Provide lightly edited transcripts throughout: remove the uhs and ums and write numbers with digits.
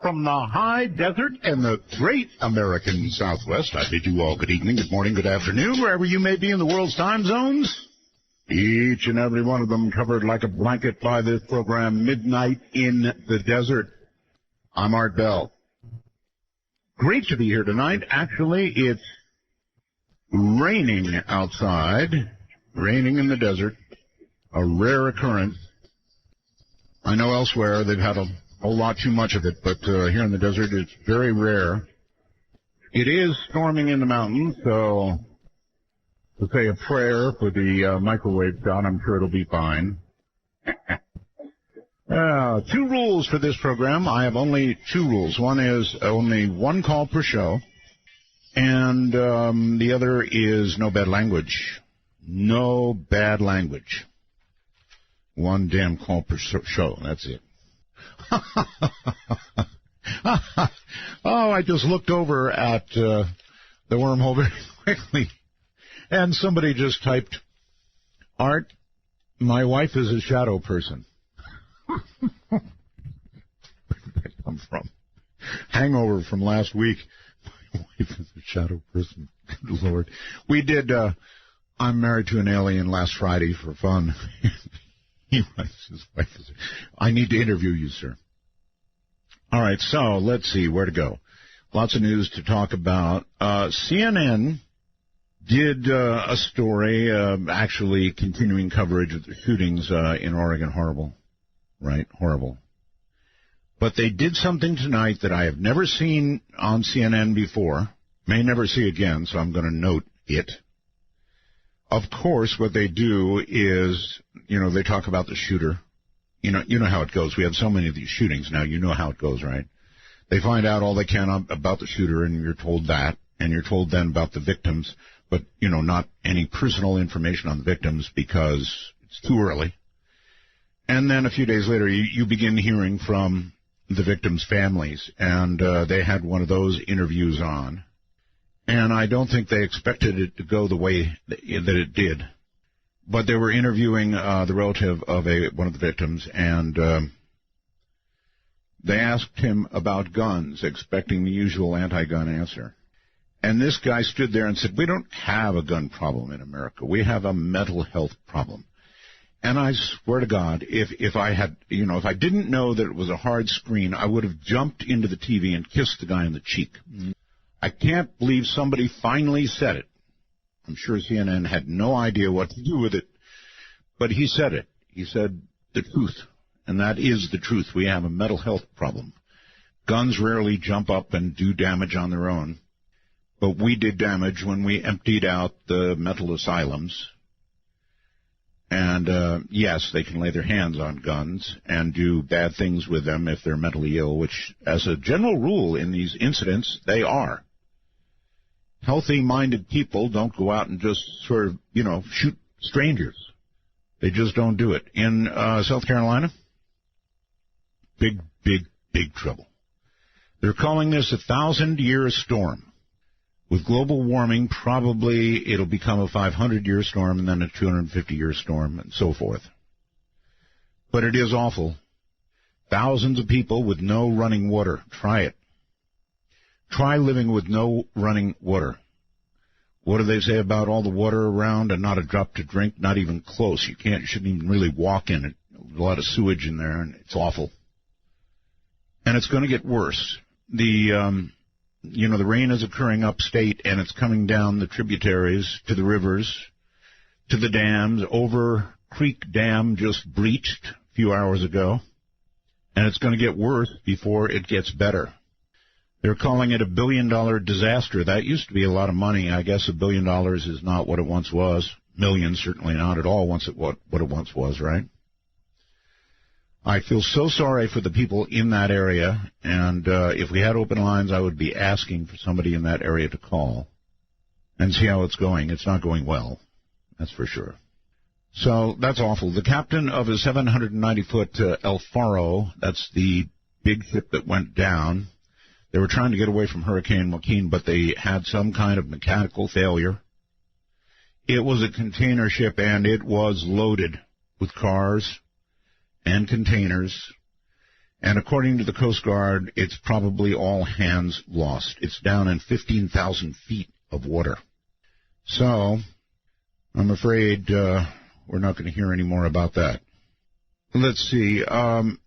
From the high desert and the great American Southwest, I bid you all good evening, good morning, good afternoon, wherever you may be in the world's time zones. Each and every one of them covered like a blanket by this program, Midnight in the Desert. I'm Art Bell. Great to be here tonight. Actually, it's raining outside, raining in the desert, a rare occurrence. I know elsewhere they've had a whole lot too much of it, but here in the desert it's very rare. It is storming in the mountains, so to say a prayer for the microwave shot, I'm sure it'll be fine. 2 rules for this program. I have only 2 rules. One is only 1 call per show, and the other is no bad language. No bad language. 1 damn call per show. That's it. Oh, I just looked over at the wormhole very quickly, and somebody just typed, Art, my wife is a shadow person. Where did that come from? Hangover from last week. My wife is a shadow person. Good Lord. We did I'm Married to an Alien last Friday for fun. He writes his wife is I need to interview you, sir. All right, so let's see where to go. Lots of news to talk about. CNN did a story, actually continuing coverage of the shootings in Oregon. Horrible, right? Horrible. But they did something tonight that I have never seen on CNN before, may never see again, so I'm going to note it. Of course, what they do is, they talk about the shooter. You know how it goes. We have so many of these shootings now. You know how it goes, right? They find out all they can about the shooter, and you're told that, and you're told then about the victims, but, not any personal information on the victims because it's too early. And then a few days later, you begin hearing from the victims' families, and they had one of those interviews on. And I don't think they expected it to go the way that it did. But they were interviewing the relative of one of the victims, and they asked him about guns, expecting the usual anti-gun answer. And this guy stood there and said, we don't have a gun problem in America. We have a mental health problem. And I swear to God, if I had, if I didn't know that it was a hard screen, I would have jumped into the TV and kissed the guy on the cheek. I can't believe somebody finally said it. I'm sure CNN had no idea what to do with it, but he said it. He said the truth, and that is the truth. We have a mental health problem. Guns rarely jump up and do damage on their own, but we did damage when we emptied out the mental asylums. And, yes, they can lay their hands on guns and do bad things with them if they're mentally ill, which, as a general rule in these incidents, they are. Healthy-minded people don't go out and just sort of, shoot strangers. They just don't do it. In South Carolina, big trouble. They're calling this a 1,000-year storm. With global warming, probably it'll become a 500-year storm and then a 250-year storm and so forth. But it is awful. Thousands of people with no running water. Try it. Try living with no running water. What do they say about all the water around and not a drop to drink? Not even close. You shouldn't even really walk in it. A lot of sewage in there, and it's awful. And it's going to get worse. The rain is occurring upstate, and it's coming down the tributaries to the rivers, to the dams. Over Creek Dam just breached a few hours ago, and it's going to get worse before it gets better. They're calling it $1 billion disaster. That used to be a lot of money. I guess $1 billion is not what it once was. Millions, certainly not at all what it once was, right? I feel so sorry for the people in that area, and if we had open lines, I would be asking for somebody in that area to call and see how it's going. It's not going well, that's for sure. So that's awful. The captain of a 790-foot El Faro, that's the big ship that went down, they were trying to get away from Hurricane Joaquin, but they had some kind of mechanical failure. It was a container ship, and it was loaded with cars and containers, And according to the Coast Guard, it's probably all hands lost. It's down in 15,000 feet of water. So, I'm afraid we're not going to hear any more about that. Let's see. From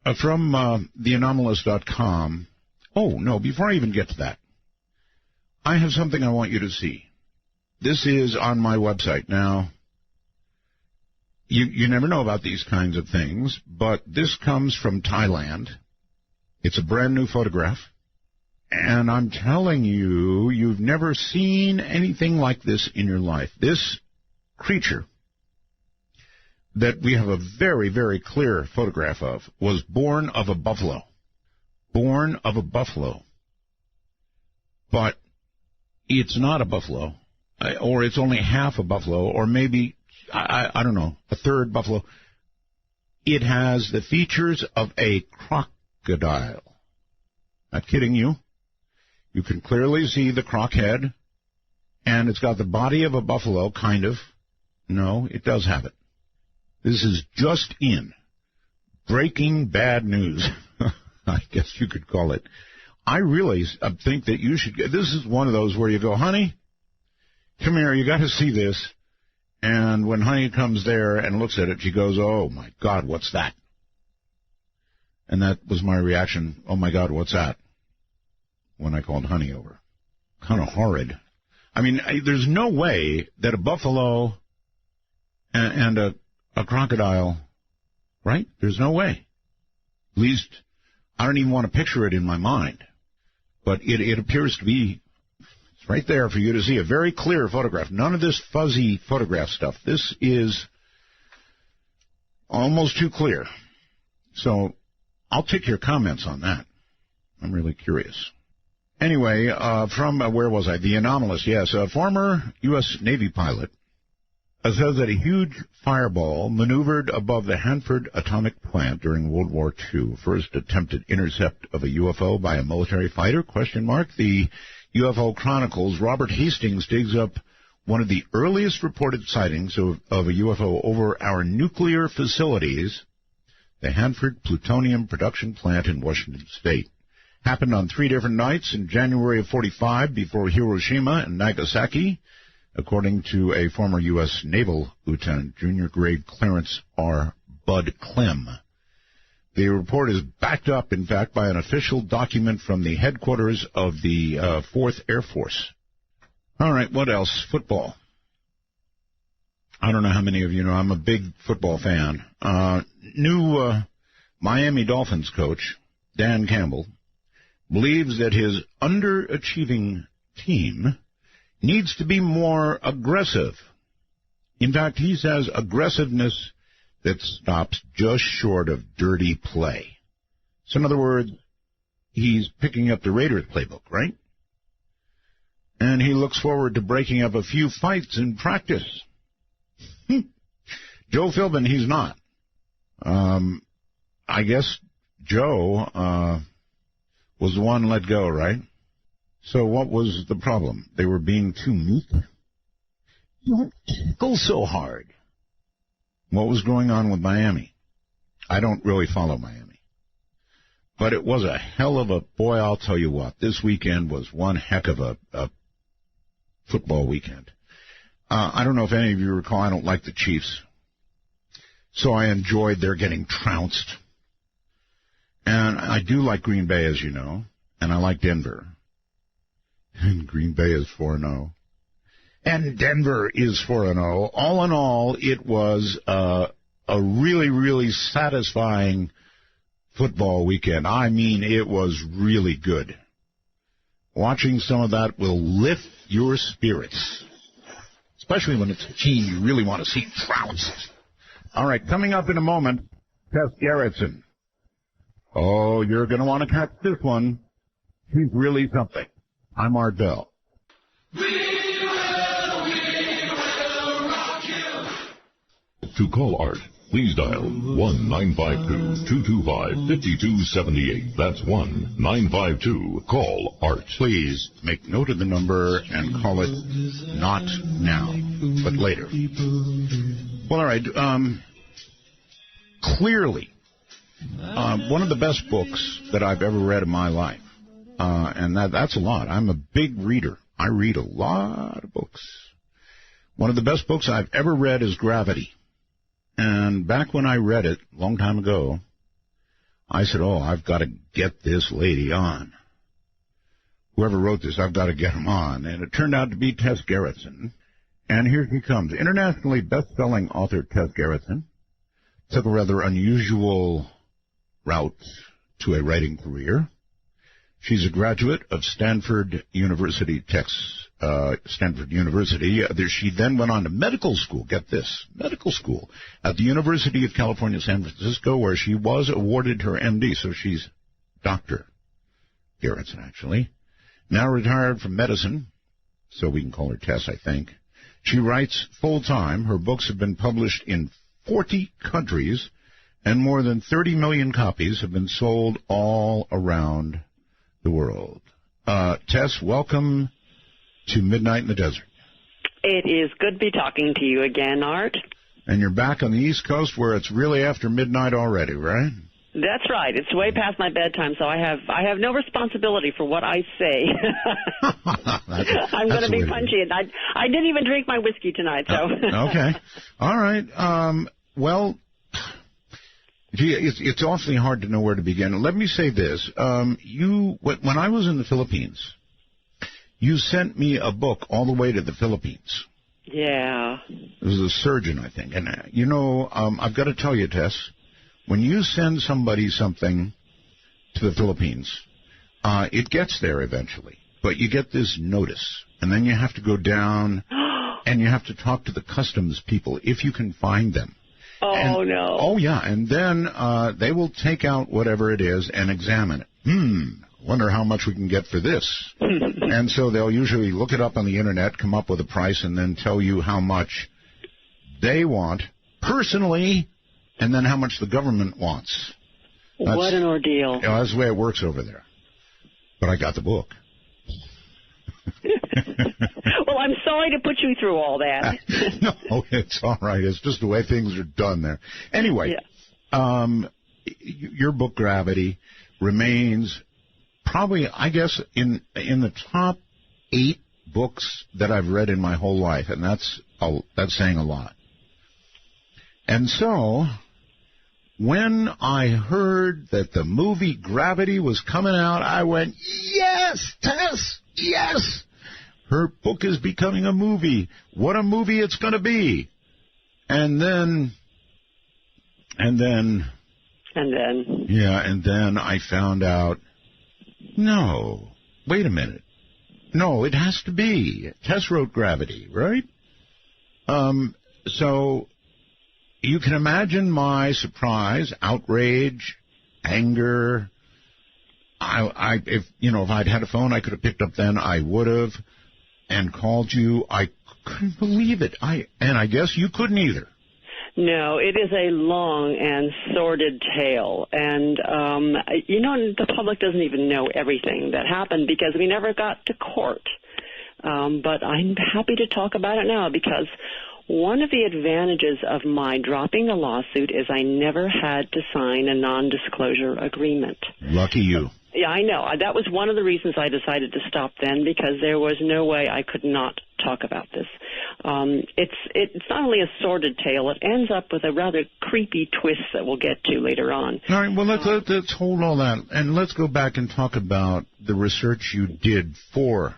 theanomalous.com. Oh, no, before I even get to that, I have something I want you to see. This is on my website. Now, you never know about these kinds of things, but this comes from Thailand. It's a brand new photograph. And I'm telling you, you've never seen anything like this in your life. This creature that we have a very, very clear photograph of was born of a buffalo. Born of a buffalo. But it's not a buffalo, or it's only half a buffalo, or maybe, I don't know, a third buffalo. It has the features of a crocodile. Not kidding you. You can clearly see the croc head, and it's got the body of a buffalo, kind of. No, it does have it. This is just in. Breaking bad news, I guess you could call it. I really think that you should get, this is one of those where you go, honey, come here, you got to see this. And when honey comes there and looks at it, she goes, oh, my God, what's that? And that was my reaction, oh, my God, what's that? When I called honey over. Kind of horrid. I mean, there's no way that a buffalo and a crocodile, right? There's no way. At least, I don't even want to picture it in my mind. But it appears to be, it's right there for you to see, a very clear photograph. None of this fuzzy photograph stuff. This is almost too clear. So, I'll take your comments on that. I'm really curious. Anyway, from, where was I? The Anomalous, yes. A former U.S. Navy pilot says that a huge fireball maneuvered above the Hanford atomic plant during World War II. First attempted intercept of a UFO by a military fighter, ? The UFO Chronicles, Robert Hastings digs up one of the earliest reported sightings of a UFO over our nuclear facilities, the Hanford Plutonium Production Plant in Washington State. Happened on 3 different nights in January of 45 before Hiroshima and Nagasaki, according to a former U.S. Naval Lieutenant, Junior Grade Clarence R. Bud Clem. The report is backed up, in fact, by an official document from the headquarters of the 4th Air Force. All right, what else? Football. I don't know how many of you know, I'm a big football fan. New Miami Dolphins coach, Dan Campbell, believes that his underachieving team needs to be more aggressive. In fact, he says aggressiveness that stops just short of dirty play. So in other words, he's picking up the Raiders playbook, right? And he looks forward to breaking up a few fights in practice. Joe Philbin, he's not. I guess Joe was the one let go, right? So what was the problem? They were being too meek? Don't go so hard. What was going on with Miami? I don't really follow Miami. But it was a hell of a, boy, I'll tell you what, this weekend was one heck of a football weekend. I don't know if any of you recall, I don't like the Chiefs. So I enjoyed their getting trounced. And I do like Green Bay, as you know, and I like Denver. And Green Bay is 4-0. And Denver is 4-0. All in all, it was a really, really satisfying football weekend. I mean, it was really good. Watching some of that will lift your spirits, especially when it's a team you really want to see trounced. All right, coming up in a moment, Tess Gerritsen. Oh, you're going to want to catch this one. She's really something. I'm Art Bell. We will rock you. To call Art, please dial 1-952-225-5278. That's 1-952-CALL-ART. Please make note of the number and call it not now, but later. Well, all right. Clearly, One of the best books that I've ever read in my life, and that's a lot. I'm a big reader. I read a lot of books. One of the best books I've ever read is Gravity. And back when I read it, a long time ago, I said, I've got to get this lady on. Whoever wrote this, I've got to get him on. And it turned out to be Tess Gerritsen. And here he comes. Internationally best-selling author Tess Gerritsen took a rather unusual route to a writing career. She's a graduate of Stanford University. She then went on to medical school. Get this, medical school at the University of California, San Francisco, where she was awarded her MD. So she's Dr. Gerritsen, actually. Now retired from medicine, so we can call her Tess, I think. She writes full-time. Her books have been published in 40 countries, and more than 30 million copies have been sold all around the world. Tess, welcome to Midnight in the Desert. It is good to be talking to you again, Art. And you're back on the East Coast where it's really after midnight already, right? That's right. It's way past my bedtime, so I have no responsibility for what I say. I'm going to be punchy, and I didn't even drink my whiskey tonight. So okay, all right. Well, gee, it's awfully hard to know where to begin. Let me say this: when I was in the Philippines, you sent me a book all the way to the Philippines. Yeah. It was a surgeon, I think, and I've got to tell you, Tess. When you send somebody something to the Philippines, it gets there eventually. But you get this notice, and then you have to go down, and you have to talk to the customs people if you can find them. No. Oh, yeah, and then they will take out whatever it is and examine it. Wonder how much we can get for this. And so they'll usually look it up on the Internet, come up with a price, and then tell you how much they want personally, and then how much the government wants. What an ordeal. That's the way it works over there. But I got the book. Well, I'm sorry to put you through all that. No, it's all right. It's just the way things are done there. Anyway, your book, Gravity, remains probably, I guess, in the top 8 books that I've read in my whole life, and that's saying a lot. And so, when I heard that the movie Gravity was coming out, I went, yes, Tess, yes! Her book is becoming a movie. What a movie it's going to be. And then I found out, no, wait a minute. No, it has to be. Tess wrote Gravity, right? So you can imagine my surprise, outrage, anger. If I'd had a phone, I could have picked up then. I would have, and called you. I couldn't believe it. And I guess you couldn't either. No, it is a long and sordid tale. And, the public doesn't even know everything that happened because we never got to court. But I'm happy to talk about it now because one of the advantages of my dropping the lawsuit is I never had to sign a non-disclosure agreement. Lucky you. Yeah, I know. That was one of the reasons I decided to stop then, because there was no way I could not talk about this. It's not only a sordid tale, it ends up with a rather creepy twist that we'll get to later on. All right, well, let's hold all that, and let's go back and talk about the research you did for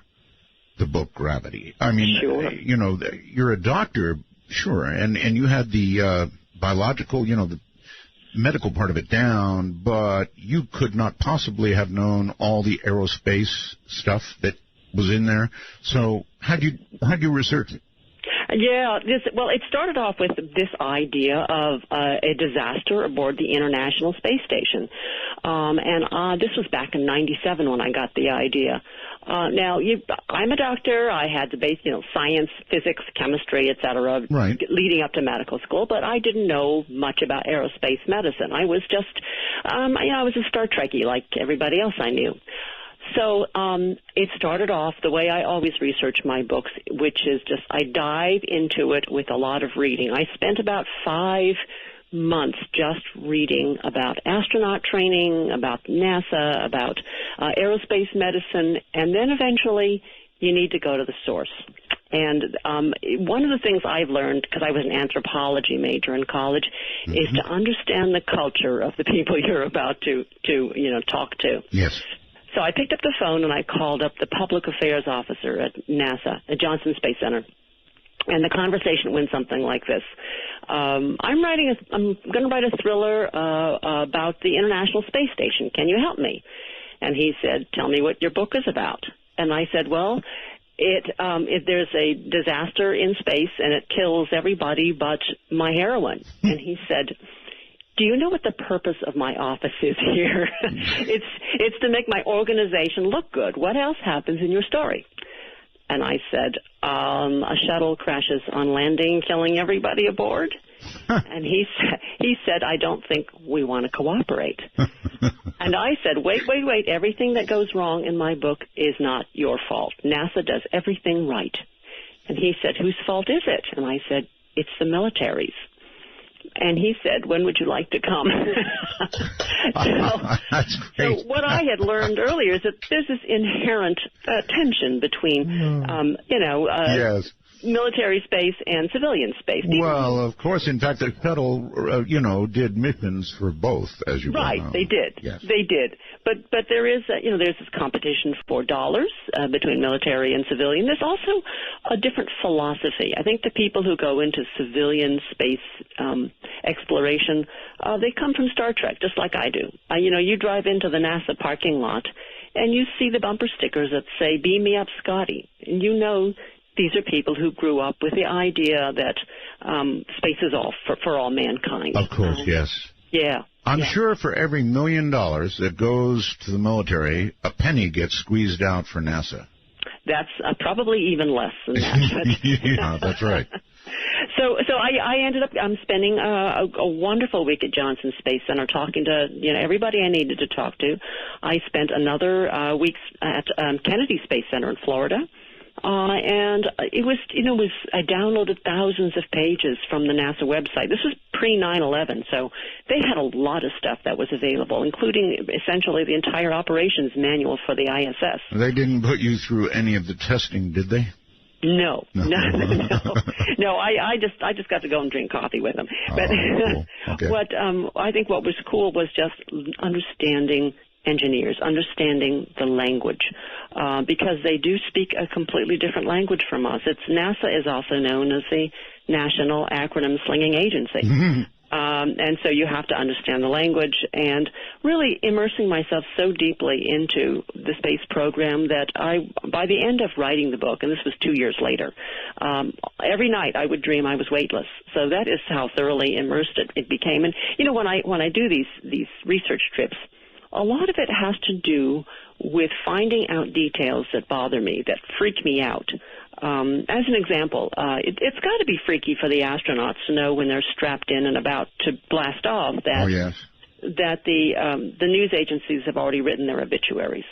the book Gravity. I mean, sure. You're a doctor, sure, and you had the biological, the medical part of it down, but you could not possibly have known all the aerospace stuff that was in there. So how'd you research it? Yeah, it started off with this idea of a disaster aboard the International Space Station. And this was back in '97 when I got the idea. Now, I'm a doctor. I had the base, science, physics, chemistry, et cetera, right, leading up to medical school, but I didn't know much about aerospace medicine. I was just, I was a Star Trekkie like everybody else I knew. So it started off the way I always research my books, which is just I dive into it with a lot of reading. I spent about 5 months just reading about astronaut training, about NASA, about aerospace medicine, and then eventually you need to go to the source. And one of the things I've learned, because I was an anthropology major in college, is to understand the culture of the people you're about to talk to. Yes. So I picked up the phone and I called up the public affairs officer at NASA, at Johnson Space Center. And the conversation went something like this. I'm going to write a thriller about the International Space Station. Can you help me? And he said, tell me what your book is about. And I said, well, if there's a disaster in space and it kills everybody but my heroine. And he said, do you know what the purpose of my office is here? It's to make my organization look good. What else happens in your story? And I said, a shuttle crashes on landing, killing everybody aboard. And he said, I don't think we want to cooperate. And I said, wait. Everything that goes wrong in my book is not your fault. NASA does everything right. And he said, whose fault is it? And I said, it's the military's. And he said, when would you like to come? That's great. So what I had learned earlier is that there's this inherent tension between, yes. military space and civilian space. Well, of course, in fact, the shuttle, did missions for both, as you right, well know. They did. Yes. They did. But there is, there's this competition for dollars between military and civilian. There's also a different philosophy. I think the people who go into civilian space exploration, they come from Star Trek, just like I do. You drive into the NASA parking lot, and you see the bumper stickers that say, beam me up, Scotty. And these are people who grew up with the idea that space is all for all mankind. Of course, yes. Yeah. I'm sure for every $1 million that goes to the military, a penny gets squeezed out for NASA. That's probably even less than that. Yeah, that's right. So I ended up spending a wonderful week at Johnson Space Center talking to everybody I needed to talk to. I spent another week at Kennedy Space Center in Florida. And it was, I downloaded thousands of pages from the NASA website. This was pre-9/11, so they had a lot of stuff that was available, including essentially the entire operations manual for the ISS. They didn't put you through any of the testing, did they? No. I just got to go and drink coffee with them. But cool. Okay. I think what was cool was just understanding engineers, understanding the language, because they do speak a completely different language from us. NASA is also known as the National Acronym Slinging Agency. And so you have to understand the language, and really immersing myself so deeply into the space program that by the end of writing the book, and this was 2 years later, every night I would dream I was weightless. So that is how thoroughly immersed it became. And when I do these research trips, a lot of it has to do with finding out details that bother me, that freak me out. As an example, it's got to be freaky for the astronauts to know when they're strapped in and about to blast off that the news agencies have already written their obituaries.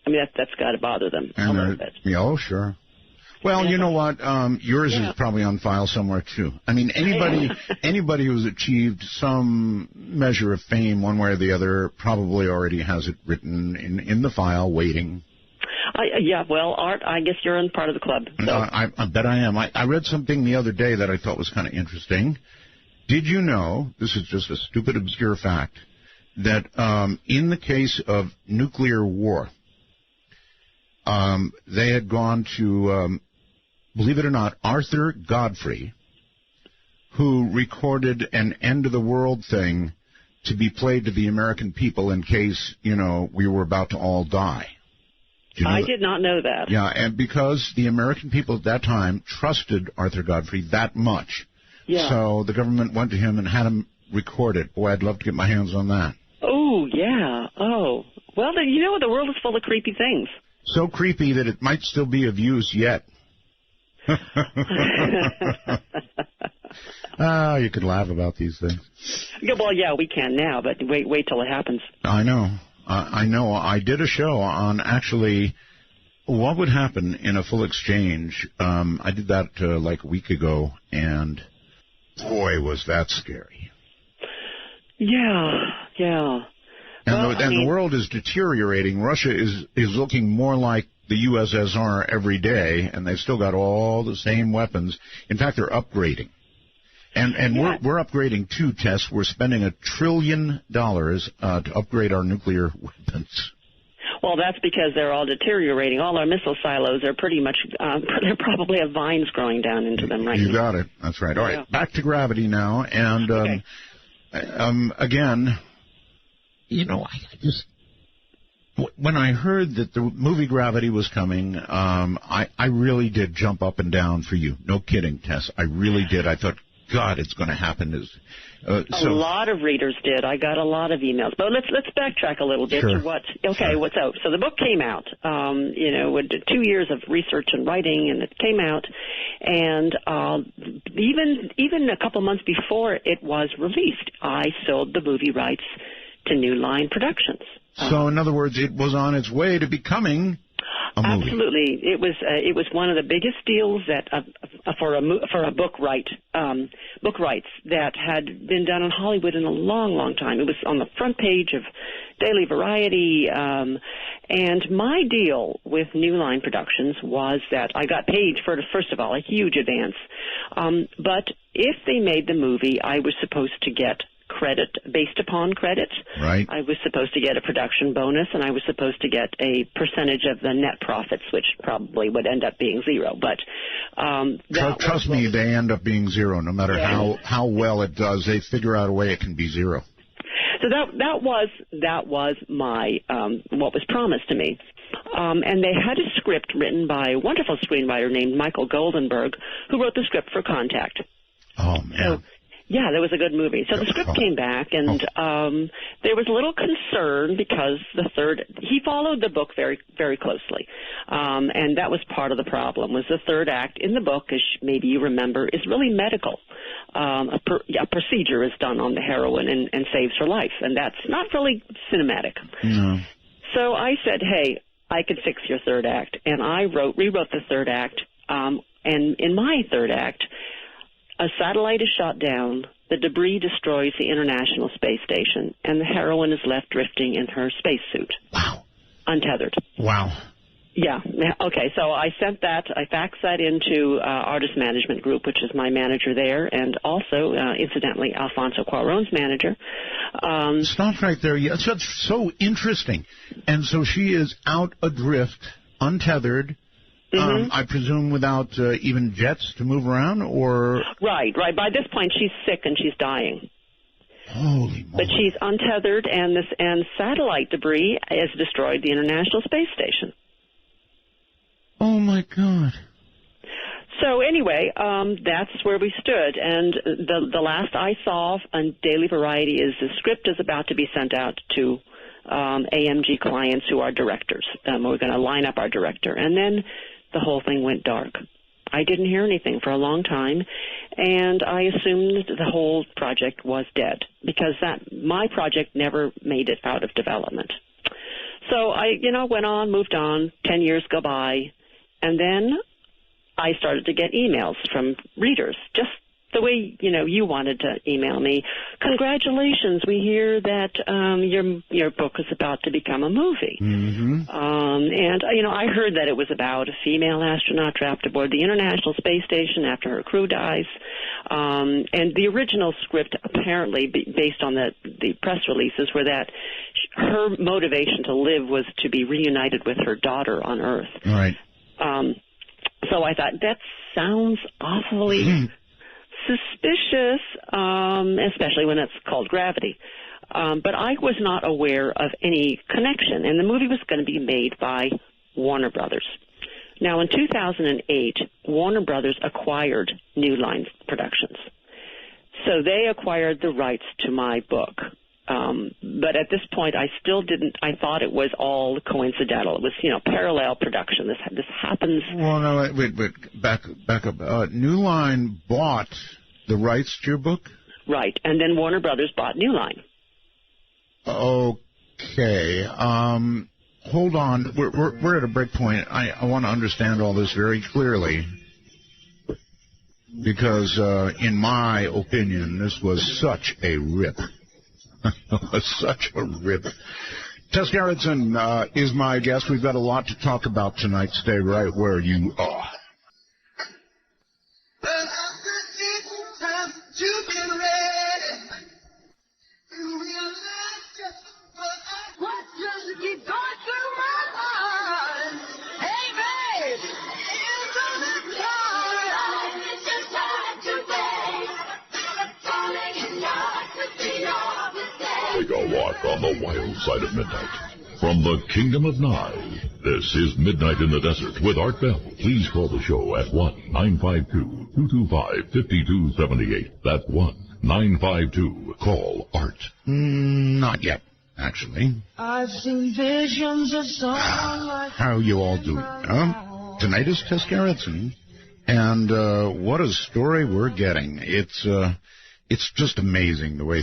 I mean, that's got to bother them a little bit. Yeah, oh, sure. Well, you know what? Yours is probably on file somewhere, too. I mean, anybody who's achieved some measure of fame one way or the other probably already has it written in the file, waiting. Well, Art, I guess you're in part of the club. So. I bet I am. I read something the other day that I thought was kind of interesting. Did you know, this is just a stupid, obscure fact, that in the case of nuclear war, they had gone to... believe it or not, Arthur Godfrey, who recorded an end-of-the-world thing to be played to the American people in case, we were about to all die. I did not know that. Yeah, and because the American people at that time trusted Arthur Godfrey that much, so the government went to him and had him record it. Boy, I'd love to get my hands on that. Oh, yeah. Oh. Well, the world is full of creepy things. So creepy that it might still be of use yet. You could laugh about these things. Yeah, well, yeah, we can now, but wait till it happens. I know. I did a show on actually what would happen in a full exchange. I did that like a week ago, and boy, was that scary. Yeah. And the world is deteriorating. Russia is looking more like the USSR every day, and they've still got all the same weapons. In fact, they're upgrading. And we're upgrading too, Tess. We're spending $1 trillion to upgrade our nuclear weapons. Well, that's because they're all deteriorating. All our missile silos are pretty much, they probably have vines growing down into them right now. You got it. That's right. All right, back to gravity now. And again, you know, I just, when I heard that the movie Gravity was coming, I really did jump up and down for you. No kidding, Tess. I really did. I thought, God, it's going to happen. A lot of readers did. I got a lot of emails. But let's backtrack a little bit to what's out. So the book came out, with 2 years of research and writing, and it came out. And even a couple months before it was released, I sold the movie rights to New Line Productions. So, in other words, it was on its way to becoming a movie. Absolutely, it was one of the biggest deals that for a book rights that had been done in Hollywood in a long time. It was on the front page of Daily Variety, and my deal with New Line Productions was that I got paid for, first of all, a huge advance, but if they made the movie, I was supposed to get credit based upon credit. Right. I was supposed to get a production bonus, and I was supposed to get a percentage of the net profits, which probably would end up being zero. But trust me, they end up being zero. No matter how well it does, they figure out a way it can be zero. So that was my what was promised to me. And they had a script written by a wonderful screenwriter named Michael Goldenberg, who wrote the script for Contact. Oh, man. So, yeah, that was a good movie. So the script came back, and there was a little concern because he followed the book very, very closely. And that was part of the problem, was the third act in the book, as maybe you remember, is really medical. A procedure is done on the heroine and saves her life, and that's not really cinematic. No. So I said, hey, I could fix your third act. And I rewrote the third act, and in my third act, a satellite is shot down, the debris destroys the International Space Station, and the heroine is left drifting in her spacesuit. Wow. Untethered. Wow. Yeah. Okay, so I sent that, I faxed that into Artist Management Group, which is my manager there, and also, incidentally, Alfonso Cuarón's manager. Stop right there. Yes, that's so interesting. And so she is out adrift, untethered, I presume without even jets to move around, or... Right. By this point, she's sick and she's dying. Holy moly. But she's untethered, and satellite debris has destroyed the International Space Station. Oh, my God. So anyway, that's where we stood. And the last I saw on Daily Variety is the script is about to be sent out to AMG clients who are directors. We're going to line up our director. And then the whole thing went dark. I didn't hear anything for a long time, and I assumed the whole project was dead because my project never made it out of development. So I, moved on. 10 years go by, and then I started to get emails from readers, just the way, you wanted to email me. Congratulations, we hear that your book is about to become a movie. Mm-hmm. And, I heard that it was about a female astronaut trapped aboard the International Space Station after her crew dies. And the original script, apparently, based on the press releases, were that her motivation to live was to be reunited with her daughter on Earth. Right. So I thought, that sounds awfully... suspicious, especially when it's called Gravity. But I was not aware of any connection, and the movie was going to be made by Warner Brothers. Now, in 2008, Warner Brothers acquired New Line Productions. So they acquired the rights to my book. But at this point, I thought it was all coincidental. It was, parallel production. This happens. Well, no, wait, back up. New Line bought the rights to your book? Right, and then Warner Brothers bought New Line. Okay. Hold on. We're at a break point. I want to understand all this very clearly. Because, in my opinion, this was such a rip. It was such a rip. Tess Gerritsen is my guest. We've got a lot to talk about tonight. Stay right where you are. Take a walk on the wild side of midnight. From the Kingdom of Nye, this is Midnight in the Desert with Art Bell. Please call the show at 1-952-225-5278. That's 1-952-CALL-ART. Not yet, actually. I've seen visions of someone like How are you all doing? Tonight is Tess Gerritsen, and what a story we're getting. It's just amazing the way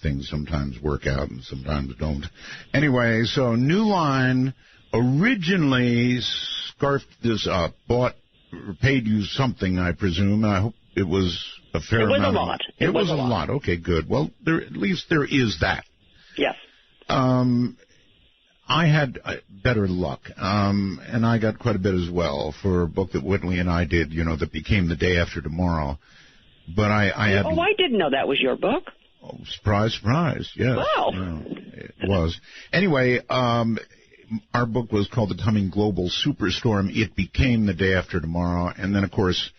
things sometimes work out and sometimes don't. Anyway, so New Line originally scarfed this up, paid you something, I presume. I hope it was a fair amount. It was a lot. It was a lot. Okay, good. Well, at least there is that. Yes. I had better luck, and I got quite a bit as well for a book that Whitley and I did, that became The Day After Tomorrow. But I had... Oh, I didn't know that was your book. Oh, surprise, surprise, yes. Wow. Yeah, it was. Anyway, our book was called The Coming Global Superstorm. It became The Day After Tomorrow. And then, of course,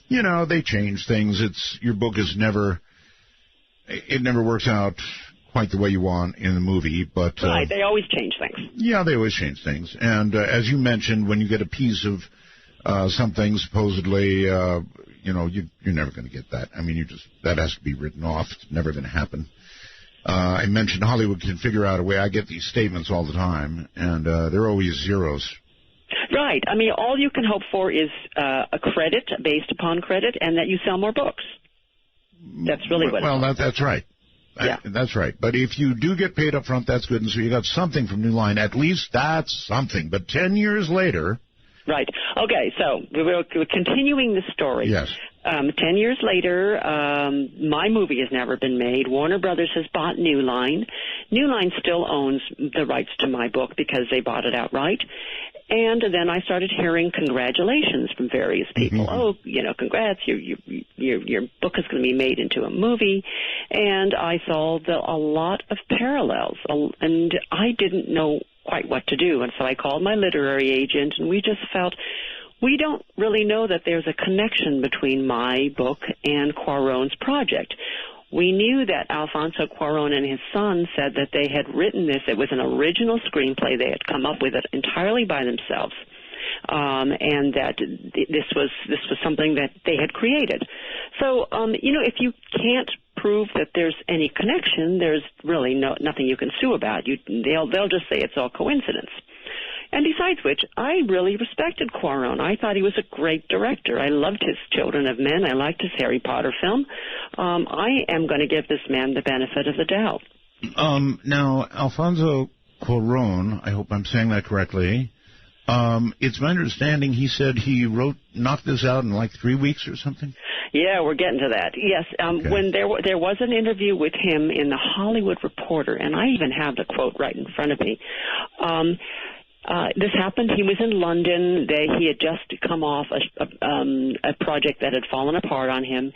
they change things. Your book is never works out quite the way you want in the movie. But right, they always change things. Yeah, they always change things. And as you mentioned, when you get a piece of something supposedly... you're never going to get that. I mean, that has to be written off. It's never going to happen. I mentioned Hollywood can figure out a way. I get these statements all the time, and they're always zeros. Right. I mean, all you can hope for is a credit based upon credit, and that you sell more books. That's really what. Well, that's right. Yeah. That's right. But if you do get paid up front, that's good. And so you got something from New Line. At least that's something. But 10 years later... Right. Okay, so we're continuing the story. Yes. 10 years later, my movie has never been made. Warner Brothers has bought New Line. New Line still owns the rights to my book because they bought it outright. And then I started hearing congratulations from various people. Mm-hmm. Oh, congrats, your book is going to be made into a movie. And I saw a lot of parallels, and I didn't know quite what to do. And so I called my literary agent, and we just felt we don't really know that there's a connection between my book and Cuarón's project. We knew that Alfonso Cuarón and his son said that they had written this. It was an original screenplay. They had come up with it entirely by themselves, and that this was something that they had created. So, if you can't prove that there's any connection, there's really nothing you can sue about. They'll just say it's all coincidence. And besides which, I really respected Cuarón. I thought he was a great director. I loved his Children of Men. I liked his Harry Potter film. I am going to give this man the benefit of the doubt. Now, Alfonso Cuarón, I hope I'm saying that correctly, it's my understanding he said he knocked this out in like 3 weeks or something? Yeah, we're getting to that. Yes, okay. When there was an interview with him in the Hollywood Reporter, and I even have the quote right in front of me. This happened. He was in London. He had just come off a project that had fallen apart on him,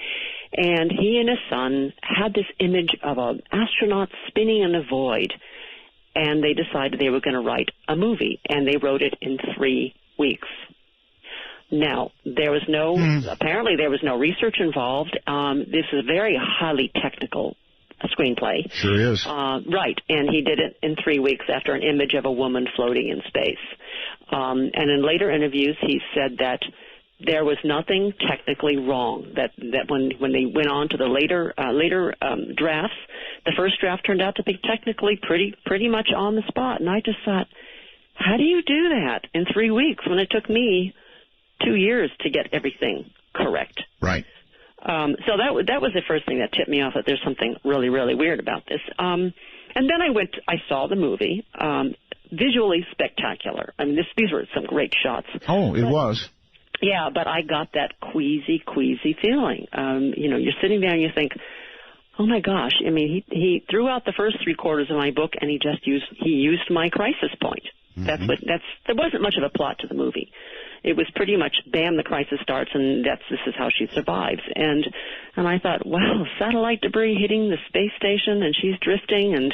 and he and his son had this image of an astronaut spinning in a void, and they decided they were going to write a movie, and they wrote it in 3 weeks. Now, apparently there was no research involved. This is a very highly technical screenplay. Sure is. Right, and he did it in 3 weeks after an image of a woman floating in space. And in later interviews, he said that there was nothing technically wrong, that when they went on to the later drafts, the first draft turned out to be technically pretty much on the spot. And I just thought, how do you do that in 3 weeks when it took me 2 years to get everything correct? Right. So that was the first thing that tipped me off that there's something really, really weird about this. And then I saw the movie, visually spectacular. I mean, these were some great shots. Oh, it was. Yeah, but I got that queasy feeling. You're sitting there and you think, Oh my gosh! I mean, he threw out the first 3/4 of my book, and he used my crisis point. Mm-hmm. There wasn't much of a plot to the movie. It was pretty much, bam, the crisis starts, and this is how she survives. And I thought, wow, satellite debris hitting the space station, and she's drifting, and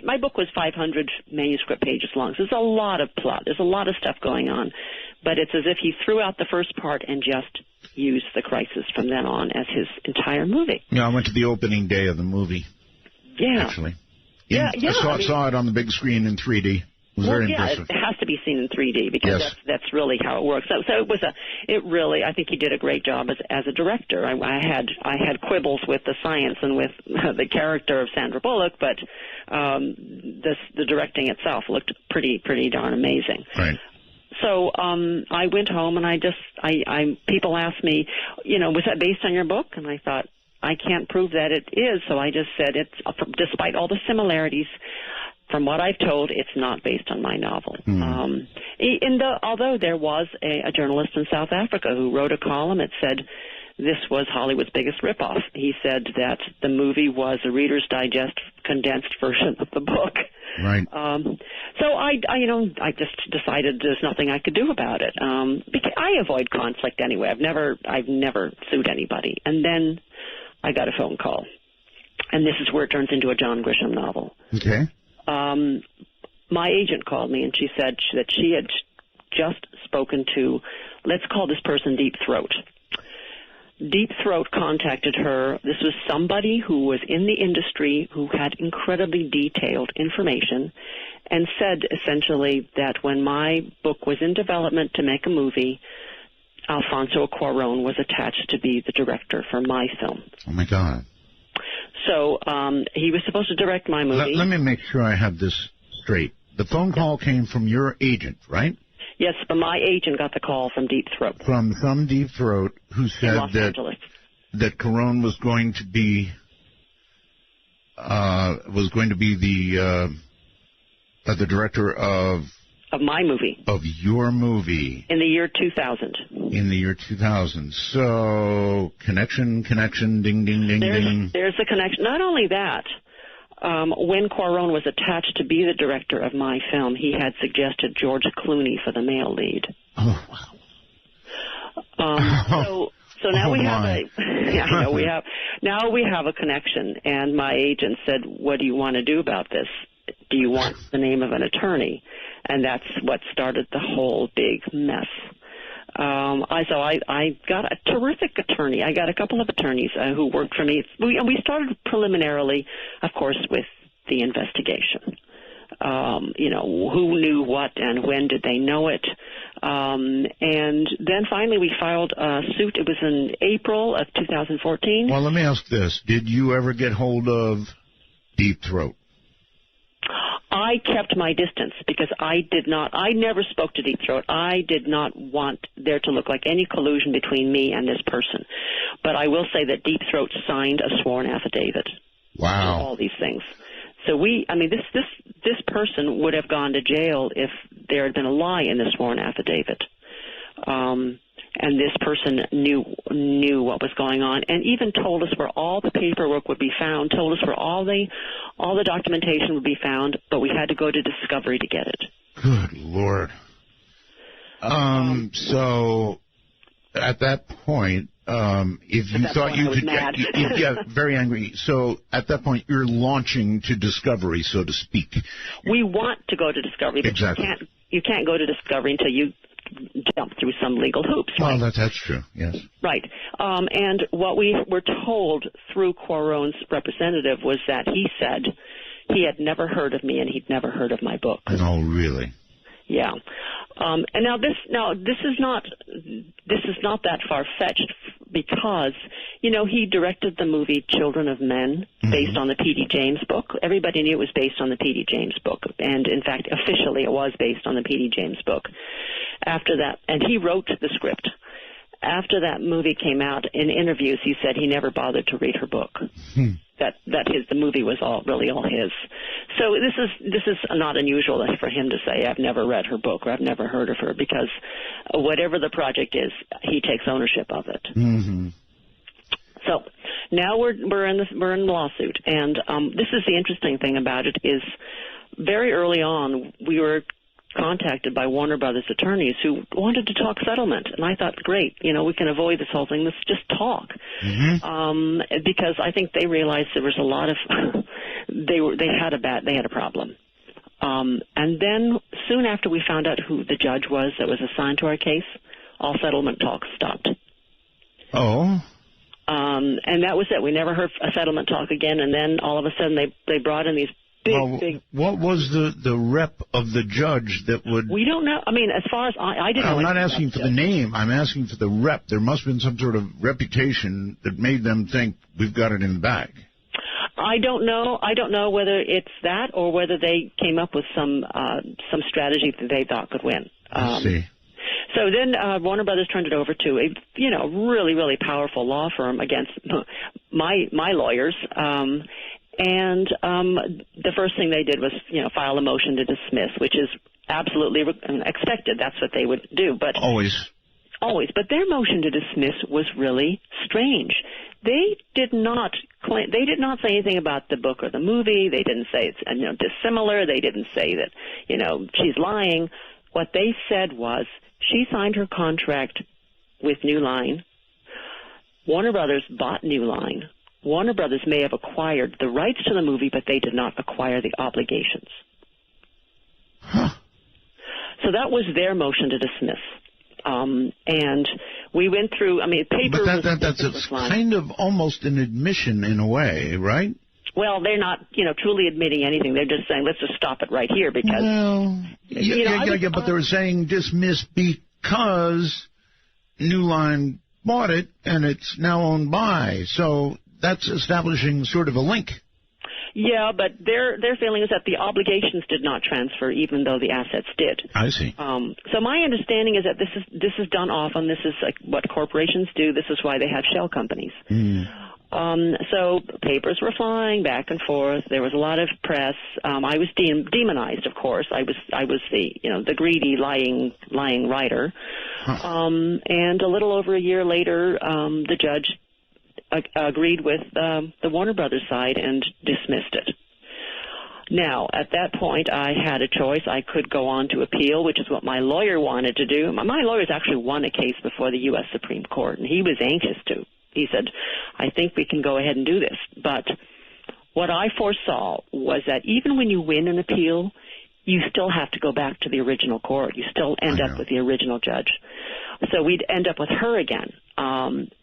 my book was 500 manuscript pages long, so there's a lot of plot. There's a lot of stuff going on, but it's as if he threw out the first part and just used the crisis from then on as his entire movie. Yeah, I went to the opening day of the movie. Yeah. Actually. Yeah. I saw it on the big screen in 3D. It was very impressive. It has to be seen in 3D because that's really how it works. So I think he did a great job as a director. I had quibbles with the science and with the character of Sandra Bullock, but the directing itself looked pretty darn amazing. Right. So I went home and people asked me, was that based on your book? And I thought, I can't prove that it is, so I just said despite all the similarities. From what I've told, it's not based on my novel. Although there was a journalist in South Africa who wrote a column that said this was Hollywood's biggest ripoff. He said that the movie was a Reader's Digest condensed version of the book. Right. So I just decided there's nothing I could do about it. Because I avoid conflict anyway. I've never sued anybody. And then I got a phone call, and this is where it turns into a John Grisham novel. Okay. My agent called me, and she said that she had just spoken to, let's call this person Deep Throat. Deep Throat contacted her. This was somebody who was in the industry who had incredibly detailed information and said essentially that when my book was in development to make a movie, Alfonso Cuarón was attached to be the director for my film. Oh, my God. So he was supposed to direct my movie. Let me make sure I have this straight. The phone call came from your agent, right? Yes, but my agent got the call from Deep Throat. From some Deep Throat who said that Cuarón was going to be the director of my movie. Of your movie. In the year 2000. In the year 2000. So, connection, ding, ding, ding, ding. There's a connection. Not only that, when Cuarón was attached to be the director of my film, he had suggested George Clooney for the male lead. Oh, wow. So now we have now we have a connection, and my agent said, what do you want to do about this? Do you want the name of an attorney? And that's what started the whole big mess. I got a terrific attorney. I got a couple of attorneys who worked for me. We started preliminarily, of course, with the investigation. Who knew what and when did they know it? And then finally we filed a suit. It was in April of 2014. Well, let me ask this. Did you ever get hold of Deep Throat? I kept my distance because I never spoke to Deep Throat. I did not want there to look like any collusion between me and this person. But I will say that Deep Throat signed a sworn affidavit. Wow. For all these things. So this person would have gone to jail if there had been a lie in the sworn affidavit. And this person knew what was going on, and even told us where all the paperwork would be found, told us where all the documentation would be found, but we had to go to discovery to get it. Good Lord. So at that point, if you thought you could get very angry. So at that point, you're launching to discovery, so to speak. We want to go to discovery, but exactly. You can't go to discovery until you jump through some legal hoops. Right? Well, that's true, yes. Right. And what we were told through Cuarón's representative was that he said he had never heard of me and he'd never heard of my book. Oh, really? Yeah. And now this is not that far-fetched because, he directed the movie Children of Men based on the P.D. James book. Everybody knew it was based on the P.D. James book. And, in fact, officially it was based on the P.D. James book. After that, and he wrote the script. After that movie came out, in interviews, he said he never bothered to read her book. The movie was all his. So this is not unusual for him to say, I've never read her book or I've never heard of her, because whatever the project is, he takes ownership of it. So now we're in the lawsuit, and this is the interesting thing about it is very early on we were contacted by Warner Brothers attorneys who wanted to talk settlement, and I thought, great, we can avoid this whole thing. Let's just talk, because I think they realized there was a lot of they had a problem, and then soon after we found out who the judge was that was assigned to our case, all settlement talks stopped. Oh. And that was it. We never heard a settlement talk again, and then all of a sudden they brought in these big... What was the rep of the judge that would... We don't know. I mean, as far as I didn't know... I'm not asking for the name. I'm asking for the rep. There must have been some sort of reputation that made them think we've got it in the bag. I don't know. I don't know whether it's that or whether they came up with some strategy that they thought could win. I see. So then Warner Brothers turned it over to a really, really powerful law firm against my lawyers. And the first thing they did was, file a motion to dismiss, which is absolutely expected. That's what they would do. But Always. But their motion to dismiss was really strange. They did not say anything about the book or the movie. They didn't say it's dissimilar. They didn't say that she's lying. What they said was she signed her contract with New Line. Warner Brothers bought New Line. Warner Brothers may have acquired the rights to the movie, but they did not acquire the obligations. Huh. So that was their motion to dismiss. And we went through, paper... But that's kind of almost an admission in a way, right? Well, they're not, truly admitting anything. They're just saying, let's just stop it right here because... Well, but they were saying dismiss because New Line bought it and it's now owned by. So that's establishing sort of a link. Yeah, but their feeling is that the obligations did not transfer, even though the assets did. I see. So my understanding is that this is done often. This is like what corporations do. This is why they have shell companies. Mm. So papers were flying back and forth. There was a lot of press. I was demonized, of course. I was the greedy, lying writer. Huh. And a little over a year later, the judge agreed with the Warner Brothers side and dismissed it. Now, at that point, I had a choice. I could go on to appeal, which is what my lawyer wanted to do. My lawyer's actually won a case before the U.S. Supreme Court, and he was anxious to. He said, I think we can go ahead and do this. But what I foresaw was that even when you win an appeal, you still have to go back to the original court. You still end up with the original judge. So we'd end up with her again,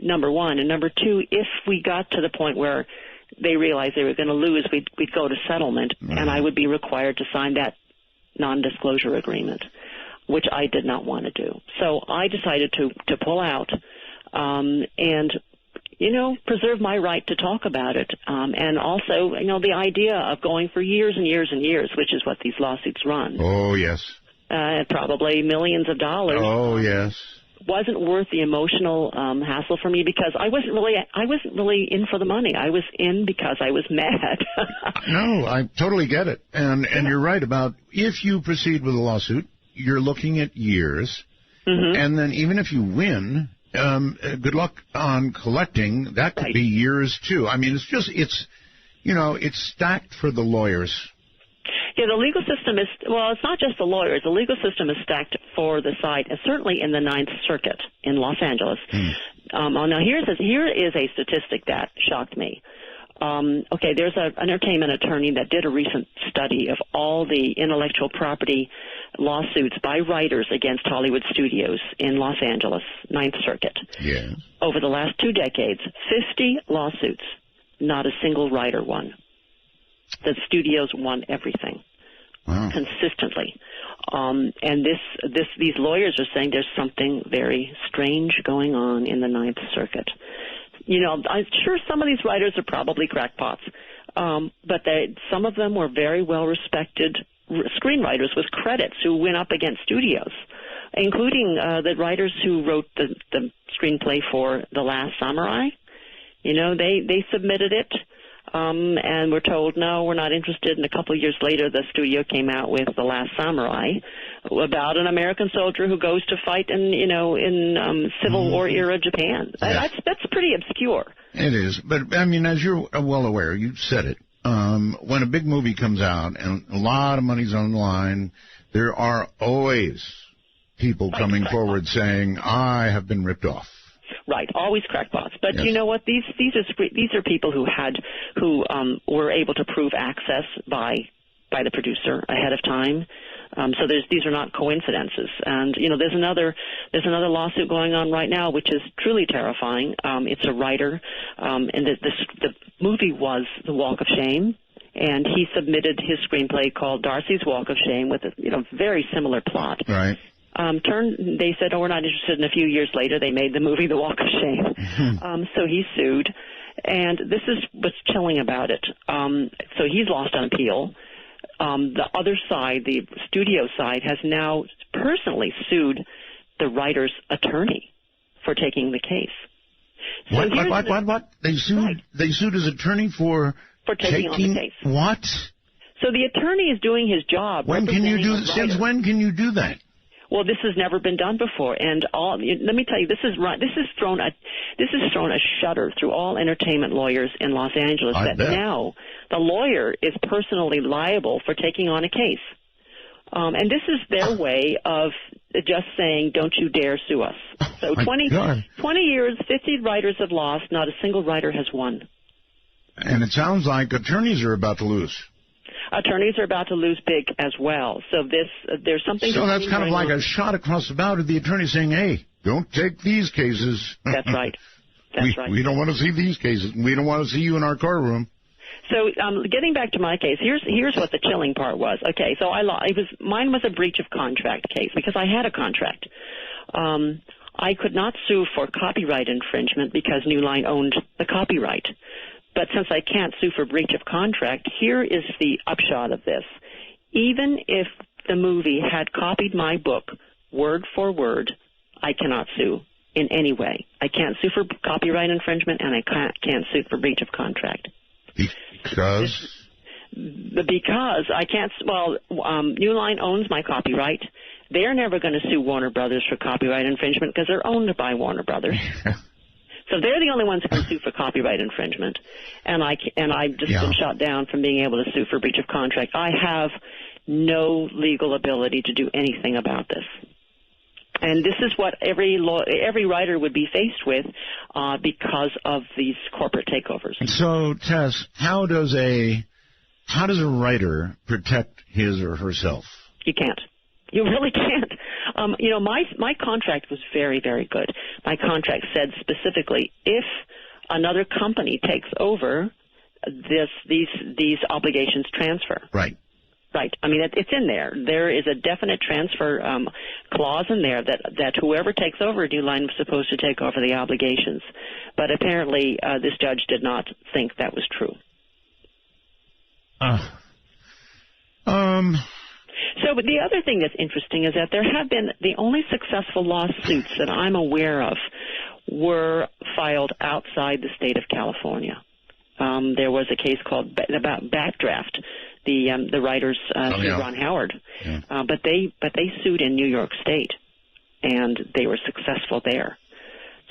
number one. And number two, if we got to the point where they realized they were going to lose, we'd go to settlement, and I would be required to sign that non-disclosure agreement, which I did not want to do. So I decided to pull out and preserve my right to talk about it. And also, the idea of going for years and years and years, which is what these lawsuits run. Oh, yes. Probably millions of dollars. Oh, yes. Wasn't worth the emotional hassle for me because I wasn't really in for the money. I was in because I was mad. No, I totally get it. And you're right about if you proceed with a lawsuit, you're looking at years. Mm-hmm. And then even if you win, good luck on collecting. That could be years, too. I mean, it's stacked for the lawyers. Yeah, the legal system it's not just the lawyers. The legal system is stacked for the side, and certainly in the Ninth Circuit in Los Angeles. Now, here is a statistic that shocked me. There's an entertainment attorney that did a recent study of all the intellectual property lawsuits by writers against Hollywood studios in Los Angeles, Ninth Circuit. Yes. Over the last 2 decades, 50 lawsuits, not a single writer won. The studios won everything. Wow. Consistently. And these lawyers are saying there's something very strange going on in the Ninth Circuit. I'm sure some of these writers are probably crackpots, but some of them were very well-respected screenwriters with credits who went up against studios, including the writers who wrote the screenplay for The Last Samurai. They submitted it. And we're told, no, we're not interested. And a couple of years later, the studio came out with The Last Samurai about an American soldier who goes to fight in Civil War era Japan. Yeah. That's pretty obscure. It is. But, I mean, as you're well aware, you said it, when a big movie comes out and a lot of money's on the line, there are always people coming forward saying, I have been ripped off. Right, always crackpots. But yes. You know what? These are people who were able to prove access by the producer ahead of time. So these are not coincidences. And there's another lawsuit going on right now, which is truly terrifying. It's a writer, and the movie was The Walk of Shame, and he submitted his screenplay called Darcy's Walk of Shame with a very similar plot. Right. They said, we're not interested. And a few years later, they made the movie The Walk of Shame. So he sued, and this is what's chilling about it. So he's lost on appeal. The other side, the studio side, has now personally sued the writer's attorney for taking the case. So What? They sued. Right. They sued his attorney for taking on the case. What? So the attorney is doing his job. When can you do? Since when can you do that? Well, this has never been done before, and let me tell you, this has thrown a shudder through all entertainment lawyers in Los Angeles. Now the lawyer is personally liable for taking on a case, and this is their way of just saying, "Don't you dare sue us." So 20 years, 50 writers have lost. Not a single writer has won. And it sounds like attorneys are about to lose. Attorneys are about to lose big as well. So there's something. So that's kind of like a shot across the bow to the attorney saying, "Hey, don't take these cases." That's right. That's right. We don't want to see these cases. We don't want to see you in our courtroom. So getting back to my case, here's what the chilling part was. Okay, so mine was a breach of contract case because I had a contract. I could not sue for copyright infringement because New Line owned the copyright. But since I can't sue for breach of contract, here is the upshot of this. Even if the movie had copied my book word for word, I cannot sue in any way. I can't sue for copyright infringement, and I can't sue for breach of contract. Because? Because I can't. Well, New Line owns my copyright. They're never going to sue Warner Brothers for copyright infringement because they're owned by Warner Brothers. So they're the only ones who can sue for copyright infringement, and I've just been shot down from being able to sue for breach of contract. I have no legal ability to do anything about this, and this is what every writer would be faced with because of these corporate takeovers. So, Tess, how does a writer protect his or herself? You can't. You really can't. My contract was very, very good. My contract said specifically, if another company takes over, these obligations transfer. Right. Right. I mean, it's in there. There is a definite transfer clause in there that whoever takes over New Line was supposed to take over the obligations. But apparently, this judge did not think that was true. But the other thing that's interesting is that there have been the only successful lawsuits that I'm aware of were filed outside the state of California. There was a case called about Backdraft. The writers sued Ron Howard, but they sued in New York State, and they were successful there.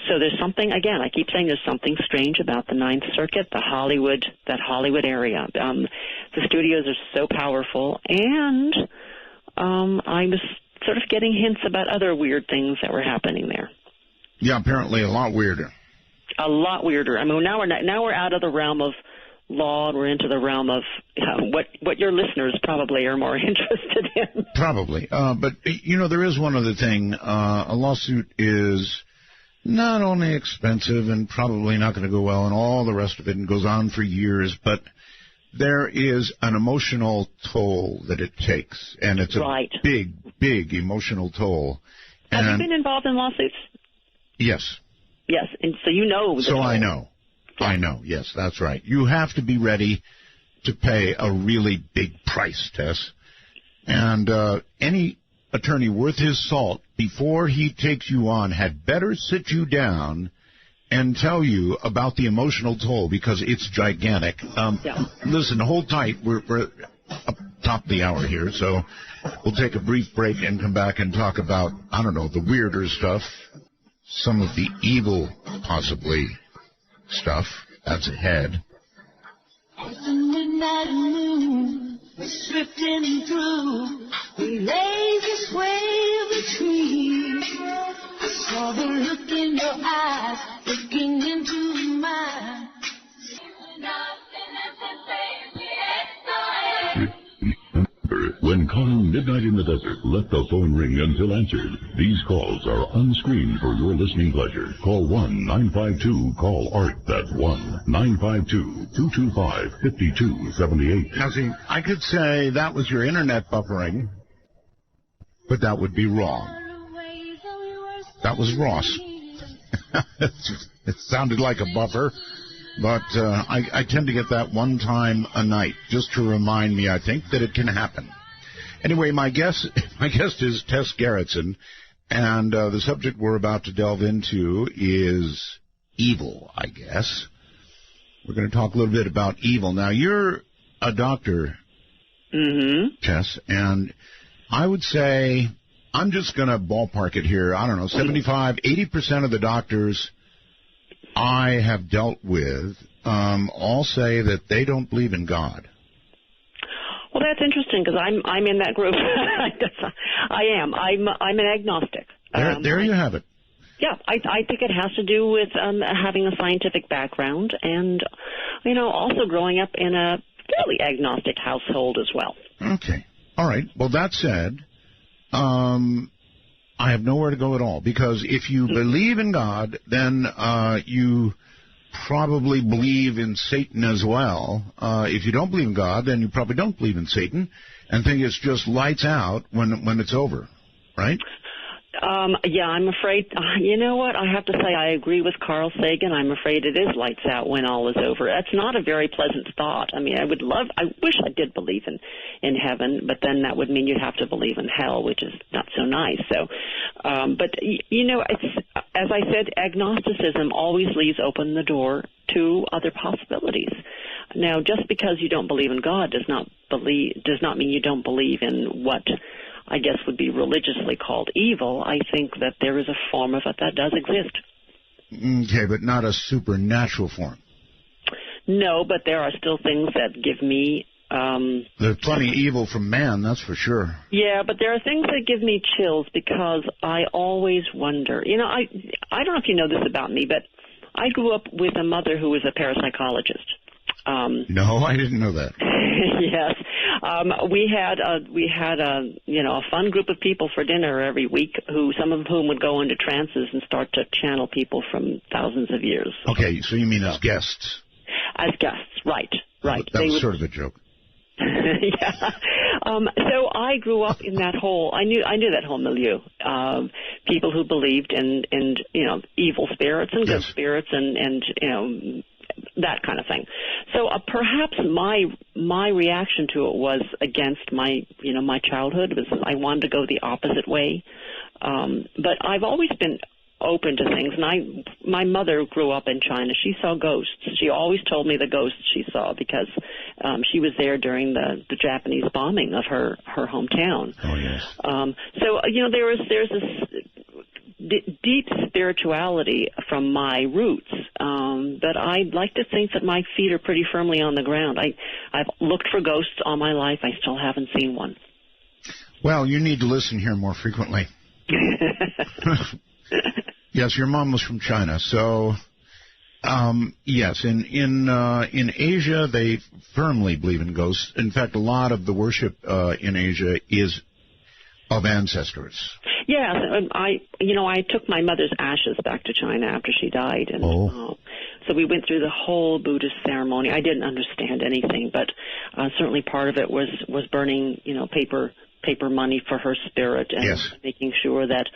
So there's something, again, I keep saying there's something strange about the Ninth Circuit, that Hollywood area. The studios are so powerful, and I was sort of getting hints about other weird things that were happening there. Yeah, apparently a lot weirder. A lot weirder. I mean, now we're out of the realm of law, and we're into the realm of what your listeners probably are more interested in. Probably. But, there is one other thing. A lawsuit is not only expensive and probably not going to go well and all the rest of it and goes on for years, but there is an emotional toll that it takes, and it's a big, big emotional toll. Have you been involved in lawsuits? Yes. Yes, and so you know. So I know. I know, yes, that's right. You have to be ready to pay a really big price, Tess. And any attorney worth his salt, before he takes you on, had better sit you down and tell you about the emotional toll, because it's gigantic. Listen, hold tight. We're up top of the hour here, so we'll take a brief break and come back and talk about, the weirder stuff, some of the evil, possibly, stuff. That's ahead. The midnight moon was drifting through the lazy sway of the trees. I saw the look in your eyes, looking into mine. When calling Midnight in the Desert, let the phone ring until answered. These calls are unscreened for your listening pleasure. Call 1-952-CALL-ART. That's 1-952-225-5278. Now, see, I could say that was your internet buffering, but that would be wrong. That was Ross. It sounded like a buffer, but I tend to get that one time a night, just to remind me, I think, that it can happen. Anyway, my guest is Tess Gerritsen, and the subject we're about to delve into is evil, I guess. We're going to talk a little bit about evil. Now, you're a doctor, Tess, and I would say, I'm just going to ballpark it here, I don't know, 75, 80% of the doctors I have dealt with all say that they don't believe in God. Well, that's interesting because I'm in that group. I am. I'm an agnostic. There you have it. Yeah, I think it has to do with having a scientific background and, also growing up in a fairly agnostic household as well. Okay. All right. Well, that said, I have nowhere to go at all because if you believe in God, then you probably believe in Satan as well. If you don't believe in God, then you probably don't believe in Satan and think it's just lights out when it's over, right? Yeah, I'm afraid, you know what, I have to say I agree with Carl Sagan. I'm afraid it is lights out when all is over. That's not a very pleasant thought. I mean, I wish I did believe in heaven, but then that would mean you'd have to believe in hell, which is not so nice. So, but, it's, as I said, agnosticism always leaves open the door to other possibilities. Now, just because you don't believe in God does not mean you don't believe in what I guess would be religiously called evil. I think that there is a form of it that does exist. Okay, but not a supernatural form. No, but there are still things that give me... There's plenty of evil from man, that's for sure. Yeah, but there are things that give me chills because I always wonder. I don't know if you know this about me, but I grew up with a mother who was a parapsychologist. No, I didn't know that. Yes. We had a fun group of people for dinner every week some of whom would go into trances and start to channel people from thousands of years. Okay, so you mean as guests? As guests, right. That was sort of a joke. Yeah. So I grew up in that whole, I knew that whole milieu. People who believed in evil spirits and good spirits and that kind of thing. So perhaps my reaction to it was against my childhood. I wanted to go the opposite way. But I've always been open to things. And my mother grew up in China. She saw ghosts. She always told me the ghosts she saw because she was there during the Japanese bombing of her hometown. Oh, yes. So, there's this deep spirituality from my roots, but I'd like to think that my feet are pretty firmly on the ground. I've looked for ghosts all my life. I still haven't seen one. Well, you need to listen here more frequently. Yes, your mom was from China, so yes, in Asia they firmly believe in ghosts. In fact, a lot of the worship in Asia is of ancestors. Yes, I took my mother's ashes back to China after she died, and so we went through the whole Buddhist ceremony. I didn't understand anything, but certainly part of it was burning, paper money for her spirit and making sure that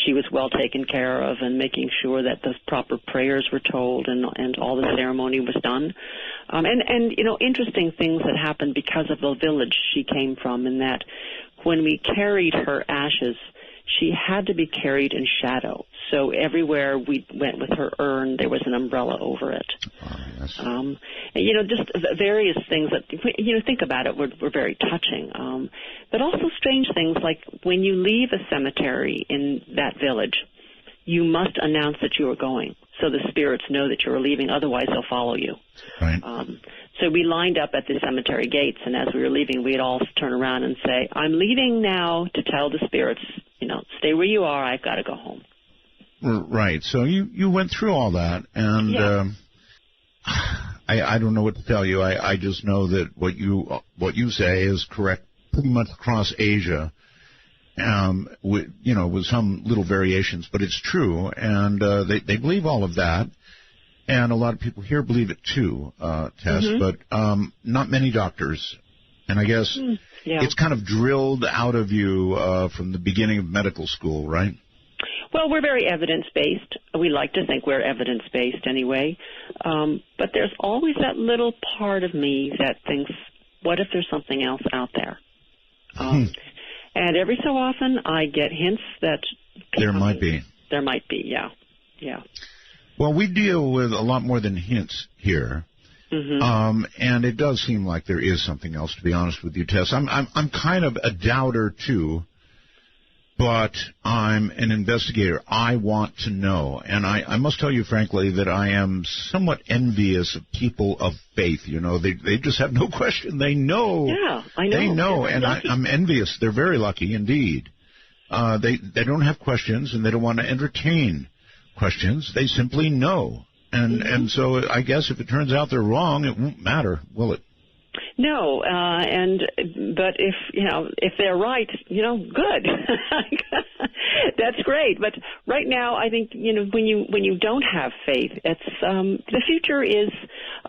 she was well taken care of and making sure that the proper prayers were told and all the ceremony was done. And interesting things that happened because of the village she came from, in that when we carried her ashes, she had to be carried in shadow. So everywhere we went with her urn, there was an umbrella over it. Oh, yes. Just various things that, think about it, were very touching. But also strange things like when you leave a cemetery in that village, you must announce that you are going. so the spirits know that you're leaving. Otherwise, they'll follow you. Right. So we lined up at the cemetery gates, and as we were leaving, we'd all turn around and say, "I'm leaving now," to tell the spirits, stay where you are. I've got to go home. Right. So you went through all that, and Yeah. I don't know what to tell you. I just know that what you say is correct pretty much across Asia, with some little variations, but it's true, and they believe all of that, and a lot of people here believe it too, Tess, but not many doctors, and I guess it's kind of drilled out of you from the beginning of medical school, right? Well, we're very evidence-based. We like to think we're evidence-based anyway. But there's always that little part of me that thinks, what if there's something else out there? And every so often I get hints that there might be. There might be, yeah. Well, we deal with a lot more than hints here. And it does seem like there is something else, to be honest with you, Tess. I'm kind of a doubter, too. But I'm an investigator. I want to know. And I must tell you, frankly, that I am somewhat envious of people of faith. They just have no question. They know. Yeah, I know. They know, and I'm envious. They're very lucky indeed. They don't have questions, and they don't want to entertain questions. They simply know. And so I guess if it turns out they're wrong, it won't matter, will it? No, but if they're right, good. That's great. But right now, I think when you don't have faith, it's the future is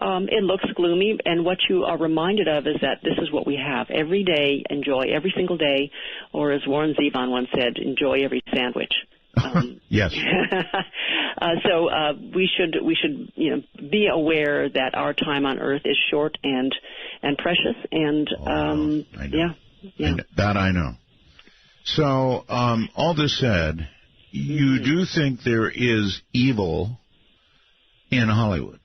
it looks gloomy, and what you are reminded of is that this is what we have every day. Enjoy every single day, or as Warren Zevon once said, enjoy every sandwich. Yes. So we should be aware that our time on Earth is short and precious, and I know. yeah. That I know. So all this said, you do think there is evil in Hollywood?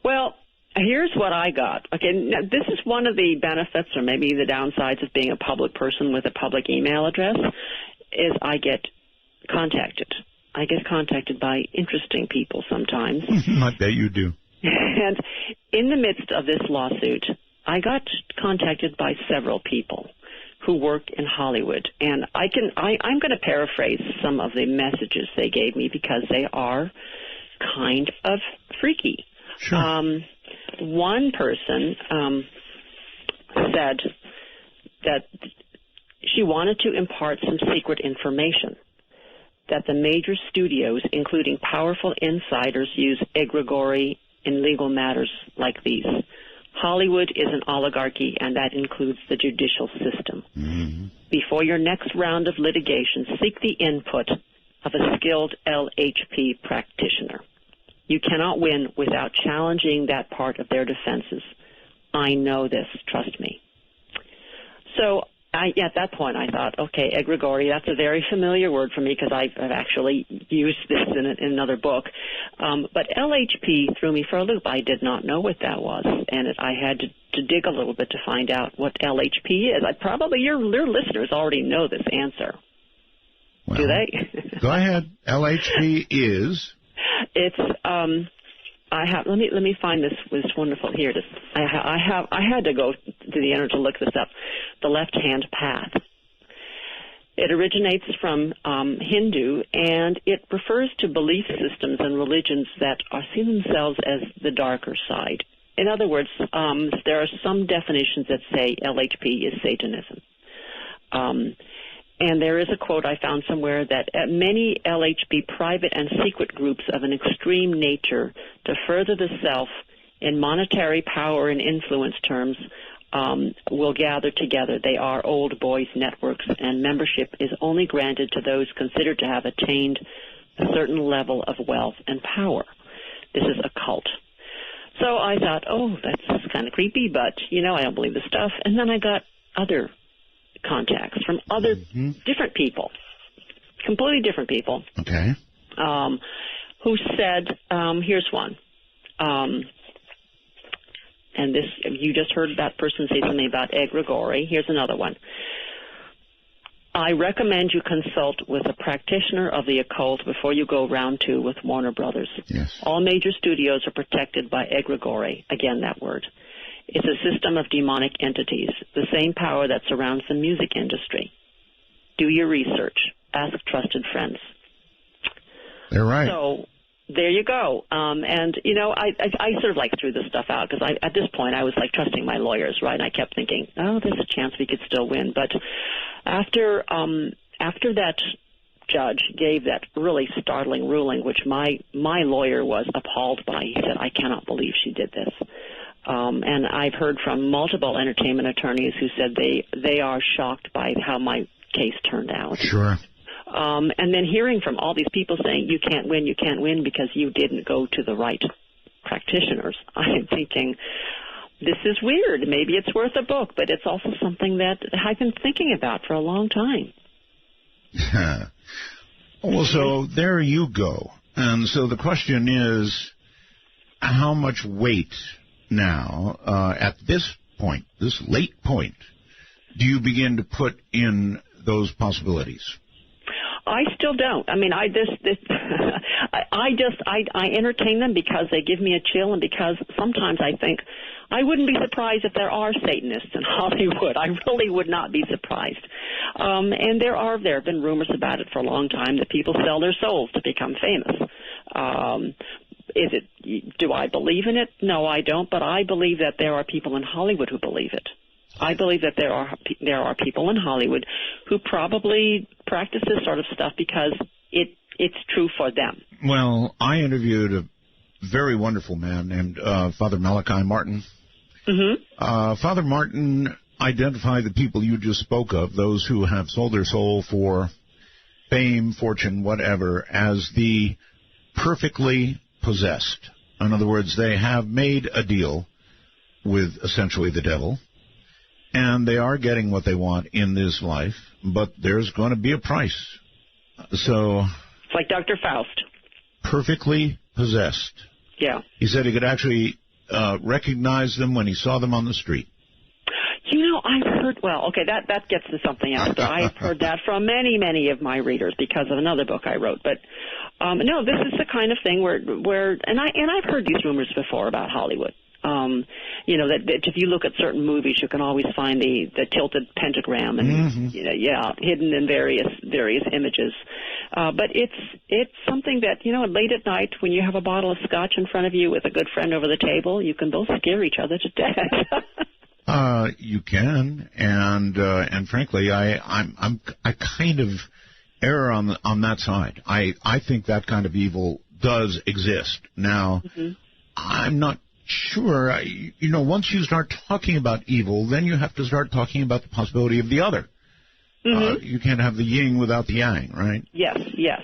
Well, here's what I got. Okay, now this is one of the benefits, or maybe the downsides, of being a public person with a public email address, is I get contacted. I get contacted by interesting people sometimes. I bet you do. And in the midst of this lawsuit, I got contacted by several people who work in Hollywood. And I'm going to paraphrase some of the messages they gave me because they are kind of freaky. Sure. One person said that she wanted to impart some secret information, that the major studios, including powerful insiders, use egregore in legal matters like these. Hollywood is an oligarchy, and that includes the judicial system. Before your next round of litigation, seek the input of a skilled LHP practitioner. You cannot win without challenging that part of their defenses. I know this, trust me. So at that point, I thought, okay, egregore, that's a very familiar word for me because I've actually used this in another book. But LHP threw me for a loop. I did not know what that was, and I had to dig a little bit to find out what LHP is. Probably your listeners already know this answer. Well, do they? Go ahead. LHP is? It's I have. Let me find this wonderful. Here it is. I had to go to the internet to look this up. The left-hand path. It originates from Hindu, and it refers to belief systems and religions that see themselves as the darker side. In other words, there are some definitions that say LHP is Satanism. And there is a quote I found somewhere that many LHP private and secret groups of an extreme nature to further the self in monetary power and influence terms will gather together. They are old boys networks, and membership is only granted to those considered to have attained a certain level of wealth and power. This is occult. So I thought, oh, that's kind of creepy, but, I don't believe this stuff. And then I got other contacts from other different people, completely different people. Okay. Who said, here's one. And this, you just heard that person say something about egregore. Here's another one. I recommend you consult with a practitioner of the occult before you go round 2 with Warner Brothers. Yes. All major studios are protected by egregore, again that word. It's a system of demonic entities, the same power that surrounds the music industry. Do your research. Ask trusted friends. They're right. So there you go. And, you know, I sort of like threw this stuff out because at this point I was like trusting my lawyers, right? And I kept thinking, oh, there's a chance we could still win. But after that judge gave that really startling ruling, which my lawyer was appalled by, he said, I cannot believe she did this. And I've heard from multiple entertainment attorneys who said they are shocked by how my case turned out. Sure. And then hearing from all these people saying you can't win because you didn't go to the right practitioners, I'm thinking, this is weird. Maybe it's worth a book, but it's also something that I've been thinking about for a long time. Well, so there you go. And so the question is, how much weight now, at this point, this late point, do you begin to put in those possibilities? I still don't. I mean, I entertain them because they give me a chill, and because sometimes I think I wouldn't be surprised if there are Satanists in Hollywood. I really would not be surprised. And there have been rumors about it for a long time that people sell their souls to become famous. Do I believe in it? No, I don't. But I believe that there are people in Hollywood who believe it. I believe that there are people in Hollywood who probably practice this sort of stuff because it's true for them. Well, I interviewed a very wonderful man named Father Malachi Martin. Mm-hmm. Father Martin identified the people you just spoke of, those who have sold their soul for fame, fortune, whatever, as the perfectly possessed. In other words, they have made a deal with essentially the devil, and they are getting what they want in this life, but there's going to be a price. So it's like Dr. Faust. Perfectly possessed. Yeah. He said he could actually recognize them when he saw them on the street. You know, I've heard, well, okay, that gets to something else. I've heard that from many, many of my readers because of another book I wrote. But no, this is the kind of thing where and I've heard these rumors before about Hollywood. You know, that if you look at certain movies, you can always find the tilted pentagram and mm-hmm. Hidden in various images. But it's something that, you know, late at night when you have a bottle of scotch in front of you with a good friend over the table, you can both scare each other to death. You can, and frankly, I kind of err on that side. I think that kind of evil does exist. Now, mm-hmm. I'm not sure. You know, once you start talking about evil, then you have to start talking about the possibility of the other. Mm-hmm. You can't have the yin without the yang, right? Yes, yes.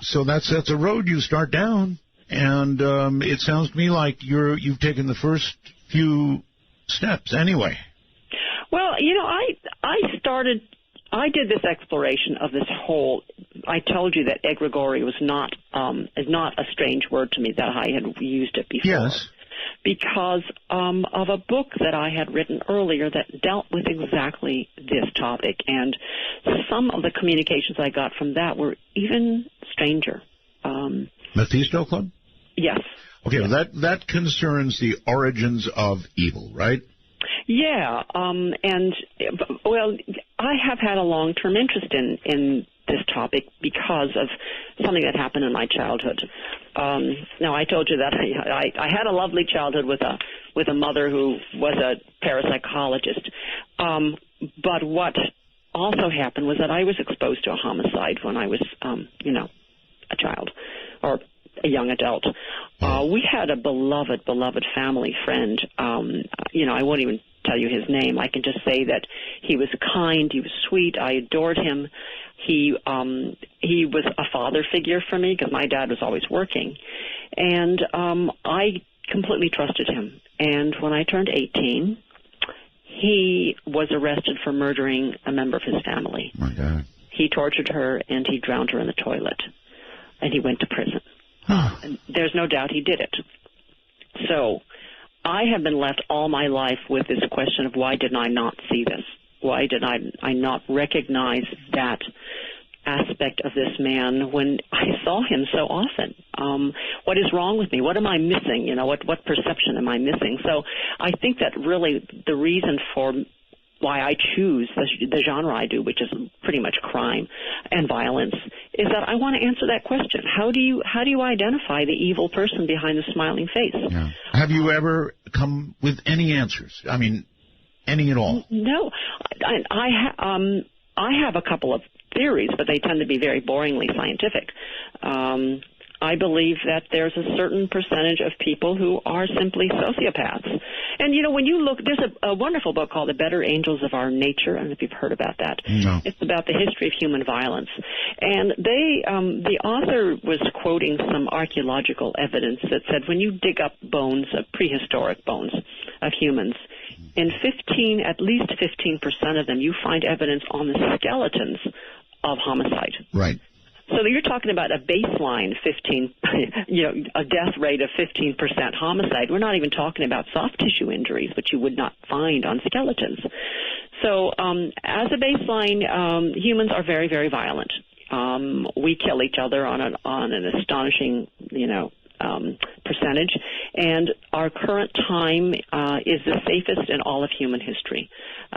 So that's a road you start down, and it sounds to me like you've taken the first few steps anyway. Well, you know, I did this exploration of this whole. I told you that egregore was not a strange word to me, that I had used it before. Yes. Because of a book that I had written earlier that dealt with exactly this topic, and some of the communications I got from that were even stranger. Mephisto Club? Yes. Okay, yes. Well, that concerns the origins of evil, right? Yeah, and well, I have had a long-term interest in this topic because of something that happened in my childhood. Now, I told you that I had a lovely childhood with a mother who was a parapsychologist. But what also happened was that I was exposed to a homicide when I was, a child or a young adult. We had a beloved family friend. I won't even tell you his name. I can just say that he was kind, he was sweet, I adored him. He was a father figure for me because my dad was always working. And I completely trusted him. And when I turned 18, he was arrested for murdering a member of his family. My God. He tortured her and he drowned her in the toilet. And he went to prison. And there's no doubt he did it. So I have been left all my life with this question of why did I not see this? Why did I not recognize that aspect of this man when I saw him so often. What is wrong with me? What am I missing? What perception am I missing? So I think that really the reason for why I choose the genre I do, which is pretty much crime and violence, is that I want to answer that question. How do you identify the evil person behind the smiling face? Yeah. Have you ever come with any answers? I mean, any at all? No. I have a couple of theories, but they tend to be very boringly scientific. I believe that there's a certain percentage of people who are simply sociopaths. And, when you look, there's a wonderful book called The Better Angels of Our Nature. I don't know if you've heard about that. No. It's about the history of human violence. And the author was quoting some archaeological evidence that said when you dig up bones, of prehistoric bones of humans, in at least 15% of them, you find evidence on the skeletons of homicide. Right. So you're talking about a baseline a death rate of 15% homicide. We're not even talking about soft tissue injuries, which you would not find on skeletons. So as a baseline, humans are very, very violent. We kill each other on an astonishing, percentage, and our current time is the safest in all of human history.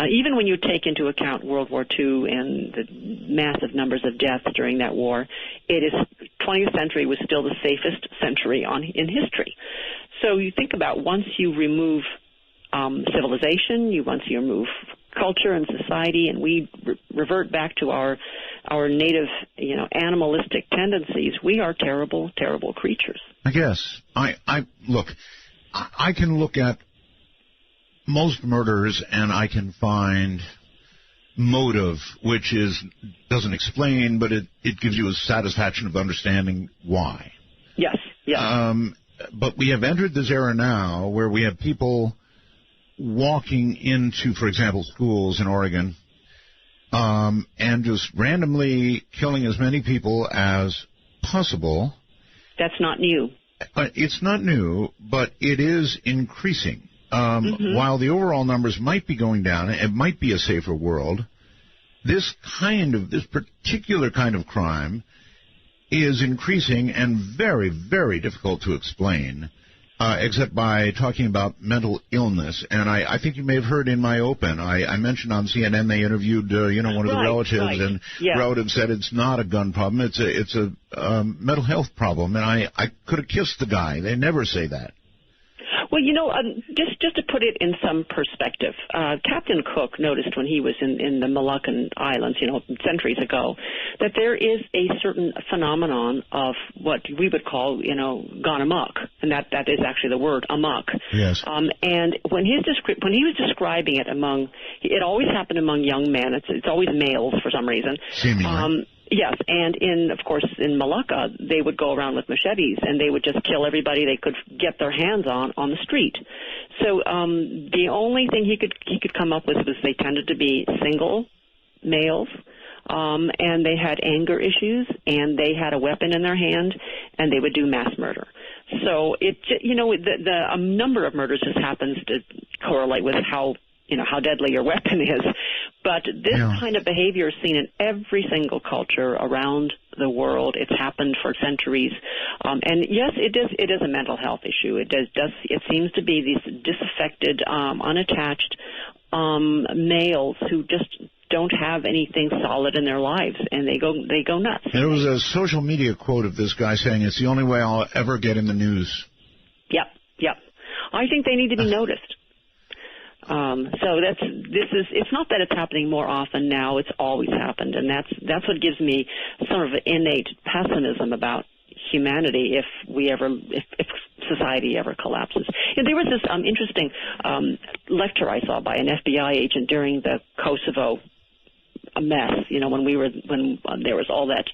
Even when you take into account World War II and the massive numbers of deaths during that war, 20th century was still the safest century in history. So you think about once you remove civilization, once you remove culture and society, and we revert back to our native, animalistic tendencies, we are terrible, terrible creatures. I guess. I can look at most murders and I can find motive, which doesn't explain, but it gives you a satisfaction of understanding why. Yes. But we have entered this era now where we have people walking into, for example, schools in Oregon, and just randomly killing as many people as possible. That's not new. It's not new, but it is increasing. While the overall numbers might be going down, it might be a safer world, this particular kind of crime is increasing and very, very difficult to explain, except by talking about mental illness. And I think you may have heard in my open, I mentioned on CNN they interviewed, one of the relatives, and the relative said it's not a gun problem, it's a mental health problem. And I could have kissed the guy. They never say that. Well, just to put it in some perspective, Captain Cook noticed when he was in the Moluccan Islands, centuries ago, that there is a certain phenomenon of what we would call, gone amok, and that is actually the word, amok. Yes. And when he was describing it it always happened among young men. It's always males for some reason. Seemingly. Yes, and of course, in Malacca, they would go around with machetes, and they would just kill everybody they could get their hands on the street. So the only thing he could come up with was they tended to be single males, and they had anger issues, and they had a weapon in their hand, and they would do mass murder. So the number of murders just happens to correlate with how deadly your weapon is. But this kind of behavior is seen in every single culture around the world. It's happened for centuries. And yes, it is a mental health issue. It seems to be these disaffected, unattached males who just don't have anything solid in their lives, and they go nuts. There was a social media quote of this guy saying, "It's the only way I'll ever get in the news." Yep. I think they need to be noticed. It's not that it's happening more often now, it's always happened, and that's what gives me sort of an innate pessimism about humanity if society ever collapses. And there was this interesting lecture I saw by an FBI agent during the Kosovo mess, when there was all that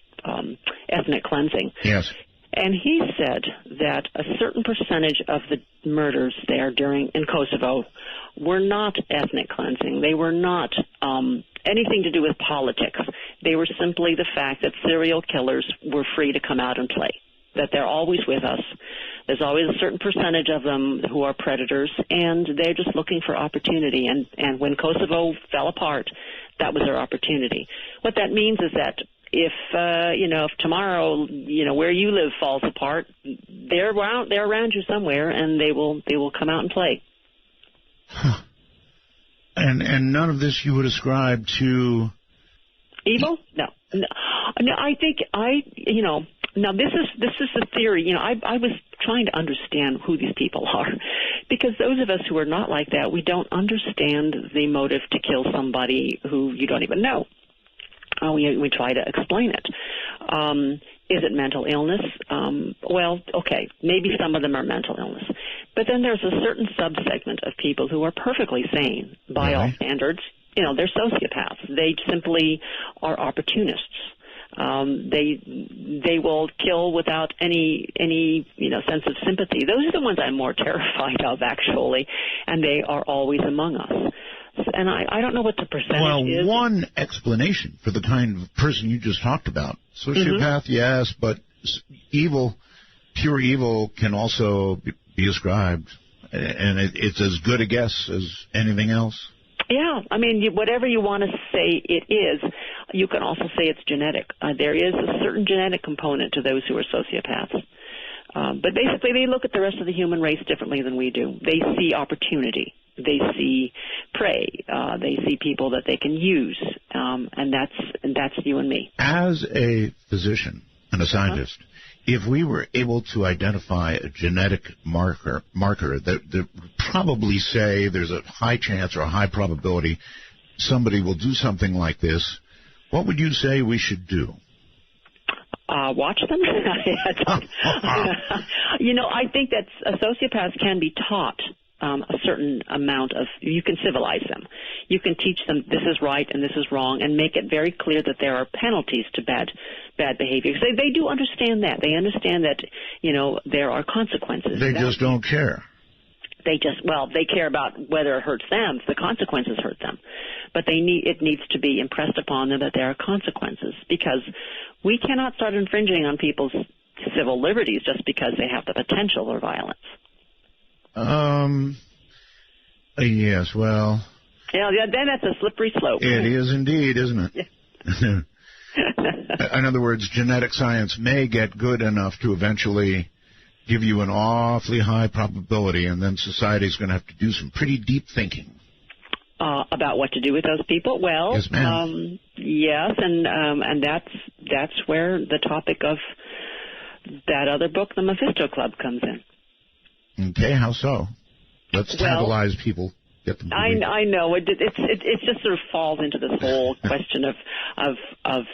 ethnic cleansing. Yes. And he said that a certain percentage of the murders there in Kosovo were not ethnic cleansing. They were not anything to do with politics. They were simply the fact that serial killers were free to come out and play, that they're always with us. There's always a certain percentage of them who are predators, and they're just looking for opportunity. And when Kosovo fell apart, that was their opportunity. What that means is that if tomorrow, where you live falls apart, they're around you somewhere, and they will come out and play. Huh. And none of this you would ascribe to evil? No. I think now this is the theory. I was trying to understand who these people are, because those of us who are not like that, we don't understand the motive to kill somebody who you don't even know. We try to explain it. Is it mental illness? Well, okay, maybe some of them are mental illness. But then there's a certain subsegment of people who are perfectly sane by all standards. They're sociopaths. They simply are opportunists. They will kill without any sense of sympathy. Those are the ones I'm more terrified of, actually, and they are always among us. And I don't know what the percentage is. Well, one explanation for the kind of person you just talked about, sociopath, yes, but evil, pure evil, can also be ascribed, and it's as good a guess as anything else. Yeah, I mean, whatever you want to say it is, you can also say it's genetic. There is a certain genetic component to those who are sociopaths. But basically, they look at the rest of the human race differently than we do. They see opportunity. They see prey. They see people that they can use, and that's you and me. As a physician and a scientist, if we were able to identify a genetic marker that probably say there's a high chance or a high probability somebody will do something like this, what would you say we should do? Watch them. I think that sociopaths can be taught a certain amount of, you can civilize them. You can teach them this is right and this is wrong, and make it very clear that there are penalties to bad behavior. Because they do understand that. They understand that, there are consequences. They just don't care. They care about whether it hurts them. The consequences hurt them. But it needs to be impressed upon them that there are consequences, because we cannot start infringing on people's civil liberties just because they have the potential for violence. Yes, well. Yeah, then that's a slippery slope. It is indeed, isn't it? Yeah. In other words, genetic science may get good enough to eventually give you an awfully high probability, and then society's going to have to do some pretty deep thinking. About what to do with those people? Well, yes, ma'am. Yes, and that's where the topic of that other book, the Mephisto Club, comes in. Okay, how so? Let's tantalize people. Get them. I know it just sort of falls into this whole question of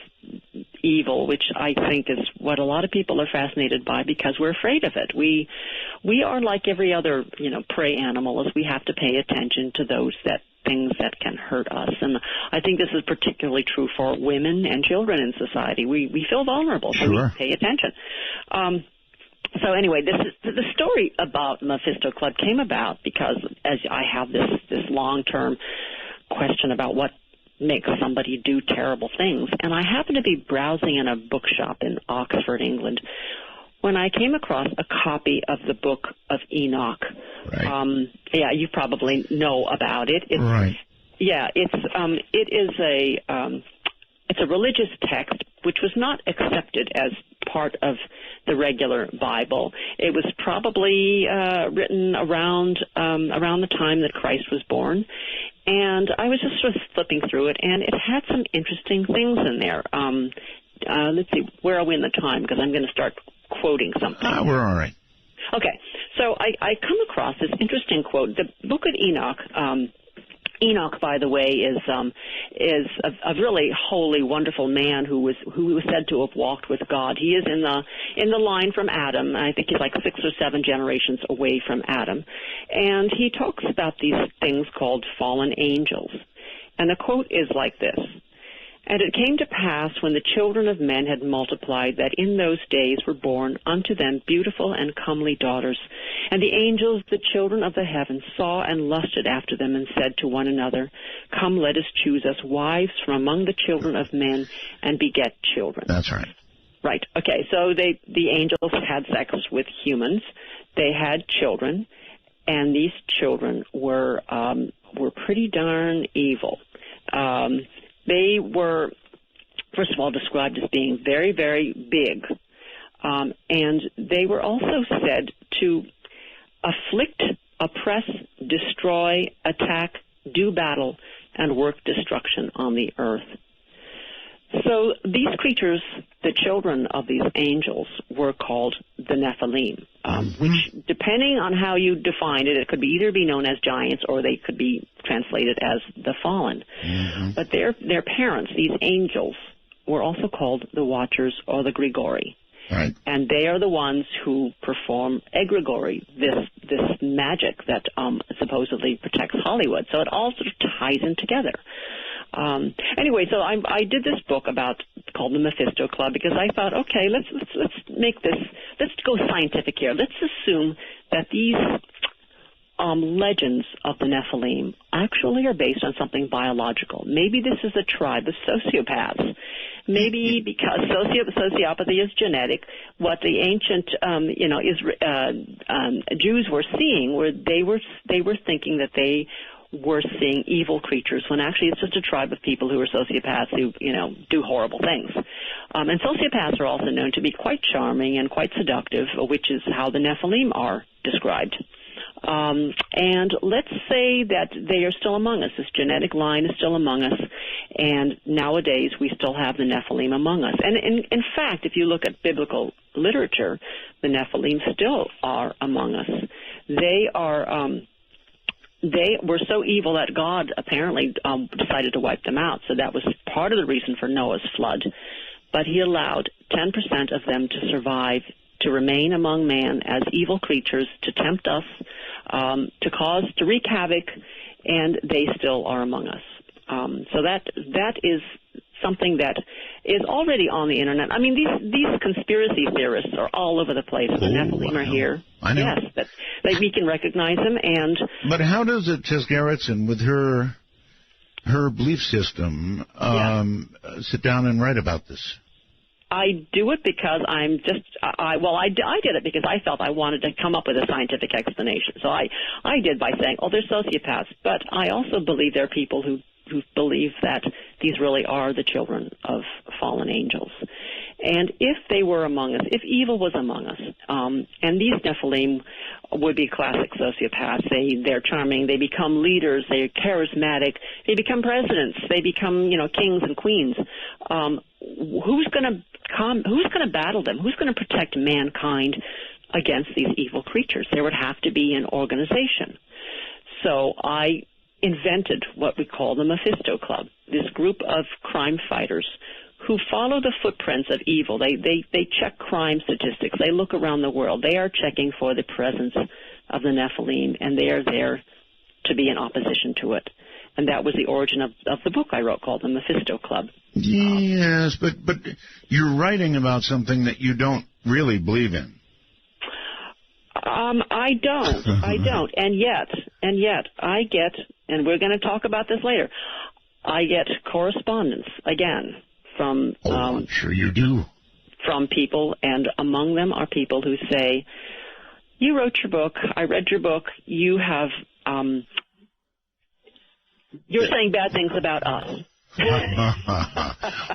evil, which I think is what a lot of people are fascinated by, because we're afraid of it. We are like every other prey animal, as we have to pay attention to things that can hurt us. And I think this is particularly true for women and children in society. We feel vulnerable, so we pay attention. So anyway, the story about Mephisto Club came about because as I have this long-term question about what makes somebody do terrible things, and I happened to be browsing in a bookshop in Oxford, England, when I came across a copy of the Book of Enoch. Right. You probably know about it. Right. Yeah, it's a religious text which was not accepted as part of the regular Bible. It was probably written around the time that Christ was born, and I was just sort of flipping through it, and it had some interesting things in there. Let's see, where are we in the time? Because I'm going to start quoting something. We're all right. Okay, so I come across this interesting quote. The Book of Enoch. Enoch, by the way, is a really holy, wonderful man who was said to have walked with God. He is in the line from Adam. I think he's like 6 or 7 generations away from Adam, and he talks about these things called fallen angels. And the quote is like this: "And it came to pass, when the children of men had multiplied, that in those days were born unto them beautiful and comely daughters. And the angels, the children of the heavens, saw and lusted after them, and said to one another, Come, let us choose us wives from among the children of men, and beget children." That's right. Right. Okay. So the angels had sex with humans. They had children, and these children were pretty darn evil. They were, first of all, described as being very, very big. And they were also said to afflict, oppress, destroy, attack, do battle, and work destruction on the earth. So these creatures, the children of these angels, were called the Nephilim, which, depending on how you define it, it could either be known as giants or they could be translated as the fallen. But their parents, these angels, were also called the Watchers or the Grigori. Right. And they are the ones who perform egregore, this magic that supposedly protects Hollywood. So it all sort of ties in together. Anyway, so I did this book called the Mephisto Club because I thought, okay, let's make this, let's go scientific here. Let's assume that these legends of the Nephilim actually are based on something biological. Maybe this is a tribe of sociopaths. Maybe because sociopathy is genetic, what the ancient, Jews were seeing were they were thinking that they were seeing evil creatures when actually it's just a tribe of people who are sociopaths who, do horrible things. And sociopaths are also known to be quite charming and quite seductive, which is how the Nephilim are described. And let's say that they are still among us. This genetic line is still among us, and nowadays we still have the Nephilim among us. And in fact, if you look at biblical literature, the Nephilim still are among us. They were so evil that God apparently decided to wipe them out. So that was part of the reason for Noah's flood. But he allowed 10% of them to survive, to remain among man as evil creatures, to tempt us, to wreak havoc, and they still are among us. So that is something that is already on the internet. I mean, these conspiracy theorists are all over the place. The Nephilim are here. I know. Yes, that we can recognize them. But how does it, Tess Gerritsen, with her belief system, sit down and write about this? I do it because I did it because I felt I wanted to come up with a scientific explanation. So I did by saying, they're sociopaths. But I also believe there are people who believe that these really are the children of fallen angels. And if they were among us, if evil was among us, and these Nephilim would be classic sociopaths. They're charming. They become leaders. They're charismatic. They become presidents. They become, kings and queens. Who's going to battle them? Who's going to protect mankind against these evil creatures? There would have to be an organization. So I invented what we call the Mephisto Club, this group of crime fighters who follow the footprints of evil. They check crime statistics. They look around the world. They are checking for the presence of the Nephilim, and they are there to be in opposition to it. And that was the origin of the book I wrote called the Mephisto Club. Yes, but you're writing about something that you don't really believe in. I don't. And yet I get, and we're going to talk about this later, I get correspondence, again, from... I'm sure you do. From people, and among them are people who say, you wrote your book, I read your book, you have... you're saying bad things about us.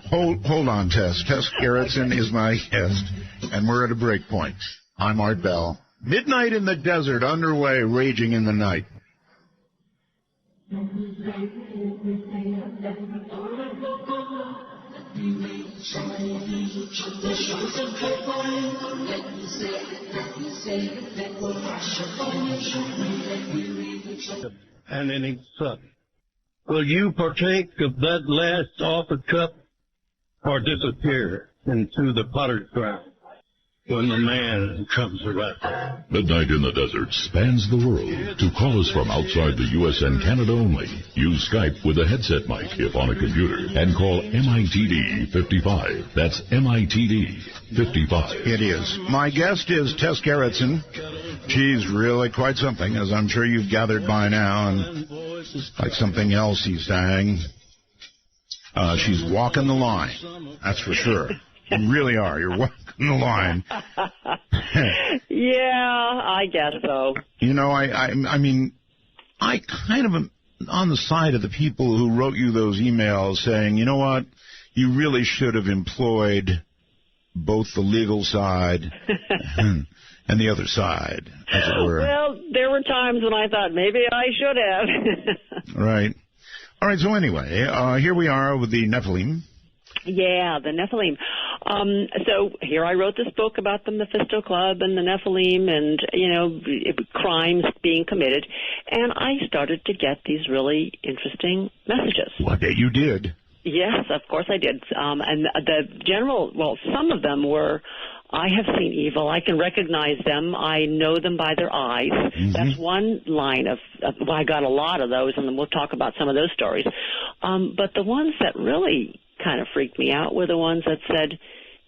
Hold on, Tess. Tess Gerritsen is my guest, and we're at a break point. I'm Art Bell. Midnight in the Desert, underway, raging in the night. And any suck. Will you partake of that last offered cup or disappear into the potter's ground when the man comes around? Midnight in the Desert spans the world. To call us from outside the U.S. and Canada only, use Skype with a headset mic if on a computer and call MITD 55. That's MITD 55. It is. My guest is Tess Gerritsen. She's really quite something, as I'm sure you've gathered by now, and like something else he's saying, she's walking the line. That's for sure. You really are. You're walking the line. Yeah, I guess so. I mean, I kind of on the side of the people who wrote you those emails saying, you know what, you really should have employed both the legal side and the other side, as it were. Well, there were times when I thought maybe I should have. Right. All right, so anyway, here we are with the Nephilim. Yeah, the Nephilim. So here I wrote this book about the Mephisto Club and the Nephilim and, crimes being committed. And I started to get these really interesting messages. Well, you did. Yes, of course I did. And some of them were, I have seen evil. I can recognize them. I know them by their eyes. Mm-hmm. That's one line of I got a lot of those, and we'll talk about some of those stories. But the ones that really kind of freaked me out were the ones that said,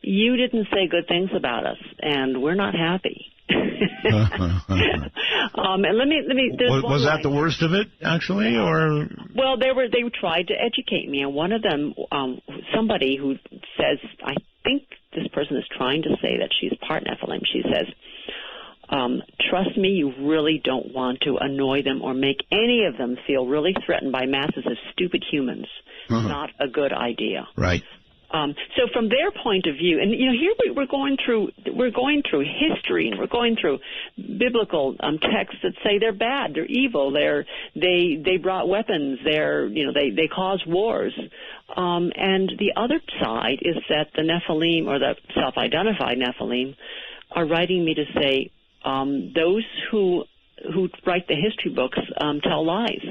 you didn't say good things about us, and we're not happy. And let me. Was that the worst of it, actually, or? Well, they tried to educate me, and one of them, somebody who says, I think this person is trying to say that she's part Nephilim. She says, trust me, you really don't want to annoy them or make any of them feel really threatened by masses of stupid humans. Not a good idea. Right. So from their point of view, and here we're going through history, and we're going through biblical texts that say they're bad, they're evil, they brought weapons, they cause wars, and the other side is that the Nephilim, or the self-identified Nephilim, are writing me to say those who write the history books tell lies,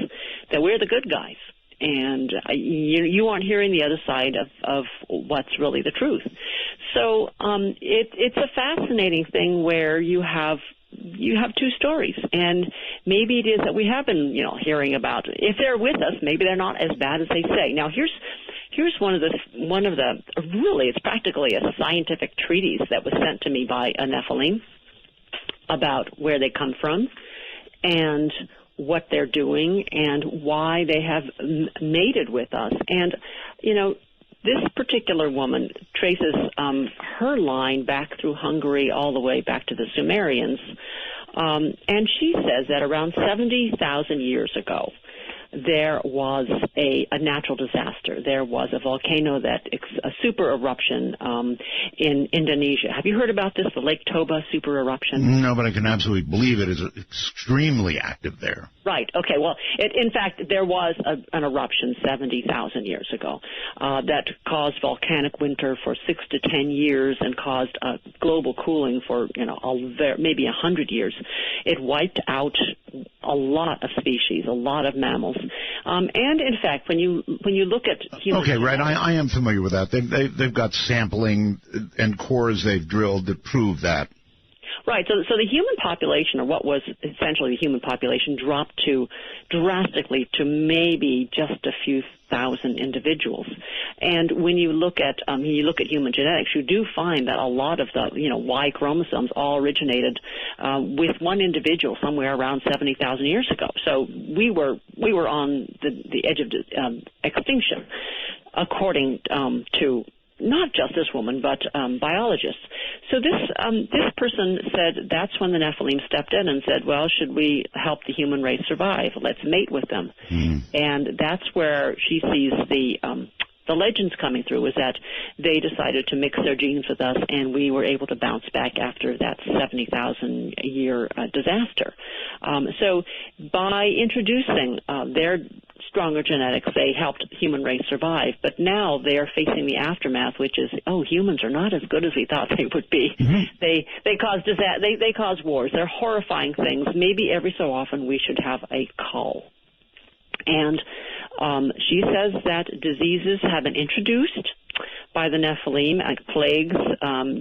that we're the good guys. And you aren't hearing the other side of what's really the truth. So it's a fascinating thing where you have two stories, and maybe it is that we have been hearing about. If they're with us, maybe they're not as bad as they say. Now here's one of the really, it's practically a scientific treatise that was sent to me by a Nephilim about where they come from and what they're doing and why they have mated with us. And, this particular woman traces her line back through Hungary all the way back to the Sumerians. And she says that around 70,000 years ago, there was a natural disaster. There was a volcano a super eruption in Indonesia. Have you heard about this, the Lake Toba super eruption? No, but I can absolutely believe it is extremely active there. Right. Okay. Well, in fact, there was an eruption 70,000 years ago that caused volcanic winter for 6 to 10 years and caused global cooling for maybe 100 years. It wiped out a lot of species, a lot of mammals, and in fact, when you look at human okay, right, I am familiar with that. They've got sampling and cores they've drilled that prove that. Right. So the human population, or what was essentially the human population, dropped drastically to maybe just a few thousand individuals. And when you look at human genetics, you do find that a lot of the Y chromosomes all originated with one individual somewhere around 70,000 years ago. So we were on the edge of extinction, according to not just this woman, but biologists. So this person said that's when the Nephilim stepped in and said, well, should we help the human race survive? Let's mate with them. And that's where she sees the legends coming through, is that they decided to mix their genes with us, and we were able to bounce back after that 70,000-year disaster. So by introducing their stronger genetics, they helped the human race survive. But now they are facing the aftermath, which is, humans are not as good as we thought they would be. They cause they cause wars. They're horrifying things. Maybe every so often we should have a cull. And she says that diseases have been introduced by the Nephilim, like plagues.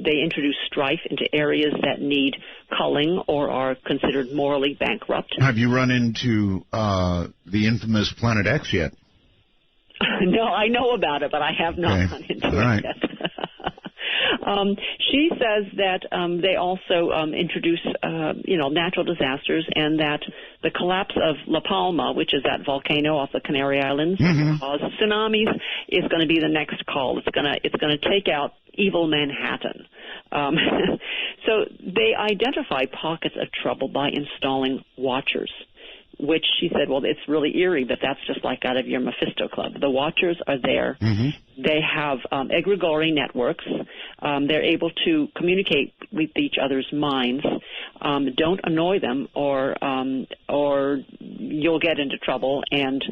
They introduce strife into areas that need culling or are considered morally bankrupt. Have you run into the infamous Planet X yet? No, I know about it, but I have not run into it yet. She says that they also introduce, natural disasters, and that the collapse of La Palma, which is that volcano off the Canary Islands, cause tsunamis, is going to be the next call. It's going to take out evil Manhattan. So they identify pockets of trouble by installing watchers. which she said, well, it's really eerie, but that's just like out of your Mephisto Club. The Watchers are there. Mm-hmm. They have egregore networks. They're able to communicate with each other's minds. Don't annoy them, or you'll get into trouble. And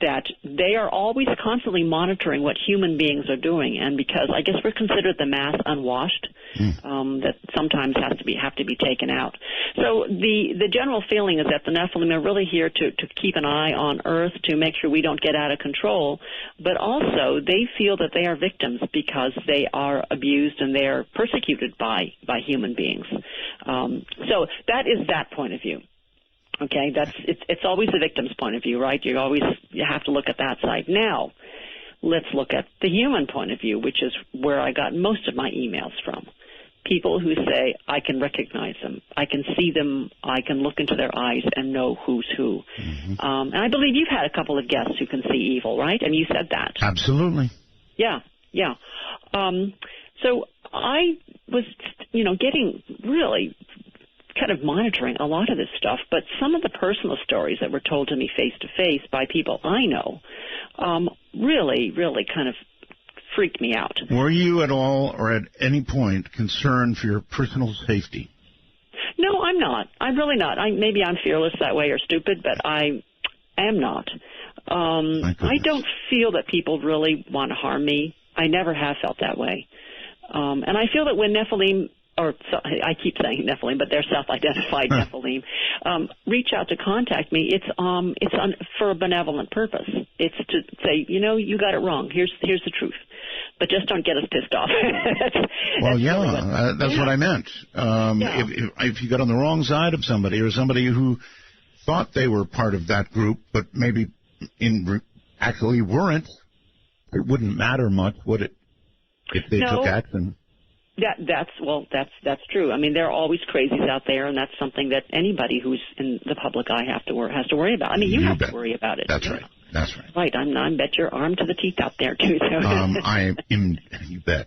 that they are always constantly monitoring what human beings are doing. And because I guess we're considered the mass unwashed, that sometimes have to be taken out. So the general feeling is that the Nephilim are really here to keep an eye on Earth, to make sure we don't get out of control. But also they feel that they are victims because they are abused and they are persecuted by human beings. So that is that point of view. Okay, it's always the victim's point of view, right? You have to look at that side. Now, let's look at the human point of view, which is where I got most of my emails from. People who say, I can recognize them, I can see them, I can look into their eyes and know who's who. Mm-hmm. And I believe you've had a couple of guests who can see evil, right? And you said that. Absolutely. Yeah. So I was, getting really kind of monitoring a lot of this stuff, but some of the personal stories that were told to me face-to-face by people I know really, really kind of freaked me out. Were you at all or at any point concerned for your personal safety? No, I'm not. I'm really not. Maybe I'm fearless that way or stupid, but I am not. I don't feel that people really want to harm me. I never have felt that way. And I feel that when Nephilim, I keep saying Nephilim, but they're self-identified Nephilim, reach out to contact me, it's for a benevolent purpose. It's to say, you got it wrong. Here's the truth. But just don't get us pissed off. That's what I meant. If you got on the wrong side of somebody, or somebody who thought they were part of that group, but maybe actually weren't, it wouldn't matter much, would it, if they took action? That's true. I mean, there are always crazies out there, and that's something that anybody who's in the public eye has to worry about. I mean, you have to worry about it. That's right. That's right. Right. I bet you're armed to the teeth out there too. So. I am. You bet.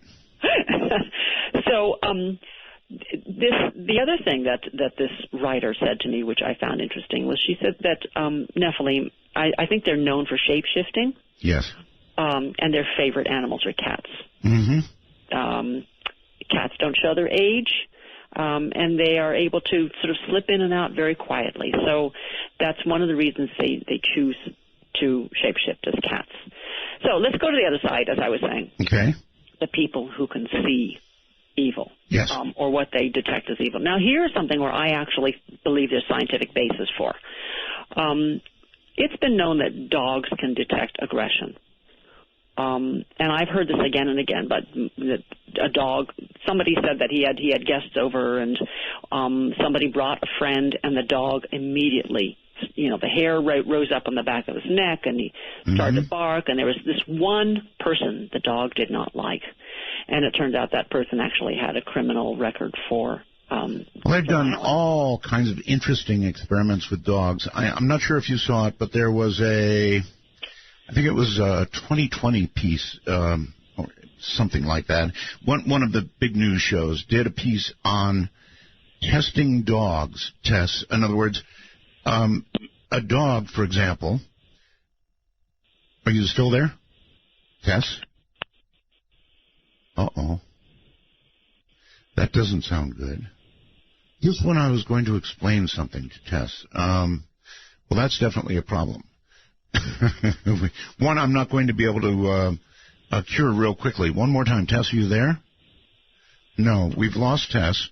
So, the other thing that this writer said to me, which I found interesting, was she said that Nephilim, I think they're known for shape-shifting. Yes. And their favorite animals are cats. Mm-hmm. Cats don't show their age, and they are able to sort of slip in and out very quietly. So that's one of the reasons they choose to shapeshift as cats. So let's go to the other side, as I was saying. Okay. The people who can see evil. Yes. Or what they detect as evil. Now, here's something where I actually believe there's scientific basis for. It's been known that dogs can detect aggression. And I've heard this again and again, but a dog, somebody said that he had guests over, and somebody brought a friend, and the dog immediately, the hair rose up on the back of his neck, and he started to bark, and there was this one person the dog did not like. And it turns out that person actually had a criminal record for they've done all kinds of interesting experiments with dogs. I'm not sure if you saw it, but there was I think it was a 2020 piece, or something like that. One of the big news shows did a piece on testing dogs. Tests, in other words, a dog, for example. Are you still there, Tess? Uh-oh. That doesn't sound good. Just when I was going to explain something to Tess. Well, that's definitely a problem. One, I'm not going to be able to cure real quickly. One more time. Tess, are you there? No, we've lost Tess.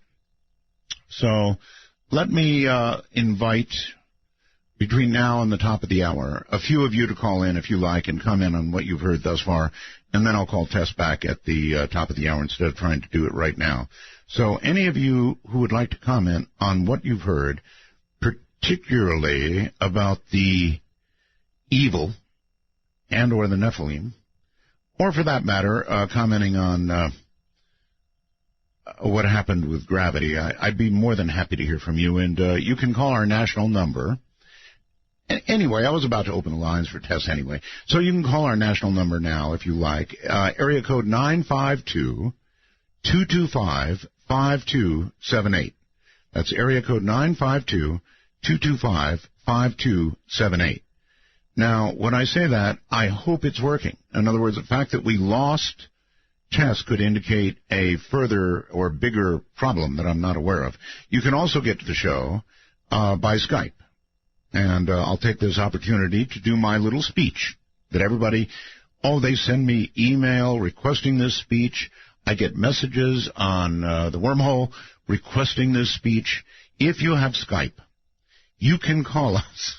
So let me invite, between now and the top of the hour, a few of you to call in if you like and comment on what you've heard thus far, and then I'll call Tess back at the top of the hour instead of trying to do it right now. So any of you who would like to comment on what you've heard, particularly about the evil and or the Nephilim, or for that matter, commenting on what happened with gravity, I'd be more than happy to hear from you. And you can call our national number. Anyway, I was about to open the lines for Tess anyway. So you can call our national number now if you like. Area code 952-225-5278. That's area code 952-225-5278. 5278. Now, when I say that, I hope it's working. In other words, the fact that we lost Tess could indicate a further or bigger problem that I'm not aware of. You can also get to the show by Skype. And I'll take this opportunity to do my little speech that everybody, they send me email requesting this speech. I get messages on the wormhole requesting this speech. If you have Skype, you can call us.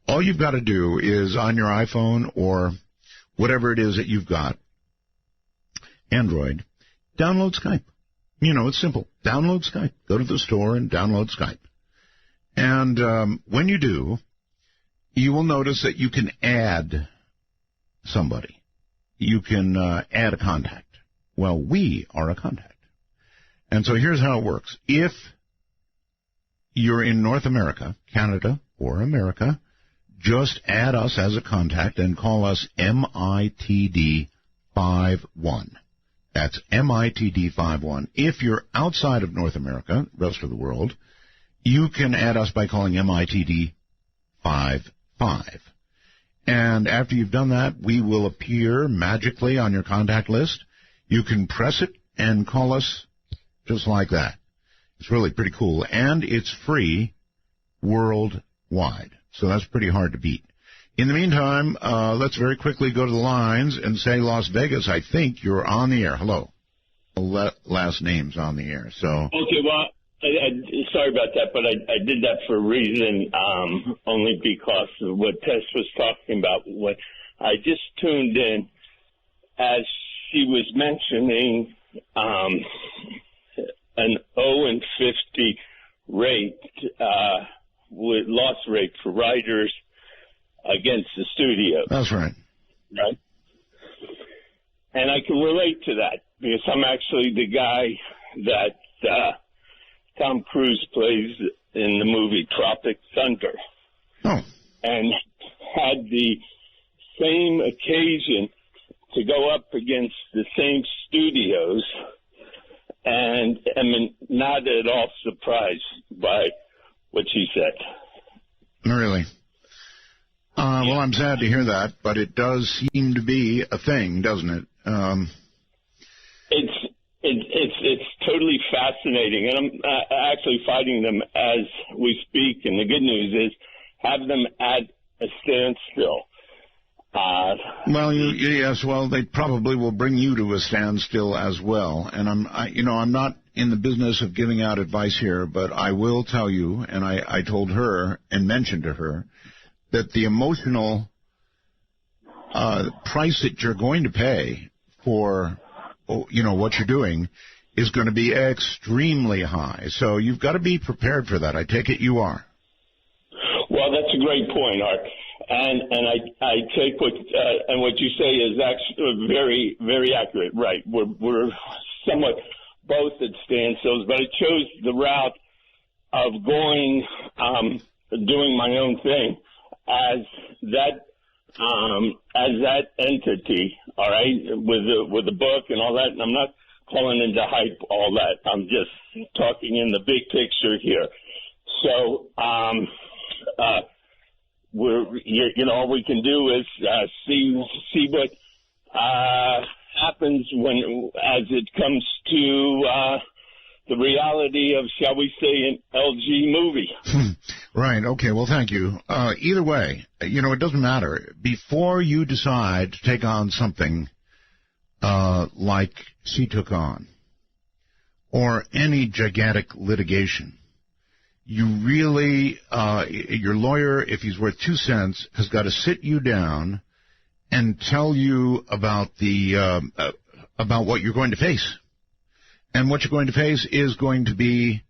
All you've got to do is on your iPhone or whatever it is that you've got, Android, download Skype. You know, it's simple. Download Skype. Go to the store and download Skype. And when you do, you will notice that you can add somebody. You can add a contact. Well, we are a contact. And so here's how it works. If you're in North America, Canada, or America, just add us as a contact and call us MITD51. That's MITD51. If you're outside of North America, rest of the world, you can add us by calling MITD55. And after you've done that, we will appear magically on your contact list. You can press it and call us just like that. It's really pretty cool. And it's free worldwide. So that's pretty hard to beat. In the meantime, let's very quickly go to the lines and say Las Vegas, I think you're on the air. Hello. Last name's on the air. So. Okay, well, sorry about that, but I did that for a reason, only because of what Tess was talking about. What I just tuned in as she was mentioning an 0 and 50 rate, with loss rate for writers against the studio. That's right. Right? And I can relate to that because I'm actually the guy that Tom Cruise plays in the movie Tropic Thunder. Oh. And had the same occasion to go up against the same studios, and I mean, not at all surprised by what she said. Really? Well, I'm sad to hear that, but it does seem to be a thing, doesn't it? It's totally fascinating, and I'm actually fighting them as we speak. And the good news is, have them at a standstill. Yes. Well, they probably will bring you to a standstill as well. And I'm not in the business of giving out advice here, but I will tell you, and I told her and mentioned to her that the emotional price that you're going to pay for, what you're doing is going to be extremely high. So you've got to be prepared for that. I take it you are. Well, that's a great point, Art. And I take what you say is actually very, very accurate. Right. We're somewhat both at standstills, but I chose the route of going, doing my own thing as that entity. All right, with the book and all that. And I'm not calling into hype all that. I'm just talking in the big picture here. So, all we can do is see what happens as it comes to the reality of, shall we say, an LG movie. Right. Okay. Well, thank you. Either way, it doesn't matter. Before you decide to take on something like she took on, or any gigantic litigation, you really, your lawyer, if he's worth 2 cents, has got to sit you down and tell you about about what you're going to face. And what you're going to face is going to be,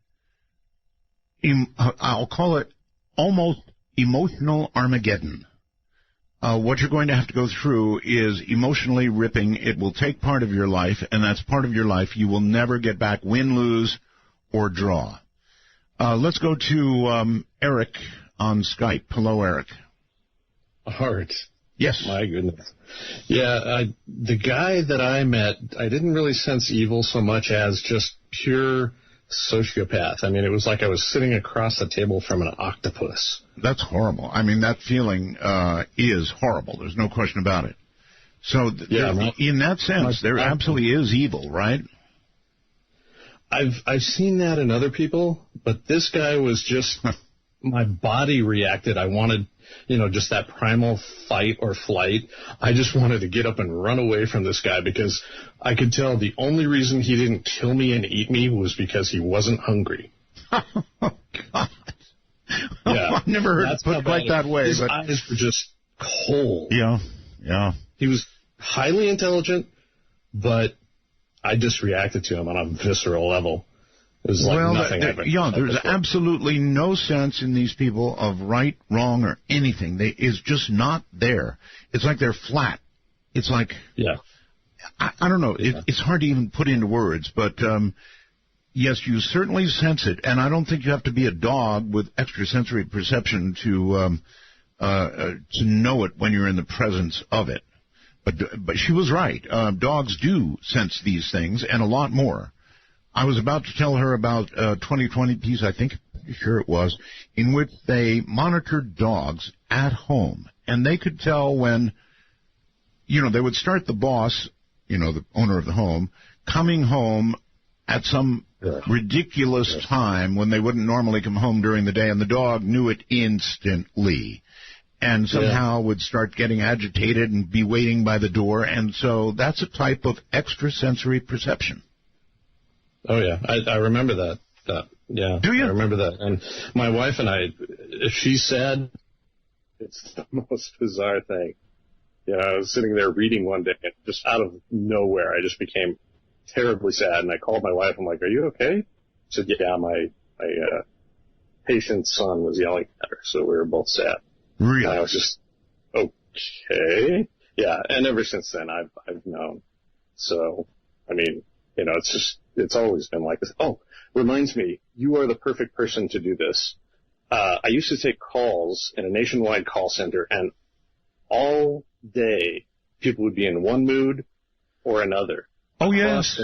I'll call it almost emotional Armageddon. What you're going to have to go through is emotionally ripping. It will take part of your life, and that's part of your life you will never get back, win, lose, or draw. Let's go to Eric on Skype. Hello, Eric. Art. Yes. My goodness. Yeah, the guy that I met, I didn't really sense evil so much as just pure sociopath. I mean, it was like I was sitting across the table from an octopus. That's horrible. I mean, that feeling is horrible. There's no question about it. So in that sense, there absolutely is evil, right? I've seen that in other people, but this guy was just, my body reacted. I wanted, just that primal fight or flight. I just wanted to get up and run away from this guy because I could tell the only reason he didn't kill me and eat me was because he wasn't hungry. Oh, God. Yeah. I've never heard it put quite that way. His eyes were just cold. Yeah. He was highly intelligent, but I just reacted to him on a visceral level. It was like nothing I've ever there's absolutely no sense in these people of right, wrong, or anything. It's just not there. It's like they're flat. It's like, I don't know. It's hard to even put into words, but yes, you certainly sense it, and I don't think you have to be a dog with extrasensory perception to know it when you're in the presence of it. But she was right. Dogs do sense these things, and a lot more. I was about to tell her about a 2020 piece, I think, pretty sure it was, in which they monitored dogs at home. And they could tell when, they would start the boss, the owner of the home, coming home at some ridiculous time when they wouldn't normally come home during the day, and the dog knew it instantly. And somehow would start getting agitated and be waiting by the door. And so that's a type of extrasensory perception. Oh, yeah. I remember that. Yeah. Do you? I remember that. And my wife and I, if she's sad, it's the most bizarre thing. I was sitting there reading one day, and just out of nowhere, I just became terribly sad. And I called my wife. I'm like, "Are you okay?" She said, "Yeah, my patient's son was yelling at her, so we were both sad." Really? And I was just, okay. Yeah, and ever since then, I've known. So, I mean, it's always been like this. Oh, reminds me, you are the perfect person to do this. I used to take calls in a nationwide call center, and all day people would be in one mood or another. Oh, yes.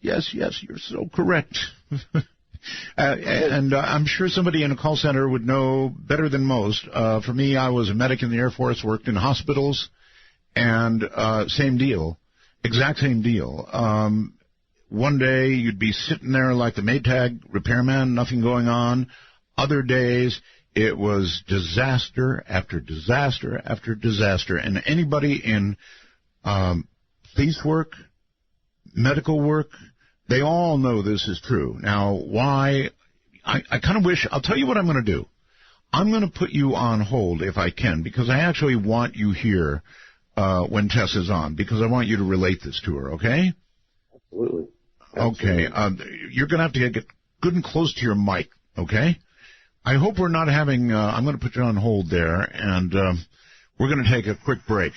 Yes, you're so correct. And I'm sure somebody in a call center would know better than most. For me, I was a medic in the Air Force, worked in hospitals, and same deal, exact same deal. One day you'd be sitting there like the Maytag repairman, nothing going on. Other days it was disaster after disaster after disaster. And anybody in police work, medical work, they all know this is true. Now, why? I kind of wish, I'll tell you what I'm going to do. I'm going to put you on hold if I can, because I actually want you here when Tess is on, because I want you to relate this to her, okay? Absolutely. Okay. You're going to have to get good and close to your mic, okay? I hope we're not having, I'm going to put you on hold there, and we're going to take a quick break.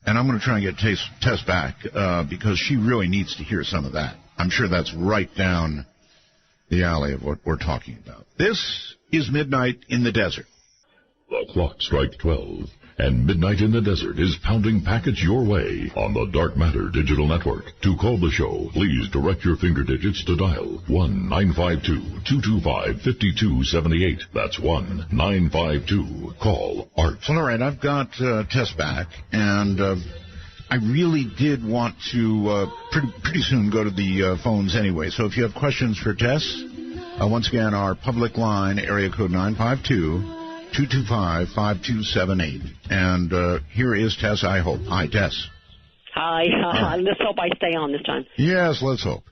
And I'm going to try and get Tess back because she really needs to hear some of that. I'm sure that's right down the alley of what we're talking about. This is Midnight in the Desert. The clock strikes 12, and Midnight in the Desert is pounding packets your way on the Dark Matter Digital Network. To call the show, please direct your finger digits to dial 1-952-225-5278. That's 1-952-CALL-ART. Well, all right, I've got Tess back, and I really did want to pretty soon go to the phones anyway. So if you have questions for Tess, once again, our public line, area code 952-225-5278. And here is Tess, I hope. Hi, Tess. Hi. Let's hope I stay on this time. Yes, let's hope.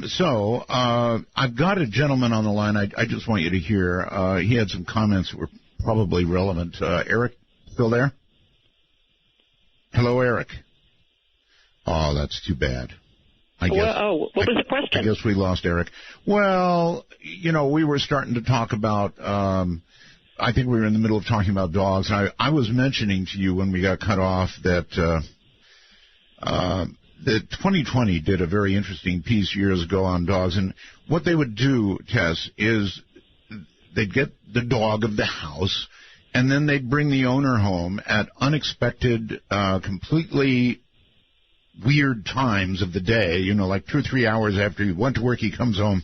So I've got a gentleman on the line I just want you to hear. He had some comments that were probably relevant. Eric, still there? Hello, Eric. Oh, that's too bad. What was the question? I guess we lost Eric. Well, we were starting to talk about, I think we were in the middle of talking about dogs. And I was mentioning to you when we got cut off that 2020 did a very interesting piece years ago on dogs. And what they would do, Tess, is they'd get the dog of the house, and then they'd bring the owner home at unexpected, completely weird times of the day, like 2 or 3 hours after he went to work, he comes home.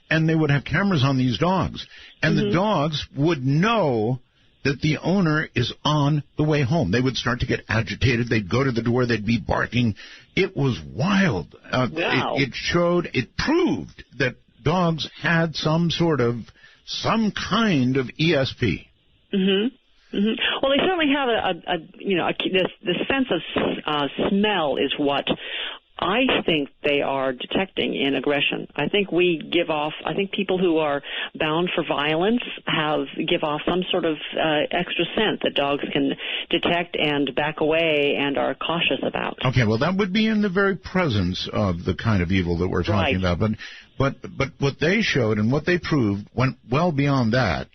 And they would have cameras on these dogs. And the dogs would know that the owner is on the way home. They would start to get agitated. They'd go to the door. They'd be barking. It was wild. Wow. It proved that dogs had some kind of ESP. Well, they certainly have the sense of smell is what I think they are detecting in aggression. I think people who are bound for violence give off some sort of extra scent that dogs can detect and back away and are cautious about. Okay, well, that would be in the very presence of the kind of evil that we're talking about. But what they showed and what they proved went well beyond that.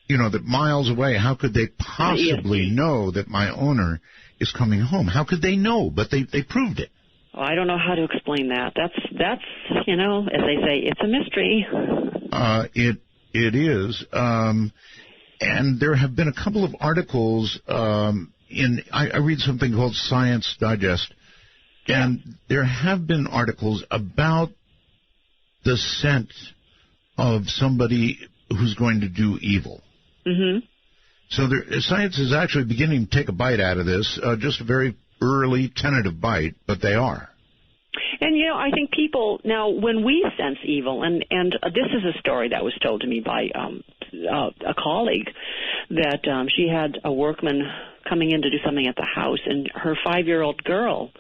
That miles away, how could they possibly know that my owner is coming home? How could they know? But they proved it. Well, I don't know how to explain that. That's as they say, it's a mystery. It is. And there have been a couple of articles I read something called Science Digest, and there have been articles about the scent of somebody who's going to do evil. So science is actually beginning to take a bite out of this, just a very early tentative bite, but they are. And, I think people, now, when we sense evil, and this is a story that was told to me by a colleague, that she had a workman coming in to do something at the house, and her 5-year-old girl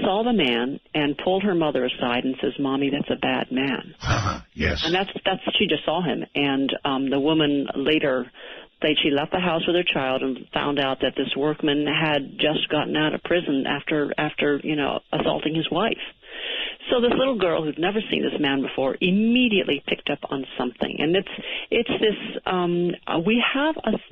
saw the man and pulled her mother aside and says, "Mommy, that's a bad man." Yes. And that's she just saw him. And the woman later, she left the house with her child and found out that this workman had just gotten out of prison after assaulting his wife. So this little girl who'd never seen this man before immediately picked up on something, and it's this.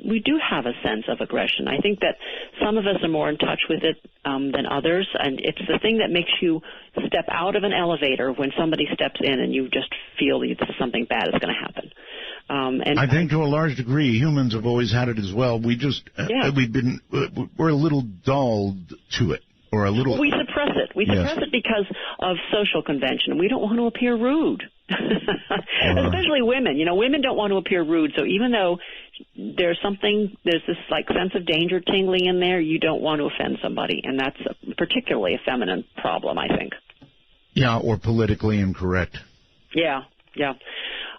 We do have a sense of aggression. I think that some of us are more in touch with it than others, and it's the thing that makes you step out of an elevator when somebody steps in, and you just feel that something bad is going to happen. And I think to a large degree, humans have always had it as well. We just we're a little dulled to it. Or a little. Well, we suppress it. We suppress it because of social convention. We don't want to appear rude, especially women. Women don't want to appear rude. So even though there's this sense of danger tingling in there, you don't want to offend somebody, and that's particularly a feminine problem, I think. Yeah, or politically incorrect. Yeah.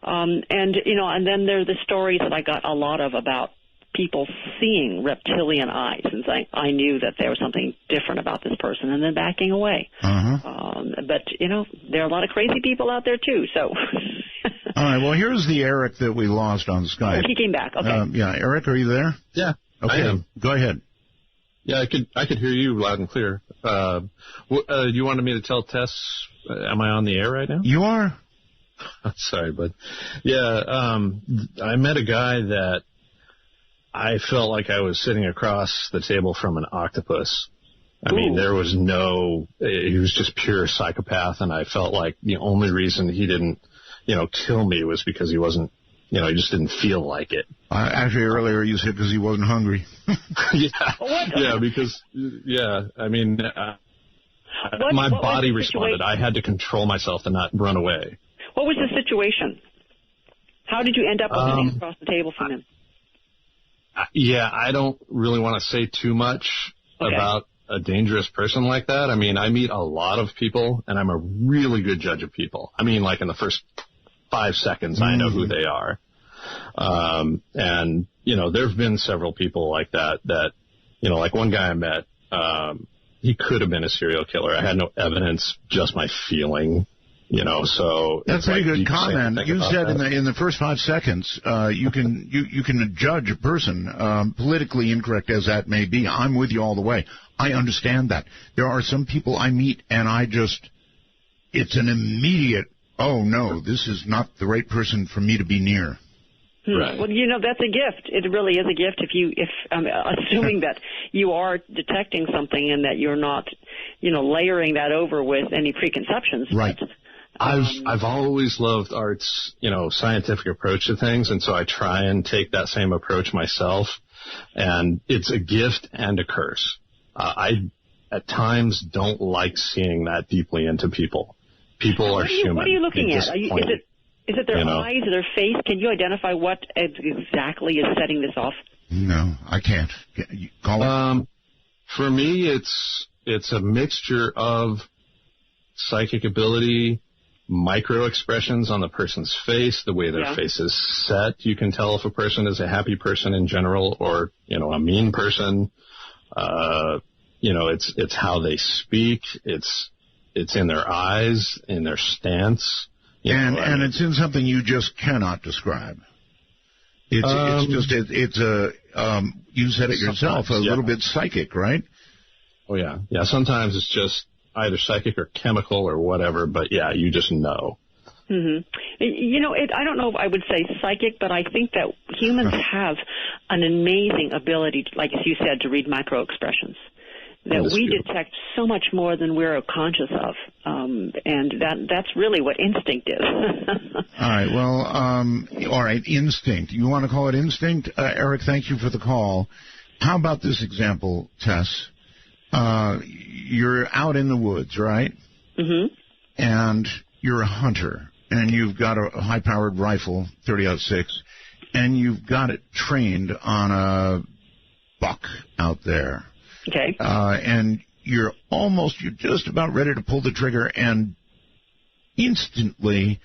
And then there are the stories that I got a lot of about people seeing reptilian eyes, and I knew that there was something different about this person, and then backing away. But there are a lot of crazy people out there too. So. All right. Well, here's the Eric that we lost on Skype. Oh, he came back. Okay. Eric, are you there? Yeah. Okay. I am. Go ahead. Yeah, I could hear you loud and clear. You wanted me to tell Tess? Am I on the air right now? You are. Sorry, but yeah, I met a guy that I felt like I was sitting across the table from an octopus. I mean, he was just pure psychopath, and I felt like the only reason he didn't, kill me was because he wasn't, he just didn't feel like it. Actually, earlier you said because he wasn't hungry. I mean, my body responded. I had to control myself to not run away. What was the situation? How did you end up sitting across the table from him? Yeah, I don't really want to say too much about a dangerous person like that. I mean, I meet a lot of people, and I'm a really good judge of people. I mean, like in the first 5 seconds, I know who they are. And, there have been several people like that, like one guy I met, he could have been a serial killer. I had no evidence, just my feeling. So that's a pretty good comment. You said in the first 5 seconds, you can judge a person, politically incorrect as that may be. I'm with you all the way. I understand that. There are some people I meet, and it's an immediate, oh no, this is not the right person for me to be near. Right. Well, that's a gift. It really is a gift if assuming that you are detecting something and that you're not, layering that over with any preconceptions. Right. But, I've always loved art's, scientific approach to things, and so I try and take that same approach myself. And it's a gift and a curse. I at times don't like seeing that deeply into people. People are human. What are you looking at? Is it their eyes or their face? Can you identify what exactly is setting this off? No, I can't. Call it. For me, it's a mixture of psychic ability, micro expressions on the person's face, the way their face is set. You can tell if a person is a happy person in general or, a mean person. It's how they speak. It's in their eyes, in their stance. And it's in something you just cannot describe. You said it yourself, a little bit psychic, right? Oh, yeah. Yeah, sometimes it's just either psychic or chemical or whatever, but, yeah, you just know. Mm-hmm. I don't know if I would say psychic, but I think that humans have an amazing ability, like you said, to read micro-expressions. That we detect so much more than we're conscious of, and that's really what instinct is. All right, well, instinct. You want to call it instinct? Eric, thank you for the call. How about this example, Tess? You're out in the woods, right? Mm-hmm. And you're a hunter, and you've got a high-powered rifle, 30-06, and you've got it trained on a buck out there. Okay. And you're just about ready to pull the trigger, and instantly,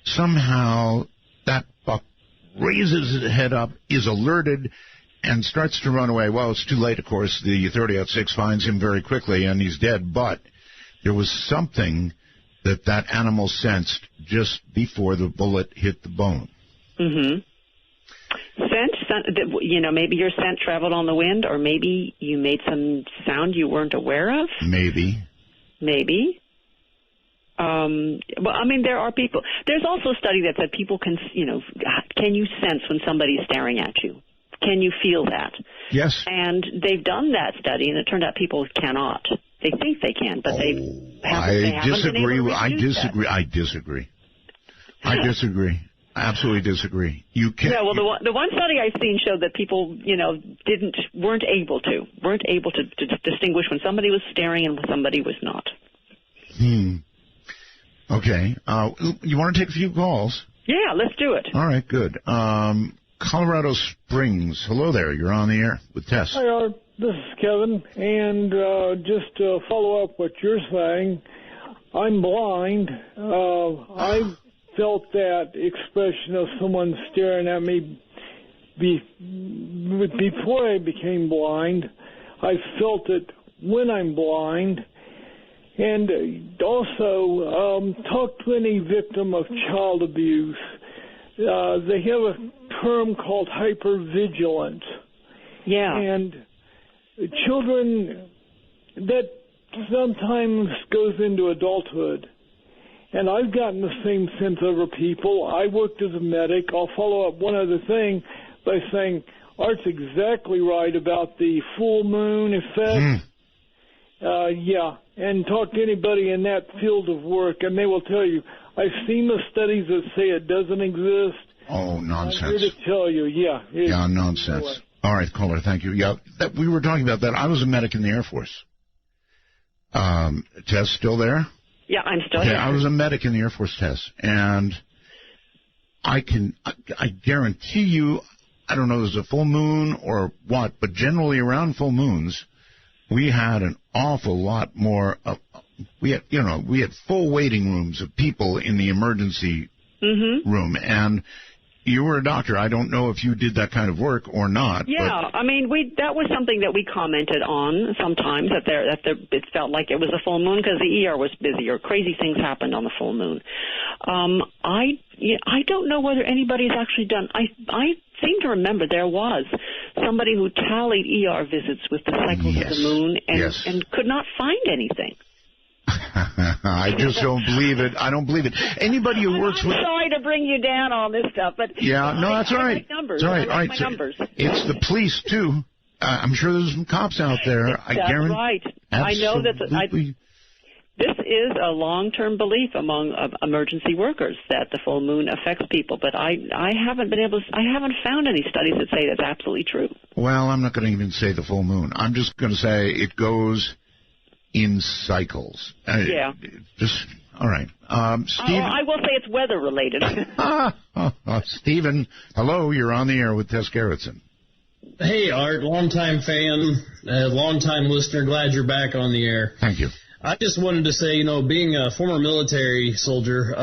somehow, that buck raises his head up, is alerted, and starts to run away. Well, it's too late, of course. The 30-06 finds him very quickly, and he's dead. But there was something that animal sensed just before the bullet hit the bone. Mm-hmm. Maybe your scent traveled on the wind, or maybe you made some sound you weren't aware of. Maybe. There are people. There's also a study that said people can you sense when somebody's staring at you? Can you feel that? Yes. And they've done that study, and it turned out people cannot. They think they can, but they haven't. I disagree. I absolutely disagree. You can't. Yeah, well, the one study I've seen showed that people, weren't able to distinguish when somebody was staring and when somebody was not. Okay. You want to take a few calls? Yeah, let's do it. All right, good. Colorado Springs. Hello there. You're on the air with Tess. Hi, Art. This is Kevin. And just to follow up what you're saying, I'm blind. I felt that expression of someone staring at me before I became blind. I felt it when I'm blind. And also, talk to any victim of child abuse. They have a term called hypervigilance. Yeah. And children, that sometimes goes into adulthood. And I've gotten the same sense over people. I worked as a medic. I'll follow up one other thing by saying Art's exactly right about the full moon effect. And talk to anybody in that field of work, and they will tell you. I've seen the studies that say it doesn't exist. Oh, nonsense. I'm here to tell you, nonsense. Anyway. All right, caller, thank you. Yeah, we were talking about that. I was a medic in the Air Force. Tess, still there? Yeah, I'm still here. I was a medic in the Air Force, Tess, and I guarantee you, I don't know if it was a full moon or what, but generally around full moons, we had an awful lot more. We had full waiting rooms of people in the emergency room, and you were a doctor. I don't know if you did that kind of work or not. Yeah, that was something that we commented on sometimes that it felt like it was a full moon because the ER was busy or crazy things happened on the full moon. I don't know whether anybody's actually done. I seem to remember there was somebody who tallied ER visits with the cycles of the moon and could not find anything. I just don't believe it. I don't believe it. Anybody who works with... I'm sorry to bring you down on this stuff, but... Yeah, no, that's all right. Numbers. It's all right. I like my numbers. It's the police, too. I'm sure there's some cops out there. That's right. Absolutely. I know that... This is a long-term belief among emergency workers that the full moon affects people, but I haven't found any studies that say that's absolutely true. Well, I'm not going to even say the full moon. I'm just going to say it goes in cycles. Yeah. Just, all right. Stephen. I will say it's weather related. Stephen, hello, you're on the air with Tess Gerritsen. Hey, Art, longtime fan, longtime listener. Glad you're back on the air. Thank you. I just wanted to say, being a former military soldier,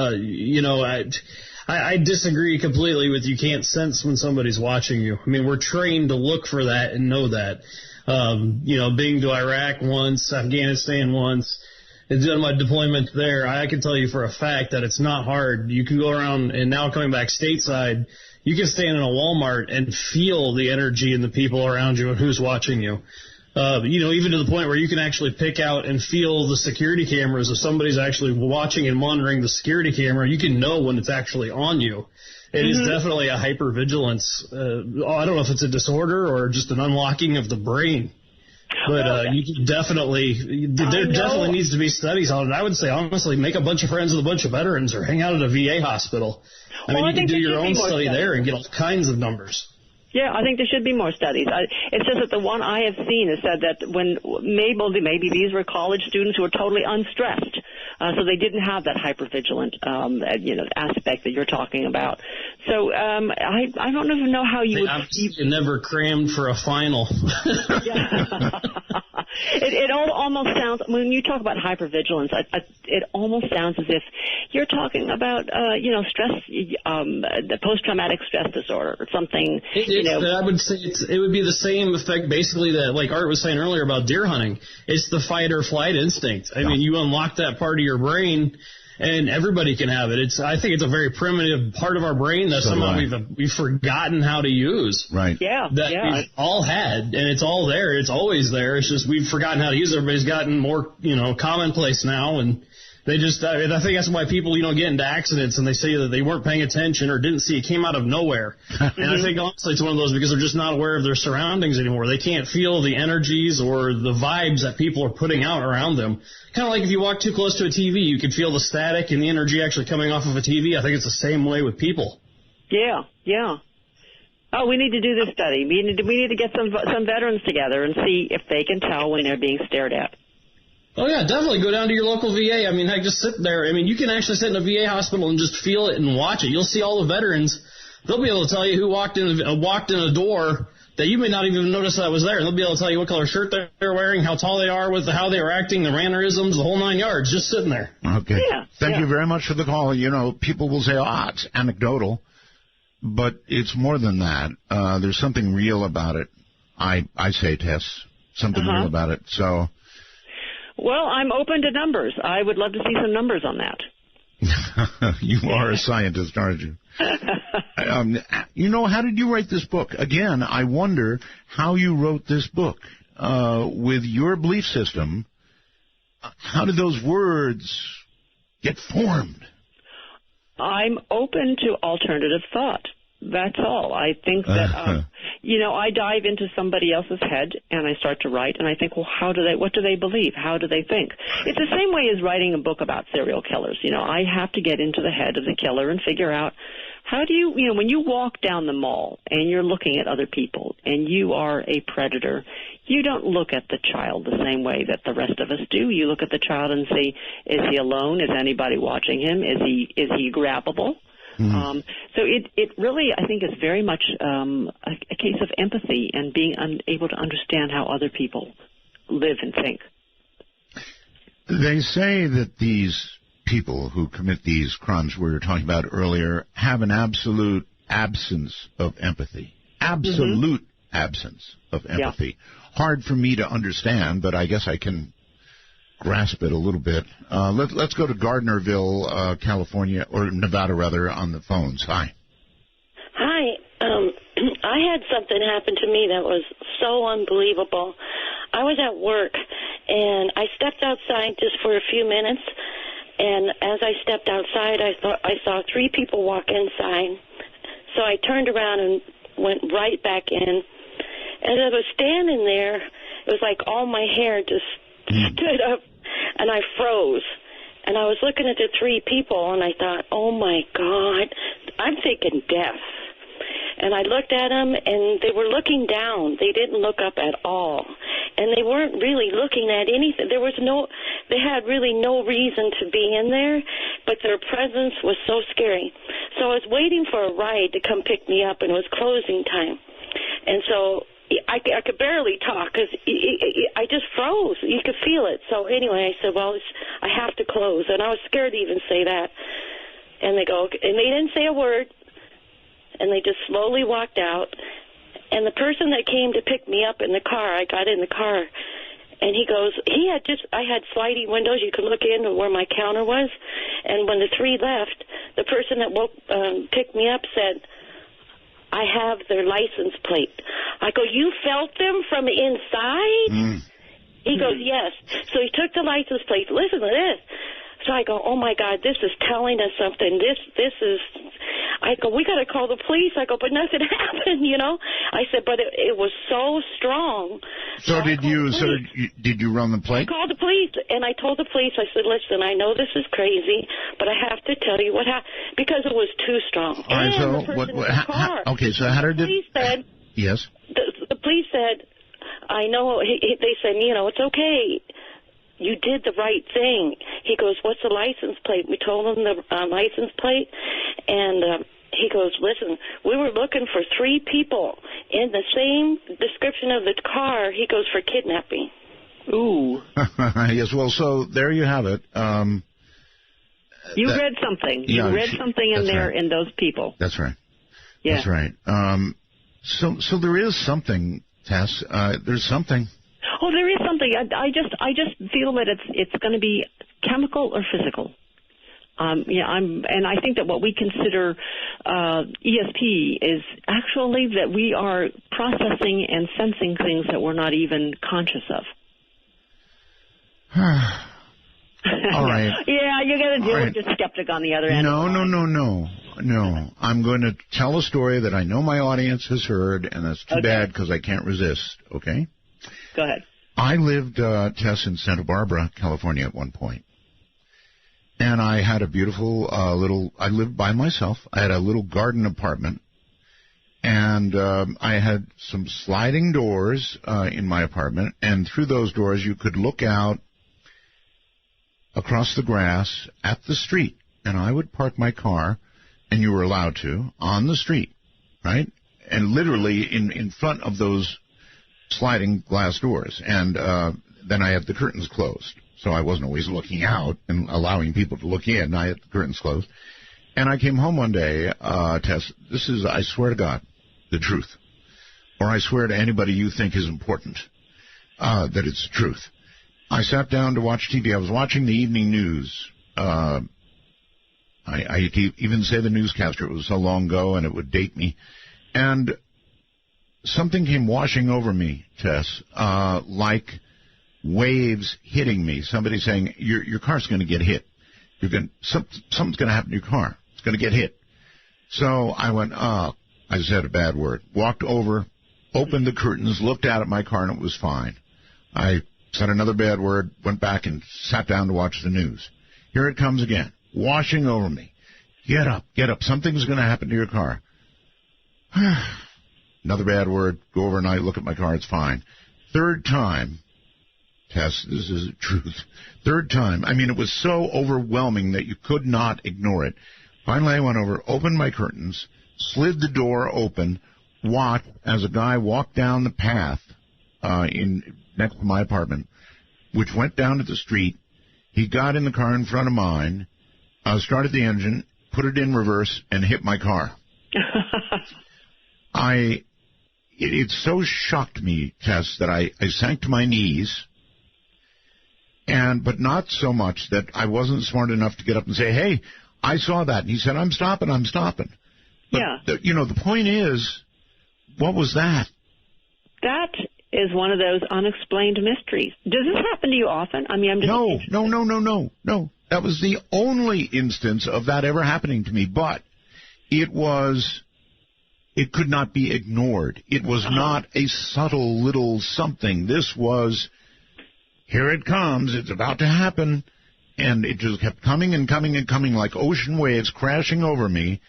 I disagree completely with you can't sense when somebody's watching you. I mean, we're trained to look for that and know that. Being to Iraq once, Afghanistan once, and doing my deployment there, I can tell you for a fact that it's not hard. You can go around, and now coming back stateside, you can stand in a Walmart and feel the energy in the people around you and who's watching you. Even to the point where you can actually pick out and feel the security cameras. If somebody's actually watching and monitoring the security camera, you can know when it's actually on you. It is definitely a hypervigilance. I don't know if it's a disorder or just an unlocking of the brain. But you can definitely, there definitely needs to be studies on it. I would say, honestly, make a bunch of friends with a bunch of veterans or hang out at a VA hospital. I mean, you can do your own study there and get all kinds of numbers. Yeah, I think there should be more studies. It's just that the one I have seen has said that when maybe these were college students who were totally unstressed, so they didn't have that hypervigilant, aspect that you're talking about. So I don't even know how you would. You never crammed for a final. It almost sounds, when you talk about hypervigilance, it almost sounds as if you're talking about, stress, the post-traumatic stress disorder or something. I would say it would be the same effect, basically, that like Art was saying earlier about deer hunting. It's the fight or flight instinct. I mean, you unlock that part of your brain, and everybody can have it. I think it's a very primitive part of our brain that somehow we've forgotten how to use. Right. Yeah. We've all had, and it's all there. It's always there. It's just we've forgotten how to use it. Everybody's gotten more, commonplace now, and they just. I think that's why people, get into accidents and they say that they weren't paying attention or didn't see it came out of nowhere. And I think honestly it's one of those because they're just not aware of their surroundings anymore. They can't feel the energies or the vibes that people are putting out around them. Kind of like if you walk too close to a TV, you can feel the static and the energy actually coming off of a TV. I think it's the same way with people. Yeah. Oh, we need to do this study. We need to get some veterans together and see if they can tell when they're being stared at. Oh, yeah, definitely. Go down to your local VA. I mean, heck, just sit there. I mean, you can actually sit in a VA hospital and just feel it and watch it. You'll see all the veterans. They'll be able to tell you who walked in a door that you may not even notice that was there. They'll be able to tell you what color shirt they're wearing, how tall they are, how they were acting, the mannerisms, the whole 9 yards, just sitting there. Okay. Thank you very much for the call. People will say, it's anecdotal, but it's more than that. There's something real about it. I say, Tess, something real about it. So. Well, I'm open to numbers. I would love to see some numbers on that. You are a scientist, aren't you? How did you write this book? Again, I wonder how you wrote this book. With your belief system, how did those words get formed? I'm open to alternative thought. That's all. I think that, I dive into somebody else's head and I start to write and I think, well, what do they believe? How do they think? It's the same way as writing a book about serial killers. I have to get into the head of the killer and figure out how do you, when you walk down the mall and you're looking at other people and you are a predator, you don't look at the child the same way that the rest of us do. You look at the child and say, is he alone? Is anybody watching him? Is he grabbable? So it really, I think, is very much a case of empathy and being able to understand how other people live and think. They say that these people who commit these crimes we were talking about earlier have an absolute absence of empathy. Absolute absence of empathy. Yeah. Hard for me to understand, but I guess I can grasp it a little bit. Let's go to Gardnerville, California, or Nevada, rather, on the phones. Hi. Hi. I had something happen to me that was so unbelievable. I was at work, and I stepped outside just for a few minutes, and as I stepped outside, I saw 3 people walk inside. So I turned around and went right back in. As I was standing there, it was like all my hair just stood up, and I froze. And I was looking at the 3 people, and I thought, oh, my God, I'm thinking death. And I looked at them, and they were looking down. They didn't look up at all. And they weren't really looking at anything. They had really no reason to be in there, but their presence was so scary. So I was waiting for a ride to come pick me up, and it was closing time. And so I could barely talk because I just froze. You could feel it. So anyway, I said, well, I have to close. And I was scared to even say that. And they go, and they didn't say a word, and they just slowly walked out. And the person that came to pick me up in the car, I got in the car, and he goes, I had sliding windows. You could look in where my counter was. And when the three left, the person that picked me up said, I have their license plate. I go, you felt them from inside? He goes, yes. So he took the license plate. Listen to this. So I go, oh, my God, this is telling us something. This is, I go, we got to call the police. I go, but nothing happened, you know. I said, but it was so strong. So did you run the plate? I called the police, and I told the police, I said, listen, I know this is crazy, but I have to tell you what happened, because it was too strong. All right, so okay, so how did police said, yes? The police said, I know, they said, you know, it's okay. You did the right thing. He goes, what's the license plate? We told him the license plate, and he goes, listen, we were looking for 3 people in the same description of the car. He goes, for kidnapping. Ooh. Yes, well, so there you have it. You read something. You read something in there in those people. That's right. Yeah. That's right. So there is something, Tess. There's something. Oh, there is something. I just feel that it's going to be chemical or physical. And I think that what we consider ESP is actually that we are processing and sensing things that we're not even conscious of. All right. Yeah, you're going to deal with your skeptic on the other end. No. I'm going to tell a story that I know my audience has heard, and that's too bad because I can't resist, okay? Go ahead. I lived, Tess, in Santa Barbara, California at one point. And I had a beautiful I lived by myself. I had a little garden apartment. And I had some sliding doors in my apartment. And through those doors, you could look out across the grass at the street. And I would park my car, and you were allowed to, on the street, right? And literally in front of those sliding glass doors. And then I had the curtains closed. So I wasn't always looking out and allowing people to look in. I had the curtains closed. And I came home one day, Tess, this is, I swear to God, the truth. Or I swear to anybody you think is important, that it's the truth. I sat down to watch TV. I was watching the evening news. I even say the newscaster. It was so long ago, and it would date me. And something came washing over me, Tess, like waves hitting me. Somebody saying, your car's going to get hit. Something's going to happen to your car. It's going to get hit. So I went, I said a bad word. Walked over, opened the curtains, looked out at my car, and it was fine. I said another bad word, went back and sat down to watch the news. Here it comes again, washing over me. Get up, get up. Something's going to happen to your car. Another bad word, go overnight, look at my car, it's fine. Third time, Tess, this is the truth. Third time, I mean, it was so overwhelming that you could not ignore it. Finally, I went over, opened my curtains, slid the door open, watched as a guy walked down the path next to my apartment, which went down to the street. He got in the car in front of mine, started the engine, put it in reverse, and hit my car. It so shocked me, Tess, that I sank to my knees, but not so much that I wasn't smart enough to get up and say, hey, I saw that. And he said, I'm stopping. But, yeah. The point is, what was that? That is one of those unexplained mysteries. Does this happen to you often? I mean, I'm just No. That was the only instance of that ever happening to me. But it could not be ignored. It was not a subtle little something. This was, here it comes. It's about to happen. And it just kept coming and coming and coming like ocean waves crashing over me.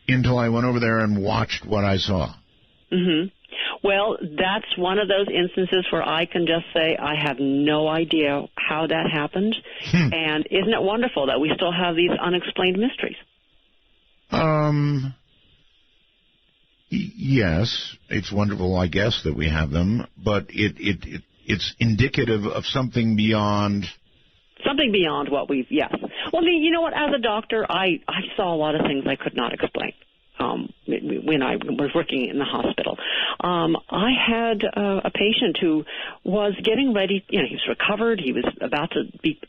until I went over there and watched what I saw. Mm-hmm. Well, that's one of those instances where I can just say I have no idea how that happened. And isn't it wonderful that we still have these unexplained mysteries? Yes, it's wonderful, I guess, that we have them, but it's indicative of something beyond... Something beyond what we've, yes. Well, you know what, as a doctor, I saw a lot of things I could not explain. When I was working in the hospital, I had a patient who was getting ready. He was recovered. He was about to be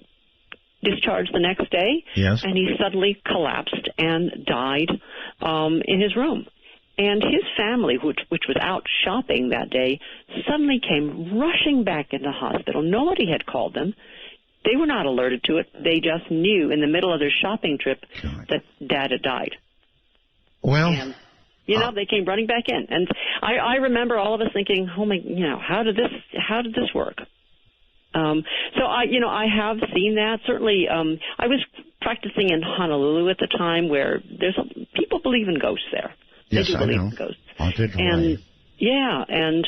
discharged the next day, yes, and he suddenly collapsed and died in his room. And his family, which was out shopping that day, suddenly came rushing back into the hospital. Nobody had called them. They were not alerted to it. They just knew in the middle of their shopping trip that Dad had died. Well, and, they came running back in, and I remember all of us thinking, "Oh my, how did this work?" So I have seen that. Certainly, I was practicing in Honolulu at the time, where people believe in ghosts there. Yes, they do believe in ghosts. Haunted and and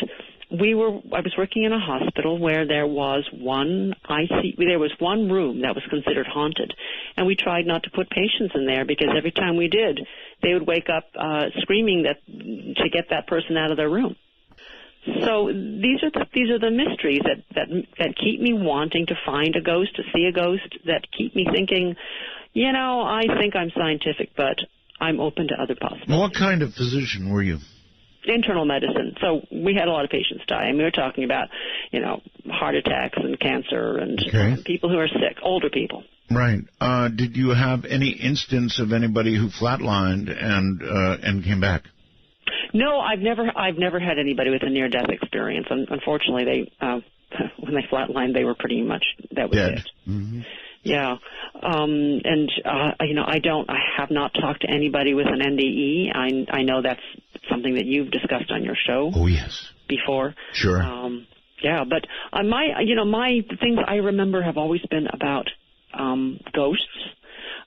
I was working in a hospital where there was one room that was considered haunted, and we tried not to put patients in there because every time we did, they would wake up screaming to get that person out of their room. So these are the mysteries that keep me wanting to find a ghost, to see a ghost, that keep me thinking, I think I'm scientific, but I'm open to other possibilities. What kind of physician were you? Internal medicine. So we had a lot of patients die. And we were talking about, heart attacks and cancer and people who are sick, older people. Right. Did you have any instance of anybody who flatlined and came back? No, I've never had anybody with a near-death experience. Unfortunately, they when they flatlined, they were pretty much, that was dead. It. Mm-hmm. Yeah. I have not talked to anybody with an NDE. I know that's something that you've discussed on your show. Oh, yes. Before. Sure. But my things I remember have always been about ghosts,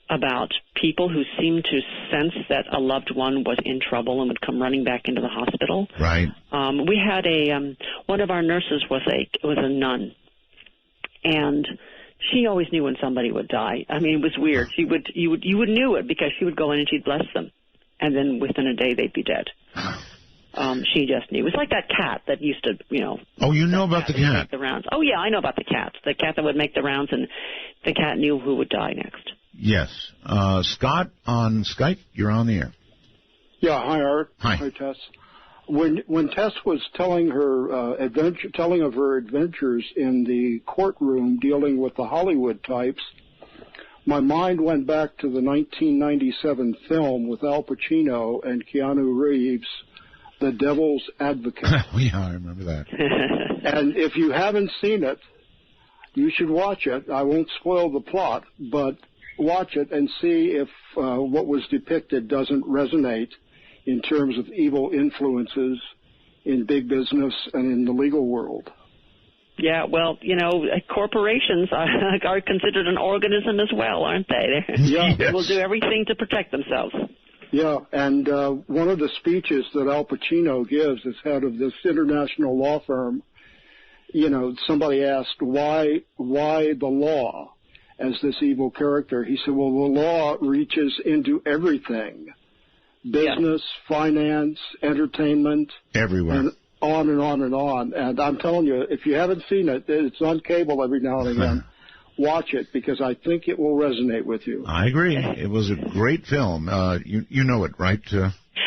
about people who seem to sense that a loved one was in trouble and would come running back into the hospital. Right. We had one of our nurses was a nun, and she always knew when somebody would die. I mean, it was weird. You would knew it because she would go in and she'd bless them, and then within a day they'd be dead. She just knew. It was like that cat that used to, Oh, you know about the cat? Make the rounds. Oh yeah, I know about the cat. The cat that would make the rounds, and the cat knew who would die next. Yes. Scott on Skype, you're on the air. Yeah. Hi, Art. Hi, Tess. When Tess was telling of her adventures in the courtroom dealing with the Hollywood types, my mind went back to the 1997 film with Al Pacino and Keanu Reeves, The Devil's Advocate. Yeah, I remember that. And if you haven't seen it, you should watch it. I won't spoil the plot, but watch it and see if what was depicted doesn't resonate in terms of evil influences in big business and in the legal world. Yeah, well, corporations are considered an organism as well, aren't they? Yeah. They will do everything to protect themselves. Yeah, and one of the speeches that Al Pacino gives as head of this international law firm, somebody asked, why the law as this evil character? He said, well, the law reaches into everything. Business, finance, entertainment. Everywhere. And on and on and on. And I'm telling you, if you haven't seen it, it's on cable every now and again. Watch it, because I think it will resonate with you. I agree. It was a great film. You know it, right?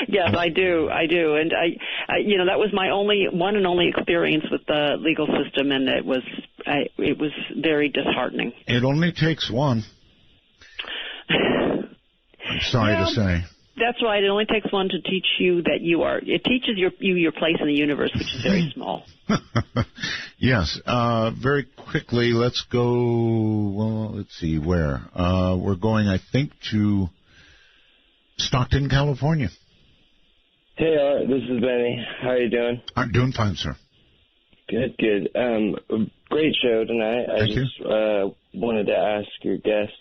Yes, I do. And that was my one and only experience with the legal system, and it was very disheartening. It only takes one. I'm sorry to say. That's right. It only takes one to teach you that it teaches you your place in the universe, which is very small. Yes. Very quickly, let's go, let's see where. We're going, I think, to Stockton, California. Hey, Art, this is Benny. How are you doing? I'm doing fine, sir. Good. Great show tonight. Thank you. Wanted to ask your guest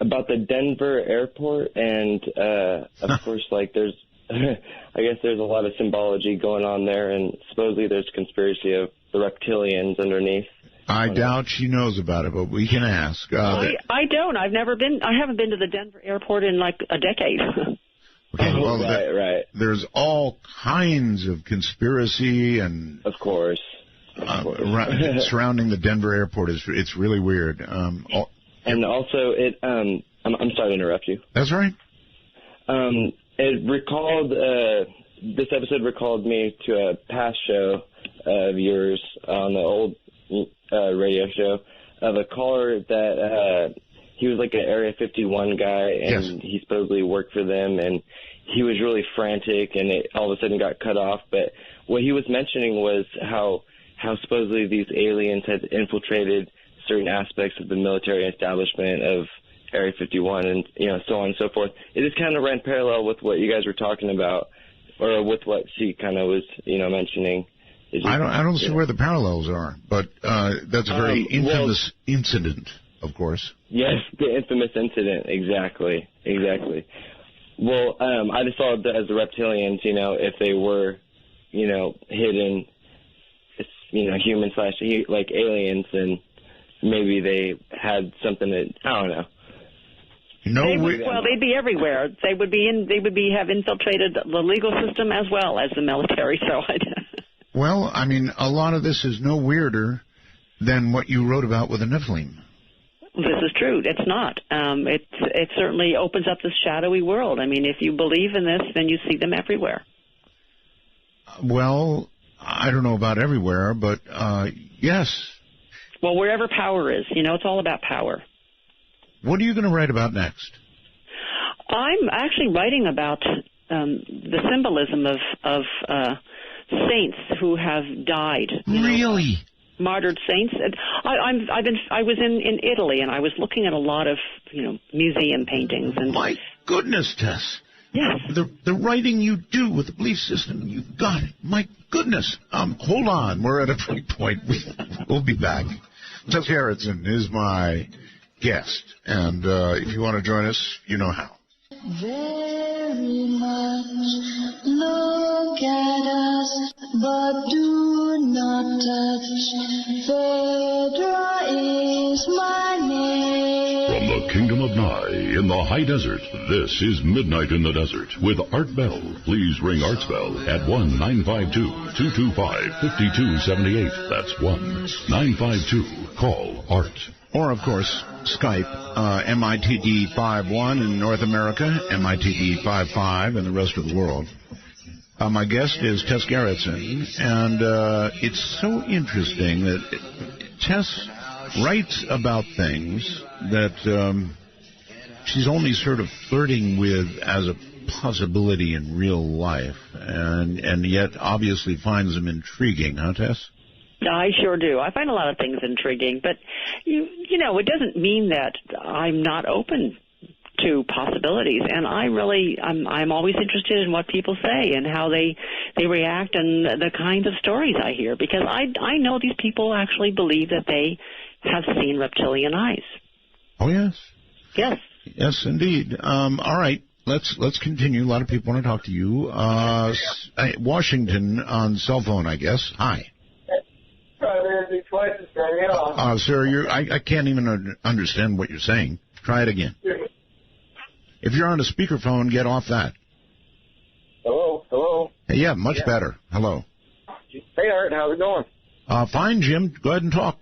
about the Denver airport, and of course, like there's, I guess there's a lot of symbology going on there, and supposedly there's conspiracy of the reptilians underneath. I doubt she knows about it, but we can ask. I don't. I haven't been to the Denver airport in like a decade. Okay, well, right. There's all kinds of conspiracy and of course. Surrounding the Denver airport it's really weird. And also, I'm sorry to interrupt you. That's right. It recalled this episode recalled me to a past show of yours on the old radio show of a caller that he was like an Area 51 guy, and he supposedly worked for them, and he was really frantic, and it all of a sudden got cut off. But what he was mentioning was how supposedly these aliens had infiltrated certain aspects of the military establishment of Area 51, and so on and so forth. It just kind of ran parallel with what you guys were talking about, or with what she kind of was mentioning. I don't see where the parallels are, but that's a very infamous incident, of course. Yes, the infamous incident, exactly. Well, I just saw it as the reptilians, if they were, hidden, human / like aliens, and maybe they had something that, I don't know. They'd be everywhere. They would have infiltrated the legal system as well as the military. So, well, I mean, a lot of this is no weirder than what you wrote about with the Nephilim. This is true. It's not. It certainly opens up this shadowy world. I mean, if you believe in this, then you see them everywhere. Well, I don't know about everywhere, but yes. Well, wherever power is, it's all about power. What are you going to write about next? I'm actually writing about the symbolism of saints who have died. Really? Martyred saints. I was in Italy, and I was looking at a lot of museum paintings. And my goodness, Tess. Yes. The writing you do with the belief system, you got it. My goodness. Hold on. We're at a point. We'll be back. Tess Gerritsen is my guest, and if you want to join us, you know how. Very much look at us, but do not touch. Phaedra is my name. From the Kingdom of Nye in the high desert, this is Midnight in the Desert with Art Bell. Please ring Art's Bell at 1-952-225-5278. That's 1-952-CALL-ART. Or, of course, Skype, MITD51 in North America, MITD55 in the rest of the world. My guest is Tess Gerritsen, and it's so interesting that Tess writes about things that she's only sort of flirting with as a possibility in real life, and yet obviously finds them intriguing, huh, Tess? I sure do. I find a lot of things intriguing, but it doesn't mean that I'm not open to possibilities. And I'm always interested in what people say and how they react and the kinds of stories I hear, because I know these people actually believe that they have seen reptilian eyes. Oh yes. Yes. Yes, indeed. All right. Let's continue. A lot of people want to talk to you. Washington on cell phone, I guess. Hi. Sir, I can't even understand what you're saying. Try it again. If you're on a speakerphone, get off that. Hello? Hey, yeah, much better. Hello. Hey, Art, how's it going? Fine, Jim. Go ahead and talk.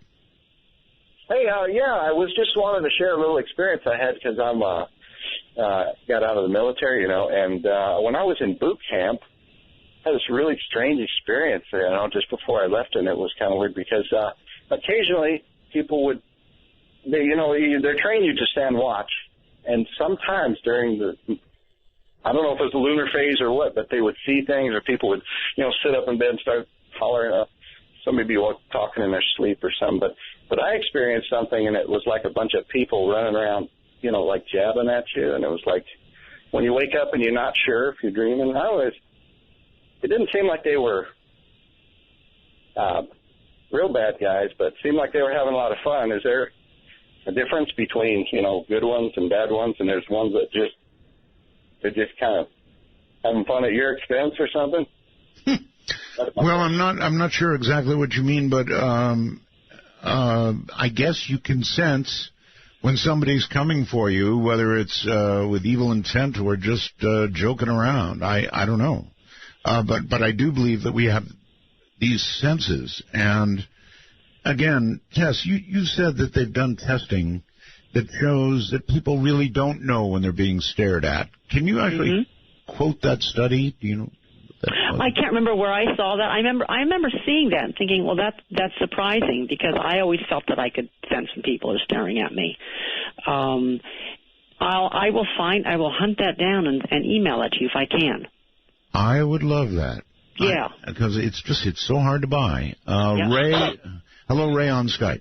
Hey, I was just wanting to share a little experience I had because I'm got out of the military, and when I was in boot camp, I had this really strange experience, just before I left, and it was kind of weird because occasionally people would, they're trained you to stand watch, and sometimes during I don't know if it was the lunar phase or what, but they would see things, or people would, sit up in bed and start hollering. Somebody be talking in their sleep or something. But I experienced something, and it was like a bunch of people running around, like jabbing at you, and it was like when you wake up and you're not sure if you're dreaming. It didn't seem like they were real bad guys, but it seemed like they were having a lot of fun. Is there a difference between, good ones and bad ones, and there's ones that they're just kind of having fun at your expense or something? Well, I'm not sure exactly what you mean, but I guess you can sense when somebody's coming for you, whether it's with evil intent or just joking around. I don't know. But I do believe that we have these senses. And, again, Tess, you said that they've done testing that shows that people really don't know when they're being stared at. Can you actually quote that study? Do you know? I can't remember where I saw that. I remember seeing that and thinking, well, that's surprising, because I always felt that I could sense when people are staring at me. I will hunt that down and email it to you if I can. I would love that. Yeah. Because it's so hard to buy. Ray, hello, Ray on Skype.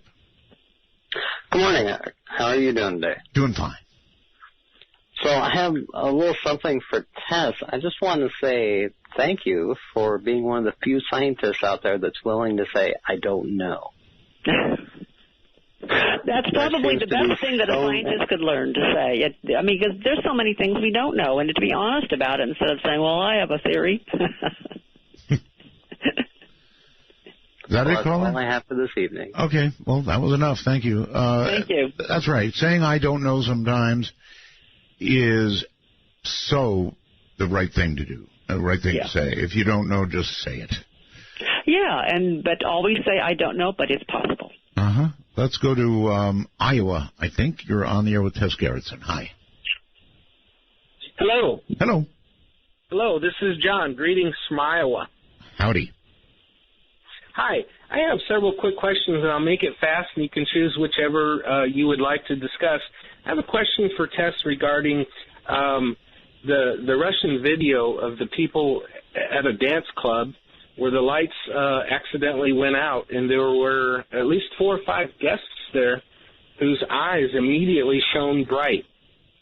Good morning, Eric. How are you doing today? Doing fine. So I have a little something for Tess. I just want to say thank you for being one of the few scientists out there that's willing to say, I don't know. That's probably the best thing that a scientist could learn to say. Because there's so many things we don't know, and to be honest about it instead of saying, well, I have a theory. Is that it, caller? That's all I have for this evening. Okay. Well, that was enough. Thank you. Thank you. That's right. Saying I don't know sometimes is so the right thing to do, the right thing to say. If you don't know, just say it. Yeah, but always say I don't know, but it's possible. Uh-huh. Let's go to Iowa, I think. You're on the air with Tess Gerritsen. Hi. Hello. Hello. Hello, this is John. Greetings from Iowa. Howdy. Hi. I have several quick questions, and I'll make it fast, and you can choose whichever you would like to discuss. I have a question for Tess regarding the Russian video of the people at a dance club where the lights accidentally went out, and there were at least 4 or 5 guests there whose eyes immediately shone bright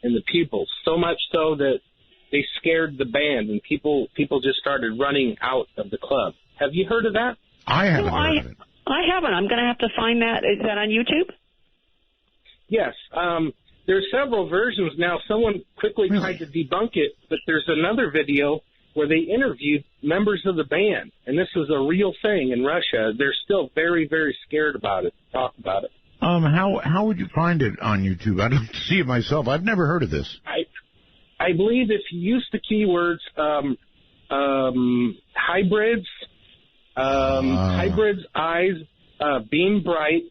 in the pupils, so much so that they scared the band, and people just started running out of the club. Have you heard of that? I haven't heard of it. I haven't. I'm going to have to find that. Is that on YouTube? Yes. There are several versions now. Someone quickly tried to debunk it, but there's another video where they interviewed members of the band, and this is a real thing in Russia. They're still very, very scared about it, talk about it. How would you find it on YouTube? I don't see it myself. I've never heard of this. I believe if you use the keywords hybrids, hybrids eyes beam bright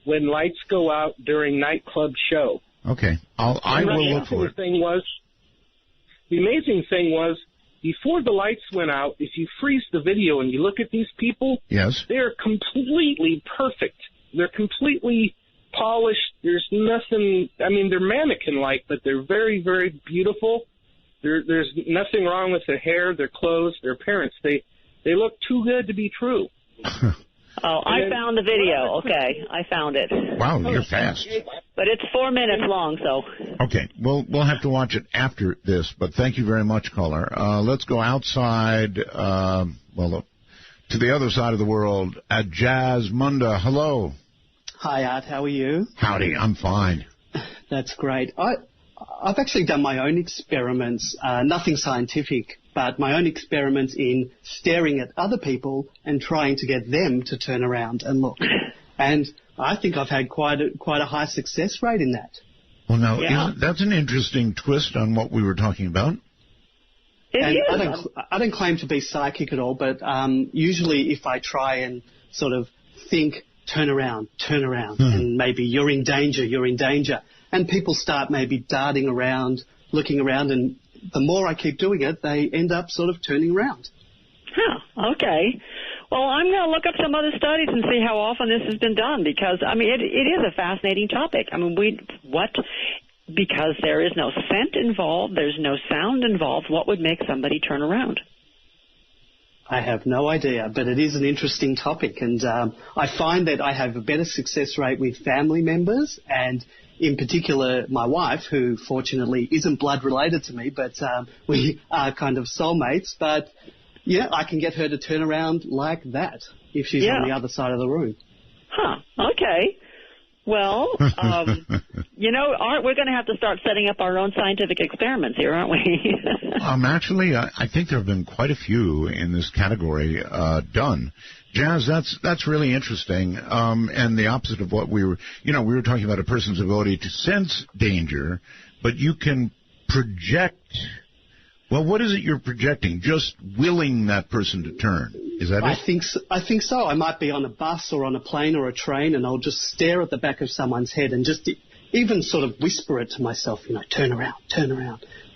when lights go out during nightclub show. Okay, I will look for it. The amazing thing was, before the lights went out, if you freeze the video and you look at these people, yes, they're completely perfect. They're completely polished. There's nothing, they're mannequin-like, but they're very, very beautiful. There's nothing wrong with their hair, their clothes, their appearance. They look too good to be true. I found the video. Okay, I found it. Wow, you're fast. But it's 4 minutes long, so. Okay, we'll have to watch it after this, but thank you very much, caller. Let's go outside, to the other side of the world at Jazz Munda. Hello. Hi, Art. How are you? Howdy. I'm fine. That's great. I've actually done my own experiments, nothing scientific, but my own experiments in staring at other people and trying to get them to turn around and look. And I think I've had quite a high success rate in that. Well, now, that's an interesting twist on what we were talking about. I don't claim to be psychic at all, but usually if I try and sort of think, turn around, and maybe you're in danger, and people start maybe darting around, looking around, and the more I keep doing it, they end up sort of turning around. Huh, okay. Well, I'm going to look up some other studies and see how often this has been done, because, it is a fascinating topic. Because there is no scent involved, there's no sound involved, what would make somebody turn around? I have no idea, but it is an interesting topic, and I find that I have a better success rate with family members, and in particular my wife, who fortunately isn't blood related to me, but we are kind of soulmates. But yeah, I can get her to turn around like that if she's on the other side of the room. Huh, okay. Well, Art, we're going to have to start setting up our own scientific experiments here, aren't we? Actually, I think there have been quite a few in this category done. Jazz, that's really interesting, and the opposite of what we were talking about a person's ability to sense danger, but you can project. Well, what is it you're projecting? Just willing that person to turn. Is that it? I think so. I might be on a bus or on a plane or a train, and I'll just stare at the back of someone's head and just even sort of whisper it to myself, turn around,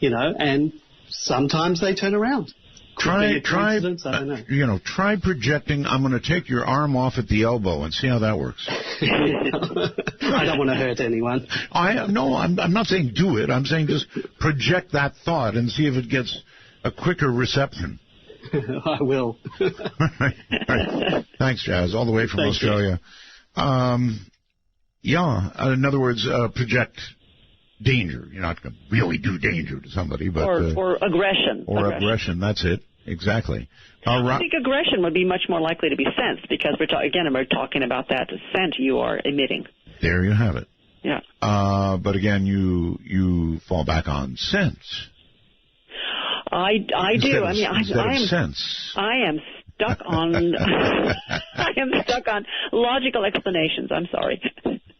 and sometimes they turn around. Try I don't know. Try projecting. I'm going to take your arm off at the elbow and see how that works. I don't want to hurt anyone. I'm not saying do it. I'm saying just project that thought and see if it gets a quicker reception. I will. All right. Thanks, Jazz. All the way from Australia. In other words, project danger. You're not going to really do danger to somebody, but or aggression. Or aggression. That's it. Exactly. I think aggression would be much more likely to be sensed because we're talking about that scent you are emitting. There you have it. Yeah. But again, you fall back on sense. I do. Sense. I am stuck on. I am stuck on logical explanations. I'm sorry.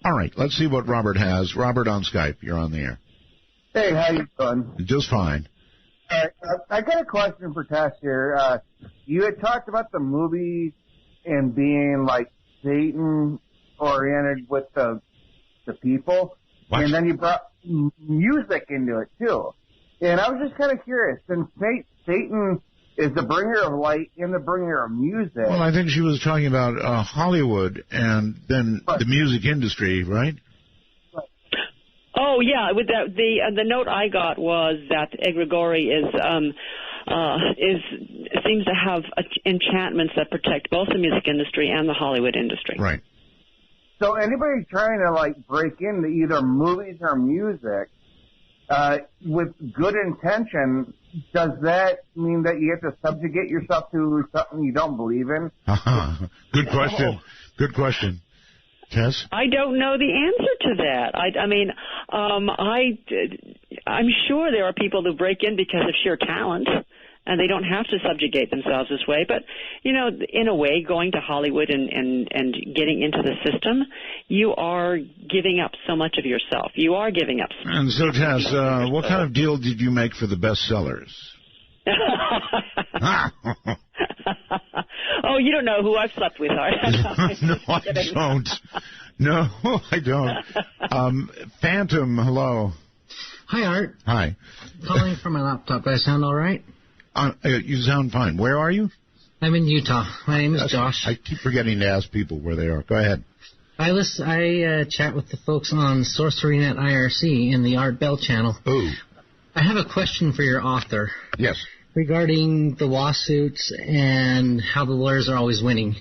All right, let's see what Robert has. Robert on Skype, you're on the air. Hey, how you doing? Just fine. I got a question for Tess here. You had talked about the movie and being like Satan oriented with the people, and then you brought music into it too. And I was just kind of curious, since Satan is the bringer of light and the bringer of music. Well, I think she was talking about Hollywood and then the music industry, right? Oh yeah, with that the note I got was that egregore seems to have enchantments that protect both the music industry and the Hollywood industry. Right. So anybody trying to like break into either movies or music with good intention, does that mean that you have to subjugate yourself to something you don't believe in? Good question. Good question. Tess? I don't know the answer to that. I'm sure there are people who break in because of sheer talent, and they don't have to subjugate themselves this way. But, in a way, going to Hollywood and getting into the system, you are giving up so much of yourself. You are giving up. And so, Tess, what kind of deal did you make for the bestsellers? Oh, you don't know who I've slept with, Art. No, I don't. No, I don't. Phantom, hello. Hi, Art. Hi. Calling from my laptop. Do I sound all right? You sound fine. Where are you? I'm in Utah. My name is Josh. I keep forgetting to ask people where they are. Go ahead. I chat with the folks on SorceryNet IRC in the Art Bell channel. Ooh. I have a question for your author. Yes. Regarding the lawsuits and how the lawyers are always winning.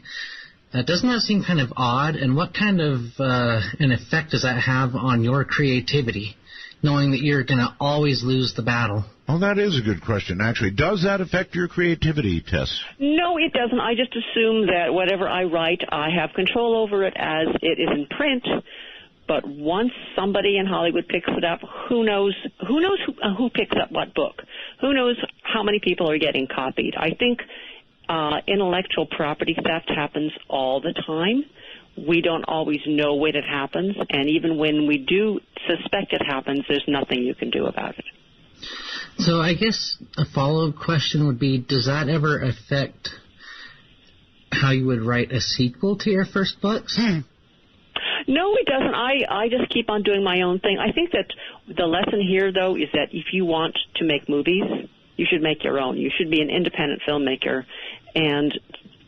Doesn't that seem kind of odd? And what kind of an effect does that have on your creativity, knowing that you're going to always lose the battle? Well, that is a good question, actually. Does that affect your creativity, Tess? No, it doesn't. I just assume that whatever I write, I have control over it as it is in print. But once somebody in Hollywood picks it up, who knows who picks up what book? Who knows how many people are getting copied? I think intellectual property theft happens all the time. We don't always know when it happens, and even when we do suspect it happens, there's nothing you can do about it. So I guess a follow-up question would be, does that ever affect how you would write a sequel to your first books? No, it doesn't. I just keep on doing my own thing. I think that the lesson here, though, is that if you want to make movies, you should make your own. You should be an independent filmmaker and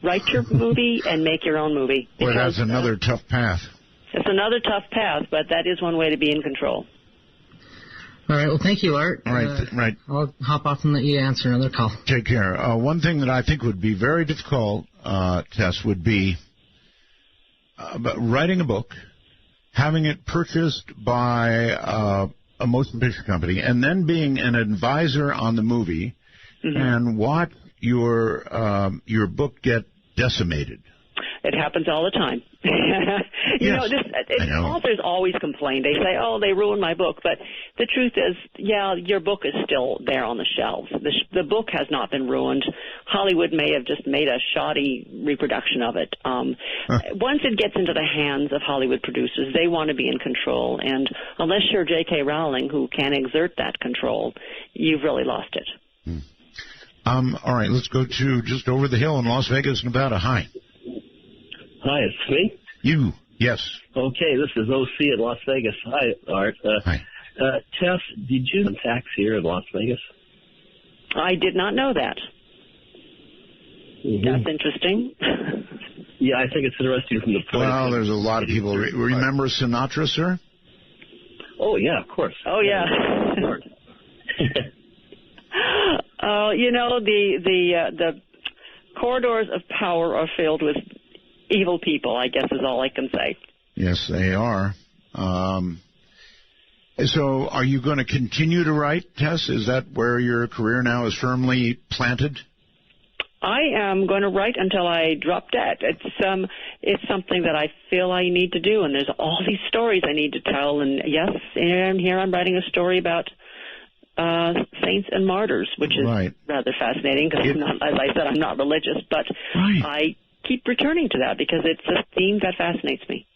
write your movie and make your own movie. Well, that's another tough path. It's another tough path, but that is one way to be in control. All right. Well, thank you, Art. Right. I'll hop off and let you answer another call. Take care. One thing that I think would be very difficult, Tess, would be writing a book, having it purchased by a motion picture company, and then being an advisor on the movie, and watch your book get decimated. It happens all the time. Authors always complain. They say, oh, they ruined my book. But the truth is, yeah, your book is still there on the shelves. The book has not been ruined. Hollywood may have just made a shoddy reproduction of it. Once it gets into the hands of Hollywood producers, they want to be in control. And unless you're J.K. Rowling, who can exert that control, you've really lost it. All right, let's go to just over the hill in Las Vegas, Nevada. Hi. Hi, it's me? You, yes. Okay, this is OC in Las Vegas. Hi, Art. Hi. Tess, did you attacks here in Las Vegas? I did not know that. That's interesting. Yeah, I think it's interesting from the point Well, there's a lot of people. Remember Sinatra, sir? Oh, yeah, of course. Oh, yeah. The corridors of power are filled with evil people, I guess is all I can say. Yes, they are. So are you going to continue to write, Tess? Is that where your career now is firmly planted? I am going to write until I drop dead. It's something that I feel I need to do, and there's all these stories I need to tell. And yes, and here I'm writing a story about saints and martyrs, which is rather fascinating because, as I said, I'm not religious, but I keep returning to that because it's a theme that fascinates me.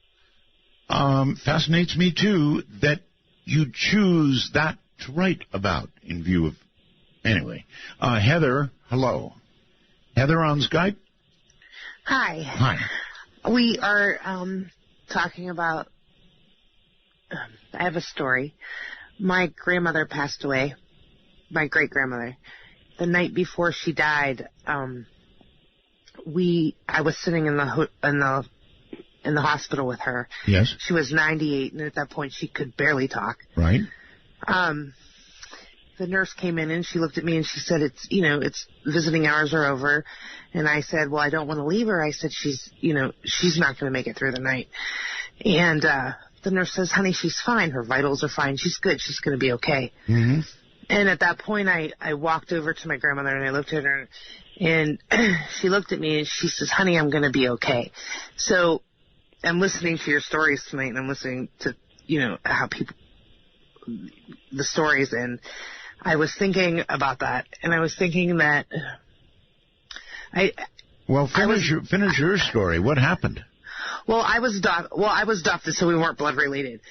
Fascinates me, too, that you choose that to write about in view of... Anyway, Heather, hello. Heather on Skype? Hi. Hi. We are talking about... I have a story. My grandmother passed away, my great-grandmother. The night before she died, I was sitting in the hospital with her. Yes. She was 98, and at that point she could barely talk. Right. The nurse came in and she looked at me and she said, it's visiting hours are over. And I said, well, I don't want to leave her. I said, she's not going to make it through the night. And the nurse says, honey, she's fine. Her vitals are fine. She's good. She's going to be okay. Mm-hmm. And at that point, I walked over to my grandmother and I looked at her and she looked at me and she says, honey, I'm going to be okay. So I'm listening to your stories tonight and I'm listening to, how people, the stories, and I was thinking about that, and I was thinking that finish your story. What happened? Well, I was adopted, so we weren't blood related.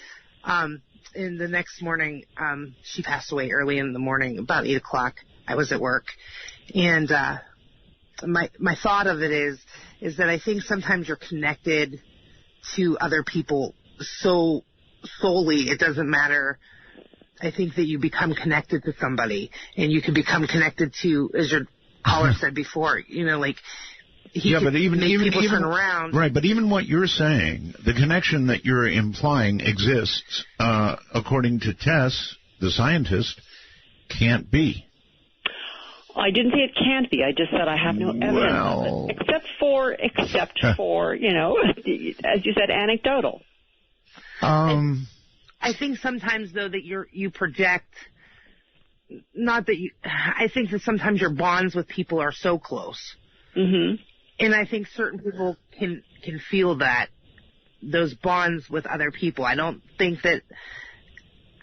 And the next morning, she passed away early in the morning, about 8 o'clock. I was at work, and my thought of it is that I think sometimes you're connected to other people so solely it doesn't matter. I think that you become connected to somebody, and you can become connected to, as your caller said before, but even turn around. Right, but even what you're saying, the connection that you're implying exists, according to Tess, the scientist, can't be. I didn't say it can't be. I just said I have no evidence of it, except for as you said, anecdotal. I think sometimes, though, that you project, not that you, I think that sometimes your bonds with people are so close. Mm-hmm. And I think certain people can feel that, those bonds with other people. I don't think that,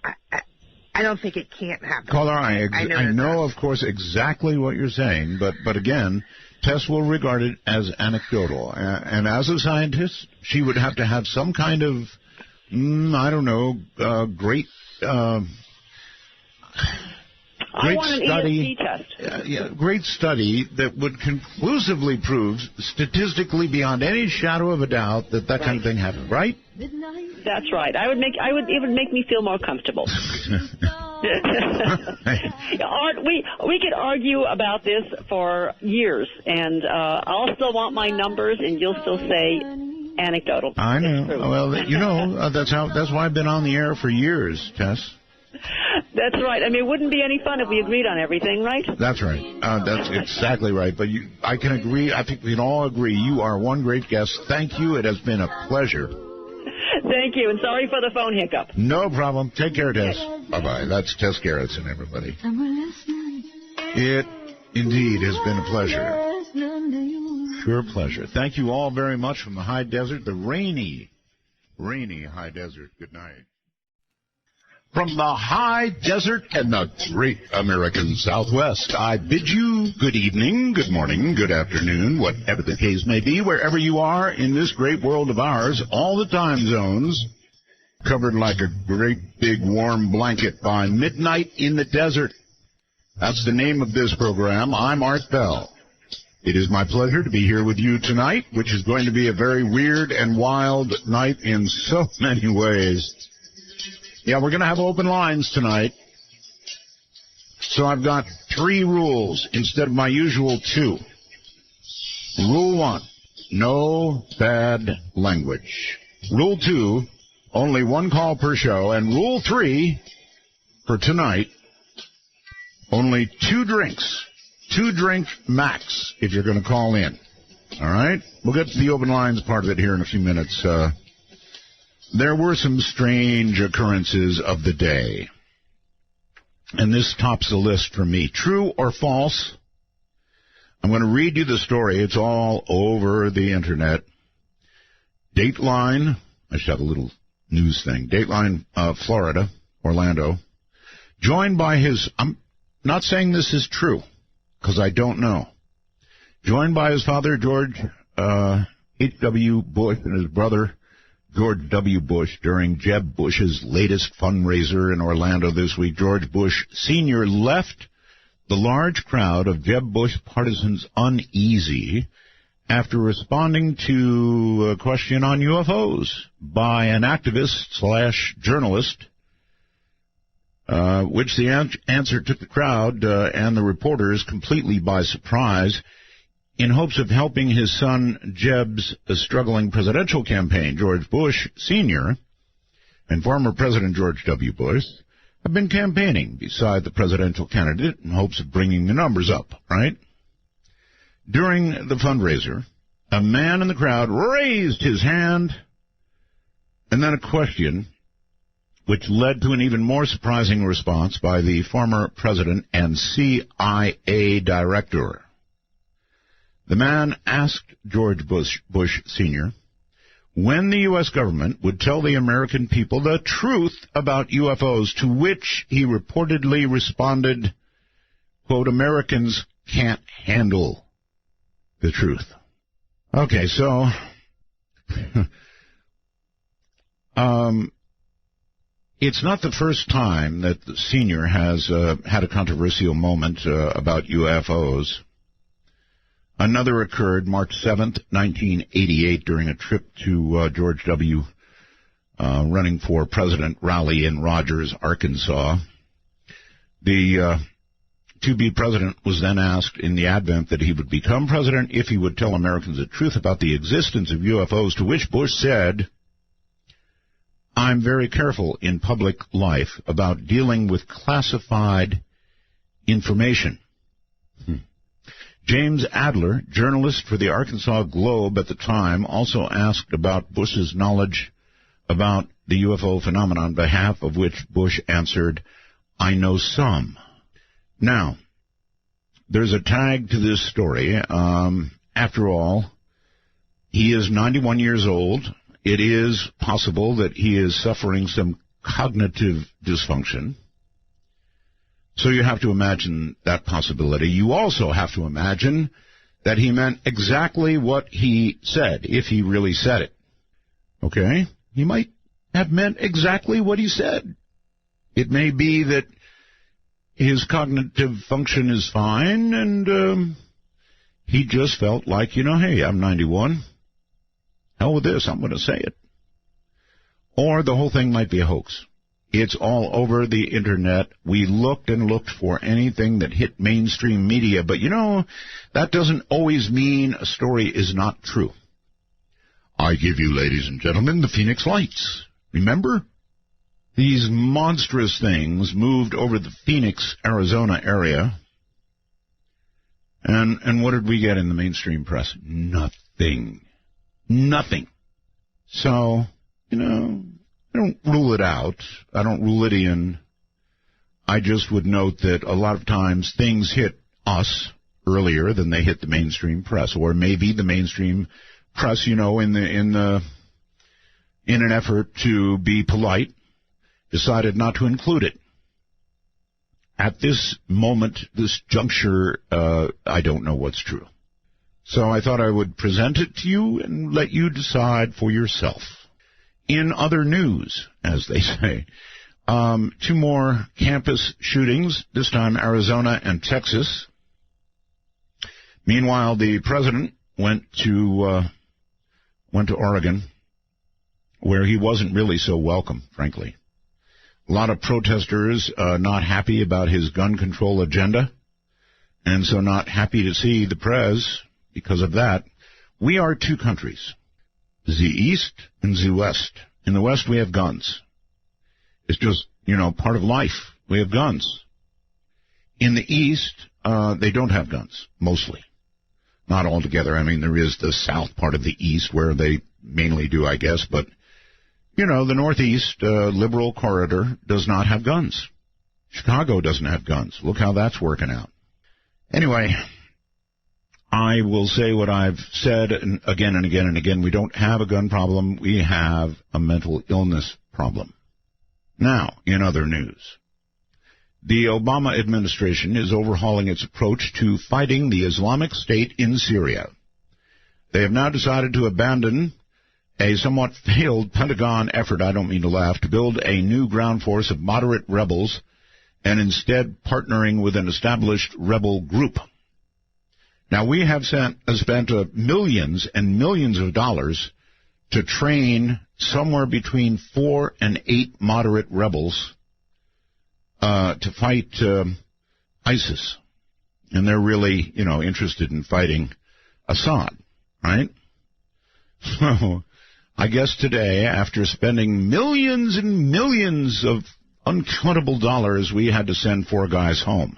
I don't think it can't happen. Caller, I know, of course, exactly what you're saying, but again, Tess will regard it as anecdotal. And as a scientist, she would have to have some kind of, great study. Great study that would conclusively prove, statistically beyond any shadow of a doubt, that kind of thing happened. Right? That's right. It would make me feel more comfortable. Art, we could argue about this for years, and I'll still want my numbers, and you'll still say anecdotal. I know. Well, that's why I've been on the air for years, Tess. That's right. I mean, it wouldn't be any fun if we agreed on everything, right? That's right. That's exactly right. But I can agree. I think we can all agree. You are one great guest. Thank you. It has been a pleasure. Thank you, and sorry for the phone hiccup. No problem. Take care, Tess. Bye-bye. That's Tess Gerritsen, everybody. It indeed has been a pleasure. Pure pleasure. Thank you all very much from the high desert, the rainy high desert. Good night. From the high desert and the great American Southwest, I bid you good evening, good morning, good afternoon, whatever the case may be, wherever you are in this great world of ours, all the time zones, covered like a great big warm blanket by midnight in the desert. That's the name of this program. I'm Art Bell. It is my pleasure to be here with you tonight, which is going to be a very weird and wild night in so many ways. Yeah, we're going to have open lines tonight. So I've got 3 rules instead of my usual 2. Rule 1, no bad language. Rule 2, only 1 call per show. And Rule 3, for tonight, only 2 drinks. 2 drinks max if you're going to call in. All right? We'll get to the open lines part of it here in a few minutes. There were some strange occurrences of the day. And this tops the list for me. True or false? I'm going to read you the story. It's all over the Internet. Dateline, I should have a little news thing. Dateline, Florida, Orlando, joined by his, I'm not saying this is true, because I don't know, joined by his father, George H.W. Bush, and his brother, George W. Bush, during Jeb Bush's latest fundraiser in Orlando this week. George Bush Sr. left the large crowd of Jeb Bush partisans uneasy after responding to a question on UFOs by an activist/journalist, which the answer took the crowd and the reporters completely by surprise. In hopes of helping his son Jeb's struggling presidential campaign, George Bush Sr. and former President George W. Bush have been campaigning beside the presidential candidate in hopes of bringing the numbers up, right? During the fundraiser, a man in the crowd raised his hand, and then a question, which led to an even more surprising response by the former president and CIA director. The man asked George Bush Sr. when the U.S. government would tell the American people the truth about UFOs, to which he reportedly responded, quote, "Americans can't handle the truth." Okay, so it's not the first time that the senior has had a controversial moment about UFOs. Another occurred March 7th, 1988, during a trip to George W. Running for President rally in Rogers, Arkansas. The to-be president was then asked in the advent that he would become president if he would tell Americans the truth about the existence of UFOs, to which Bush said, "I'm very careful in public life about dealing with classified information." James Adler, journalist for the Arkansas Globe at the time, also asked about Bush's knowledge about the UFO phenomenon, on behalf of which Bush answered, "I know some." Now, there's a tag to this story. After all, he is 91 years old. It is possible that he is suffering some cognitive dysfunction. So you have to imagine that possibility. You also have to imagine that he meant exactly what he said, if he really said it. Okay? He might have meant exactly what he said. It may be that his cognitive function is fine, and he just felt like, hey, I'm 91. Hell with this, I'm going to say it. Or the whole thing might be a hoax. It's all over the Internet. We looked and looked for anything that hit mainstream media, but that doesn't always mean a story is not true. I give you, ladies and gentlemen, the Phoenix Lights. Remember? These monstrous things moved over the Phoenix, Arizona area. And what did we get in the mainstream press? Nothing. Nothing. So, I don't rule it out. I don't rule it in. I just would note that a lot of times things hit us earlier than they hit the mainstream press, or maybe the mainstream press, in an effort to be polite, decided not to include it. At this moment, this juncture, I don't know what's true. So I thought I would present it to you and let you decide for yourself. In other news, as they say, 2 more campus shootings, this time Arizona and Texas. Meanwhile, the president went to Oregon, where he wasn't really so welcome, frankly. A lot of protesters not happy about his gun control agenda, and so not happy to see the prez because of that. We are 2 countries, the East and the West. In the West, we have guns. It's just, part of life. We have guns. In the East, they don't have guns, mostly. Not altogether. I mean, there is the south part of the East where they mainly do, I guess, but the Northeast liberal corridor does not have guns. Chicago doesn't have guns. Look how that's working out. Anyway, I will say what I've said again and again and again. We don't have a gun problem. We have a mental illness problem. Now, in other news, the Obama administration is overhauling its approach to fighting the Islamic State in Syria. They have now decided to abandon a somewhat failed Pentagon effort, I don't mean to laugh, to build a new ground force of moderate rebels and instead partnering with an established rebel group. Now, we have spent millions and millions of dollars to train somewhere between 4 and 8 moderate rebels to fight ISIS. And they're really, interested in fighting Assad, right? So I guess today, after spending millions and millions of uncountable dollars, we had to send 4 guys home.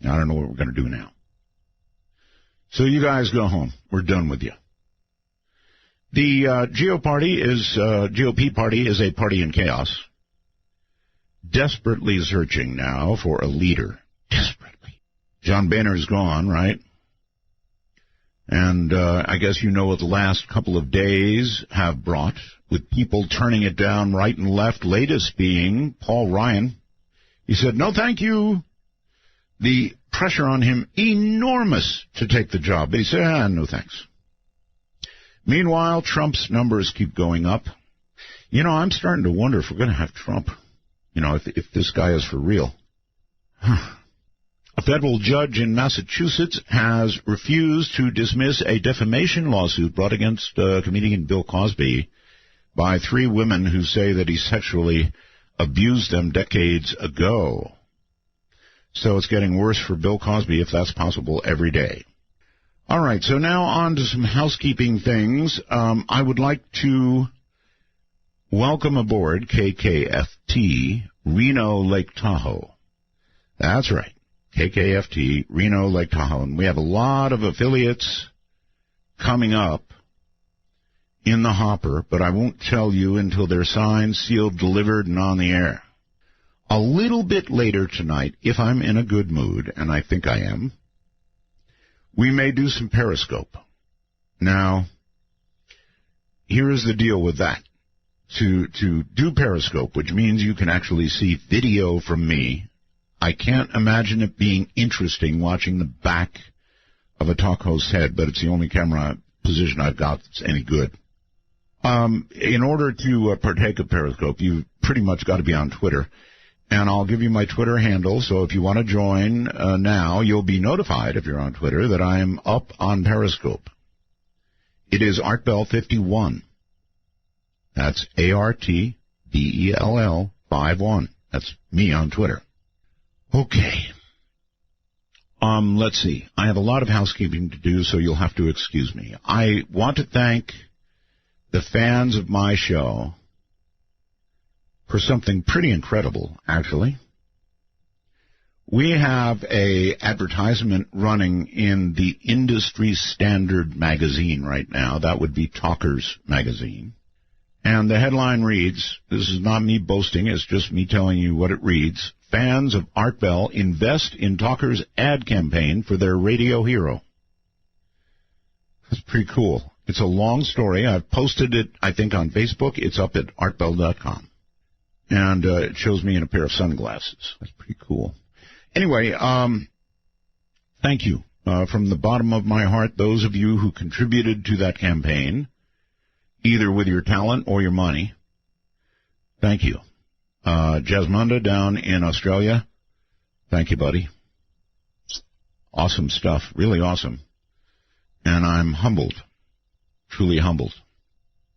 I don't know what we're going to do now. So you guys go home. We're done with you. The GOP party is a party in chaos, desperately searching now for a leader. Desperately. John Boehner's gone, right? And I guess what the last couple of days have brought, with people turning it down right and left, latest being Paul Ryan. He said, no, thank you. The pressure on him, enormous to take the job. But he said, no thanks. Meanwhile, Trump's numbers keep going up. I'm starting to wonder if we're going to have Trump, if this guy is for real. A federal judge in Massachusetts has refused to dismiss a defamation lawsuit brought against comedian Bill Cosby by 3 women who say that he sexually abused them decades ago. So it's getting worse for Bill Cosby, if that's possible, every day. All right, so now on to some housekeeping things. I would like to welcome aboard KKFT Reno Lake Tahoe. That's right. KKFT, Reno, Lake Tahoe. And we have a lot of affiliates coming up in the hopper, but I won't tell you until they're signed, sealed, delivered, and on the air. A little bit later tonight, if I'm in a good mood, and I think I am, we may do some Periscope. Now, here is the deal with that. To do Periscope, which means you can actually see video from me, I can't imagine it being interesting watching the back of a talk host's head, but it's the only camera position I've got that's any good. In order to partake of Periscope, you've pretty much got to be on Twitter. And I'll give you my Twitter handle, so if you want to join now, you'll be notified if you're on Twitter that I am up on Periscope. It is ArtBell51. That's ARTBELL 51. That's me on Twitter. Okay. Let's see. I have a lot of housekeeping to do, so you'll have to excuse me. I want to thank the fans of my show for something pretty incredible, actually. We have a advertisement running in the industry standard magazine right now. That would be Talkers magazine. And the headline reads, this is not me boasting, it's just me telling you what it reads, fans of Art Bell invest in Talker's ad campaign for their radio hero. That's pretty cool. It's a long story. I've posted it, I think, on Facebook. It's up at artbell.com. And it shows me in a pair of sunglasses. That's pretty cool. Anyway, thank you from the bottom of my heart, those of you who contributed to that campaign, either with your talent or your money. Thank you. Jasmunda down in Australia, thank you, buddy. Awesome stuff, really awesome. And I'm humbled, truly humbled.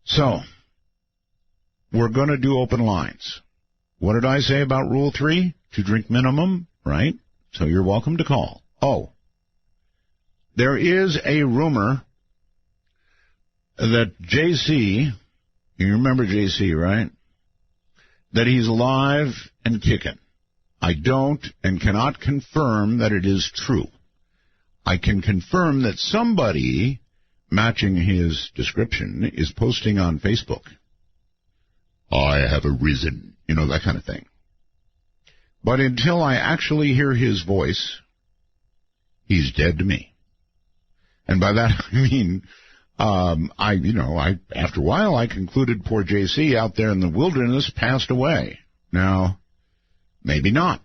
So, we're going to do open lines. What did I say about Rule 3? 2 drink minimum, right? So you're welcome to call. Oh, there is a rumor that JC, you remember JC, right? That he's alive and kicking. I don't and cannot confirm that it is true. I can confirm that somebody matching his description is posting on Facebook, I have arisen, you know, that kind of thing. But until I actually hear his voice, he's dead to me. And by that I mean, after a while I concluded poor JC out there in the wilderness passed away. Now, maybe not.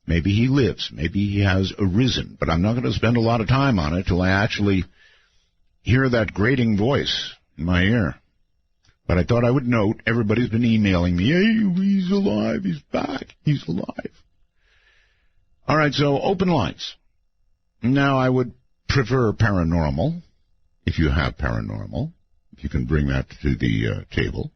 Maybe he lives. Maybe he has arisen. But I'm not going to spend a lot of time on it till I actually hear that grating voice in my ear. But I thought I would note, everybody's been emailing me, hey, he's alive, he's back, he's alive. All right, so open lines. Now, I would prefer paranormal, if you have paranormal, if you can bring that to the table.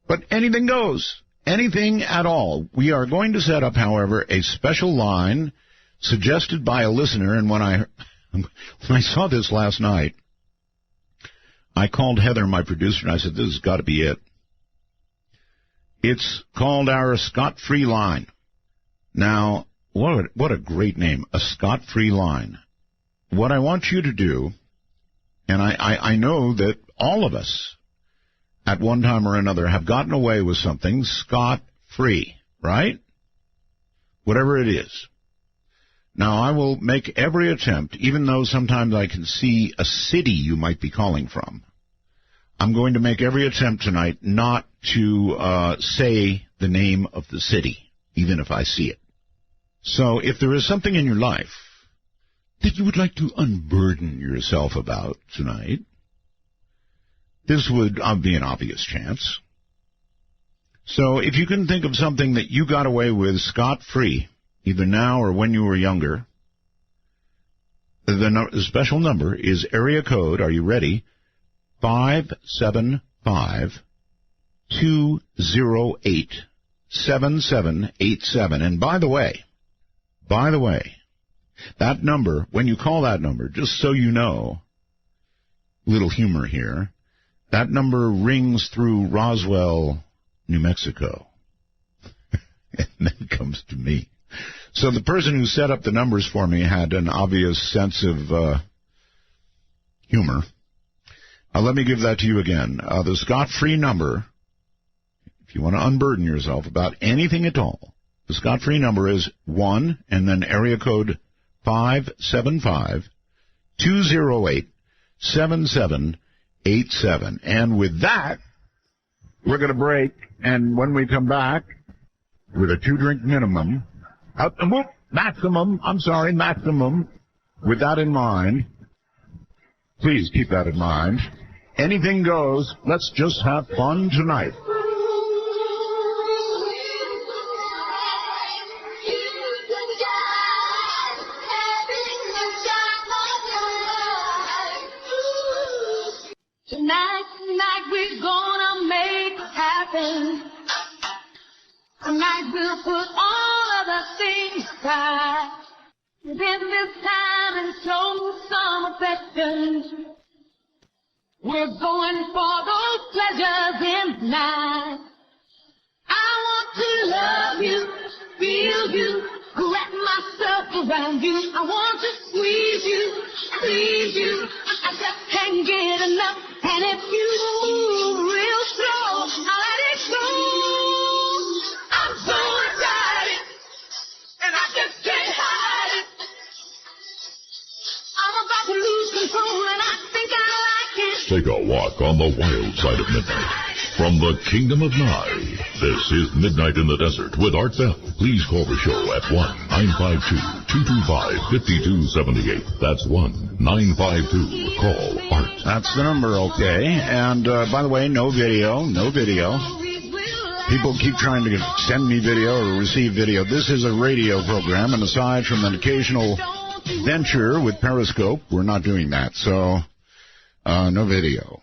But anything goes, anything at all. We are going to set up, however, a special line suggested by a listener, and when I saw this last night, I called Heather, my producer, and I said, this has got to be it. It's called our Scot-Free Line. Now, what a great name, a Scot-Free Line. What I want you to do, and I know that all of us at one time or another have gotten away with something scot-free, right? Whatever it is. Now, I will make every attempt, even though sometimes I can see a city you might be calling from. I'm going to make every attempt tonight not to say the name of the city, even if I see it. So if there is something in your life that you would like to unburden yourself about tonight, this would be an obvious chance. So if you can think of something that you got away with scot-free, either now or when you were younger, the special number is area code, are you ready, 575-208-7787. And by the way, that number, when you call that number, just so you know, little humor here, that number rings through Roswell, New Mexico. And then comes to me. So the person who set up the numbers for me had an obvious sense of humor. Let me give that to you again. The Scot-Free number, if you want to unburden yourself about anything at all, the Scot-Free number is 1 and then area code 575-208-7787. And with that, we're going to break, and when we come back, with a 2-drink minimum, maximum, with that in mind, please keep that in mind. Anything goes. Let's just have fun tonight. Tonight we're gonna make it happen. Tonight we'll put all of the things aside. Spend this time and show some affection. We're going for those pleasures in the night. I want to love you, feel you, wrap myself around you. I want to squeeze you, please you. I just can't get enough. And if you move real slow, I'll let it go. I'm so excited, Let's take a walk on the wild side of midnight. From the Kingdom of Nye, this is Midnight in the Desert with Art Bell. Please call the show at 1-952-225-5278. That's 1-952-CALL ART. That's the number, okay. And, by the way, no video. People keep trying to send me video or receive video. This is a radio program, and aside from an occasional venture with Periscope, we're not doing that. So, no video,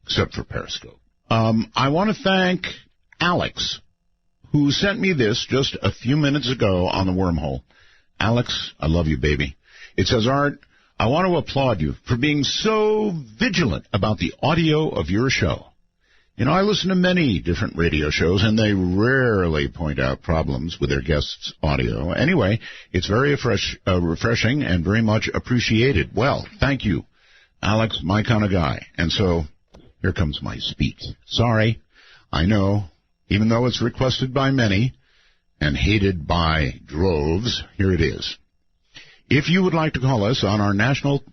except for Periscope. I want to thank Alex, who sent me this just a few minutes ago on the wormhole. Alex, I love you, baby. It says, Art, I want to applaud you for being so vigilant about the audio of your show. You know, I listen to many different radio shows, and they rarely point out problems with their guests' audio. Anyway, it's very refreshing and very much appreciated. Well, thank you, Alex, my kind of guy. And so here comes my speech. Sorry, I know, even though it's requested by many and hated by droves, here it is. If you would like to call us on our national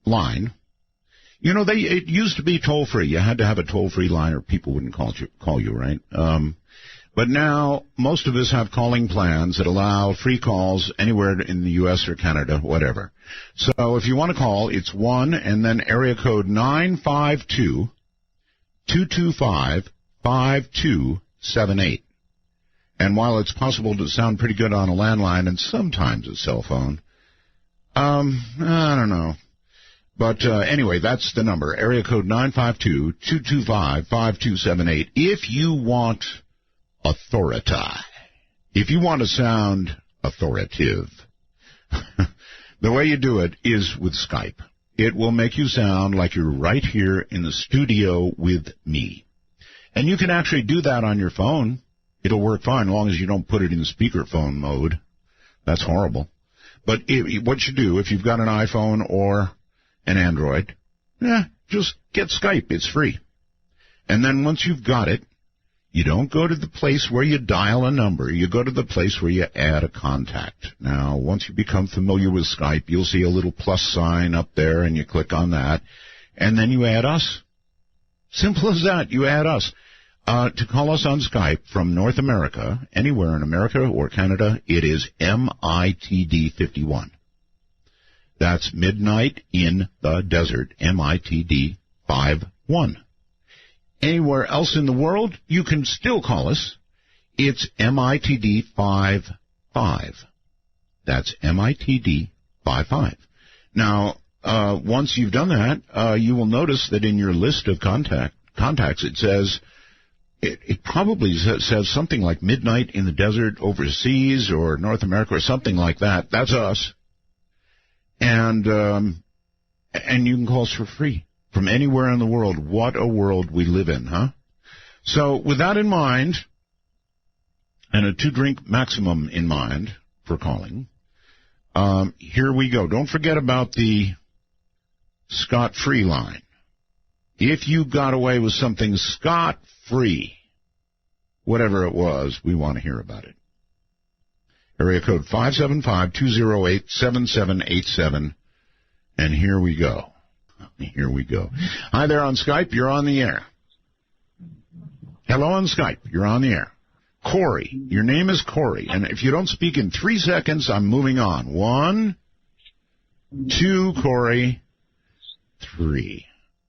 line, you know, it used to be toll-free. You had to have a toll-free line or people wouldn't call you, right? But now most of us have calling plans that allow free calls anywhere in the U.S. or Canada, whatever. So if you want to call, it's 1 and then area code 952-225-5278. And while it's possible to sound pretty good on a landline and sometimes a cell phone, I don't know. But anyway, that's the number, area code 952-225-5278. If you want authority, if you want to sound authoritative, the way you do it is with Skype. It will make you sound like you're right here in the studio with me. And you can actually do that on your phone. It'll work fine as long as you don't put it in speakerphone mode. That's horrible. But what you do, if you've got an iPhone or an Android, just get Skype. It's free. And then once you've got it, you don't go to the place where you dial a number. You go to the place where you add a contact. Now, once you become familiar with Skype, you'll see a little plus sign up there, and you click on that, and then you add us. Simple as that. You add us. To call us on Skype from North America, anywhere in America or Canada, it is MITD51. That's Midnight in the Desert, MITD 51. Anywhere else in the world, you can still call us. It's MITD 55. That's MITD 55. Now, once you've done that, you will notice that in your list of contacts, it says, it probably says something like Midnight in the Desert overseas or North America or something like that. That's us. And you can call us for free from anywhere in the world. What a world we live in, huh? So with that in mind, and a 2-drink maximum in mind for calling, here we go. Don't forget about the scot-free line. If you got away with something scot-free, whatever it was, we want to hear about it. Area code 575-208-7787. And here we go. Here we go. Hi there on Skype. You're on the air. Hello on Skype. You're on the air. Corey. Your name is Corey. And if you don't speak in 3 seconds, I'm moving on. 1, 2, Corey. 3.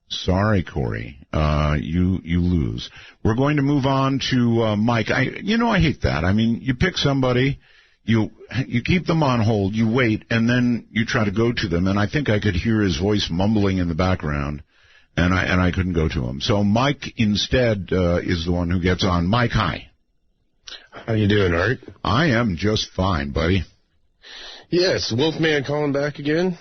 Sorry, Corey. You lose. We're going to move on to Mike. I hate that. I mean, you pick somebody, you keep them on hold, you wait, and then you try to go to them. And I think I could hear his voice mumbling in the background, and I couldn't go to him. So Mike instead is the one who gets on. Mike, hi. How you doing, Art? I am just fine, buddy. Yes, Wolfman calling back again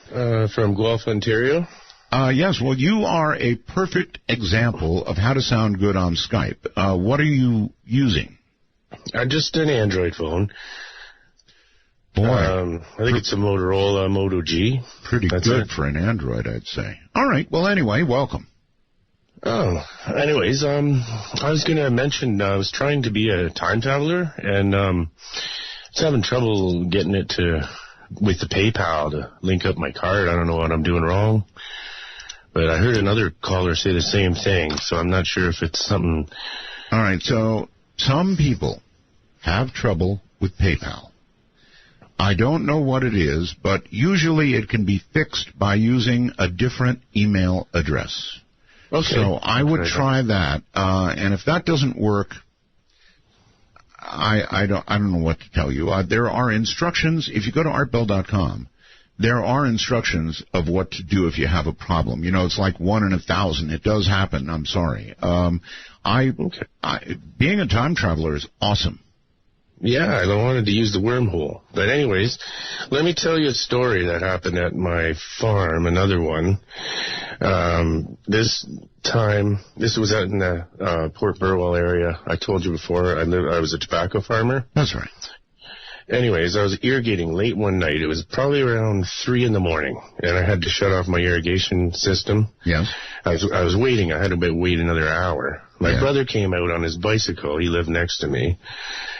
from Guelph, Ontario. Yes, well, you are a perfect example of how to sound good on Skype. What are you using? Just an Android phone. Boy. I think it's a Motorola Moto G. Pretty good for an Android, I'd say. All right, well, anyway, welcome. Oh, anyways, I was going to mention I was trying to be a time traveler, and I was having trouble getting it with the PayPal to link up my card. I don't know what I'm doing wrong. But I heard another caller say the same thing, so I'm not sure if it's something... All right, so some people have trouble with PayPal. I don't know what it is, but usually it can be fixed by using a different email address. Okay. So I would try that, and if that doesn't work, I don't know what to tell you. There are instructions. If you go to artbell.com, there are instructions of what to do if you have a problem. You know, it's like 1 in 1,000. It does happen. I'm sorry. Being a time traveler is awesome. Yeah, I wanted to use the wormhole. But anyways, let me tell you a story that happened at my farm, another one. This was out in the Port Burwell area. I told you before, I was a tobacco farmer. That's right. Anyways, I was irrigating late one night. It was probably around 3 in the morning, and I had to shut off my irrigation system. Yeah. I was waiting. I had to wait another hour. My brother came out on his bicycle. He lived next to me.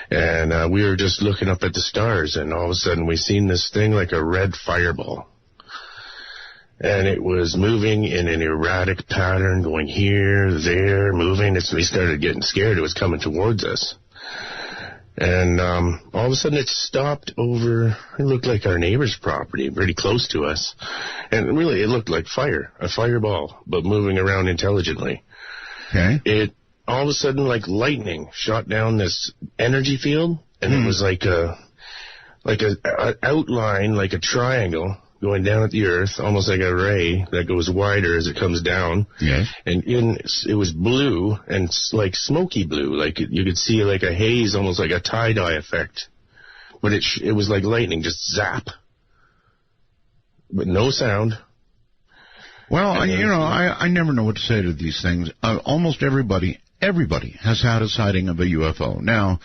And we were just looking up at the stars, and all of a sudden we seen this thing like a red fireball. And it was moving in an erratic pattern, going here, there, moving. We started getting scared. It was coming towards us. And all of a sudden it stopped over, it looked like our neighbor's property, pretty close to us. And really it looked like a fireball, but moving around intelligently. Okay. It all of a sudden, like lightning, shot down this energy field, and it was like a outline, like a triangle going down at the earth, almost like a ray that goes wider as it comes down. Yes. And it was blue and like smoky blue, like you could see like a haze, almost like a tie-dye effect. But it was like lightning, just zap, but no sound. Well, I never know what to say to these things. Almost everybody has had a sighting of a UFO. Now,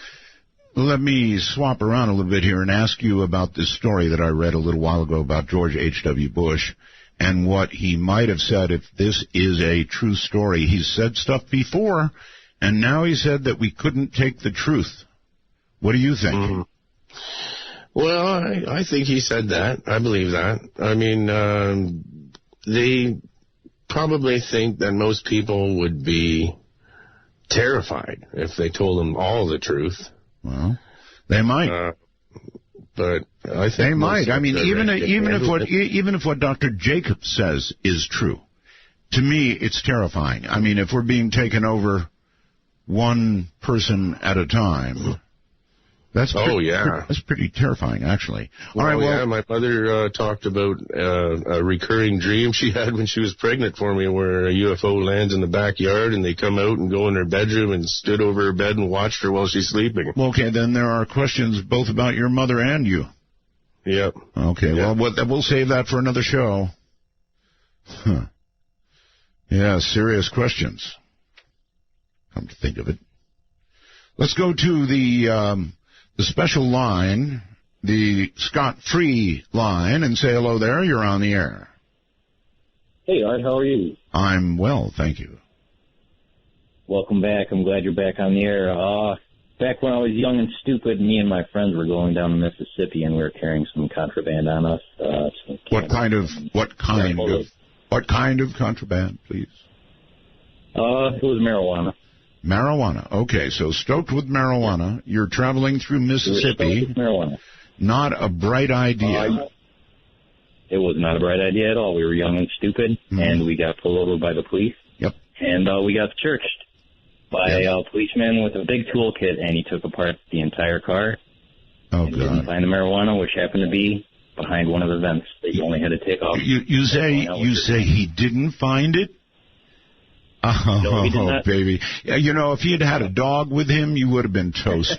let me swap around a little bit here and ask you about this story that I read a little while ago about George H.W. Bush and what he might have said if this is a true story. He's said stuff before, and now he said that we couldn't take the truth. What do you think? Mm-hmm. Well, I think he said that. I believe that. I mean, they probably think that most people would be terrified if they told them all the truth. Well, they might. But I think they might. I mean, even if what Dr. Jacobs says is true, to me, it's terrifying. I mean, if we're being taken over one person at a time. That's pretty terrifying, actually. All right, well, my mother talked about a recurring dream she had when she was pregnant for me, where a UFO lands in the backyard and they come out and go in her bedroom and stood over her bed and watched her while she's sleeping. Well, okay, then there are questions both about your mother and you. Yep. Okay, well, we'll save that for another show. Huh. Yeah, serious questions. Come to think of it. Let's go to the special line, the Scott-free line, and say hello there. You're on the air. Hey, Art, how are you? I'm well, thank you. Welcome back. I'm glad you're back on the air. Back when I was young and stupid, me and my friends were going down to Mississippi, and we were carrying some contraband on us. What kind of contraband, please? It was marijuana. Marijuana. Okay, so stoked with marijuana. You're traveling through Mississippi. With marijuana. Not a bright idea. It was not a bright idea at all. We were young and stupid, and we got pulled over by the police. Yep. And we got searched by a policeman with a big toolkit, and he took apart the entire car. Oh, and didn't find the marijuana, which happened to be behind one of the vents that you only had to take off. You say he didn't find it? Oh, no, he did not. Baby. You know, if he had a dog with him, you would have been toast.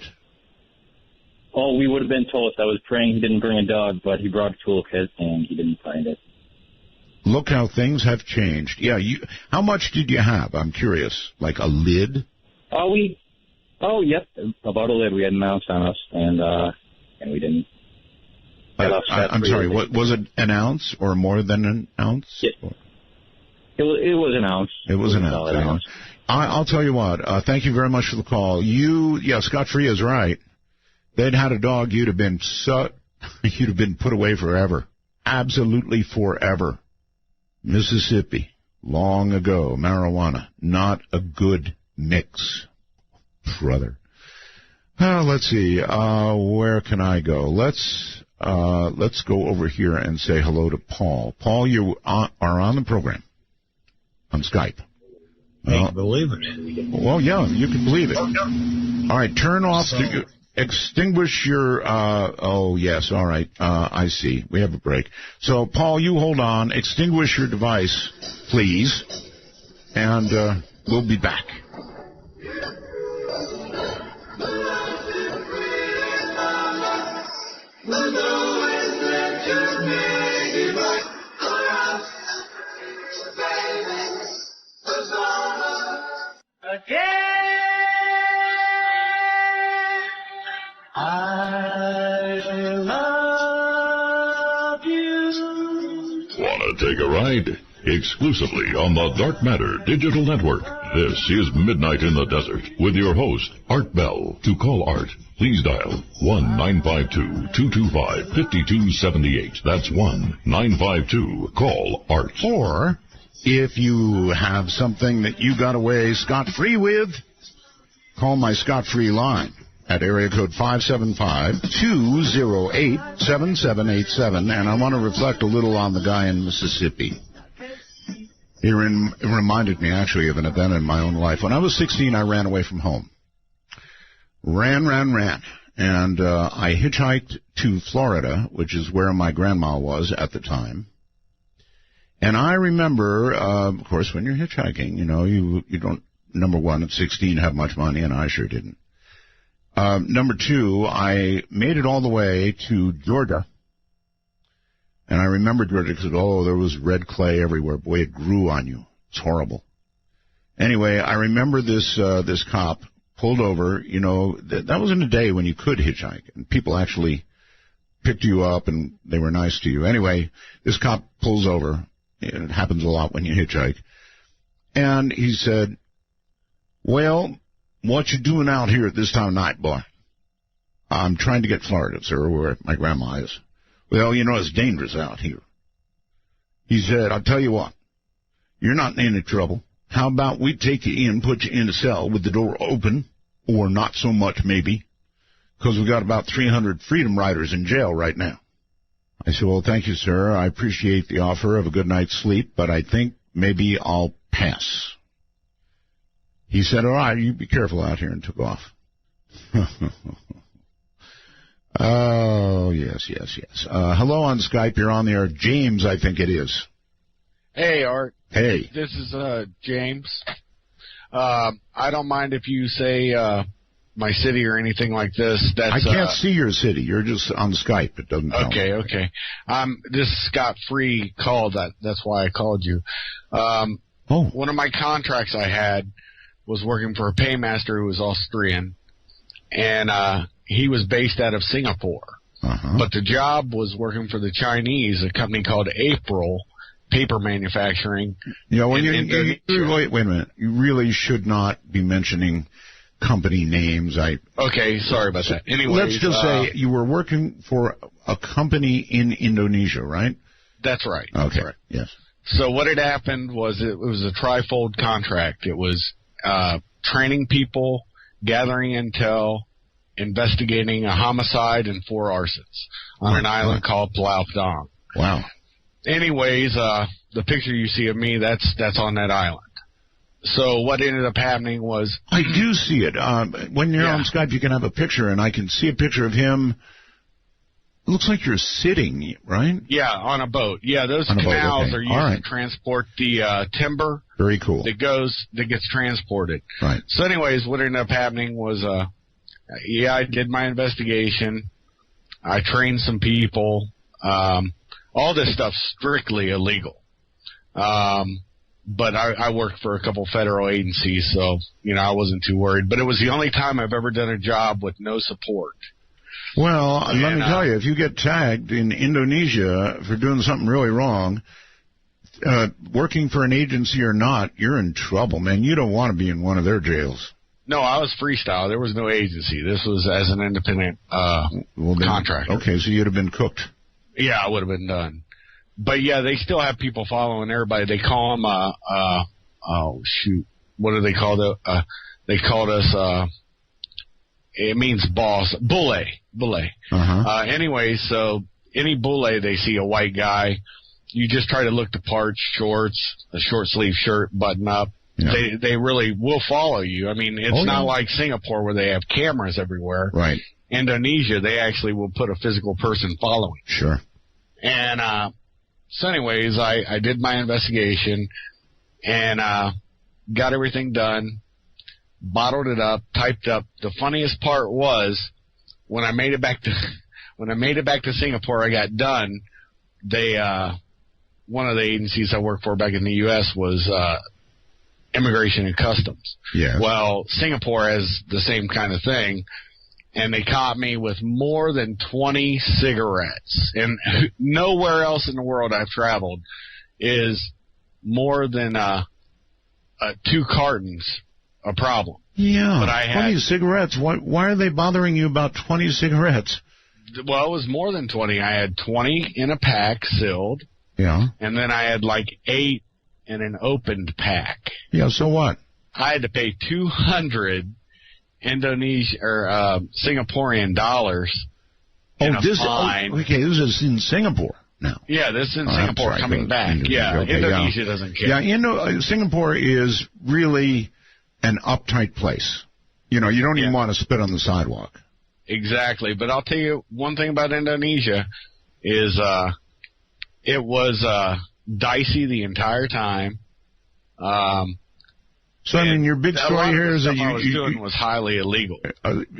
Oh, we would have been toast. I was praying he didn't bring a dog, but he brought a toolkit, and he didn't find it. Look how things have changed. Yeah, how much did you have? I'm curious. Like a lid? Yep, about a lid. We had an ounce on us, and we didn't. I'm sorry, was it an ounce or more than an ounce? Yeah. It was an ounce. It was an ounce. I'll tell you what. Thank you very much for the call. Scott Free is right. They'd had a dog, you'd have been put away forever. Absolutely forever. Mississippi. long ago. Marijuana, not a good mix, brother. Let's see. Where can I go? Let's go over here and say hello to Paul. Paul, you are on the program on Skype. I can believe it. Well, yeah, you can believe it. All right, turn off, extinguish your, oh, yes, all right, I see. We have a break. So, Paul, you hold on, extinguish your device, please, and we'll be back. Wanna take a ride? Exclusively on the Dark Matter Digital Network. This is Midnight in the Desert with your host, Art Bell. To call Art, please dial 1-952-225-5278. That's 1-952-CALL-ART. Or, if you have something that you got away scot-free with, call my scot-free line at area code 575-208-7787. And I want to reflect a little on the guy in Mississippi. It reminded me, actually, of an event in my own life. When I was 16, I ran away from home. Ran. And I hitchhiked to Florida, which is where my grandma was at the time. And I remember, of course, when you're hitchhiking, you know, you don't, number one, at 16, have much money, and I sure didn't. Number two, I made it all the way to Georgia. And I remember Georgia because, there was red clay everywhere. Boy, it grew on you. It's horrible. Anyway, I remember this cop pulled over. You know, that was in a day when you could hitchhike. And people actually picked you up, and they were nice to you. Anyway, this cop pulls over. It happens a lot when you hitchhike. And he said, "Well, what you doing out here at this time of night, boy?" "I'm trying to get Florida, sir, where my grandma is." "Well, you know, it's dangerous out here." He said, "I'll tell you what, you're not in any trouble. How about we take you in, put you in a cell with the door open, or not so much maybe, because we've got about 300 Freedom Riders in jail right now." I said, "Well, thank you, sir. I appreciate the offer of a good night's sleep, but I think maybe I'll pass." He said, "All right, you be careful out here," and took off. Oh, yes. Hello on Skype. You're on the air. James, I think it is. Hey, Art. Hey. This is James. I don't mind if you say my city or anything like this. I can't see your city. You're just on Skype. It doesn't tell me. Okay. This is Scott-free call. That's why I called you. One of my contracts I had was working for a paymaster who was Austrian, and he was based out of Singapore. But the job was working for the Chinese, a company called April Paper Manufacturing. You know, when wait a minute. You really should not be mentioning company names. Okay, sorry about that. Anyways, let's just say you were working for a company in Indonesia, right? That's right. Okay. That's right. Yes. So what had happened was it was a trifold contract. It was training people, gathering intel, investigating a homicide, and 4 arsons on an island called Pulau Padang. Wow. Anyways, the picture you see of me, that's on that island. So what ended up happening was... I do see it. When you're on Skype, you can have a picture, and I can see a picture of him. It looks like you're sitting, right? Yeah, on a boat. Yeah, those canals are used to transport the timber. Very cool. That gets transported. Right. So anyways, what ended up happening was, I did my investigation. I trained some people. All this stuff's strictly illegal. But I worked for a couple federal agencies, so, I wasn't too worried. But it was the only time I've ever done a job with no support. Well, let me tell you, if you get tagged in Indonesia for doing something really wrong, working for an agency or not, you're in trouble, man. You don't want to be in one of their jails. No, I was freestyle. There was no agency. This was as an independent contractor. Okay, so you'd have been cooked. Yeah, I would have been done. But yeah, they still have people following everybody. They call them, oh shoot, what do they call it? They called us, it means boss, bule. Anyway, so any bule, they see a white guy, you just try to look the part, shorts, a short sleeve shirt, button up. Yeah. They really will follow you. I mean, it's not like Singapore where they have cameras everywhere. Right. Indonesia, they actually will put a physical person following. Sure. And so anyways, I did my investigation and got everything done, bottled it up, typed up. The funniest part was when I made it back to Singapore, I got done. They one of the agencies I worked for back in the U.S. was Immigration and Customs. Yeah. Well, Singapore has the same kind of thing. And they caught me with more than 20 cigarettes. And nowhere else in the world I've traveled is more than 2 cartons a problem. Yeah, but I had 20 cigarettes. Why are they bothering you about 20 cigarettes? Well, it was more than 20. I had 20 in a pack sealed. Yeah. And then I had like 8 in an opened pack. Yeah, so what? I had to pay 200 Indonesia or Singaporean dollars. Okay, this is in Singapore now. Yeah, this is in Singapore right, coming back. Indonesia doesn't care. Yeah, Singapore is really an uptight place. You know, you don't even want to spit on the sidewalk. Exactly, but I'll tell you one thing about Indonesia is it was dicey the entire time. So, I mean, your big story here is that I was doing was highly illegal.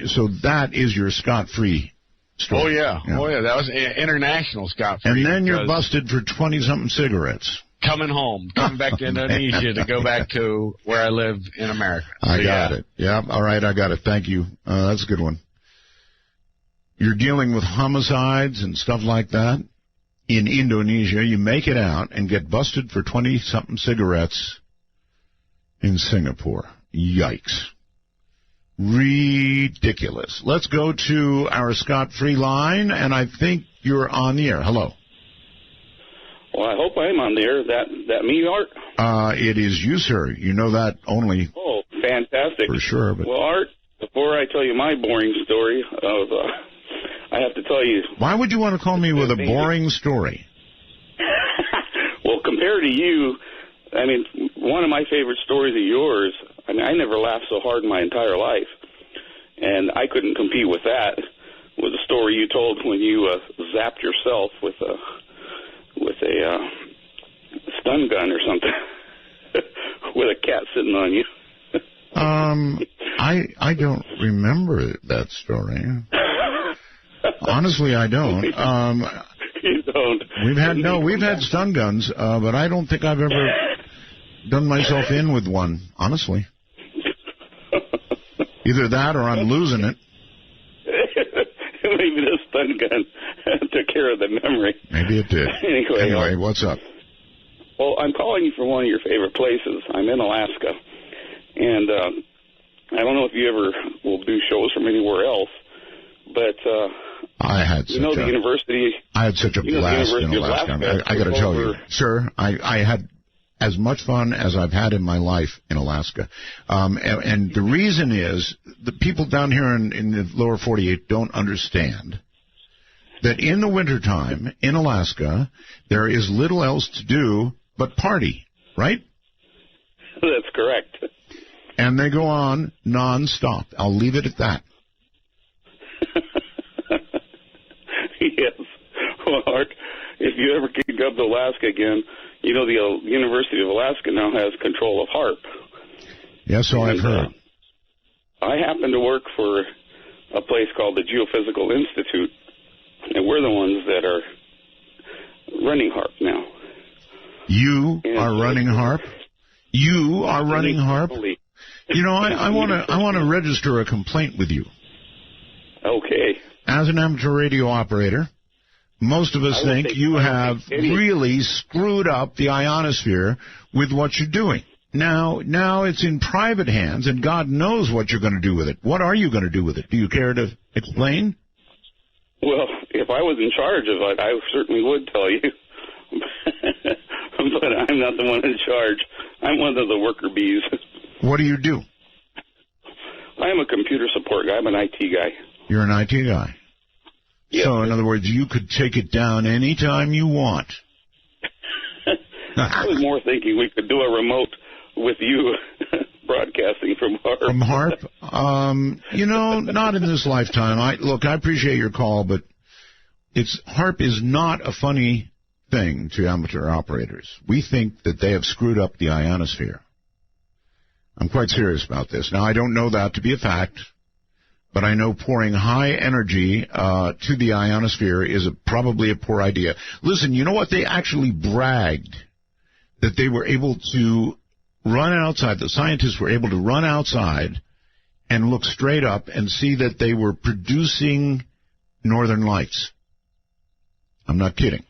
So that is your scot-free story. Oh, yeah. That was international scot-free. And then you're busted for 20-something cigarettes. Coming back to Indonesia to go back to where I live in America. I got it. Yeah, all right, I got it. Thank you. That's a good one. You're dealing with homicides and stuff like that in Indonesia. You make it out and get busted for 20-something cigarettes in Singapore. Yikes. Ridiculous. Let's go to our scot-free line, and I think you're on the air. Hello. Well, I hope I'm on the air. That me, Art? It is you, sir. You know that only. Oh, fantastic. For sure. But... Well, Art, before I tell you my boring story, I have to tell you... Why would you want to call me with a boring story? Well, compared to you... I mean, one of my favorite stories of yours, I mean, I never laughed so hard in my entire life. And I couldn't compete with that, was a story you told when you zapped yourself with a stun gun or something, with a cat sitting on you. I don't remember that story. Honestly, I don't. You don't. We've had stun guns, but I don't think I've ever done myself in with one, honestly. Either that or I'm losing it. Maybe the stun gun took care of the memory. Maybe it did. Anyway, what's up? Well, I'm calling you from one of your favorite places. I'm in Alaska. And I don't know if you ever will do shows from anywhere else, but I had such a blast in Alaska. I got to tell you, sir, I had as much fun as I've had in my life in Alaska. And the reason is the people down here in the lower 48 don't understand that in the wintertime in Alaska, there is little else to do but party, right? That's correct. And they go on nonstop. I'll leave it at that. Yes. Well, Art, if you ever can come to Alaska again, you know the University of Alaska now has control of HAARP. Yes, so I've heard. I happen to work for a place called the Geophysical Institute, and we're the ones that are running HAARP now. You are running HAARP? You are running HAARP? You know, I want to register a complaint with you. Okay. As an amateur radio operator, most of us think you have really screwed up the ionosphere with what you're doing. Now it's in private hands, and God knows what you're going to do with it. What are you going to do with it? Do you care to explain? Well, if I was in charge of it, I certainly would tell you. but I'm not the one in charge. I'm one of the worker bees. What do you do? I am a computer support guy. I'm an IT guy. You're an IT guy. Yes. So, in other words, you could take it down anytime you want. I was more thinking we could do a remote with you broadcasting from HARP. From HARP? Not in this lifetime. I appreciate your call, but HARP is not a funny thing to amateur operators. We think that they have screwed up the ionosphere. I'm quite serious about this. Now, I don't know that to be a fact, but I know pouring high energy to the ionosphere is probably a poor idea. Listen, you know what? They actually bragged that they were able to run outside. The scientists were able to run outside and look straight up and see that they were producing northern lights. I'm not kidding.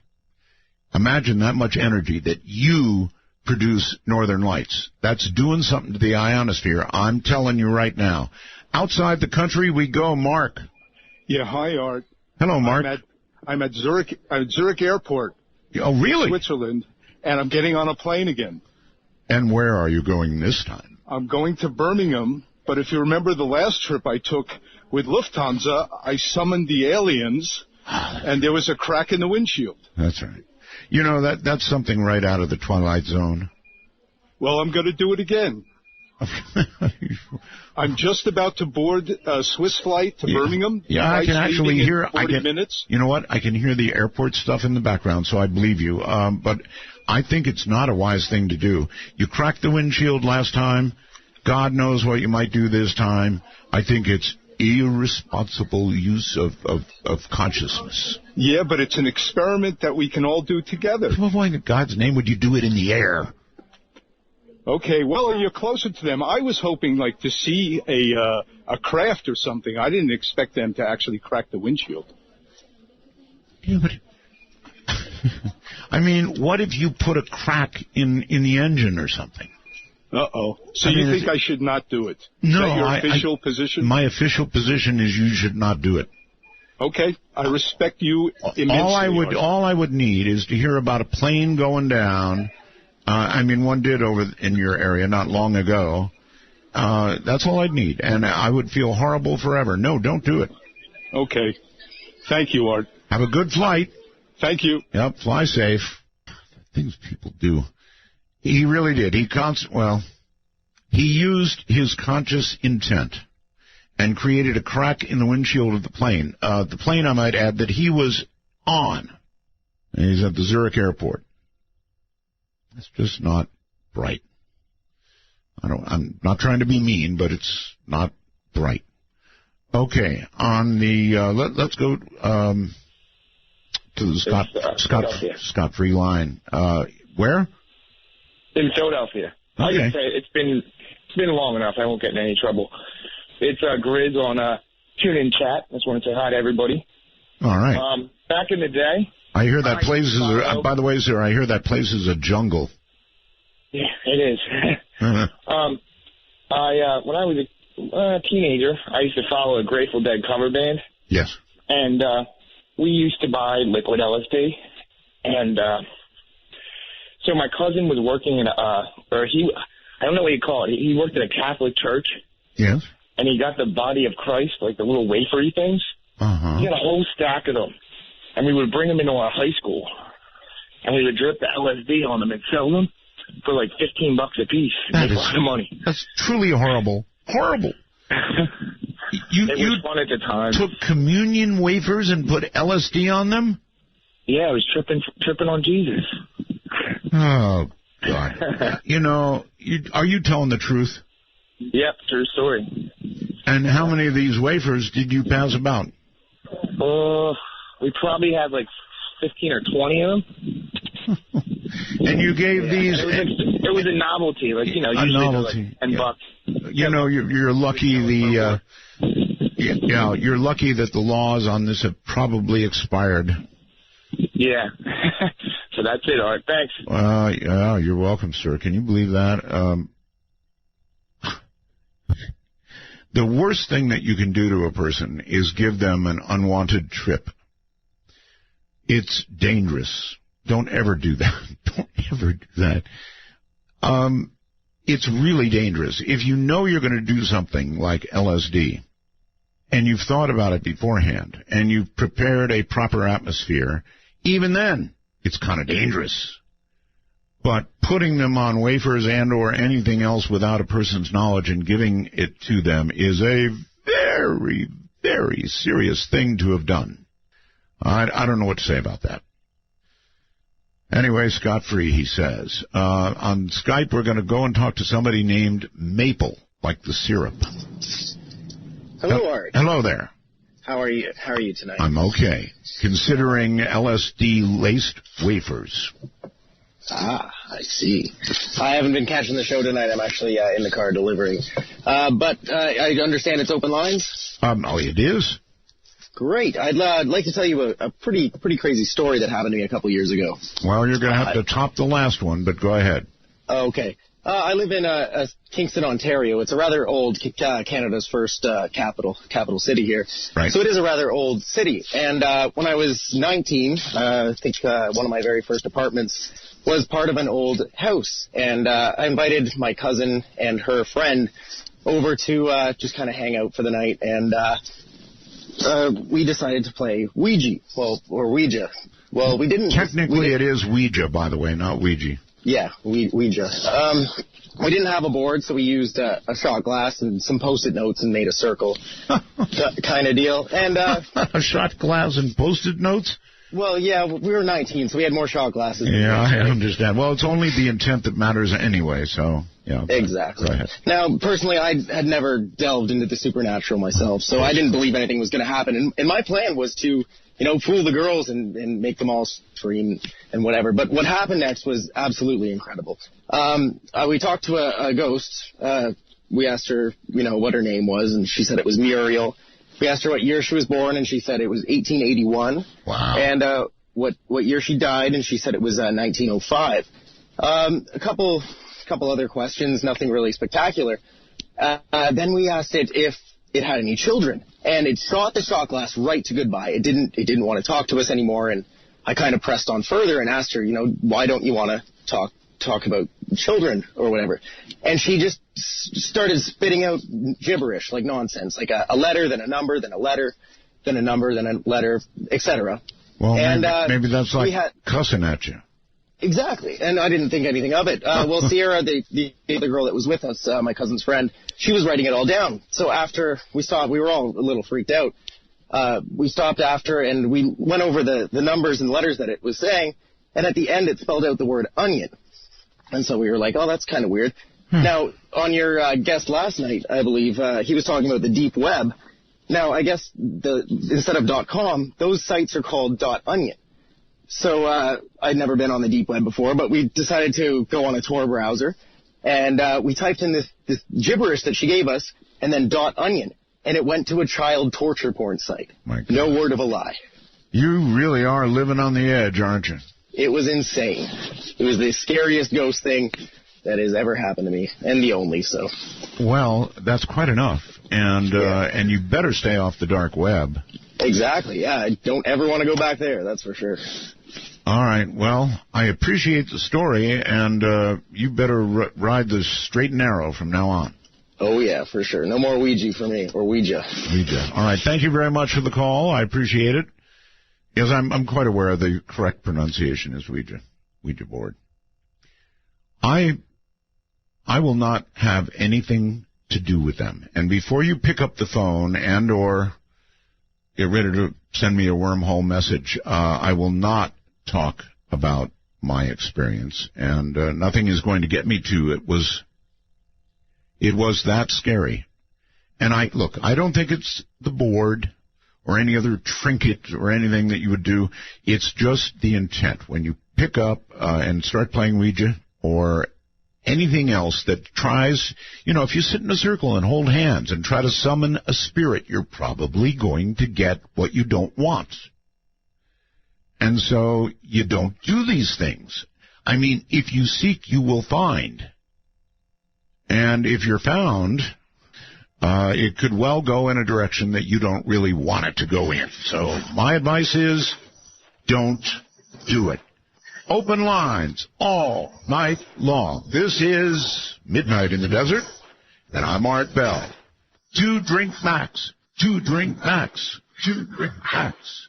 Imagine that much energy that you produce northern lights. That's doing something to the ionosphere. I'm telling you right now. Outside the country we go, Mark. Yeah, hi, Art. Hello, Mark. I'm at Zurich Airport. Oh, really? Switzerland, and I'm getting on a plane again. And where are you going this time? I'm going to Birmingham, but if you remember the last trip I took with Lufthansa, I summoned the aliens, and there was a crack in the windshield. That's right. You know, that's something right out of the Twilight Zone. Well, I'm going to do it again. I'm just about to board a Swiss flight to Birmingham. Yeah, I can actually hear. 40 minutes. You know what? I can hear the airport stuff in the background, so I believe you. But I think it's not a wise thing to do. You cracked the windshield last time. God knows what you might do this time. I think it's irresponsible use of consciousness. Yeah, but it's an experiment that we can all do together. Well, why in God's name would you do it in the air? Okay, well, you're closer to them. I was hoping, to see a craft or something. I didn't expect them to actually crack the windshield. Yeah, but I mean, what if you put a crack in the engine or something? Uh-oh. So you think I should not do it? No, Is that your official position? My official position is you should not do it. Okay, I respect you immensely. All I would need is to hear about a plane going down. One did over in your area not long ago. That's all I'd need, and I would feel horrible forever. No, don't do it. Okay. Thank you, Art. Have a good flight. Thank you. Yep, fly safe. Things people do. He really did. He used his conscious intent and created a crack in the windshield of the plane. The plane, I might add, that he was on. And he's at the Zurich airport. It's just not bright. I'm not trying to be mean, but it's not bright. Okay, on the let's go to the Scott-free line. Where? In Philadelphia. Okay. I can say it's been long enough. I won't get in any trouble. It's Grizz on TuneIn chat. I just want to say hi to everybody. All right. Back in the day. I hear that place is. By the way, sir, I hear that place is a jungle. Yeah, it is. When I was a teenager, I used to follow a Grateful Dead cover band. Yes. And we used to buy liquid LSD, and so my cousin was working in I don't know what you call it. He worked at a Catholic church. Yes. And he got the body of Christ, like the little wafery things. Uh-huh. He had a whole stack of them. And we would bring them into our high school. And we would drip the LSD on them and sell them for like $15 a piece. Make a lot of money. That's truly horrible. Horrible. It was fun at the time. Took communion wafers and put LSD on them? Yeah, I was tripping on Jesus. Oh, God. Are you telling the truth? Yep, true story. And how many of these wafers did you pass about? We probably had like 15 or 20 of them. And you gave these... It was a novelty, a novelty. Like $10. You're lucky you're lucky that the laws on this have probably expired. Yeah. So that's it, Art. Thanks. Yeah, you're welcome, sir. Can you believe that? The worst thing that you can do to a person is give them an unwanted trip. It's dangerous. Don't ever do that. Don't ever do that. It's really dangerous. If you know you're going to do something like LSD, and you've thought about it beforehand, and you've prepared a proper atmosphere, even then, it's kind of dangerous. But putting them on wafers and or anything else without a person's knowledge and giving it to them is a very, very serious thing to have done. I don't know what to say about that. Anyway, scot-free, he says. On Skype, we're going to go and talk to somebody named Maple, like the syrup. Hello, Art. Hello there. How are you? How are you tonight? I'm okay, considering LSD-laced wafers. Ah, I see. I haven't been catching the show tonight. I'm actually in the car delivering. But I understand it's open lines? Oh, it is? Great. I'd like to tell you a pretty crazy story that happened to me a couple years ago. Well, you're going to have to top the last one, but go ahead. Okay. I live in Kingston, Ontario. It's a rather old, Canada's first capital city here. Right. So it is a rather old city. And when I was 19, I think one of my very first apartments was part of an old house. And I invited my cousin and her friend over to just kind of hang out for the night. And we decided to play Ouija. Or Ouija. Well, we didn't... Technically, it is Ouija, by the way, not Ouija. Yeah, Ouija. We didn't have a board, so we used a shot glass and some Post-it notes and made a circle kind of deal. And a shot glass and Post-it notes? Well, yeah, we were 19, so we had more shot glasses. Yeah, I understand. Well, it's only the intent that matters anyway, so, yeah. Exactly. Go ahead. Now, personally, I had never delved into the supernatural myself, so I didn't believe anything was going to happen. And my plan was to, fool the girls and make them all scream and whatever. But what happened next was absolutely incredible. We talked to a ghost. We asked her, what her name was, and she said it was Muriel. We asked her what year she was born, and she said it was 1881. Wow. And what year she died, and she said it was 1905. A couple other questions, nothing really spectacular. Then we asked it if it had any children, and it shot the shot glass right to goodbye. It didn't want to talk to us anymore, and I kind of pressed on further and asked her, why don't you want to talk about children or whatever? And she just started spitting out gibberish, like nonsense, like a letter, then a number, then a letter, then a number, then a letter, etc. Well, and, maybe that's like cussing at you. Exactly, and I didn't think anything of it. Well, Sierra, the other girl that was with us, my cousin's friend, she was writing it all down. So after we stopped, we were all a little freaked out. We stopped after, and we went over the numbers and letters that it was saying, and at the end it spelled out the word onion. And so we were like, oh, that's kind of weird. Now, on your guest last night, I believe, he was talking about the deep web. Now, I guess instead of .com, those sites are called .onion. So I'd never been on the deep web before, but we decided to go on a Tor browser, and we typed in this gibberish that she gave us, and then .onion, and it went to a child torture porn site. No word of a lie. You really are living on the edge, aren't you? It was insane. It was the scariest ghost thing that has ever happened to me, and the only, so. Well, that's quite enough, and you better stay off the dark web. Exactly, yeah. I don't ever want to go back there, that's for sure. All right, well, I appreciate the story, and you better ride the straight and narrow from now on. Oh, yeah, for sure. No more Ouija for me, or Ouija. Ouija. All right, thank you very much for the call. I appreciate it. Yes, I'm quite aware of the correct pronunciation is Ouija board. I will not have anything to do with them. And before you pick up the phone and or get ready to send me a wormhole message, I will not talk about my experience. And nothing is going to get me to it was that scary. And I don't think it's the board or any other trinket or anything that you would do. It's just the intent. When you pick up and start playing Ouija or anything else that tries, if you sit in a circle and hold hands and try to summon a spirit, you're probably going to get what you don't want. And so you don't do these things. I mean, if you seek, you will find. And if you're found, it could well go in a direction that you don't really want it to go in. So my advice is don't do it. open lines all night long. This is Midnight in the Desert, and I'm Art Bell. 2 drink max. 2 drink max. 2 drink max.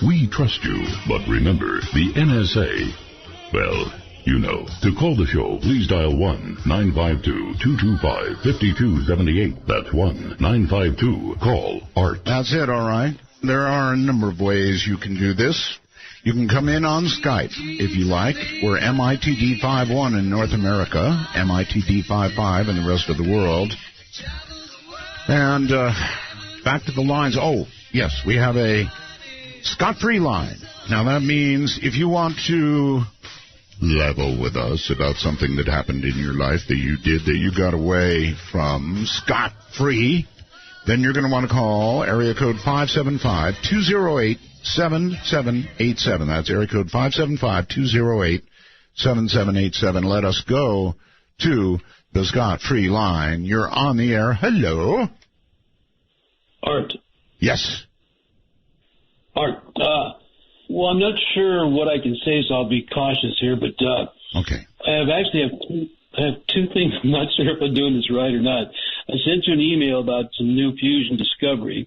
We trust you, but remember, the NSA, well, you know. To call the show, please dial 1-952-225-5278. That's 1-952-CALL-ART. That's it, all right. There are a number of ways you can do this. You can come in on Skype, if you like. We're MITD51 in North America, MITD55 in the rest of the world. And back to the lines. Oh, yes, we have a Scot-free line. Now, that means if you want to level with us about something that happened in your life that you did, that you got away from scot-free, then you're going to want to call area code 575-208-7787. That's area code 575-208-7787. Let us go to the Scot-free line. You're on the air. Hello. Art. Yes. Art, well, I'm not sure what I can say, so I'll be cautious here, but okay. I have 2 things. I'm not sure if I'm doing this right or not. I sent you an email about some new fusion discovery,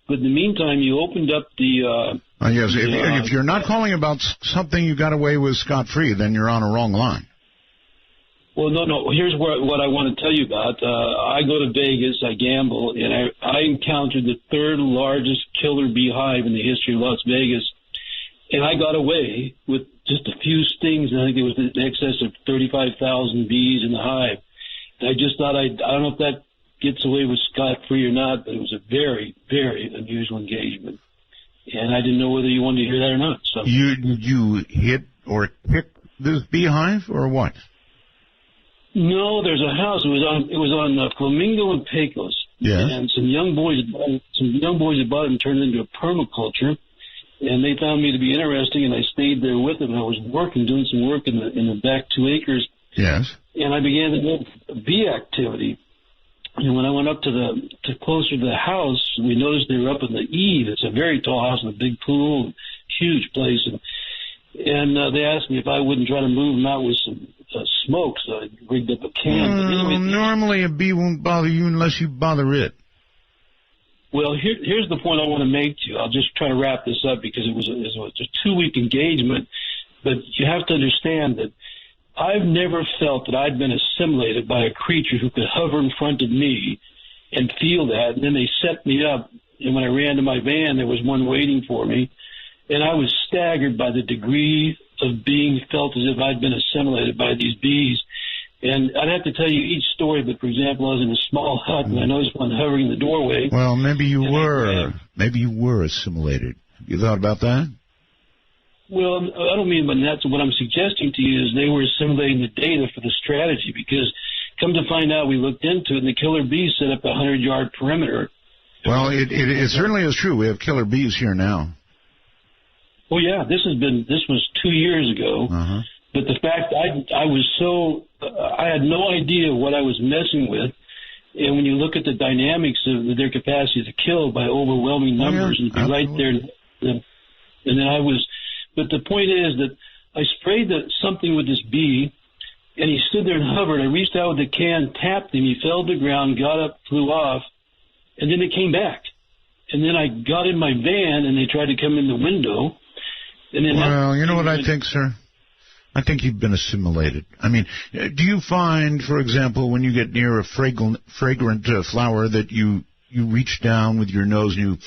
but in the meantime, you opened up the... yes, if you're not calling about something you got away with scot-free, then you're on a wrong line. Well, no. Here's what I want to tell you about. I go to Vegas, I gamble, and I encountered the 3rd largest killer beehive in the history of Las Vegas, and I got away with just a few stings. I think it was in excess of 35,000 bees in the hive. And I just thought, I don't know if that gets away with scot-free or not, but it was a very, very unusual engagement. And I didn't know whether you wanted to hear that or not. So You hit or kicked this beehive, or what? No, there's a house. It was on Flamingo and Pecos. Yeah. And some young boys had bought it and turned it into a permaculture. And they found me to be interesting, and I stayed there with them. I was doing some work in the back 2 acres. Yes. And I began to get bee activity. And when I went up to closer to the house, we noticed they were up in the eave. It's a very tall house with a big pool, huge place. And they asked me if I wouldn't try to move them out with some smoke, so I rigged up a can. Anyway, normally a bee won't bother you unless you bother it. Well, here's the point I want to make to you. I'll just try to wrap this up because it was a 2-week engagement. But you have to understand that I've never felt that I'd been assimilated by a creature who could hover in front of me and feel that. And then they set me up, and when I ran to my van, there was one waiting for me. And I was staggered by the degree of being felt as if I'd been assimilated by these bees. And I'd have to tell you each story, but, for example, I was in a small hut, and I noticed one hovering in the doorway. Well, maybe you were. Maybe you were assimilated. You thought about that? Well, I don't mean, but that's what I'm suggesting to you is they were assimilating the data for the strategy, because come to find out, we looked into it, and the killer bees set up a 100-yard perimeter. Well, it certainly is true. We have killer bees here now. Well, yeah, this was 2 years ago. Uh-huh. But the fact I had no idea what I was messing with. And when you look at the dynamics of their capacity to kill by overwhelming numbers and be right there, and then but the point is that I sprayed something with this bee, and he stood there and hovered. I reached out with the can, tapped him, he fell to the ground, got up, flew off, and then they came back. And then I got in my van, and they tried to come in the window. And then well, you know what I think, sir? I think you've been assimilated. I mean, do you find, for example, when you get near a fragrant flower that you reach down with your nose and you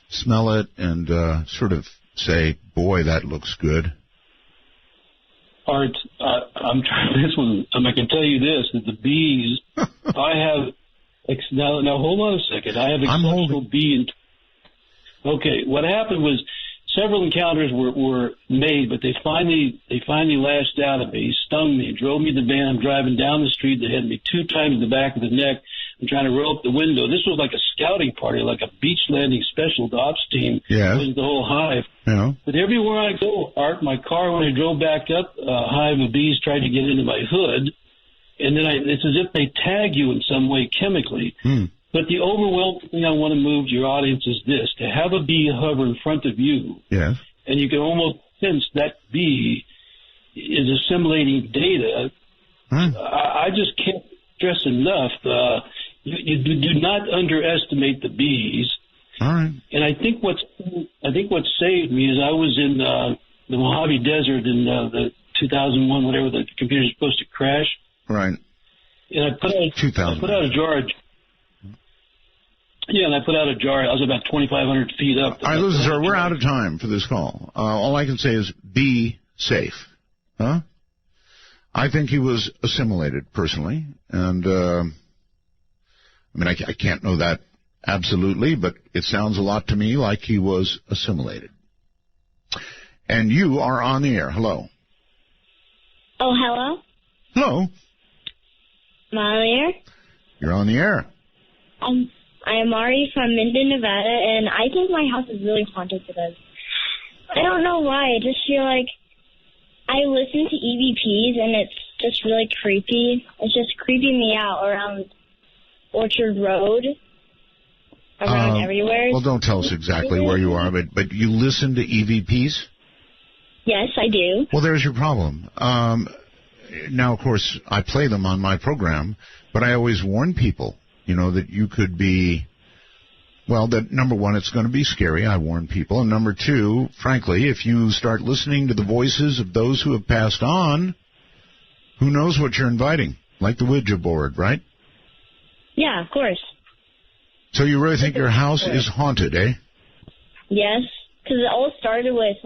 smell it and sort of say, boy, that looks good? Art, I'm trying this one. I can tell you this, that the bees, I have, now hold on a second. I have exceptional bee. Okay, what happened was, several encounters were made, but they finally lashed out at me, stung me, drove me to the van. I'm driving down the street. They hit me 2 times in the back of the neck. I'm trying to roll up the window. This was like a scouting party, like a beach landing special ops team. Yeah. It was the whole hive. Yeah. But everywhere I go, Art, my car, when I drove back up, a hive of bees tried to get into my hood. And then it's as if they tag you in some way chemically. But the overwhelming thing I want to move to your audience is this: to have a bee hover in front of you, yes, and you can almost sense that bee is assimilating data. I just can't stress enough, you do not underestimate the bees. All right. And I think what saved me is I was in the Mojave Desert in the 2001, whatever, the computer's supposed to crash. Right. And I put out a jar. Yeah, and I put out a jar. I was about 2,500 feet up. All right, listen, sir, we're out of time for this call. All I can say is be safe. Huh? I think he was assimilated, personally. And, I mean, I can't know that absolutely, but it sounds a lot to me like he was assimilated. And you are on the air. Hello. Oh, hello? Hello. Am I on the air? You're on the air. I am Ari from Minden, Nevada, and I think my house is really haunted today. I don't know why. I just feel like I listen to EVPs, and it's just really creepy. It's just creeping me out around Orchard Road, around everywhere. Well, don't tell us exactly where you are, but you listen to EVPs? Yes, I do. Well, there's your problem. Now, of course, I play them on my program, but I always warn people, that you could be, well, that number one, it's going to be scary. I warn people. And number two, frankly, if you start listening to the voices of those who have passed on, who knows what you're inviting? Like the Ouija board, right? Yeah, of course. So you really think your house is haunted, eh? Yes, because it all started with,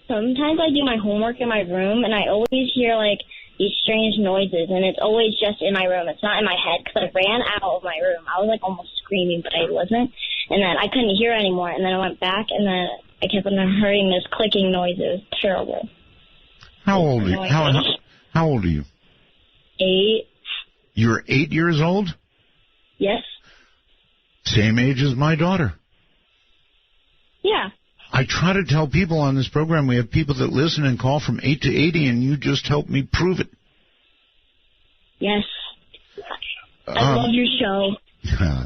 sometimes I do my homework in my room, and I always hear, these strange noises, and it's always just in my room. It's not in my head, because I ran out of my room. I was, almost screaming, but I wasn't. And then I couldn't hear anymore, and then I went back, and then I kept on hearing this clicking noise. It was terrible. How old are you? How old are you? 8. You're 8 years old? Yes. Same age as my daughter. Yeah. I try to tell people on this program, we have people that listen and call from 8 to 80, and you just helped me prove it. Yes. I love your show.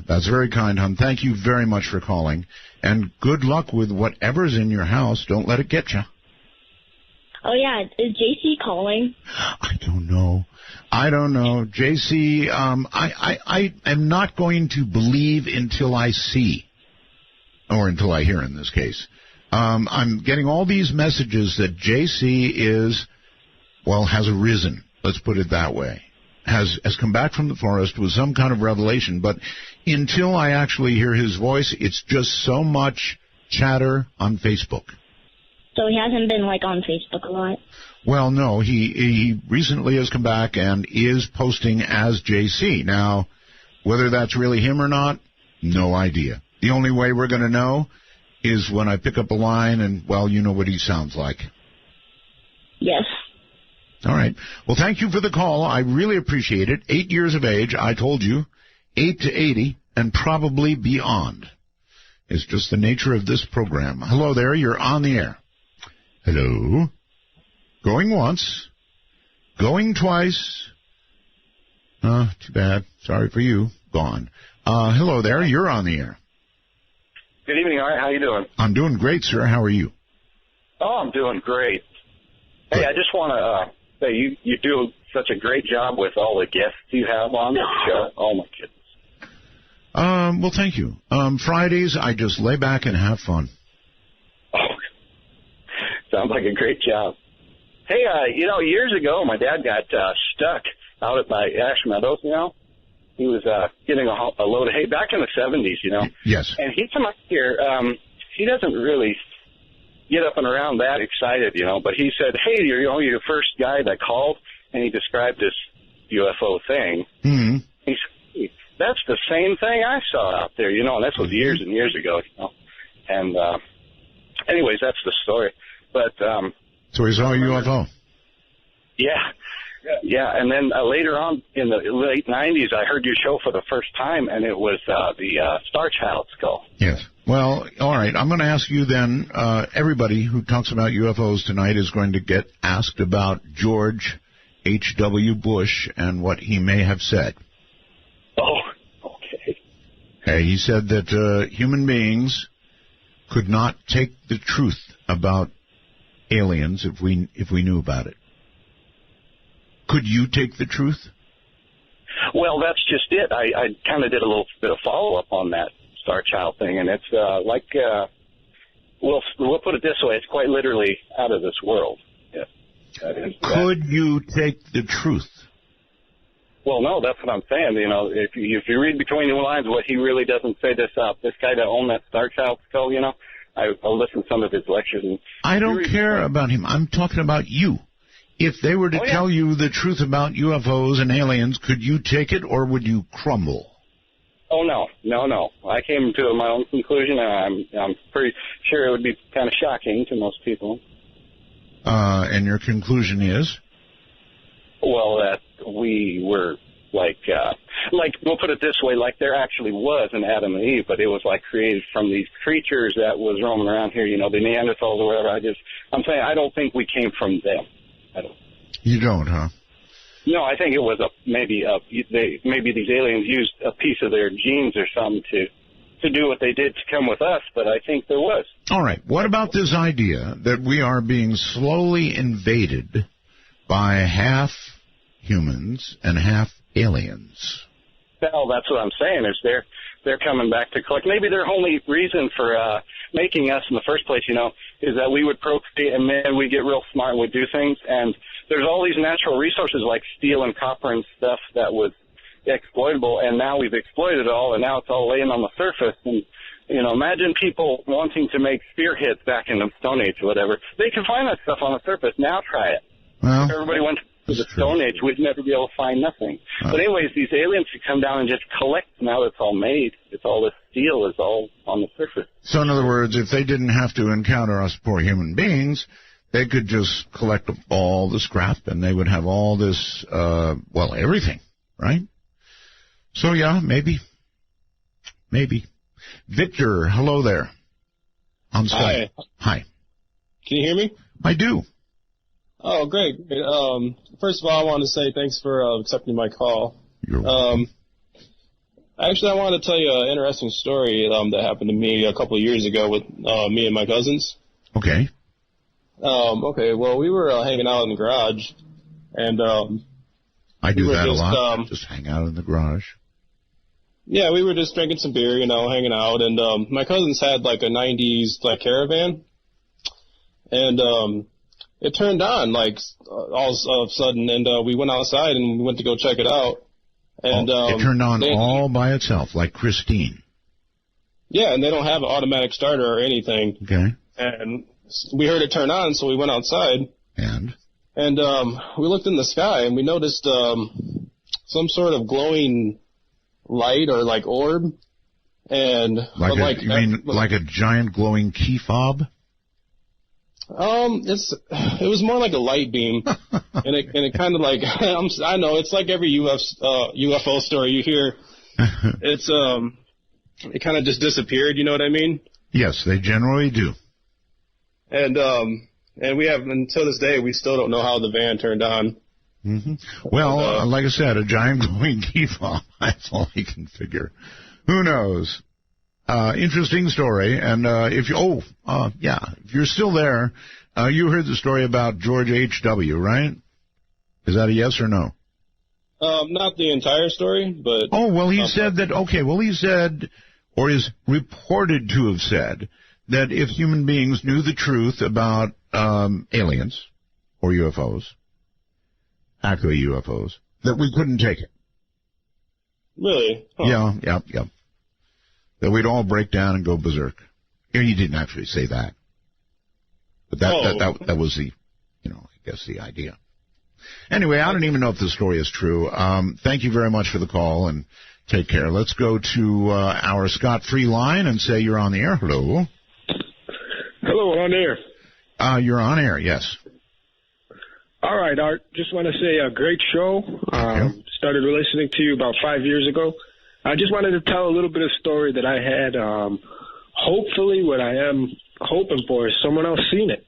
That's very kind, hon. Thank you very much for calling. And good luck with whatever's in your house. Don't let it get you. Oh, yeah. Is JC calling? I don't know. JC, I am not going to believe until I see, or until I hear in this case. I'm getting all these messages that JC has arisen. Let's put it that way. Has come back from the forest with some kind of revelation. But until I actually hear his voice, it's just so much chatter on Facebook. So he hasn't been, on Facebook a lot? Well, no. He recently has come back and is posting as JC. Now, whether that's really him or not, no idea. The only way we're going to know is when I pick up a line and, well, you know what he sounds like. Yes. All right. Well, thank you for the call. I really appreciate it. 8 years of age, I told you, 8 to 80, and probably beyond. It's just the nature of this program. Hello there. You're on the air. Hello. Going once. Going twice. Too bad. Sorry for you. Gone. Hello there. You're on the air. Good evening, Art. How you doing? I'm doing great, sir. How are you? Oh, I'm doing great. Hey, I just want to say you do such a great job with all the guests you have on the show. Oh, my goodness. Well, thank you. Fridays, I just lay back and have fun. Oh, sounds like a great job. Hey, years ago, my dad got stuck out at my Ash Meadows, He was getting a load of hay back in the 70s, Yes. And he'd come up here. He doesn't really get up and around that excited, but he said, hey, you're the first guy that called, and he described this UFO thing. Mm-hmm. He said, hey, that's the same thing I saw out there, and this was years and years ago, And anyways, that's the story. But so he saw a UFO? Yeah. Yeah, and then later on in the late 90s, I heard your show for the first time, and it was the Star Child skull. Yes. Well, all right. I'm going to ask you then, everybody who talks about UFOs tonight is going to get asked about George H.W. Bush and what he may have said. Oh, okay. Okay, he said that human beings could not take the truth about aliens if we knew about it. Could you take the truth? Well, that's just it. I kind of did a little bit of follow-up on that Star Child thing, and it's we'll put it this way. It's quite literally out of this world. Yeah. Could you take the truth? Well, no, that's what I'm saying. You know, if you read between the lines, what he really doesn't say, this guy that owned that Star Child skull, you know, I'll listen to some of his lectures. And I don't care about him. I'm talking about you. If they were to tell you the truth about UFOs and aliens, could you take it, or would you crumble? Oh, no. I came to my own conclusion, and I'm pretty sure it would be kind of shocking to most people. And your conclusion is? Well, that we were like we'll put it this way, like there actually was an Adam and Eve, but it was like created from these creatures that was roaming around here, you know, the Neanderthals or whatever. I'm saying I don't think we came from them. I don't. You don't, huh? No, I think it was maybe these aliens used a piece of their genes or something to do what they did to come with us, but I think there was. All right. What about this idea that we are being slowly invaded by half humans and half aliens? Well, that's what I'm saying. They're coming back to collect. Maybe their only reason for making us in the first place, you know, is that we would procreate and then we get real smart and we do things. And there's all these natural resources like steel and copper and stuff that was exploitable, and now we've exploited it all, and now it's all laying on the surface. And, you know, imagine people wanting to make spearheads back in the Stone Age or whatever. They can find that stuff on the surface. Now try it. Well, if everybody went to the Stone Age, we'd never be able to find nothing. But anyways, these aliens could come down and just collect. Now it's all made. It's all this steel is all on the surface. So in other words, if they didn't have to encounter us poor human beings, they could just collect all the scrap and they would have all this, everything, right? So, yeah, maybe. Victor, hello there. On Skype. Hi. Can you hear me? I do. Oh, great. First of all, I want to say thanks for accepting my call. You're welcome. Actually, I want to tell you an interesting story that happened to me a couple of years ago with me and my cousins. Okay. Well, we were hanging out in the garage, and I do that a lot. Just hang out in the garage. Yeah, we were just drinking some beer, you know, hanging out, and my cousins had like a 90s like Caravan, and it turned on like all of a sudden, and we went outside and we went to go check it out, and it turned on all by itself, like Christine. Yeah, and they don't have an automatic starter or anything. Okay. And we heard it turn on, so we went outside. And we looked in the sky, and we noticed some sort of glowing light or like orb. And you mean like a giant glowing key fob? It was more like a light beam, and it kind of like I know it's like every UFO story you hear. It's it kind of just disappeared. You know what I mean? Yes, they generally do. And we have, until this day, we still don't know how the van turned on. Mm-hmm. Well, like I said, a giant glowing key fob. That's all I can figure. Who knows? Interesting story. And if you're still there, you heard the story about George H.W., right? Is that a yes or no? Not the entire story, but... Oh, well, he said that, he said, or is reported to have said, that if human beings knew the truth about aliens or UFOs, actually UFOs, that we couldn't take it. Really? Huh. Yeah. That we'd all break down and go berserk. He didn't actually say that. But that was the, I guess the idea. Anyway, I don't even know if the story is true. Thank you very much for the call, and take care. Let's go to our scot-free line and say you're on the air. Hello. Hello, on air. You're on air, yes. All right, Art. Just want to say a great show. Started listening to you about 5 years ago. I just wanted to tell a little bit of story that I had. Hopefully, what I am hoping for is someone else seen it.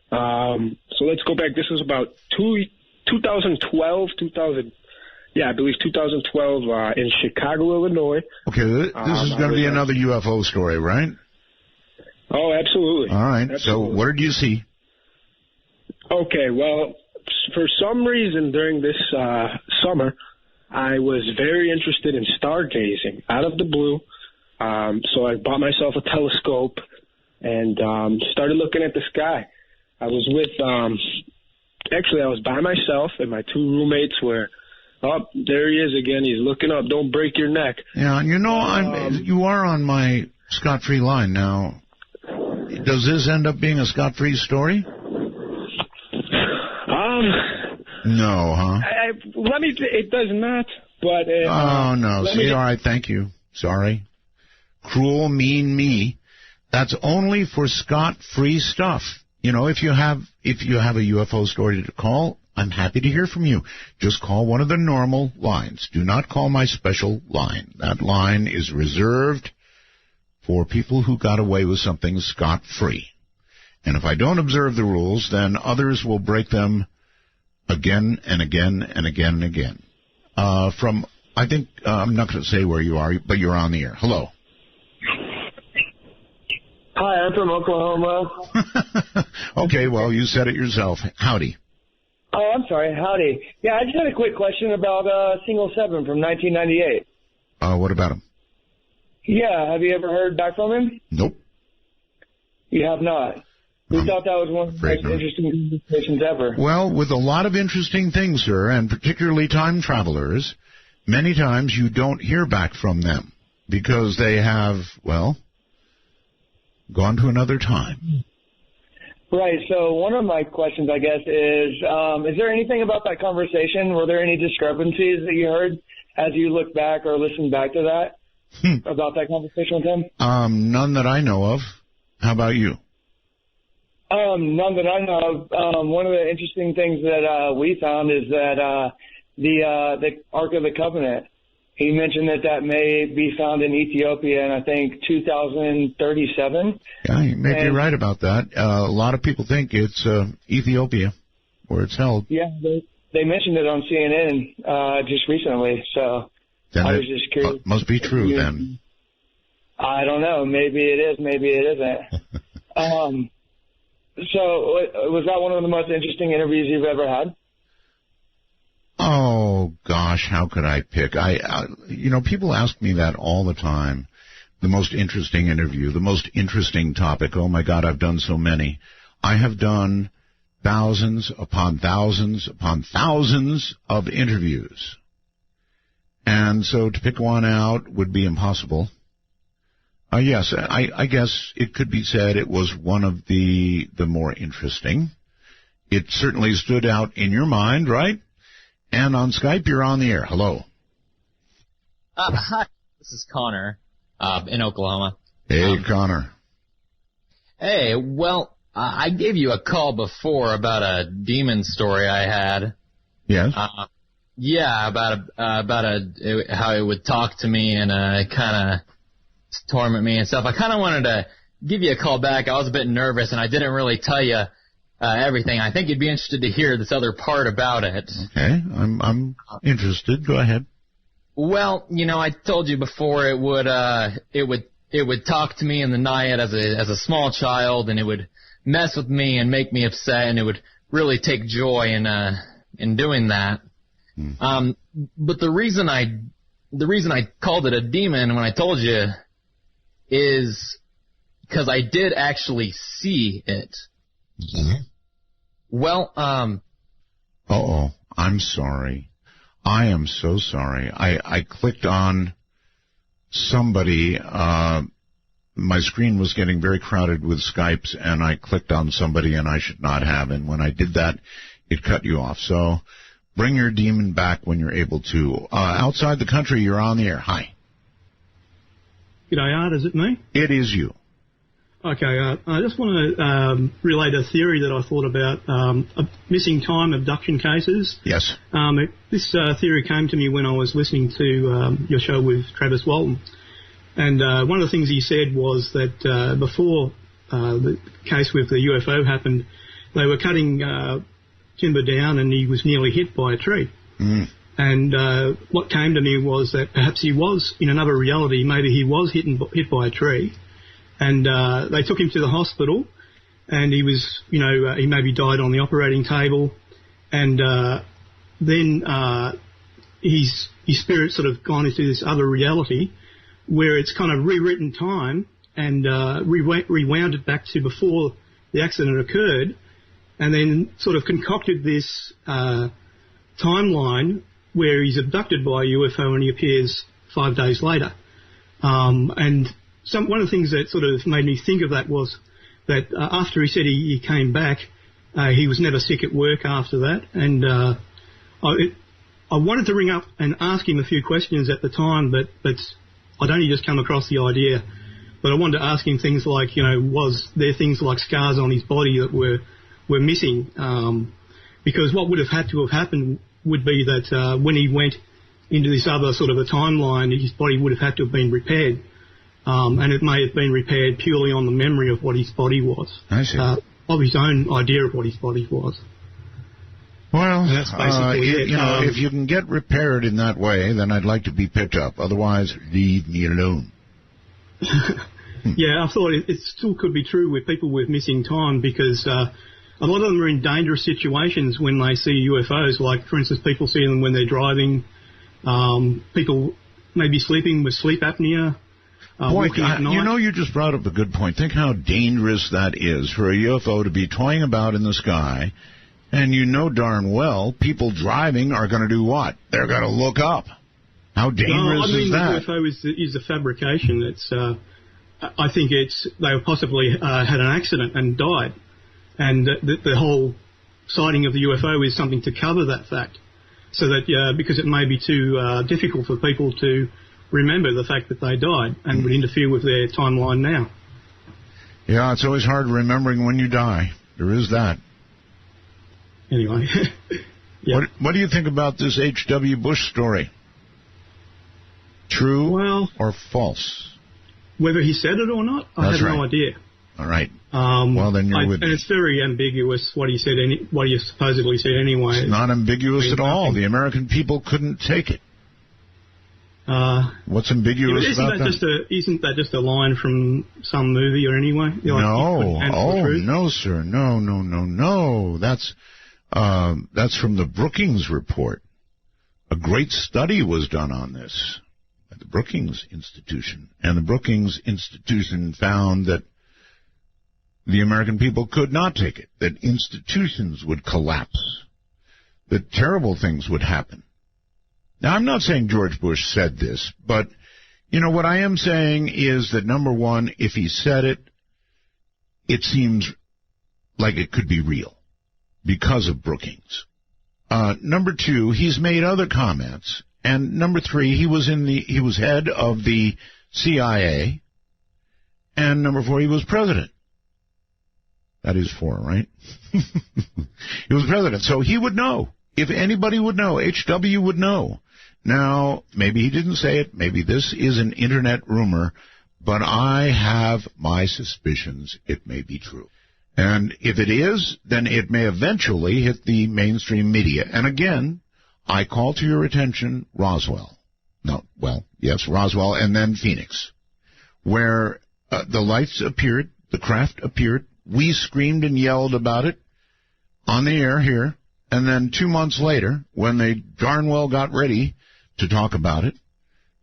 So let's go back. This is about 2012, I believe 2012 in Chicago, Illinois. Okay, this is going to be another UFO story, right? Oh, absolutely. All right. Absolutely. So what did you see? Okay, well, for some reason during this summer, I was very interested in stargazing out of the blue. So I bought myself a telescope and started looking at the sky. I was with, actually, I was by myself, and my two roommates were, oh, there he is again. He's looking up. Don't break your neck. Yeah, you know, you are on my scot-free line now. Does this end up being a scot-free story? No, huh? It does not, but... oh, no. See, all right, thank you. Sorry. Cruel, mean me. That's only for scot-free stuff. You know, if you have a UFO story to call, I'm happy to hear from you. Just call one of the normal lines. Do not call my special line. That line is reserved for people who got away with something scot-free. And if I don't observe the rules, then others will break them again and again and again and again. I think, I'm not going to say where you are, but you're on the air. Hello. Hi, I'm from Oklahoma. Okay, well, you said it yourself. Howdy. Oh, I'm sorry. Howdy. Yeah, I just had a quick question about Single 7 from 1998. What about him? Yeah, have you ever heard back from him? Nope. You have not? We thought that was one of the most interesting conversations ever. Well, with a lot of interesting things, sir, and particularly time travelers, many times you don't hear back from them because they have, well, gone to another time. Right, so one of my questions, I guess, is there anything about that conversation? Were there any discrepancies that you heard as you look back or listened back to that, about that conversation with him? None that I know of. How about you? None that I know of. One of the interesting things that we found is that the Ark of the Covenant, he mentioned that may be found in Ethiopia in, I think, 2037. Yeah, you may be right about that. A lot of people think it's Ethiopia where it's held. Yeah, they mentioned it on CNN just recently, so then I was just curious. Must be true, then. I don't know. Maybe it is. Maybe it isn't. So was that one of the most interesting interviews you've ever had? Oh, gosh, how could I pick? People ask me that all the time. The most interesting interview, the most interesting topic. Oh, my God, I've done so many. I have done thousands upon thousands upon thousands of interviews. And so to pick one out would be impossible. Yes, I guess it could be said it was one of the more interesting. It certainly stood out in your mind, right? And on Skype, you're on the air. Hello. Hi, this is Connor in Oklahoma. Hey, Connor. Hey, well, I gave you a call before about a demon story I had. Yes. Yeah, about how it would talk to me and kind of torment me and stuff. I kind of wanted to give you a call back. I was a bit nervous, and I didn't really tell you everything. I think you'd be interested to hear this other part about it. Okay, I'm interested. Go ahead. Well, I told you before it would talk to me in the night as a small child, and it would mess with me and make me upset, and it would really take joy in doing that. But the reason I called it a demon when I told you is because I did actually see it. Mm-hmm. Well, Uh-oh. I'm sorry. I am so sorry. I clicked on somebody. My screen was getting very crowded with Skypes, and I clicked on somebody and I should not have. And when I did that, it cut you off. So bring your demon back when you're able to. Outside the country, you're on the air. Hi. G'day, Art. Is it me? It is you. Okay, I just want to relate a theory that I thought about missing time abduction cases. Yes. This theory came to me when I was listening to your show with Travis Walton. And one of the things he said was that before the case with the UFO happened, they were cutting timber down and he was nearly hit by a tree. Mm. And what came to me was that perhaps he was, in another reality, maybe he was hit by a tree. And they took him to the hospital, and he was, he maybe died on the operating table, and then his spirit sort of gone into this other reality where it's kind of rewritten time and rewound it back to before the accident occurred, and then sort of concocted this timeline where he's abducted by a UFO and he appears 5 days later. And one of the things that sort of made me think of that was that after he said he came back, he was never sick at work after that. And I wanted to ring up and ask him a few questions at the time, but I'd only just come across the idea. But I wanted to ask him things like, was there things like scars on his body that were missing? Because what would have had to have happened would be that when he went into this other sort of a timeline, his body would have had to have been repaired. And it may have been repaired purely on the memory of what his body was. I see. Of his own idea of what his body was. Well, that's basically it. If you can get repaired in that way, then I'd like to be picked up. Otherwise, leave me alone. Yeah, I thought it still could be true with people with missing time, because a lot of them are in dangerous situations when they see UFOs. Like, for instance, people see them when they're driving. People may be sleeping with sleep apnea. Boy, you just brought up a good point. Think how dangerous that is for a UFO to be toying about in the sky, and you know darn well people driving are going to do what? They're going to look up. How dangerous is that? The UFO is a fabrication. It's I think they possibly had an accident and died, and the whole sighting of the UFO is something to cover that fact, so that because it may be too difficult for people to remember the fact that they died and would interfere with their timeline now. Yeah, it's always hard remembering when you die. There is that. Anyway. Yeah. What do you think about this H.W. Bush story? True or false? Whether he said it or not, I have no idea. All right. Well, then you're with me. And it's very ambiguous what he said. What he supposedly said anyway. It's not ambiguous at all. The American people couldn't take it. What's ambiguous about that? Isn't that just a line from some movie or anyway? No, sir. No. That's from the Brookings Report. A great study was done on this at the Brookings Institution, and the Brookings Institution found that the American people could not take it, that institutions would collapse, that terrible things would happen. Now, I'm not saying George Bush said this, but, what I am saying is that, number one, if he said it, it seems like it could be real because of Brookings. Number two, he's made other comments. And number three, he was head of the CIA. And number four, he was president. That is four, right? He was president. So he would know. If anybody would know, H.W. would know. Now, maybe he didn't say it. Maybe this is an internet rumor. But I have my suspicions it may be true. And if it is, then it may eventually hit the mainstream media. And again, I call to your attention Roswell. Roswell and then Phoenix, where the lights appeared, the craft appeared. We screamed and yelled about it on the air here. And then 2 months later, when they darn well got ready to talk about it,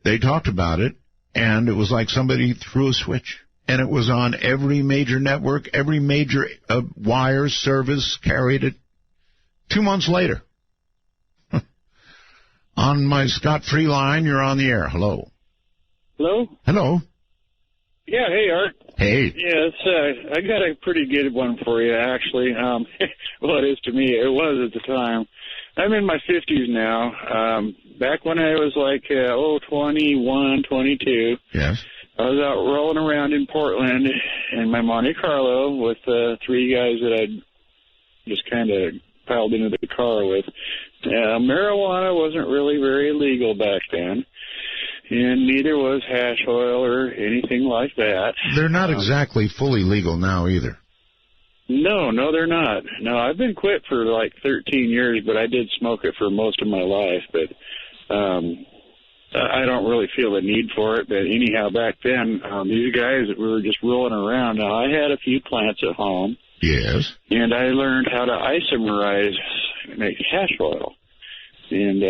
they talked about it, and it was like somebody threw a switch. And it was on every major network, every major wire service carried it. 2 months later. On my Scott-free line, you're on the air. Hello. Hello? Hello. Yeah, hey, Art. Hey. Yes, I got a pretty good one for you, actually. Well, it is to me. It was at the time. I'm in my 50s now. Back when I was like, 21, 22. Yes. I was out rolling around in Portland in my Monte Carlo with 3 guys that I'd just kind of piled into the car with. Marijuana wasn't really very legal back then, and neither was hash oil or anything like that. They're not exactly fully legal now either. No, they're not. No, I've been quit for like 13 years, but I did smoke it for most of my life. But I don't really feel the need for it. But anyhow, back then, these guys, we were just rolling around. Now, I had a few plants at home. Yes. And I learned how to isomerize, make hash oil. And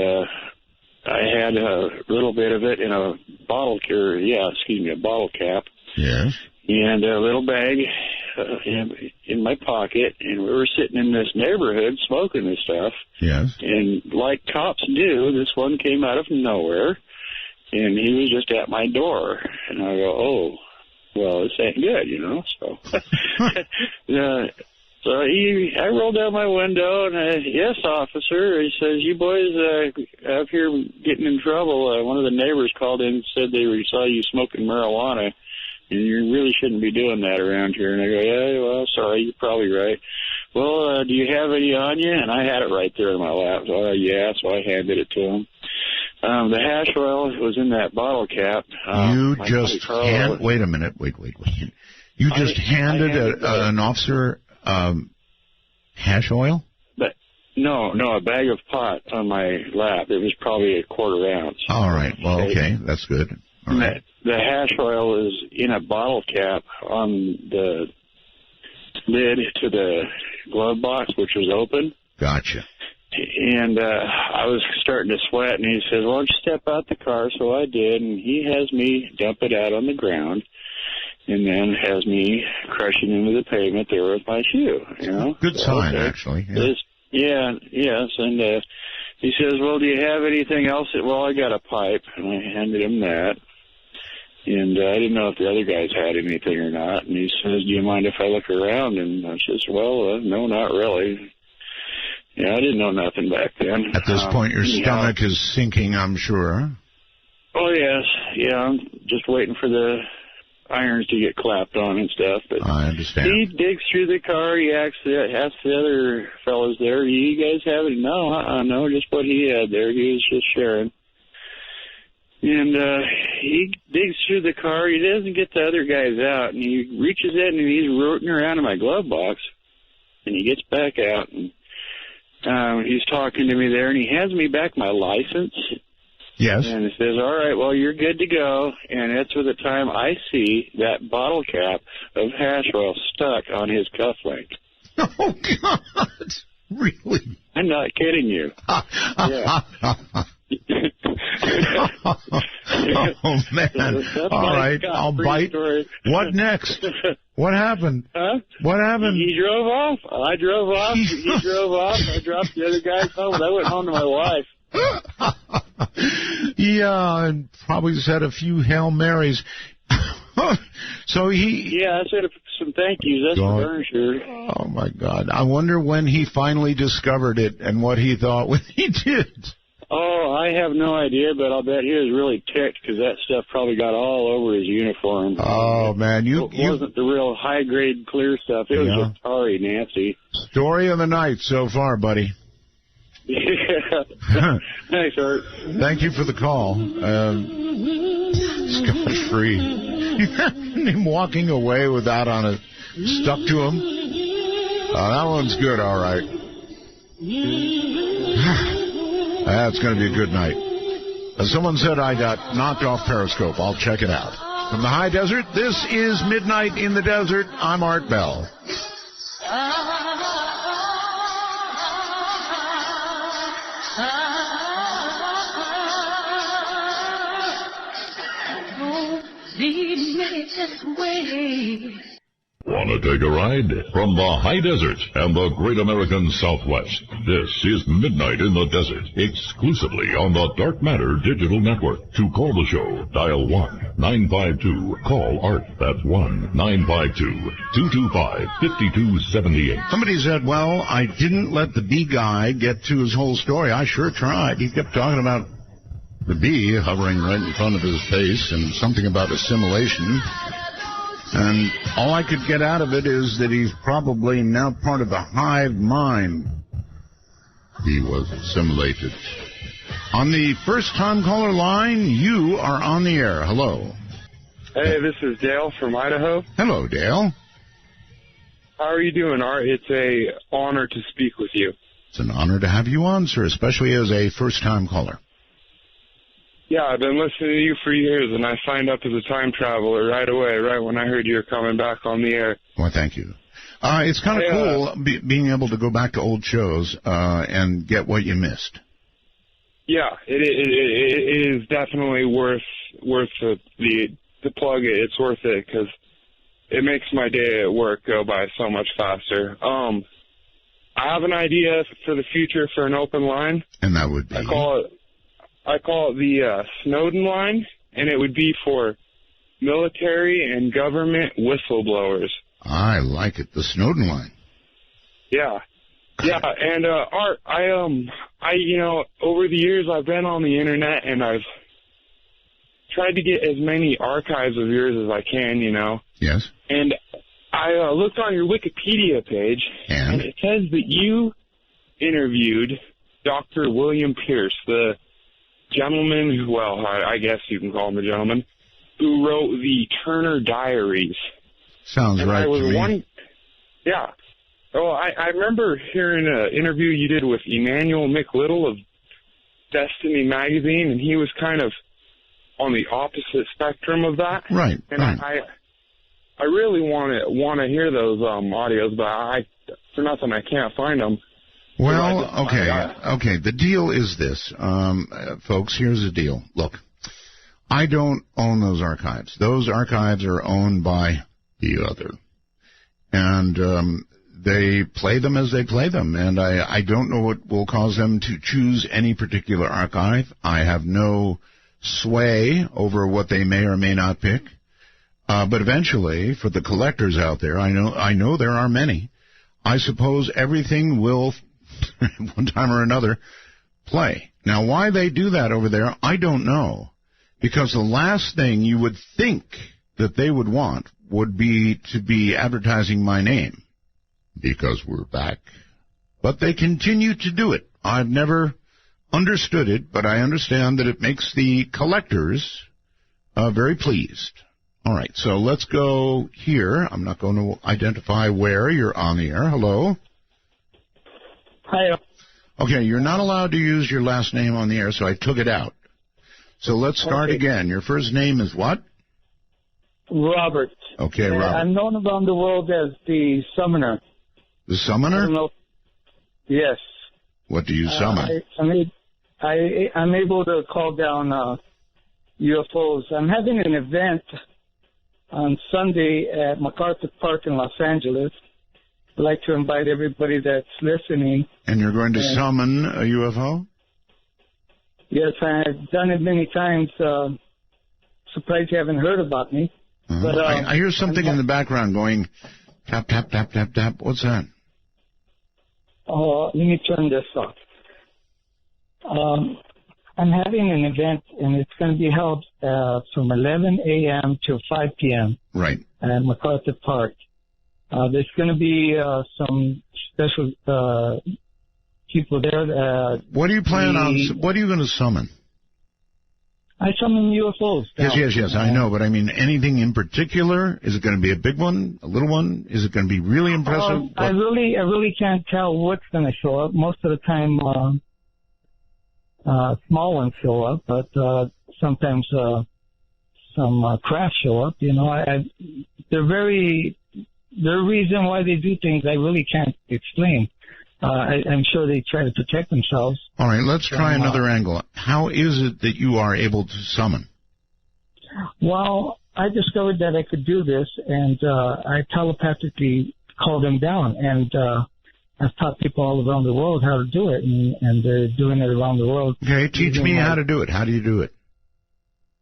I had a little bit of it in a bottle a bottle cap. Yes. And a little bag in my pocket, and we were sitting in this neighborhood smoking this stuff. Yes. And like cops do, this one came out of nowhere, and he was just at my door. And I go, oh, well, this ain't good, you know. So, I rolled down my window, and yes, officer. He says, you boys up here getting in trouble. One of the neighbors called in and said they saw you smoking marijuana. And you really shouldn't be doing that around here. And I go, yeah, well, sorry, you're probably right. Well, do you have any on you? And I had it right there in my lap. So, yeah, so I handed it to him. The hash oil was in that bottle cap. Wait a minute. Wait. You just handed an officer hash oil? No, a bag of pot on my lap. It was probably a quarter ounce. All right. Well, okay. That's good. All right. The hash oil is in a bottle cap on the lid to the glove box, which was open. Gotcha. And I was starting to sweat, and he says, well, why don't you step out the car? So I did, and he has me dump it out on the ground, and then has me crushing into the pavement there with my shoe, you know. Good sign, actually. Yeah. Yes, and he says, well, do you have anything else? Well, I got a pipe, and I handed him that. And I didn't know if the other guys had anything or not. And he says, do you mind if I look around? And I says, well, no, not really. Yeah, I didn't know nothing back then. At this point, your stomach is sinking, I'm sure. Oh, yes. Yeah, I'm just waiting for the irons to get clapped on and stuff. But I understand. He digs through the car. He asks the other fellas there, do you guys have it? No, just what he had there. He was just sharing. And he digs through the car. He doesn't get the other guys out. And he reaches in and he's rooting around in my glove box. And he gets back out. And he's talking to me there. And he hands me back my license. Yes. And he says, all right, well, you're good to go. And that's with the time I see that bottle cap of hash oil stuck on his cufflink. Oh, God. Really? I'm not kidding you. Yeah. Oh, man. All right, I'll bite. Story. What next? What happened? Huh? What happened? He drove off. I drove off. He drove off. I dropped the other guys home. I went home to my wife. Yeah, and probably said a few Hail Marys. So he... Yeah, I said some thank yous. That's for darn sure. Oh, my God. I wonder when he finally discovered it and what he thought when he did. Oh, I have no idea, but I'll bet he was really ticked because that stuff probably got all over his uniform. Oh, man. It wasn't the real high-grade clear stuff. It was just tarry nasty. Story of the night so far, buddy. Yeah. Thanks, Art. Thank you for the call. Scotch-free. Him walking away with that on a stuck to him. That one's good, all right. That's going to be a good night. Someone said I got knocked off Periscope. I'll check it out. From the high desert, this is Midnight in the Desert. I'm Art Bell. Lead me this way. Want to take a ride? From the high desert and the great American Southwest, this is Midnight in the Desert, exclusively on the Dark Matter Digital Network. To call the show, dial 1-952-CALL-ART. That's 1-952-225-5278. Somebody said, well, I didn't let the bee guy get to his whole story. I sure tried. He kept talking about the bee hovering right in front of his face and something about assimilation. And all I could get out of it is that he's probably now part of the hive mind. He was assimilated. On the first-time caller line, you are on the air. Hello. Hey, this is Dale from Idaho. Hello, Dale. How are you doing, Art? It's an honor to speak with you. It's an honor to have you on, sir, especially as a first-time caller. Yeah, I've been listening to you for years, and I signed up as a time traveler right away, right when I heard you were coming back on the air. Well, thank you. It's kind of cool being able to go back to old shows and get what you missed. Yeah, it is definitely worth the plug. It's worth it because it makes my day at work go by so much faster. I have an idea for the future for an open line. And that would be? I call it the Snowden line, and it would be for military and government whistleblowers. I like it, the Snowden line. Yeah. Yeah, and Art, I over the years I've been on the internet and I've tried to get as many archives of yours as I can, Yes. And I looked on your Wikipedia page, and it says that you interviewed Dr. William Pierce, the gentleman, well, I guess you can call him a gentleman, who wrote the Turner Diaries. Sounds and right to me. Yeah. Oh, I remember hearing an interview you did with Emmanuel McLittle of Destiny Magazine, and he was kind of on the opposite spectrum of that. Right. And I really want to hear those audios, but for nothing I can't find them. Well, okay. The deal is this, folks. Here's the deal. Look, I don't own those archives. Those archives are owned by the other, and they play them as they play them, and I don't know what will cause them to choose any particular archive. I have no sway over what they may or may not pick. But eventually, for the collectors out there, I know there are many. I suppose everything will, one time or another, play. Now, why they do that over there, I don't know. Because the last thing you would think that they would want would be to be advertising my name. Because we're back. But they continue to do it. I've never understood it, but I understand that it makes the collectors very pleased. All right, so let's go here. I'm not going to identify where you're on the air. Hello? Hi. Okay, you're not allowed to use your last name on the air, so I took it out. So let's start again. Your first name is what? Robert. Okay, Robert. I'm known around the world as the Summoner. The Summoner? I don't know. Yes. What do you summon? I'm able to call down UFOs. I'm having an event on Sunday at MacArthur Park in Los Angeles. I'd like to invite everybody that's listening. And you're going to summon a UFO? Yes, I've done it many times. Surprised you haven't heard about me. But I hear something in the background going tap, tap, tap, tap, tap. What's that? Oh, let me turn this off. I'm having an event, and it's going to be held from 11 a.m. to 5 p.m. Right. At MacArthur Park. There's going to be some special people there. What do you plan on? What are you going to summon? I summon UFOs. Yes, I know, but I mean, anything in particular? Is it going to be a big one, a little one? Is it going to be really impressive? I really can't tell what's going to show up. Most of the time, small ones show up, but sometimes some craft show up. The reason why they do things I really can't explain. I'm sure they try to protect themselves. All right, let's try another angle. How is it that you are able to summon? Well, I discovered that I could do this, and I telepathically call them down. And I've taught people all around the world how to do it, and they're doing it around the world. Okay, teach me how to do it. How do you do it?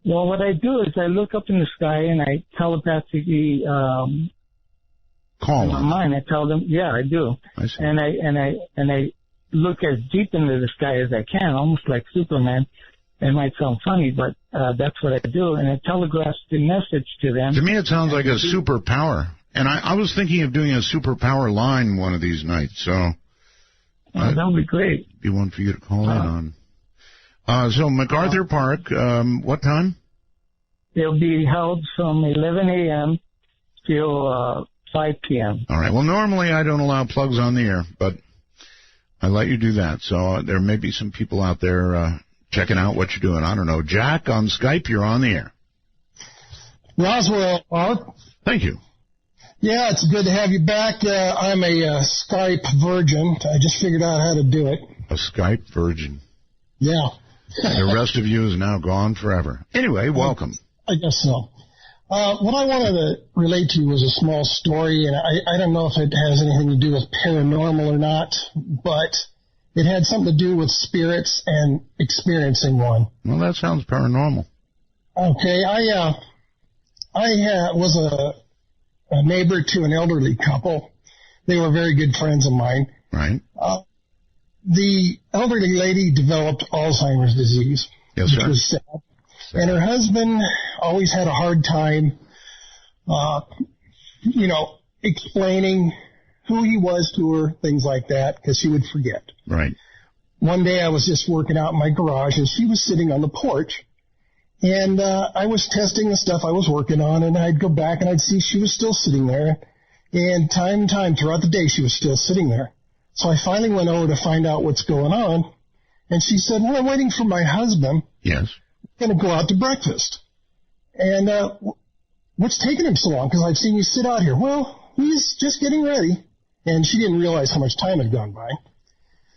Well, what I do is I look up in the sky, and I telepathically... call in my mind, I tell them, yeah, I do. I see. And I look as deep into the sky as I can, almost like Superman. It might sound funny, but that's what I do, and I telegraph the message to them. To me, it sounds like a superpower, and I was thinking of doing a superpower line one of these nights. So that would be great. Be one for you to call in on. So MacArthur Park, what time? It'll be held from 11 a.m. till 5 p.m. All right. Well, normally I don't allow plugs on the air, but I let you do that. So there may be some people out there checking out what you're doing. I don't know. Jack on Skype, you're on the air. Roswell, Art. Thank you. Yeah, it's good to have you back. I'm a Skype virgin. I just figured out how to do it. A Skype virgin. Yeah. The rest of you is now gone forever. Anyway, welcome. I guess so. What I wanted to relate to was a small story, and I don't know if it has anything to do with paranormal or not, but it had something to do with spirits and experiencing one. Well, that sounds paranormal. Okay, I was a neighbor to an elderly couple. They were very good friends of mine. Right. The elderly lady developed Alzheimer's disease. Yes, which sir. was sad. And her husband always had a hard time, explaining who he was to her, things like that, because she would forget. Right. One day I was just working out in my garage, and she was sitting on the porch. And I was testing the stuff I was working on, and I'd go back and I'd see she was still sitting there. And time throughout the day, she was still sitting there. So I finally went over to find out what's going on. And she said, well, I'm waiting for my husband. Yes. I'm going to go out to breakfast. And what's taking him so long? Because I've seen you sit out here. Well, he's just getting ready. And she didn't realize how much time had gone by.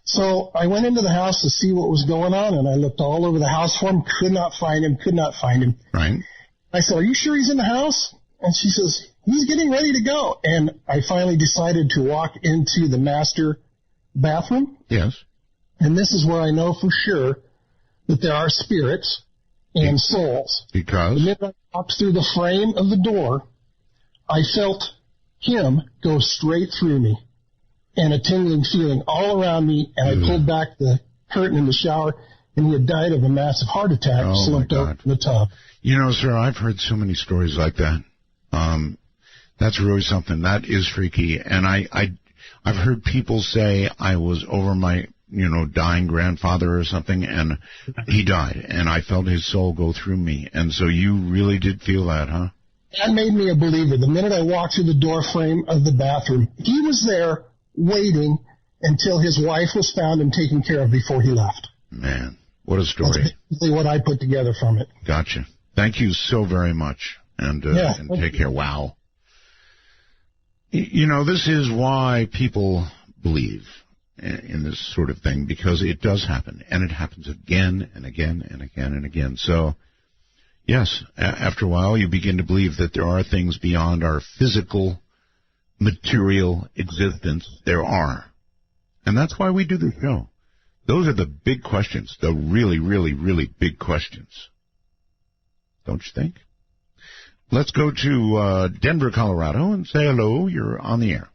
So I went into the house to see what was going on, and I looked all over the house for him, could not find him. Right. I said, are you sure he's in the house? And she says, he's getting ready to go. And I finally decided to walk into the master bathroom. Yes. And this is where I know for sure that there are spirits and souls. Because? The minute I walked through the frame of the door, I felt him go straight through me. And a tingling feeling all around me, and I pulled back the curtain in the shower, and he had died of a massive heart attack, slumped over in the tub. You know, sir, I've heard so many stories like that. That's really something. That is freaky. And I've heard people say I was over my, dying grandfather or something, and he died, and I felt his soul go through me. And so you really did feel that, huh? That made me a believer. The minute I walked through the door frame of the bathroom, he was there, waiting until his wife was found and taken care of before he left. Man, what a story. That's basically what I put together from it. Gotcha. Thank you so very much. And take care. Wow. This is why people believe in this sort of thing, because it does happen. And it happens again and again and again and again. So, yes, after a while you begin to believe that there are things beyond our physical material existence. There are. And that's why we do the show. Those are the big questions, the really, really, really big questions. Don't you think? Let's go to Denver, Colorado, and say hello. You're on the air.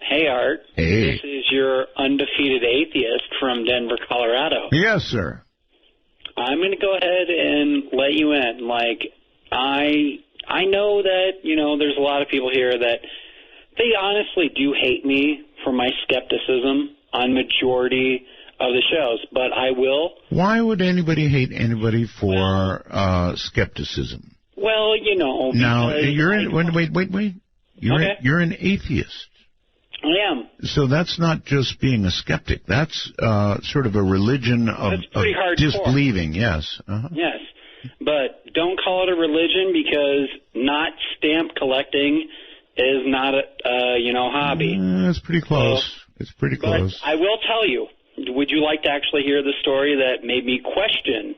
Hey, Art. Hey. This is your undefeated atheist from Denver, Colorado. Yes, sir. I'm going to go ahead and let you in. I know that, there's a lot of people here that they honestly do hate me for my skepticism on majority of the shows, but I will. Why would anybody hate anybody for skepticism? Well, Now, you're in. Wait. You're an atheist. I am. So that's not just being a skeptic. That's sort of a religion of disbelieving. Yes. Uh-huh. Yes. But don't call it a religion, because not stamp collecting is not a hobby. It's pretty close. It's pretty close. But I will tell you, would you like to actually hear the story that made me question,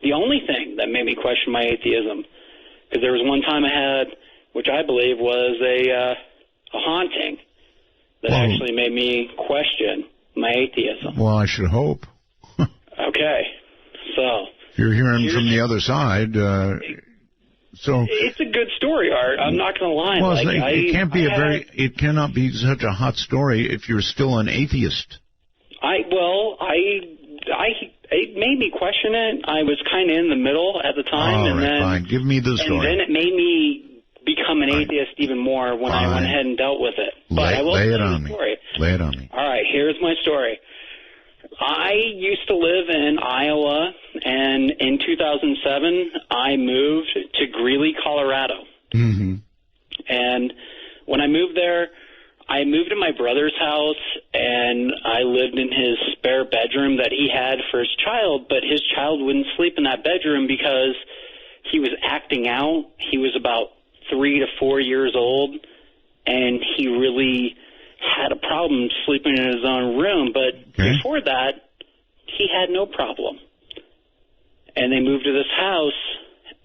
the only thing that made me question my atheism? Because there was one time I had, which I believe was a haunting, that actually made me question my atheism. Well, I should hope. Okay. So you're hearing from the other side. So it's a good story, Art. I'm not going to lie. Well, it can't be it cannot be such a hot story if you're still an atheist. It made me question it. I was kind of in the middle at the time, Fine. Give me the story. And then it made me become an atheist even more when I went ahead and dealt with it. But I will lay tell it you on the me. story. Lay it on me. All right, here's my story. I used to live in Iowa, and in 2007, I moved to Greeley, Colorado. Mm-hmm. And when I moved there, I moved to my brother's house, and I lived in his spare bedroom that he had for his child, but his child wouldn't sleep in that bedroom because he was acting out. He was about 3 to 4 years old, and he really had a problem sleeping in his own room. But before that, he had no problem. And they moved to this house,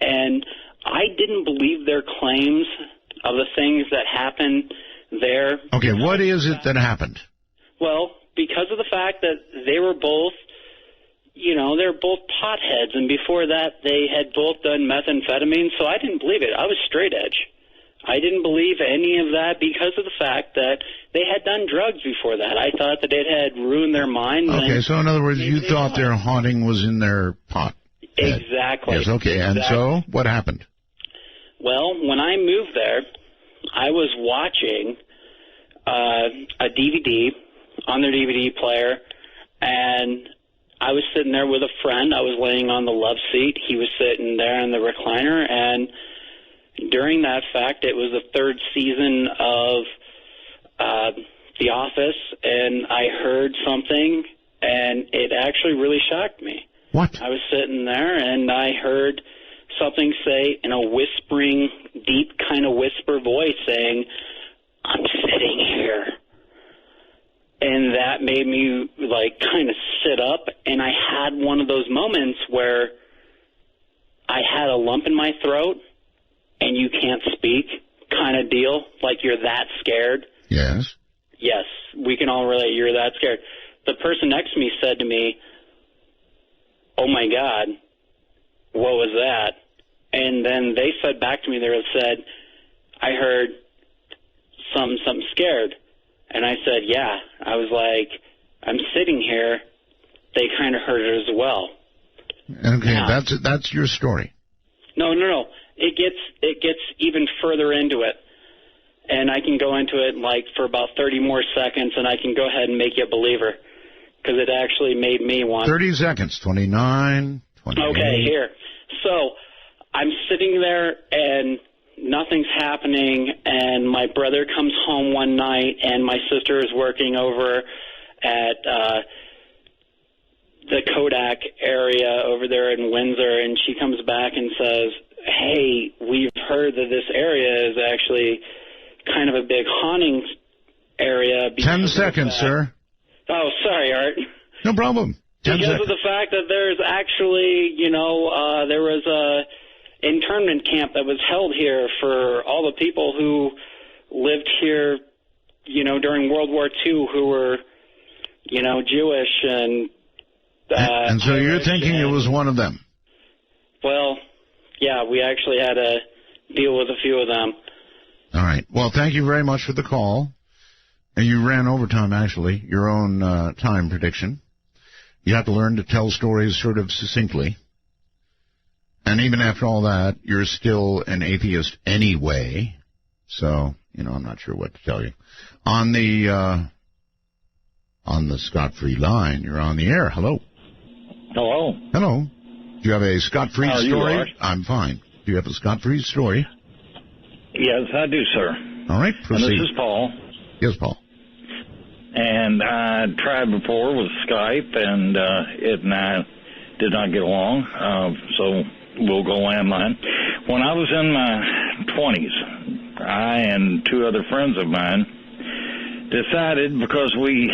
and I didn't believe their claims of the things that happened there. Okay, what is it that happened? Well, because of the fact that they were both, you know, they're both potheads, and before that they had both done methamphetamine, so I didn't believe it. I was straight edge. I didn't believe any of that because of the fact that they had done drugs before that. I thought that it had ruined their mind. Okay, so in other words, you thought their haunting was in their pot. Exactly. Yes, okay, and so what happened? Well, when I moved there, I was watching a DVD on their DVD player, and I was sitting there with a friend. I was laying on the love seat. He was sitting there in the recliner, and during that fact, it was the third season of The Office, and I heard something, and it actually really shocked me. What? I was sitting there, and I heard something say in a whispering, deep kind of whisper voice saying, "I'm sitting here." And that made me, like, kind of sit up, and I had one of those moments where I had a lump in my throat, and you can't speak kind of deal, like you're that scared. Yes. Yes, we can all relate. You're that scared. The person next to me said to me, "Oh, my God, what was that?" And then they said back to me, they said, "I heard something scared." And I said, "Yeah." I was like, "I'm sitting here." They kind of heard it as well. Okay, now, that's your story. No. It gets even further into it. And I can go into it like for about 30 more seconds, and I can go ahead and make you a believer, because it actually made me want. 30 seconds, 29, 28. Okay, here. So I'm sitting there, and nothing's happening, and my brother comes home one night, and my sister is working over at the Kodak area over there in Windsor, and she comes back and says, "Hey, we've heard that this area is actually kind of a big haunting area." 10 seconds, sir. Oh, sorry, Art. No problem. Because of the fact that there's actually, there was a internment camp that was held here for all the people who lived here, during World War II, who were, Jewish and... and so you're thinking it was one of them? Well, yeah, we actually had to deal with a few of them. All right. Well, thank you very much for the call. And you ran overtime, actually, your own time prediction. You have to learn to tell stories sort of succinctly. And even after all that, you're still an atheist anyway. So, I'm not sure what to tell you. On the Scott-free line, you're on the air. Hello. Hello. Hello. Do you have a Scott-free How are story? You, Art? I'm fine. Do you have a Scott-free story? Yes, I do, sir. All right, proceed. And this is Paul. Yes, Paul. And I tried before with Skype, and it and I did not get along, so we'll go landline. When I was in my 20s, I and two other friends of mine decided, because we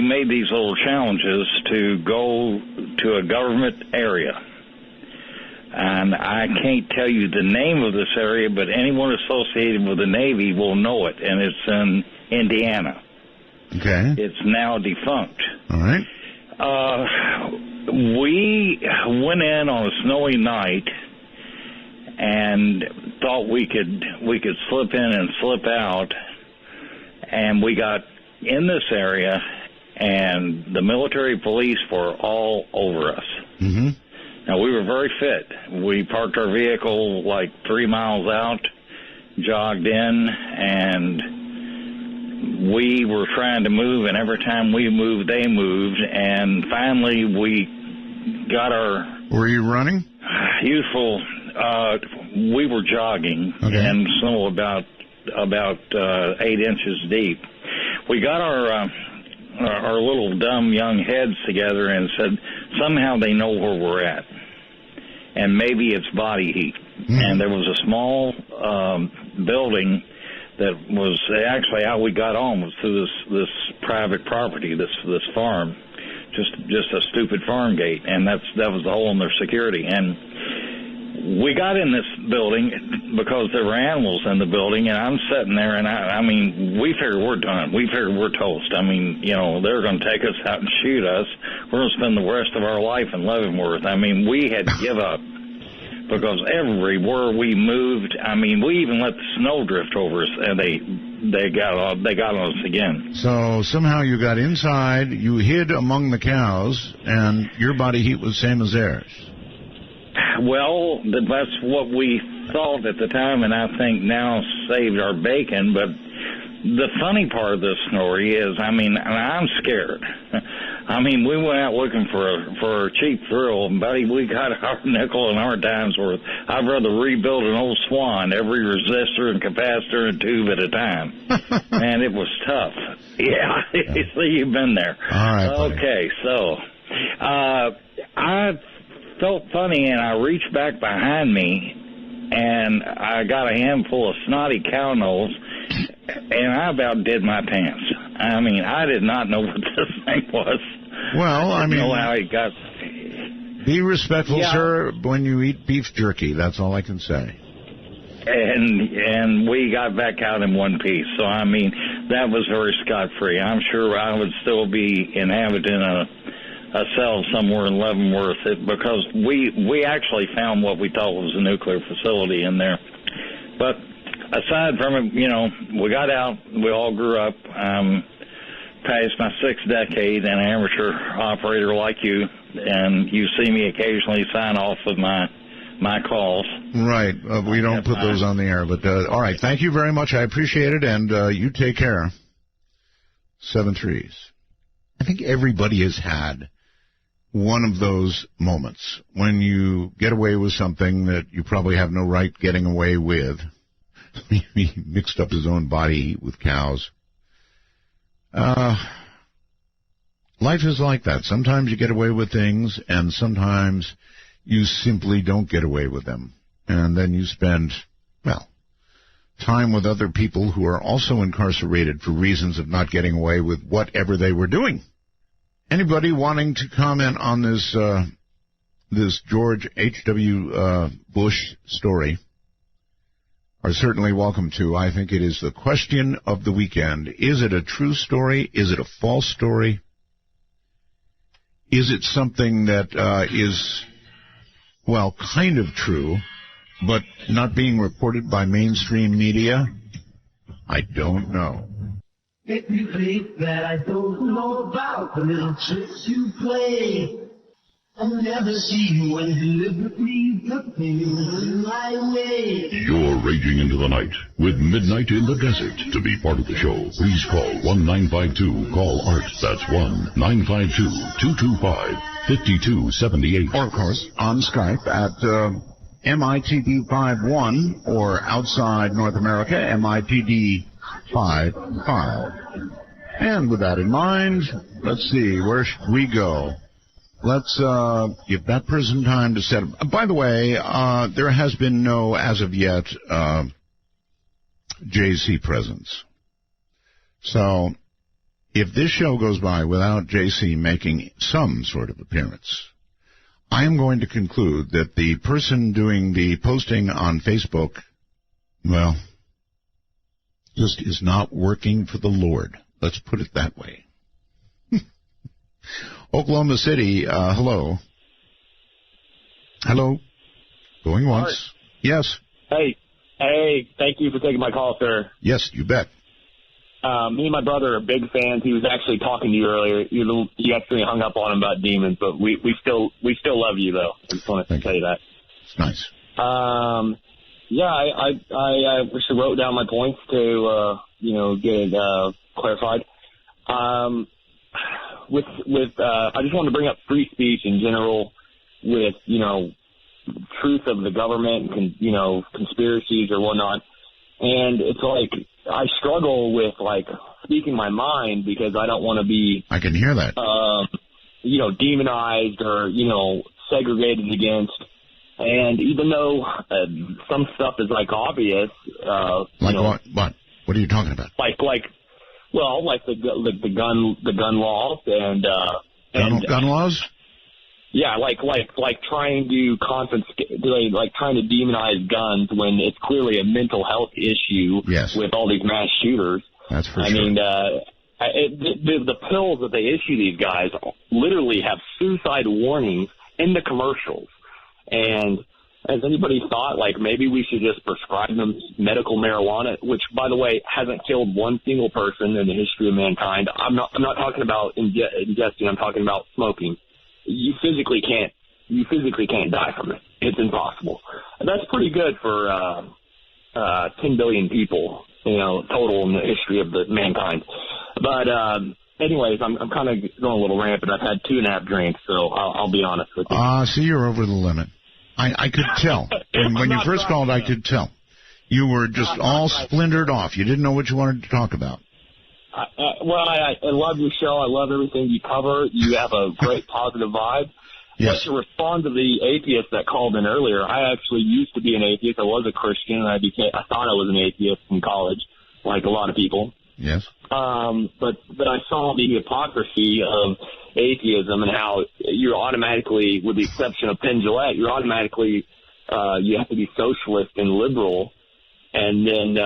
made these little challenges, to go to a government area. And I can't tell you the name of this area, but anyone associated with the Navy will know it, and it's in Indiana. Okay. It's now defunct. All right. We went in on a snowy night and thought we could slip in and slip out, and we got in this area, and the military police were all over us. Mm-hmm. Now, we were very fit. We parked our vehicle like 3 miles out, jogged in, and we were trying to move, and every time we moved, they moved, and finally we got our... Were you running? Youthful... we were jogging, okay. And snow about 8 inches deep. We got our little dumb young heads together and said, somehow they know where we're at, and maybe it's body heat. And there was a small building that was actually how we got on was through this private property, this farm, just a stupid farm gate, and that was the hole in their security. And we got in this building because there were animals in the building, and I'm sitting there, and I mean, we figured we're done. We figured we're toast. I mean, you know, they're going to take us out and shoot us. We're going to spend the rest of our life in Leavenworth. I mean, we had to give up. Because everywhere we moved, I mean, we even let the snow drift over us, and they got on us again. So somehow you got inside, you hid among the cows, and your body heat was same as theirs. Well, that's what we thought at the time, and I think now saved our bacon. But the funny part of this story is, I mean, I'm scared. I mean, we went out looking for a cheap thrill, and buddy, we got our nickel and our dime's worth. I'd rather rebuild an old Swan, every resistor and capacitor and tube at a time. Man, it was tough. Yeah, see, you've been there. All right, buddy. Okay, so I felt funny, and I reached back behind me, and I got a handful of snotty cow nose, and I about did my pants. I mean, I did not know what this thing was. Well, I mean, know how it got. Be respectful, sir, when you eat beef jerky. That's all I can say. And we got back out in one piece. So, I mean, that was very scot-free. I'm sure I would still be inhabiting a cell somewhere in Leavenworth because we actually found what we thought was a nuclear facility in there. But aside from it, you know, we got out. We all grew up. Past my 6th decade, an amateur operator like you, and you see me occasionally sign off with my calls. Right. We don't put those on the air. But all right. Thank you very much. I appreciate it, and you take care. 7-3s. I think everybody has had one of those moments when you get away with something that you probably have no right getting away with. He mixed up his own body with cows. Life is like that. Sometimes you get away with things, and sometimes you simply don't get away with them. And then you spend, well, time with other people who are also incarcerated for reasons of not getting away with whatever they were doing. Anybody wanting to comment on this this George H.W. Bush story are certainly welcome to. I think it is the question of the weekend. Is it a true story? Is it a false story? Is it something that is, well, kind of true, but not being reported by mainstream media? I don't know. If you think that I don't know about the little tricks you play, I'll never see you and deliberately put things in my way. You're raging into the night with Midnight in the Desert. To be part of the show, please call 1-952-CALL-ART. That's 1-952-225-5278. Or, of course, on Skype at MITD51, or outside North America, MITD55. And with that in mind, let's see, where should we go? Let's give that person time to set up. By the way, there has been no, as of yet, JC presence. So, if this show goes by without JC making some sort of appearance, I am going to conclude that the person doing the posting on Facebook, well, just is not working for the Lord. Let's put it that way. Oklahoma City, hello. Hello. Going once. Art. Yes. Hey, thank you for taking my call, sir. Yes, you bet. Me and my brother are big fans. He was actually talking to you earlier. You actually hung up on him about demons, but we still love you, though. I just wanted to tell you that. It's nice. Yeah, I just wrote down my points to get it clarified. With I just wanted to bring up free speech in general, with truth of the government and conspiracies or whatnot, and it's like I struggle with speaking my mind because I don't want to be. I can hear that. Demonized or segregated against, and even though some stuff is obvious. What? What are you talking about? Like the gun laws and gun laws. Yeah, like trying to trying to demonize guns when it's clearly a mental health issue. Yes. With all these mass shooters. That's for sure. I mean, the pills that they issue these guys literally have suicide warnings in the commercials. And has anybody thought, like, maybe we should just prescribe them medical marijuana, which, by the way, hasn't killed one single person in the history of mankind? I'm not talking about ingesting. I'm talking about smoking. You physically can't die from it. It's impossible. And that's pretty good for 10 billion people, total in the history of the mankind. But anyways, I'm kind of going a little rampant. I've had 2.5 drinks, so I'll be honest with you. See, you're over the limit. I could tell. When you first called, I could tell. You were just all splintered off. You didn't know what you wanted to talk about. I love your show. I love everything you cover. You have a great positive vibe. Yes. But to respond to the atheist that called in earlier, I actually used to be an atheist. I was a Christian, and I thought I was an atheist in college, like a lot of people. Yes. But I saw the hypocrisy of atheism and how you're automatically, with the exception of Penn Jillette, you're automatically you have to be socialist and liberal, and then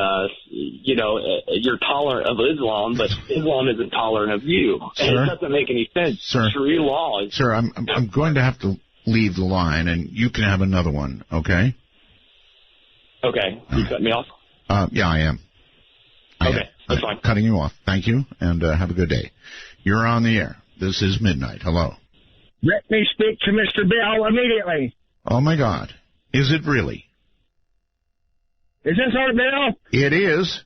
you're tolerant of Islam, but Islam isn't tolerant of you. Sir? And it doesn't make any sense. Sir? Sharia law is... Sir, I'm going to have to leave the line, and you can have another one, okay? Okay. You cut me off? Yeah, I am. Okay, that's fine. Cutting you off. Thank you, and have a good day. You're on the air. This is Midnight. Hello. Let me speak to Mr. Bell immediately. Oh, my God. Is it really? Is this our Bell? It is.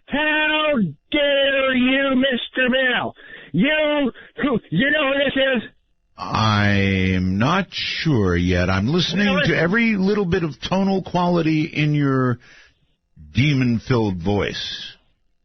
How dare you, Mr. Bell? You know who this is? I'm not sure yet. I'm listening to every little bit of tonal quality in your demon-filled voice.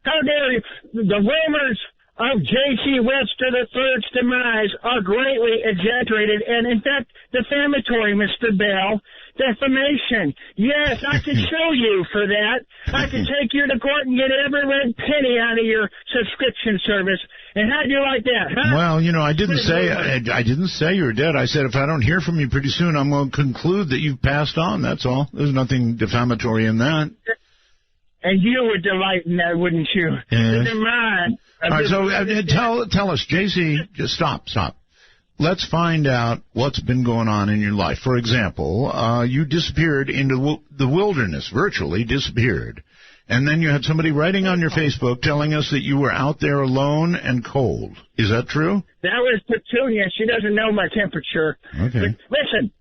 How dare you? The rumors of J.C. Webster III's demise are greatly exaggerated and, in fact, defamatory, Mr. Bell. Defamation. Yes, I can sue you for that. I can take you to court and get every red penny out of your subscription service. And how'd you like that, huh? Well, I didn't say you're dead. I said if I don't hear from you pretty soon, I'm going to conclude that you've passed on. That's all. There's nothing defamatory in that. And you would delight in that, wouldn't you? Yes. Never mind. All right, so tell us, JC, just stop. Let's find out what's been going on in your life. For example, you disappeared into the wilderness, virtually disappeared. And then you had somebody writing on your Facebook telling us that you were out there alone and cold. Is that true? That was Petunia. She doesn't know my temperature. Okay. But listen,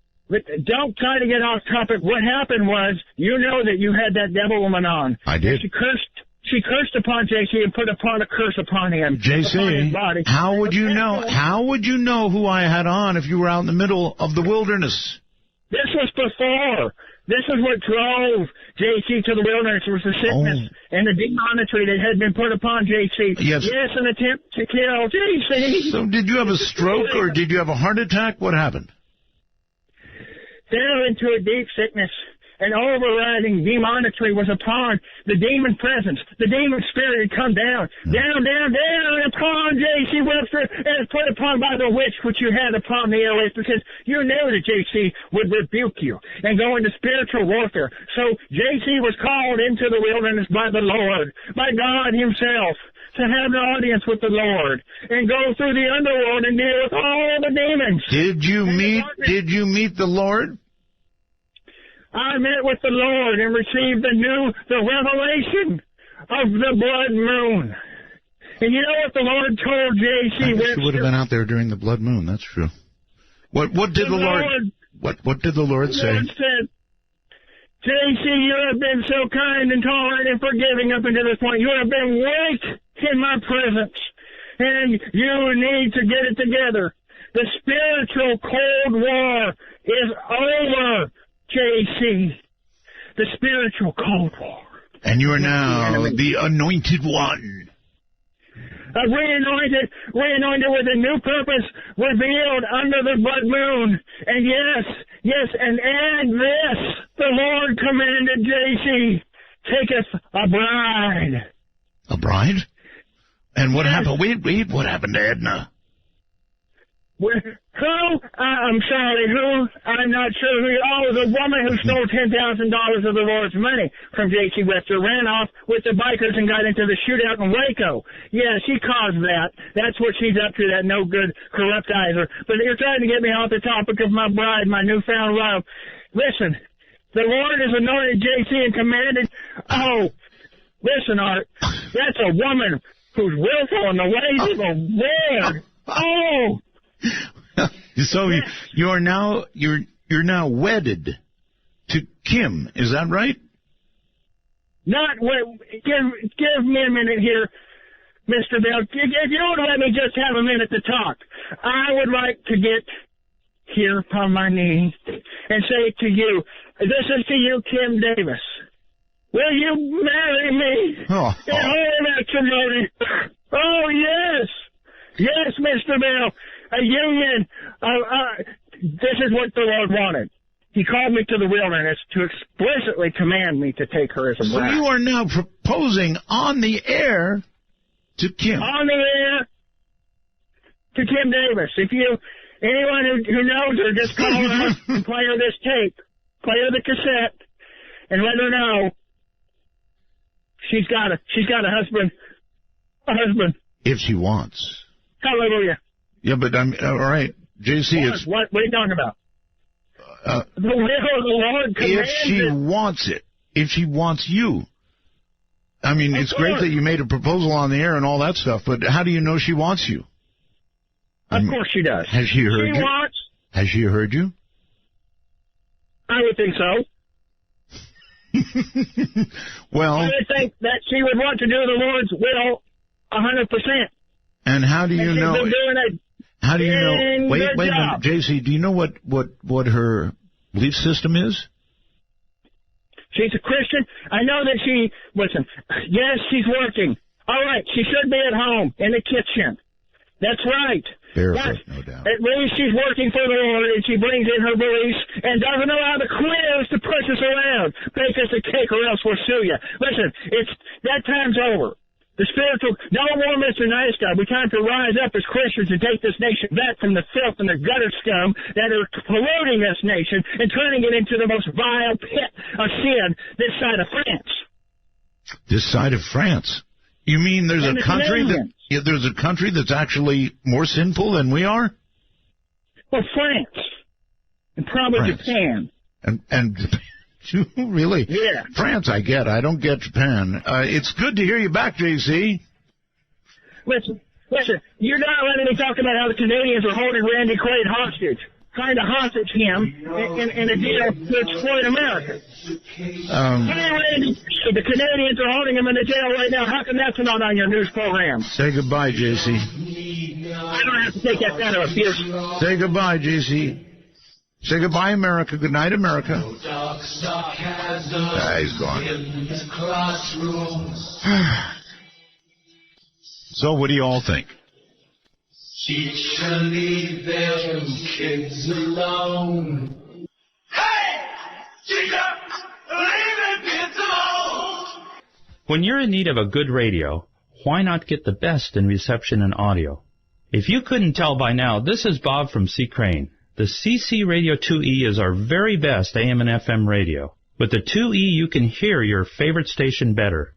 don't try to get off topic. What happened was, you know that you had that devil woman on. I did. She cursed upon JC and put upon a curse upon him. JC, how would you know? How would you know who I had on if you were out in the middle of the wilderness? This was before. This is what drove JC to the wilderness, was the sickness and the demonetry that had been put upon JC. Yes, an attempt to kill JC. So did you have a stroke or did you have a heart attack? What happened? Fell into a deep sickness. And overriding demonetry was upon the demon presence. The demon spirit had come down upon J.C. Webster and put upon by the witch which you had upon the airways, because you knew that J.C. would rebuke you and go into spiritual warfare. So J.C. was called into the wilderness by the Lord, by God himself, to have an audience with the Lord and go through the underworld and deal with all the demons. Did you meet the Lord? I met with the Lord and received the revelation of the blood moon. And you know what the Lord told J.C. Webster? You would have been out there during the blood moon. That's true. What did the Lord say? The Lord said, J.C., you have been so kind and tolerant and forgiving up until this point. You have been weak in my presence, and you need to get it together. The spiritual Cold War is over. J.C., the spiritual Cold War. And you are now the anointed one. Reanointed with a new purpose revealed under the blood moon. And yes, and add this, the Lord commanded J.C. taketh a bride. A bride? And what happened? Wait, what happened to Edna? Who? I'm sorry, who? I'm not sure who. Oh, the woman who stole $10,000 of the Lord's money from J.C. Webster, ran off with the bikers and got into the shootout in Waco. Yeah, she caused that. That's what she's up to, that no good corruptizer. But you're trying to get me off the topic of my bride, my newfound love. Listen, the Lord has anointed J.C. and commanded. Oh, listen, Art, that's a woman who's willful in the ways of the Lord. Oh. So you're now wedded to Kim, is that right? Not give me a minute here, Mr. Bell. If you would let me just have a minute to talk, I would like to get here upon my knee and say to you, this is to you, Kim Davis. Will you marry me in holy matrimony? Oh, yes. Yes, Mr. Bell. A union. This is what the Lord wanted. He called me to the wilderness to explicitly command me to take her as a bride. So you are now proposing on the air to Kim. On the air to Kim Davis. If anyone who knows her, just call her and play her this tape. Play her the cassette and let her know she's got a husband. A husband. If she wants. Hallelujah. Yeah, but all right, JC. What are you talking about? The will of the Lord commands if she wants it, if she wants you. I mean, it's great that you made a proposal on the air and all that stuff, but how do you know she wants you? Of course she does. Has she heard you? Has she heard you? I would think so. Well, I would think that she would want to do the Lord's will 100%. And how do you know? How do you know? Wait a minute, JC. Do you know what her belief system is? She's a Christian. I know that listen, yes, she's working. All right, she should be at home in the kitchen. That's right. Barefoot, no doubt. At least she's working for the Lord, and she brings in her beliefs and doesn't allow the quiz to push us around, bake us a cake, or else we'll sue you. Listen, that time's over. The spiritual, no more Mr. Nice Guy. We time to rise up as Christians and take this nation back from the filth and the gutter scum that are polluting this nation and turning it into the most vile pit of sin this side of France. This side of France? You mean there's a country there's a country that's actually more sinful than we are? Well, France. And probably Japan. And really? Yeah. France, I get. I don't get Japan. It's good to hear you back, JC. Listen, you're not letting me talk about how the Canadians are holding Randy Quaid hostage, trying to hostage him in a deal to exploit America. The Canadians are holding him in the jail right now. How come that's not on your news program? Say goodbye, JC. I don't have to take that kind of abuse. Say goodbye, JC. Say goodbye, America. Good night, America. He's gone. So what do you all think? She shall leave them kids alone. Hey! Chica! Leave them kids alone! When you're in need of a good radio, why not get the best in reception and audio? If you couldn't tell by now, this is Bob from C. Crane. The CC Radio 2E is our very best AM and FM radio. With the 2E, you can hear your favorite station better.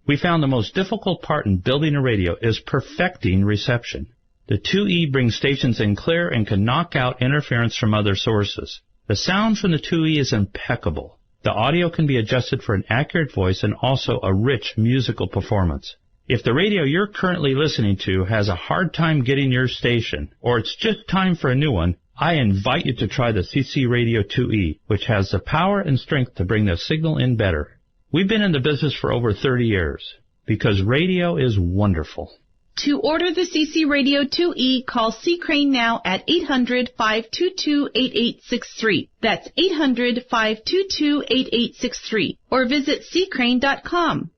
We found the most difficult part in building a radio is perfecting reception. The 2E brings stations in clear and can knock out interference from other sources. The sound from the 2E is impeccable. The audio can be adjusted for an accurate voice and also a rich musical performance. If the radio you're currently listening to has a hard time getting your station, or it's just time for a new one, I invite you to try the CC Radio 2E, which has the power and strength to bring the signal in better. We've been in the business for over 30 years, because radio is wonderful. To order the CC Radio 2E, call C. Crane now at 800-522-8863. That's 800-522-8863. Or visit ccrane.com.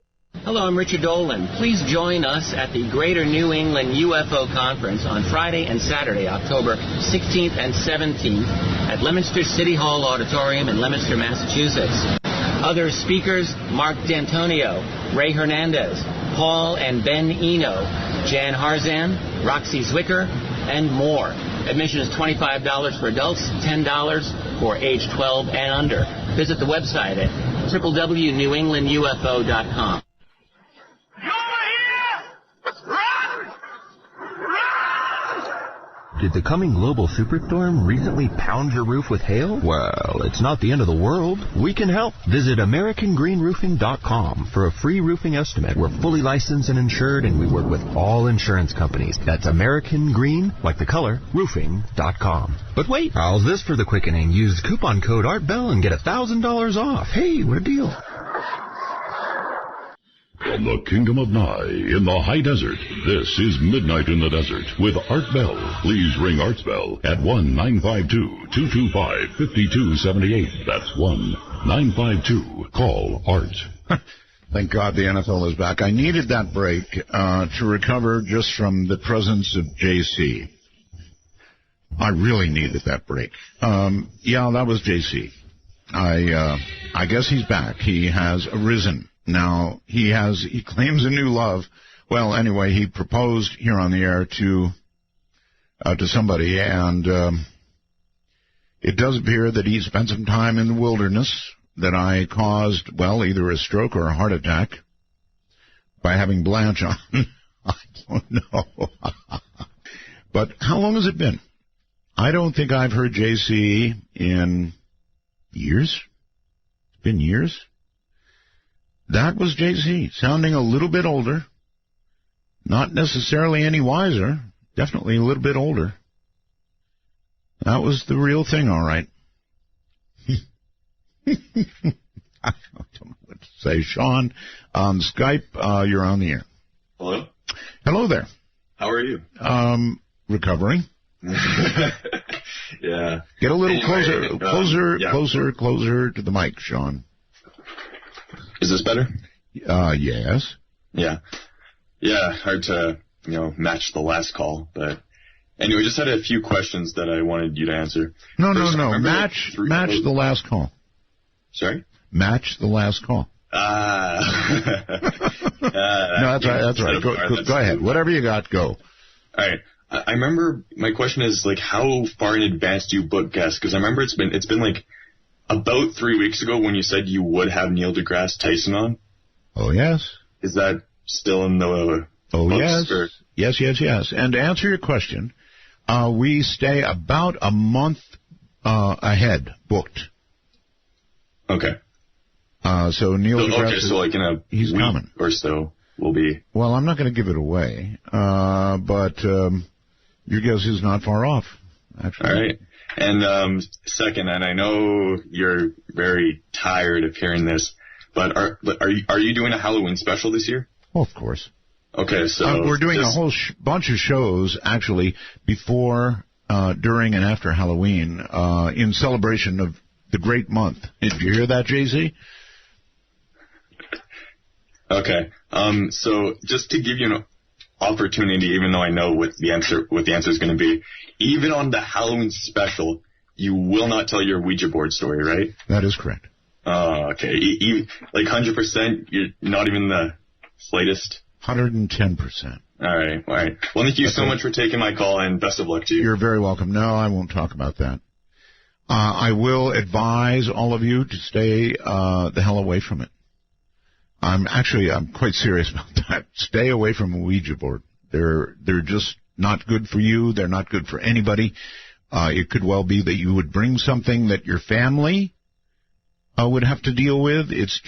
Hello, I'm Richard Dolan. Please join us at the Greater New England UFO Conference on Friday and Saturday, October 16th and 17th at Leominster City Hall Auditorium in Leominster, Massachusetts. Other speakers, Mark D'Antonio, Ray Hernandez, Paul and Ben Eno, Jan Harzan, Roxy Zwicker, and more. Admission is $25 for adults, $10 for age 12 and under. Visit the website at www.newenglandufo.com. Did the coming global superstorm recently pound your roof with hail? Well, it's not the end of the world. We can help. Visit AmericanGreenRoofing.com for a free roofing estimate. We're fully licensed and insured, and we work with all insurance companies. That's American Green, like the color, roofing.com. But wait, how's this for the quickening? Use coupon code ARTBELL and get $1,000 off. Hey, what a deal. From the Kingdom of Nye in the high desert, this is Midnight in the Desert with Art Bell. Please ring Art's Bell at 1-952-225-5278. That's 1-952-CALL-ART. Thank God the NFL is back. I needed that break to recover just from the presence of JC. I really needed that break. Yeah, that was JC. I guess he's back. He has arisen. Now, he claims a new love. Well, anyway, he proposed here on the air to somebody, and it does appear that he spent some time in the wilderness, that I caused, well, either a stroke or a heart attack by having Blanche on. I don't know. But how long has it been? I don't think I've heard JC in years. It's been years. That was JC, sounding a little bit older. Not necessarily any wiser, definitely a little bit older. That was the real thing, all right. I don't know what to say. Sean, on Skype, you're on the air. Hello? Hello there. How are you? Recovering. Yeah. Get a little Anyway, closer to the mic, Sean. Is this better? Yes. Yeah. Yeah, hard to, match the last call, but anyway, just had a few questions that I wanted you to answer. No. Match the last call. Sorry? Match the last call. No, that's right. Go ahead. Whatever you got, go. All right. I remember my question is, how far in advance do you book guests? Because I remember it's been about 3 weeks ago when you said you would have Neil deGrasse Tyson on. Oh, yes. Is that still in the books, yes. Or? Yes. And to answer your question, we stay about a month ahead booked. Okay. So Neil deGrasse so in a he's week coming. Or so will be. Well, I'm not going to give it away, but your guess is not far off, actually. All right. And second, and I know you're very tired of hearing this, but are you doing a Halloween special this year? Oh, of course. Okay, so we're doing a whole bunch of shows actually before, during, and after Halloween in celebration of the great month. Did you hear that, JZ? Okay. So just to give you an opportunity, even though I know what the answer is going to be, even on the Halloween special, you will not tell your Ouija board story, right? That is correct. Oh, okay. 100%, you're not even the slightest? 110%. All right. Well, thank you so much for taking my call, and best of luck to you. You're very welcome. No, I won't talk about that. I will advise all of you to stay the hell away from it. I'm quite serious about that. Stay away from a Ouija board. They're just not good for you. They're not good for anybody. It could well be that you would bring something that your family would have to deal with. It's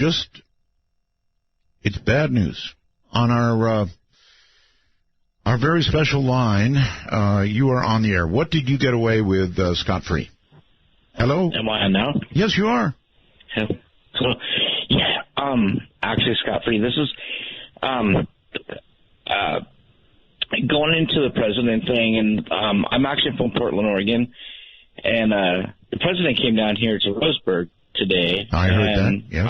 bad news. On our very special line, you are on the air. What did you get away with scot-free? Hello? Am I on now? Yes, you are. Actually scot-free. This is going into the president thing, and I'm actually from Portland, Oregon, and the president came down here to Roseburg today. I heard that, yes.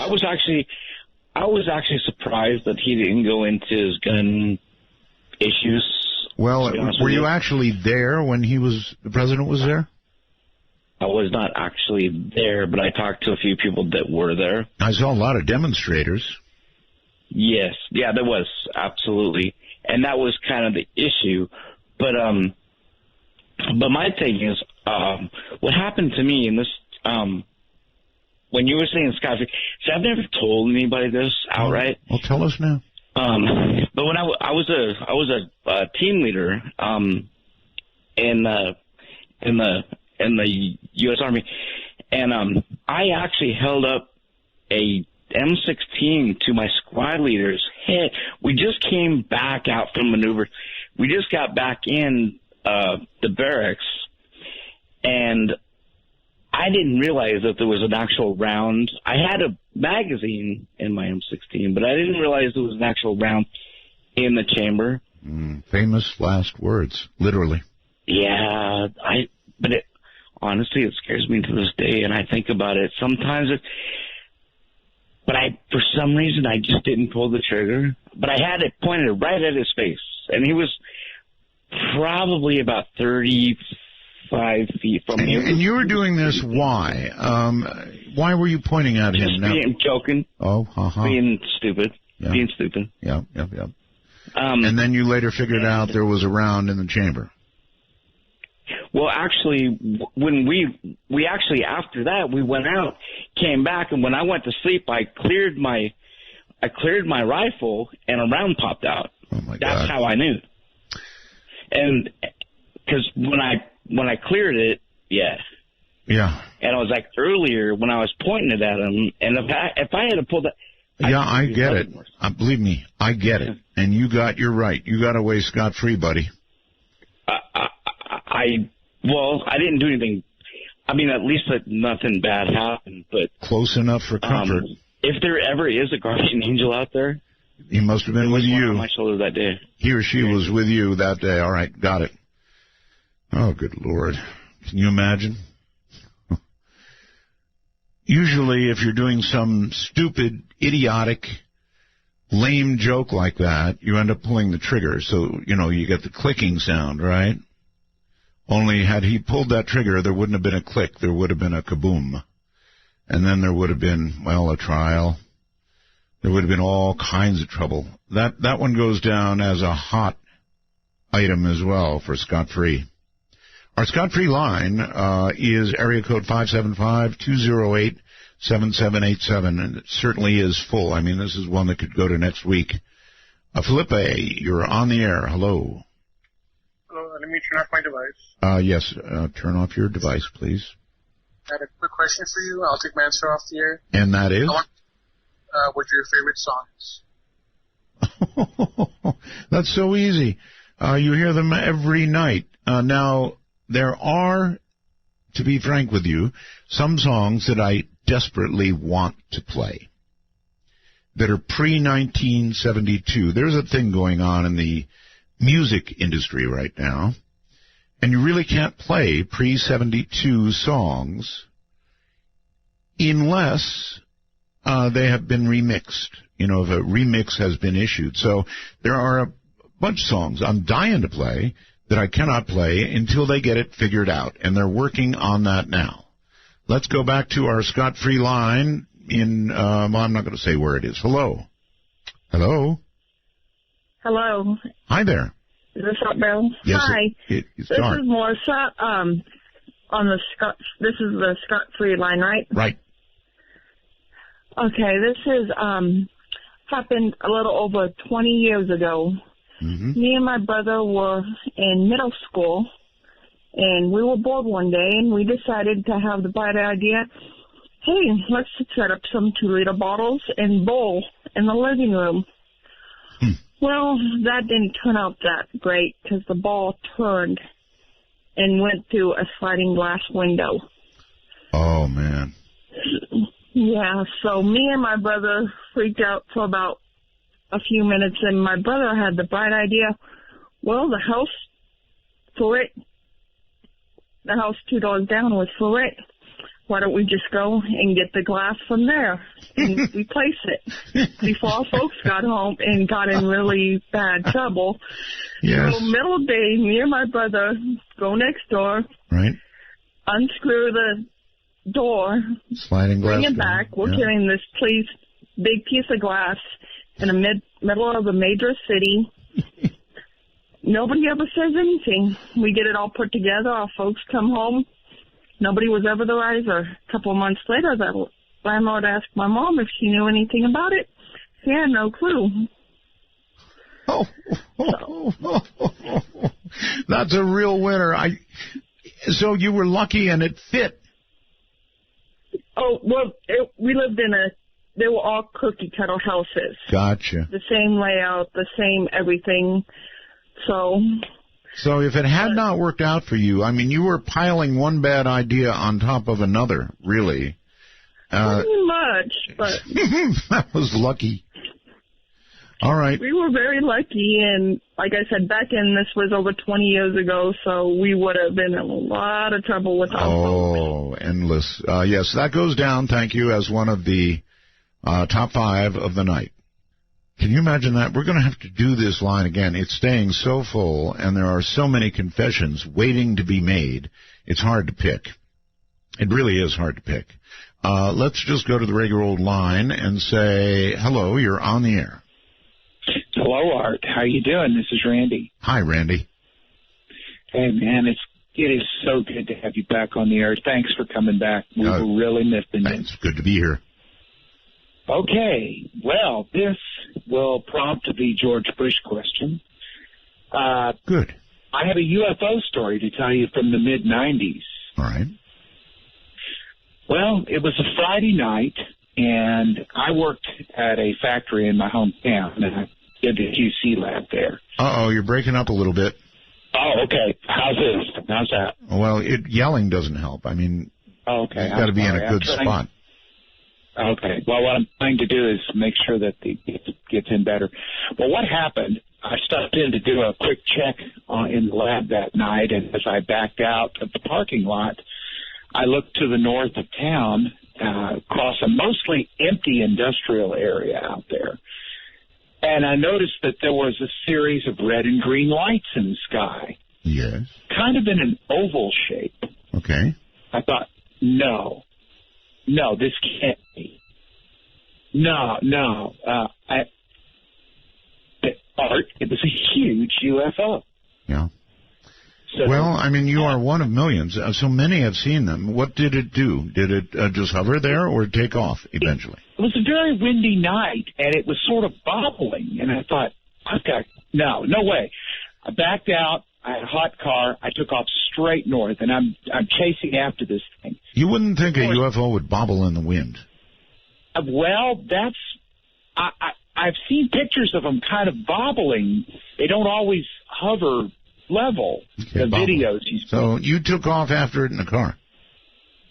I was actually surprised that he didn't go into his gun issues. Well, were you actually there when the president was there? I was not actually there, but I talked to a few people that were there. I saw a lot of demonstrators. Yes. Yeah, there was. Absolutely. And that was kind of the issue. But my thing is, what happened to me in this, when you were saying Scott, see, I've never told anybody this outright. Well, tell us now. But when I was a team leader, in the U.S. Army, and I actually held up a M16 to my squad leader's head. We just came back out from maneuver. We just got back in the barracks, and I didn't realize that there was an actual round. I had a magazine in my M16, but I didn't realize there was an actual round in the chamber. Famous last words, literally. Yeah, but honestly, it scares me to this day, and I think about it sometimes. But for some reason, I just didn't pull the trigger. But I had it pointed right at his face, and he was probably about 35 feet from me. And you were doing this why? Why were you pointing at him? Being joking. Oh, being stupid. Yeah. Being stupid. Yeah. And then you later figured out there was a round in the chamber. Well, actually, when we actually after that we went out, came back, and when I went to sleep, I cleared my rifle, and a round popped out. Oh my God! That's how I knew. And because when I cleared it, yeah. And I was like earlier when I was pointing it at him, and if I had pulled that. Yeah, I get it. Believe me, I get it. And you got your right. You got away scot-free, buddy. I didn't do anything. I mean, at least that nothing bad happened. But close enough for comfort. If there ever is a guardian angel out there, he must have been with you. On my shoulder that day. He or she was with you that day. All right, got it. Oh, good Lord. Can you imagine? Usually, if you're doing some stupid, idiotic, lame joke like that, you end up pulling the trigger. So, you get the clicking sound, right? Only had he pulled that trigger, there wouldn't have been a click. There would have been a kaboom. And then there would have been, a trial. There would have been all kinds of trouble. That one goes down as a hot item as well for scot-free. Our scot-free line is area code 575-208-7787, and it certainly is full. I mean, this is one that could go to next week. Felipe, you're on the air. Hello. Hello, let me turn off my device. Yes, turn off your device, please. I had a quick question for you. I'll take my answer off the air. And that is? What your favorite songs? That's so easy. You hear them every night. Now, there are, to be frank with you, some songs that I desperately want to play that are pre-1972. There's a thing going on in the music industry right now, and you really can't play pre-72 songs unless they have been remixed. If a remix has been issued. So there are a bunch of songs I'm dying to play that I cannot play until they get it figured out, and they're working on that now. Let's go back to our scot-free line in, I'm not going to say where it is. Hello. Hello. Hello. Hi there. Is this up, Bill? Yes, Hi. It's this dark. Is Melissa. This is the scot-free line, right? Right. Okay, this is happened a little over 20 years ago. Mm-hmm. Me and my brother were in middle school, and we were bored one day, and we decided to have the bright idea, hey, let's set up some 2-liter bottles and bowl in the living room. Well, that didn't turn out that great because the ball turned and went through a sliding glass window. Oh, man. Yeah, so me and my brother freaked out for about a few minutes, and my brother had the bright idea, well, the house 2 doors down was for it. Why don't we just go and get the glass from there and replace it before our folks got home and got in really bad trouble. Yes. So middle of the day, me and my brother go next door. Right. unscrew the door, sliding glass bring it door. back. We're Yeah. carrying this big piece of glass in the middle of a major city. Nobody ever says anything. We get it all put together. Our folks come home. Nobody was ever the wiser. A couple of months later, the landlord asked my mom if she knew anything about it. She had no clue. That's a real winner. So you were lucky and it fit. Oh, well, we lived they were all cookie-cutter houses. Gotcha. The same layout, the same everything. So if it had not worked out for you, I mean, you were piling one bad idea on top of another, really. Pretty much, but that was lucky. All right. We were very lucky, and like I said, back in, this was over 20 years ago, so we would have been in a lot of trouble with our folks. Endless. Yes, that goes down, thank you, as one of the top 5 of the night. Can you imagine that? We're going to have to do this line again. It's staying so full, and there are so many confessions waiting to be made. It's hard to pick. It really is hard to pick. Let's just go to the regular old line and say, hello, you're on the air. Hello, Art. How you doing? This is Randy. Hi, Randy. Hey, man, it is so good to have you back on the air. Thanks for coming back. We were really missing you. It's good to be here. Okay, well, this will prompt the George Bush question. Good. I have a UFO story to tell you from the mid-'90s. All right. Well, it was a Friday night, and I worked at a factory in my hometown, and I did the QC lab there. Uh-oh, you're breaking up a little bit. Oh, okay. How's this? How's that? Well, yelling doesn't help. I mean, you've got to be in a good spot. Okay. Well, what I'm trying to do is make sure that it gets in better. Well, what happened, I stopped in to do a quick check in the lab that night, and as I backed out of the parking lot, I looked to the north of town, across a mostly empty industrial area out there, and I noticed that there was a series of red and green lights in the sky. Yes. Kind of in an oval shape. Okay. I thought, no, this can't be. No. Art, it was a huge UFO. Yeah. So, well, I mean, you are one of millions. So many have seen them. What did it do? Did it just hover there or take off eventually? It was a very windy night, and it was sort of bobbling. And I thought, no way. I backed out. I had a hot car. I took off straight north, and I'm chasing after this thing. You wouldn't think a UFO would bobble in the wind. Well, I've seen pictures of them kind of bobbling. They don't always hover level. Okay, the videos. So you took off after it in the car?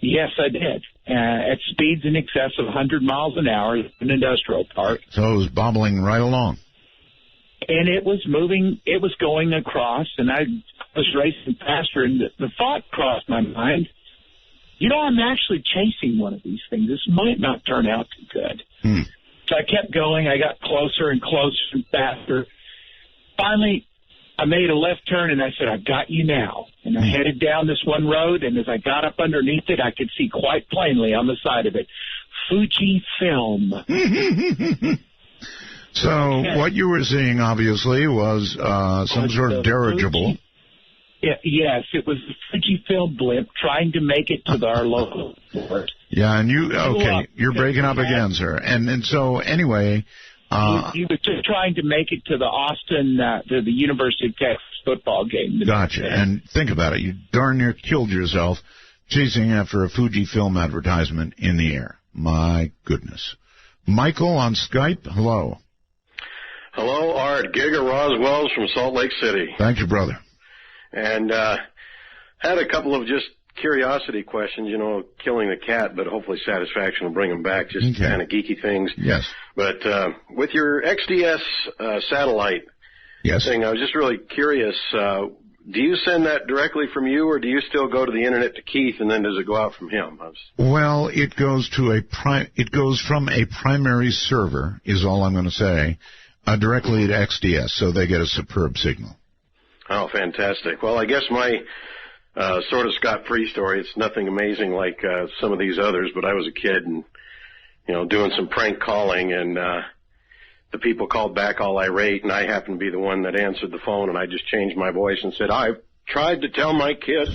Yes, I did. At speeds in excess of 100 miles an hour in an industrial park. So it was bobbling right along. And it was moving, it was going across, and I was racing faster, and the thought crossed my mind, I'm actually chasing one of these things. This might not turn out too good. So I kept going. I got closer and closer and faster. Finally, I made a left turn, and I said, I've got you now. And I headed down this one road, and as I got up underneath it, I could see quite plainly on the side of it, Fuji film. So what you were seeing, obviously, was some sort of dirigible. Yes, it was the Fujifilm blimp trying to make it to our local port. Yeah, and you're breaking up again, sir. And so, anyway... he was just trying to make it to the Austin, to the University of Texas football game. Gotcha. And think about it. You darn near killed yourself chasing after a Fujifilm advertisement in the air. My goodness. Michael on Skype, hello. Hello, Art. Giga Roswells from Salt Lake City. Thank you, brother. And had a couple of just curiosity questions, killing the cat, but hopefully satisfaction will bring them back, just kind of geeky things. Yes. But with your XDS satellite thing, I was just really curious, do you send that directly from you, or do you still go to the internet to Keith, and then does it go out from him? Well, it goes from a primary server, is all I'm going to say, directly to XDS, so they get a superb signal. Oh, fantastic. Well, I guess my sort of scot-free story. It's nothing amazing like some of these others, but I was a kid and, doing some prank calling, and the people called back all irate, and I happened to be the one that answered the phone, and I just changed my voice and said, I've tried to tell my kids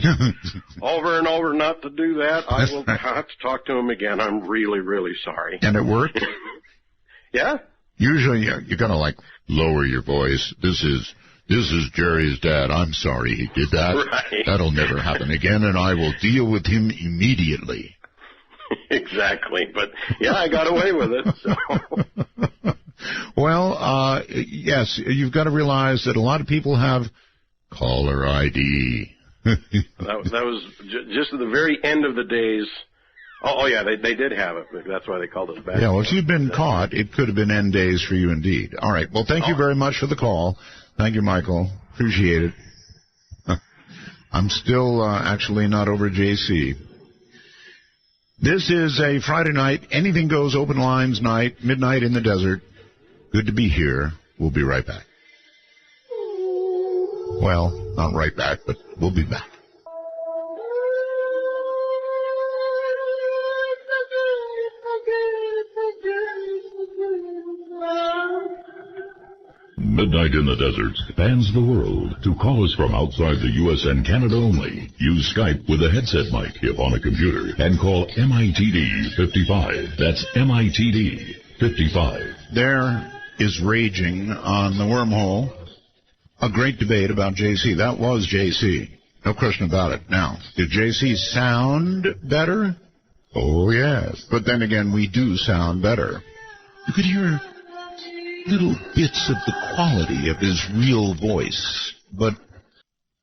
over and over not to do that. I will have to talk to them again. I'm really, really sorry. And it worked? Yeah. Usually you got to, like, lower your voice. This is Jerry's dad. I'm sorry he did that. Right. That'll never happen again, and I will deal with him immediately. Exactly. But, yeah, I got away with it. So. Well, yes, you've got to realize that a lot of people have caller ID. that was just at the very end of the days. Oh yeah, they did have it. That's why they called us back. Yeah, well, if you'd been caught, it could have been end days for you indeed. All right. Well, thank you very much for the call. Thank you, Michael. Appreciate it. I'm still actually not over JC. This is a Friday night, anything goes open lines night, midnight in the desert. Good to be here. We'll be right back. Well, not right back, but we'll be back. Midnight in the Desert spans the world. To call us from outside the U.S. and Canada only, use Skype with a headset mic if on a computer, and call MITD 55. That's MITD 55. There is raging on the wormhole a great debate about JC. That was JC. No question about it. Now, did JC sound better? Oh, yes. But then again, we do sound better. You could hear little bits of the quality of his real voice. But,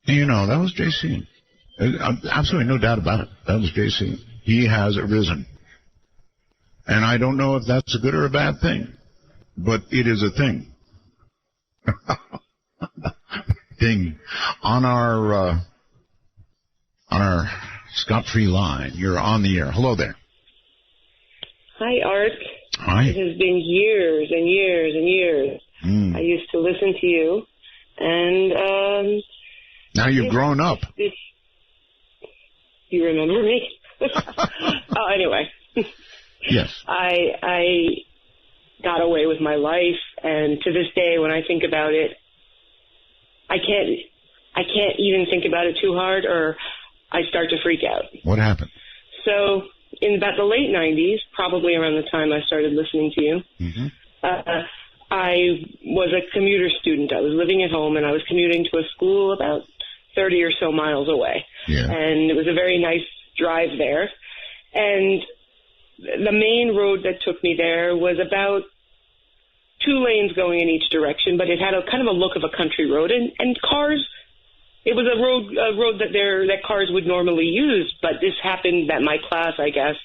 that was JC. Absolutely no doubt about it. That was JC. He has arisen. And I don't know if that's a good or a bad thing, but it is a thing. Thing. On our scot-free line. You're on the air. Hello there. Hi, Art. Hi. It has been years and years and years. I used to listen to you, and now you've grown up. You remember me? Anyway. Yes. I got away with my life, and to this day, when I think about it, I can't even think about it too hard, or I start to freak out. What happened? So, in about the late 90s, probably around the time I started listening to you, I was a commuter student. I was living at home, and I was commuting to a school about 30 or so miles away. Yeah. And it was a very nice drive there. And the main road that took me there was about 2 lanes going in each direction, but it had a kind of a look of a country road, and cars. It was a road that cars would normally use, but this happened that my class, I guess,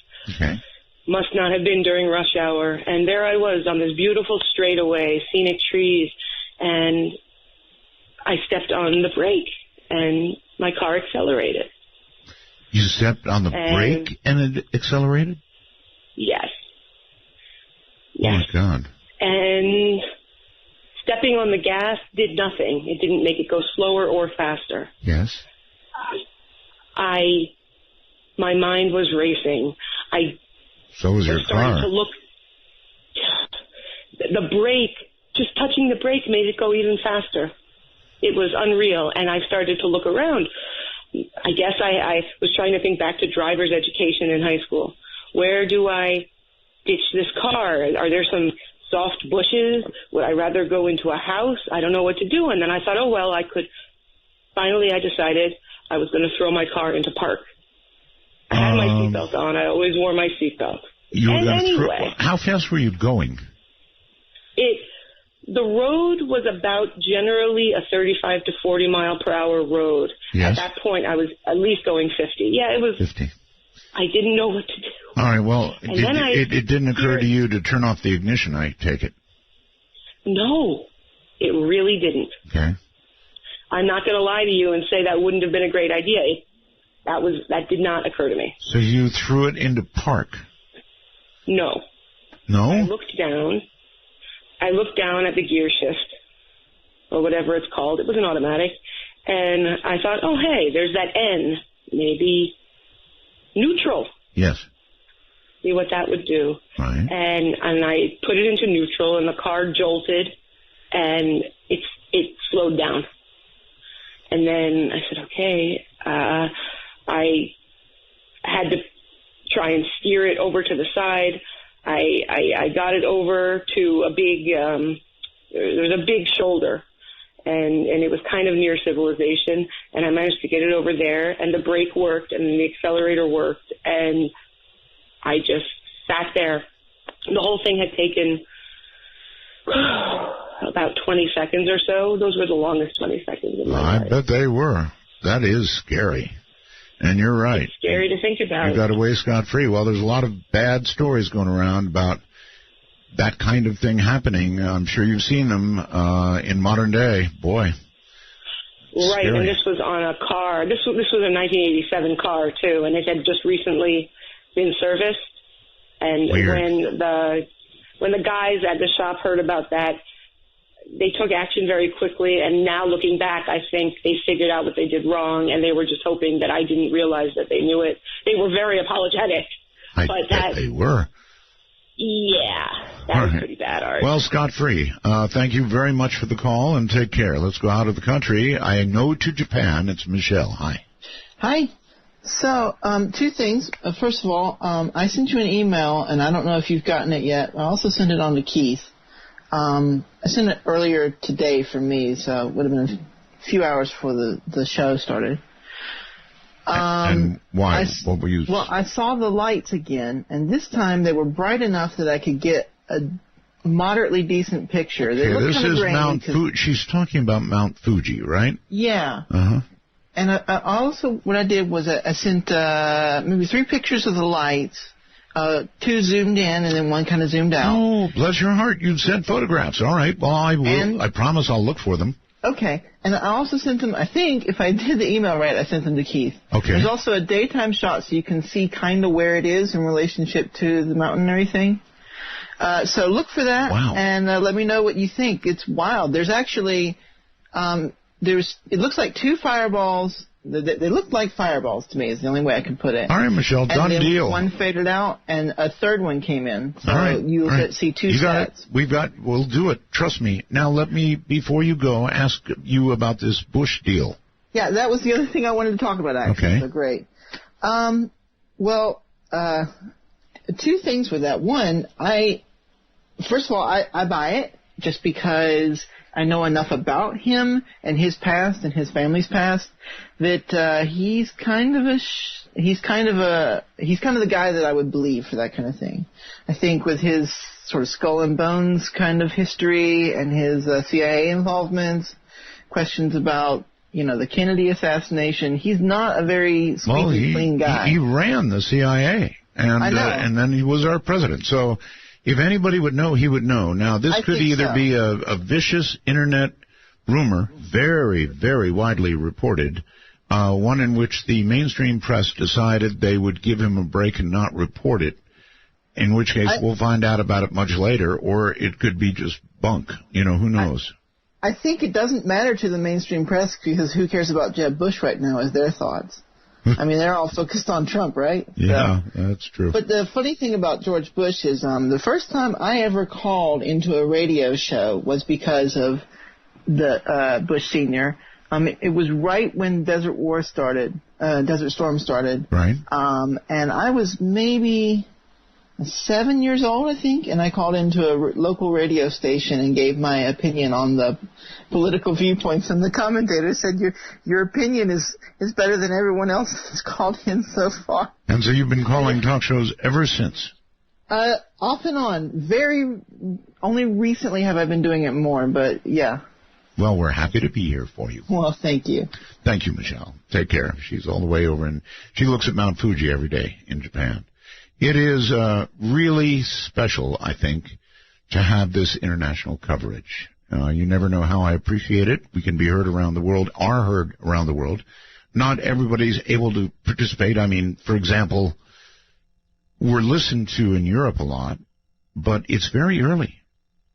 must not have been during rush hour, and there I was on this beautiful straightaway, scenic trees, and I stepped on the brake, and my car accelerated. You stepped on the brake and it accelerated? Yes. Oh, my God. And stepping on the gas did nothing. It didn't make it go slower or faster. Yes. My mind was racing. So was your car. To look. The brake, just touching the brake made it go even faster. It was unreal, and I started to look around. I guess I was trying to think back to driver's education in high school. Where do I ditch this car? Are there some soft bushes? Would I rather go into a house? I don't know what to do. And then I thought, finally I decided I was going to throw my car into park. I had my seatbelt on. I always wore my seatbelt. How fast were you going? The road was about generally a 35 to 40 mile per hour road. Yes. At that point, I was at least going 50. Yeah, it was 50. I didn't know what to do. All right, well, it didn't occur to you to turn off the ignition, I take it. No, it really didn't. Okay. I'm not going to lie to you and say that wouldn't have been a great idea. That did not occur to me. So you threw it into park? No. No? I looked down at the gear shift, or whatever it's called. It was an automatic. And I thought, oh, hey, there's that N. Maybe neutral. Yes. See what that would do. Right. And I put it into neutral, and the car jolted, and it slowed down. And then I said, okay. I had to try and steer it over to the side. I got it over to a big, there's a big shoulder, and it was kind of near civilization, and I managed to get it over there, and the brake worked, and the accelerator worked, and I just sat there. The whole thing had taken about 20 seconds or so. Those were the longest 20 seconds in my life. I bet they were. That is scary. And you're right. It's scary to think about. You got away scot-free. Well, there's a lot of bad stories going around about that kind of thing happening. I'm sure you've seen them in modern day. Boy. Right, scary. and this was on a car. This was a 1987 car, too, and it had just recently been serviced. And Weird. when the guys at the shop heard about that, they took action very quickly, and now looking back, I think they figured out what they did wrong, and they were just hoping that I didn't realize that they knew it. They were very apologetic. I bet they were. Yeah, that was pretty bad, Art. Well, scot-free. Thank you very much for the call, and take care. Let's go out of the country. I know to Japan. It's Michelle. Hi. Hi. So, two things. First of all, I sent you an email, and I don't know if you've gotten it yet. I also sent it on to Keith. I sent it earlier today for me, so it would have been a few hours before the show started. And why? What were you... Well, I saw the lights again, and this time they were bright enough that I could get a moderately decent picture. They this is Mount Fuji. She's talking about Mount Fuji, right? Yeah. Uh-huh. And I also, what I did was I sent maybe 3 pictures of the lights, 2 zoomed in, and then 1 kind of zoomed out. Oh, bless your heart. You sent photographs. All right. Well, I will. I promise I'll look for them. Okay. And I also sent them, I think, if I did the email right, I sent them to Keith. Okay. There's also a daytime shot so you can see kind of where it is in relationship to the mountain and everything. So look for that. Wow. And let me know what you think. It's wild. There's actually... it looks like 2 fireballs. They look like fireballs to me is the only way I can put it. All right, Michelle, done and then deal. 1 faded out, and a 3rd one came in. So all right, you'll see 2 you got sets. it. We'll do it. Trust me. Now let me, before you go, ask you about this Bush deal. Yeah, that was the other thing I wanted to talk about, actually. Okay. So great. 2 things with that. One, first of all, I buy it just because I know enough about him and his past and his family's past that he's kind of the guy that I would believe for that kind of thing. I think with his sort of skull and bones kind of history and his CIA involvements, questions about the Kennedy assassination, he's not a very squeaky clean guy. He ran the CIA, and then he was our president. So. If anybody would know, he would know. Now, this could either be a vicious Internet rumor, very, very widely reported, one in which the mainstream press decided they would give him a break and not report it, in which case we'll find out about it much later, or it could be just bunk. Who knows? I think it doesn't matter to the mainstream press because who cares about Jeb Bush right now is their thoughts. I mean, they're all focused on Trump, right? Yeah, that's true. But the funny thing about George Bush is the first time I ever called into a radio show was because of the Bush Sr. It was right when Desert Storm started. Right. And I was maybe 7 years old, I think, and I called into a local radio station and gave my opinion on the political viewpoints, and the commentator said, your opinion is better than everyone else that's called in so far. And so you've been calling talk shows ever since? Off and on. Only recently have I been doing it more, but yeah. Well, we're happy to be here for you. Well, thank you. Thank you, Michelle. Take care. She's all the way over, and she looks at Mount Fuji every day in Japan. It is really special, I think, to have this international coverage. You never know how I appreciate it. We can be heard around the world, are heard around the world. Not everybody's able to participate. I mean, for example, we're listened to in Europe a lot, but it's very early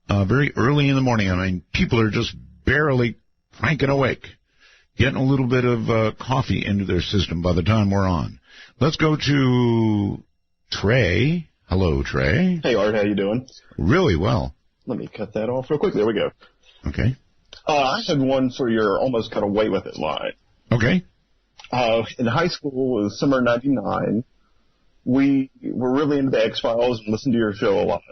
in the morning. I mean, people are just barely cranking awake. getting a little bit of coffee into their system by the time we're on. Let's go to Trey. Hello, Trey. Hey, Art, how you doing? Really well. Let me cut that off real quick. There we go. Okay. I had one for your almost got away with it line. Okay. In high school, it was summer '99. We were really into the X-Files and listened to your show a lot.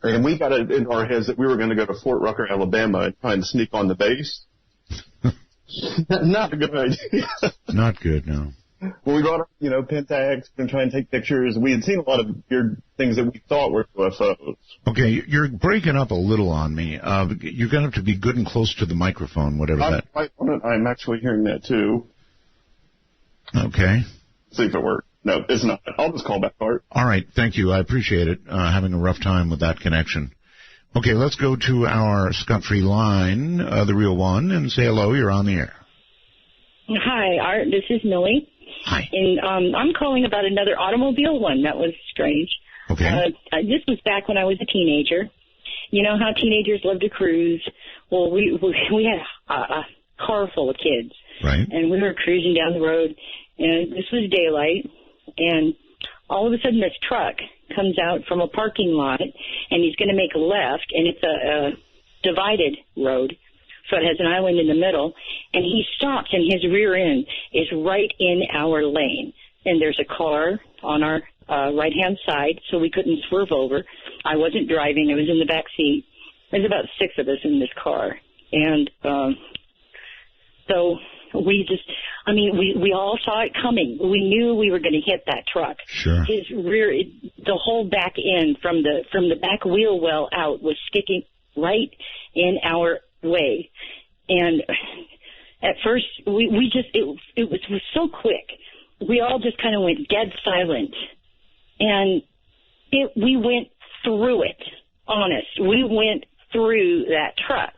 And we got it in our heads that we were going to go to Fort Rucker, Alabama and try and sneak on the base. Not a good idea. Not good, no. Well, we brought our, Pentax and try and take pictures. We had seen a lot of weird things that we thought were UFOs. Okay, you're breaking up a little on me. You're going to have to be good and close to the microphone, whatever that. I'm actually hearing that, too. Okay. See if it works. No, it's not. I'll just call back, Art. All right, thank you. I appreciate it. Having a rough time with that connection. Okay, let's go to our Scot-Free line, the real one, and say hello. You're on the air. Hi, Art. This is Millie. Hi. And I'm calling about another automobile one. That was strange. Okay. This was back when I was a teenager. You know how teenagers love to cruise? Well, we had a car full of kids. Right. And we were cruising down the road, and this was daylight, and all of a sudden this truck comes out from a parking lot, and he's going to make a left, and it's a divided road. So it has an island in the middle, and he stops, and his rear end is right in our lane. And there's a car on our right-hand side, so we couldn't swerve over. I wasn't driving. I was in the back seat. There's about 6 of us in this car. And so we just, we all saw it coming. We knew we were going to hit that truck. Sure. His rear, the whole back end from the back wheel well out was sticking right in our way. And at first we just it was so quick. We all just kind of went dead silent, and we went through it. Honest, we went through that truck.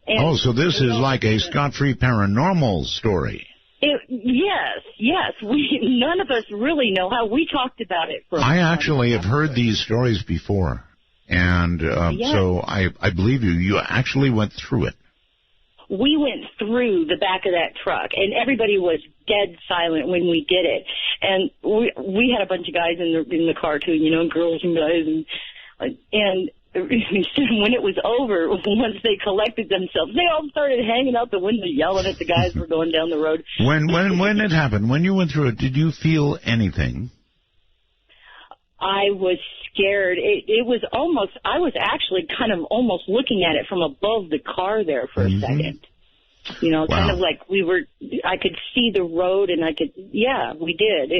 And so this is like a Scot-Free paranormal story. Yes. None of us really know how. We talked about it. I actually have heard these stories before. And so I believe you. You actually went through it. We went through the back of that truck, and everybody was dead silent when we did it. And we had a bunch of guys in the car too, girls and guys, and when it was over, once they collected themselves, they all started hanging out the window, yelling at the guys who were going down the road. When it happened, when you went through it, did you feel anything? I was scared. It was almost, I was actually kind of almost looking at it from above the car there for a second. Kind of like I could see the road, and we did.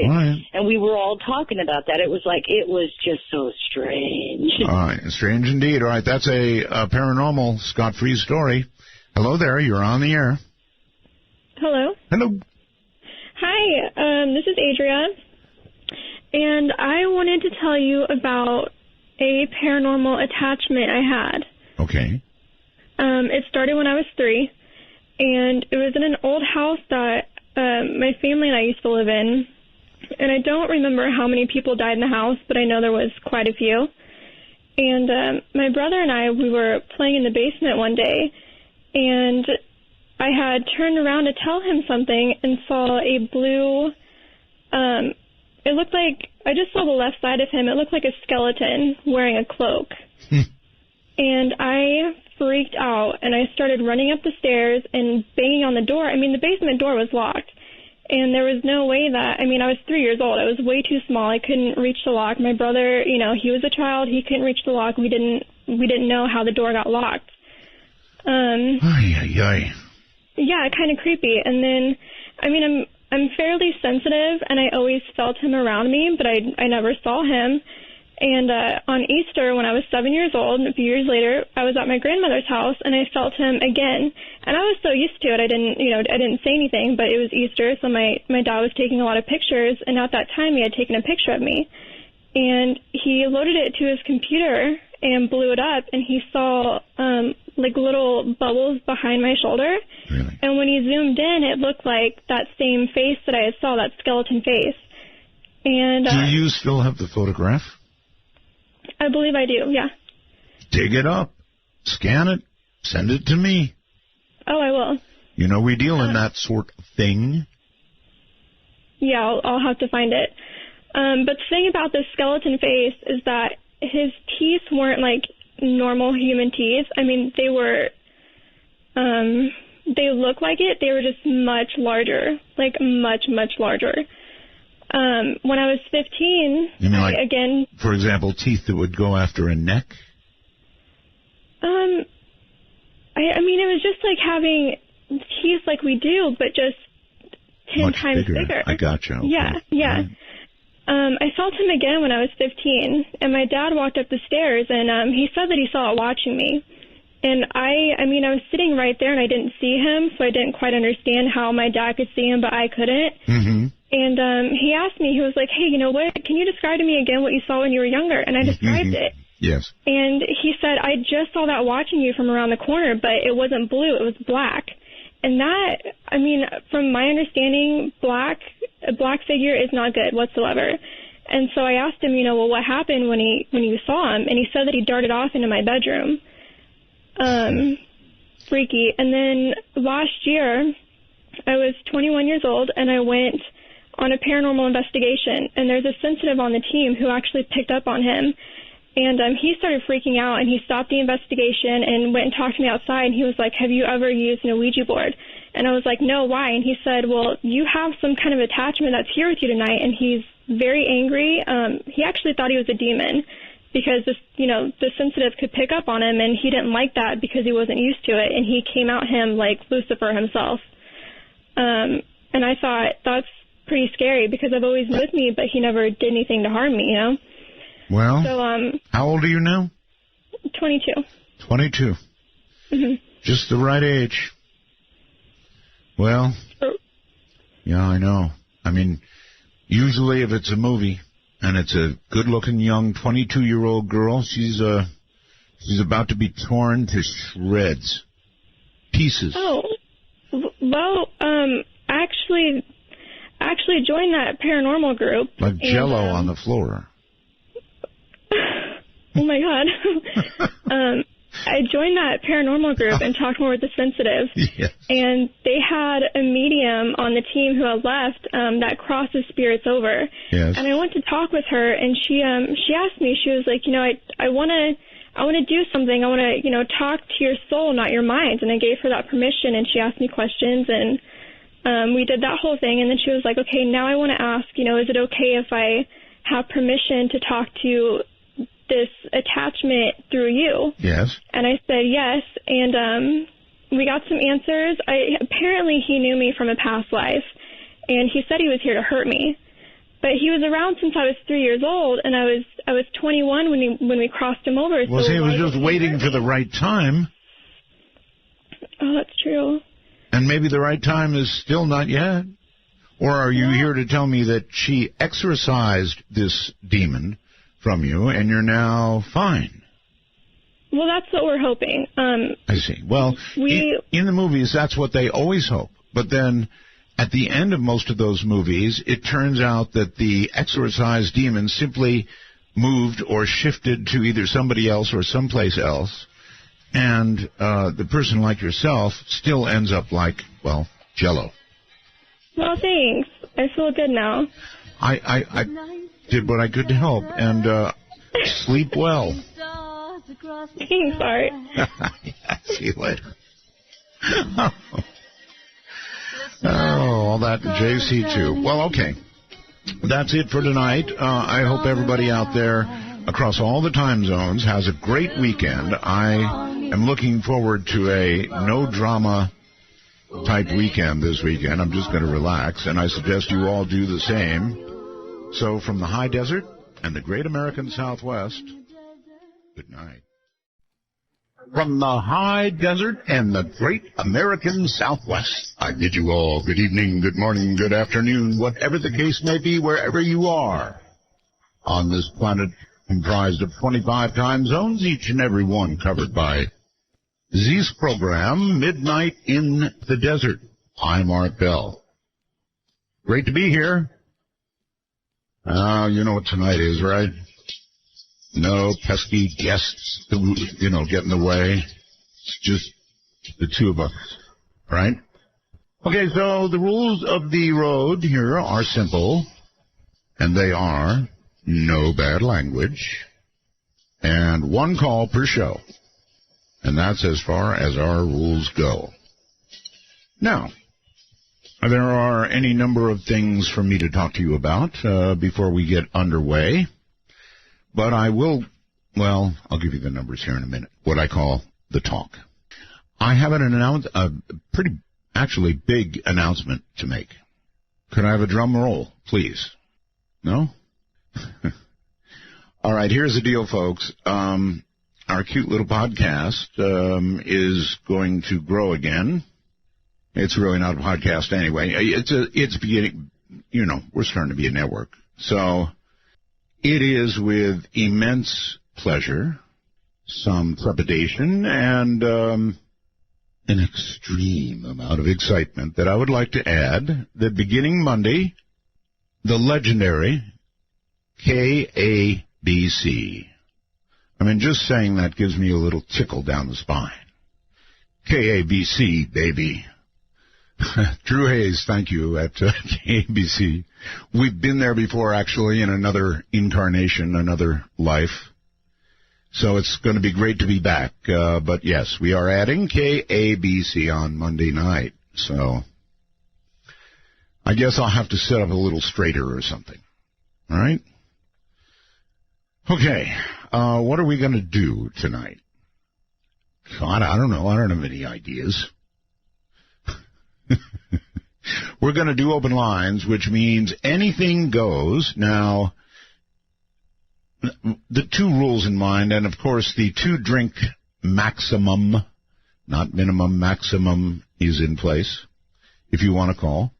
And we were all talking about that. It was just so strange. All right, strange indeed. All right, that's a paranormal Scot-Free story. Hello there, you're on the air. Hello. Hello. Hi, this is Adria. And I wanted to tell you about a paranormal attachment I had. Okay. It started when I was 3, and it was in an old house that my family and I used to live in. And I don't remember how many people died in the house, but I know there was quite a few. And my brother and I, we were playing in the basement one day, and I had turned around to tell him something and saw a blue... it looked like, I just saw the left side of him. It looked like a skeleton wearing a cloak. And I freaked out, and I started running up the stairs and banging on the door. The basement door was locked, and there was no way that, I was 3 years old. I was way too small. I couldn't reach the lock. My brother, he was a child. He couldn't reach the lock. We didn't know how the door got locked. Yeah, kind of creepy. And then, I'm fairly sensitive, and I always felt him around me, but I never saw him. And on Easter, when I was 7 years old, a few years later, I was at my grandmother's house, and I felt him again. And I was so used to it, I didn't say anything, but it was Easter, so my dad was taking a lot of pictures, and at that time, he had taken a picture of me. And he loaded it to his computer and blew it up, and he saw little bubbles behind my shoulder. Really? And when he zoomed in, it looked like that same face that I had saw, that skeleton face. And do you still have the photograph? I believe I do, yeah. Dig it up, scan it, send it to me. Oh, I will. You know, we deal in that sort of thing. Yeah, I'll have to find it. But the thing about this skeleton face is that his teeth weren't like normal human teeth. I mean, they were, they look like it. They were just much larger, like much, much larger. When I was 15, you mean like, again, for example, teeth that would go after a neck? I mean, it was just like having teeth like we do, but just 10 Much times bigger. I gotcha. Okay. Yeah, yeah. I felt him again when I was 15, and my dad walked up the stairs, and he said that he saw it watching me. And I mean, I was sitting right there, and I didn't see him, so I didn't quite understand how my dad could see him, but I couldn't. Mm-hmm. And he asked me, he was like, hey, you know what, can you describe to me again what you saw when you were younger? And I described it. Yes. And he said, I just saw that watching you from around the corner, but it wasn't blue, it was black. And that, I mean, from my understanding, a black figure is not good whatsoever. And so I asked him, you know, well, what happened when you saw him? And he said that he darted off into my bedroom. Freaky. And then last year, I was 21 years old, and I went on a paranormal investigation. And there's a sensitive on the team who actually picked up on him. And he started freaking out, and he stopped the investigation and went and talked to me outside. And he was like, have you ever used an Ouija board? And I was like, no, why? And he said, well, you have some kind of attachment that's here with you tonight. And he's very angry. He actually thought he was a demon because this, you know, the sensitive could pick up on him, and he didn't like that because he wasn't used to it. And he came out him like Lucifer himself. And I thought that's pretty scary because I've always been with me, but he never did anything to harm me, you know? Well, so, how old are you now? 22. 22. Mm-hmm. Just the right age. Well, yeah, I know. I mean, usually if it's a movie and it's a good-looking young 22-year-old girl, she's about to be torn to shreds, pieces. Oh, well, actually joined that paranormal group. Like Jell-O on the floor. Oh my God. I joined that paranormal group and talked more with the sensitive. Yes. And they had a medium on the team who had left that crosses spirits over. Yes. And I went to talk with her, and she asked me, she was like, you know, I want to do something. I want to, you know, talk to your soul, not your mind. And I gave her that permission, and she asked me questions, and we did that whole thing. And then she was like, okay, now I want to ask, you know, is it okay if I have permission to talk to this attachment through you? Yes. And I said yes, and we got some answers. Apparently he knew me from a past life, and he said he was here to hurt me. But he was around since I was 3 years old, and I was 21 when we crossed him over. Well, so see, he was just waiting for the right time. Oh, that's true. And maybe the right time is still not yet. Or are you here to tell me that she exorcised this demon from you, and you're now fine? Well, that's what we're hoping. I see. Well, in the movies, that's what they always hope. But then, at the end of most of those movies, it turns out that the exorcised demon simply moved or shifted to either somebody else or someplace else, and the person like yourself still ends up like, well, Jell-O. Well, thanks. I feel good now. I did what I could to help, and sleep well. Thanks, Art. Yeah, see you later. All that JC2. Well, okay. That's it for tonight. I hope everybody out there across all the time zones has a great weekend. I am looking forward to a no-drama type weekend this weekend. I'm just going to relax, and I suggest you all do the same. So from the high desert and the great American Southwest, good night. From the high desert and the great American Southwest, I bid you all good evening, good morning, good afternoon, whatever the case may be, wherever you are on this planet comprised of 25 time zones, each and every one covered by Z's program, Midnight in the Desert. I'm Art Bell. Great to be here. You know what tonight is, right? No pesky guests who, get in the way. It's just the two of us, right? Okay, so the rules of the road here are simple, and they are no bad language and one call per show. And that's as far as our rules go. Now, there are any number of things for me to talk to you about before we get underway. But I will, well, I'll give you the numbers here in a minute, what I call the talk. I have a pretty, actually big announcement to make. Could I have a drum roll, please? No? All right, here's the deal, folks. Our cute little podcast is going to grow again. It's really not a podcast anyway. It's beginning, you know, we're starting to be a network. So it is with immense pleasure, some trepidation, and an extreme amount of excitement that I would like to add that beginning Monday, the legendary KABC. I mean, just saying that gives me a little tickle down the spine. KABC, baby. Drew Hayes, thank you, at KABC. We've been there before, actually, in another incarnation, another life. So it's going to be great to be back. But, yes, we are adding KABC on Monday night. So I guess I'll have to set up a little straighter or something. All right? Okay. What are we going to do tonight? God, I don't know. I don't have any ideas. We're going to do open lines, which means anything goes. Now, the two rules in mind, and of course the 2-drink maximum, not minimum, maximum is in place, if you want to call.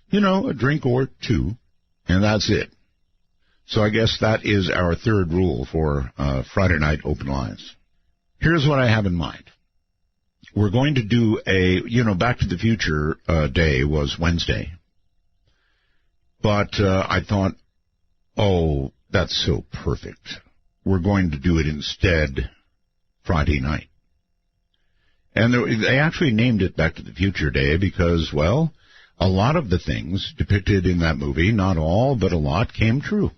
You know, a drink or two, and that's it. So I guess that is our third rule for Friday night open lines. Here's what I have in mind. We're going to do Back to the Future day was Wednesday. But I thought, oh, that's so perfect. We're going to do it instead Friday night. And they actually named it Back to the Future Day because, well, a lot of the things depicted in that movie, not all, but a lot, came true.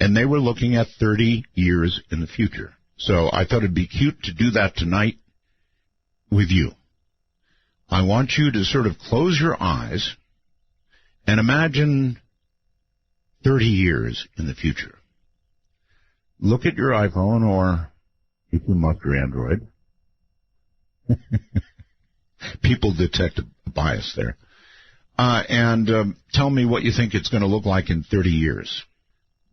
And they were looking at 30 years in the future. So I thought it'd be cute to do that tonight with you. I want you to sort of close your eyes and imagine 30 years in the future. Look at your iPhone, or if you must, your Android. People detect a bias there. And tell me what you think it's going to look like in 30 years.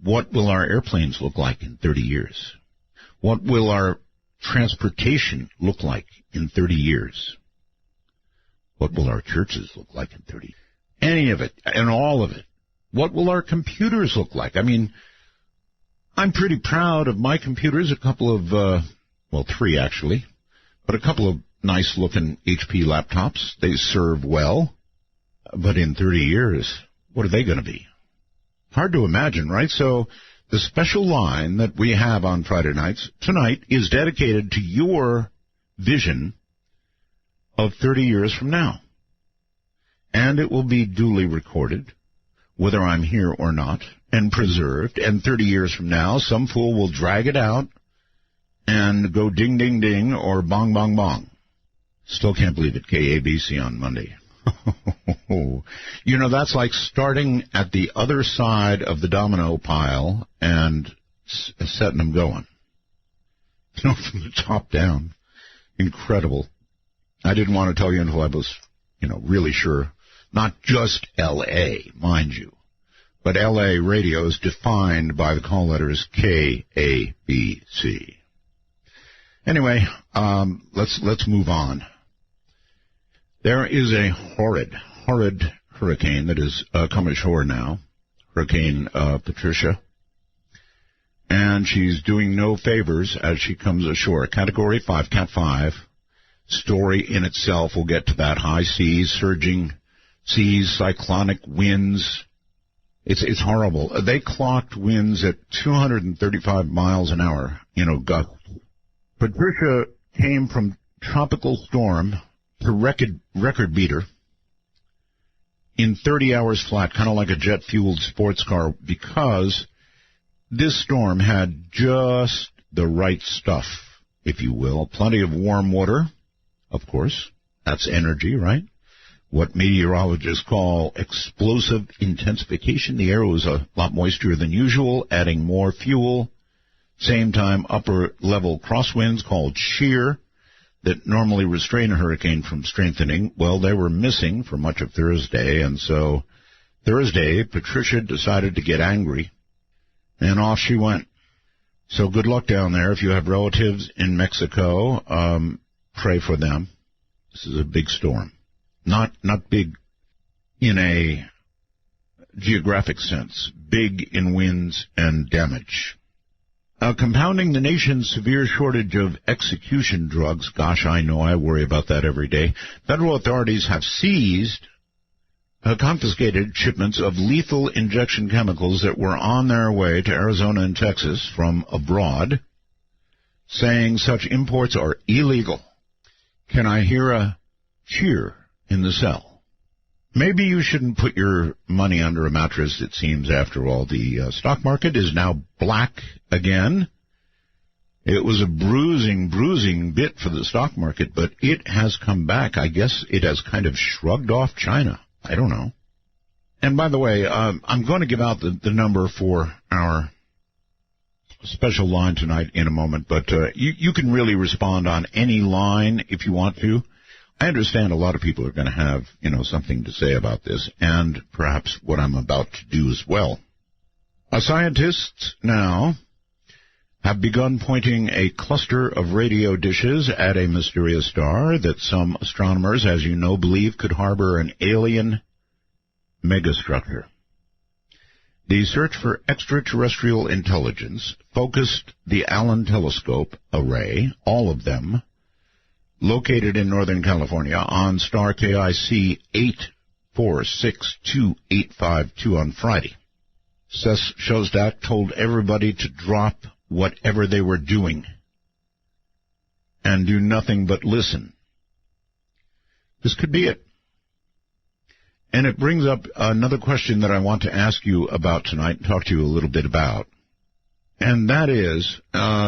What will our airplanes look like in 30 years? What will our transportation look like in 30 years? What will our churches look like in 30 years? Any of it, and all of it. What will our computers look like? I mean, I'm pretty proud of my computers, a couple of, 3 actually, but a couple of nice-looking HP laptops. They serve well, but in 30 years, what are they going to be? Hard to imagine, right? So the special line that we have on Friday nights tonight is dedicated to your vision of 30 years from now. And it will be duly recorded, whether I'm here or not, and preserved. And 30 years from now, some fool will drag it out and go ding, ding, ding, or bong, bong, bong. Still can't believe it, KABC on Monday. You know, that's like starting at the other side of the domino pile and setting them going. You know, from the top down. Incredible. I didn't want to tell you until I was, really sure. Not just L.A., mind you, but L.A. radio is defined by the call letters KABC. Anyway, let's move on. There is a horrid hurricane that has come ashore now, Hurricane Patricia, and she's doing no favors as she comes ashore. Category 5, Cat 5, story in itself. We'll get to that. High seas, surging seas, cyclonic winds. It's horrible. They clocked winds at 235 miles an hour, gust. Patricia came from tropical storm to record beater, in 30 hours flat, kind of like a jet-fueled sports car, because this storm had just the right stuff, if you will. Plenty of warm water, of course. That's energy, right? What meteorologists call explosive intensification. The air was a lot moister than usual, adding more fuel. Same time, upper-level crosswinds called shear that normally restrain a hurricane from strengthening. Well, they were missing for much of Thursday, and so Thursday, Patricia decided to get angry, and off she went. So good luck down there. If you have relatives in Mexico, pray for them. This is a big storm. Not big in a geographic sense, big in winds and damage. Compounding the nation's severe shortage of execution drugs, gosh, I know, I worry about that every day, federal authorities have seized, confiscated shipments of lethal injection chemicals that were on their way to Arizona and Texas from abroad, saying such imports are illegal. Can I hear a cheer in the cell? Maybe you shouldn't put your money under a mattress, it seems, after all. The stock market is now black again. It was a bruising bit for the stock market, but it has come back. I guess it has kind of shrugged off China. I don't know. And by the way, I'm going to give out the number for our special line tonight in a moment, but you can really respond on any line if you want to. I understand a lot of people are going to have, something to say about this, and perhaps what I'm about to do as well. Scientists now have begun pointing a cluster of radio dishes at a mysterious star that some astronomers, as you know, believe could harbor an alien megastructure. The search for extraterrestrial intelligence focused the Allen Telescope array, all of them, located in Northern California, on star KIC 8462852 on Friday. Seth Shostak told everybody to drop whatever they were doing and do nothing but listen. This could be it. And it brings up another question that I want to ask you about tonight and talk to you a little bit about. And that is,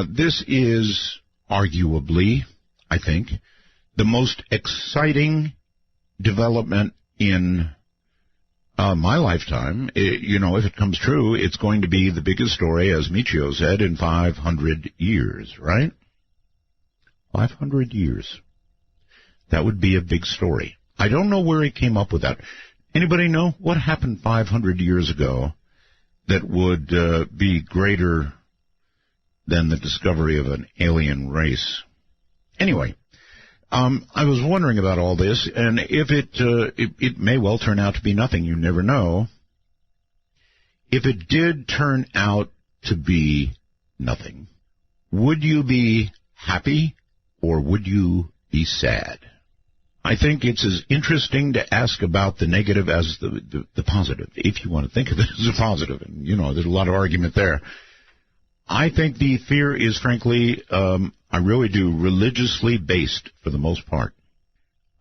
this is arguably, I think, the most exciting development in my lifetime. If it comes true, it's going to be the biggest story, as Michio said, in 500 years, right? 500 years. That would be a big story. I don't know where he came up with that. Anybody know what happened 500 years ago that would be greater than the discovery of an alien race? Anyway, I was wondering about all this, and if it may well turn out to be nothing. You never know. If it did turn out to be nothing, would you be happy or would you be sad? I think it's as interesting to ask about the negative as the positive, if you want to think of it as a positive. And, there's a lot of argument there. I think the fear is, frankly, I really do, religiously based for the most part.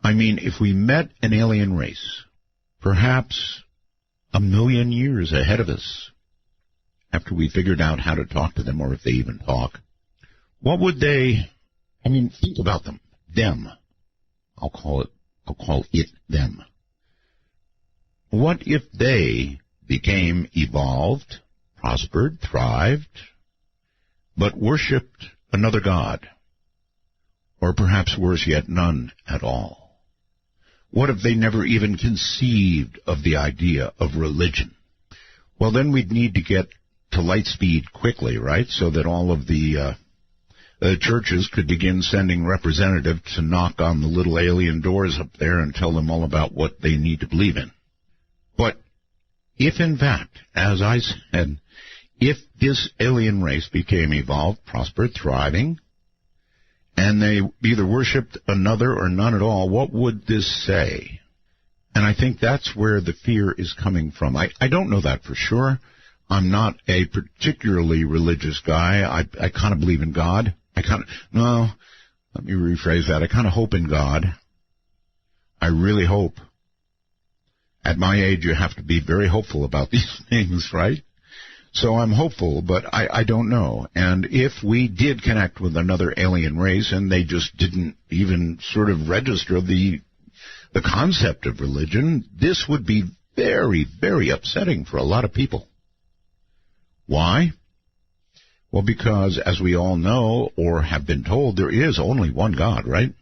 I mean, if we met an alien race, perhaps 1,000,000 years ahead of us, after we figured out how to talk to them, or if they even talk, what would they, think about them. I'll call it them. What if they became evolved, prospered, thrived, but worshipped another god? Or perhaps worse yet, none at all? What if they never even conceived of the idea of religion? Well, then we'd need to get to light speed quickly, right? So that all of the churches could begin sending representatives to knock on the little alien doors up there and tell them all about what they need to believe in. But if, in fact, as I said, if this alien race became evolved, prospered, thriving, and they either worshipped another or none at all, what would this say? And I think that's where the fear is coming from. I don't know that for sure. I'm not a particularly religious guy. I kind of believe in God. Let me rephrase that. I kind of hope in God. I really hope. At my age, you have to be very hopeful about these things, right? So I'm hopeful, but I don't know. And if we did connect with another alien race and they just didn't even sort of register the concept of religion, this would be very, very upsetting for a lot of people. Why? Well, because as we all know or have been told, there is only one God, right?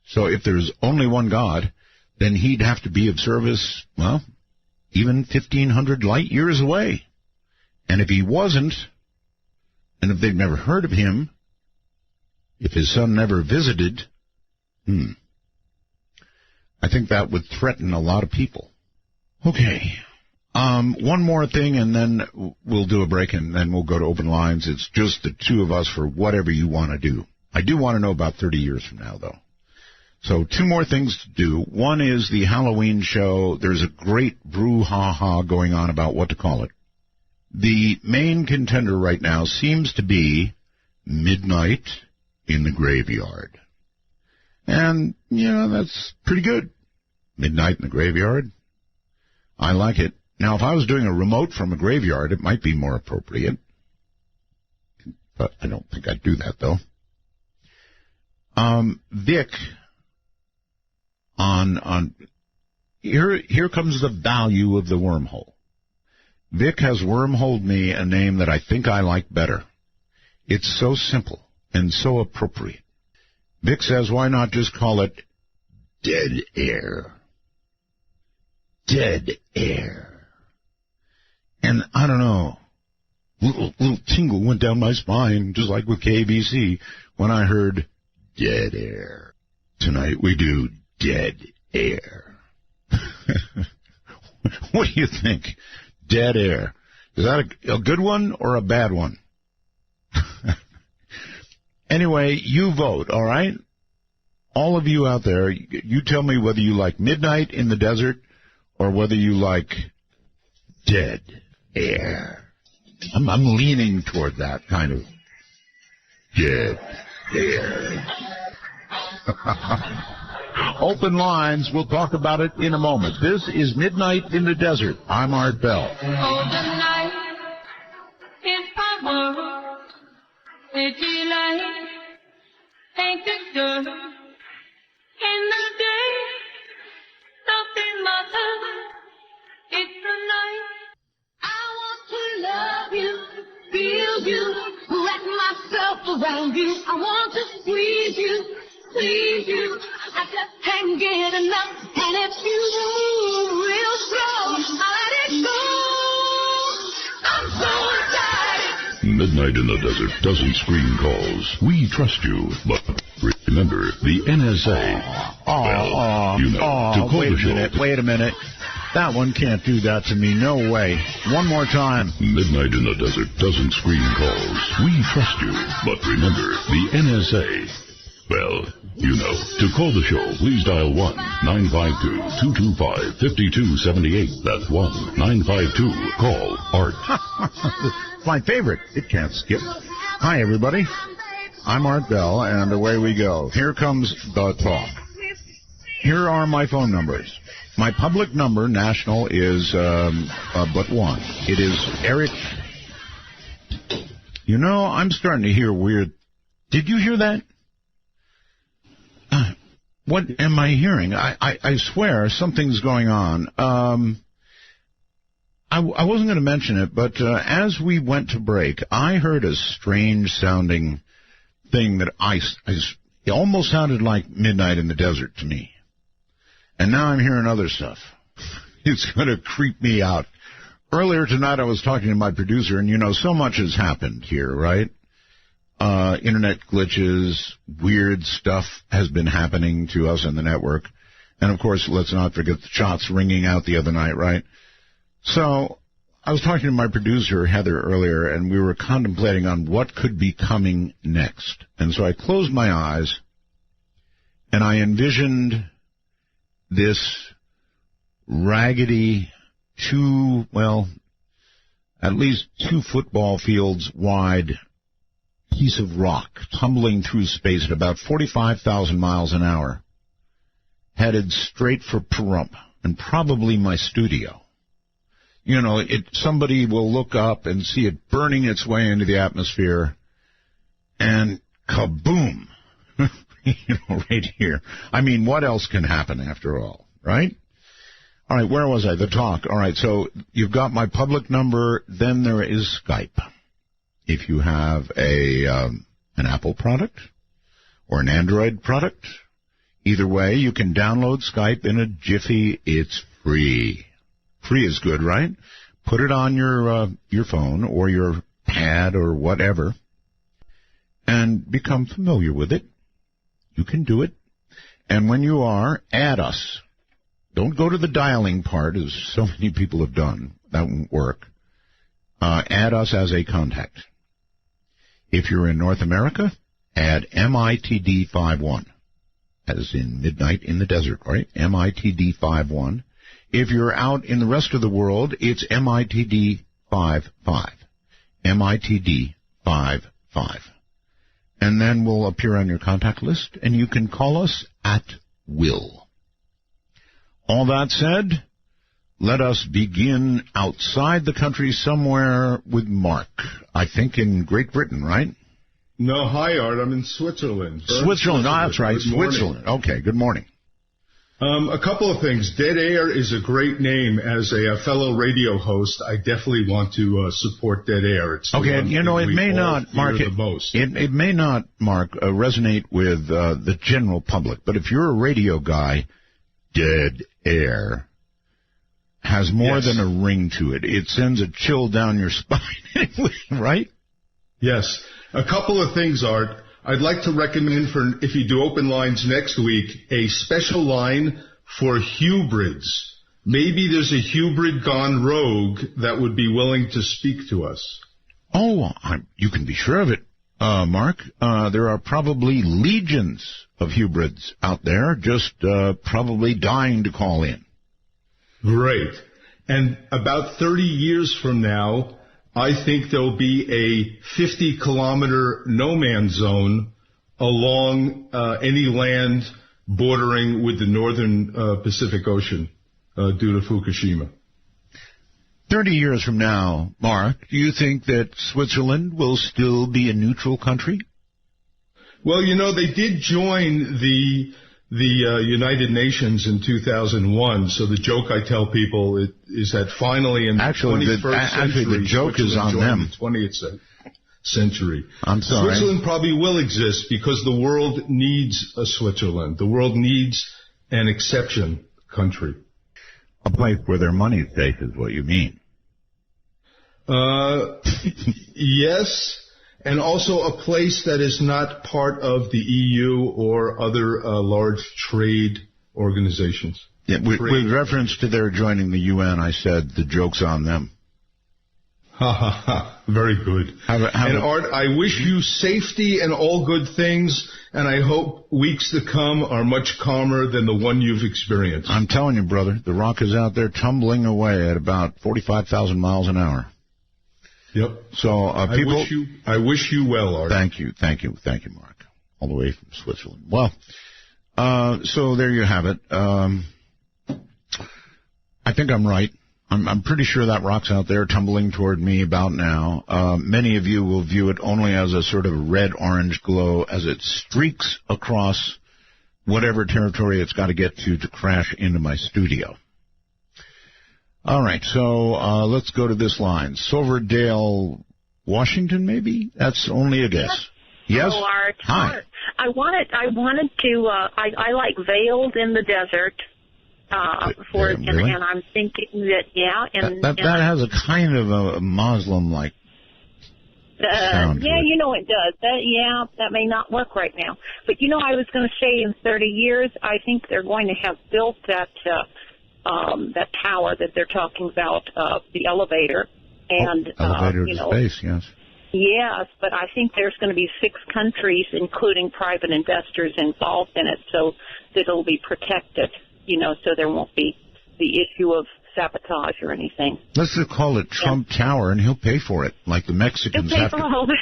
So if there's only one God, then he'd have to be of service, well, even 1,500 light years away. And if he wasn't, and if they've never heard of him, if his son never visited, I think that would threaten a lot of people. Okay. One more thing, and then we'll do a break, and then we'll go to open lines. It's just the two of us for whatever you want to do. I do want to know about 30 years from now, though. So 2 more things to do. One is the Halloween show. There's a great brouhaha going on about what to call it. The main contender right now seems to be Midnight in the Graveyard. And, yeah, that's pretty good. Midnight in the Graveyard. I like it. Now, if I was doing a remote from a graveyard, it might be more appropriate. But I don't think I'd do that, though. Vic, here comes the value of the wormhole. Vic has wormholed me a name that I think I like better. It's so simple and so appropriate. Vic says, why not just call it Dead Air? Dead Air. And I don't know, little tingle went down my spine, just like with KBC, when I heard Dead Air. Tonight we do Dead Air. What do you think? Dead Air. Is that a good one or a bad one? Anyway, you vote, all right? All of you out there, you tell me whether you like Midnight in the Desert or whether you like Dead Air. I'm leaning toward that kind of Dead Air. Open lines. We'll talk about it in a moment. This is Midnight in the Desert. I'm Art Bell. Oh, the night is my world. City light ain't disturbed. In the day, nothing matters. It's the night. I want to love you, feel you, wrap myself around you. I want to squeeze you, please you. I just can't get enough. And if you move real slow, I'll let it go. I'm so excited. Midnight in the Desert doesn't screen calls. We trust you, but remember, the NSA. To call the show. Wait a minute. That one can't do that to me. No way. One more time. Midnight in the Desert doesn't screen calls. We trust you, but remember, the NSA. Well, to call the show, please dial 1-952-225-5278. That's 1-952-CALL-ART. My favorite. It can't skip. Hi, everybody. I'm Art Bell, and away we go. Here comes the talk. Here are my phone numbers. My public number, national, is but one. It is Eric. I'm starting to hear weird. Did you hear that? What am I hearing? I swear something's going on. I wasn't going to mention it, but as we went to break, I heard a strange-sounding thing that it almost sounded like Midnight in the Desert to me. And now I'm hearing other stuff. It's going to creep me out. Earlier tonight I was talking to my producer, and so much has happened here, right? Internet glitches, weird stuff has been happening to us in the network. And, of course, let's not forget the shots ringing out the other night, right? So I was talking to my producer, Heather, earlier, and we were contemplating on what could be coming next. And so I closed my eyes, and I envisioned this raggedy at least 2 football fields wide piece of rock tumbling through space at about 45,000 miles an hour, headed straight for Pahrump. and probably my studio. You know, somebody will look up and see it burning its way into the atmosphere, and kaboom, right here. I mean, what else can happen after all, right? All right, where was I? The talk. All right, so you've got my public number. Then there is Skype. If you have an Apple product or an Android product, either way, you can download Skype in a jiffy. It's free. Free is good, right? Put it on your phone or your pad or whatever and become familiar with it. You can do it. And when you are, add us. Don't go to the dialing part, as so many people have done. That won't work. Add us as a contact. If you're in North America, add MITD51, as in midnight in the desert, right? MITD51. If you're out in the rest of the world, it's MITD55. MITD55. And then we'll appear on your contact list, and you can call us at will. All that said, let us begin outside the country somewhere with Mark. I think in Great Britain, right? No, hi, Art. I'm in Switzerland. Switzerland. Oh, that's right. Switzerland. Okay, good morning. A couple of things. Dead Air is a great name. As a fellow radio host, I definitely want to support Dead Air. It's okay, you know, it may not, Mark, it may not, Mark, resonate with the general public, but if you're a radio guy, Dead Air has more than a ring to it. It sends a chill down your spine, right? Yes. A couple of things, Art. I'd like to recommend, if you do open lines next week, a special line for hybrids. Maybe there's a hybrid gone rogue that would be willing to speak to us. Oh, you can be sure of it, Mark. There are probably legions of hybrids out there just probably dying to call in. Great. And about 30 years from now, I think there'll be a 50-kilometer no-man's zone along any land bordering with the northern Pacific Ocean due to Fukushima. 30 years from now, Mark, do you think that Switzerland will still be a neutral country? Well, you know, they did join the United Nations in 2001. So the joke I tell people is that finally in the 21st century, the joke is on them. The 20th century. I'm sorry. Switzerland probably will exist because the world needs a Switzerland. The world needs an exception country. A place where their money's safe is what you mean. Yes. And also a place that is not part of the EU or other large trade organizations. Yeah, with reference to their joining the UN, I said the joke's on them. Ha ha ha. Very good. Art, I wish you safety and all good things, and I hope weeks to come are much calmer than the one you've experienced. I'm telling you, brother, the rock is out there tumbling away at about 45,000 miles an hour. Yep. So people, I wish you well, Art. Thank you, Mark. All the way from Switzerland. Well, so there you have it. I think I'm right. I'm pretty sure that rock's out there tumbling toward me about now. Many of you will view it only as a sort of red-orange glow as it streaks across whatever territory it's got to get to crash into my studio. All right, so let's go to this line. Silverdale, Washington, maybe? That's only a guess. Yes? Hello, Art. Hi. Art. I wanted to, I like Veiled in the Desert, really? and I'm thinking that, that has a kind of a Muslim-like sound. Yeah, you know it does. That may not work right now. But, you know, I was going to say in 30 years, I think they're going to have built that tower that they're talking about, the elevator, and elevator to space, yes. Yes, but I think there's going to be 6 countries, including private investors, involved in it, so that it'll be protected. You know, so there won't be the issue of sabotage or anything. Let's just call it Trump Tower, and he'll pay for it, like the Mexicans he'll pay have for to. all this.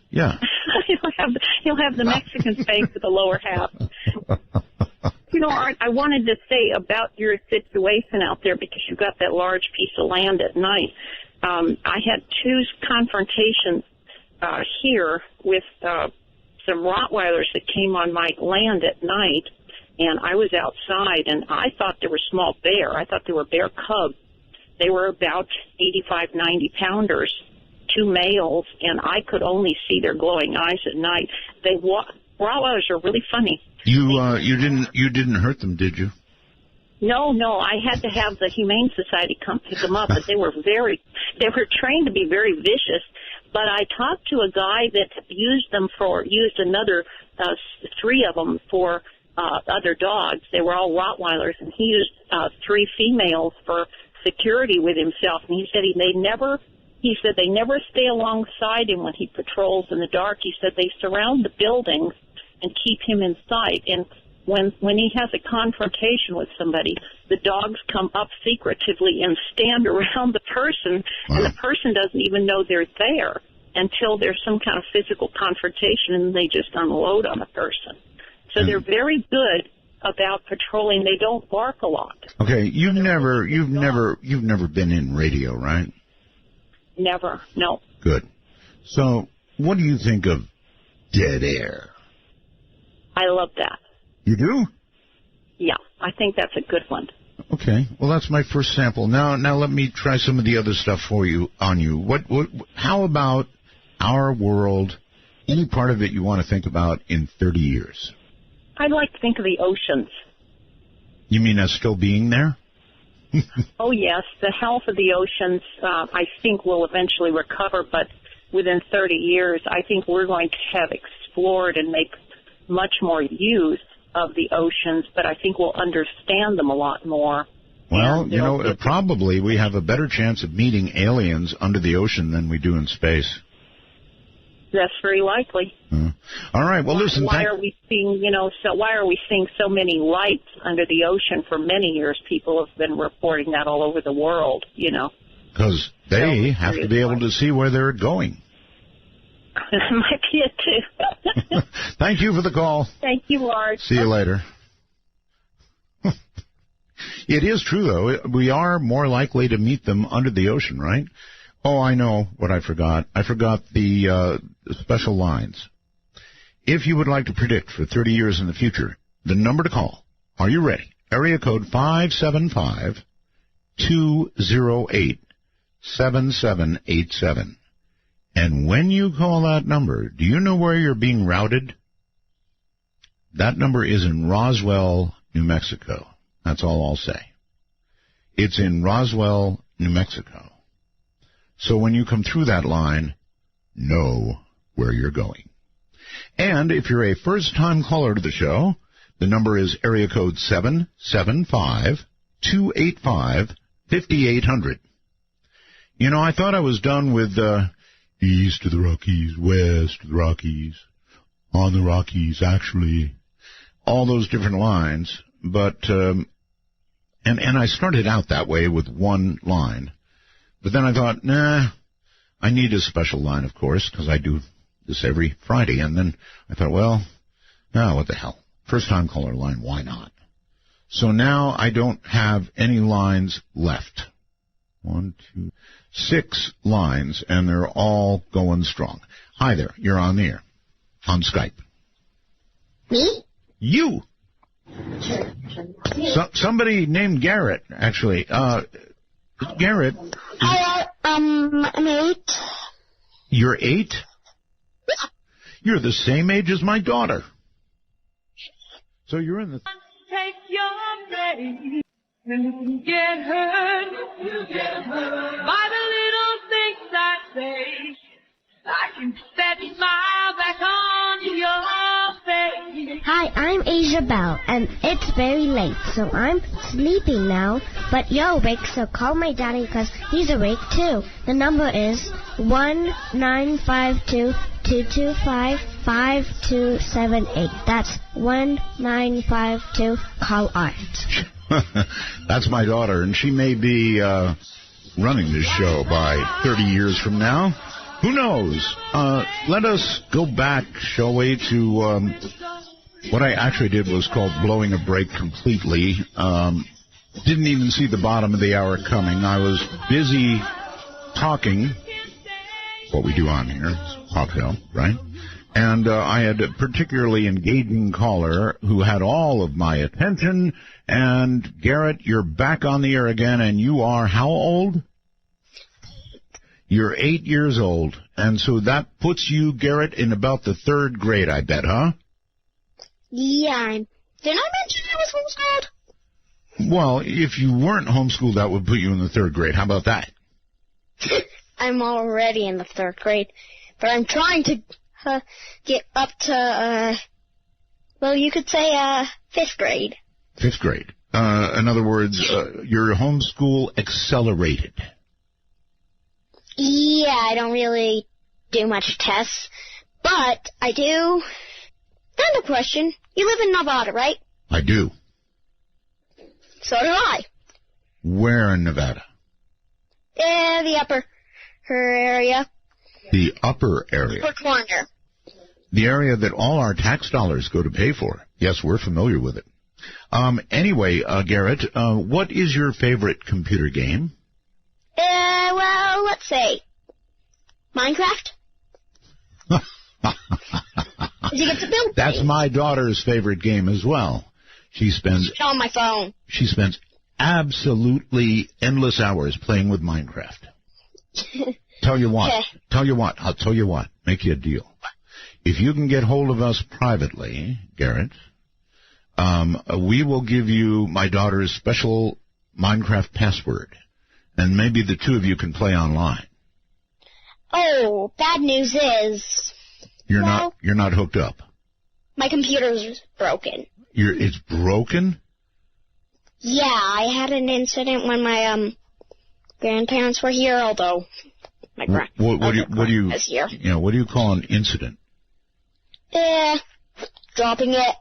Yeah. He'll have the Mexicans pay for the lower half. Art, I wanted to say about your situation out there, because you got that large piece of land at night. I had 2 confrontations here with some Rottweilers that came on my land at night, and I was outside, and I thought they were small bear. I thought they were bear cubs. They were about 85, 90 pounders, 2 males, and I could only see their glowing eyes at night. Rottweilers are really funny. You didn't hurt them, did you? No, I had to have the Humane Society come pick them up, but they were trained to be very vicious. But I talked to a guy that used another 3 of them for other dogs. They were all Rottweilers, and he used 3 females for security with himself. And he said they never stay alongside him when he patrols in the dark. He said they surround the buildings and keep him in sight. And when he has a confrontation with somebody, the dogs come up secretively and stand around the person, and the person doesn't even know they're there until there's some kind of physical confrontation, and they just unload on the person. So they're very good about patrolling. They don't bark a lot. Okay, you've never been in radio, right? Never, no. Good. So, what do you think of dead air? I love that. You do? Yeah, I think that's a good one. Okay, well, that's my first sample. Now let me try some of the other stuff on you. How about our world? Any part of it you want to think about in 30 years? I'd like to think of the oceans. You mean as still being there? Oh, yes. The health of the oceans, I think, will eventually recover, but within 30 years, I think we're going to have explored and make much more use of the oceans, but I think we'll understand them a lot more. Well, probably we have a better chance of meeting aliens under the ocean than we do in space. That's very likely. All right. Well, listen. Why are we seeing so many lights under the ocean for many years? People have been reporting that all over the world. Because they have to be able to see where they're going. That might be it too. Thank you for the call. Thank you, Art. See you later. It is true, though. We are more likely to meet them under the ocean, right? Oh, I know what I forgot. I forgot the special lines. If you would like to predict for 30 years in the future, the number to call. Are you ready? Area code 575-208-7787. And when you call that number, do you know where you're being routed? That number is in Roswell, New Mexico. That's all I'll say. It's in Roswell, New Mexico. So when you come through that line, know where you're going. And if you're a first-time caller to the show, the number is area code 775-285-5800. I thought I was done with east of the Rockies, west of the Rockies, on the Rockies, actually, all those different lines. But, and I started out that way with one line. But then I thought, I need a special line, of course, because I do this every Friday. And then I thought, well, what the hell? First-time caller line, why not? So now I don't have any lines left. 1, 2, 6 lines, and they're all going strong. Hi there, you're on the air, on Skype. Me? You. Somebody named Garrett, actually. Garrett. Hi, I'm 8. You're 8? Yeah. You're the same age as my daughter. So you're in the... Take your place. You get hurt. By the little things I say. I can set my back on your face. Hi, I'm Asia Bell, and it's very late, so I'm sleeping now. But you're awake, so call my daddy because he's awake too. The number is 1-952-225-5278. That's 1952. Call Art. That's my daughter, and she may be running this show by 30 years from now. Who knows? Let us go back, shall we, to What I actually did was called blowing a break completely. Didn't even see the bottom of the hour coming. I was busy talking. What we do on here is cocktail, right? And I had a particularly engaging caller who had all of my attention. And, Garrett, you're back on the air again, and you are how old? You're 8 years old. And so that puts you, Garrett, in about the 3rd grade, I bet, huh? Yeah, didn't I mention I was homeschooled? Well, if you weren't homeschooled, that would put you in the 3rd grade. How about that? I'm already in the 3rd grade, but I'm trying to get up to, well, you could say 5th grade. 5th grade. In other words, your homeschool accelerated. Yeah, I don't really do much tests, but I do. Random question. You live in Nevada, right? I do. So do I. Where in Nevada? The upper area. The upper area? Upper corner. The area that all our tax dollars go to pay for. Yes, we're familiar with it. Anyway, Garrett, what is your favorite computer game? Well, let's say Minecraft. You get to build That's things. my daughter's favorite game as well. She spends on my phone. She spends absolutely endless hours playing with Minecraft. Tell you what. I'll tell you what. Make you a deal. If you can get hold of us privately, Garrett, we will give you my daughter's special Minecraft password, and maybe the two of you can play online. Oh, bad news is you're not hooked up. My computer's broken. It's broken? Yeah, I had an incident when my grandparents were here, although my what do you was here. You know, what do you call an incident? Dropping it.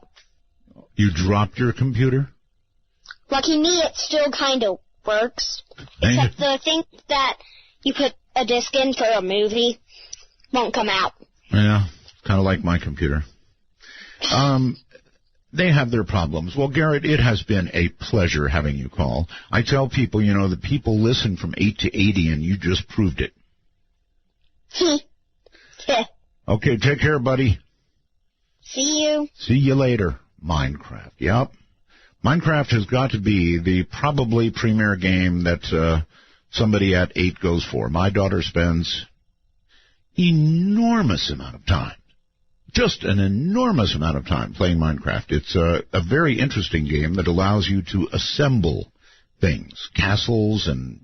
You dropped your computer? Lucky me, it still kind of works. Except the thing that you put a disc in for a movie won't come out. Yeah, kind of like my computer. They have their problems. Well, Garrett, it has been a pleasure having you call. I tell people, that people listen from 8 to 80, and you just proved it. Okay, take care, buddy. See you. See you later. Minecraft, yep. Minecraft has got to be the probably premier game that somebody at 8 goes for. My daughter spends enormous amount of time. Just an enormous amount of time playing Minecraft. It's a very interesting game that allows you to assemble things, castles, and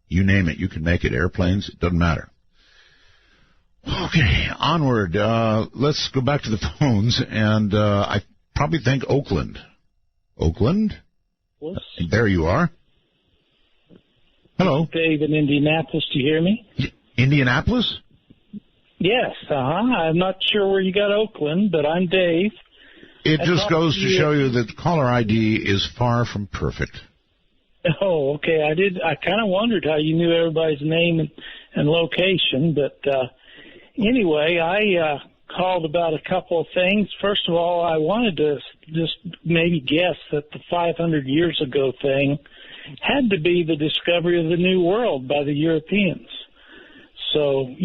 you name it. You can make it, airplanes, it doesn't matter. Okay, onward. Let's go back to the phones, and I probably think Oakland. Oakland? Whoops. There you are. Hello. Dave in Indianapolis, do you hear me? Indianapolis? Yes, I'm not sure where you got Oakland, but I'm Dave. It just goes to show you that caller ID is far from perfect. Oh, okay. I kind of wondered how you knew everybody's name and location, but anyway, I called about a couple of things. First of all, I wanted to just maybe guess that the 500 years ago thing had to be the discovery of the New World by the Europeans. So,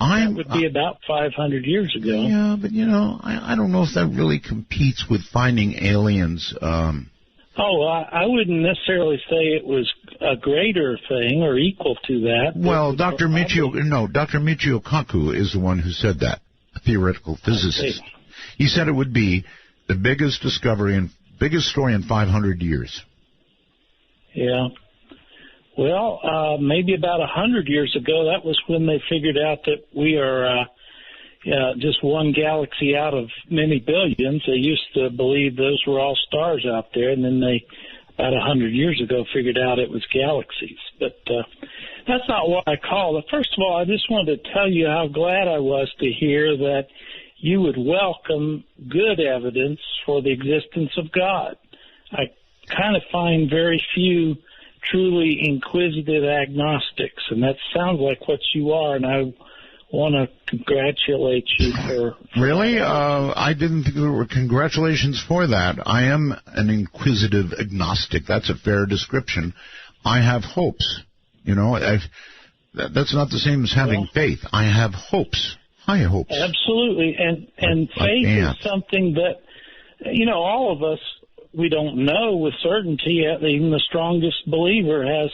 that would be about 500 years ago. Yeah, but, I don't know if that really competes with finding aliens. I wouldn't necessarily say it was a greater thing or equal to that. Well, Dr. Michio Kaku is the one who said that, a theoretical physicist. He said it would be the biggest discovery and biggest story in 500 years. Yeah. Well, maybe about 100 years ago, that was when they figured out that we are just one galaxy out of many billions. They used to believe those were all stars out there, and then they, about 100 years ago, figured out it was galaxies. But that's not what I called. First of all, I just wanted to tell you how glad I was to hear that you would welcome good evidence for the existence of God. I kind of find very few truly inquisitive agnostics, and that sounds like what you are, and I want to congratulate you for... Really? I didn't think there were congratulations for that. I am an inquisitive agnostic. That's a fair description. I have hopes. You know, that's not the same as having faith. I have hopes. High hopes. Absolutely. And faith is something that, you know, all of us, we don't know with certainty. Even the strongest believer has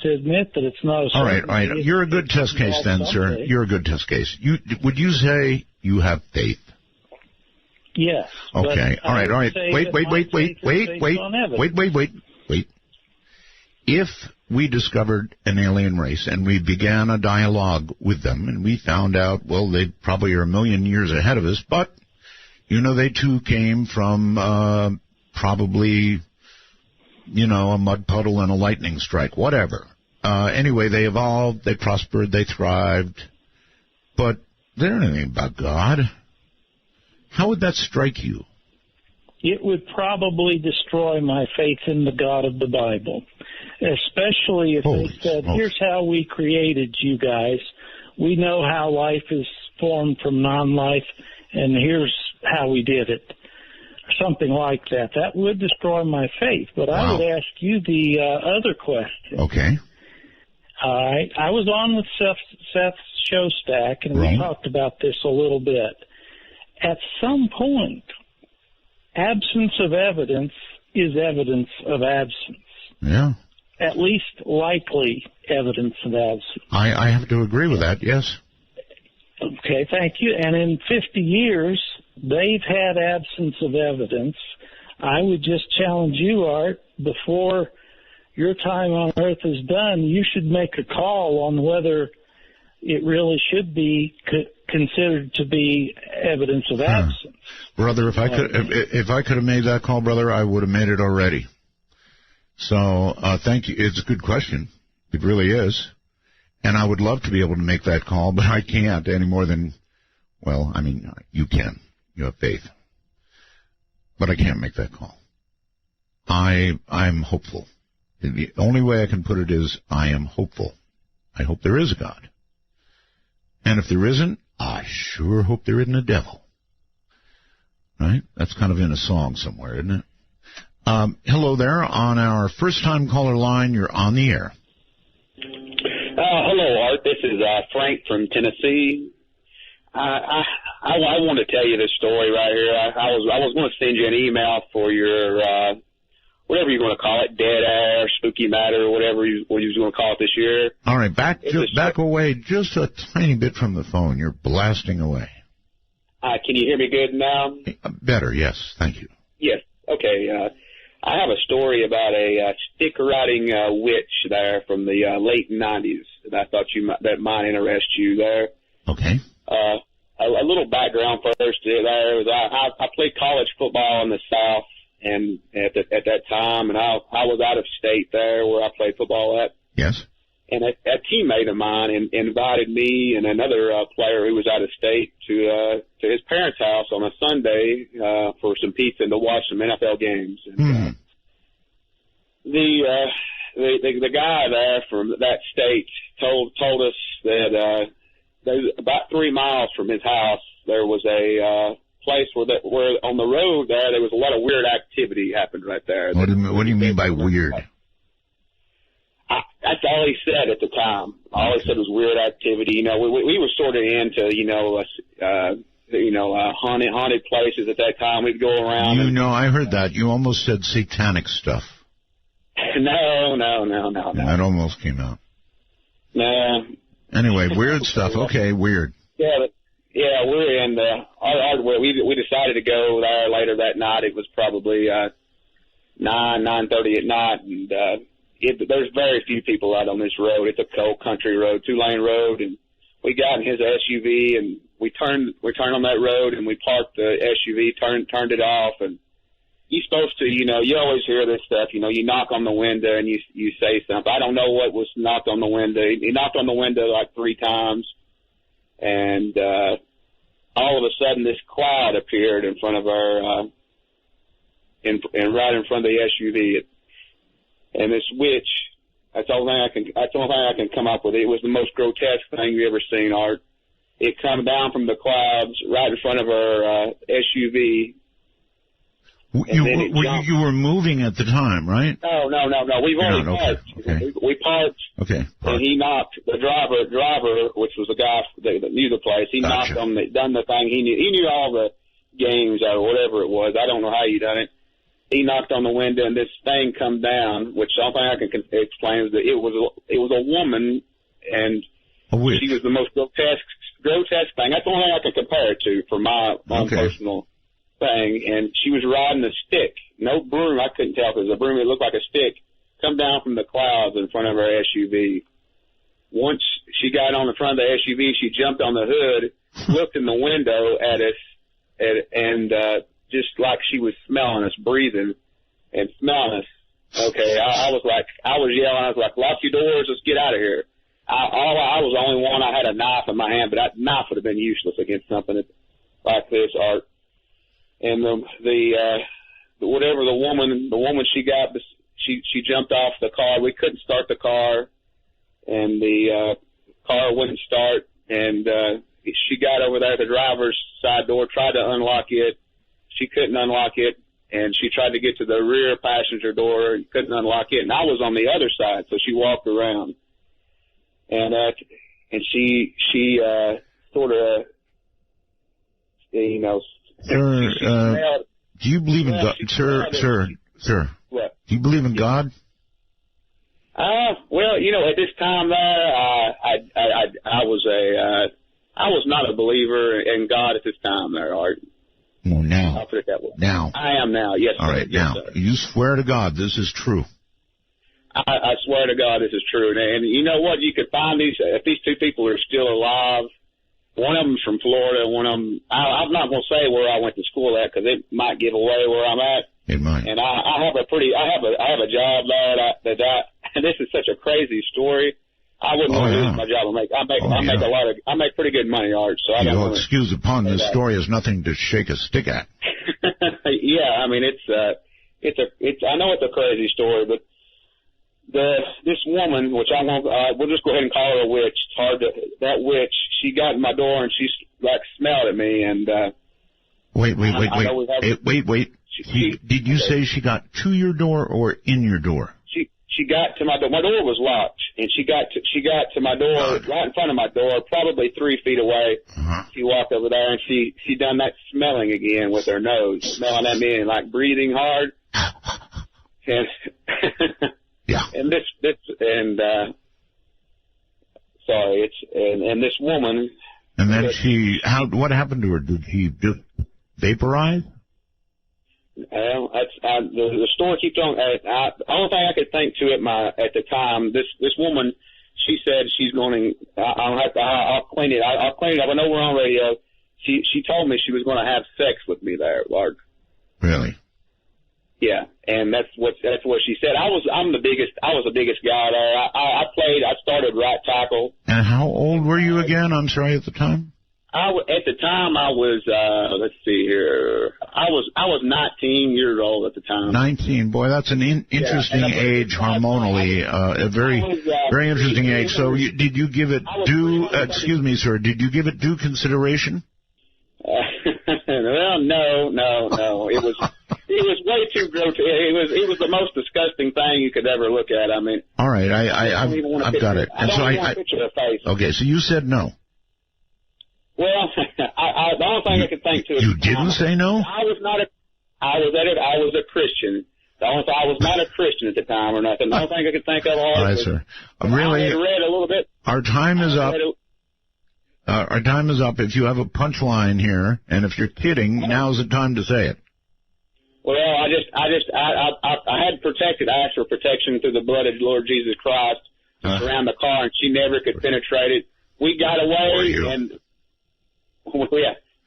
to admit that it's not a certainty. All right. You're a good test case then, sir. You're a good test case. Would you say you have faith? Yes. Okay. All right. Wait. If we discovered an alien race and we began a dialogue with them and we found out, well, they probably are a million years ahead of us, but, you know, they too came from probably, you know, a mud puddle and a lightning strike, whatever. Anyway, they evolved, they prospered, they thrived, but they don't know anything about God. How would that strike you? It would probably destroy my faith in the God of the Bible, especially if they said, here's how we created you guys. We know how life is formed from non-life, and here's how we did it. Something like that. That would destroy my faith. But I would ask you the other question. Okay. All right. I was on with Seth's show stack, and we talked about this a little bit. At some point, absence of evidence is evidence of absence. Yeah. At least likely evidence of absence. I have to agree with that, yes. Okay, thank you. And in 50 years, they've had absence of evidence. I would just challenge you, Art, before your time on Earth is done, you should make a call on whether it really should be considered to be evidence of absence. Brother, if I could have made that call, brother, I would have made it already. So, thank you. It's a good question. It really is. And I would love to be able to make that call, but I can't any more than, well, I mean, you can. You have faith. But I can't make that call. I'm hopeful. The only way I can put it is I am hopeful. I hope there is a God. And if there isn't, I sure hope there isn't a devil. Right? That's kind of in a song somewhere, isn't it? Hello there. On our first-time caller line, you're on the air. Hello, Art. This is Frank from Tennessee. I want to tell you this story right here. I was going to send you an email for your whatever you're going to call it, dead air, spooky matter, whatever you was going to call it this year. All right, back away just a tiny bit from the phone. You're blasting away. Can you hear me good now? Better, yes. Thank you. Yes. Okay. I have a story about a stick-riding witch there from the late 90s, and I thought that might interest you there. Okay. A little background first. There was I played college football in the South, and at that time, and I was out of state there where I played football at. Yes. And a teammate of mine invited me and another player who was out of state to his parents' house on a Sunday for some pizza and to watch some NFL games. And, the guy there from that state told us that about 3 miles from his house there was a place where on the road there was a lot of weird activity happened right there. What do you mean by weird? That's all he said at the time. All he said was weird activity. You know, we were sort of into, haunted places at that time. We'd go around. I heard that. You almost said satanic stuff. No. That almost came out. No. Anyway, weird stuff. Okay, weird. Yeah, we're in we decided to go there later that night. It was probably 9:30 at night, and there's very few people out on this road. It's a cold country road, 2-lane road, and we got in his SUV and we turned on that road and we parked the SUV, turned it off, and you're supposed to, you always hear this stuff, you knock on the window and you say something. I don't know what was knocked on the window. He knocked on the window like 3 times, and all of a sudden this cloud appeared in front of our, right in front of the SUV. And this witch, that's the only thing I can come up with. It was the most grotesque thing you ever seen, Art. it come down from the clouds right in front of our SUV. You were moving at the time, right? No. We've already parked. Okay. We parked. Okay. And he knocked the driver, which was the guy that knew the place. He knocked on done the thing. He knew all the games or whatever it was. I don't know how he done it. He knocked on the window, and this thing come down, which the only thing I can explain is that it was a woman, and she was the most grotesque thing. That's the only thing I can compare it to for my own personal thing. And she was riding a stick, no broom. I couldn't tell if it was a broom. It looked like a stick. Come down from the clouds in front of our SUV. Once she got on the front of the SUV, she jumped on the hood, looked in the window at us, and just like she was smelling us, breathing and smelling us. Okay, I was yelling. I was like, lock your doors. Let's get out of here. I was the only one. I had a knife in my hand, but that knife would have been useless against something like this, Art. And the woman she got, she jumped off the car. We couldn't start the car, and the car wouldn't start. And she got over there at the driver's side door, tried to unlock it. She couldn't unlock it, and she tried to get to the rear passenger door, couldn't unlock it. And I was on the other side, so she walked around, and she sort of, you know. Sir, do you believe in God? Sir, what? Do you believe in God? Well, you know, at this time there, I was not a believer in God at this time there, Art. Well, now. I'll put it that way. Now. I am now, yes, All right, yes, now. sir. You swear to God this is true. I swear to God this is true. And you know what? You could find if these two people are still alive. One of them's from Florida. One of them, I'm not going to say where I went to school at because it might give away where I'm at. It might. And I have a job there and this is such a crazy story. I wouldn't want to lose my job. I make pretty good money, Art. So I don't want to. Excuse the pun. This story is nothing to shake a stick at. Yeah, I mean it's I know it's a crazy story, but this woman, which we'll just go ahead and call her a witch. It's hard to, that witch, she got in my door and she like smelled at me and Wait. Did you say she got to your door or in your door? She got to my door. My door was locked, and she got to my door right in front of my door, probably 3 feet away. She walked over there and she done that smelling again with her nose, smelling at me and like breathing hard. And and and this woman. And then what happened to her? Did she just vaporize? The story keeps on. The only thing I could think to at the time, this woman, she said she's going to. I'll clean it. I'll clean it up. I know we're on radio. She told me she was going to have sex with me there, Lark. Really? Yeah, and that's what she said. I was the biggest guy there. I started right tackle. And how old were you again? I'm sorry, at the time. At the time I was let's see here. I was 19 years old at the time. 19, boy, that's an interesting age hormonally. A very interesting age. So did you give it due? Excuse me, sir. Did you give it due consideration? Well, no. It was way too grotesque. It was the most disgusting thing you could ever look at. I mean. All right, I've got it. I don't even want to picture her face. Okay, so you said no. Well, the only thing I could think to. You didn't say no? I was a Christian. I was not a Christian at the time or nothing. The only thing I could think of. All right, sir. Really, I read a little bit. Our time is up. Our time is up. If you have a punchline here, and if you're kidding, now's the time to say it. Well, I had protected. I asked for protection through the blood of the Lord Jesus Christ around the car, and she never could penetrate it. We got away, and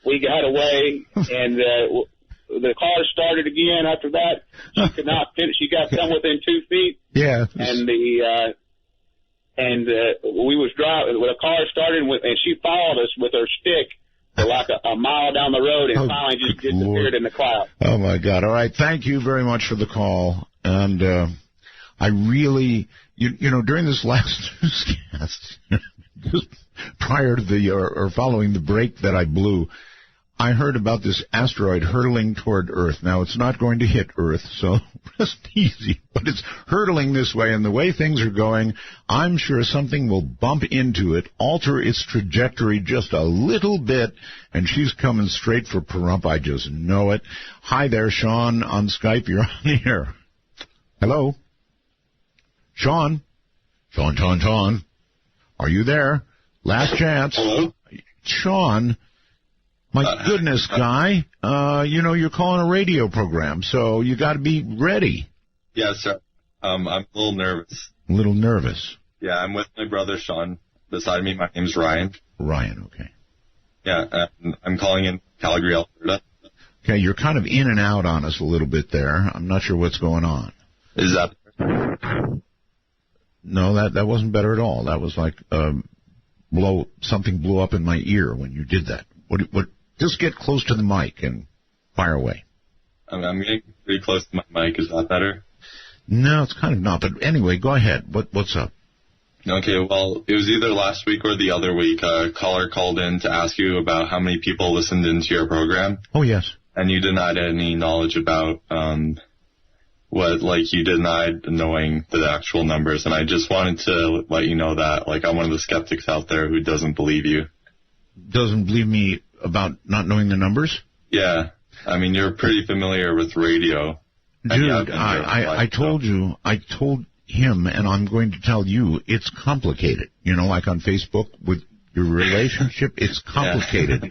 we got away, and the car started again. After that, she could not finish. She got come within 2 feet. Yeah. And we was driving. The car started, and she followed us with her stick for like a mile down the road, and finally just disappeared in the cloud. Oh my God! All right, thank you very much for the call, and I really, you know, during this last newscast, just prior to the, or following the break that I blew, I heard about this asteroid hurtling toward Earth. Now, it's not going to hit Earth, so rest easy, but it's hurtling this way, and the way things are going, I'm sure something will bump into it, alter its trajectory just a little bit, and she's coming straight for Pahrump. I just know it. Hi there, Sean, on Skype. You're on the air. Hello? Sean? Sean. Are you there? Last chance. Hello? Sean? My goodness, guy. You know, you're calling a radio program, so you got to be ready. Yeah, sir. I'm a little nervous. A little nervous? Yeah, I'm with my brother, Sean. Beside me, my name's Ryan. Ryan, okay. Yeah, and I'm calling in Calgary, Alberta. Okay, you're kind of in and out on us a little bit there. I'm not sure what's going on. Is that... No, that wasn't better at all. That was like something blew up in my ear when you did that. What? Just get close to the mic and fire away. I'm getting pretty close to my mic. Is that better? No, it's kind of not. But anyway, go ahead. What's up? Okay, well, it was either last week or the other week. A caller called in to ask you about how many people listened into your program. Oh, yes. And you denied any knowledge about you denied knowing the actual numbers. And I just wanted to let you know that, I'm one of the skeptics out there who doesn't believe you. Doesn't believe me about not knowing the numbers? Yeah. I mean, you're pretty familiar with radio. Dude, I told you, I told him, and I'm going to tell you, it's complicated. You know, like on Facebook with your relationship, it's complicated. Yeah.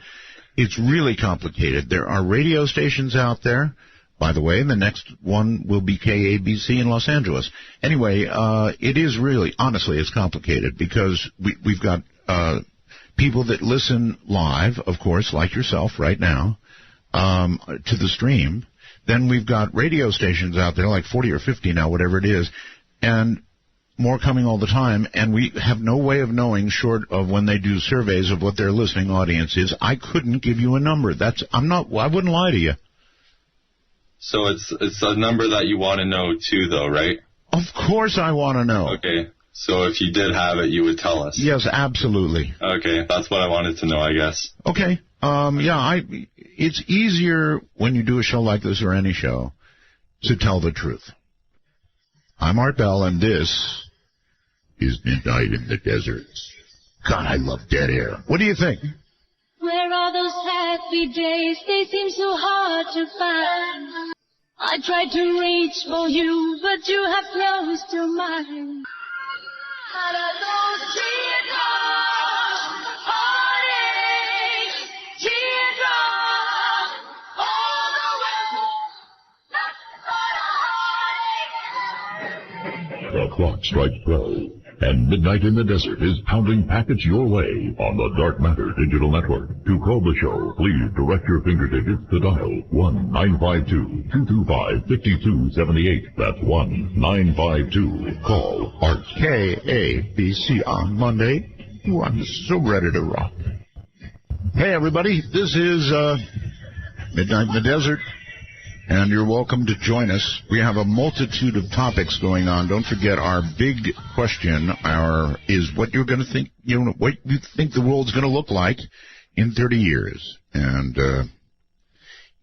It's really complicated. There are radio stations out there. By the way, the next one will be KABC in Los Angeles. Anyway, it is really, honestly, it's complicated because we've got people that listen live, of course, like yourself right now, to the stream. Then we've got radio stations out there, like 40 or 50 now, whatever it is, and more coming all the time, and we have no way of knowing, short of when they do surveys of what their listening audience is. I couldn't give you a number. I wouldn't lie to you. So it's a number that you want to know, too, though, right? Of course I want to know. Okay. So if you did have it, you would tell us. Yes, absolutely. Okay, that's what I wanted to know, I guess. Okay. It's easier when you do a show like this or any show to tell the truth. I'm Art Bell, and this is Midnight in the Desert. God, I love dead air. What do you think? Where are those happy days? They seem so hard to find. I tried to reach for you, but you have closed your mind. Out of those teardrops, heartache, teardrops, all the way. The clock strikes 12, and Midnight in the Desert is pounding packets your way on the Dark Matter Digital Network. To call the show, please direct your finger digits to dial 1-952-225-5278. That's 1-952. Call Art. KABC on Monday. Ooh, I'm so ready to rock. Hey, everybody. This is Midnight in the Desert. And you're welcome to join us. We have a multitude of topics going on. Don't forget, our big question is what you're going to think, what you think the world's going to look like in 30 years. And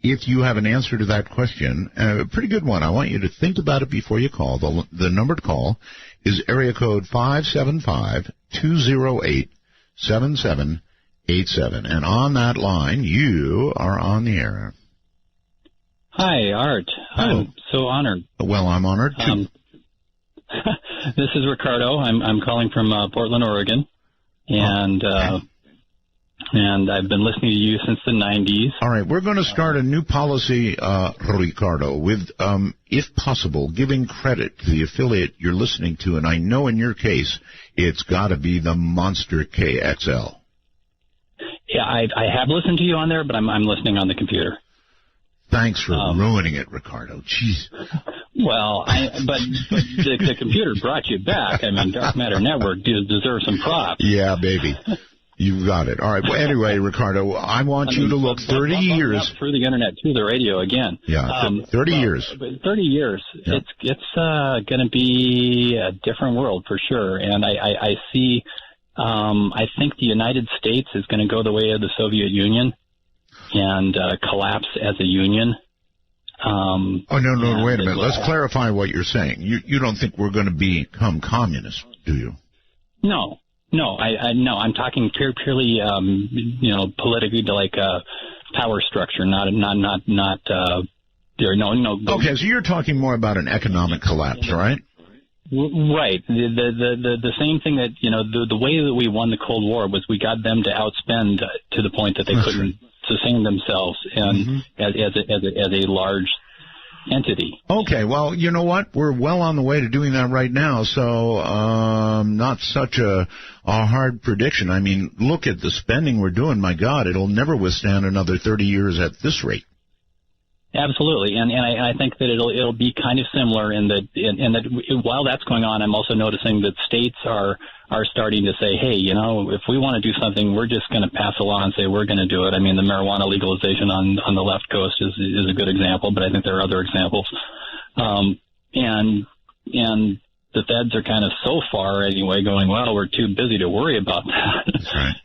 if you have an answer to that question, a pretty good one, I want you to think about it before you call. The number to call is area code 575-208-7787. And on that line, you are on the air. Hi, Art. Hello. I'm so honored. Well, I'm honored, too. This is Ricardo. I'm calling from Portland, Oregon. And and I've been listening to you since the 90s. All right. We're going to start a new policy, Ricardo, with, if possible, giving credit to the affiliate you're listening to. And I know in your case, it's got to be the Monster KXL. Yeah, I have listened to you on there, but I'm listening on the computer. Thanks for ruining it, Ricardo. Jeez. Well, but the computer brought you back. I mean, Dark Matter Network deserves some props. Yeah, baby. You've got it. All right. Well, anyway, Ricardo, I want you to look 30 years. Through the internet to the radio again. Yeah, 30 years. 30 years. Yeah. It's going to be a different world for sure. And I see, I think the United States is going to go the way of the Soviet Union and collapse as a union. No, wait a minute. Let's clarify what you're saying. You don't think we're going to become communists, do you? No, I'm talking purely, politically, like power structure, not. Okay, so you're talking more about an economic collapse, right? Right. The same thing that the way that we won the Cold War was we got them to outspend to the point that they couldn't sustain themselves and as a large entity. Okay, well, you know what? We're well on the way to doing that right now, so not such a hard prediction. I mean, look at the spending we're doing. My God, it'll never withstand another 30 years at this rate. Absolutely, and I think that it'll be kind of similar in that while that's going on, I'm also noticing that states are starting to say, hey, if we want to do something, we're just going to pass a law and say we're going to do it. I mean, the marijuana legalization on the left coast is a good example, but I think there are other examples. And the feds are kind of so far anyway going, well, we're too busy to worry about that.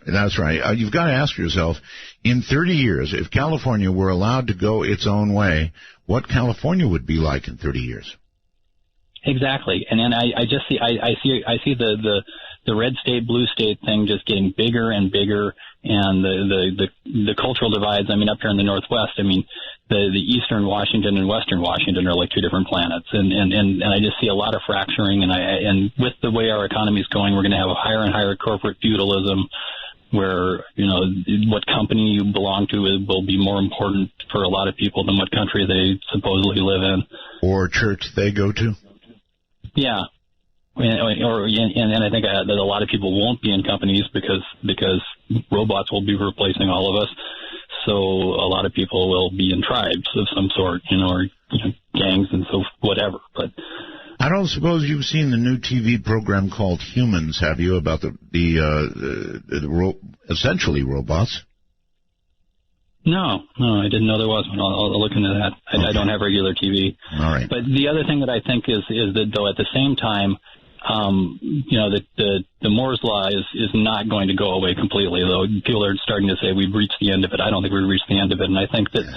That's right. You've got to ask yourself, in 30 years, if California were allowed to go its own way, what California would be like in 30 years? Exactly. And then I just see the red state, blue state thing just getting bigger and bigger, and the cultural divides. I mean, up here in the Northwest, I mean, the Eastern Washington and Western Washington are like two different planets, and I just see a lot of fracturing, and with the way our economy is going, we're going to have a higher and higher corporate feudalism, where what company you belong to will be more important for a lot of people than what country they supposedly live in, or church they go to. Yeah. And I think that a lot of people won't be in companies because robots will be replacing all of us. So a lot of people will be in tribes of some sort, or gangs and so whatever. But I don't suppose you've seen the new TV program called Humans, have you? About the essentially robots. No, I didn't know there was one. I'll look into that. Okay. I don't have regular TV. All right. But the other thing that I think is that, though, at the same time, the Moore's Law is not going to go away completely, though. People are starting to say we've reached the end of it. I don't think we've reached the end of it. And I think that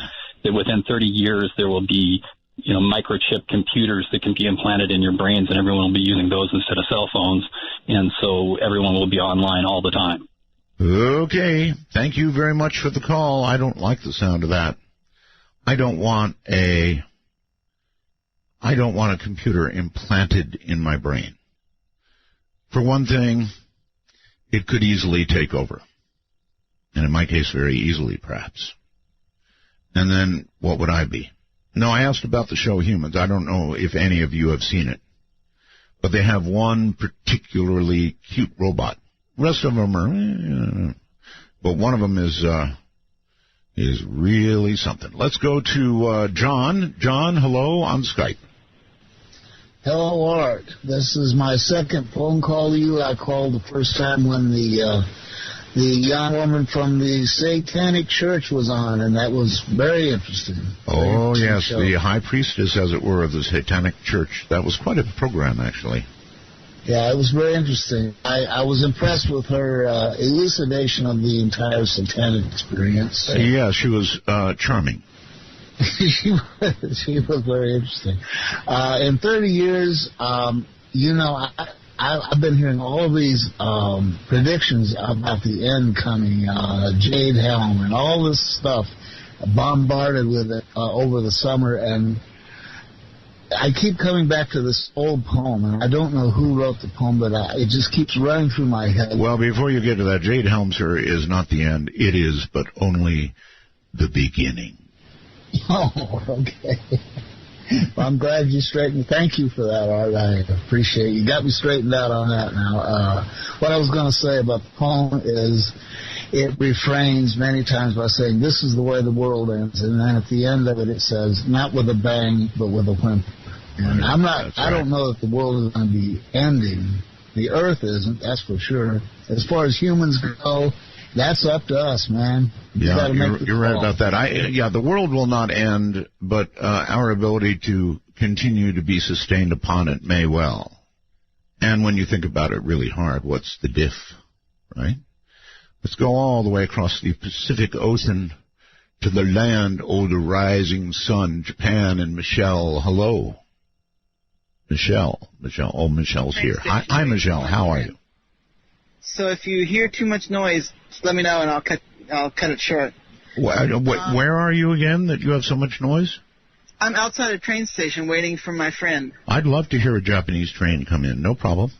within 30 years there will be, microchip computers that can be implanted in your brains, and everyone will be using those instead of cell phones. And so everyone will be online all the time. Okay. Thank you very much for the call. I don't like the sound of that. I don't want a computer implanted in my brain. For one thing, it could easily take over. And in my case, very easily, perhaps. And then what would I be? No, I asked about the show Humans. I don't know if any of you have seen it. But they have one particularly cute robot. The rest of them are, but one of them is really something. Let's go to John. John, hello on Skype. Hello, Art. This is my second phone call to you. I called the first time when the young woman from the Satanic Church was on, and that was very interesting. Oh, yes, the high priestess, as it were, of the Satanic Church. That was quite a program, actually. Yeah, it was very interesting. I was impressed with her elucidation of the entire Satanic experience. Yeah, she was charming. She was very interesting. In 30 years, I've been hearing all of these predictions about the end coming, Jade Helm and all this stuff, bombarded with it over the summer, and I keep coming back to this old poem, and I don't know who wrote the poem, but it just keeps running through my head. Well, before you get to that, Jade Helm, sir, is not the end. It is but only the beginning. Oh, okay. Well, I'm glad you straightened. Thank you for that, Art. I appreciate it. You got me straightened out on that now. What I was going to say about the poem is it refrains many times by saying, this is the way the world ends. And then at the end of it, it says, not with a bang, but with a whimper. And I don't know if the world is going to be ending The Earth isn't, that's for sure. As far as humans go, that's up to us, man. Yeah, you're right about that. The world will not end, but our ability to continue to be sustained upon it may well. And when you think about it really hard, what's the diff, right? Let's go all the way across the Pacific Ocean to the land, oh, the rising sun, Japan, and Michelle. Hello. Michelle. Oh, Michelle's here. Hi, Michelle. How are you? So if you hear too much noise, just let me know and I'll cut it short. Where are you again that you have so much noise? I'm outside a train station waiting for my friend. I'd love to hear a Japanese train come in. No problem.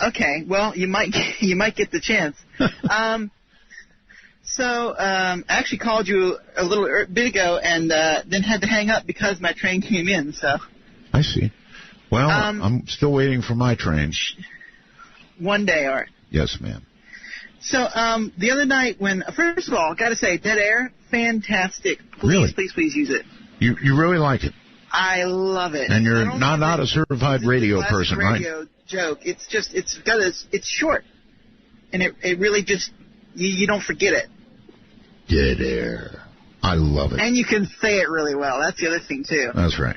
Okay. Well, you might get the chance. I actually called you a little bit ago and then had to hang up because my train came in. So. I see. Well, I'm still waiting for my train. One day, Art. Yes, ma'am. So the other night first of all, I've got to say, Dead Air, fantastic. Really? Please use it. You really like it? I love it. And you're not a certified radio person, right? Radio joke. It's short, and it really just you don't forget it. Dead Air. I love it. And you can say it really well. That's the other thing too. That's right.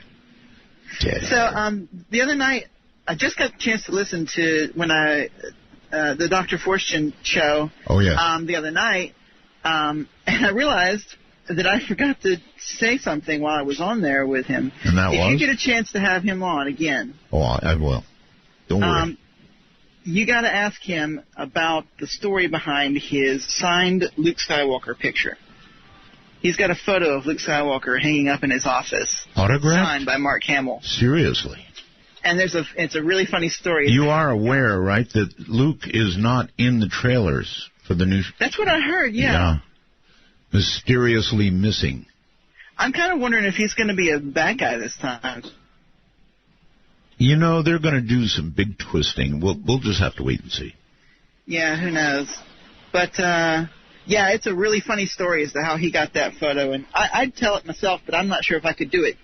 Dead Air. The other night I just got a chance to listen to the Dr. Forstchen show. Oh yeah. The other night, and I realized that I forgot to say something while I was on there with him. And that If you get a chance to have him on again. Oh, I will. Don't worry. You got to ask him about the story behind his signed Luke Skywalker picture. He's got a photo of Luke Skywalker hanging up in his office. Autographed? Signed by Mark Hamill. Seriously? And it's a really funny story. You are aware, right, that Luke is not in the trailers for the new... That's what I heard, yeah. Mysteriously missing. I'm kind of wondering if he's going to be a bad guy this time. You know, they're going to do some big twisting. We'll just have to wait and see. Yeah, who knows? But, it's a really funny story as to how he got that photo. And I'd tell it myself, but I'm not sure if I could do it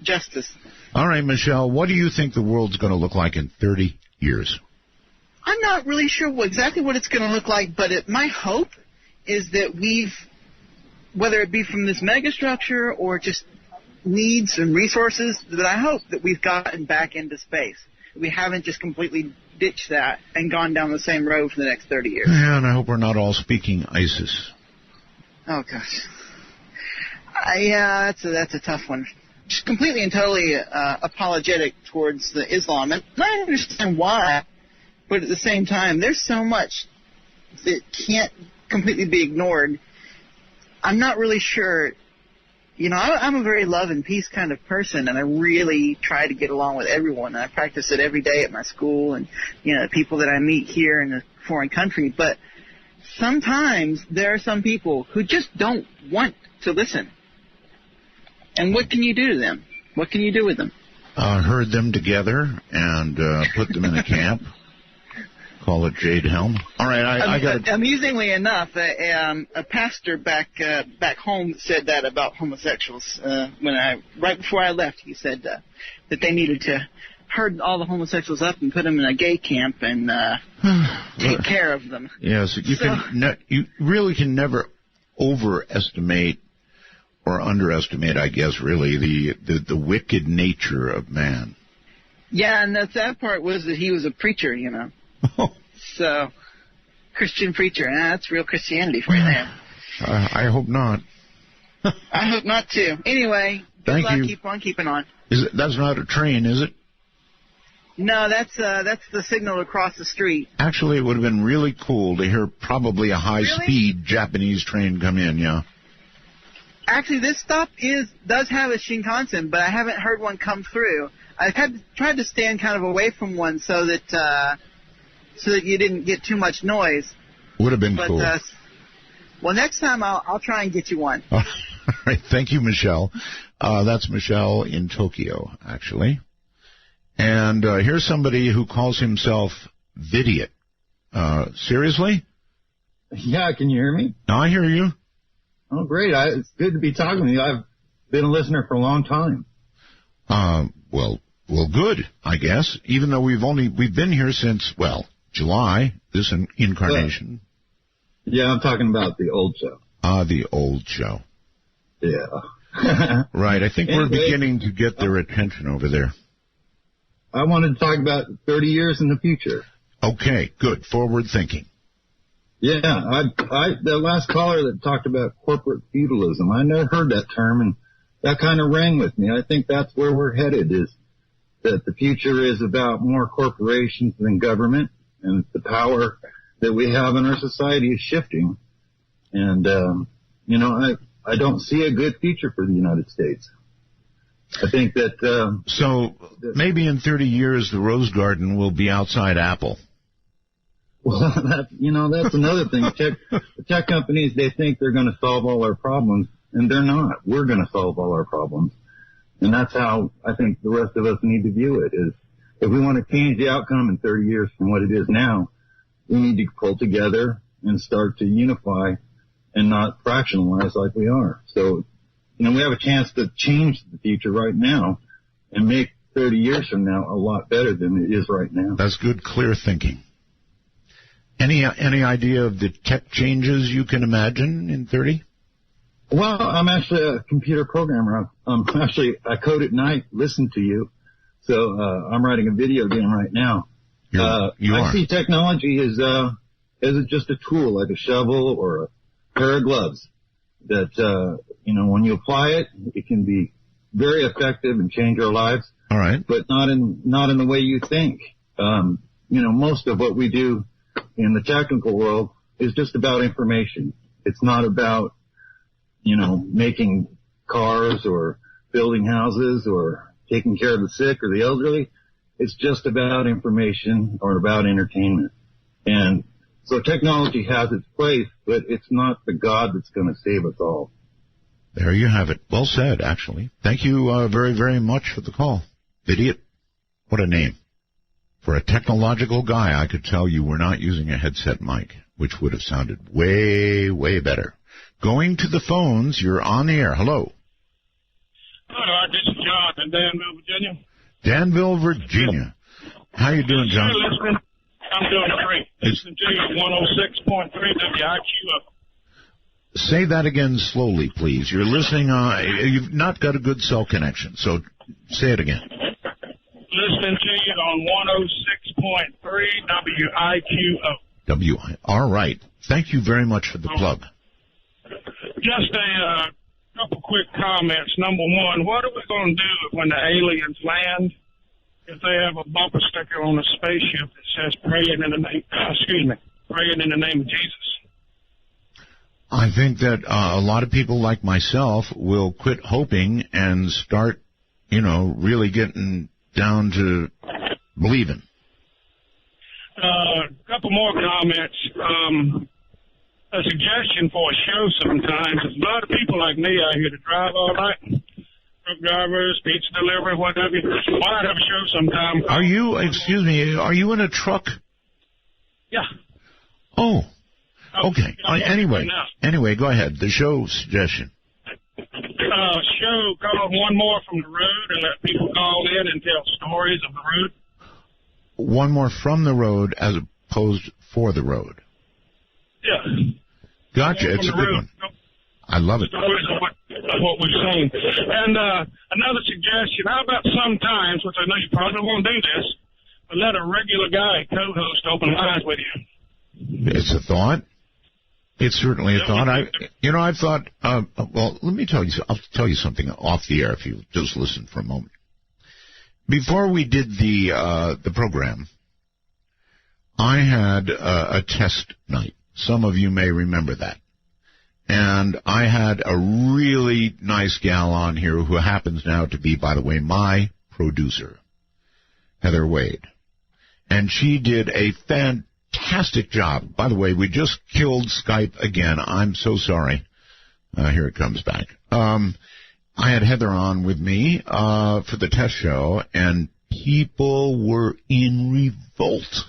justice. All right, Michelle, what do you think the world's going to look like in 30 years? I'm not really sure exactly what it's going to look like, but my hope is that whether it be from this megastructure or just needs and resources, that I hope that we've gotten back into space. We haven't just completely ditched that and gone down the same road for the next 30 years. Yeah, and I hope we're not all speaking ISIS. Oh, gosh. That's a tough one. Just completely and totally apologetic towards the Islam. And I understand why, but at the same time, there's so much that can't completely be ignored. I'm not really sure. You know, I'm a very love and peace kind of person, and I really try to get along with everyone. And I practice it every day at my school and, the people that I meet here in a foreign country. But sometimes there are some people who just don't want to listen. And what can you do to them? What can you do with them? Herd them together and put them in a camp. Call it Jade Helm. All right, I got. Amusingly enough, a pastor back home said that about homosexuals. Right before I left, he said that they needed to herd all the homosexuals up and put them in a gay camp and take care of them. Yes, you really can never overestimate or underestimate, I guess, really the wicked nature of man. Yeah, and the sad part was that he was a preacher, So, Christian preacher. That's real Christianity for you there. I hope not. I hope not, too. Anyway, good luck. Keep on keeping on. That's not a train, is it? No, that's the signal across the street. Actually, it would have been really cool to hear probably a high-speed Japanese train come in, yeah. Actually, this stop does have a Shinkansen, but I haven't heard one come through. I tried to stand kind of away from one so that you didn't get too much noise. Would have been cool. Well, next time I'll try and get you one. All right. Thank you, Michelle. That's Michelle in Tokyo, actually. And here's somebody who calls himself Vidiot. Seriously? Yeah, can you hear me? I hear you. Oh, great. It's good to be talking to you. I've been a listener for a long time. Well, Well, good, I guess, even though we've been here since, well, July, this incarnation. Yeah, I'm talking about the old show. The old show. Yeah. Right, I think we're beginning to get their attention over there. I wanted to talk about 30 years in the future. Okay, good. Forward thinking. Yeah, the last caller that talked about corporate feudalism, I never heard that term, and that kind of rang with me. I think that's where we're headed, is that the future is about more corporations than government, and the power that we have in our society is shifting. And, I don't see a good future for the United States. I think that... So maybe in 30 years the Rose Garden will be outside Apple. Well, that's another thing. The tech companies, they think they're going to solve all our problems, and they're not. We're going to solve all our problems. And that's how I think the rest of us need to view it, is if we want to change the outcome in 30 years from what it is now, we need to pull together and start to unify and not fractionalize like we are. So, we have a chance to change the future right now and make 30 years from now a lot better than it is right now. That's good, clear thinking. Any idea of the tech changes you can imagine in 30? Well, I'm actually a computer programmer. I code at night, listen to you. So I'm writing a video game right now. I see technology as just a tool, like a shovel or a pair of gloves that, when you apply it, it can be very effective and change our lives. All right. But not in the way you think. Most of what we do in the technical world is just about information. It's not about, making cars or building houses or taking care of the sick or the elderly. It's just about information or about entertainment. And so technology has its place, but it's not the God that's going to save us all. There you have it. Well said, actually. Thank you very, very much for the call. Idiot. What a name. For a technological guy, I could tell you we're not using a headset mic, which would have sounded way, way better. Going to the phones, you're on the air. Hello. Hello, this is John in Danville, Virginia. Danville, Virginia. How you doing, John? I'm doing great. Listening to you at 106.3 WIQO. Say that again slowly, please. You're listening you've not got a good cell connection, so say it again. Listening to you on 106.3 WIQO. All right. Thank you very much for the plug. Just a couple quick comments. Number one, what are we going to do when the aliens land if they have a bumper sticker on a spaceship that says praying in the name of Jesus? I think that a lot of people like myself will quit hoping and start, really getting down to believing. A couple more comments. A suggestion for a show sometimes is a lot of people like me out here to drive all night. Truck drivers, pizza delivery, whatever. Why not have a show sometime? Are you in a truck? Yeah. Oh. Okay. Anyway, go ahead. The show suggestion. Show called One More from the Road, and let people call in and tell stories of the road. One more from the road as opposed for the road. Yeah. Gotcha. It's a good one. I love it. Stories of what we've seen. And another suggestion, how about sometimes, which I know you probably won't do this, but let a regular guy co-host open lines with you. It's a thought. It's certainly a thought. I've thought, well, let me tell you, I'll tell you something off the air if you just listen for a moment. Before we did the program, I had a test night. Some of you may remember that. And I had a really nice gal on here who happens now to be, by the way, my producer, Heather Wade. And she did a fantastic job. By the way, we just killed Skype again. I'm so sorry. Here it comes back. I had Heather on with me for the test show, and people were in revolt.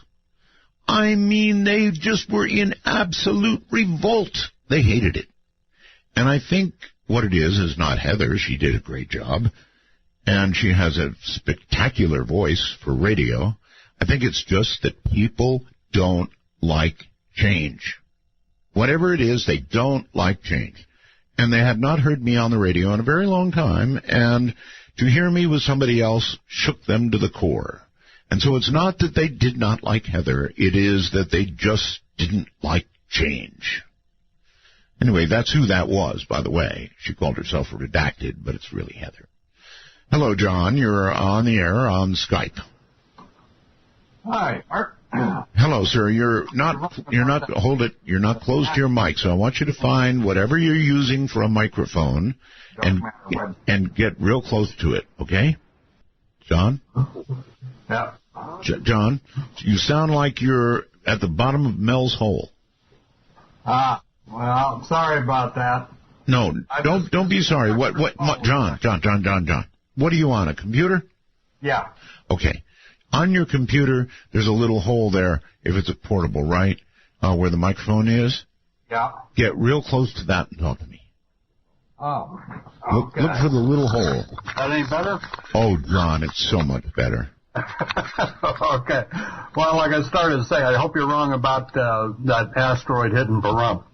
I mean, they just were in absolute revolt. They hated it. And I think what it is not Heather. She did a great job. and she has a spectacular voice for radio. I think it's just that people don't like change. Whatever it is, they don't like change. And they had not heard me on the radio in a very long time, and to hear me with somebody else shook them to the core. And so it's not that they did not like Heather, it is that they just didn't like change. Anyway, that's who that was, by the way. She called herself Redacted, but it's really Heather. Hello, John. You're on the air on Skype. Hi, Art. Hello, sir. You're not close to your mic, so I want you to find whatever you're using for a microphone and get real close to it, okay? John? Yeah. John, you sound like you're at the bottom of Mel's hole. Well, sorry about that. No, don't be sorry. What, John. What are you on, a computer? Yeah. Okay. On your computer, there's a little hole there, if it's a portable, right, where the microphone is. Yeah. Get real close to that and talk to me. Oh. Look for the little hole. That any better? Oh, John, it's so much better. Okay. Well, like I started to say, I hope you're wrong about that asteroid hitting Pahrump.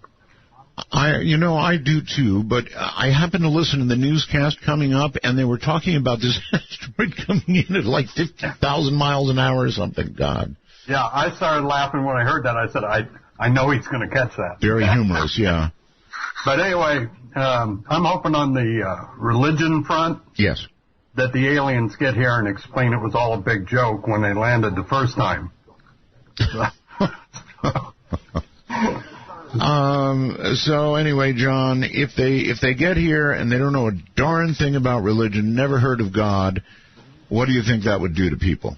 I do too, but I happened to listen to the newscast coming up, and they were talking about this asteroid coming in at like 50,000 miles an hour or something. God. Yeah, I started laughing when I heard that. I said, I know he's going to catch that. Very humorous, yeah. But anyway, I'm hoping on the religion front. Yes. That the aliens get here and explain it was all a big joke when they landed the first time. So anyway, John, if they get here and they don't know a darn thing about religion, never heard of God, what do you think that would do to people?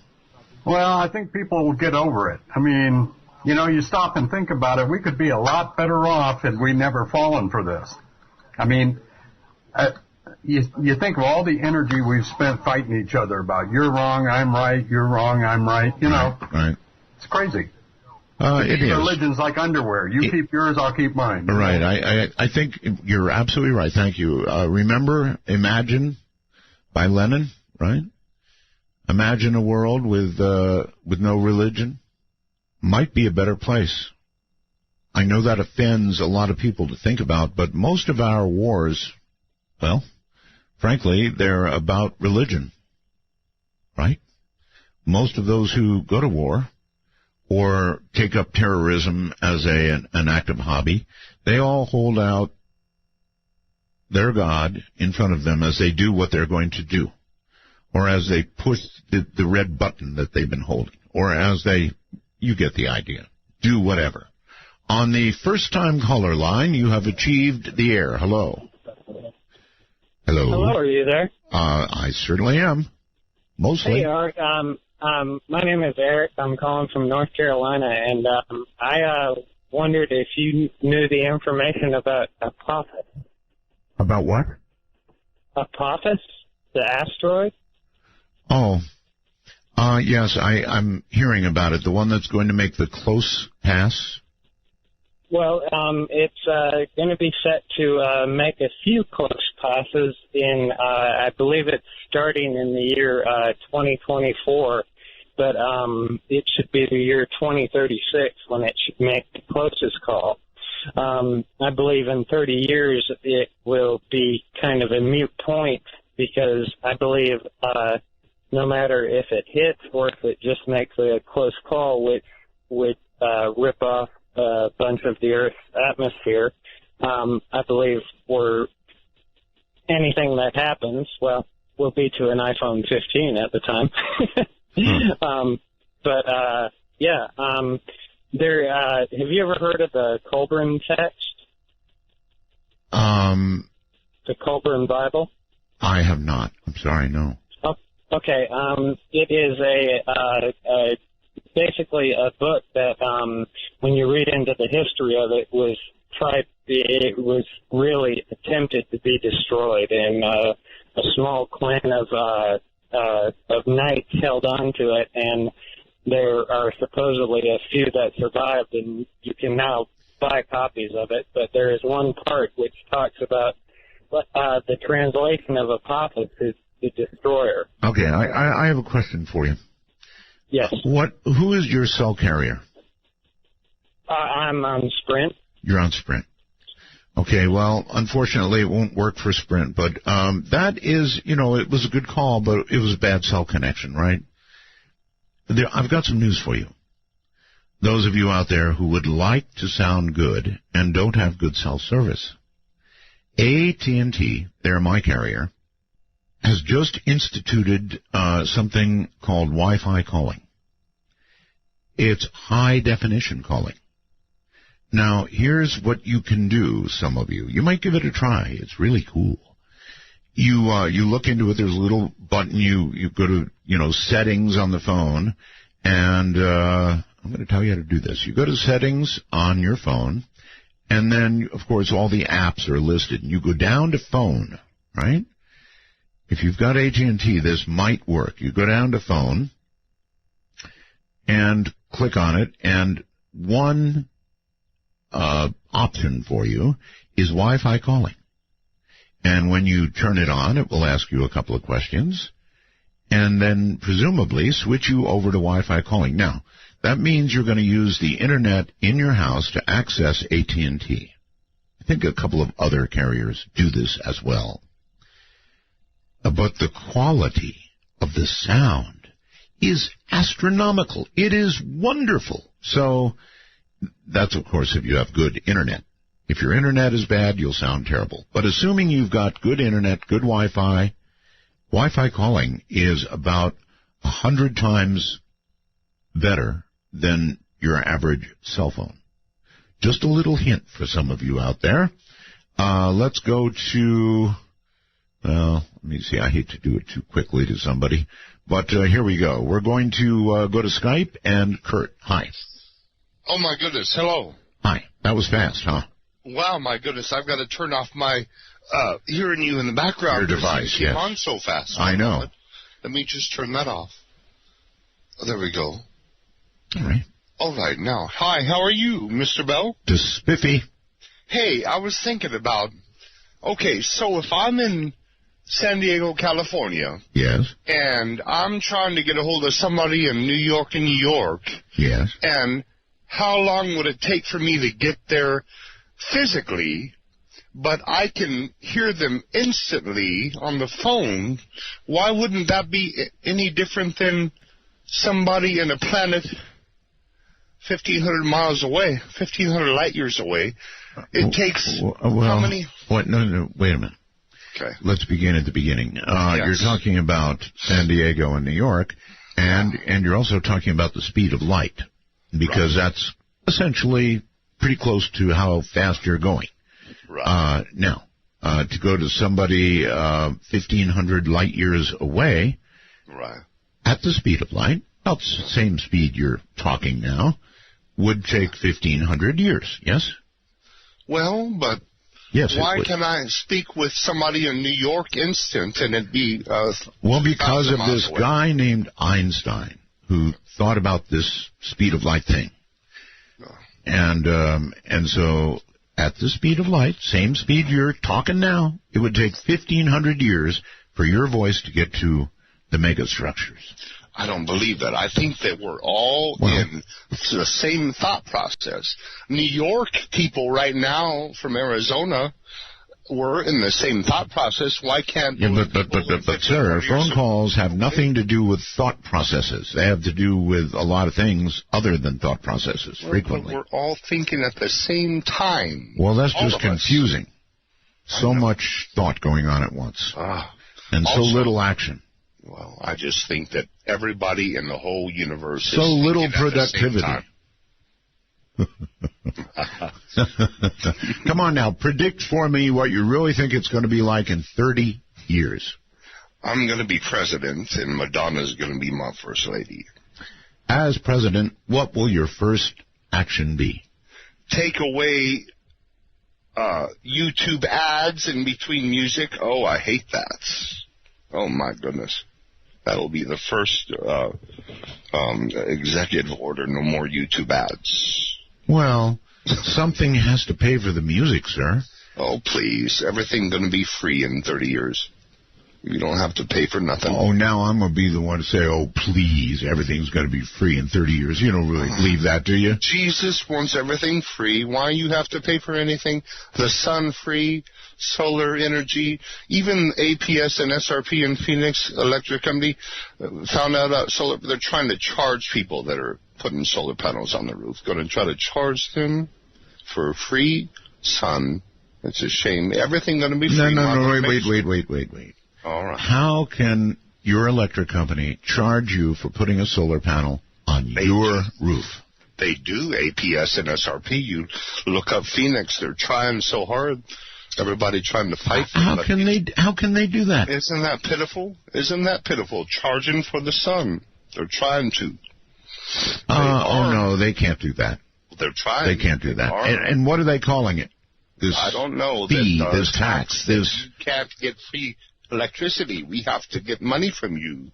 Well, I think people will get over it. I mean, you stop and think about it. We could be a lot better off had we never fallen for this. I mean, you think of all the energy we've spent fighting each other about. You're wrong, I'm right. You're wrong, I'm right. Right. It's crazy. It is. Religion's like underwear. You keep yours, I'll keep mine. Right. I think you're absolutely right. Thank you. Remember Imagine by Lennon, right? Imagine a world with no religion. Might be a better place. I know that offends a lot of people to think about, but most of our wars, well, frankly, they're about religion, right? Most of those who go to war or take up terrorism as an active hobby, they all hold out their God in front of them as they do what they're going to do, or as they push the red button that they've been holding, or as you get the idea, do whatever. On the first-time caller line, you have achieved the air. Hello. Hello, are you there? I certainly am. Mostly. Hey, Art. My name is Eric. I'm calling from North Carolina, and I wondered if you knew the information about Apophis. About what? Apophis, the asteroid. Oh, yes, I'm hearing about it. The one that's going to make the close pass. Well, it's going to be set to make a few close passes in, I believe it's starting in the year 2024, but it should be the year 2036 when it should make the closest call. I believe in 30 years it will be kind of a moot point because I believe no matter if it hits or if it just makes a close call, which would rip off a bunch of the Earth's atmosphere, I believe anything that happens, well, will be to an iPhone 15 at the time. Have you ever heard of the Colburn text? The Colburn Bible? I have not. I'm sorry, no. Oh, okay. It is basically a book that, when you read into the history of it, it was really attempted to be destroyed, and a small clan of knights held on to it, and there are supposedly a few that survived, and you can now buy copies of it. But there is one part which talks about the translation of Apophis the destroyer. Okay, I have a question for you. Yes. Who is your cell carrier? I'm on Sprint. You're on Sprint. Okay, well, unfortunately, it won't work for Sprint, but that is, it was a good call, but it was a bad cell connection, right? I've got some news for you. Those of you out there who would like to sound good and don't have good cell service, AT&T, they're my carrier, has just instituted something called Wi-Fi calling. It's high-definition calling. Now, here's what you can do, some of you. You might give it a try. It's really cool. You look into it. There's a little button. You go to, settings on the phone, and I'm going to tell you how to do this. You go to settings on your phone, and then, of course, all the apps are listed. And you go down to phone, right? If you've got AT&T, this might work. You go down to phone and click on it, and one option for you is Wi-Fi calling. And when you turn it on, it will ask you a couple of questions, and then presumably switch you over to Wi-Fi calling. Now, that means you're going to use the Internet in your house to access AT&T. I think a couple of other carriers do this as well. But the quality of the sound is astronomical. It is wonderful. So that's, of course, if you have good Internet. If your Internet is bad, you'll sound terrible. But assuming you've got good Internet, good Wi-Fi, Wi-Fi calling is about 100 times better than your average cell phone. Just a little hint for some of you out there. Let's go to, let me see, I hate to do it too quickly to somebody, but here we go. We're going to go to Skype, and Kurt, hi. Oh, my goodness. Hello. Hi. That was fast, huh? Wow, my goodness. I've got to turn off my hearing you in the background. Your device, came yes. on so fast. I know. Let me just turn that off. Oh, there we go. All right. All right. Now, hi. How are you, Mr. Bell? Just spiffy. Hey, I was thinking about, okay, so if I'm in San Diego, California. Yes. And I'm trying to get a hold of somebody in New York. Yes. And how long would it take for me to get there physically, but I can hear them instantly on the phone? Why wouldn't that be any different than somebody in a planet 1,500 miles away, 1,500 light years away? It takes how many? No, wait a minute. Okay. Let's begin at the beginning. Yes. You're talking about San Diego and New York, and you're also talking about the speed of light, because that's essentially pretty close to how fast you're going. Right. Now, to go to somebody 1,500 light years away, right, at the speed of light, about the same speed you're talking now, would take 1,500 years, yes? Well, but yes, why can I speak with somebody in New York instant and it be well, because of this guy named Einstein who thought about this speed of light thing. And so at the speed of light, same speed you're talking now, it would take 1,500 years for your voice to get to the megastructures. I don't believe that. I think that we're all in the same thought process. New York people right now from Arizona were in the same thought process. Why can't... Yeah, but sir, phone calls have nothing to do with thought processes. They have to do with a lot of things other than thought processes, frequently. But we're all thinking at the same time. Well, that's just confusing. So much thought going on at once. And so little action. Well, I just think that everybody in the whole universe so is little productivity. Come on now, predict for me what you really think it's going to be like in 30 years. I'm going to be president, and Madonna's going to be my first lady. As president, what will your first action be? Take away YouTube ads in between music. Oh, I hate that. Oh, my goodness. That'll be the first executive order, no more YouTube ads. Well, something has to pay for the music, sir. Oh, please. Everything's going to be free in 30 years. You don't have to pay for nothing. Oh, now I'm going to be the one to say, oh, please, everything's going to be free in 30 years. You don't really believe that, do you? Jesus wants everything free. Why you have to pay for anything? The sun free, solar energy. Even APS and SRP and Phoenix Electric Company found out about solar. They're trying to charge people that are putting solar panels on the roof. Going to try to charge them for free sun. It's a shame. Everything going to be free. No, wait. All right. How can your electric company charge you for putting a solar panel on your roof? They do, APS and SRP. You look up Phoenix. They're trying so hard. Everybody trying to fight for How can they do that? Isn't that pitiful? Isn't that pitiful? Charging for the sun. They're trying to. Oh, no, they can't do that. They're trying. They can't do that. And what are they calling it? This I don't know. Fee, this tax, this... You can't get free electricity. We have to get money from you.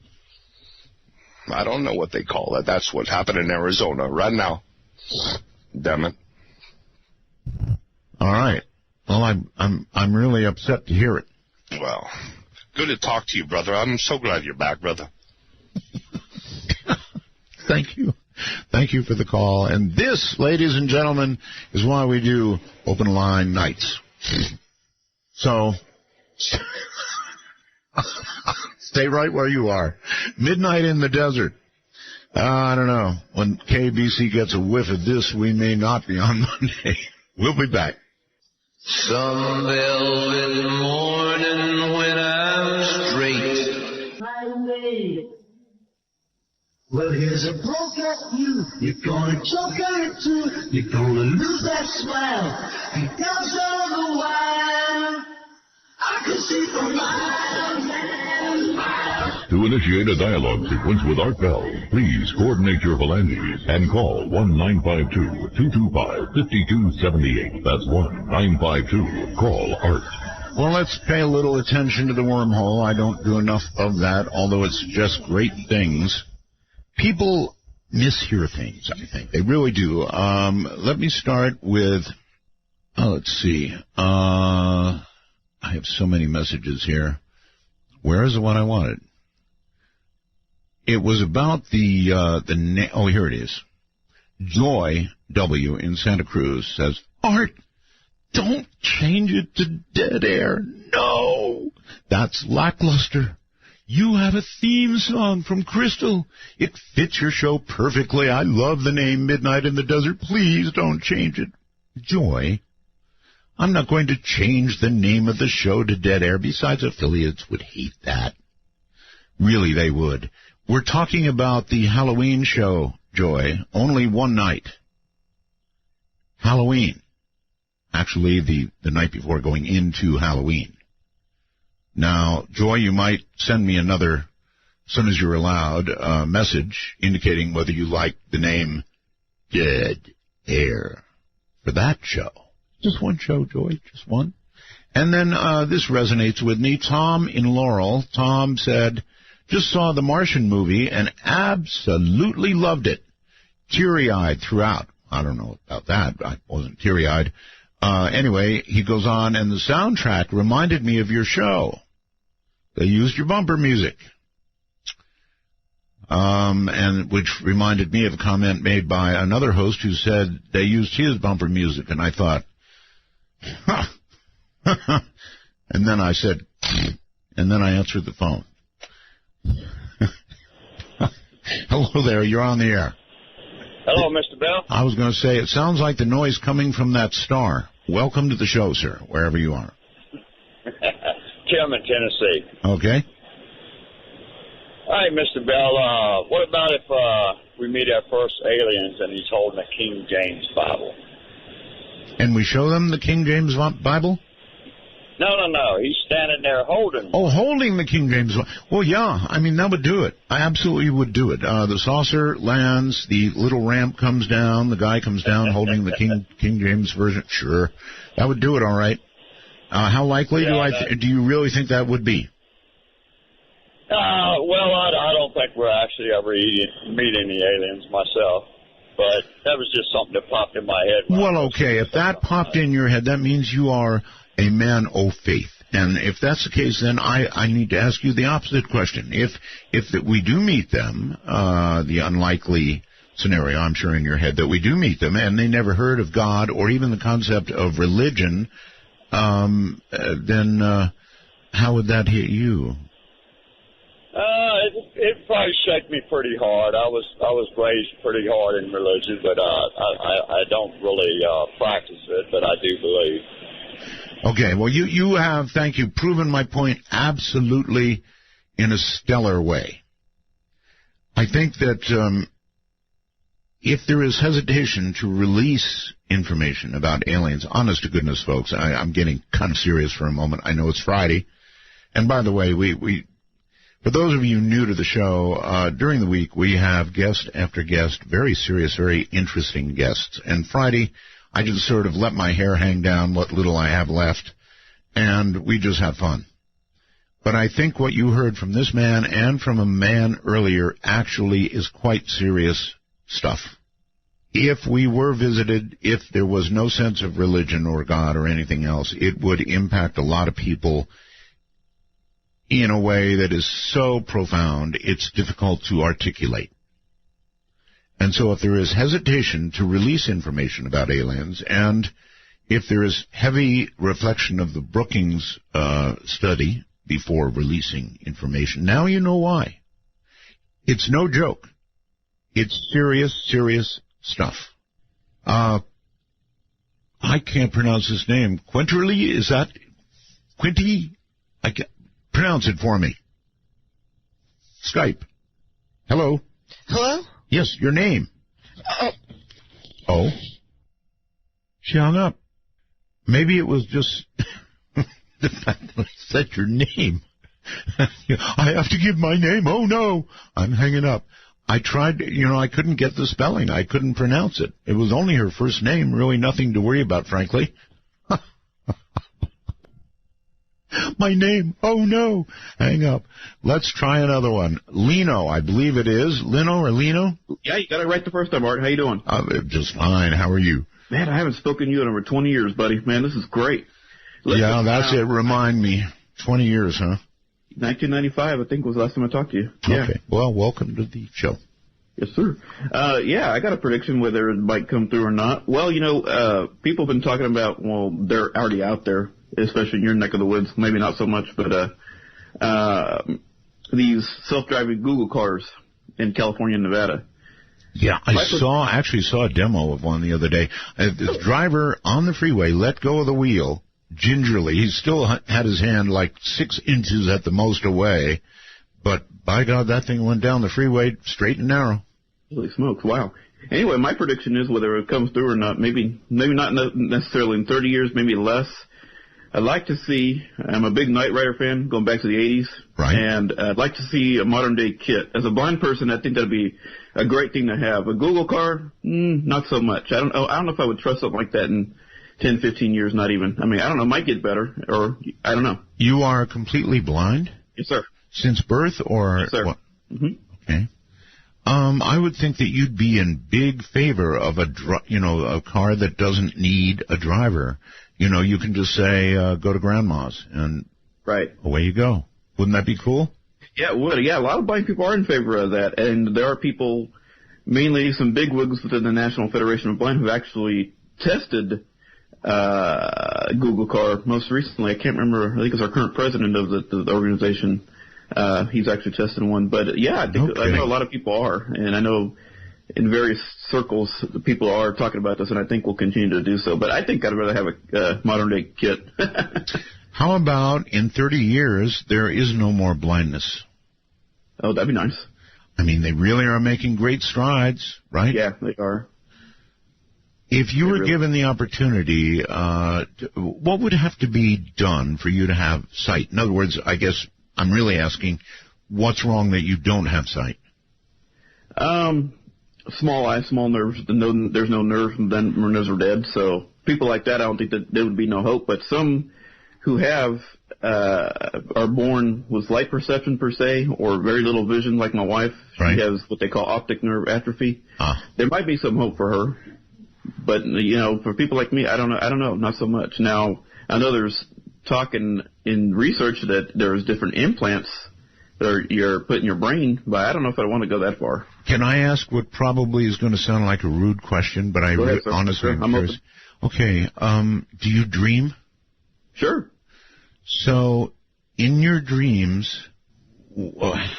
I don't know what they call it. That's what happened in Arizona right now. Damn it. All right. Well, I'm really upset to hear it. Well, good to talk to you, brother. I'm so glad you're back, brother. Thank you. Thank you for the call. And this, ladies and gentlemen, is why we do open line nights. So... stay right where you are. Midnight in the desert. I don't know. When KBC gets a whiff of this, we may not be on Monday. We'll be back. Some velvet morning when I'm straight. Well, here's a poke at you. You're gonna choke on it too. You're gonna lose that smile. Here comes all the while. I can see for miles and miles. To initiate a dialogue sequence with Art Bell, please coordinate your phalanges and call 1-952-225-5278. That's 1-952-CALL-ART. Well, let's pay a little attention to the wormhole. I don't do enough of that, although it's just great things. People mishear things, I think. They really do. Let me start with, let's see. I have so many messages here. Where is the one I wanted? It was about oh, here it is. Joy W. in Santa Cruz says, Art, don't change it to dead air. No, that's lackluster. You have a theme song from Crystal. It fits your show perfectly. I love the name Midnight in the Desert. Please don't change it. Joy, I'm not going to change the name of the show to dead air. Besides, affiliates would hate that. Really, they would. We're talking about the Halloween show, Joy. Only one night. Halloween. Actually, the night before going into Halloween. Now, Joy, you might send me another, as soon as you're allowed, message indicating whether you like the name Dead Air for that show. Just one show, Joy, just one. And then this resonates with me. Tom in Laurel. Tom said, just saw the Martian movie and absolutely loved it. Teary-eyed throughout. I don't know about that. I wasn't teary-eyed. Anyway, he goes on, and the soundtrack reminded me of your show. They used your bumper music. And which reminded me of a comment made by another host who said they used his bumper music, and I thought, huh. And then I said, and then I answered the phone. Hello there, you're on the air. Hello, Mr. Bell. I was going to say, it sounds like the noise coming from that star. Welcome to the show, sir, wherever you are. Tim in Tennessee. Okay. All right, Mr. Bell, what about if we meet our first aliens and he's holding a King James Bible? And we show them the King James Bible? No. He's standing there holding. Oh, holding the King James Bible. Well, yeah. I mean, that would do it. I absolutely would do it. The saucer lands, the little ramp comes down, the guy comes down holding the King James version. Sure. That would do it, all right. How likely do you really think that would be? Well, I don't think we'll actually ever meet any aliens myself. But that was just something that popped in my head. Well, okay. If that popped in your head, that means you are a man of faith. And if that's the case, then I need to ask you the opposite question. If that we do meet them, the unlikely scenario, I'm sure in your head, that we do meet them, and they never heard of God or even the concept of religion, then how would that hit you? It probably shook me pretty hard. I was raised pretty hard in religion, but I don't really practice it, but I do believe. Okay, well, you have, thank you, proven my point absolutely in a stellar way. I think that if there is hesitation to release information about aliens, honest to goodness, folks, I'm getting kind of serious for a moment. I know it's Friday. And by the way, we for those of you new to the show, during the week we have guest after guest, very serious, very interesting guests. And Friday, I just sort of let my hair hang down, what little I have left, and we just have fun. But I think what you heard from this man and from a man earlier actually is quite serious stuff. If we were visited, if there was no sense of religion or God or anything else, it would impact a lot of people in a way that is so profound, it's difficult to articulate. And so if there is hesitation to release information about aliens, and if there is heavy reflection of the Brookings study before releasing information, now you know why. It's no joke. It's serious, serious stuff. I can't pronounce his name. Quinterly, is that Quinty? I can't pronounce it for me. Skype. Hello? Hello? Yes, your name. Oh? She hung up. Maybe it was just the fact that I said your name. I have to give my name. Oh, no. I'm hanging up. I tried, I couldn't get the spelling. I couldn't pronounce it. It was only her first name. Really nothing to worry about, frankly. My name. Oh, no. Hang up. Let's try another one. Lino, I believe it is. Lino or Lino? Yeah, you got it right the first time, Art. How you doing? Just fine. How are you? Man, I haven't spoken to you in over 20 years, buddy. Man, this is great. Yeah, that's it. Remind me. 20 years, huh? 1995, I think, was the last time I talked to you. Yeah. Okay. Well, welcome to the show. Yes, sir. Yeah, I got a prediction whether it might come through or not. Well, people have been talking about, well, they're already out there, especially in your neck of the woods. Maybe not so much, but these self-driving Google cars in California and Nevada. Yeah, I actually saw a demo of one the other day. The driver on the freeway let go of the wheel gingerly. He still had his hand like 6 inches at the most away, but by God, that thing went down the freeway straight and narrow. Holy smokes, wow. Anyway, my prediction is whether it comes through or not, maybe not necessarily in 30 years, maybe less. I'd like to see, I'm a big Knight Rider fan, going back to the 80s. Right. And I'd like to see a modern-day kit. As a blind person, I think that'd be a great thing to have. A Google car, not so much. I don't know if I would trust something like that in 10, 15 years, not even. I mean, I don't know, it might get better, or I don't know. You are completely blind? Yes, sir. Since birth, or? Yes, sir. What? Mm-hmm. Okay. I would think that you'd be in big favor of a car that doesn't need a driver. You can just say, go to grandma's, and right away you go. Wouldn't that be cool? Yeah, it would. Yeah, a lot of blind people are in favor of that, and there are people, mainly some bigwigs within the National Federation of Blind, who've actually tested Google car. Most recently, I can't remember. I think it's our current president of the organization. He's actually tested one. But yeah, I know a lot of people are, and I know in various circles people are talking about this, and I think we'll continue to do so. But I think I'd rather have a modern day kit. How about in 30 years there is no more blindness? Oh, that'd be nice. I mean, they really are making great strides, right? Yeah, they are. If you were given the opportunity, what would have to be done for you to have sight? In other words, I guess I'm really asking, what's wrong that you don't have sight? Small eyes, small nerves. There's no nerves, then my nerves are dead. So people like that, I don't think that there would be no hope. But some who have are born with light perception per se, or very little vision, like my wife. Right. She has what they call optic nerve atrophy. There might be some hope for her. But, for people like me, I don't know, not so much. Now, I know there's talk in in research that there's different implants that you're putting in your brain, but I don't know if I want to go that far. Can I ask what probably is going to sound like a rude question, but honestly am curious. Okay, do you dream? Sure. So, in your dreams,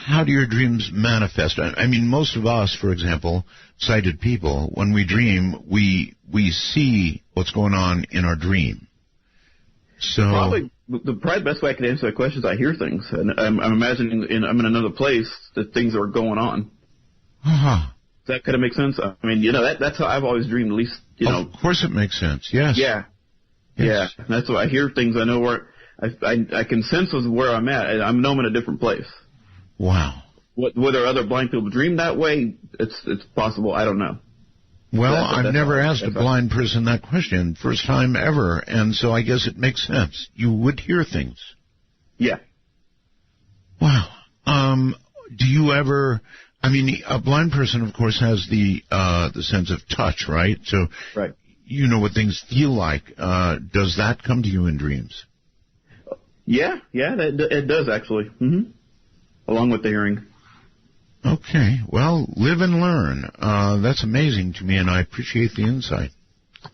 how do your dreams manifest? I mean, most of us, for example, sighted people, when we dream, we see what's going on in our dream. So probably the best way I can answer that question is I hear things, and I'm imagining I'm in another place that things are going on. Uh-huh. Does that kind of make sense? I mean, that's how I've always dreamed. At least, Of course, it makes sense. Yes. Yeah. Yes. Yeah. That's why I hear things. I know where I can sense where I'm at. I know I'm in a different place. Wow. Whether other blind people dream that way, it's possible. I don't know. Well, I've never asked a blind person that question. First time ever. And so I guess it makes sense. You would hear things. Yeah. Wow. Do you ever... I mean, a blind person, of course, has the sense of touch, right? So right. You know what things feel like. Does that come to you in dreams? Yeah, it does, actually. Mm-hmm. Along with the hearing. Okay. Well, live and learn. That's amazing to me, and I appreciate the insight.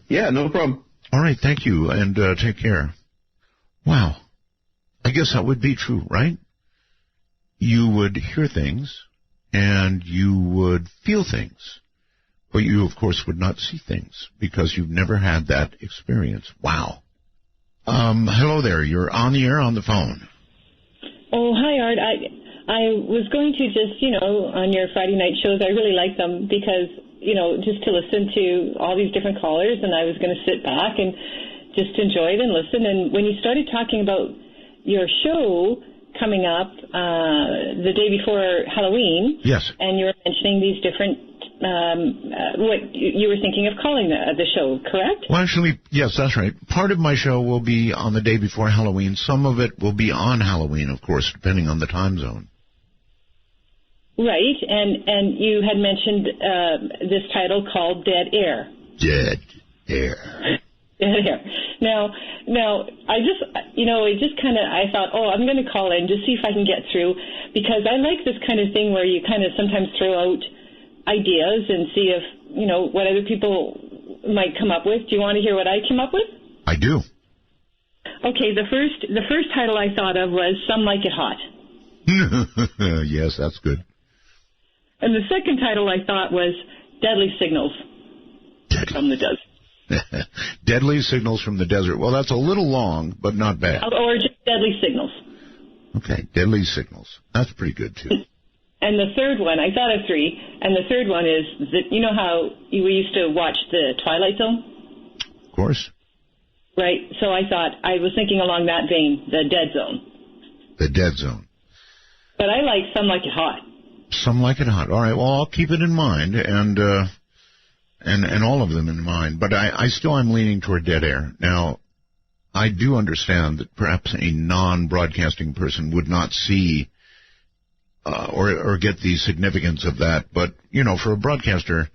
Yeah, no problem. All right, thank you, and take care. Wow. I guess that would be true, right? You would hear things, and you would feel things, but you, of course, would not see things because you've never had that experience. Wow. Hello there. You're on the air on the phone. Oh, hi, Art. I was going to just, on your Friday night shows, I really like them because, just to listen to all these different callers, and I was going to sit back and just enjoy it and listen. And when you started talking about your show coming up the day before Halloween, yes, and you were mentioning these different, what you were thinking of calling the show, correct? Well, actually, yes, that's right. Part of my show will be on the day before Halloween. Some of it will be on Halloween, of course, depending on the time zone. Right, and you had mentioned this title called Dead Air. Dead Air. Dead Air. Now, I just, it just kind of, I thought, I'm going to call in to see if I can get through, because I like this kind of thing where you kind of sometimes throw out ideas and see if, what other people might come up with. Do you want to hear what I came up with? I do. Okay, the first title I thought of was Some Like It Hot. Yes, that's good. And the second title I thought was Deadly Signals from the Desert. Deadly Signals from the Desert. Well, that's a little long, but not bad. Or just Deadly Signals. Okay, Deadly Signals. That's pretty good, too. And the third one, I thought of three, and the third one is, that you know how we used to watch the Twilight Zone? Of course. Right, so I thought, I was thinking along that vein, the Dead Zone. The Dead Zone. But I like Some Like It Hot. Some Like It Hot. All right, well, I'll keep it in mind, and all of them in mind, but I still am leaning toward Dead Air. Now, I do understand that perhaps a non-broadcasting person would not see or get the significance of that, but, for a broadcaster,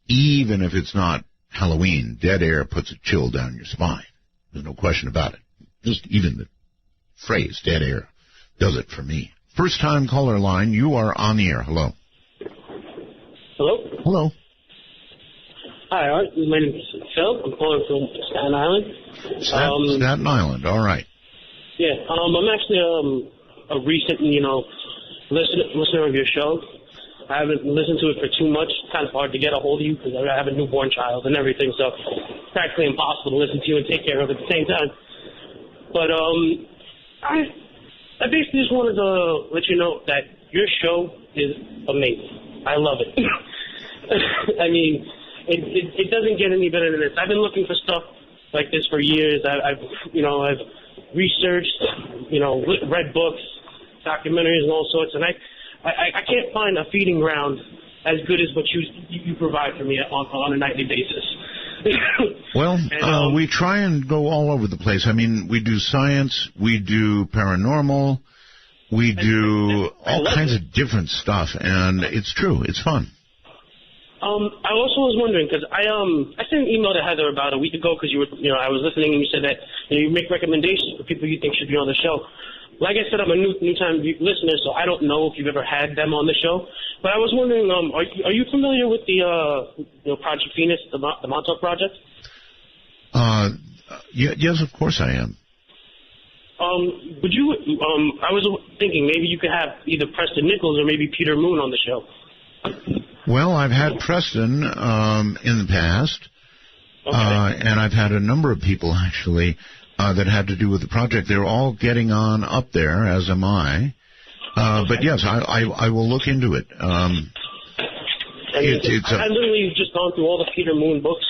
even if it's not Halloween, Dead Air puts a chill down your spine. There's no question about it. Just even the phrase, Dead Air, does it for me. First-time caller line, you are on the air. Hello. Hello? Hello. Hi, Art. My name is Phil. I'm calling from Staten Island. Staten Island, all right. Yeah, I'm actually a recent, listener of your show. I haven't listened to it for too much. It's kind of hard to get a hold of you because I have a newborn child and everything, so it's practically impossible to listen to you and take care of it at the same time. But I basically just wanted to let you know that your show is amazing. I love it. I mean, it doesn't get any better than this. I've been looking for stuff like this for years. I've researched, read books, documentaries, and all sorts, and I can't find a feeding ground as good as what you provide for me on a nightly basis. Well, we try and go all over the place. I mean, we do science, we do paranormal, we do all kinds of different stuff, and it's true. It's fun. I also was wondering because I sent an email to Heather about a week ago because I was listening and you said that you make recommendations for people you think should be on the show. Like I said, I'm a new time listener, so I don't know if you've ever had them on the show. But I was wondering, are you familiar with the Project Venus, the Montauk Project? Yes, of course I am. Would you? I was thinking maybe you could have either Preston Nichols or maybe Peter Moon on the show. Well, I've had Preston in the past, and I've had a number of people actually that had to do with the project. They're all getting on up there, as am I. But yes, I will look into it. I literally just gone through all the Peter Moon books.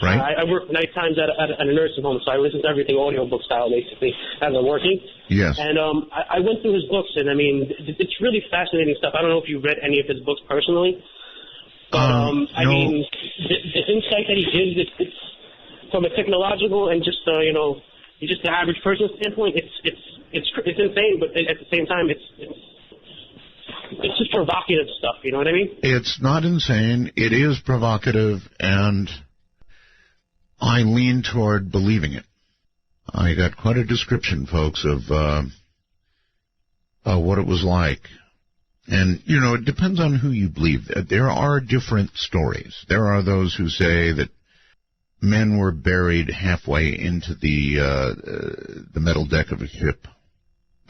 Right. I work night times at a nursing home, so I listen to everything audiobook style basically as I'm working. Yes. And I went through his books, and I mean, it's really fascinating stuff. I don't know if you've read any of his books personally, but I mean, the insight that he gives, it's from a technological and just just the average person standpoint, it's insane, but at the same time, it's just provocative stuff. You know what I mean? It's not insane. It is provocative, and I lean toward believing it. I got quite a description, folks, of what it was like. And, it depends on who you believe. There are different stories. There are those who say that men were buried halfway into the metal deck of a ship.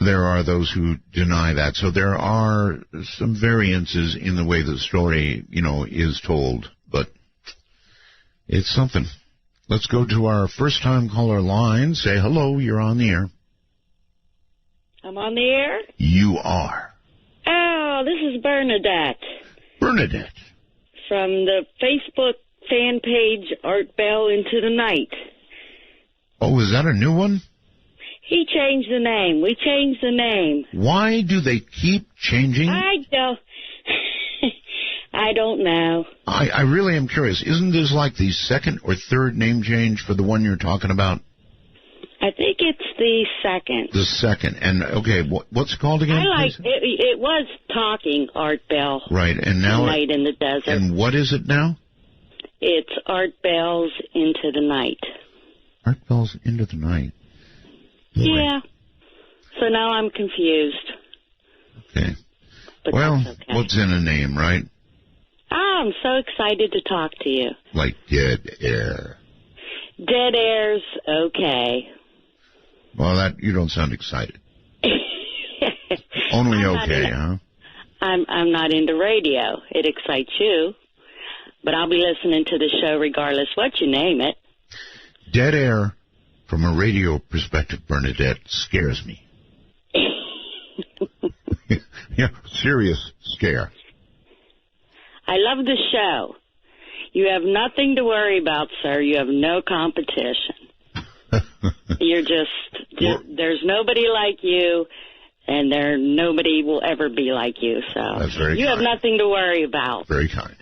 There are those who deny that. So there are some variances in the way the story, is told. But it's something. Let's go to our first-time caller line. Say hello. You're on the air. I'm on the air? You are. Oh, this is Bernadette. Bernadette. From the Facebook fan page, Art Bell Into the Night. Oh, is that a new one? He changed the name. We changed the name. Why do they keep changing? I don't know. I really am curious. Isn't this like the second or third name change for the one you're talking about? I think it's the second. The second. And, okay, what's it called again? It was Talking Art Bell. Right, and now... Night in the Desert. And what is it now? It's Art Bell's Into the Night. Art Bell's Into the Night. Boy. Yeah. So now I'm confused. Okay. But well, that's okay. What's in a name, right? Oh, I'm so excited to talk to you. Like dead air. Dead air's okay. Well, you don't sound excited. Only okay, huh? I'm not into radio. It excites you. But I'll be listening to the show regardless what you name it. Dead air, from a radio perspective, Bernadette, scares me. Yeah, serious scare. I love the show. You have nothing to worry about, sir. You have no competition. You're just there's nobody like you, and nobody will ever be like you. So that's very you kind. have nothing to worry about. Very kind.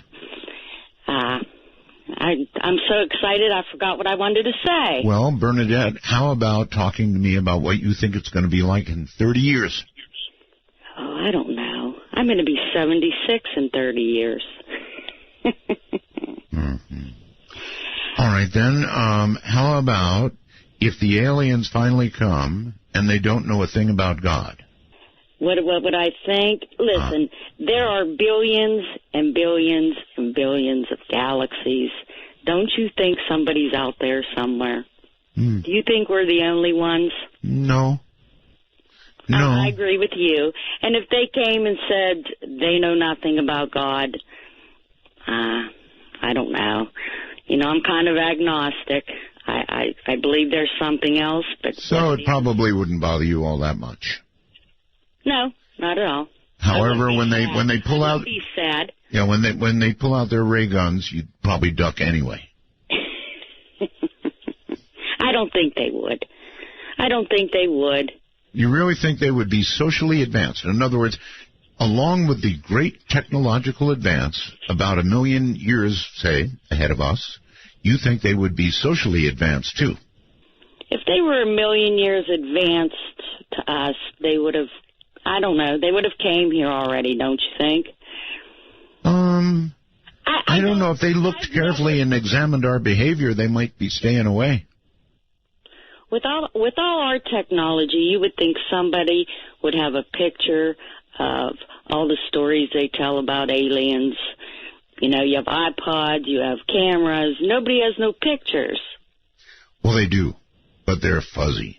I'm so excited I forgot what I wanted to say. Well, Bernadette, how about talking to me about what you think it's going to be like in 30 years? Oh, I don't know. I'm going to be 76 in 30 years. Mm-hmm. All right, then. How about if the aliens finally come and they don't know a thing about God? What would I think? Listen, there are billions and billions and billions of galaxies. Don't you think somebody's out there somewhere? Do you think we're the only ones? No. No. I agree with you. And if they came and said they know nothing about God, I don't know. I'm kind of agnostic. I believe there's something else. But so it probably wouldn't bother you all that much. No, not at all. However, when they pull out, be sad. Yeah, when they pull out their ray guns, you'd probably duck anyway. I don't think they would. You really think they would be socially advanced? In other words, along with the great technological advance, about 1 million years, say, ahead of us, you think they would be socially advanced too? If they were 1 million years advanced to us, they would have. I don't know. They would have came here already, don't you think? I don't know if they looked carefully and examined our behavior, they might be staying away. With all our technology, you would think somebody would have a picture of all the stories they tell about aliens. You know, you have iPods, you have cameras. Nobody has no pictures. Well, they do, but they're fuzzy.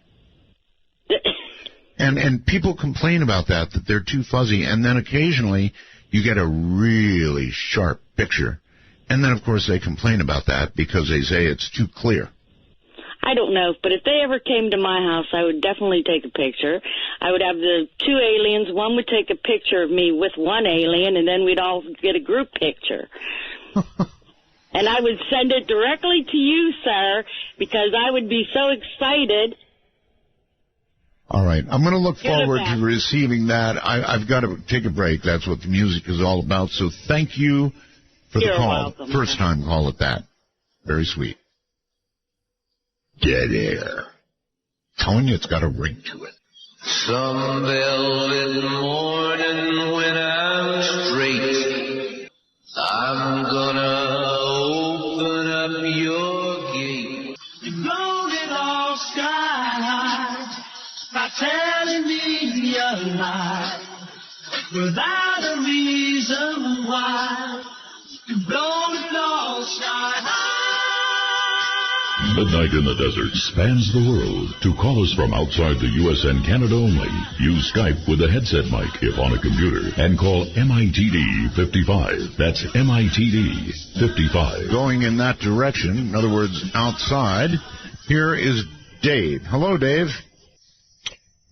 And people complain about that they're too fuzzy, and then occasionally you get a really sharp picture. And then, of course, they complain about that because they say it's too clear. I don't know, but if they ever came to my house, I would definitely take a picture. I would have the two aliens. One would take a picture of me with one alien, and then we'd all get a group picture. And I would send it directly to you, sir, because I would be so excited. All right. I'm going to look forward to receiving that. I've got to take a break. That's what the music is all about. So thank you for the call. Welcome. First time call at that. Very sweet. Dead air. Telling you it's got a ring to it. Some velvet morning when I'm straight, I'm gonna open up your gate. You're blowing off sky high by telling me a lie without a reason why. You're blowing off sky high. Midnight in the Desert spans the world. To call us from outside the U.S. and Canada only, use Skype with a headset mic if on a computer, and call MITD 55. That's MITD 55. Going in that direction, in other words, outside, here is Dave. Hello, Dave.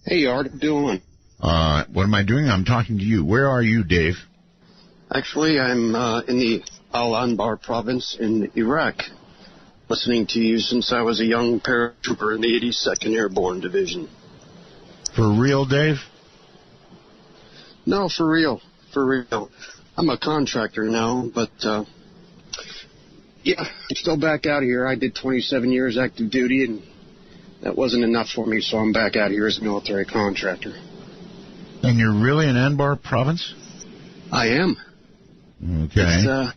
Hey, Art. How you doing? What am I doing? I'm talking to you. Where are you, Dave? Actually, I'm in the Al-Anbar province in Iraq. Listening to you since I was a young paratrooper in the 82nd Airborne Division. For real, Dave? No, for real. For real. I'm a contractor now, but, yeah, I'm still back out here. I did 27 years active duty, and that wasn't enough for me, so I'm back out here as a military contractor. And you're really in Anbar province? I am. Okay.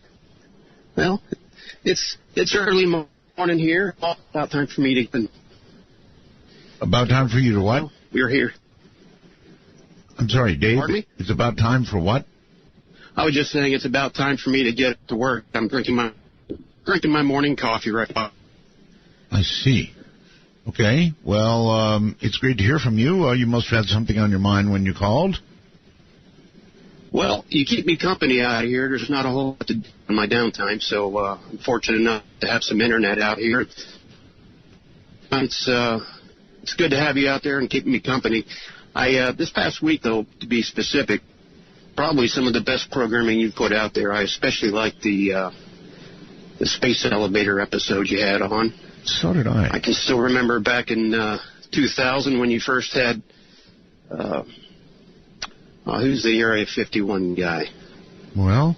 It's early morning here. About time for me to... About time for you to what? We're here. I'm sorry, Dave. Pardon me? It's about time for what? I was just saying it's about time for me to get to work. I'm drinking my morning coffee right now. I see. Okay. Well, it's great to hear from you. You must have had something on your mind when you called. Well, you keep me company out here. There's not a whole lot to do in my downtime, so I'm fortunate enough to have some internet out here. It's good to have you out there and keeping me company. This past week, though, to be specific, probably some of the best programming you've put out there. I especially like the space elevator episode you had on. So did I. I can still remember back in 2000 when you first had... who's the Area 51 guy? Well,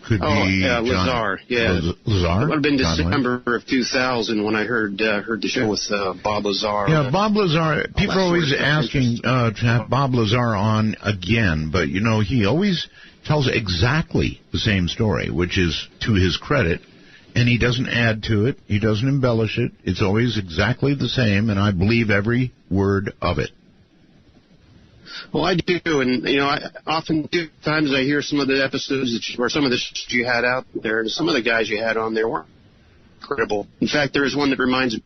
could be Lazar. Yeah, Lazar. It would have been John December of 2000 when I heard the show with Bob Lazar. Yeah, Bob Lazar. People are always asking to have Bob Lazar on again, but you know he always tells exactly the same story, which is to his credit, and he doesn't add to it. He doesn't embellish it. It's always exactly the same, and I believe every word of it. Well, I do, and you know, times I hear some of the episodes or some of the shit you had out there, and some of the guys you had on there weren't incredible. In fact, there is one that reminds me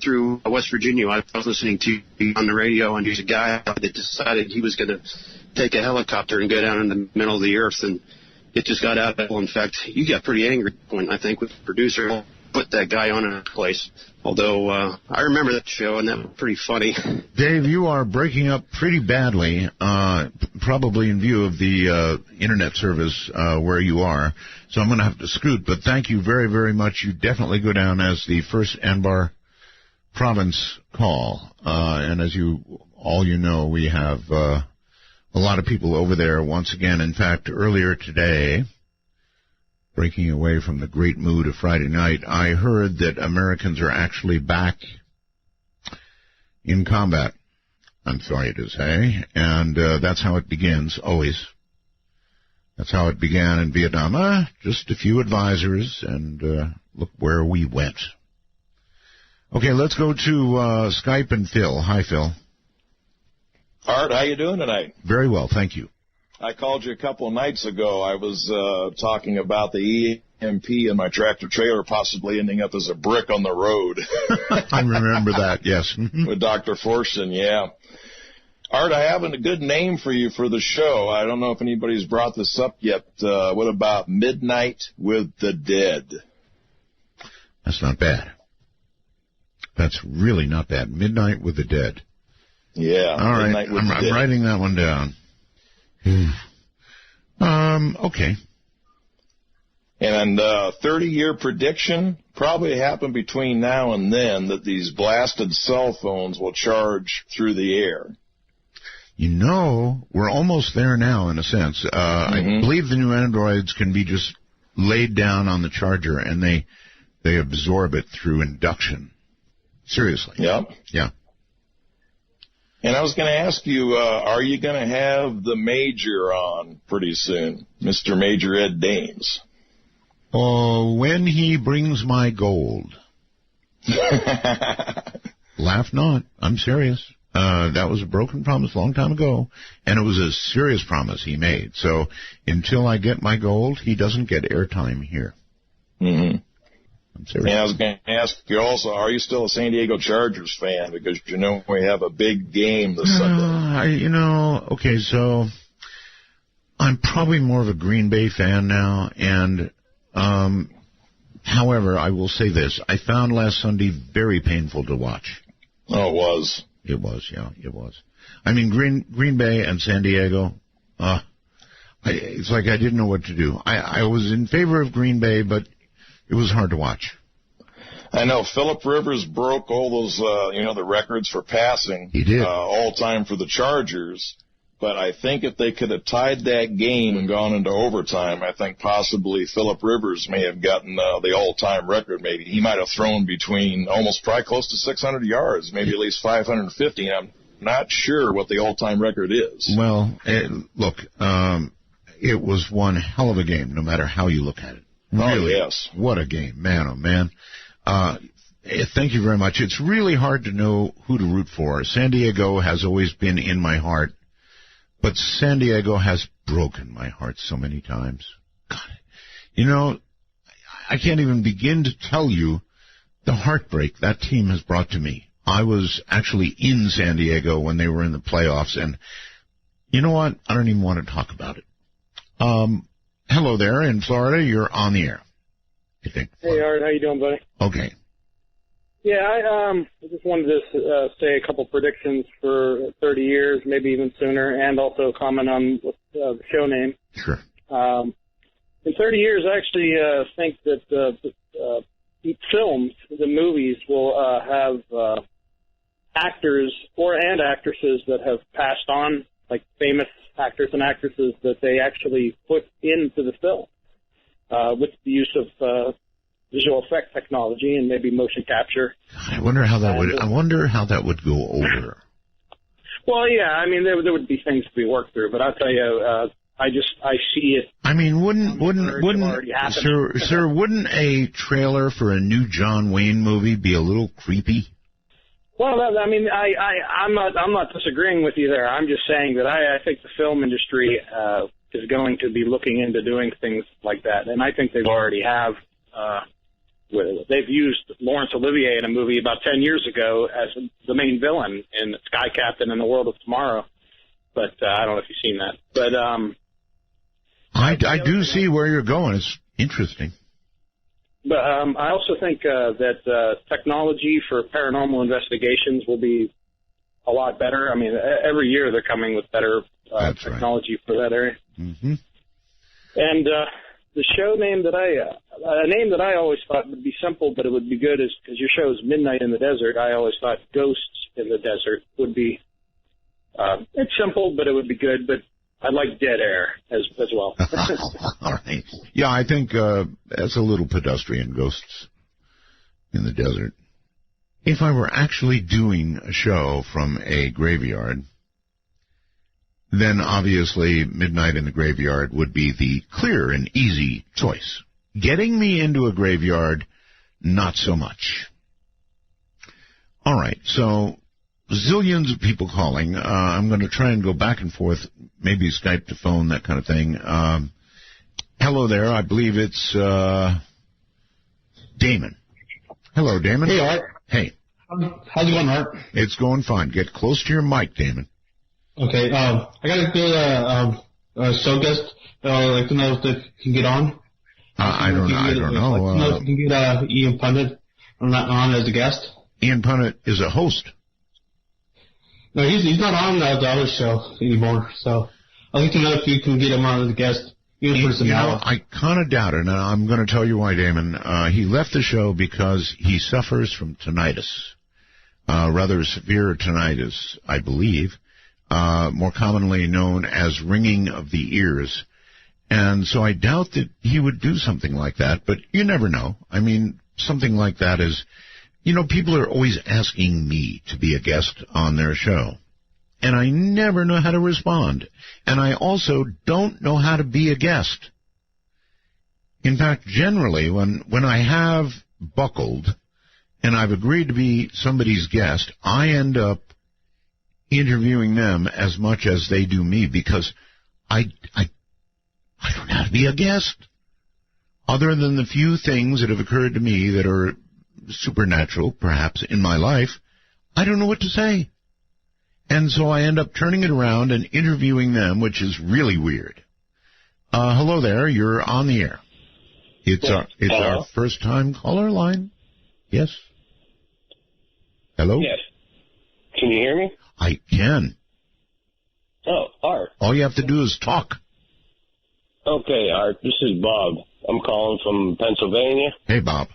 through West Virginia. I was listening to you on the radio, and there's a guy that decided he was going to take a helicopter and go down in the middle of the earth, and it just got out of. In fact, you got pretty angry when I think with the producer put that guy on in a place. Although I remember that show, and that was pretty funny. Dave, you are breaking up pretty badly, probably in view of the internet service where you are. So I'm going to have to scoot, but thank you very, very much. You definitely go down as the first Anbar province call. And as all you know, we have a lot of people over there once again. In fact, earlier today, breaking away from the great mood of Friday night, I heard that Americans are actually back in combat. I'm sorry to say. And that's how it begins, always. That's how it began in Vietnam. Just a few advisors, and look where we went. Okay, let's go to Skype and Phil. Hi, Phil. Art, how you doing tonight? Very well, thank you. I called you a couple of nights ago. I was talking about the EMP in my tractor trailer possibly ending up as a brick on the road. I remember that, yes. With Dr. Forson, yeah. Art, I have a good name for you for the show. I don't know if anybody's brought this up yet. What about Midnight with the Dead? That's not bad. That's really not bad. Midnight with the Dead. Yeah. All right. I'm writing that one down. Okay. And 30-year prediction probably happen between now and then that these blasted cell phones will charge through the air. You know, we're almost there now in a sense. I believe the new Androids can be just laid down on the charger and they absorb it through induction. Seriously. Yep. Yeah. And I was going to ask you, are you going to have the Major on pretty soon, Mr. Major Ed Dames? Oh, when he brings my gold. Laugh not. I'm serious. That was a broken promise a long time ago, and it was a serious promise he made. So until I get my gold, he doesn't get airtime here. Mm-hmm. I'm serious. And I was going to ask you also, are you still a San Diego Chargers fan? Because you know we have a big game this Sunday. Okay, so I'm probably more of a Green Bay fan now, and however, I will say this. I found last Sunday very painful to watch. Oh, it was. It was, yeah, it was. I mean, Green Bay and San Diego, it's like I didn't know what to do. I was in favor of Green Bay, but it was hard to watch. I know Phillip Rivers broke all those, the records for passing. He did. All time for the Chargers. But I think if they could have tied that game and gone into overtime, I think possibly Phillip Rivers may have gotten the all-time record. Maybe he might have thrown between probably close to 600 yards, maybe at least 550. I'm not sure what the all-time record is. Well, look, it was one hell of a game, no matter how you look at it. Really, oh, yes. What a game, man, oh, man. Thank you very much. It's really hard to know who to root for. San Diego has always been in my heart. But San Diego has broken my heart so many times. God, I can't even begin to tell you the heartbreak that team has brought to me. I was actually in San Diego when they were in the playoffs, and you know what? I don't even want to talk about it. Hello there in Florida. You're on the air, I think. Hey, Art. How you doing, buddy? Okay. Yeah, I just wanted to say a couple predictions for 30 years, maybe even sooner, and also comment on the show name. Sure. In 30 years, I actually think that the films, the movies, will have actors and actresses that have passed on, like famous actors and actresses that they actually put into the film with the use of visual effect technology and maybe motion capture. I wonder how that would go over. Well, yeah, I mean there would be things to be worked through, but I'll tell you, I see it. I mean, wouldn't sir, wouldn't a trailer for a new John Wayne movie be a little creepy? Well, I'm not disagreeing with you there. I'm just saying that I think the film industry is going to be looking into doing things like that, and I think they already have. They've used Laurence Olivier in a movie about 10 years ago as the main villain in Sky Captain and the World of Tomorrow. But I don't know if you've seen that. But I do see where you're going. It's interesting. But I also think that technology for paranormal investigations will be a lot better. I mean, every year they're coming with better technology for that area. Mm-hmm. And the show name that a name that I always thought would be simple, but it would be good, is because your show is Midnight in the Desert. I always thought Ghosts in the Desert would be. It's simple, but it would be good. But I like Dead Air as well. All right. Yeah, I think that's a little pedestrian. Ghosts in the Desert. If I were actually doing a show from a graveyard, then obviously Midnight in the Graveyard would be the clear and easy choice. Getting me into a graveyard, not so much. All right, so zillions of people calling. I'm going to try and go back and forth, maybe Skype to phone, that kind of thing. Hello there. I believe it's Damon. Hello, Damon. Hey, Art. Hey. How's it going, Art? It's going fine. Get close to your mic, Damon. Okay. I got a good show guest. I'd like to know if they can get on. I don't know. I'd like to know if you can get Ian Punnett on as a guest. Ian Punnett is a host. No, he's not on the other show anymore. So I'd like to know if you can get him on as a guest. I kind of doubt it, and I'm going to tell you why, Damon. He left the show because he suffers from tinnitus, rather severe tinnitus, I believe, more commonly known as ringing of the ears. And so I doubt that he would do something like that, but you never know. I mean, something like that is, people are always asking me to be a guest on their show. And I never know how to respond. And I also don't know how to be a guest. In fact, generally, when I have buckled and I've agreed to be somebody's guest, I end up interviewing them as much as they do me because I don't know how to be a guest. Other than the few things that have occurred to me that are supernatural, perhaps, in my life, I don't know what to say. And so I end up turning it around and interviewing them, which is really weird. Hello there, you're on the air. It's our first time caller line. Yes? Hello? Yes. Can you hear me? I can. Oh, Art. All you have to do is talk. Okay, Art, this is Bob. I'm calling from Pennsylvania. Hey, Bob.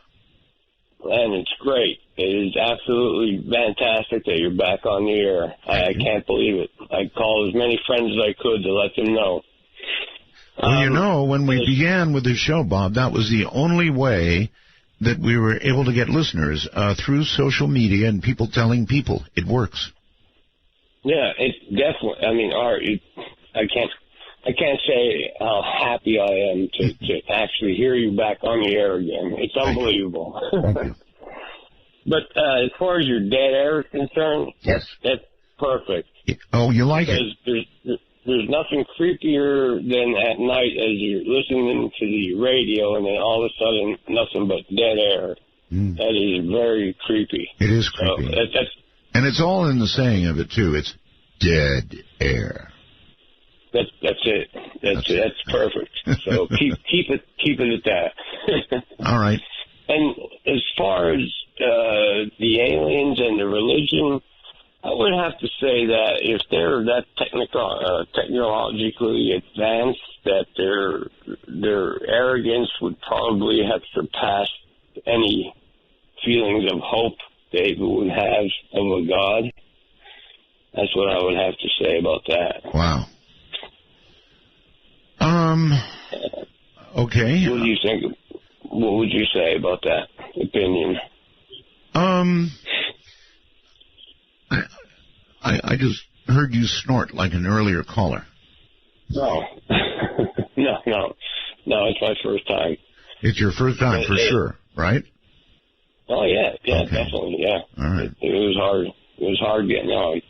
And it's great. It is absolutely fantastic that you're back on the air. I can't believe it. I called as many friends as I could to let them know. Well, when we began with this show, Bob, that was the only way that we were able to get listeners, through social media and people telling people. It works. Yeah, it definitely. I mean, Art, I can't say how happy I am to actually hear you back on the air again. It's unbelievable. Thank you. But as far as your dead air is concerned, yes, that's perfect. Oh, you like it? There's nothing creepier than at night as you're listening to the radio and then all of a sudden nothing but dead air. That is very creepy. It is creepy. So and it's all in the saying of it, too. It's dead air. That's it. That's perfect. So keep it at that. All right. And as far as the aliens and the religion, I would have to say that if they're that technologically advanced, that their arrogance would probably have surpassed any feelings of hope they would have of a god. That's what I would have to say about that. Wow. Okay. What do you think? What would you say about that opinion? I just heard you snort like an earlier caller. No. No, it's my first time. It's your first time for sure, right? Oh, yeah, okay. Definitely, yeah. All right. It was hard. It was hard getting out.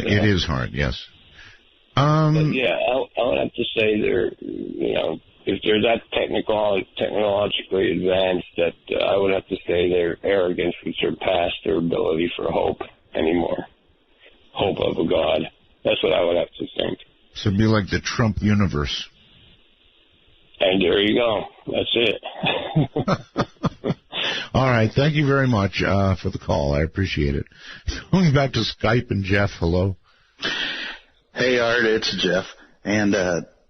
It is hard, yes. But yeah, I would have to say if they're that technologically advanced, that I would have to say their arrogance would surpass their ability for hope anymore. Hope of a god. That's what I would have to think. So it'd be like the Trump universe. And there you go. That's it. All right. Thank you very much for the call. I appreciate it. Going back to Skype and Jeff. Hello. Hey, Art. It's Jeff. And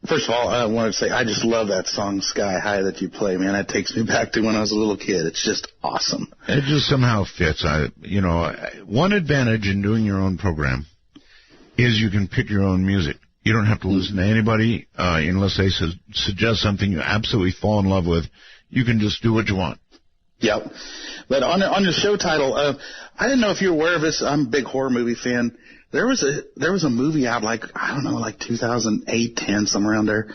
first of all, I wanted to say I just love that song Sky High that you play, man. That takes me back to when I was a little kid. It's just awesome. It just somehow fits. One advantage in doing your own program is you can pick your own music. You don't have to listen to anybody unless they suggest something you absolutely fall in love with. You can just do what you want. Yep. But on the show title, I didn't know if you're aware of this. I'm a big horror movie fan. There was a movie out like 2008, 10, somewhere around there,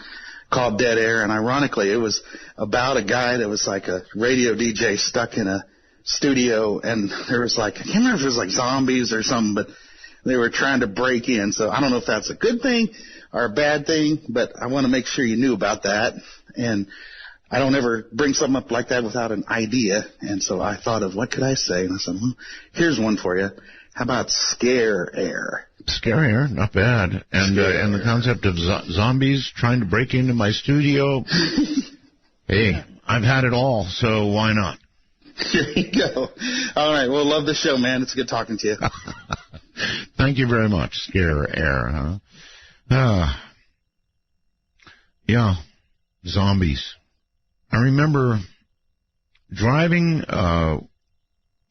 called Dead Air, and ironically it was about a guy that was like a radio DJ stuck in a studio, and there was like, I can't remember if it was like zombies or something, but they were trying to break in. So I don't know if that's a good thing or a bad thing, but I want to make sure you knew about that. And I don't ever bring something up like that without an idea. And so I thought of, what could I say? And I said, well, here's one for you. How about Scare Air? Scare Air, not bad. And the concept of zombies trying to break into my studio. Hey, I've had it all, so why not? There you go. All right. Well, love the show, man. It's good talking to you. Thank you very much. Scare Air, huh? Yeah, zombies. I remember driving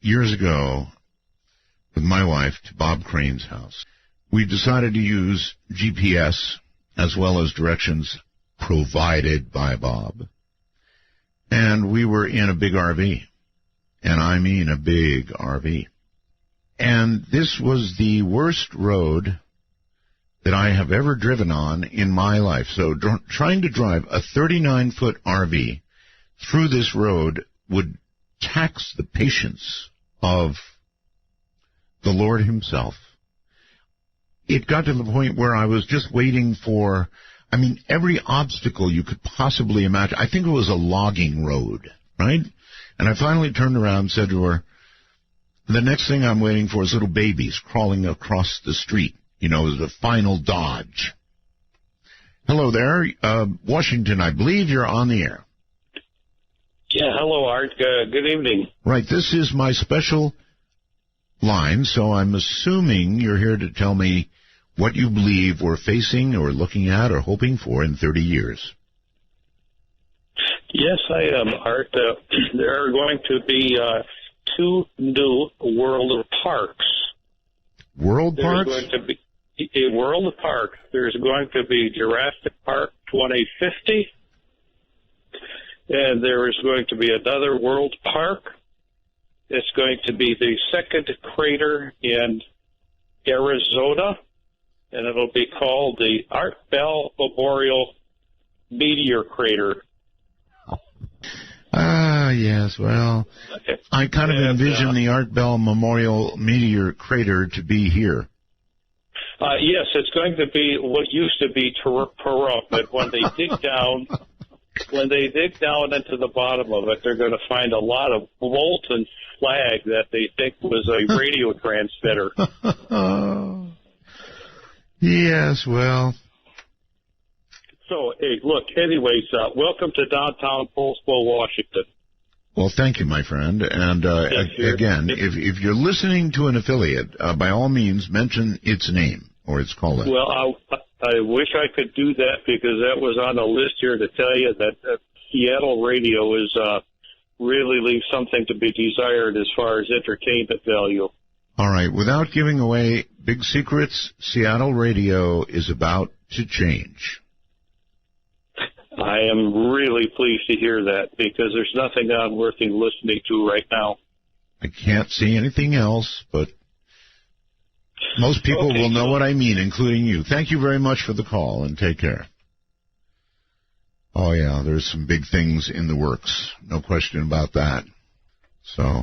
years ago with my wife to Bob Crane's house. We decided to use GPS as well as directions provided by Bob. And we were in a big RV. And I mean a big RV. And this was the worst road that I have ever driven on in my life. So trying to drive a 39-foot RV through this road would tax the patience of the Lord himself. It got to the point where I was just waiting for, every obstacle you could possibly imagine. I think it was a logging road, right? And I finally turned around and said to her, the next thing I'm waiting for is little babies crawling across the street, as a final dodge. Hello there, Washington, I believe you're on the air. Yeah, hello, Art. Good evening. Right, this is my special line, so I'm assuming you're here to tell me what you believe we're facing or looking at or hoping for in 30 years. Yes, I am, Art. There are going to be 2 new world parks. World parks? There's going to be a world park. There's going to be Jurassic Park 2050, and there is going to be another world park. It's going to be the second crater in Arizona, and it'll be called the Art Bell Memorial Meteor Crater. Yes, well, I kind of envision the Art Bell Memorial Meteor Crater to be here. Yes, it's going to be what used to be Pahrump, but when they dig down into the bottom of it, they're going to find a lot of molten slag that they think was a radio transmitter. Yes, well. So, hey, look, anyways, welcome to downtown Poulsbo, Washington. Well, thank you, my friend. And again, if you're listening to an affiliate, by all means, mention its name or its call-in. Well, I wish I could do that because that was on the list here to tell you that Seattle radio is really leaves something to be desired as far as entertainment value. All right. Without giving away big secrets, Seattle radio is about to change. I am really pleased to hear that because there's nothing I'm worth listening to right now. I can't see anything else, but most people will know what I mean, including you. Thank you very much for the call, and take care. Oh, yeah, there's some big things in the works. No question about that. So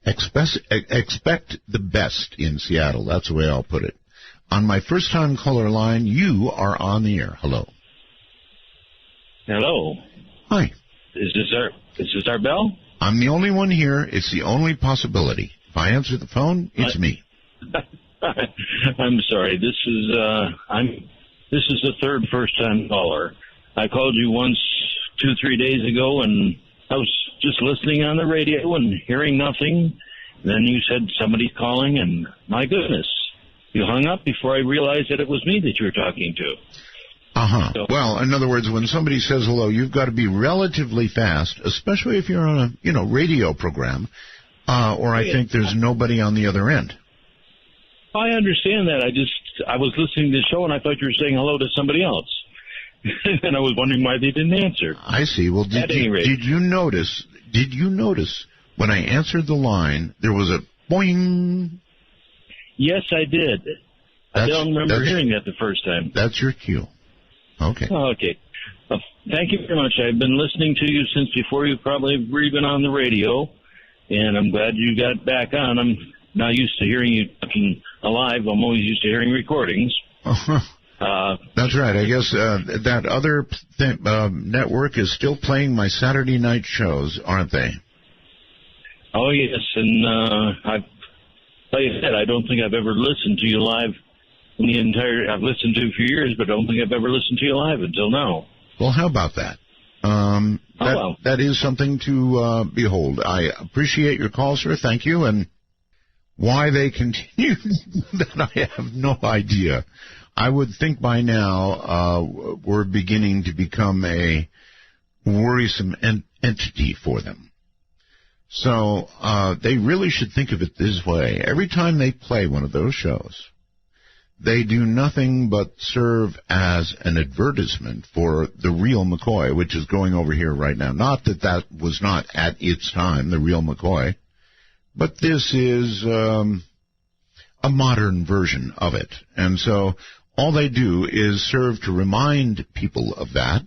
expect the best in Seattle. That's the way I'll put it. On my first-time caller line, you are on the air. Hello. Hello. Hi. Is this Art Bell? I'm the only one here. It's the only possibility. If I answer the phone, it's me. I'm sorry. This is the third first-time caller. I called you once 2-3 days ago, and I was just listening on the radio and hearing nothing. Then you said somebody's calling, and my goodness, you hung up before I realized that it was me that you were talking to. Uh-huh. Well, in other words, when somebody says hello, you've got to be relatively fast, especially if you're on a, radio program, or I think there's nobody on the other end. I understand that. I was listening to the show, and I thought you were saying hello to somebody else. And I was wondering why they didn't answer. I see. Well, did you notice when I answered the line, there was a boing? Yes, I did. I don't remember hearing that the first time. That's your cue. Okay. Oh, okay. Well, thank you very much. I've been listening to you since before you probably were even on the radio, and I'm glad you got back on. I'm not used to hearing you talking alive. I'm always used to hearing recordings. That's right. I guess that other network is still playing my Saturday night shows, aren't they? Oh, yes, and like I said, I don't think I've ever listened to you live in the entire... I've listened to you for years, but I don't think I've ever listened to you live until now. Well, how about that? That is something to behold. I appreciate your call, sir. Thank you. And why they continue, that I have no idea. I would think by now we're beginning to become a worrisome entity for them. So they really should think of it this way. Every time they play one of those shows, they do nothing but serve as an advertisement for the real McCoy, which is going over here right now. Not that that was not at its time, the real McCoy, but this is a modern version of it. And so all they do is serve to remind people of that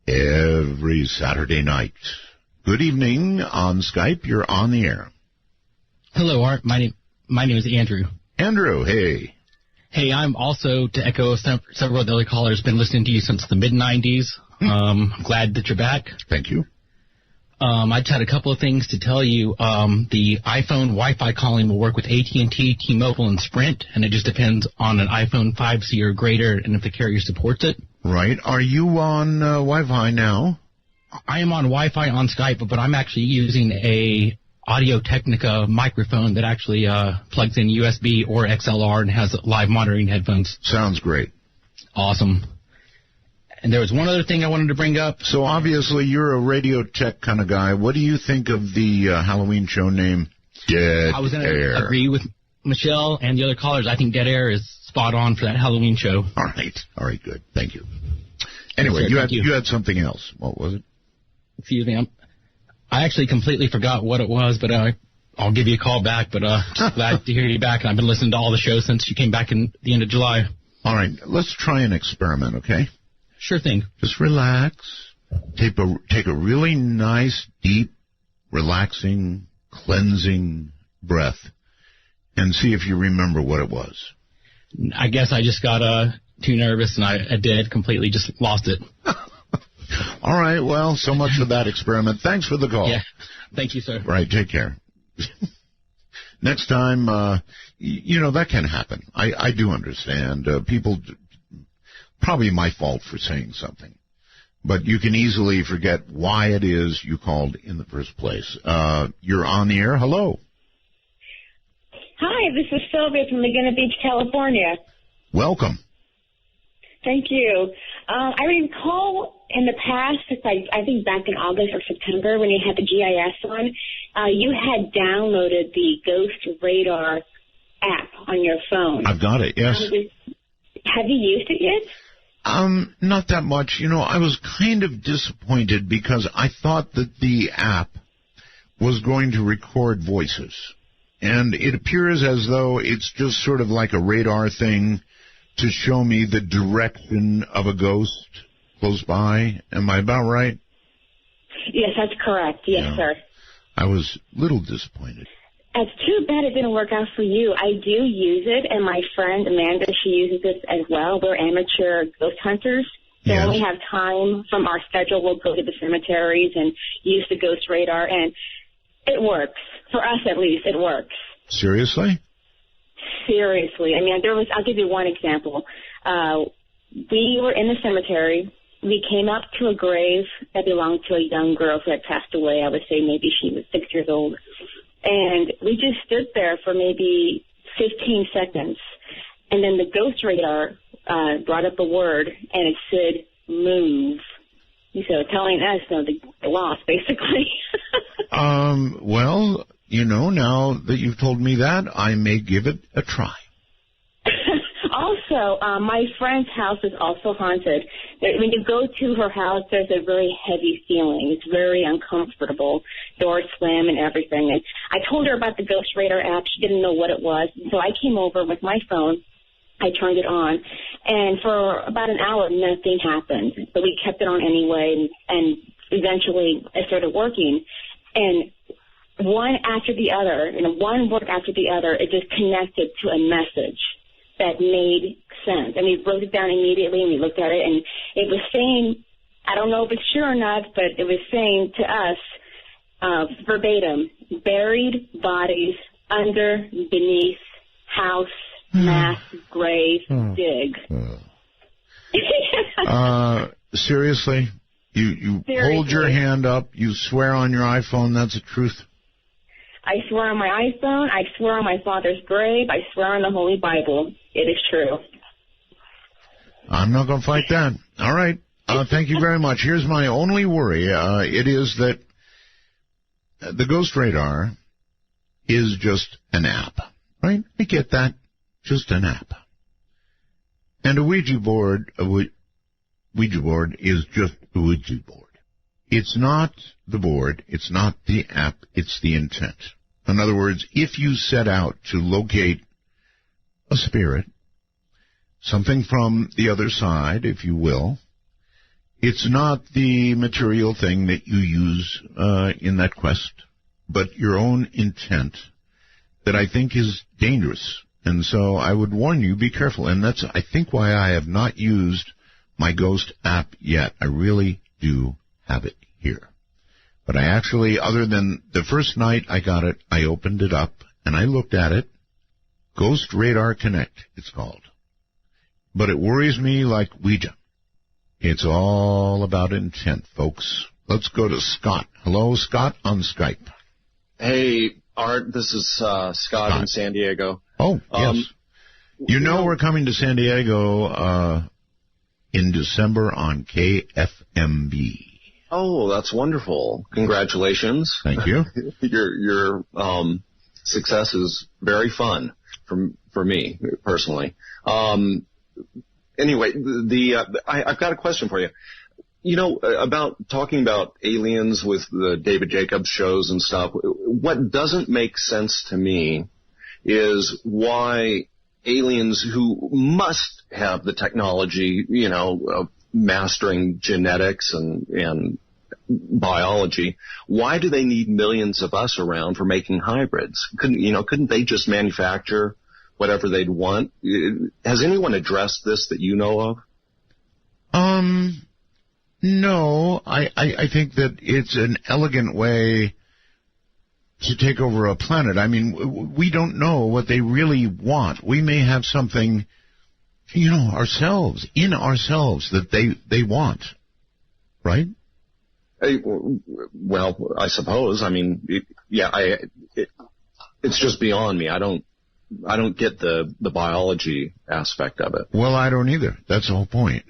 every Saturday night. Good evening on Skype. You're on the air. Hello, Art. My name is Andrew. Andrew, hey. Hey, I'm also, to echo several of the other callers, been listening to you since the mid-'90s. I'm glad that you're back. Thank you. I just had a couple of things to tell you. The iPhone Wi-Fi calling will work with AT&T, T-Mobile, and Sprint, and it just depends on an iPhone 5C or greater and if the carrier supports it. Right. Are you on Wi-Fi now? I am on Wi-Fi on Skype, but I'm actually using a Audio-Technica microphone that actually plugs in USB or XLR and has live monitoring headphones. Sounds great. Awesome. And there was one other thing I wanted to bring up. So obviously you're a radio tech kind of guy. What do you think of the Halloween show name Dead Air? I was going to agree with Michelle and the other callers. I think Dead Air is spot on for that Halloween show. All right, good. Thank you. Anyway, you had something else. What was it? Excuse me. I actually completely forgot what it was, but I'll give you a call back. But just glad to hear you back. And I've been listening to all the shows since you came back in the end of July. All right, let's try an experiment, okay? Sure thing. Just relax. Take a really nice, deep, relaxing, cleansing breath, and see if you remember what it was. I guess I just got too nervous, and I did completely just lost it. All right, well, so much for that experiment. Thanks for the call. Yeah, thank you, sir. Right, take care. Next time, that can happen. I do understand. People, probably my fault for saying something. But you can easily forget why it is you called in the first place. You're on the air. Hello. Hi, this is Sylvia from Laguna Beach, California. Welcome. Thank you. I recall in the past, I think back in August or September when you had the GIS on, you had downloaded the Ghost Radar app on your phone. I've got it, yes. Have you used it yet? Not that much. I was kind of disappointed because I thought that the app was going to record voices. And it appears as though it's just sort of like a radar thing to show me the direction of a ghost close by. Am I about right? Yes, that's correct. Yes, sir. I was a little disappointed. It's too bad it didn't work out for you. I do use it, and my friend Amanda, she uses it as well. We're amateur ghost hunters. So when we have time from our schedule, we'll go to the cemeteries and use the Ghost Radar, and it works. For us, at least, it works. Seriously? Seriously. I mean, I'll give you one example. We were in the cemetery. We came up to a grave that belonged to a young girl who had passed away. I would say maybe she was 6 years old. And we just stood there for maybe 15 seconds. And then the Ghost Radar brought up a word, and it said, move. So telling us, the loss, basically. Well, now that you've told me that, I may give it a try. Also, my friend's house is also haunted. When you go to her house, there's a very heavy feeling. It's very uncomfortable. Doors slam and everything. And I told her about the Ghost Radar app. She didn't know what it was. So I came over with my phone, I turned it on, and for about an hour, nothing happened. But we kept it on anyway, and eventually it started working. And one after the other, one word after the other, it just connected to a message that made sense. And we wrote it down immediately, and we looked at it, and it was saying, I don't know if it's true or not, but it was saying to us, verbatim, buried bodies under, beneath, house, mass, grave, dig. Seriously? You hold your hand up, you swear on your iPhone that's the truth? I swear on my iPhone, I swear on my father's grave, I swear on the Holy Bible. It is true. I'm not going to fight that. All right. Thank you very much. Here's my only worry. It is that the Ghost Radar is just an app, right? I get that. Just an app. And a Ouija board is just a Ouija board. It's not the board, it's not the app, it's the intent. In other words, if you set out to locate a spirit, something from the other side, if you will, it's not the material thing that you use in that quest, but your own intent that I think is dangerous. And so I would warn you, be careful. And that's, I think, why I have not used my Ghost app yet. I really do have it here. But I actually, other than the first night I got it, I opened it up and I looked at it. Ghost Radar Connect, it's called. But it worries me like Ouija. It's all about intent, folks. Let's go to Scott. Hello, Scott, on Skype. Hey, Art, this is Scott in San Diego. Oh, yes. We're coming to San Diego in December on KFMB. Oh, that's wonderful. Congratulations. Thank you. Your success is very fun for me, personally. Anyway, I've got a question for you. About talking about aliens with the David Jacobs shows and stuff, what doesn't make sense to me is why aliens who must have the technology, of mastering genetics and biology, why do they need millions of us around for making hybrids? Couldn't they just manufacture whatever they'd want? Has anyone addressed this that you know of? No. I think that it's an elegant way to take over a planet. I mean, we don't know what they really want. We may have something, ourselves that they want, right? Well, I suppose. I mean, it's just beyond me. I don't get the biology aspect of it. Well, I don't either. That's the whole point.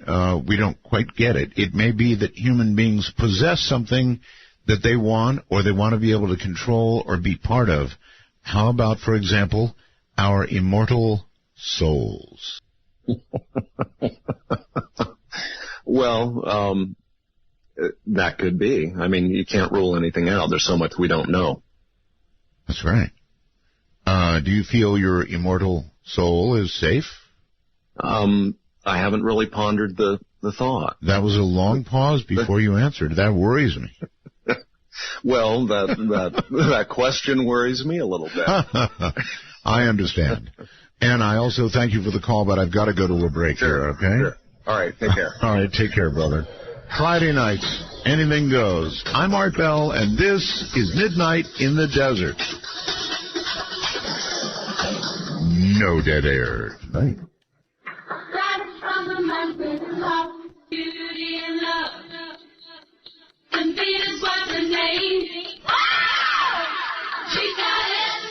We don't quite get it. It may be that human beings possess something that they want, or they want to be able to control or be part of. How about, for example, our immortal souls? Well, that could be. I mean, you can't rule anything out. There's so much we don't know. That's right. Do you feel your immortal soul is safe? I haven't really pondered the thought. That was a long pause before you answered. That worries me. Well, that question worries me a little bit. I understand. And I also thank you for the call, but I've got to go to a break here, okay? Sure. All right, take care. All right, take care, brother. Friday nights, anything goes. I'm Art Bell, and this is Midnight in the Desert. No dead air tonight. From the mountains of beauty and love. And Venus was her name. She got it.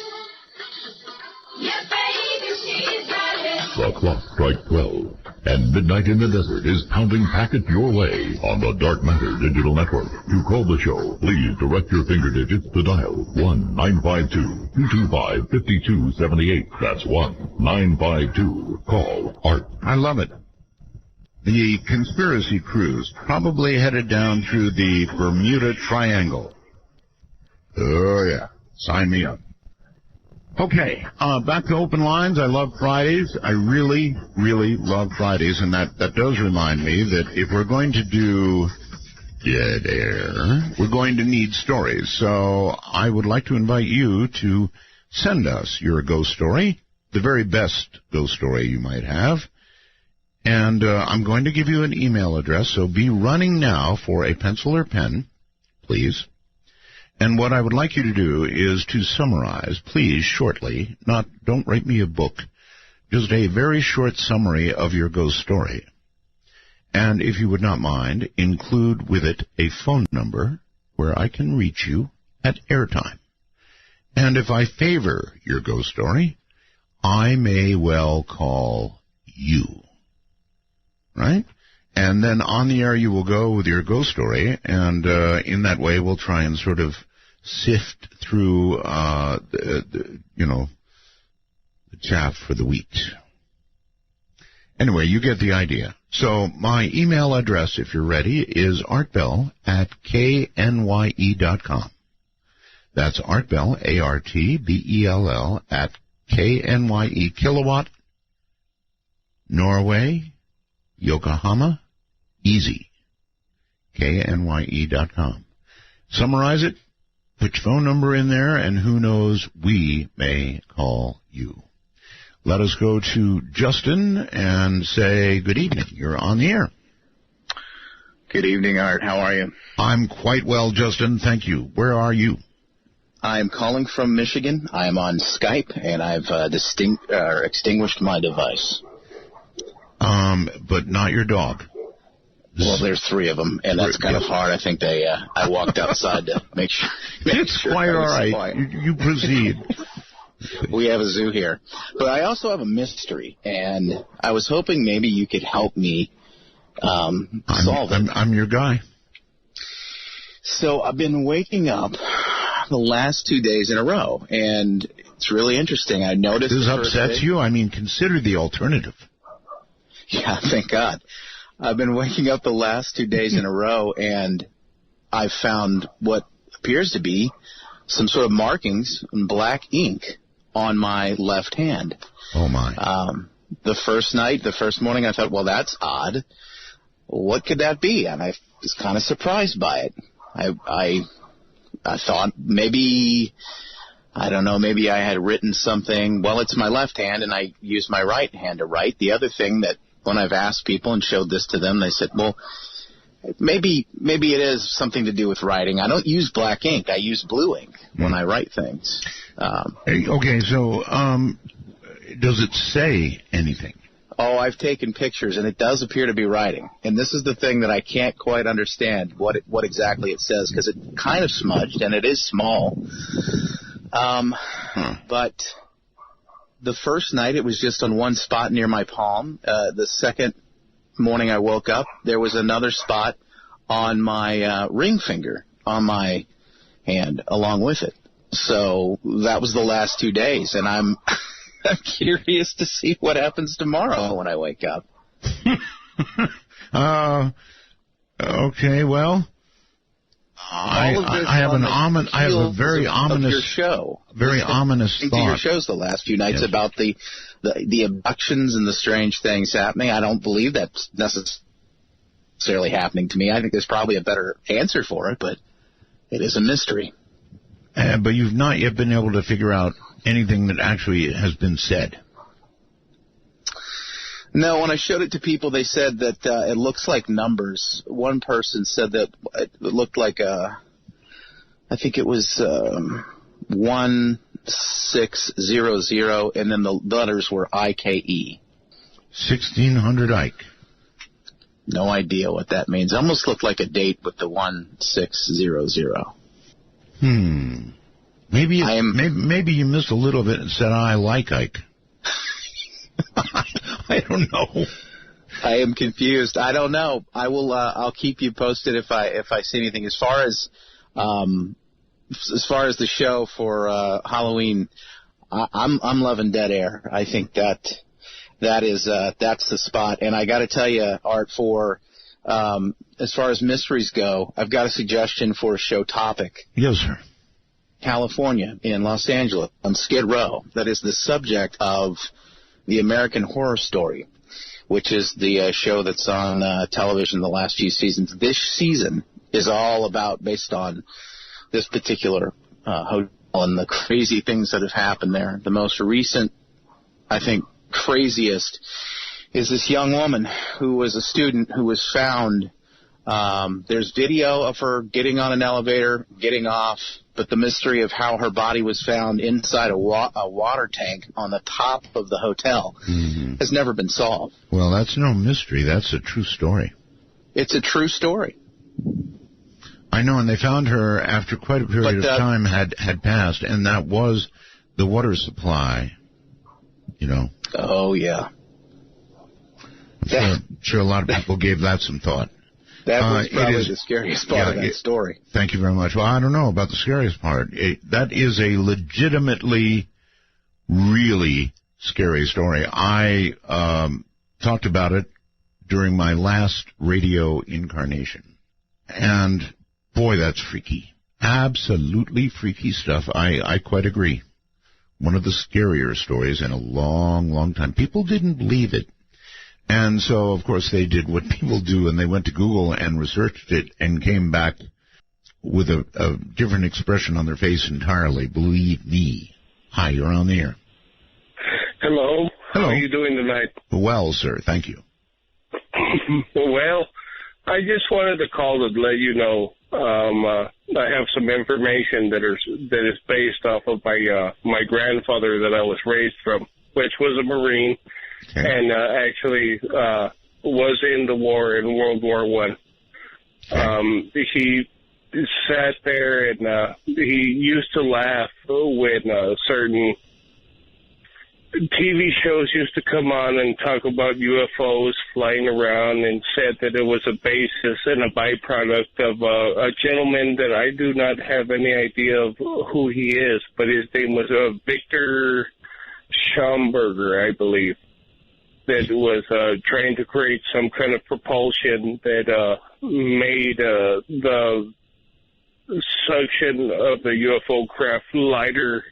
Yeah, baby, she's got it. The clock strikes 12, and Midnight in the Desert is pounding packets your way on the Dark Matter Digital Network. To call the show, please direct your finger digits to dial 1-952-225-5278. That's 1-952. Call Art. I love it. The conspiracy cruise probably headed down through the Bermuda Triangle. Oh, yeah. Sign me up. Okay, back to open lines. I love Fridays. I really, really love Fridays, and that does remind me that if we're going to do Dead Air, we're going to need stories. So I would like to invite you to send us your ghost story, the very best ghost story you might have. And I'm going to give you an email address, so be running now for a pencil or pen, please. And what I would like you to do is to summarize, please, shortly, don't write me a book, just a very short summary of your ghost story. And if you would not mind, include with it a phone number where I can reach you at airtime. And if I favor your ghost story, I may well call you. Right? And then on the air you will go with your ghost story, and in that way we'll try and sort of sift through, the chaff for the wheat. Anyway, you get the idea. So my email address, if you're ready, is artbell@knye.com. That's artbell, ARTBELL, @KNYE, kilowatt, Norway, Yokohama, easy, knye.com. Summarize it, put your phone number in there, and who knows, we may call you. Let us go to Justin and say good evening. You're on the air. Good evening, Art. How are you? I'm quite well, Justin. Thank you. Where are you? I'm calling from Michigan. I'm on Skype, and I've extinguished my device. But not your dog. Well, there's 3 of them, and that's kind of hard. I think I walked outside to make sure. It's quite all right. You proceed. We have a zoo here. But I also have a mystery, and I was hoping maybe you could help me solve it. I'm your guy. So I've been waking up the last 2 days in a row, and it's really interesting. I noticed this upsets you? I mean, consider the alternative. Yeah, thank God. I've been waking up the last 2 days in a row, and I've found what appears to be some sort of markings in black ink on my left hand. Oh, my. The first morning, I thought, well, that's odd. What could that be? And I was kind of surprised by it. I thought maybe, I don't know, maybe I had written something. Well, it's my left hand, and I use my right hand to write. The other thing that when I've asked people and showed this to them, they said, well, maybe it is something to do with writing. I don't use black ink. I use blue ink when I write things. Okay, so does it say anything? Oh, I've taken pictures, and it does appear to be writing. And this is the thing that I can't quite understand what exactly it says, because it kind of smudged, and it is small. But the first night, it was just on one spot near my palm. The second morning I woke up, there was another spot on my ring finger on my hand along with it. So that was the last 2 days, and I'm curious to see what happens tomorrow when I wake up. Okay, well, I have a very ominous show. Very ominous thought. Your shows the last few nights about the abductions and the strange things happening. I don't believe that's necessarily happening to me. I think there's probably a better answer for it, but it is a mystery. But you've not yet been able to figure out anything that actually has been said. No, when I showed it to people, they said that it looks like numbers. One person said that it looked like I think it was 1600, and then the letters were IKE. 1600 Ike. No idea what that means. It almost looked like a date with the 1600. Maybe you missed a little bit and said, I like Ike. I don't know. I am confused. I don't know. I will. I'll keep you posted if I see anything. As far as the show for Halloween, I'm loving Dead Air. I think that's the spot. And I got to tell you, Art, for as far as mysteries go, I've got a suggestion for a show topic. Yes, sir. California, in Los Angeles, on Skid Row, that is the subject of the American Horror Story, which is the show that's on television the last few seasons. This season is all based on this particular hotel and the crazy things that have happened there. The most recent, I think, craziest is this young woman who was a student who was found. There's video of her getting on an elevator, getting off, but the mystery of how her body was found inside a water tank on the top of the hotel has never been solved. Well, that's no mystery. That's a true story. It's a true story. I know, and they found her after quite a period of time had passed, and that was the water supply, Oh, yeah. I'm sure a lot of people gave that some thought. That was probably the scariest part of that story. Thank you very much. Well, I don't know about the scariest part. That is a legitimately, really scary story. I talked about it during my last radio incarnation. And, boy, that's freaky. Absolutely freaky stuff. I quite agree. One of the scarier stories in a long, long time. People didn't believe it. And so, of course, they did what people do, and they went to Google and researched it and came back with a different expression on their face entirely. Believe me. Hi, you're on the air. Hello. Hello. How are you doing tonight? Well, sir, thank you. Well, I just wanted to call to let you know I have some information that is based off of my grandfather that I was raised from, which was a Marine. Okay. And actually was in the war in World War I. He sat there and he used to laugh when certain TV shows used to come on and talk about UFOs flying around, and said that it was a basis and a byproduct of a gentleman that I do not have any idea of who he is, but his name was Victor Schomburger, I believe, that was trying to create some kind of propulsion that made the suction of the UFO craft lighter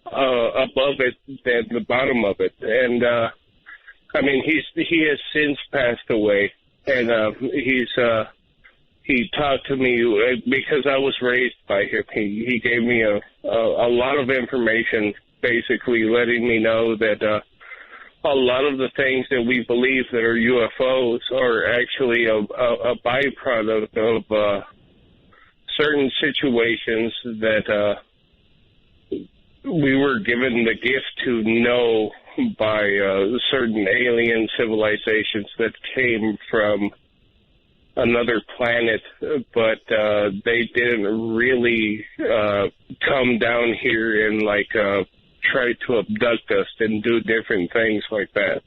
above it than the bottom of it. And, I mean, he has since passed away, and he talked to me because I was raised by him. He gave me a lot of information, basically letting me know that a lot of the things that we believe that are UFOs are actually a byproduct of certain situations that we were given the gift to know by certain alien civilizations that came from another planet, but they didn't really come down here and try to abduct us and do different things like that.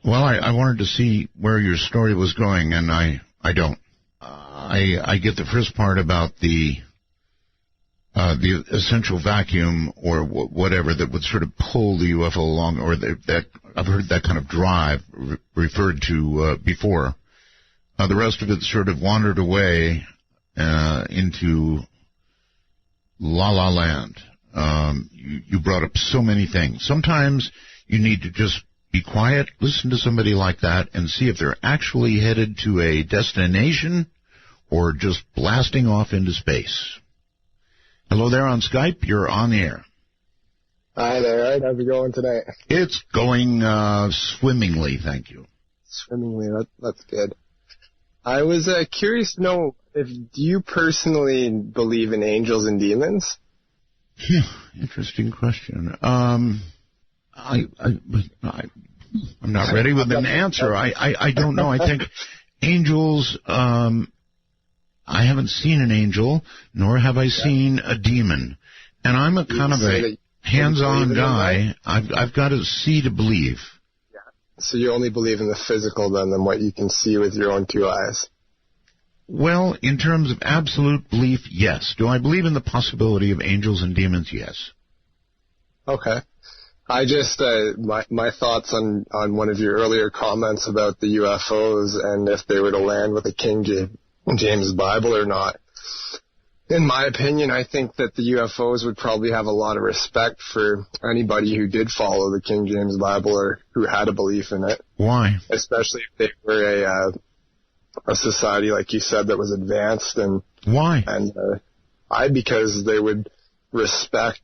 Well, I wanted to see where your story was going, and I don't. I get the first part about the essential vacuum or whatever that would sort of pull the UFO along, or that I've heard that kind of drive referred to before. The rest of it sort of wandered away into La La Land. You brought up so many things. Sometimes you need to just be quiet, listen to somebody like that, and see if they're actually headed to a destination or just blasting off into space. Hello there on Skype. You're on the air. Hi there, Ed. How's it going tonight? It's going swimmingly, thank you. Swimmingly, that's good. I was curious to know do you personally believe in angels and demons? Interesting question. I'm not ready with an answer. I don't know. I think angels, I haven't seen an angel, nor have I seen a demon. And I'm a kind of a hands-on guy. I've got to see to believe. Yeah. So you only believe in the physical then than what you can see with your own two eyes? Well, in terms of absolute belief, yes. Do I believe in the possibility of angels and demons? Yes. Okay. I just, my thoughts on one of your earlier comments about the UFOs and if they were to land with a King James Bible or not. In my opinion, I think that the UFOs would probably have a lot of respect for anybody who did follow the King James Bible or who had a belief in it. Why? Especially if they were a society, like you said, that was advanced. And why? And because they would respect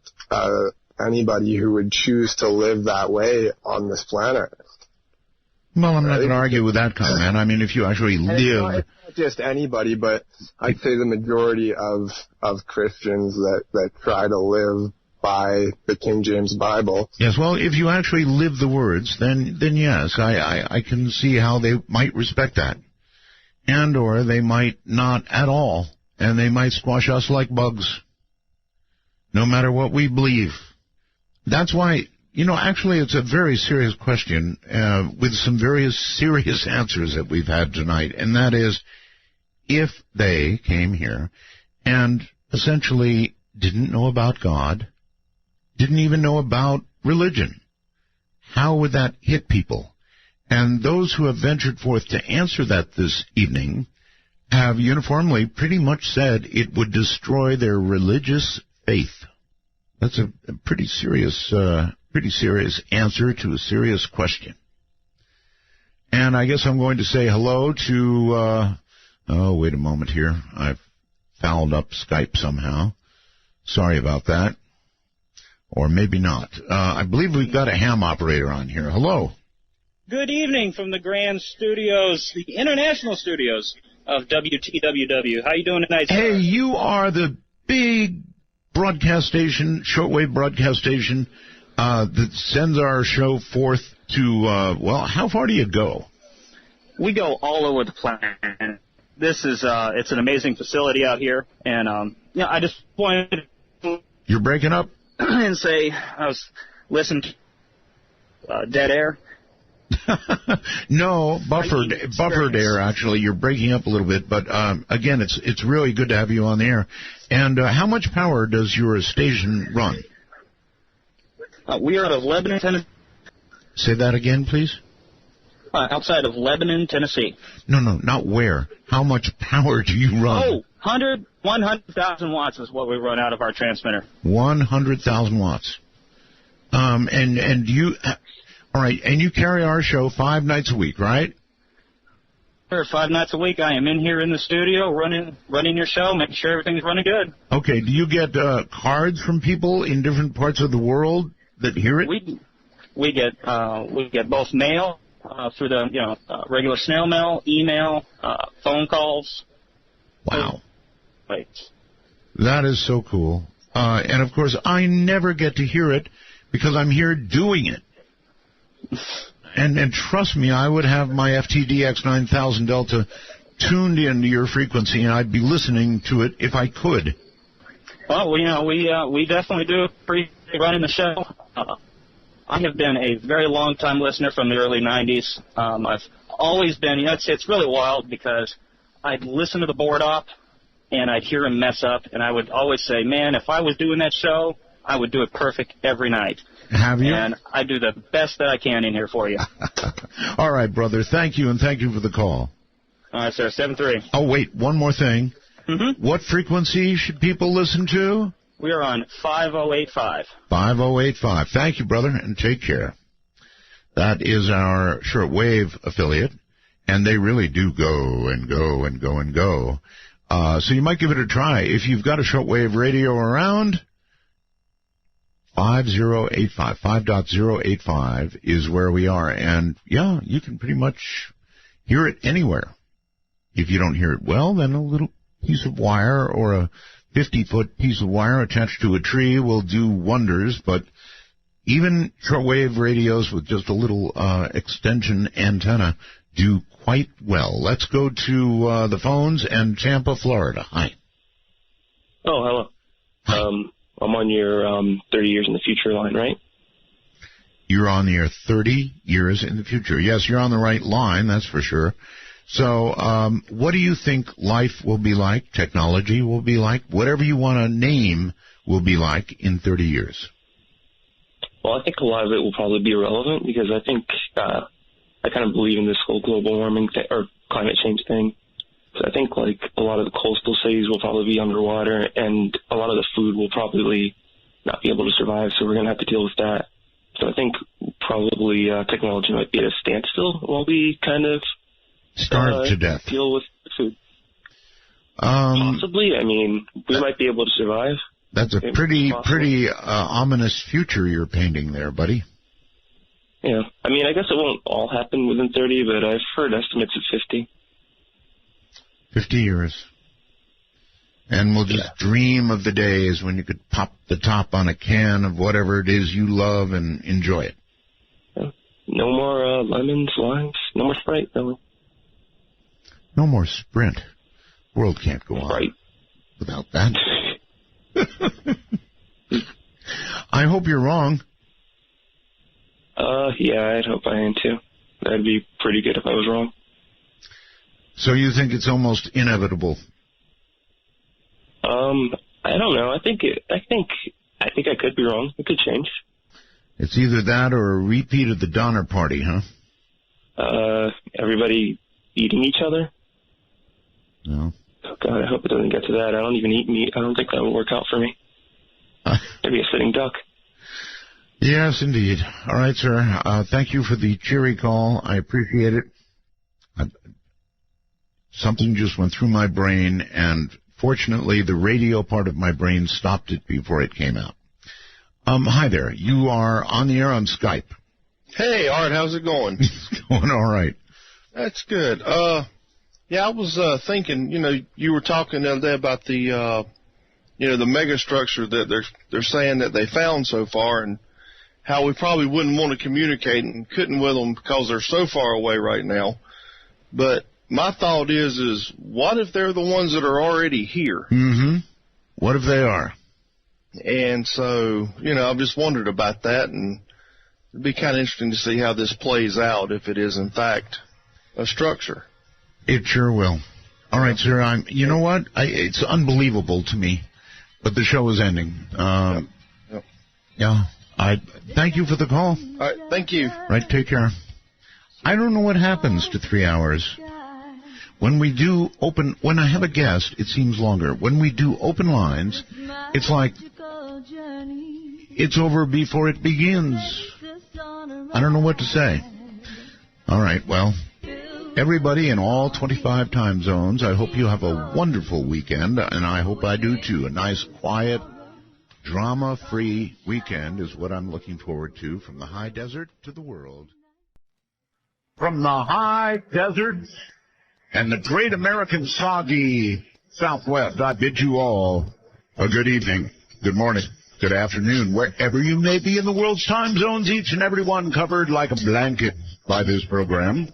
anybody who would choose to live that way on this planet. Well, I'm not going to argue with that comment. I mean, if you actually live... It's not just anybody, but I'd say the majority of Christians that try to live by the King James Bible. Yes, well, if you actually live the words, then yes, I can see how they might respect that. And or they might not at all, and they might squash us like bugs, no matter what we believe. That's why... actually, it's a very serious question with some very serious answers that we've had tonight, and that is, if they came here and essentially didn't know about God, didn't even know about religion, how would that hit people? And those who have ventured forth to answer that this evening have uniformly pretty much said it would destroy their religious faith. That's a pretty serious answer to a serious question. And I guess I'm going to say hello to, wait a moment here. I've fouled up Skype somehow. Sorry about that. Or maybe not. I believe we've got a ham operator on here. Hello. Good evening from the grand studios, the international studios of WTWW. How you doing tonight, sir? Hey, you are the big broadcast station, shortwave broadcast station, that sends our show forth to, how far do you go? We go all over the planet. This is, it's an amazing facility out here, and, I just wanted to... You're breaking up? And say, I was listening to Dead Air. No, buffered air, actually. You're breaking up a little bit, but, again, it's really good to have you on the air. And how much power does your station run? We are out of Lebanon, Tennessee. Say that again, please. Outside of Lebanon, Tennessee. No, not where. How much power do you run? 100,000 watts is what we run out of our transmitter. 100,000 watts. And you, all right, and you carry our show 5 nights a week, right? Sure, 5 nights a week. I am in here in the studio running your show, making sure everything's running good. Okay, do you get cards from people in different parts of the world that hear it? We get both mail through the regular snail mail, email, phone calls. Wow. Right. That is so cool. And of course, I never get to hear it because I'm here doing it. And trust me, I would have my FTDX 9000 Delta tuned into your frequency, and I'd be listening to it if I could. Well, we definitely do appreciate running the show. I have been a very long-time listener from the early 90s. I've always been, it's really wild because I'd listen to the board op, and I'd hear him mess up, and I would always say, man, if I was doing that show, I would do it perfect every night. Have you? And I do the best that I can in here for you. All right, brother. Thank you, and thank you for the call. All right, sir. 7-3. Oh, wait. One more thing. Mm-hmm. What frequency should people listen to? We are on 5085. 5085. Thank you, brother, and take care. That is our shortwave affiliate, and they really do go and go and go and go. So you might give it a try. If you've got a shortwave radio around, 5085, 5.085 is where we are. And, yeah, you can pretty much hear it anywhere. If you don't hear it well, then a little piece of wire or a 50-foot piece of wire attached to a tree will do wonders. But even shortwave radios with just a little extension antenna do quite well. Let's go to the phones and Tampa, Florida. Hi. Oh, hello. Hi. I'm on your 30 years in the future line, right? You're on the air 30 years in the future. Yes, you're on the right line, that's for sure. So what do you think life will be like, technology will be like, whatever you want to name will be like in 30 years? Well, I think a lot of it will probably be irrelevant because I think I kind of believe in this whole global warming or climate change thing. So I think like a lot of the coastal cities will probably be underwater, and a lot of the food will probably not be able to survive. So we're going to have to deal with that. So I think probably technology might be at a standstill while we kind of starve to death. Deal with food. Possibly. I mean, we might be able to survive. That's a pretty ominous future you're painting there, buddy. Yeah. I mean, I guess it won't all happen within 30, but I've heard estimates of 50. 50 years. And we'll just dream of the days when you could pop the top on a can of whatever it is you love and enjoy it. Yeah. No more lemons, limes, no more Sprite, no. No more Sprint. The world can't go on without that. I hope you're wrong. Yeah, I'd hope I am too. That'd be pretty good if I was wrong. So you think it's almost inevitable? I don't know. I think I could be wrong. It could change. It's either that or a repeat of the Donner Party, huh? Everybody eating each other? No. Oh, God, I hope it doesn't get to that. I don't even eat meat. I don't think that would work out for me. Maybe a sitting duck. Yes, indeed. All right, sir. Thank you for the cheery call. I appreciate it. Something just went through my brain, and fortunately, the radio part of my brain stopped it before it came out. Hi there. You are on the air on Skype. Hey, Art. How's it going? It's going all right. That's good. Yeah, I was thinking. You were talking the other day about the the megastructure that they're saying that they found so far, and how we probably wouldn't want to communicate and couldn't with them because they're so far away right now. But my thought is what if they're the ones that are already here? Mm-hmm. What if they are? And so, I've just wondered about that, and it'd be kind of interesting to see how this plays out if it is, in fact, a structure. It sure will. All right, sir. You know what? It's unbelievable to me, but the show is ending. Yep. Yeah. I thank you for the call. All right. Thank you. Right. Take care. I don't know what happens to 3 hours. When I have a guest, it seems longer. When we do open lines, it's like it's over before it begins. I don't know what to say. All right. Well, everybody in all 25 time zones, I hope you have a wonderful weekend, and I hope I do too. A nice, quiet, drama-free weekend is what I'm looking forward to, from the high desert to the world. From the high deserts and the great American soggy Southwest, I bid you all a good evening, good morning, good afternoon, wherever you may be in the world's time zones, each and every one covered like a blanket by this program.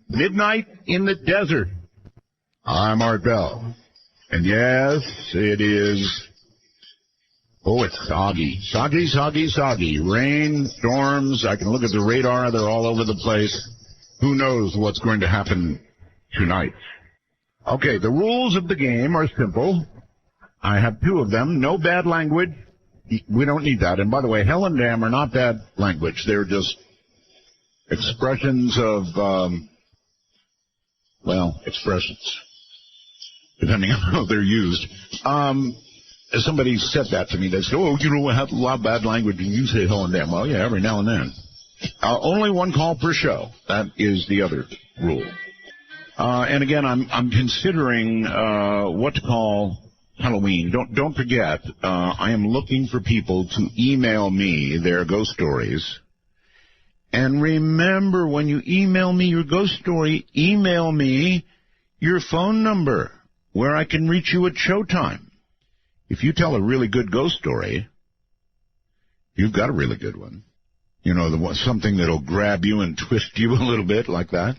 Midnight in the Desert. I'm Art Bell. And yes, it is... Oh, it's soggy. Soggy, soggy, soggy. Rain, storms. I can look at the radar. They're all over the place. Who knows what's going to happen tonight? Okay, the rules of the game are simple. I have two of them. No bad language. We don't need that. And by the way, hell and damn are not bad language. They're just expressions of, expressions, depending on how they're used. Somebody said that to me. They said, you don't have a lot of bad language, and you say hell and damn. Well, yeah, every now and then. Only one call per show. That is the other rule. And again, I'm considering what to call Halloween. Don't forget, I am looking for people to email me their ghost stories. And remember, when you email me your ghost story, email me your phone number where I can reach you at showtime. If you tell a really good ghost story, you've got a really good one. Something that'll grab you and twist you a little bit like that.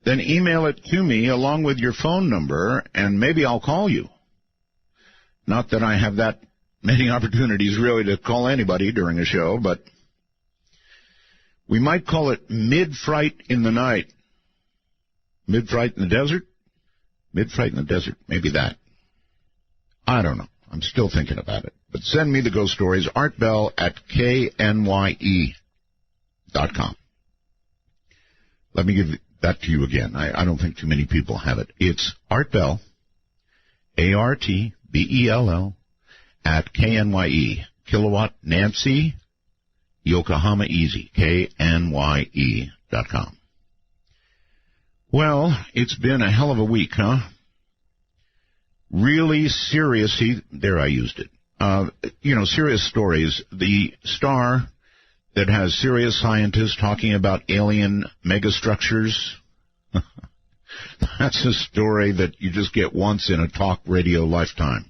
Then email it to me along with your phone number, and maybe I'll call you. Not that I have that many opportunities really to call anybody during a show, but we might call it Mid-Fright in the Night. Mid-Fright in the Desert? Mid-Fright in the Desert, maybe that. I don't know. I'm still thinking about it. But send me the ghost stories, artbell@knye.com. Let me that to you again. I don't think too many people have it. It's Art Bell, ARTBELL, at KNYE, Kilowatt Nancy, Yokohama Easy, KNYE.com. Well, it's been a hell of a week, huh? Really serious, see, there I used it. Serious stories. The Star that has serious scientists talking about alien megastructures. That's a story that you just get once in a talk radio lifetime.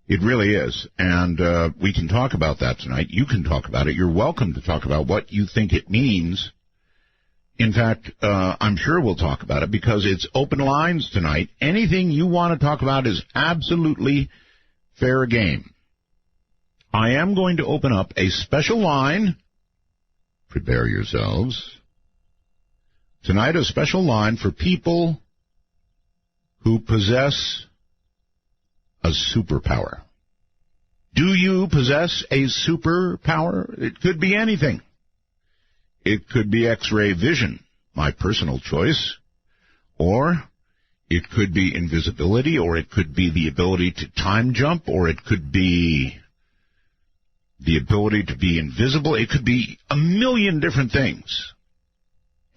It really is. And we can talk about that tonight. You can talk about it. You're welcome to talk about what you think it means. In fact, I'm sure we'll talk about it because it's open lines tonight. Anything you want to talk about is absolutely fair game. I am going to open up a special line. Prepare yourselves. Tonight, a special line for people who possess a superpower. Do you possess a superpower? It could be anything. It could be X-ray vision, my personal choice, or it could be invisibility, or it could be the ability to time jump, or it could be the ability to be invisible. It could be a million different things.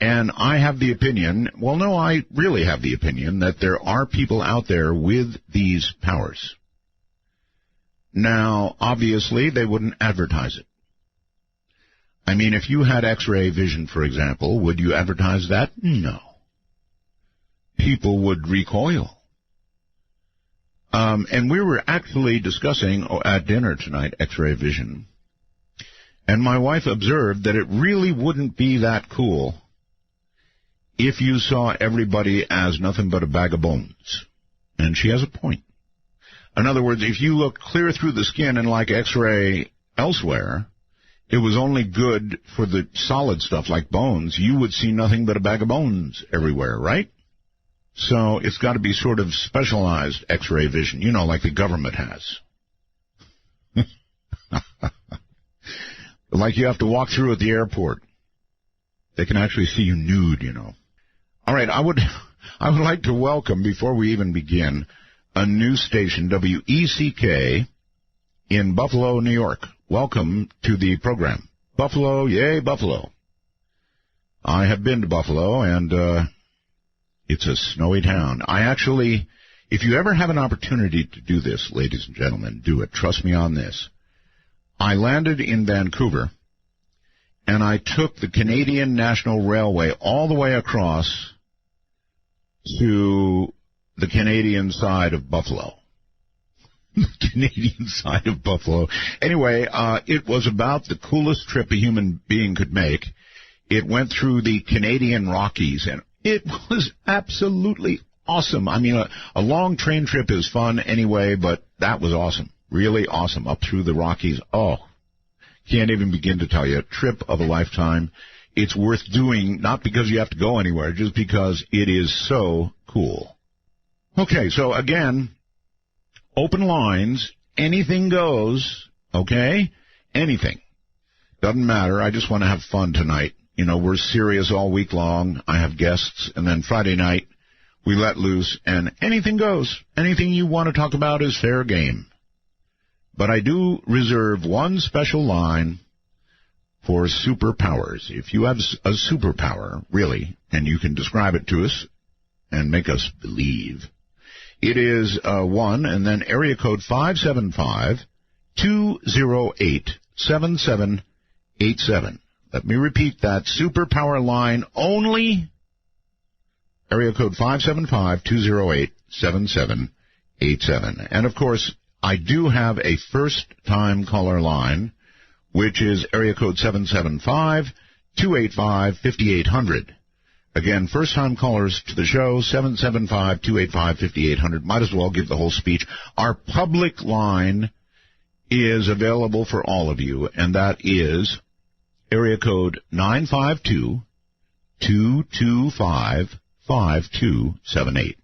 And I have the opinion, well, no, I really have the opinion that there are people out there with these powers. Now, obviously, they wouldn't advertise it. I mean, if you had X-ray vision, for example, would you advertise that? No. People would recoil. And we were actually discussing at dinner tonight X-ray vision, and my wife observed that it really wouldn't be that cool if you saw everybody as nothing but a bag of bones. And she has a point. In other words, if you looked clear through the skin and like X-ray elsewhere, it was only good for the solid stuff like bones, you would see nothing but a bag of bones everywhere, right? So it's got to be sort of specialized X-ray vision, like the government has. Like you have to walk through at the airport. They can actually see you nude, All right, I would like to welcome, before we even begin, a new station, WECK, in Buffalo, New York. Welcome to the program. Buffalo, yay, Buffalo. I have been to Buffalo, and it's a snowy town. If you ever have an opportunity to do this, ladies and gentlemen, do it. Trust me on this. I landed in Vancouver, and I took the Canadian National Railway all the way across to the Canadian side of Buffalo. Canadian side of Buffalo. Anyway, it was about the coolest trip a human being could make. It went through the Canadian Rockies, and it was absolutely awesome. I mean, a long train trip is fun anyway, but that was awesome. Really awesome. Up through the Rockies. Oh, can't even begin to tell you. A trip of a lifetime. It's worth doing, not because you have to go anywhere, just because it is so cool. Okay, so again, open lines, anything goes, okay? Anything. Doesn't matter. I just want to have fun tonight. We're serious all week long. I have guests, and then Friday night we let loose, and anything goes. Anything you want to talk about is fair game. But I do reserve one special line for superpowers. If you have a superpower, really, and you can describe it to us and make us believe, it is 1 and then area code 575-208-7787. Let me repeat that. Superpower line only. Area code 575-208-7787. And, of course, I do have a first-time caller line, which is area code 775-285-5800. Again, first-time callers to the show, 775-285-5800. Might as well give the whole speech. Our public line is available for all of you, and that is area code 952-225-5278.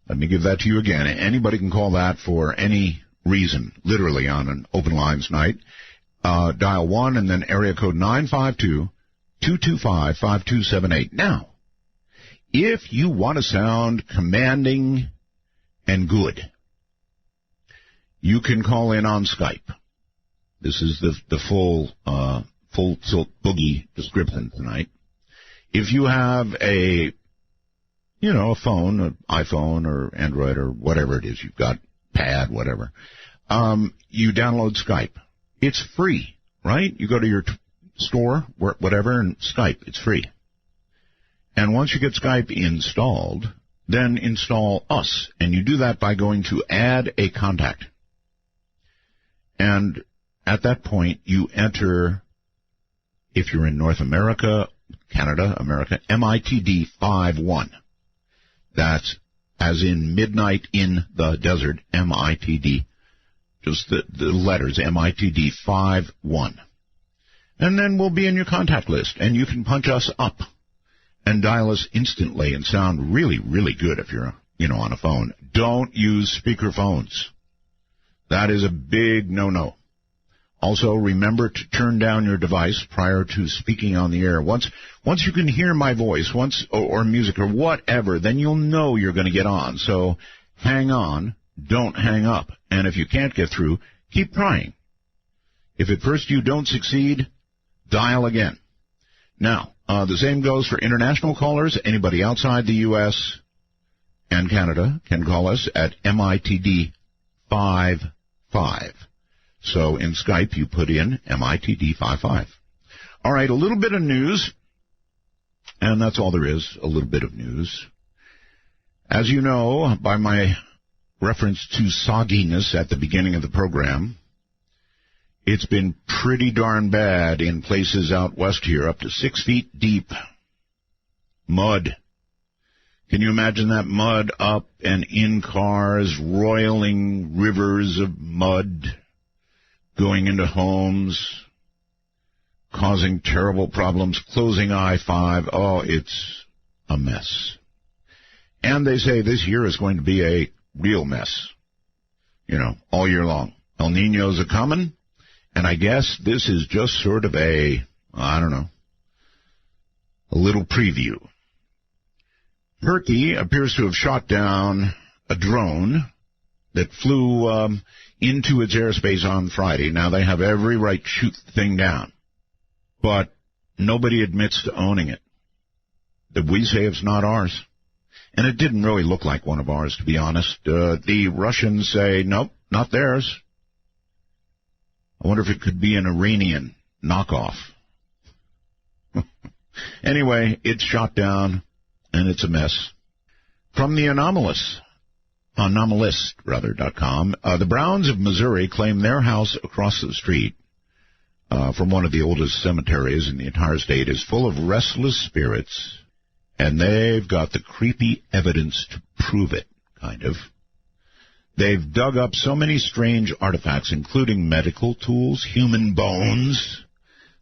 Let me give that to you again. Anybody can call that for any reason, literally on an open lines night. Dial 1 and then area code 888-225-5278. Now, if you want to sound commanding and good, you can call in on Skype. This is the full Silk Boogie description tonight. If you have a phone, an iPhone or Android or whatever it is you've got, pad, whatever, you download Skype. It's free, right? You go to your store, whatever, and Skype. It's free. And once you get Skype installed, then install us. And you do that by going to add a contact. And at that point, you enter, if you're in North America, Canada, America, MITD 51. That's as in midnight in the desert, MITD. Just the letters, MITD 51. And then we'll be in your contact list, and you can punch us up and dial us instantly and sound really, really good if you're, on a phone. Don't use speaker phones. That is a big no-no. Also, remember to turn down your device prior to speaking on the air. Once you can hear my voice, or music or whatever, then you'll know you're going to get on. So hang on, don't hang up. And if you can't get through, keep trying. If at first you don't succeed, dial again. Now, the same goes for international callers. Anybody outside the U.S. and Canada can call us at MITD 55. So in Skype, you put in MITD 55. All right, a little bit of news, and that's all there is, a little bit of news. As you know, by my reference to sogginess at the beginning of the program, it's been pretty darn bad in places out west here, up to 6 feet deep. Mud. Can you imagine that mud up and in cars, roiling rivers of mud going into homes, causing terrible problems, closing I-5. Oh, it's a mess. And they say this year is going to be a real mess, all year long. El Niños are coming, and I guess this is just sort of a little preview. Turkey appears to have shot down a drone that flew into its airspace on Friday. Now, they have every right to shoot the thing down, but nobody admits to owning it. That we say it's not ours. And it didn't really look like one of ours, to be honest. The Russians say, nope, not theirs. I wonder if it could be an Iranian knockoff. Anyway, it's shot down, and it's a mess. From the anomalist.com, the Browns of Missouri claim their house across the street from one of the oldest cemeteries in the entire state is full of restless spirits, and they've got the creepy evidence to prove it, kind of. They've dug up so many strange artifacts, including medical tools, human bones,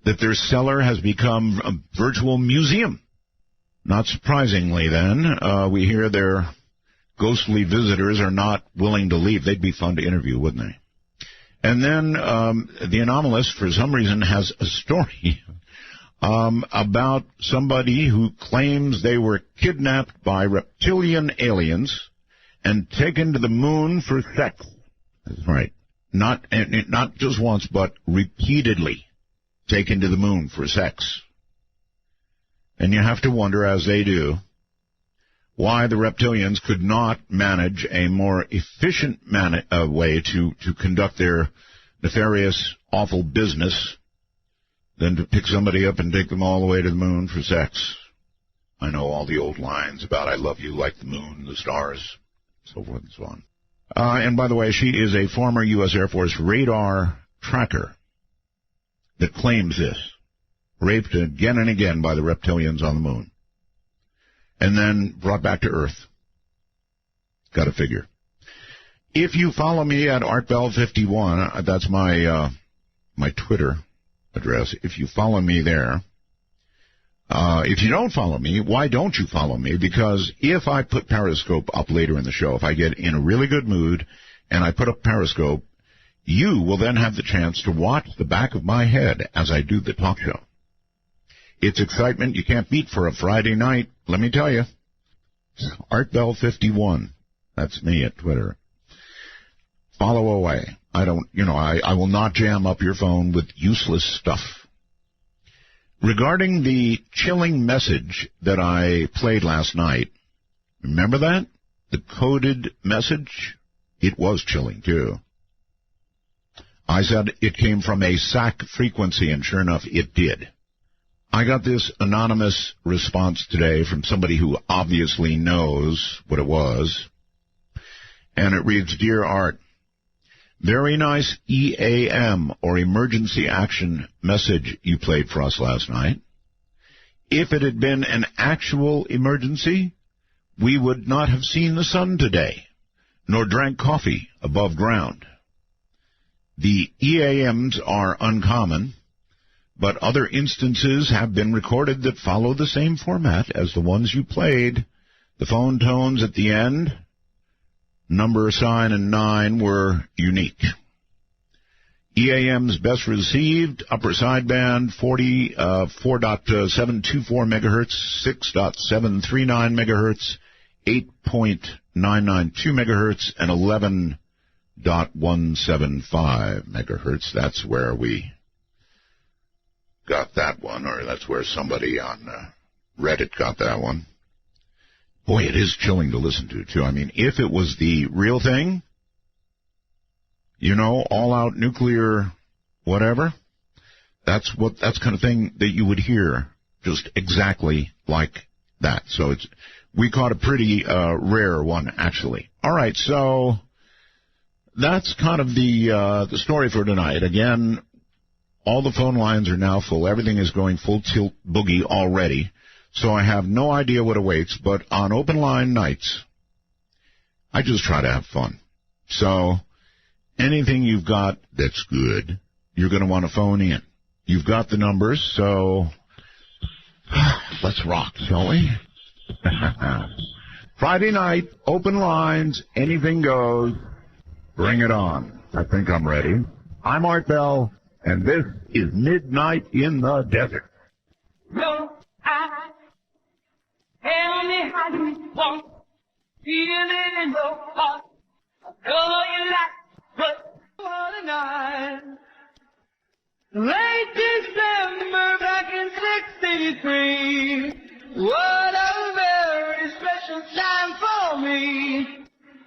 that their cellar has become a virtual museum. Not surprisingly, then, we hear their ghostly visitors are not willing to leave. They'd be fun to interview, wouldn't they? And then the Anomalist, for some reason, has a story about somebody who claims they were kidnapped by reptilian aliens and taken to the moon for sex. That's right. Not just once, but repeatedly taken to the moon for sex. And you have to wonder, as they do, why the reptilians could not manage a more efficient way to conduct their nefarious, awful business than to pick somebody up and take them all the way to the moon for sex. I know all the old lines about I love you like the moon, the stars, so forth and so on. And by the way, she is a former U.S. Air Force radar tracker that claims this. Raped again and again by the reptilians on the moon. And then brought back to Earth. Got to figure. If you follow me at ArtBell51, that's my Twitter address. If you follow me there, if you don't follow me, why don't you follow me? Because if I put Periscope up later in the show, if I get in a really good mood and I put up Periscope, you will then have the chance to watch the back of my head as I do the talk show. It's excitement you can't beat for a Friday night, let me tell you. ArtBell51. That's me at Twitter. Follow away. I will not jam up your phone with useless stuff. Regarding the chilling message that I played last night, remember that? The coded message? It was chilling, too. I said it came from a SAC frequency, and sure enough, it did. I got this anonymous response today from somebody who obviously knows what it was, and it reads, Dear Art, very nice EAM, or emergency action, message you played for us last night. If it had been an actual emergency, we would not have seen the sun today, nor drank coffee above ground. The EAMs are uncommon, but other instances have been recorded that follow the same format as the ones you played. The phone tones at the end, number, sign, and 9 were unique. EAMs best received, upper sideband, 4.724 megahertz, 6.739 megahertz, 8.992 megahertz, and 11.175 megahertz. That's where we got that one, or that's where somebody on Reddit got that one. Boy, it is chilling to listen to, too. I mean, if it was the real thing, all-out nuclear whatever, that's kind of thing that you would hear just exactly like that. So we caught a pretty rare one, actually. All right, so that's kind of the story for tonight. Again, all the phone lines are now full. Everything is going full tilt boogie already. So I have no idea what awaits, but on open line nights, I just try to have fun. So anything you've got that's good, you're going to want to phone in. You've got the numbers, so let's rock, shall we? Friday night, open lines, anything goes. Bring it on. I think I'm ready. I'm Art Bell, and this is Midnight in the Desert. No, tell me how you want, feeling in your heart. All you like, but what a night. Late December back in '63. What a very special time for me.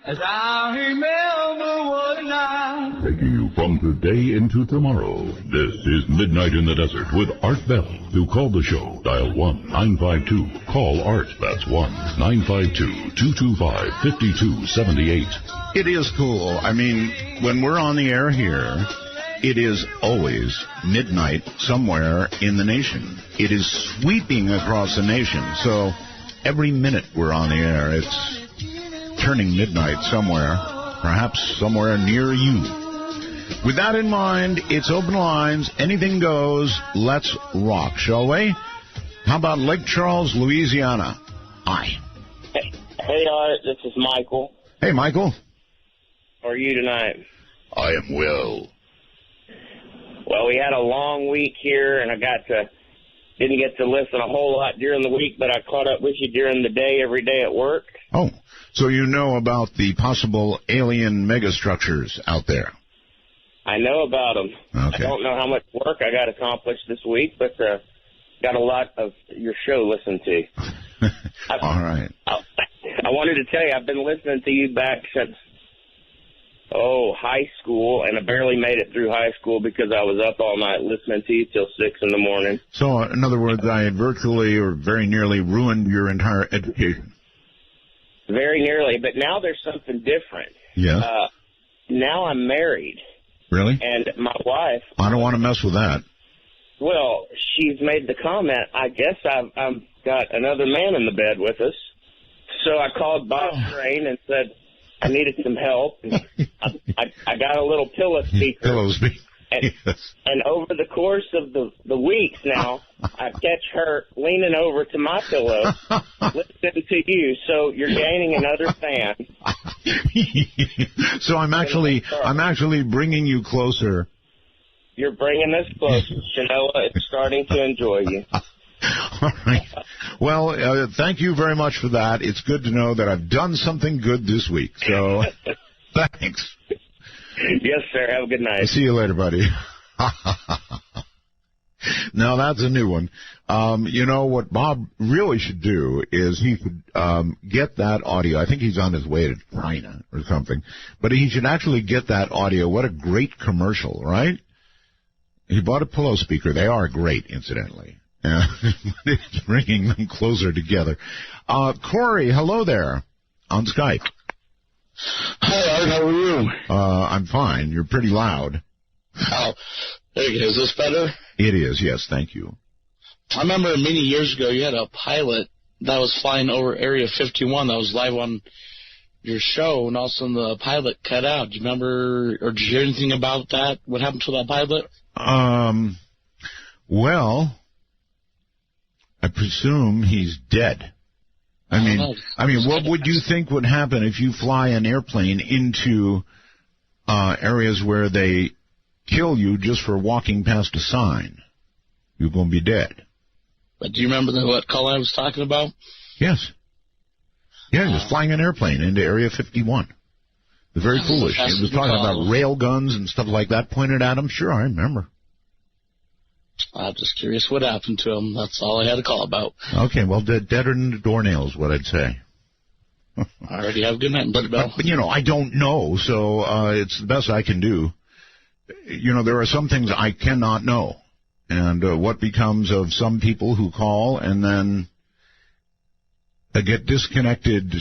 As I remember what a night. Taking you from today into tomorrow, this is Midnight in the Desert with Art Bell. To call the show, dial 1-952-CALL-ART. That's 1-952-225-5278. It is cool. I mean, when we're on the air here, it is always midnight somewhere in the nation. It is sweeping across the nation. So every minute we're on the air, it's turning midnight somewhere, perhaps somewhere near you. With that in mind, it's open lines. Anything goes. Let's rock, shall we? How about Lake Charles, Louisiana? Hi. Hey, Art. This is Michael. Hey, Michael. How are you tonight? I am well. Well, we had a long week here, and didn't get to listen a whole lot during the week, but I caught up with you during the day, every day at work. Oh, so you know about the possible alien megastructures out there? I know about them. Okay. I don't know how much work I got accomplished this week, but got a lot of your show listened to. All right. I wanted to tell you, I've been listening to you back since, high school, and I barely made it through high school because I was up all night listening to you till 6 in the morning. So, in other words, I had virtually or very nearly ruined your entire education. Very nearly, but now there's something different. Yes. Now I'm married. Really? And my wife... I don't want to mess with that. Well, she's made the comment, I guess I've got another man in the bed with us. So I called Bob Crane and said I needed some help. I got a little pillow speaker. Pillow speaker. And over the course of the weeks now, I catch her leaning over to my pillow, listening to you. So you're gaining another fan. So I'm actually bringing you closer. You're bringing us closer. Shanoa is starting to enjoy you. All right. Well, thank you very much for that. It's good to know that I've done something good this week. So, thanks. Yes, sir. Have a good night. See you later, buddy. Now, that's a new one. You know, what Bob really should do is he should get that audio. I think he's on his way to China or something. But he should actually get that audio. What a great commercial, right? He bought a pillow speaker. They are great, incidentally. It's bringing them closer together. Corey, hello there on Skype. Hi, Art. How are you? I'm fine. You're pretty loud. Oh, there you go. Is this better? It is, yes. Thank you. I remember many years ago you had a pilot that was flying over Area 51 that was live on your show, and all of a sudden the pilot cut out. Do you remember, or did you hear anything about that? What happened to that pilot? Well, I presume he's dead. I mean, what would you think would happen if you fly an airplane into areas where they kill you just for walking past a sign? You're going to be dead. But do you remember what call I was talking about? Yes. Yeah, just flying an airplane into Area 51. They're very foolish. It was talking about rail guns and stuff like that pointed at him. Sure, I remember. I'm just curious what happened to him. That's all I had a call about. Okay, well, deader than the doornails, what I'd say. I already have a good night, Bill. But, you know, I don't know, so it's the best I can do. You know, there are some things I cannot know. And what becomes of some people who call and then get disconnected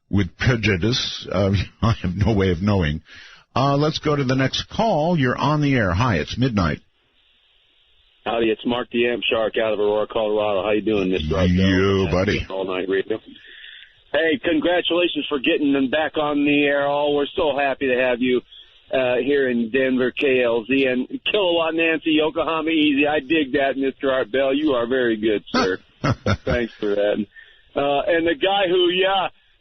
with prejudice, I have no way of knowing. Let's go to the next call. You're on the air. Hi, it's midnight. Howdy, it's Mark the Amp Shark out of Aurora, Colorado. How you doing, Mr. You, buddy. All night radio. Hey, congratulations for getting them back on the air. Oh, we're so happy to have you here in Denver, KLZ, and Kilowatt Nancy, Yokohama Easy. I dig that, Mr. Art Bell. You are very good, sir. Thanks for that. And the guy who,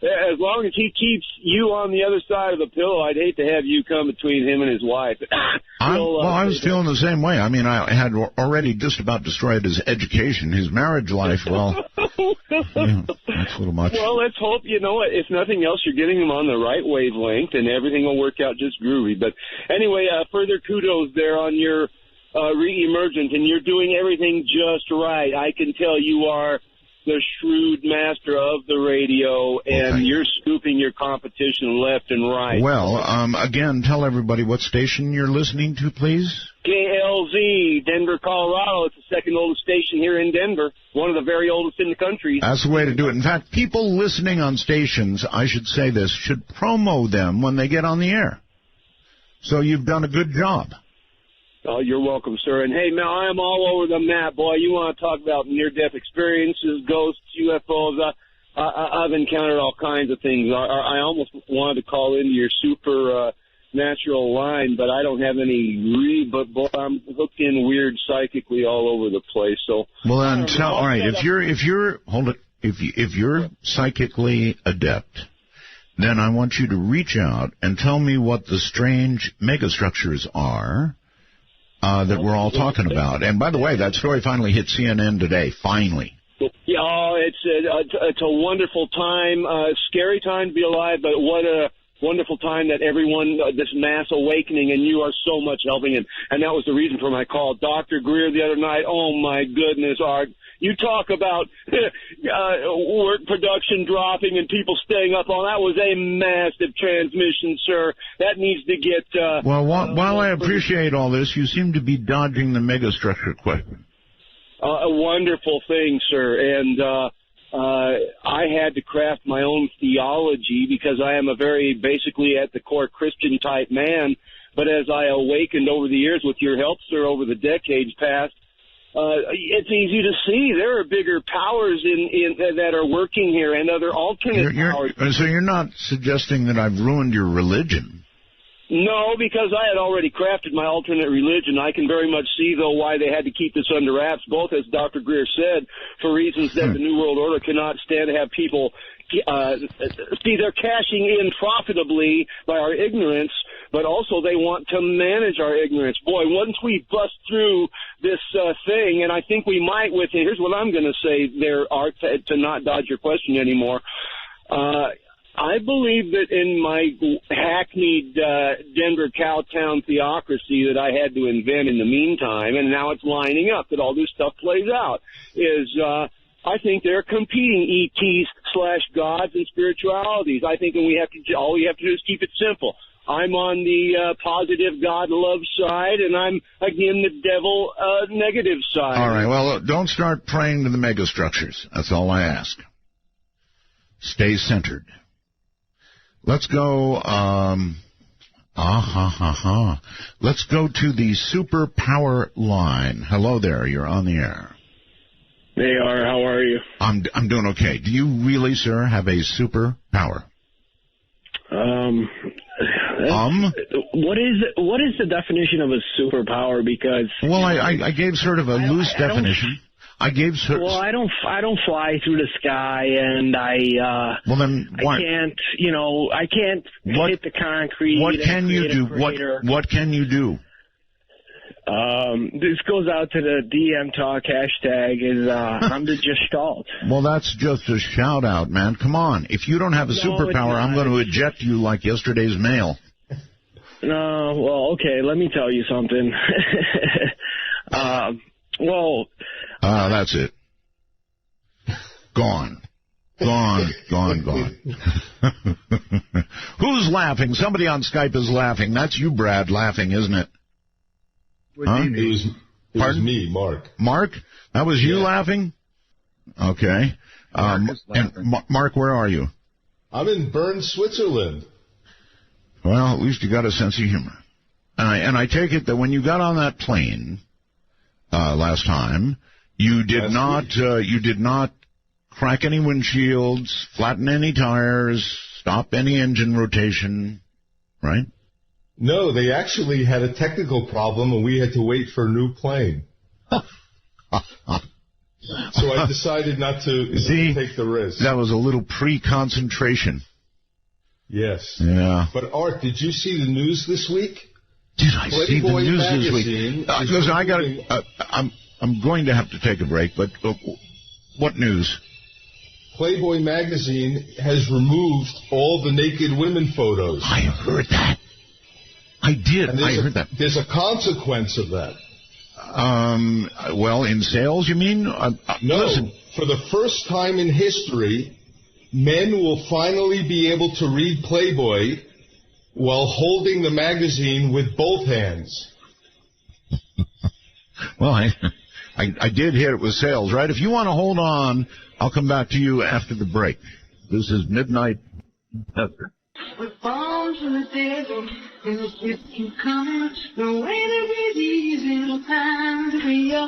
as long as he keeps you on the other side of the pillow, I'd hate to have you come between him and his wife. I was feeling the same way. I mean, I had already just about destroyed his education, his marriage life. Well, yeah, that's a little much. Well, let's hope, you know, if nothing else, you're getting him on the right wavelength, and everything will work out just groovy. But anyway, further kudos there on your re-emergent, and you're doing everything just right. I can tell you are the shrewd master of the radio, and you're scooping your competition left and right. Well, again, tell everybody what station you're listening to, please. KLZ, Denver, Colorado. It's the second oldest station here in Denver, one of the very oldest in the country. That's the way to do it. In fact, people listening on stations, I should say this, should promo them when they get on the air. So you've done a good job. Oh, you're welcome, sir. And, hey, man, I am all over the map, boy. You want to talk about near-death experiences, ghosts, UFOs. I've encountered all kinds of things. I almost wanted to call into your supernatural line, but I don't have any but boy, I'm hooked in weird psychically all over the place. So, well, then all right, if you're psychically adept, then I want you to reach out and tell me what the strange megastructures are that we're all talking about. And by the way, that story finally hit CNN today. Finally. Yeah, it's a wonderful time, scary time to be alive, but what a wonderful time that everyone, this mass awakening, and you are so much helping it. And that was the reason for my call. Dr. Greer the other night, oh my goodness, Art. You talk about work production dropping and people staying up on that was a massive transmission, sir. That needs to get... well, while I appreciate all this, you seem to be dodging the megastructure question. A wonderful thing, sir. And I had to craft my own theology because I am a very basically at the core Christian-type man. But as I awakened over the years with your help, sir, over the decades past, it's easy to see there are bigger powers in that are working here and other alternate powers. So you're not suggesting that I've ruined your religion? No, because I had already crafted my alternate religion. I can very much see, though, why they had to keep this under wraps, both, as Dr. Greer said, for reasons that the New World Order cannot stand to have people see they're cashing in profitably by our ignorance but also they want to manage our ignorance. Boy, once we bust through this thing, and I think we might with it, here's what I'm going to say there, Art, to not dodge your question anymore. I believe that in my hackneyed Denver cowtown theocracy that I had to invent in the meantime, and now it's lining up that all this stuff plays out, is I think they're competing ETs/gods and spiritualities. I think all we have to do is keep it simple. I'm on the positive God love side, and I'm, again, the devil negative side. All right, well, don't start praying to the megastructures. That's all I ask. Stay centered. Let's go, let's go to the Superpower line. Hello there, you're on the air. Hey, R, how are you? I'm doing okay. Do you really, sir, have a superpower? What is the definition of a superpower? Because I gave sort of a loose definition. I don't fly through the sky, and I can't hit the concrete. What can you do? What can you do? This goes out to the DM Talk hashtag. I'm the Gestalt. Well, that's just a shout out, man. Come on. If you don't have a superpower, I'm going to eject you like yesterday's mail. No, well, okay. Let me tell you something. That's it. Gone. Who's laughing? Somebody on Skype is laughing. That's you, Brad, laughing, isn't it? Huh? It was me, Mark. Mark? That was you laughing? Okay. Mark, where are you? I'm in Bern, Switzerland. Well, at least you got a sense of humor. And I take it that when you got on that plane last time, you did not crack any windshields, flatten any tires, stop any engine rotation, right? No, they actually had a technical problem, and we had to wait for a new plane. So I decided not to take the risk. That was a little pre-concentration. Yes. Yeah. But, Art, did you see the news this week? Did I see the news this week? Listen, I'm going to have to take a break, but what news? Playboy magazine has removed all the naked women photos. I heard that. I did. I heard that. There's a consequence of that. Well, in sales, you mean? No. Listen. For the first time in history, men will finally be able to read Playboy while holding the magazine with both hands. Well, I did hit it with sales, right? If you want to hold on, I'll come back to you after the break. This is Midnight Pester. We're born from the devil, and if you come, the way that it is, it'll find me on.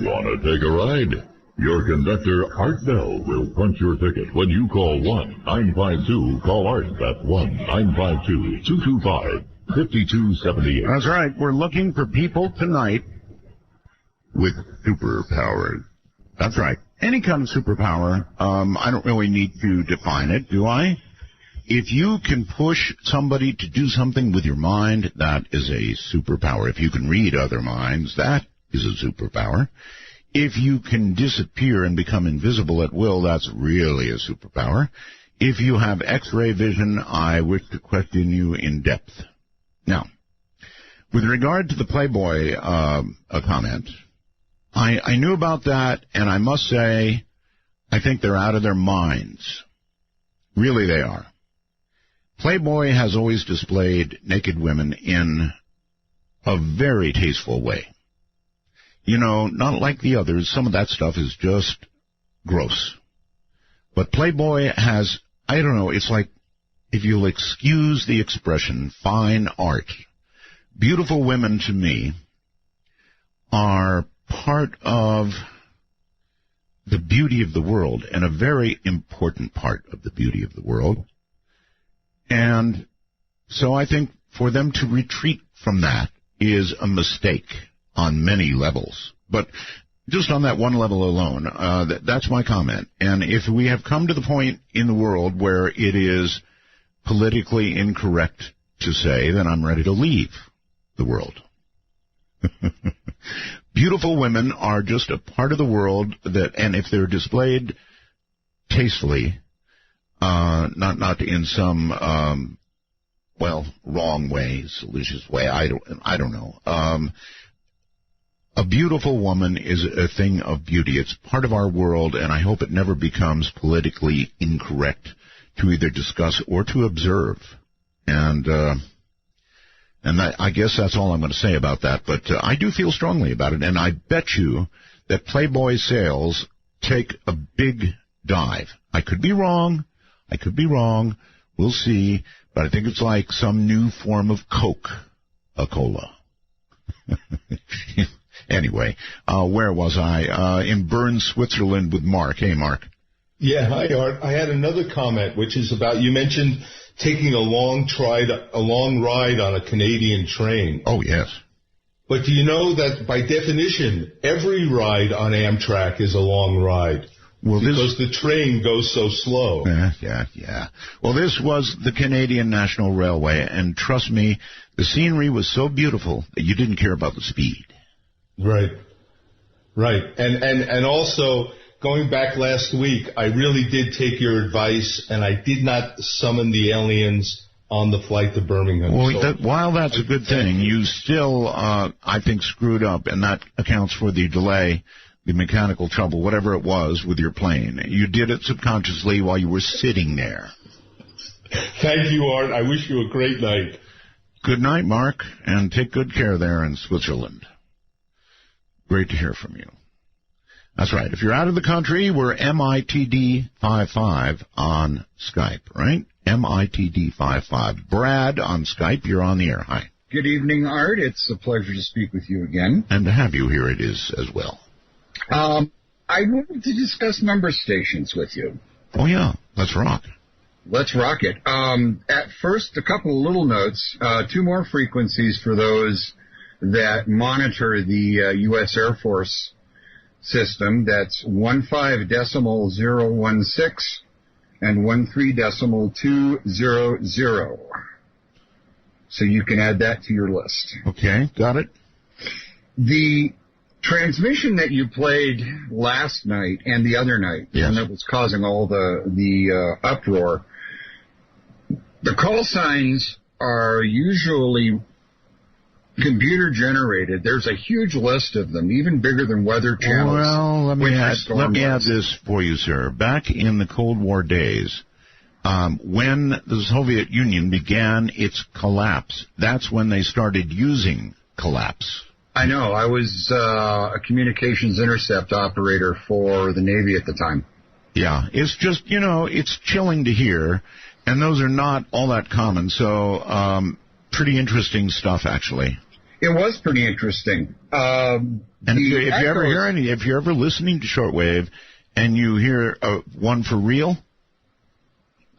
Wanna take a ride? Your conductor, Art Bell, will punch your ticket when you call 1-952-CALL-ART. That's 1-952-225-5278. That's right. We're looking for people tonight with superpowers. That's right. Any kind of superpower. I don't really need to define it, do I? If you can push somebody to do something with your mind, that is a superpower. If you can read other minds, that is a superpower. If you can disappear and become invisible at will, that's really a superpower. If you have X-ray vision, I wish to question you in depth. Now, with regard to the Playboy comment, I knew about that, and I must say, I think they're out of their minds. Really, they are. Playboy has always displayed naked women in a very tasteful way. You know, not like the others. Some of that stuff is just gross. But Playboy has, I don't know, it's like, if you'll excuse the expression, fine art. Beautiful women, to me, are part of the beauty of the world, and a very important part of the beauty of the world. And so I think for them to retreat from that is a mistake on many levels. But just on that one level alone, that's my comment. And if we have come to the point in the world where it is politically incorrect to say, then I'm ready to leave the world. Beautiful women are just a part of the world that, and if they're displayed tastefully, not in some wrong way, salacious way, I don't know. A beautiful woman is a thing of beauty. It's part of our world, and I hope it never becomes politically incorrect to either discuss or to observe. And I guess that's all I'm going to say about that. But I do feel strongly about it, and I bet you that Playboy sales take a big dive. I could be wrong. We'll see. But I think it's like some new form of Coke, a cola. Anyway, where was I? In Bern, Switzerland with Mark. Hey, Mark. Yeah, hi, Art. I had another comment, which is about, you mentioned taking a long ride on a Canadian train. Oh, yes. But do you know that by definition, every ride on Amtrak is a long ride? Because the train goes so slow. Yeah. Well, this was the Canadian National Railway, and trust me, the scenery was so beautiful that you didn't care about the speed. Right. And also, going back last week, I really did take your advice, and I did not summon the aliens on the flight to Birmingham. Well, while that's a good thing, you still, I think, screwed up, and that accounts for the delay, the mechanical trouble, whatever it was with your plane. You did it subconsciously while you were sitting there. Thank you, Art. I wish you a great night. Good night, Mark, and take good care there in Switzerland. Great to hear from you. That's right. If you're out of the country, we're MITD55 on Skype, right? MITD55. Brad on Skype, you're on the air. Hi. Good evening, Art. It's a pleasure to speak with you again. And to have you here it is as well. I wanted to discuss number stations with you. Oh, yeah. Let's rock. Let's rock it. At first, a couple of little notes. 2 more frequencies for those that monitor the U.S. Air Force system. That's 15.016 and 13.200. So you can add that to your list. Okay, got it. The transmission that you played last night and the other night, and that was causing all the uproar, the call signs are usually computer generated. There's a huge list of them, even bigger than Weather Channel's. Well, let me add this for you, sir. Back in the Cold War days, when the Soviet Union began its collapse, that's when they started using collapse. I know. I was a communications intercept operator for the Navy at the time. Yeah, it's just, it's chilling to hear, and those are not all that common, so pretty interesting stuff, actually. It was pretty interesting. And if you're ever listening to shortwave and you hear one for real?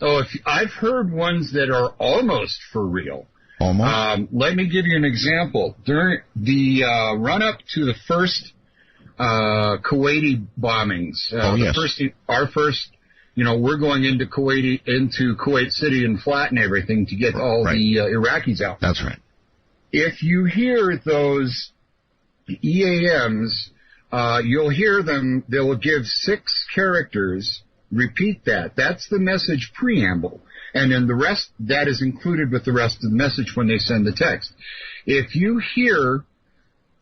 Oh, I've heard ones that are almost for real. Almost? Let me give you an example. During the run-up to the first Kuwaiti bombings, our first, we're going into Kuwait City and flatten everything to get all the Iraqis out. That's right. If you hear those EAMs, you'll hear them, they will give 6 characters, repeat that. That's the message preamble. And then the rest, that is included with the rest of the message when they send the text. If you hear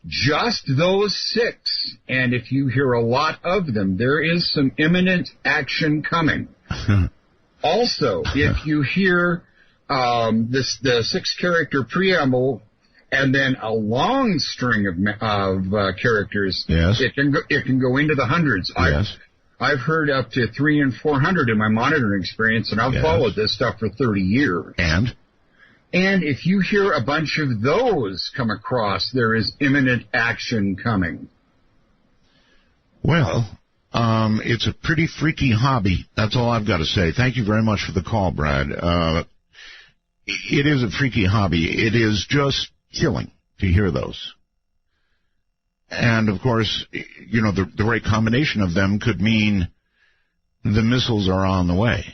just those 6, and if you hear a lot of them, there is some imminent action coming. Also, if you hear the 6-character preamble and then a long string of characters, it can go into the hundreds. Yes. I've heard up to 300 and 400 in my monitoring experience, and I've followed this stuff for 30 years. And if you hear a bunch of those come across, there is imminent action coming. Well, it's a pretty freaky hobby. That's all I've got to say. Thank you very much for the call, Brad. It is a freaky hobby. It is just chilling to hear those. And, of course, the right combination of them could mean the missiles are on the way.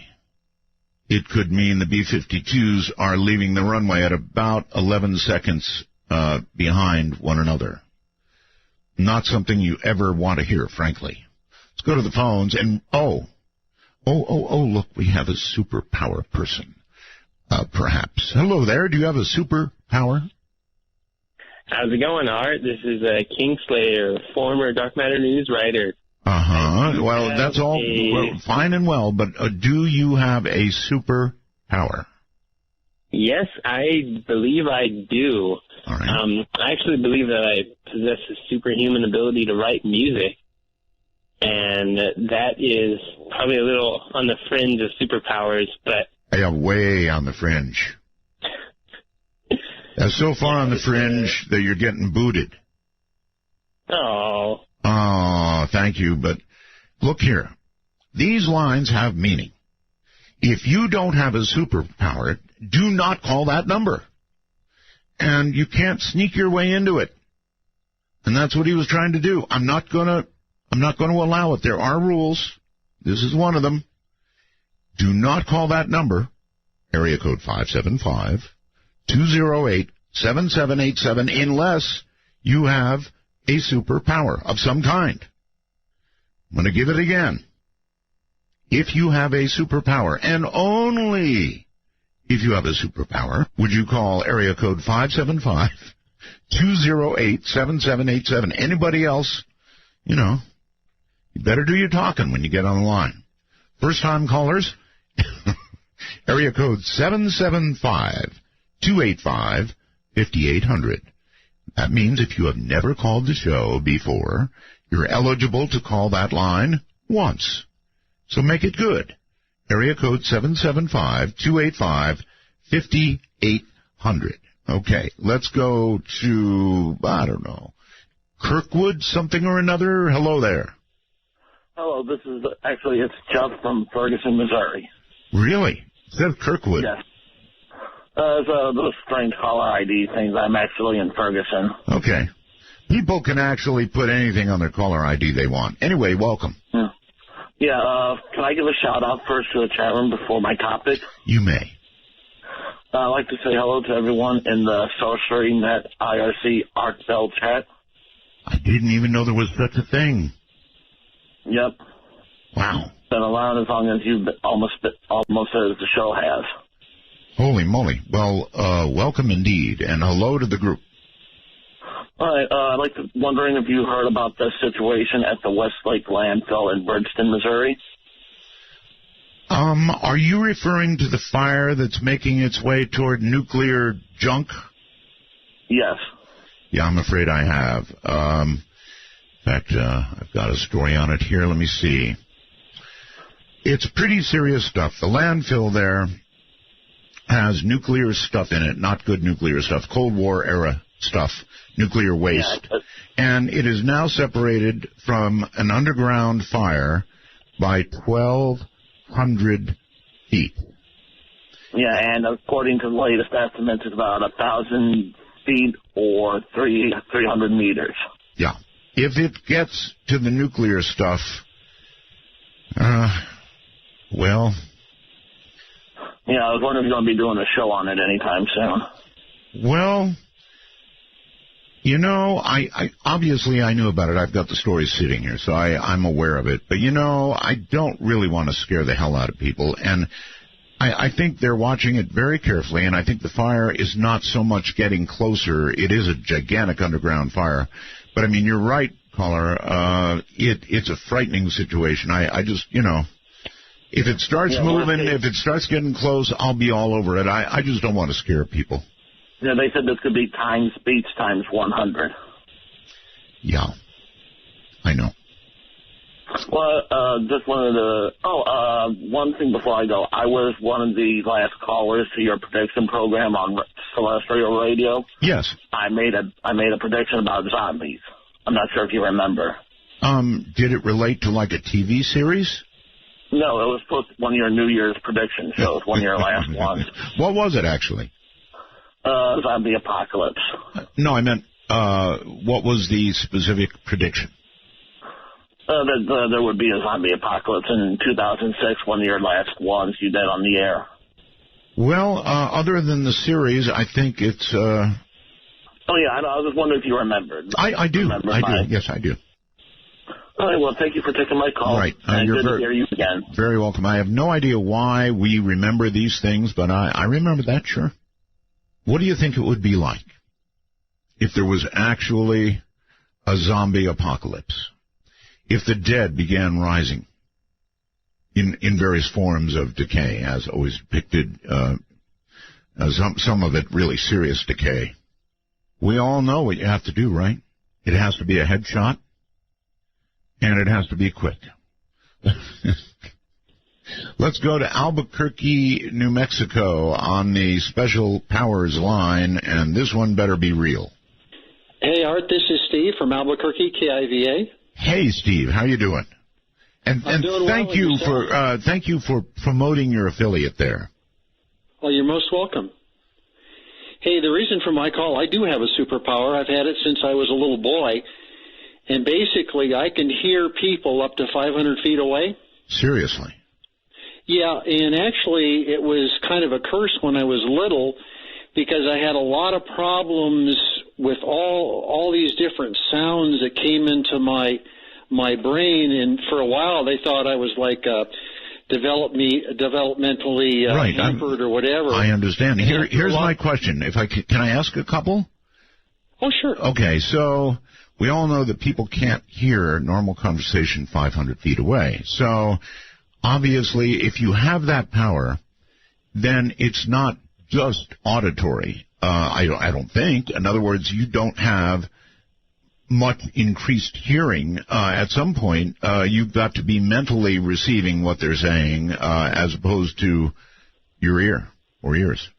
it could mean the B-52s are leaving the runway at about 11 seconds behind one another. Not something you ever want to hear, frankly. Let's go to the phones, and look, we have a superpower person, perhaps. Hello there, do you have a superpower? How's it going, Art? This is Kingslayer, former Dark Matter News writer. Well, that's all fine and well, but do you have a superpower? Yes, I believe I do. All right. I actually believe that I possess a superhuman ability to write music, and that is probably a little on the fringe of superpowers, but... Yeah, way on the fringe. So far on the fringe that you're getting booted. Oh, thank you, but look here. These lines have meaning. If you don't have a superpower, do not call that number. And you can't sneak your way into it. And that's what he was trying to do. I'm not going to allow it. There are rules. This is one of them. Do not call that number, area code 575-208-7787, unless you have a superpower of some kind. I'm going to give it again. If you have a superpower, and only if you have a superpower, would you call area code 575-208-7787. Anybody else, you better do your talking when you get on the line. First-time callers, area code 775-285-5800. That means if you have never called the show before, you're eligible to call that line once. So make it good. Area code 775-285-5800. Okay, let's go to, I don't know, Kirkwood something or another. Hello there. Hello, this is it's Chuck from Ferguson, Missouri. Really? Instead of Kirkwood? Yes. Those strange caller ID things. I'm actually in Ferguson. Okay. People can actually put anything on their caller ID they want. Anyway, welcome. Yeah, can I give a shout-out first to the chat room before my topic? You may. I'd like to say hello to everyone in the Sorcery Net IRC Art Bell chat. I didn't even know there was such a thing. Yep. Wow. Been around as long as you've almost as the show has. Holy moly. Well, welcome indeed, and hello to the group. All right, wondering if you heard about the situation at the Westlake landfill in Bridgeton, Missouri. Are you referring to the fire that's making its way toward nuclear junk? Yes. Yeah, I'm afraid I have. In fact, I've got a story on it here. Let me see. It's pretty serious stuff. The landfill there has nuclear stuff in it, not good nuclear stuff, Cold War era stuff, nuclear waste. Yeah, and it is now separated from an underground fire by 1,200 feet. Yeah, and according to the latest estimates, it's about 1,000 feet or 300 meters. Yeah. If it gets to the nuclear stuff, well... Yeah, I was wondering if you're going to be doing a show on it anytime soon. Well, I obviously I knew about it. I've got the story sitting here, so I'm aware of it. But, I don't really want to scare the hell out of people. And I think they're watching it very carefully, and I think the fire is not so much getting closer. It is a gigantic underground fire. But, I mean, you're right, caller. It's a frightening situation. I just, if it starts moving, if it starts getting close, I'll be all over it. I just don't want to scare people. Yeah, they said this could be speeds times 100. Yeah, I know. Well, just wanted to... one thing before I go. I was one of the last callers to your prediction program on Celestial Radio. Yes. I made a prediction about zombies. I'm not sure if you remember. Did it relate to like a TV series? No, it was one of your New Year's prediction shows, one of your last ones. What was it, actually? Zombie apocalypse. No, I meant, what was the specific prediction? That there would be a zombie apocalypse in 2006, one of your last ones you did on the air. Well, other than the series, I think it's... Oh, yeah, I was just wondering if you remembered. I do. Yes, I do. All right, well, thank you for taking my call. All right. And You're good to hear you again. Very welcome. I have no idea why we remember these things, but I remember that, sure. What do you think it would be like if there was actually a zombie apocalypse? If the dead began rising in various forms of decay, as always depicted, some of it really serious decay. We all know what you have to do, right? It has to be a headshot, and it has to be quick. Let's go to Albuquerque, New Mexico on the Special Powers line, and this one better be real. Hey, Art, this is Steve from Albuquerque, KIVA. Hey, Steve, how you doing? And thank you for promoting your affiliate there. Well, you're most welcome. Hey, the reason for my call, I do have a superpower. I've had it since I was a little boy. And basically, I can hear people up to 500 feet away. Seriously? Yeah, and actually, it was kind of a curse when I was little because I had a lot of problems with all these different sounds that came into my brain. And for a while, they thought I was like developmentally hampered or whatever. I understand. Here's my question. If can I ask a couple? Oh, sure. Okay, so we all know that people can't hear normal conversation 500 feet away. So obviously, if you have that power, then it's not just auditory. I don't think. In other words, you don't have much increased hearing. At some point, you've got to be mentally receiving what they're saying as opposed to your ear or ears.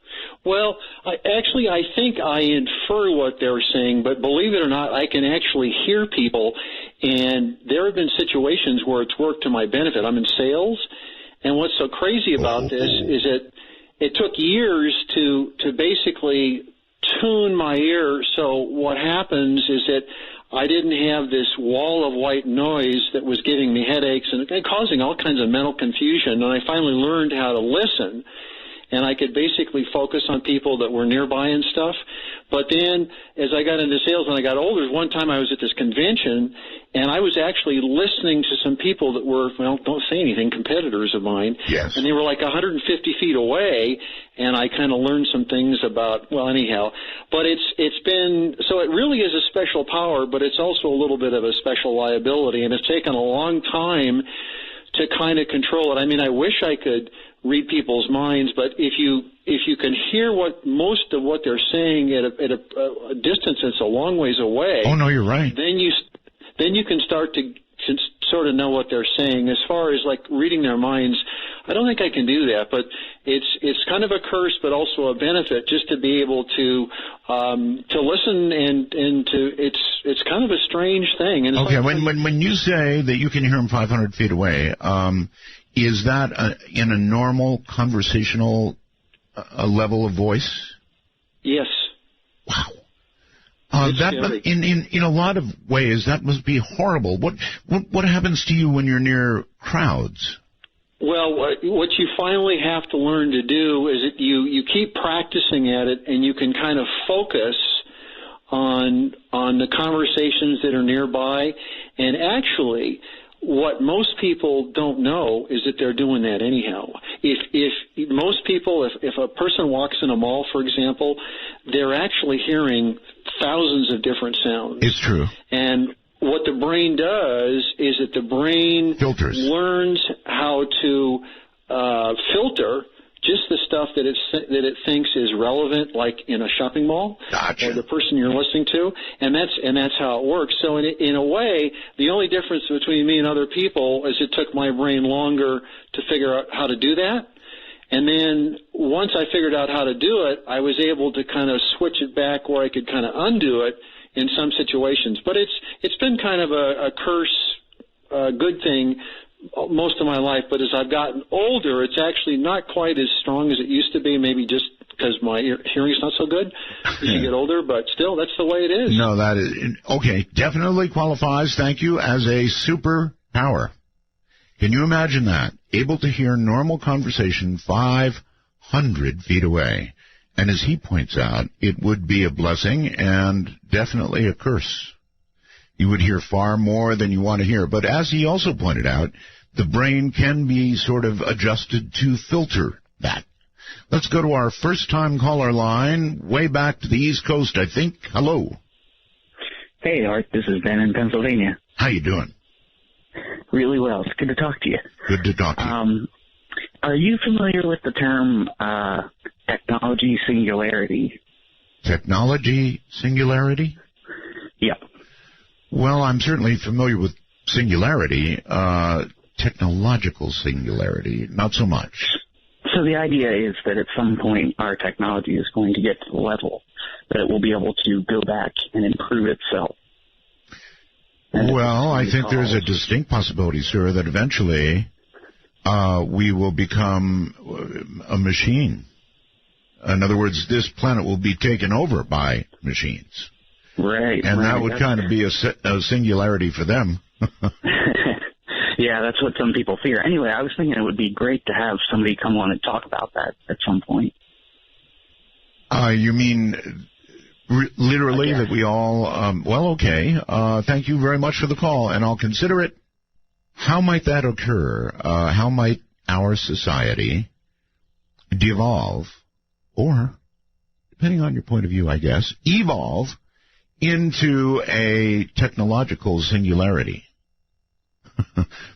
Well, I think I infer what they're saying, but believe it or not, I can actually hear people, and there have been situations where it's worked to my benefit. I'm in sales, and what's so crazy about this is that it took years to basically tune my ear. So what happens is that I didn't have this wall of white noise that was giving me headaches and causing all kinds of mental confusion, and I finally learned how to listen. And I could basically focus on people that were nearby and stuff. But then, as I got into sales and I got older, one time I was at this convention, and I was actually listening to some people that were, well, don't say anything, competitors of mine. Yes. And they were like 150 feet away, and I kind of learned some things about, well, anyhow. But it's been, so it really is a special power, but it's also a little bit of a special liability, and it's taken a long time to kind of control it. I mean, I wish I could read people's minds, but if you can hear most of what they're saying at a distance that's a long ways away. Oh no, you're right. Then you can start to sort of know what they're saying. As far as like reading their minds, I don't think I can do that, but it's kind of a curse, but also a benefit just to be able to listen and to it's kind of a strange thing. And okay, when you say that you can hear them 500 feet away, is that in a normal conversational level of voice? Yes. Wow. That in a lot of ways that must be horrible. What happens to you when you're near crowds? Well, what you finally have to learn to do is that you keep practicing at it, and you can kind of focus on the conversations that are nearby. And actually, what most people don't know is that they're doing that anyhow. If most people, if a person walks in a mall, for example, they're actually hearing thousands of different sounds. It's true. And what the brain does is that the brain learns how to filter just the stuff that it thinks is relevant, like in a shopping mall, or the person you're listening to, and that's how it works. So in a way, the only difference between me and other people is it took my brain longer to figure out how to do that. And then once I figured out how to do it, I was able to kind of switch it back where I could kind of undo it in some situations. But it's been kind of a curse, good thing most of my life. But as I've gotten older, it's actually not quite as strong as it used to be, maybe just because my hearing's not so good as you get older. But still, that's the way it is. No, that is okay. Definitely qualifies, thank you, as a superpower. Can you imagine that? Able to hear normal conversation 500 100 feet away. And as he points out, it would be a blessing and definitely a curse. You would hear far more than you want to hear. But as he also pointed out, the brain can be sort of adjusted to filter that. Let's go to our first-time caller line, way back to the East Coast, I think. Hello. Hey, Art. This is Ben in Pennsylvania. How you doing? Really well. It's good to talk to you. Good to talk to you. Are you familiar with the term technology singularity? Technology singularity? Yeah. Well, I'm certainly familiar with singularity. Technological singularity, not so much. So the idea is that at some point our technology is going to get to the level that it will be able to go back and improve itself. Well, I think there's a distinct possibility, sir, that eventually we will become a machine. In other words, this planet will be taken over by machines. Right. And that would kind of be a singularity for them. Yeah, that's what some people fear. Anyway, I was thinking it would be great to have somebody come on and talk about that at some point. You mean literally that we all, well, okay. Thank you very much for the call, and I'll consider it. How might that occur? How might our society devolve, or, depending on your point of view, I guess, evolve into a technological singularity?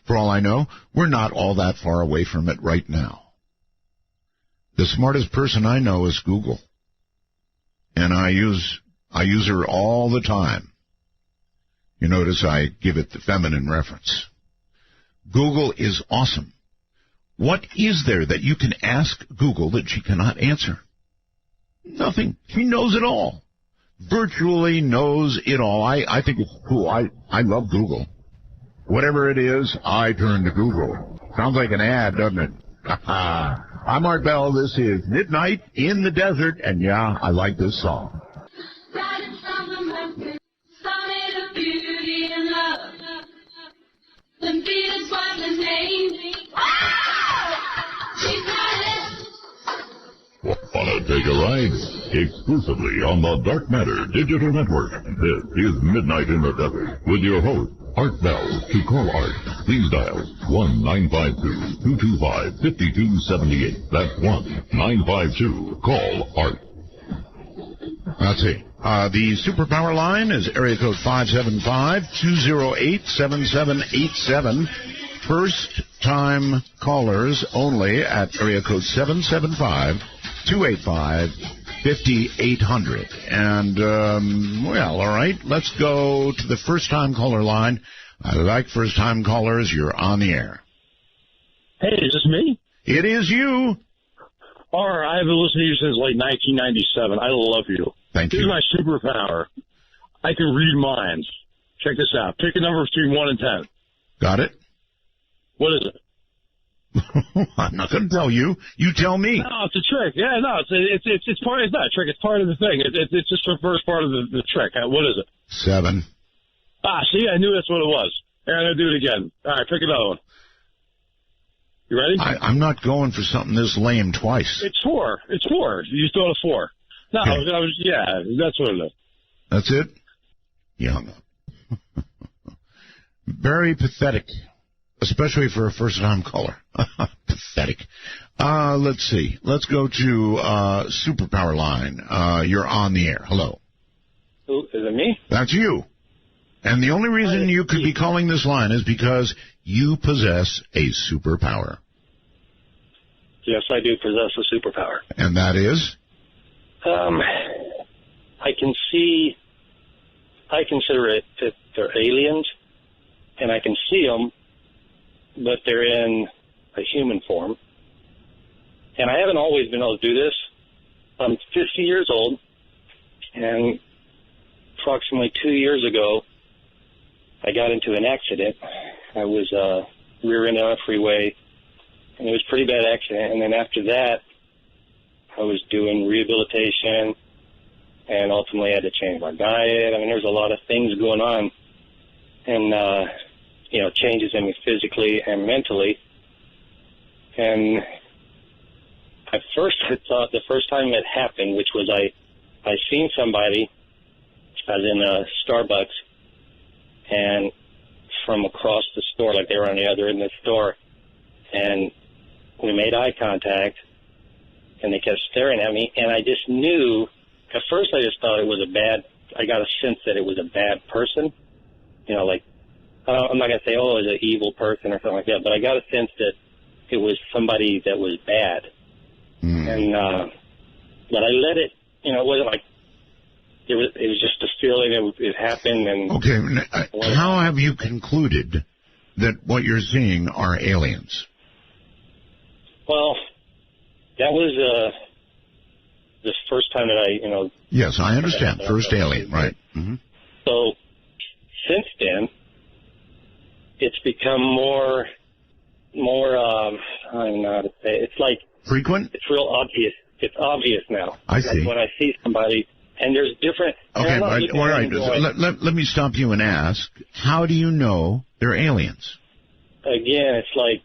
For all I know, we're not all that far away from it right now. The smartest person I know is Google. And I use her all the time. You notice I give it the feminine reference. Google is awesome. What is there that you can ask Google that she cannot answer? Nothing. She knows it all. Virtually knows it all. I think it's cool. I love Google. Whatever it is, I turn to Google. Sounds like an ad, doesn't it? I'm Art Bell. This is Midnight in the Desert, and yeah, I like this song. Riding from the mountain, summit of beauty and love. The Beatles was the name. She's got it. Wanna take a ride? Exclusively on the Dark Matter Digital Network. This is Midnight in the Desert with your host, Art Bell. To call Art, please dial 1-952-225-5278. That's 1-952. Call Art. Let's see. The Superpower line is area code 575-208-7787. First-time callers only at area code 775-285-5800. And, well, all right, let's go to the first-time caller line. I like first-time callers. You're on the air. Hey, is this me? It is you. All right, I've been listening to you since like 1997. I love you. Thank you. This is my superpower. I can read minds. Check this out. Pick a number between 1 and 10. Got it? What is it? I'm not going to tell you. You tell me. No, it's a trick. Yeah, no, it's part. It's not a trick. It's part of the thing. It's just the first part of the trick. What is it? 7. See, I knew that's what it was. And I'm gonna do it again. All right, pick another one. You ready? I'm not going for something this lame twice. It's 4. It's 4. You still have 4. No, Okay. Yeah, that's what it is. That's it? You hung up. Very pathetic, especially for a first-time caller. Pathetic. Let's see. Let's go to Superpower line. You're on the air. Hello. Is it me? That's you. And the only reason you could be calling this line is because you possess a superpower. Yes, I do possess a superpower. And that is? I can see. I consider it that they're aliens, and I can see them, but they're in a human form. And I haven't always been able to do this. I'm 50 years old, and approximately 2 years ago, I got into an accident. I was rear-ended on a freeway, and it was a pretty bad accident. And then after that, I was doing rehabilitation, and ultimately I had to change my diet. I mean, there's a lot of things going on, and, changes in me physically and mentally. And at first I thought the first time it happened, which was I seen somebody, I was in a Starbucks, and from across the store, like they were on the other end of the store, and we made eye contact, and they kept staring at me, and I just knew, at first I just thought it was I got a sense that it was a bad person, you know, like, I'm not going to say, oh, it was an evil person or something like that, but I got a sense that it was somebody that was bad. And, but I let it, you know, it wasn't like, it was just a feeling, it happened, and... Okay, how have you concluded that what you're seeing are aliens? Well, that was the first time that I, you know... Yes, I understand. First alien, right. Mm-hmm. So, since then, it's become more, I don't know how to say it. It's like... Frequent? It's real obvious. It's obvious now. I see. Like when I see somebody, and there's different... Okay, all right. Let me stop you and ask, how do you know they're aliens? Again, it's like...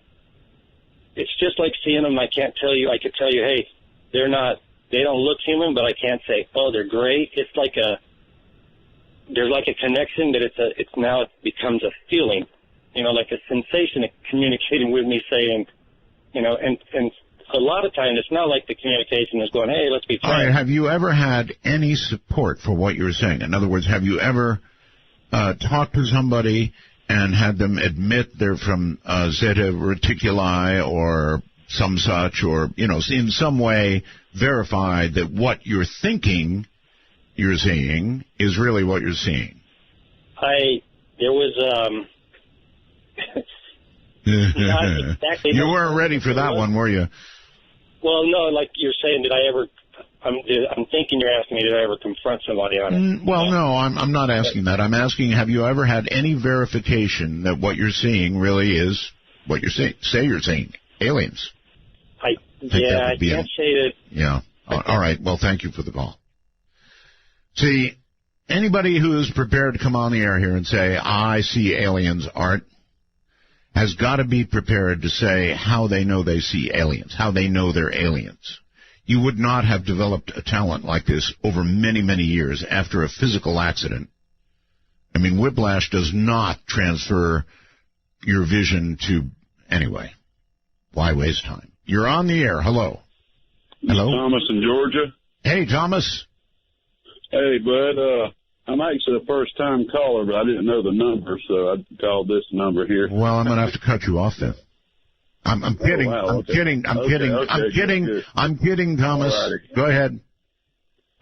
It's just like seeing them. I can't tell you. I could tell you, hey, they don't look human, but I can't say, oh, they're gray. It's like there's like a connection that it becomes a feeling, you know, like a sensation of communicating with me, saying, you know, and a lot of times it's not like the communication is going, hey, let's be friends. All right, have you ever had any support for what you're saying? In other words, have you ever talked to somebody and had them admit they're from Zeta Reticuli or some such, or, you know, in some way verified that what you're thinking you're seeing is really what you're seeing? There was, not exactly. You weren't ready for that one, were you? Well, no, like you're saying, did I ever... I'm thinking you're asking me, did I ever confront somebody on it? Well, no, I'm not asking that. I'm asking, have you ever had any verification that what you're seeing really is what you're seeing? Say you're seeing aliens. I can't say that. Yeah. All right. Well, thank you for the call. See, anybody who is prepared to come on the air here and say, I see aliens, Art, has got to be prepared to say how they know they see aliens, how they know they're aliens. You would not have developed a talent like this over many, many years after a physical accident. I mean, whiplash does not transfer your vision to... Anyway, why waste time? You're on the air. Hello. Hello? Thomas in Georgia. Hey, Thomas. Hey, bud. I'm actually a first-time caller, but I didn't know the number, so I called this number here. Well, I'm going to have to cut you off then. I'm kidding. Oh, wow, okay. I'm kidding, Thomas. Alrighty. Go ahead.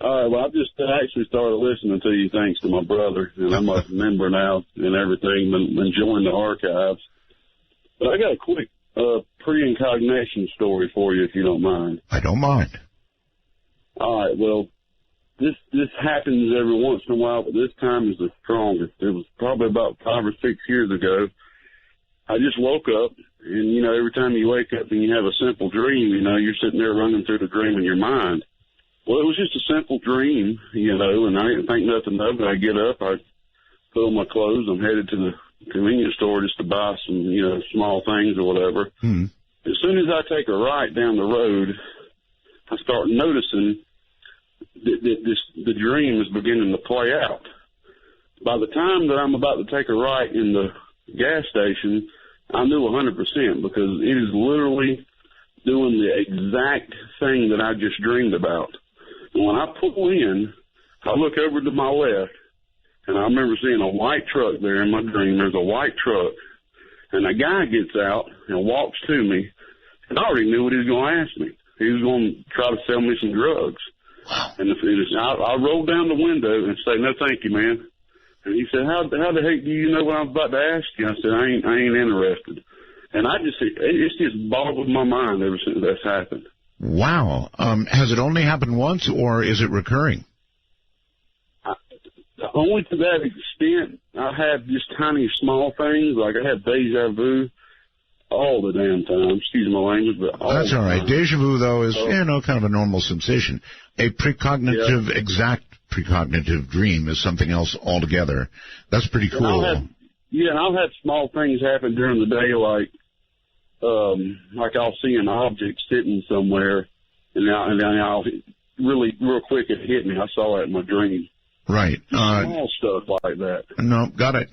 All right, well, I've just actually started listening to you thanks to my brother, and I'm a member now and everything, been enjoying the archives. But I got a quick pre-incognation story for you, if you don't mind. I don't mind. All right, well, this happens every once in a while, but this time is the strongest. It was probably about 5 or 6 years ago. I just woke up, and, you know, every time you wake up and you have a simple dream, you know, you're sitting there running through the dream in your mind. Well, it was just a simple dream, you know, and I didn't think nothing of it. I get up, I put on my clothes, I'm headed to the convenience store just to buy some, you know, small things or whatever. As soon as I take a right down the road, I start noticing that the dream is beginning to play out. By the time that I'm about to take a right in the gas station, I knew 100% because it is literally doing the exact thing that I just dreamed about. And when I pull in, I look over to my left, and I remember seeing a white truck there in my dream. There's a white truck, and a guy gets out and walks to me, and I already knew what he was going to ask me. He was going to try to sell me some drugs. Wow. And I rolled down the window and say, "No, thank you, man." And he said, how the heck do you know what I'm about to ask you? I said, I ain't interested. And it's just boggled my mind ever since that's happened. Wow. Has it only happened once, or is it recurring? Only to that extent. I have just tiny small things, like I have deja vu all the damn time. Excuse my language, but all That's the all right. time. Deja vu, though, is, kind of a normal sensation. A precognitive, exact precognitive dream is something else altogether. That's pretty cool. And I'll have small things happen during the day, like I'll see an object sitting somewhere, and now really real quick it hit me. I saw that in my dream. Right. Small stuff like that. No, got it.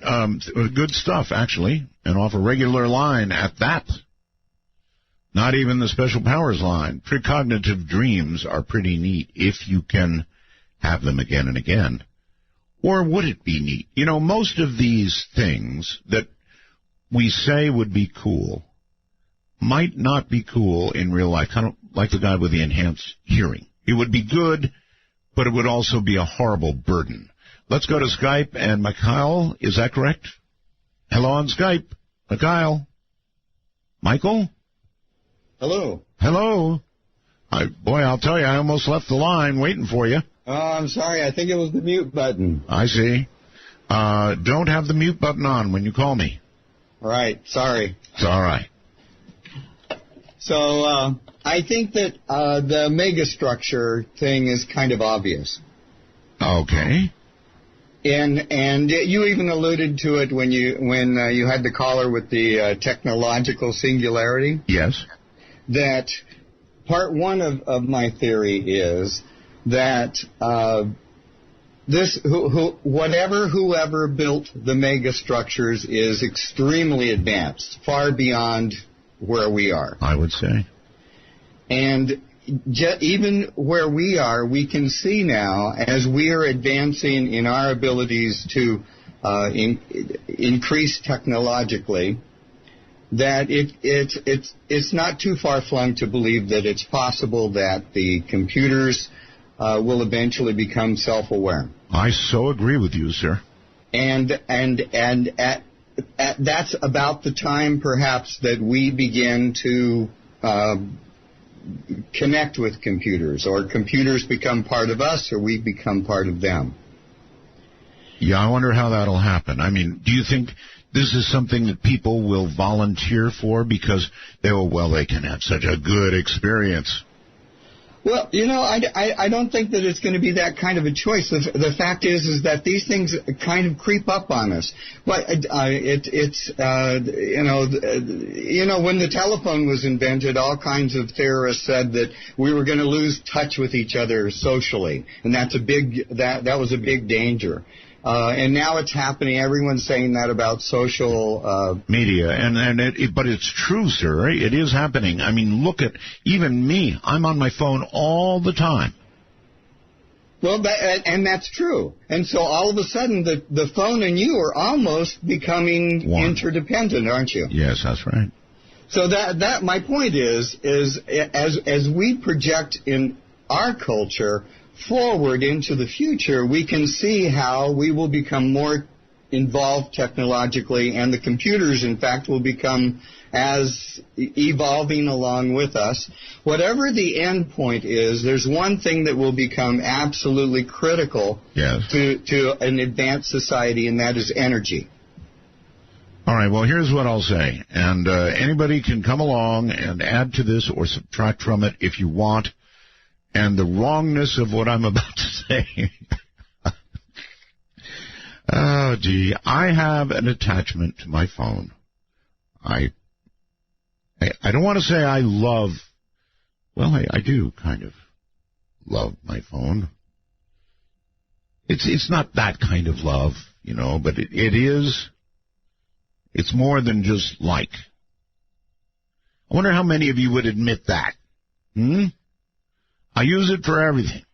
Good stuff, actually, and off a regular line at that. Not even the Special Powers line. Precognitive dreams are pretty neat if you can have them again and again. Or would it be neat? You know, most of these things that we say would be cool might not be cool in real life, kind of like the guy with the enhanced hearing. It would be good, but it would also be a horrible burden. Let's go to Skype, and Mikhail, is that correct? Hello on Skype. Mikhail? Michael? Hello. Hello. Boy, I'll tell you, I almost left the line waiting for you. Oh, I'm sorry. I think it was the mute button. I see. Don't have the mute button on when you call me. Right. Sorry. It's all right. So I think that the megastructure thing is kind of obvious. Okay. And you even alluded to it when you had the caller with the technological singularity. Yes. That part one of my theory is that whoever built the megastructures is extremely advanced, far beyond where we are. I would say. And even where we are, we can see now, as we are advancing in our abilities to increase technologically, that it's not too far-flung to believe that it's possible that the computers will eventually become self-aware. I so agree with you, sir. And that's about the time, perhaps, that we begin to connect with computers, or computers become part of us, or we become part of them. Yeah, I wonder how that'll happen. I mean, do you think this is something that people will volunteer for because they can have such a good experience? Well, you know, I don't think that it's going to be that kind of a choice. The fact is that these things kind of creep up on us. But when the telephone was invented, all kinds of theorists said that we were going to lose touch with each other socially, and that was a big danger. And now it's happening. Everyone's saying that about social media, but it's true, sir. It is happening. I mean, look at even me. I'm on my phone all the time. Well, and that's true. And so all of a sudden, the phone and you are almost becoming interdependent, aren't you? Yes, that's right. So that my point is as we project in our culture forward into the future, we can see how we will become more involved technologically, and the computers, in fact, will become as evolving along with us. Whatever the end point is, there's one thing that will become absolutely critical to an advanced society, and that is energy. All right, well, here's what I'll say, and anybody can come along and add to this or subtract from it if you want. And the wrongness of what I'm about to say. Oh, gee. I have an attachment to my phone. I don't want to say I love... Well, I do kind of love my phone. It's not that kind of love, you know, but it is... It's more than just like. I wonder how many of you would admit that. I use it for everything,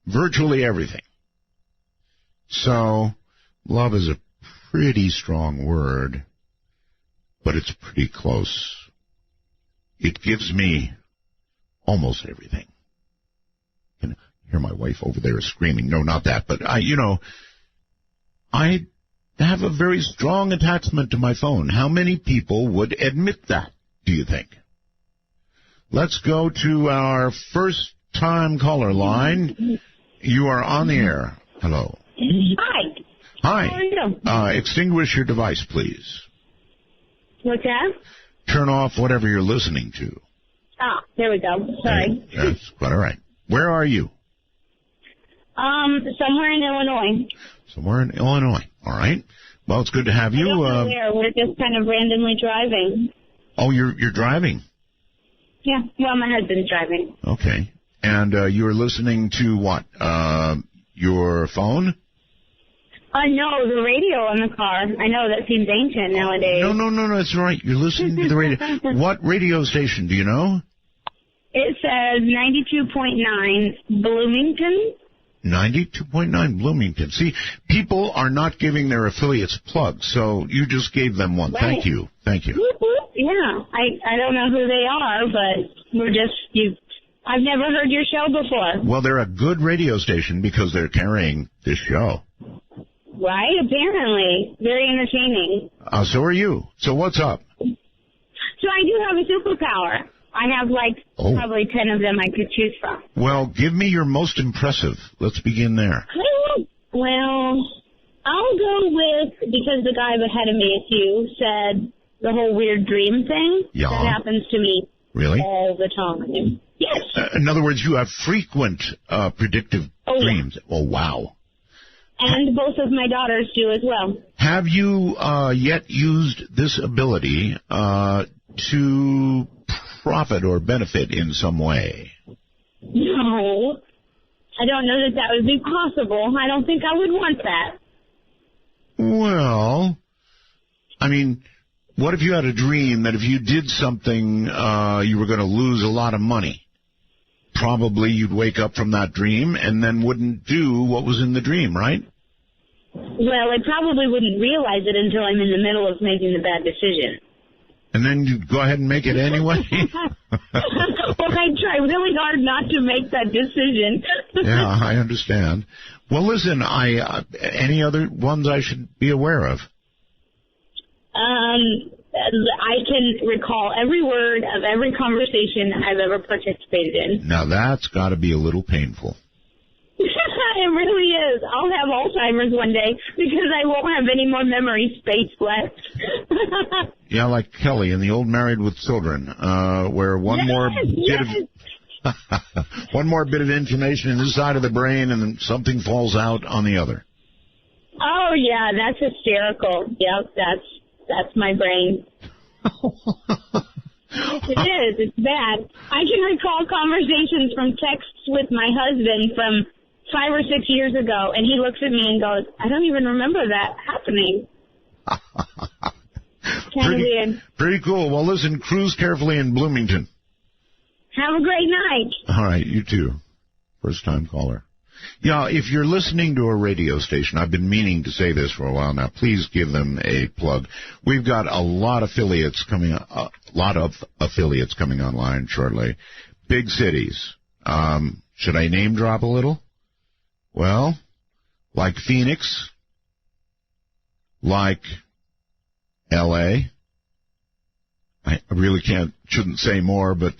virtually everything. So, love is a pretty strong word, but it's pretty close. It gives me almost everything. I can hear my wife over there screaming. No, not that, but I have a very strong attachment to my phone. How many people would admit that, do you think? Let's go to our first-time caller line. You are on the air. Hello. Hi. Hi. How are you? Extinguish your device, please. What's that? Turn off whatever you're listening to. Ah, there we go. Sorry. That's quite all right. Where are you? Somewhere in Illinois. Somewhere in Illinois. All right. Well, it's good to have you. I don't know where. We're just kind of randomly driving. Oh, you're driving? Yeah, well, my husband's driving. Okay. And you were listening to what? Your phone? No, the radio in the car. I know that seems ancient nowadays. No, that's right. You're listening to the radio. What radio station, do you know? It says 92.9 Bloomington. 92.9 Bloomington. See, people are not giving their affiliates plugs, so you just gave them one. Right. Thank you. Yeah, I don't know who they are, but I've never heard your show before. Well, they're a good radio station because they're carrying this show. Right, apparently. Very entertaining. So are you. So what's up? So I do have a superpower. I have, probably 10 of them I could choose from. Well, give me your most impressive. Let's begin there. Well, I'll go with, because the guy ahead of me, you said the whole weird dream thing. Yeah. That happens to me. Really? All the time. Yes. In other words, you have frequent predictive dreams. Oh, wow. And both of my daughters do as well. Have you yet used this ability to profit or benefit in some way? No. I don't know that would be possible. I don't think I would want that. Well, I mean, what if you had a dream that if you did something, you were going to lose a lot of money? Probably you'd wake up from that dream and then wouldn't do what was in the dream, right? Well, I probably wouldn't realize it until I'm in the middle of making the bad decision. And then you'd go ahead and make it anyway? Well, I'd try really hard not to make that decision. Yeah, I understand. Well, listen, any other ones I should be aware of? I can recall every word of every conversation I've ever participated in. Now, that's got to be a little painful. It really is. I'll have Alzheimer's one day because I won't have any more memory space left. Yeah, like Kelly in the old Married with Children, where one more bit of information in this side of the brain and then something falls out on the other. Oh, yeah, that's hysterical. Yep, that's my brain. It is. It's bad. I can recall conversations from texts with my husband from 5 or 6 years ago, and he looks at me and goes, I don't even remember that happening. Pretty cool. Well, listen, cruise carefully in Bloomington. Have a great night. All right, you too. First-time caller. Yeah, if you're listening to a radio station, I've been meaning to say this for a while now, please give them a plug. We've got a lot of affiliates coming online shortly. Big cities. Should I name drop a little? Well, like Phoenix, like L.A. I really shouldn't say more, but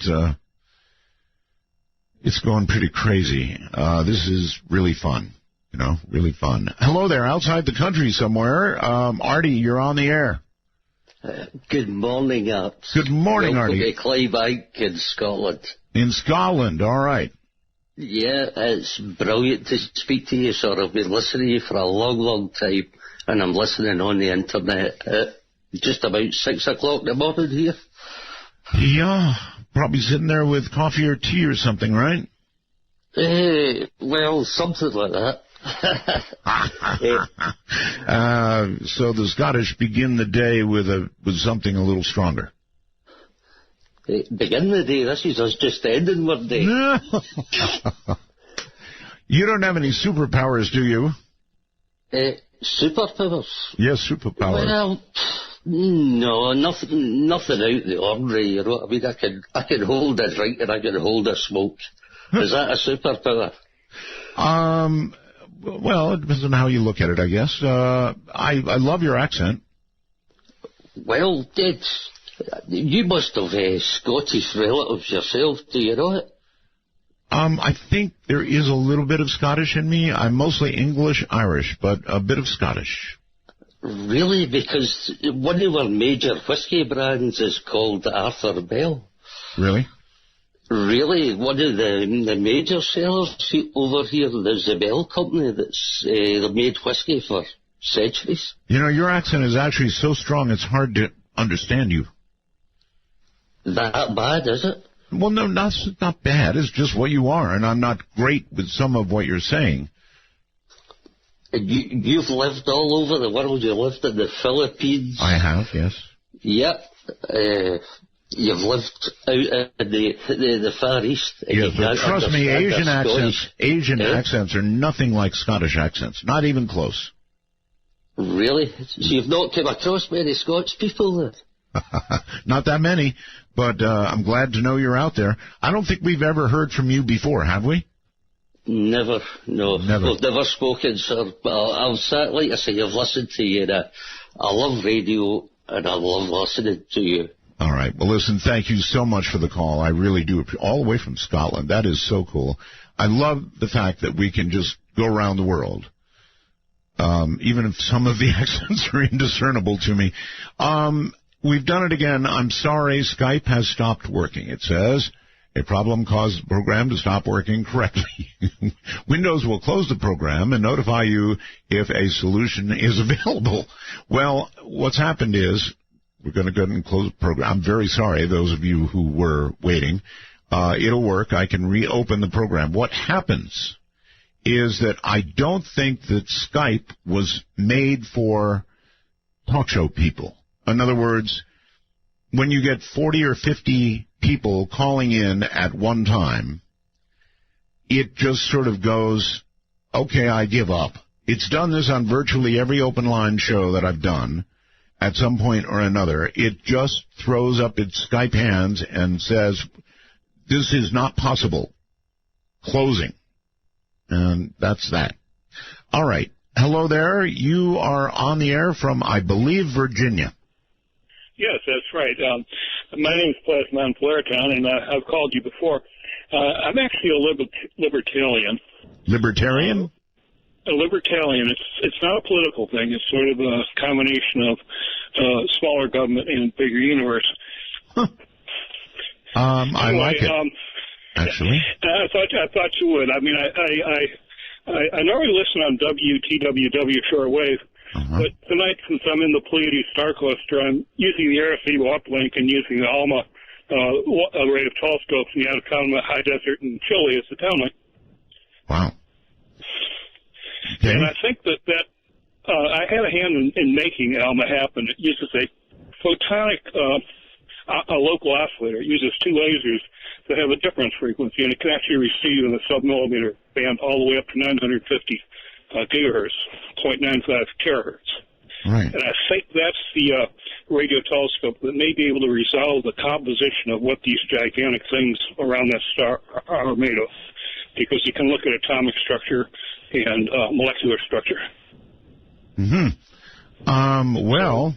it's going pretty crazy. This is really fun, really fun. Hello there, outside the country somewhere. Artie, you're on the air. Good morning, Good morning, Artie. Clive Ike in Scotland. In Scotland, all right. Yeah, it's brilliant to speak to you, sir. I've been listening to you for a long, long time, and I'm listening on the internet at just about 6 o'clock in the morning here. Yeah, probably sitting there with coffee or tea or something, right? Well, something like that. So the Scottish begin the day with something a little stronger. Begin the day. This is us just ending one day. You don't have any superpowers, do you? Superpowers? Yes, superpowers. Well, no, nothing out the ordinary. You know what I mean? I can hold a drink and I can hold a smoke. Is that a superpower? Well, it depends on how you look at it, I guess. I love your accent. Well, you must have Scottish relatives yourself. Do you know it? I think there is a little bit of Scottish in me. I'm mostly English-Irish, but a bit of Scottish. Really? Because one of our major whiskey brands is called Arthur Bell. Really? Really? One of the major sellers over here is the Bell Company they've made whiskey for centuries. Your accent is actually so strong it's hard to understand you. That bad, is it? Well, no, that's not bad. It's just what you are, and I'm not great with some of what you're saying. You've lived all over the world. You lived in the Philippines. I have, yes. Yep. You've lived out in the Far East. Yes, but trust me, Asian accents are nothing like Scottish accents. Not even close. Really? So you've not come across many Scots people then? Not that many, but I'm glad to know you're out there. I don't think we've ever heard from you before, have we? Never, no. Never. We've never spoken, sir. Like I say, I've listened to you. I love radio, and I love listening to you. All right. Well, listen, thank you so much for the call. I really do. All the way from Scotland. That is so cool. I love the fact that we can just go around the world, even if some of the accents are indiscernible to me. We've done it again. I'm sorry. Skype has stopped working, it says. A problem caused the program to stop working correctly. Windows will close the program and notify you if a solution is available. Well, what's happened is we're going to go ahead and close the program. I'm very sorry, those of you who were waiting. It'll work. I can reopen the program. What happens is that I don't think that Skype was made for talk show people. In other words, when you get 40 or 50 people calling in at one time, it just sort of goes, okay, I give up. It's done this on virtually every open line show that I've done at some point or another. It just throws up its Skype hands and says, this is not possible. Closing. And that's that. All right. Hello there. You are on the air from, I believe, Virginia. Yes, that's right. My name is Plasma in Blairtown, and I've called you before. I'm actually a libertarian. Libertarian? A libertarian. It's not a political thing. It's sort of a combination of smaller government and bigger universe. Huh. I like it. Actually, I thought you would. I mean, I normally listen on WTWW shortwave. But tonight, since I'm in the Pleiades star cluster, I'm using the Arecibo uplink and using the ALMA array of telescopes in the Atacama High Desert in Chile as the downlink. Wow. Okay. And I think that I had a hand in making ALMA happen. It uses a photonic a local oscillator. It uses two lasers that have a difference frequency, and it can actually receive in the sub-millimeter band all the way up to 950 gigahertz, 0.95 terahertz. Right. And I think that's the radio telescope that may be able to resolve the composition of what these gigantic things around that star are made of, because you can look at atomic structure and molecular structure. Well,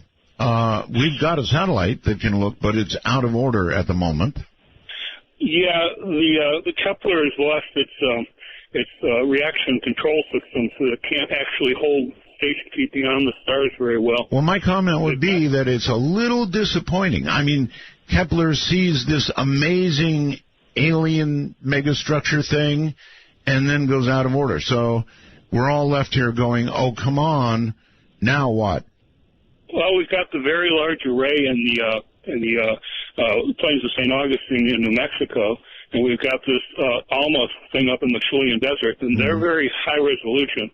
we've got a satellite that can look, but it's out of order at the moment. Yeah, the Kepler has lost its reaction control system, so it can't actually hold station keeping on the stars very well. Well, my comment would be that it's a little disappointing. I mean, Kepler sees this amazing alien megastructure thing and then goes out of order. So we're all left here going, oh, come on, now what? Well, we've got the very large array in the plains of St. Augustine in New Mexico, and we've got this ALMA thing up in the Chilean desert, and they're very high resolution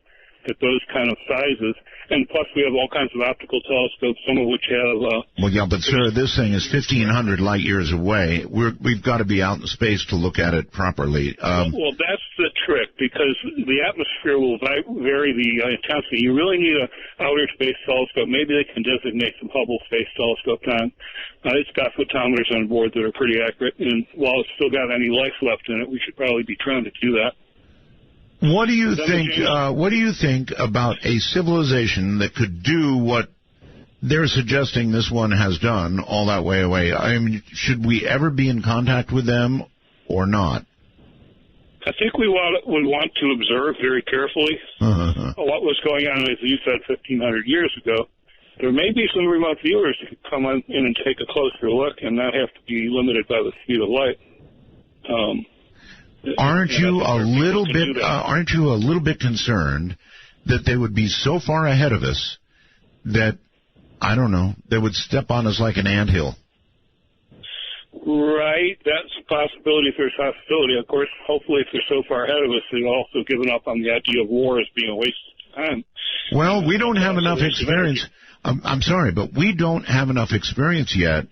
at those kind of sizes. And plus, we have all kinds of optical telescopes, some of which have... well, yeah, but, sir, this thing is 1,500 light-years away. We've got to be out in space to look at it properly. Well, that's the trick, because the atmosphere will vary the intensity. You really need an outer space telescope. Maybe they can designate some Hubble Space Telescope time. It's got photometers on board that are pretty accurate, and while it's still got any life left in it, we should probably be trying to do that. What do you think? What do you think about a civilization that could do what they're suggesting this one has done all that way away? I mean, should we ever be in contact with them or not? I think we would want to observe very carefully what was going on, as you said, 1,500 years ago. There may be some remote viewers who could come in and take a closer look and not have to be limited by the speed of light. Aren't you a little bit concerned that they would be so far ahead of us that, I don't know, they would step on us like an anthill? Right, that's a possibility if there's hostility. Of course, hopefully if they're so far ahead of us, they've also given up on the idea of war as being a waste of time. Well, we don't have enough experience. I'm sorry, but we don't have enough experience yet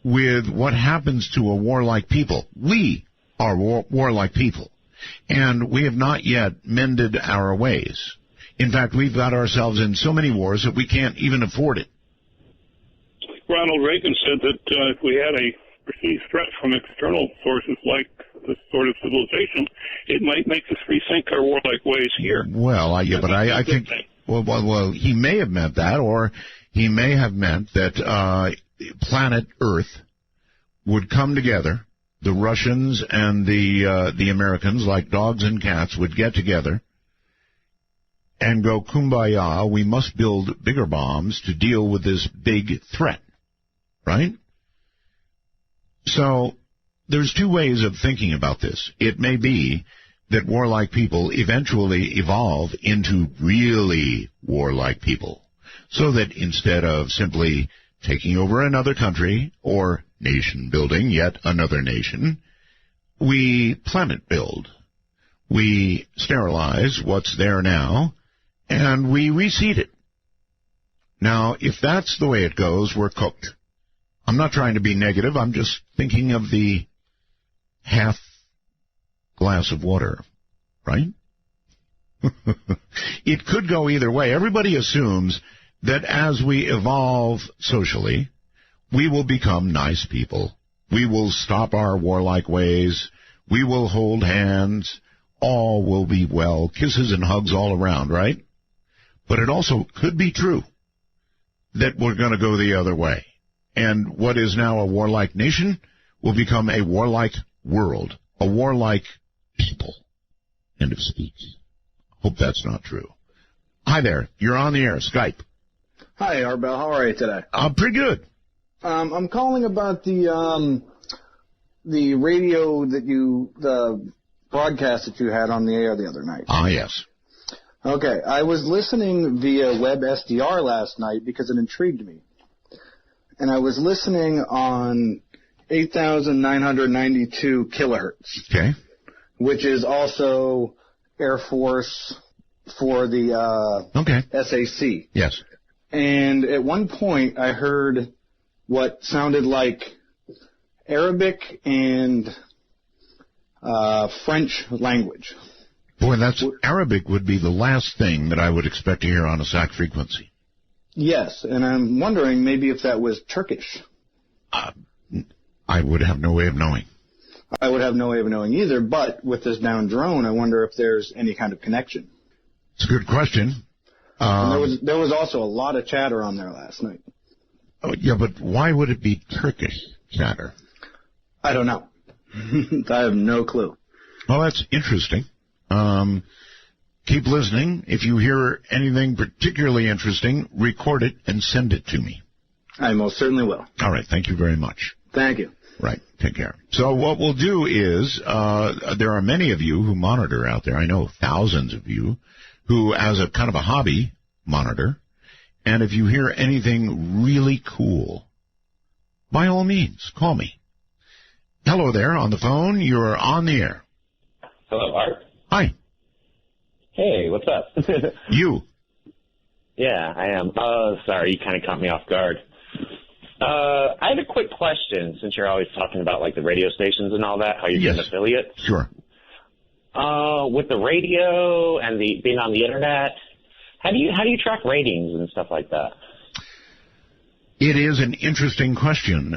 with what happens to a warlike people. We are warlike people, and we have not yet mended our ways. In fact, we've got ourselves in so many wars that we can't even afford it. Ronald Reagan said that if we had a perceived threat from external sources like this sort of civilization, it might make us rethink our warlike ways here. Well, I think, well, he may have meant that, or he may have meant that planet Earth would come together. The Russians and the Americans, like dogs and cats, would get together and go, kumbaya, we must build bigger bombs to deal with this big threat, right? So there's two ways of thinking about this. It may be that warlike people eventually evolve into really warlike people, so that instead of simply taking over another country or nation building yet another nation, we planet build. We sterilize what's there now, and we reseed it. Now, if that's the way it goes, we're cooked. I'm not trying to be negative. I'm just thinking of the half glass of water, right? It could go either way. Everybody assumes that as we evolve socially, we will become nice people. We will stop our warlike ways. We will hold hands. All will be well. Kisses and hugs all around, right? But it also could be true that we're going to go the other way. And what is now a warlike nation will become a warlike world, a warlike people. End of speech. Hope that's not true. Hi there. You're on the air. Skype. Hi, Arbel. How are you today? Pretty good. I'm calling about the radio the broadcast that you had on the air the other night. Ah, yes. Okay. I was listening via WebSDR last night because it intrigued me. And I was listening on 8,992 kilohertz. Okay. Which is also Air Force for the SAC. Yes. And at one point I heard what sounded like Arabic and French language. Boy, Arabic would be the last thing that I would expect to hear on a SAC frequency. Yes, and I'm wondering maybe if that was Turkish. I would have no way of knowing. I would have no way of knowing either, but with this down drone, I wonder if there's any kind of connection. It's a good question. And there was also a lot of chatter on there last night. Oh, yeah, but why would it be Turkish chatter? I don't know. I have no clue. Well, that's interesting. Keep listening. If you hear anything particularly interesting, record it and send it to me. I most certainly will. All right. Thank you very much. Thank you. Right. Take care. So what we'll do is there are many of you who monitor out there. I know thousands of you who, as a kind of a hobby, monitor. And if you hear anything really cool, by all means, call me. Hello there on the phone. You're on the air. Hello, Art. Hi. Hey, what's up? You. Yeah, I am. Sorry, you kind of caught me off guard. I had a quick question, since you're always talking about like the radio stations and all that, how you're an affiliate. Sure. With the radio and the being on the internet, how do you track ratings and stuff like that? It is an interesting question.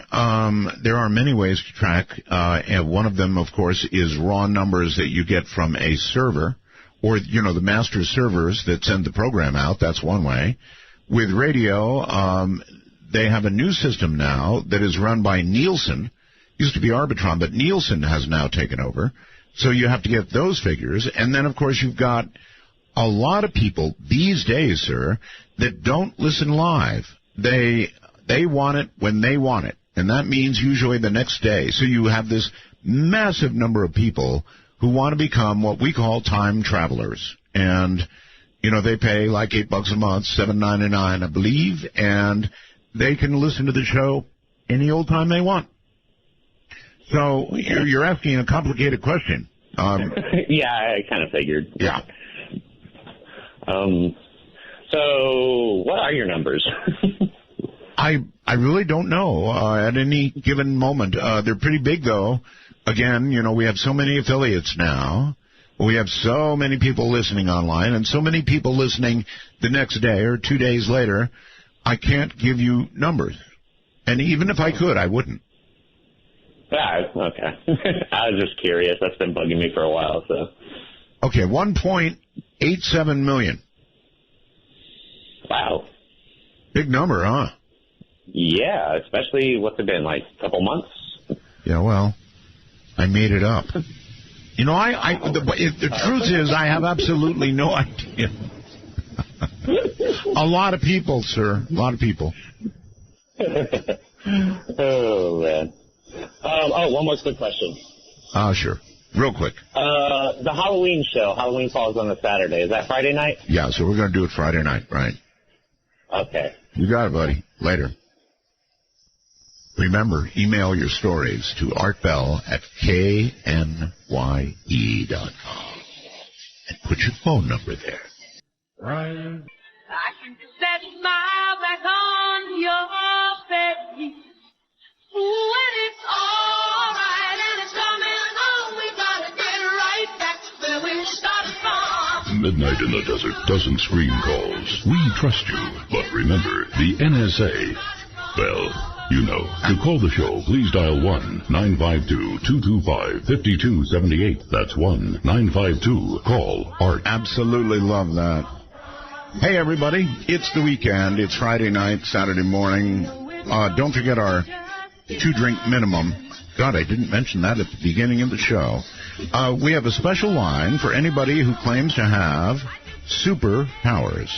There are many ways to track, and one of them, of course, is raw numbers that you get from a server, or, the master servers that send the program out. That's one way. With radio, they have a new system now that is run by Nielsen. Used to be Arbitron, but Nielsen has now taken over. So you have to get those figures. And then, of course, you've got a lot of people these days, sir, that don't listen live. They want it when they want it, and that means usually the next day. So you have this massive number of people who want to become what we call time travelers. And, they pay like $8 a month, $7.99, I believe, and they can listen to the show any old time they want. So you're asking a complicated question. Yeah, I kind of figured. Yeah. So what are your numbers? I really don't know at any given moment. They're pretty big, though. Again, we have so many affiliates now. We have so many people listening online and so many people listening the next day or 2 days later. I can't give you numbers. And even if I could, I wouldn't. Ah, okay. I was just curious. That's been bugging me for a while. So. Okay, 1.87 million. Wow. Big number, huh? Yeah, especially what's it been, like a couple months? Yeah, well, I made it up. The truth is I have absolutely no idea. A lot of people, sir. A lot of people. Oh, man. One more quick question. Sure. Real quick. The Halloween show. Halloween falls on a Saturday. Is that Friday night? Yeah, so we're going to do it Friday night, right? Okay. You got it, buddy. Later. Remember, email your stories to artbell@knye.com and put your phone number there. Right. I can set smile back on your face. Ooh, and it's all right, and it's coming on. We gotta get right back where we started from. Midnight in the desert doesn't screen calls. We trust you. But remember, the NSA, well, to call the show, please dial 1-952-225-5278. That's 1-952-CALL-ART. Absolutely love that. Hey, everybody. It's the weekend. It's Friday night, Saturday morning. Don't forget our 2-drink minimum. God, I didn't mention that at the beginning of the show. We have a special line for anybody who claims to have superpowers.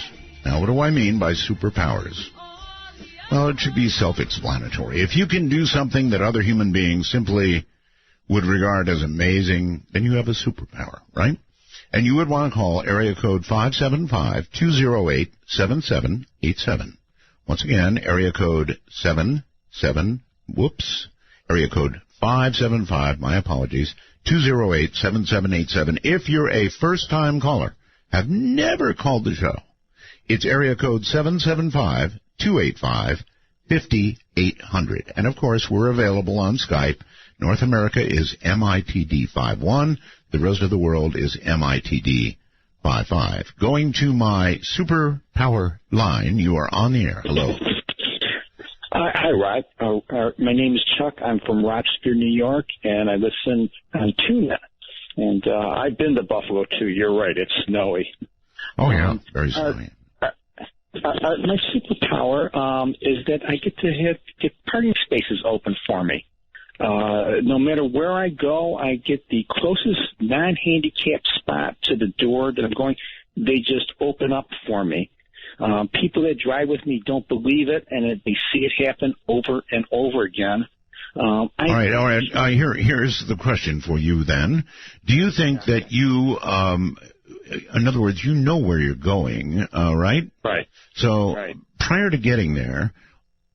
Now, what do I mean by superpowers? Well, it should be self-explanatory. If you can do something that other human beings simply would regard as amazing, then you have a superpower, right? And you would want to call area code 575-208-7787. Once again, area code area code 575, my apologies, 208-7787. If you're a first-time caller, have never called the show, it's area code 775-285-5800. And, of course, we're available on Skype. North America is MITD51. The rest of the world is MITD55. Going to my superpower line, you are on the air. Hello. Hi, Rod. My name is Chuck. I'm from Rochester, New York, and I listen on TuneIn. And I've been to Buffalo, too. You're right. It's snowy. Oh, yeah. Very snowy. My superpower is that I get to get parking spaces open for me. No matter where I go, I get the closest non-handicapped spot to the door that I'm going. They just open up for me. People that drive with me don't believe it, and they see it happen over and over again. All right. Here's the question for you then. Do you think that you, in other words, you know where you're going, right? Right. So prior to getting there,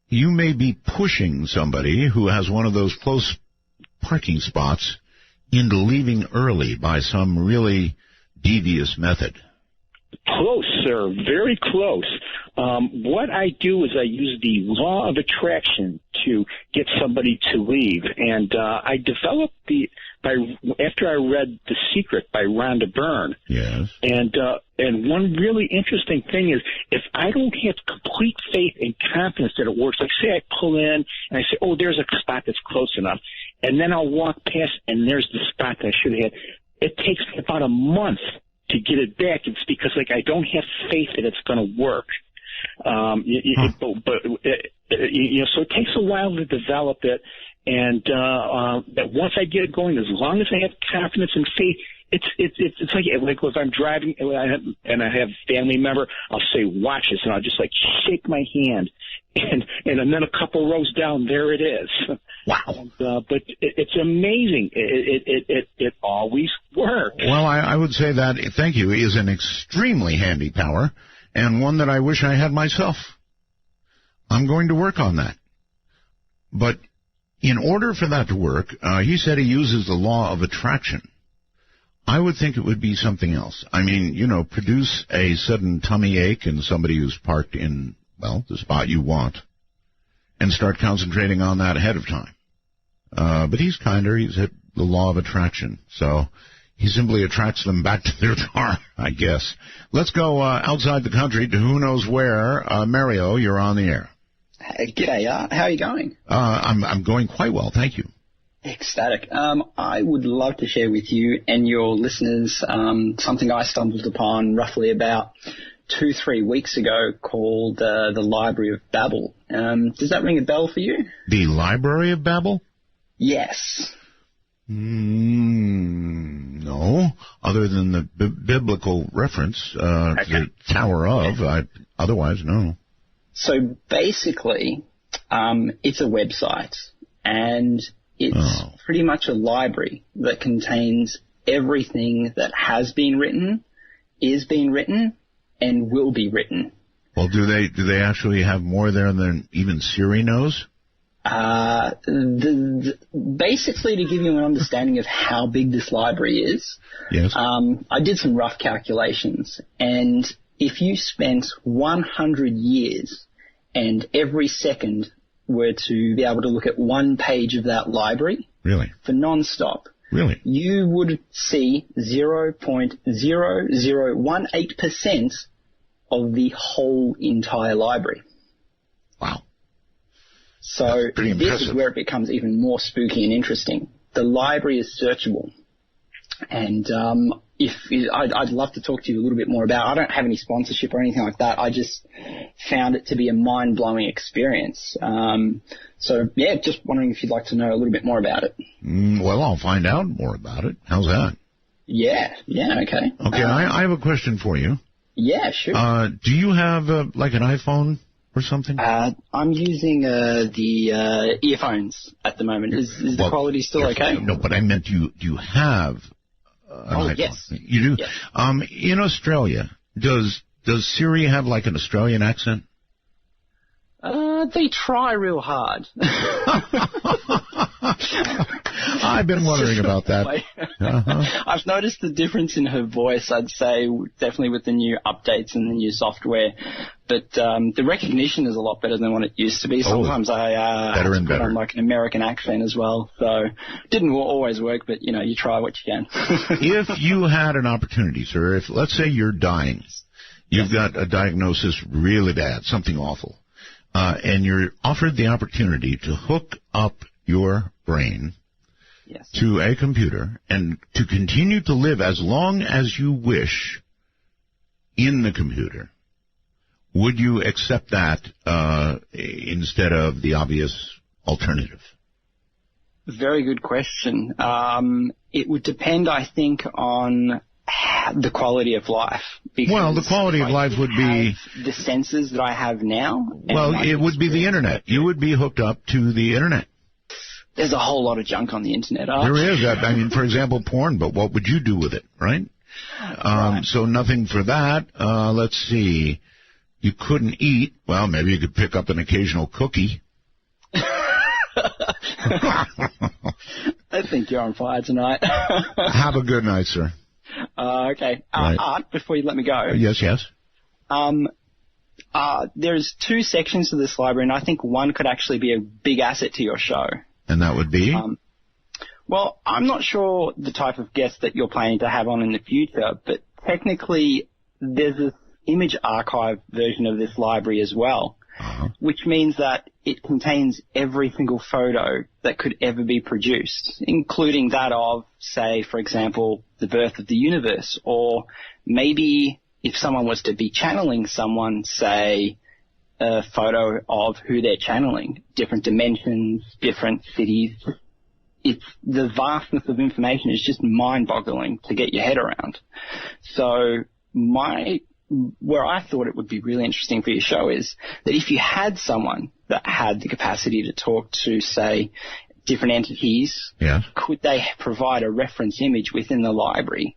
you may be pushing somebody who has one of those close parking spots into leaving early by some really devious method. Close, sir. Very close. What I do is I use the law of attraction to get somebody to leave. And I developed after I read The Secret by Rhonda Byrne. Yes. And one really interesting thing is if I don't have complete faith and confidence that it works, like say I pull in and I say, oh, there's a spot that's close enough, and then I'll walk past and there's the spot that I should have had. It takes me about a month to get it back. It's because I don't have faith that it's going to work. So it takes a while to develop it, and that once I get it going, as long as I have confidence and faith, it's like if I'm driving and I have a family member, I'll say watch this, and I'll just shake my hand, and then a couple rows down, there it is. Wow! But it's amazing. It always works. Well, I would say that thank you is an extremely handy power, and one that I wish I had myself. I'm going to work on that. But in order for that to work, he said he uses the law of attraction. I would think it would be something else. I mean, produce a sudden tummy ache in somebody who's parked in, well, the spot you want, and start concentrating on that ahead of time. But he's kinder. He's hit the law of attraction. So he simply attracts them back to their car, I guess. Let's go outside the country to who knows where. Mario, you're on the air. G'day, how are you going? I'm going quite well, thank you. Ecstatic. I would love to share with you and your listeners something I stumbled upon roughly about 2-3 weeks ago called the Library of Babel. Does that ring a bell for you? The Library of Babel? Yes. No, other than the biblical reference, the Tower of, otherwise, no. So basically, it's a website, and it's pretty much a library that contains everything that has been written, is being written, and will be written. Well, do they actually have more there than even Siri knows? Basically, to give you an understanding of how big this library is, yes. I did some rough calculations, and if you spent 100 years and every second were to be able to look at one page of that library, really, for non-stop, really, you would see 0.0018% of the whole entire library. Wow. So this is where it becomes even more spooky and interesting. The library is searchable. And I'd love to talk to you a little bit more about it. I don't have any sponsorship or anything like that. I just found it to be a mind-blowing experience. So, yeah, just wondering if you'd like to know a little bit more about it. Well, I'll find out more about it. How's that? Yeah, okay. Okay, I have a question for you. Yeah, sure. Do you have, like, an iPhone or something? I'm using the earphones at the moment. Is the quality still okay? No, but I meant do you have an iPhone? Yes. You do? Yes. In Australia, does Siri have like an Australian accent? They try real hard. I've been wondering about that. I've noticed the difference in her voice, I'd say, definitely with the new updates and the new software. But the recognition is a lot better than what it used to be. Sometimes I better and put better. on like an American accent as well. So didn't always work, but, you try what you can. If you had an opportunity, sir, if let's say you're dying, you've got a diagnosis really bad, something awful, and you're offered the opportunity to hook up your brain to a computer and to continue to live as long as you wish in the computer, would you accept that instead of the obvious alternative? Very good question. It would depend, I think, on the quality of life. Well, the quality of life would be the senses that I have now. Well, it would be the Internet. You would be hooked up to the Internet. There's a whole lot of junk on the Internet. There is. I mean, for example, porn, but what would you do with it, right? So nothing for that. Let's see. You couldn't eat. Well, maybe you could pick up an occasional cookie. I think you're on fire tonight. Have a good night, sir. Okay. Right. Art, before you let me go. Yes. There's two sections to this library, and I think one could actually be a big asset to your show. And that would be? Well, I'm not sure the type of guest that you're planning to have on in the future, but technically there's this image archive version of this library as well, which means that it contains every single photo that could ever be produced, including that of, say, for example, the birth of the universe, or maybe if someone was to be channeling someone, say, a photo of who they're channeling, different dimensions, different cities. The vastness of information is just mind-boggling to get your head around. So where I thought it would be really interesting for your show is that if you had someone that had the capacity to talk to, say, different entities, could they provide a reference image within the library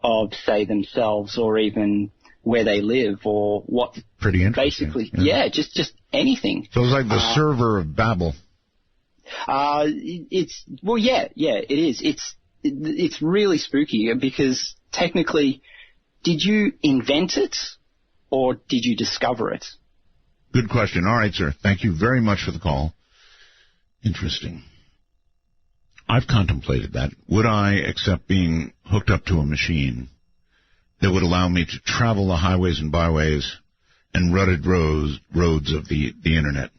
of, say, themselves or even where they live or what? Pretty interesting. Basically, just anything. So it's like the server of Babel. It is. It's really spooky because technically, did you invent it or did you discover it? Good question. All right, sir. Thank you very much for the call. Interesting. I've contemplated that. Would I accept being hooked up to a machine that would allow me to travel the highways and byways and rutted roads of the Internet?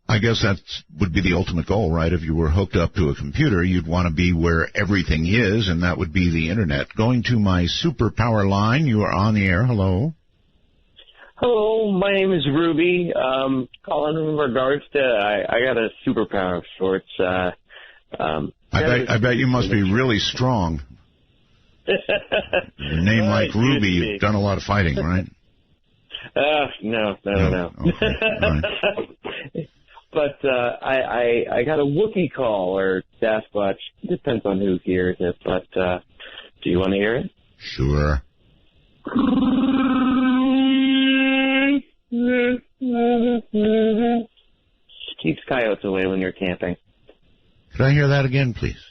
I guess that would be the ultimate goal, right? If you were hooked up to a computer, you'd want to be where everything is, and that would be the Internet. Going to my superpower line, you are on the air. Hello. Hello, my name is Ruby. Calling in regards to, I got a superpower of sorts. I bet you must be really strong. A name like Ruby, you've done a lot of fighting, right? No. Okay. Right. But I got a Wookiee call, or Sasquatch. Depends on who hears it, but do you want to hear it? Sure. Keeps coyotes away when you're camping. Could I hear that again, please?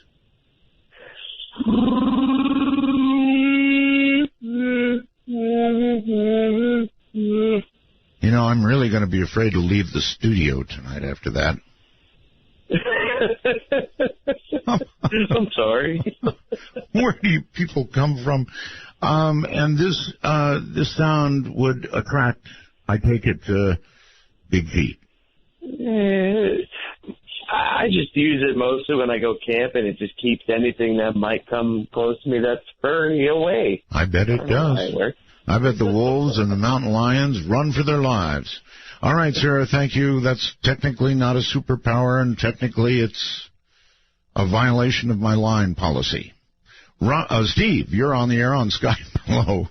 You know, I'm really going to be afraid to leave the studio tonight after that. I'm sorry. Where do you people come from? And this sound would attract, I take it, big feet. I just use it mostly when I go camping. It just keeps anything that might come close to me that's furry away. I bet it does. I bet the wolves and the mountain lions run for their lives. All right, Sarah, thank you. That's technically not a superpower, and technically it's a violation of my line policy. Steve, you're on the air on Skype. Hello.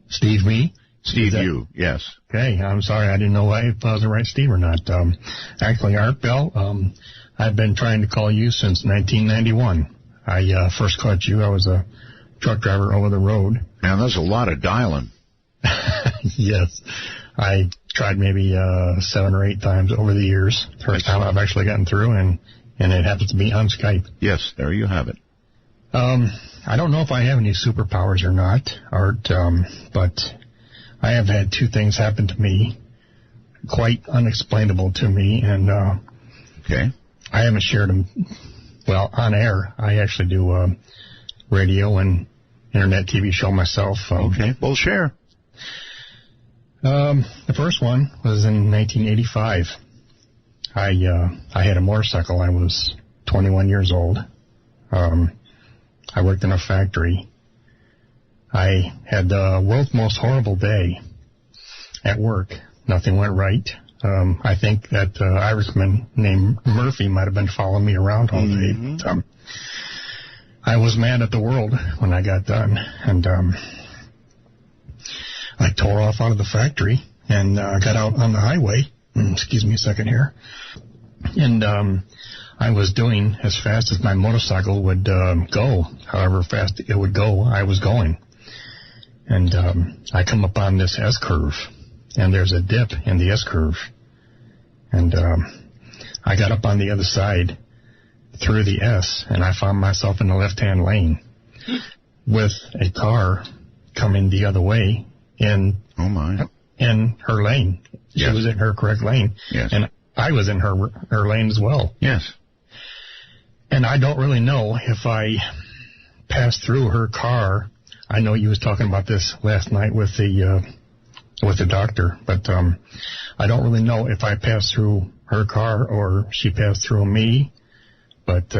Steve, me? Steve, you, yes. Okay, I'm sorry. I didn't know if I was the right Steve or not. Actually, Art Bell, I've been trying to call you since 1991. I first caught you. I was a truck driver over the road. Man, that's a lot of dialing. Yes. I tried maybe 7 or 8 times over the years. First time I've actually gotten through, and it happens to be on Skype. Yes, there you have it. I don't know if I have any superpowers or not, Art, but I have had 2 things happen to me, quite unexplainable to me, and okay. I haven't shared them, well, on air. I actually do radio and internet TV show myself. Okay, well, share. The first one was in 1985. I had a motorcycle. I was 21 years old. I worked in a factory. I had the world's most horrible day at work. Nothing went right. I think that Irishman named Murphy might have been following me around all day. But, I was mad at the world when I got done, and I tore off out of the factory and got out on the highway. Excuse me a second here. And I was doing as fast as my motorcycle would go. However fast it would go, I was going. And I come up on this S-curve, and there's a dip in the S-curve. And I got up on the other side through the S, and I found myself in the left-hand lane with a car coming the other way in her lane. She was in her correct lane. Yes. And I was in her lane as well. Yes. And I don't really know if I passed through her car. I know you was talking about this last night with the doctor, but I don't really know if I passed through her car or she passed through me. But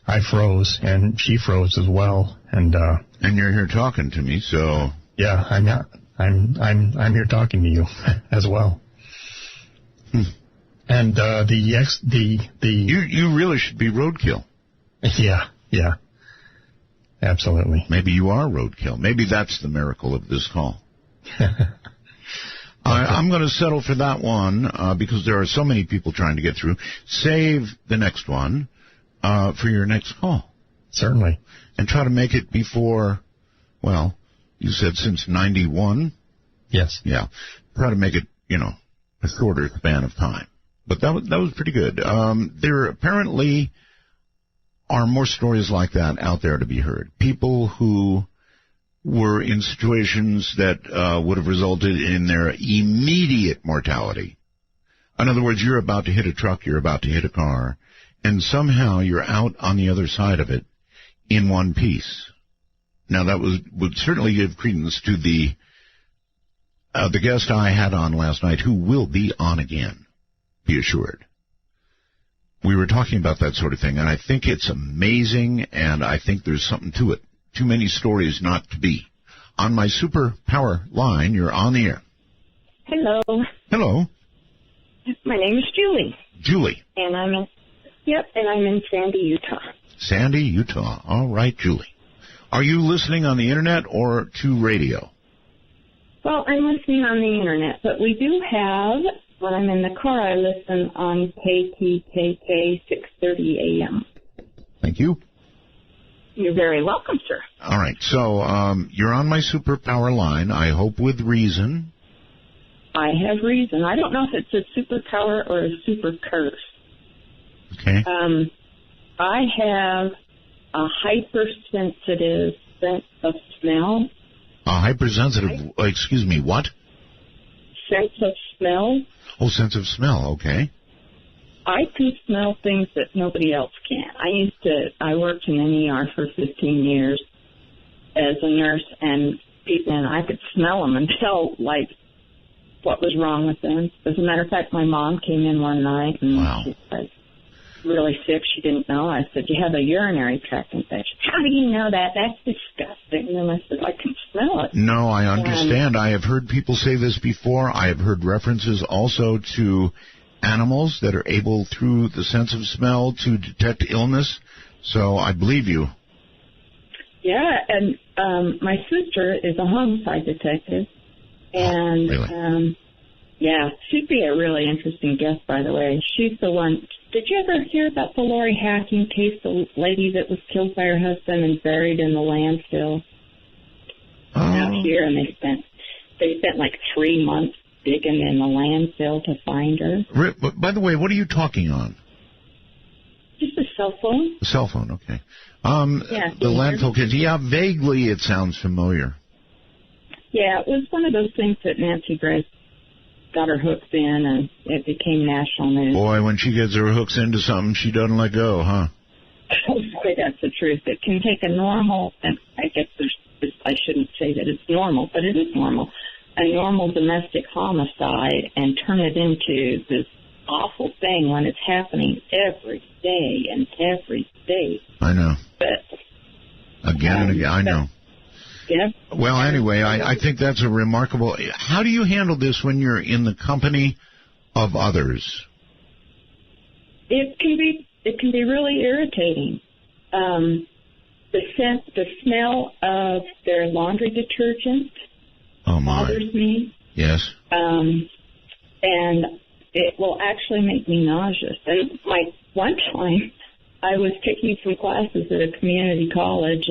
I froze, and she froze as well. And you're here talking to me, so yeah, I'm here talking to you as well. And you really should be roadkill. Yeah, absolutely. Maybe you are roadkill. Maybe that's the miracle of this call. I'm going to settle for that one because there are so many people trying to get through. Save the next one for your next call. Certainly. And try to make it before, well, you said since 91? Yes. Yeah. Try to make it, a shorter span of time But that was pretty good. There apparently are more stories like that out there to be heard. People who were in situations that would have resulted in their immediate mortality. In other words, you're about to hit a truck, you're about to hit a car, and somehow you're out on the other side of it in one piece. Now, that would certainly give credence to the guest I had on last night, who will be on again, be assured. We were talking about that sort of thing, and I think it's amazing, and I think there's something to it. Too many stories not to be. On my Superpower line, you're on the air. Hello. Hello. My name is Julie. Julie. And I'm in Sandy, Utah. Sandy, Utah. All right, Julie. Are you listening on the internet or to radio? Well, I'm listening on the internet, but we do have, when I'm in the car, I listen on KTKK 6:30 a.m. Thank you. You're very welcome, sir. All right, so you're on my Superpower line, I hope with reason. I have reason. I don't know if it's a superpower or a super curse. Okay. I have a hypersensitive sense of smell. A hypersensitive, excuse me, what? Sense of smell. Oh, sense of smell, okay. I can smell things that nobody else can. I worked in an ER for 15 years as a nurse, and I could smell them and tell, like, what was wrong with them. As a matter of fact, my mom came in one night, and she was really sick. She didn't know. I said, you have a urinary tract infection. How do you know that? That's disgusting. And then I said, I can smell it. No, I understand. I have heard people say this before. I have heard references also to animals that are able, through the sense of smell, to detect illness. So I believe you. Yeah, and my sister is a homicide detective. And, really? Yeah, she'd be a really interesting guest, by the way. She's the one. Did you ever hear about the Lori Hacking case, the lady that was killed by her husband and buried in the landfill out here? And they spent like 3 months digging in the landfill to find her. By the way, what are you talking on? Just a cell phone. A cell phone, okay. Yeah, the landfill case. Yeah, vaguely it sounds familiar. Yeah, it was one of those things that Nancy Grace got her hooks in, and it became national news. Boy, when she gets her hooks into something, she doesn't let go, huh? Oh, boy, that's the truth. It can take a normal, and I guess I shouldn't say that it's normal, but it is normal, a normal domestic homicide, and turn it into this awful thing when it's happening every day and every day. I know. But again and again, I know. Yeah. Well, anyway, I think that's a remarkable... How do you handle this when you're in the company of others? It can be really irritating. The smell of their laundry detergent bothers me. Yes. And it will actually make me nauseous. And one time, I was taking some classes at a community college,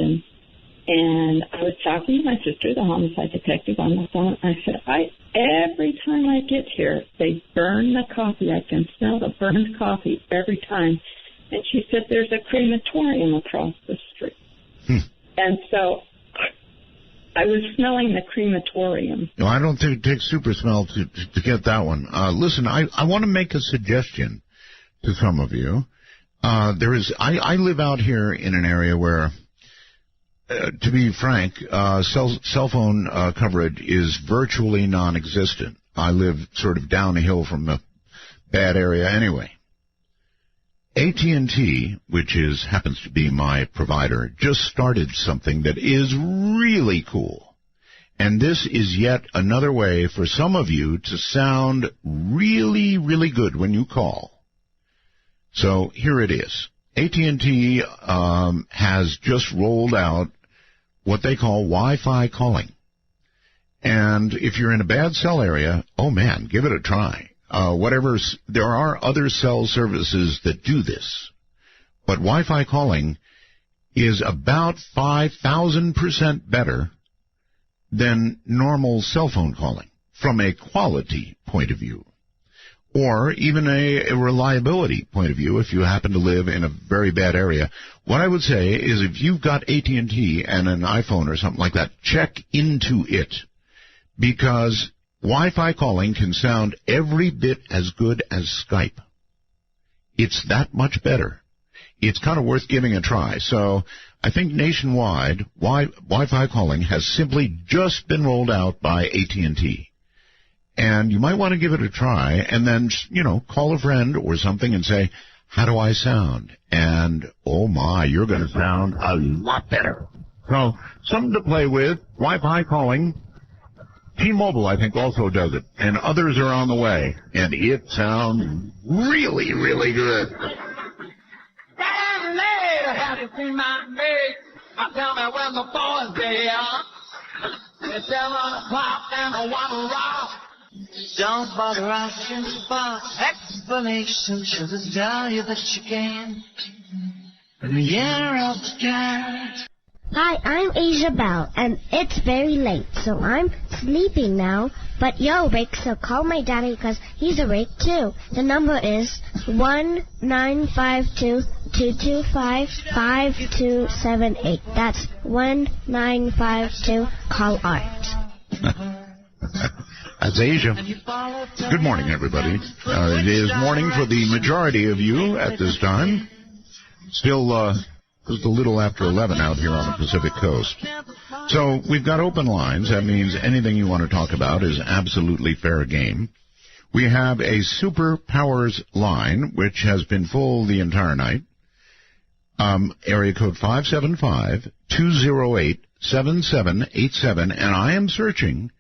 and I was talking to my sister, the homicide detective, on the phone. I said, every time I get here, they burn the coffee. I can smell the burned coffee every time. And she said, there's a crematorium across the street. And so I was smelling the crematorium. No, I don't think it takes super smell to get that one. Listen, I want to make a suggestion to some of you. I live out here in an area where... to be frank, cell phone coverage is virtually non-existent. I live sort of down a hill from the bad area anyway. AT&T, which happens to be my provider, just started something that is really cool. And this is yet another way for some of you to sound really, really good when you call. So here it is. AT&T has just rolled out what they call Wi-Fi calling. And if you're in a bad cell area, oh man, give it a try. There are other cell services that do this. But Wi-Fi calling is about 5,000% better than normal cell phone calling from a quality point of view. or even a reliability point of view, if you happen to live in a very bad area. What I would say is if you've got AT&T and an iPhone or something like that, check into it, because Wi-Fi calling can sound every bit as good as Skype. It's that much better. It's kind of worth giving a try. So I think nationwide, Wi-Fi calling has simply just been rolled out by AT&T. And you might want to give it a try and then, call a friend or something and say, how do I sound? And, oh my, you're going to sound a lot better. So, something to play with. Wi-Fi calling. T-Mobile, I think, also does it. And others are on the way. And it sounds really, really good. Damn later, have you seen my mate? Tell me when the boys they are. It's 7 o'clock and I want to rock. Don't bother asking for explanation. She'll just tell you that you can. In the year of the cat. Hi, I'm Asia Bell, and it's very late, so I'm sleeping now. But you're awake, so call my daddy because he's awake too. The number is 1-952-225-5278. That's 1952. Call Art. That's Asia. Good morning, everybody. It is morning for the majority of you at this time. Still just a little after 11 out here on the Pacific Coast. So we've got open lines. That means anything you want to talk about is absolutely fair game. We have a Superpowers line, which has been full the entire night. Area code 575-208-7787. And I am searching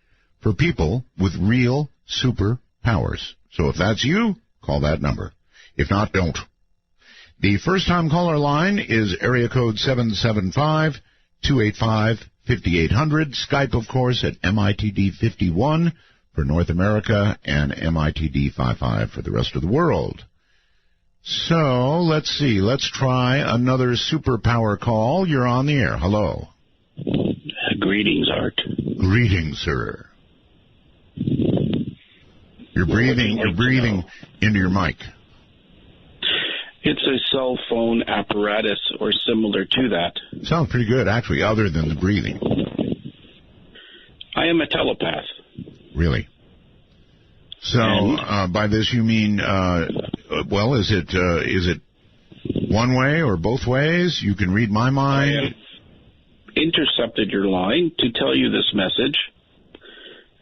for people with real superpowers. So if that's you, call that number. If not, don't. The first-time caller line is area code 775-285-5800. Skype, of course, at MITD51 for North America and MITD55 for the rest of the world. So, let's see. Let's try another superpower call. You're on the air. Hello. Greetings, Art. Greetings, sir. You're breathing into your mic. It's a cell phone apparatus or similar to that. Sounds pretty good, actually, other than the breathing. I am a telepath. Really? So, by this you mean, is it one way or both ways? You can read my mind? I have intercepted your line to tell you this message,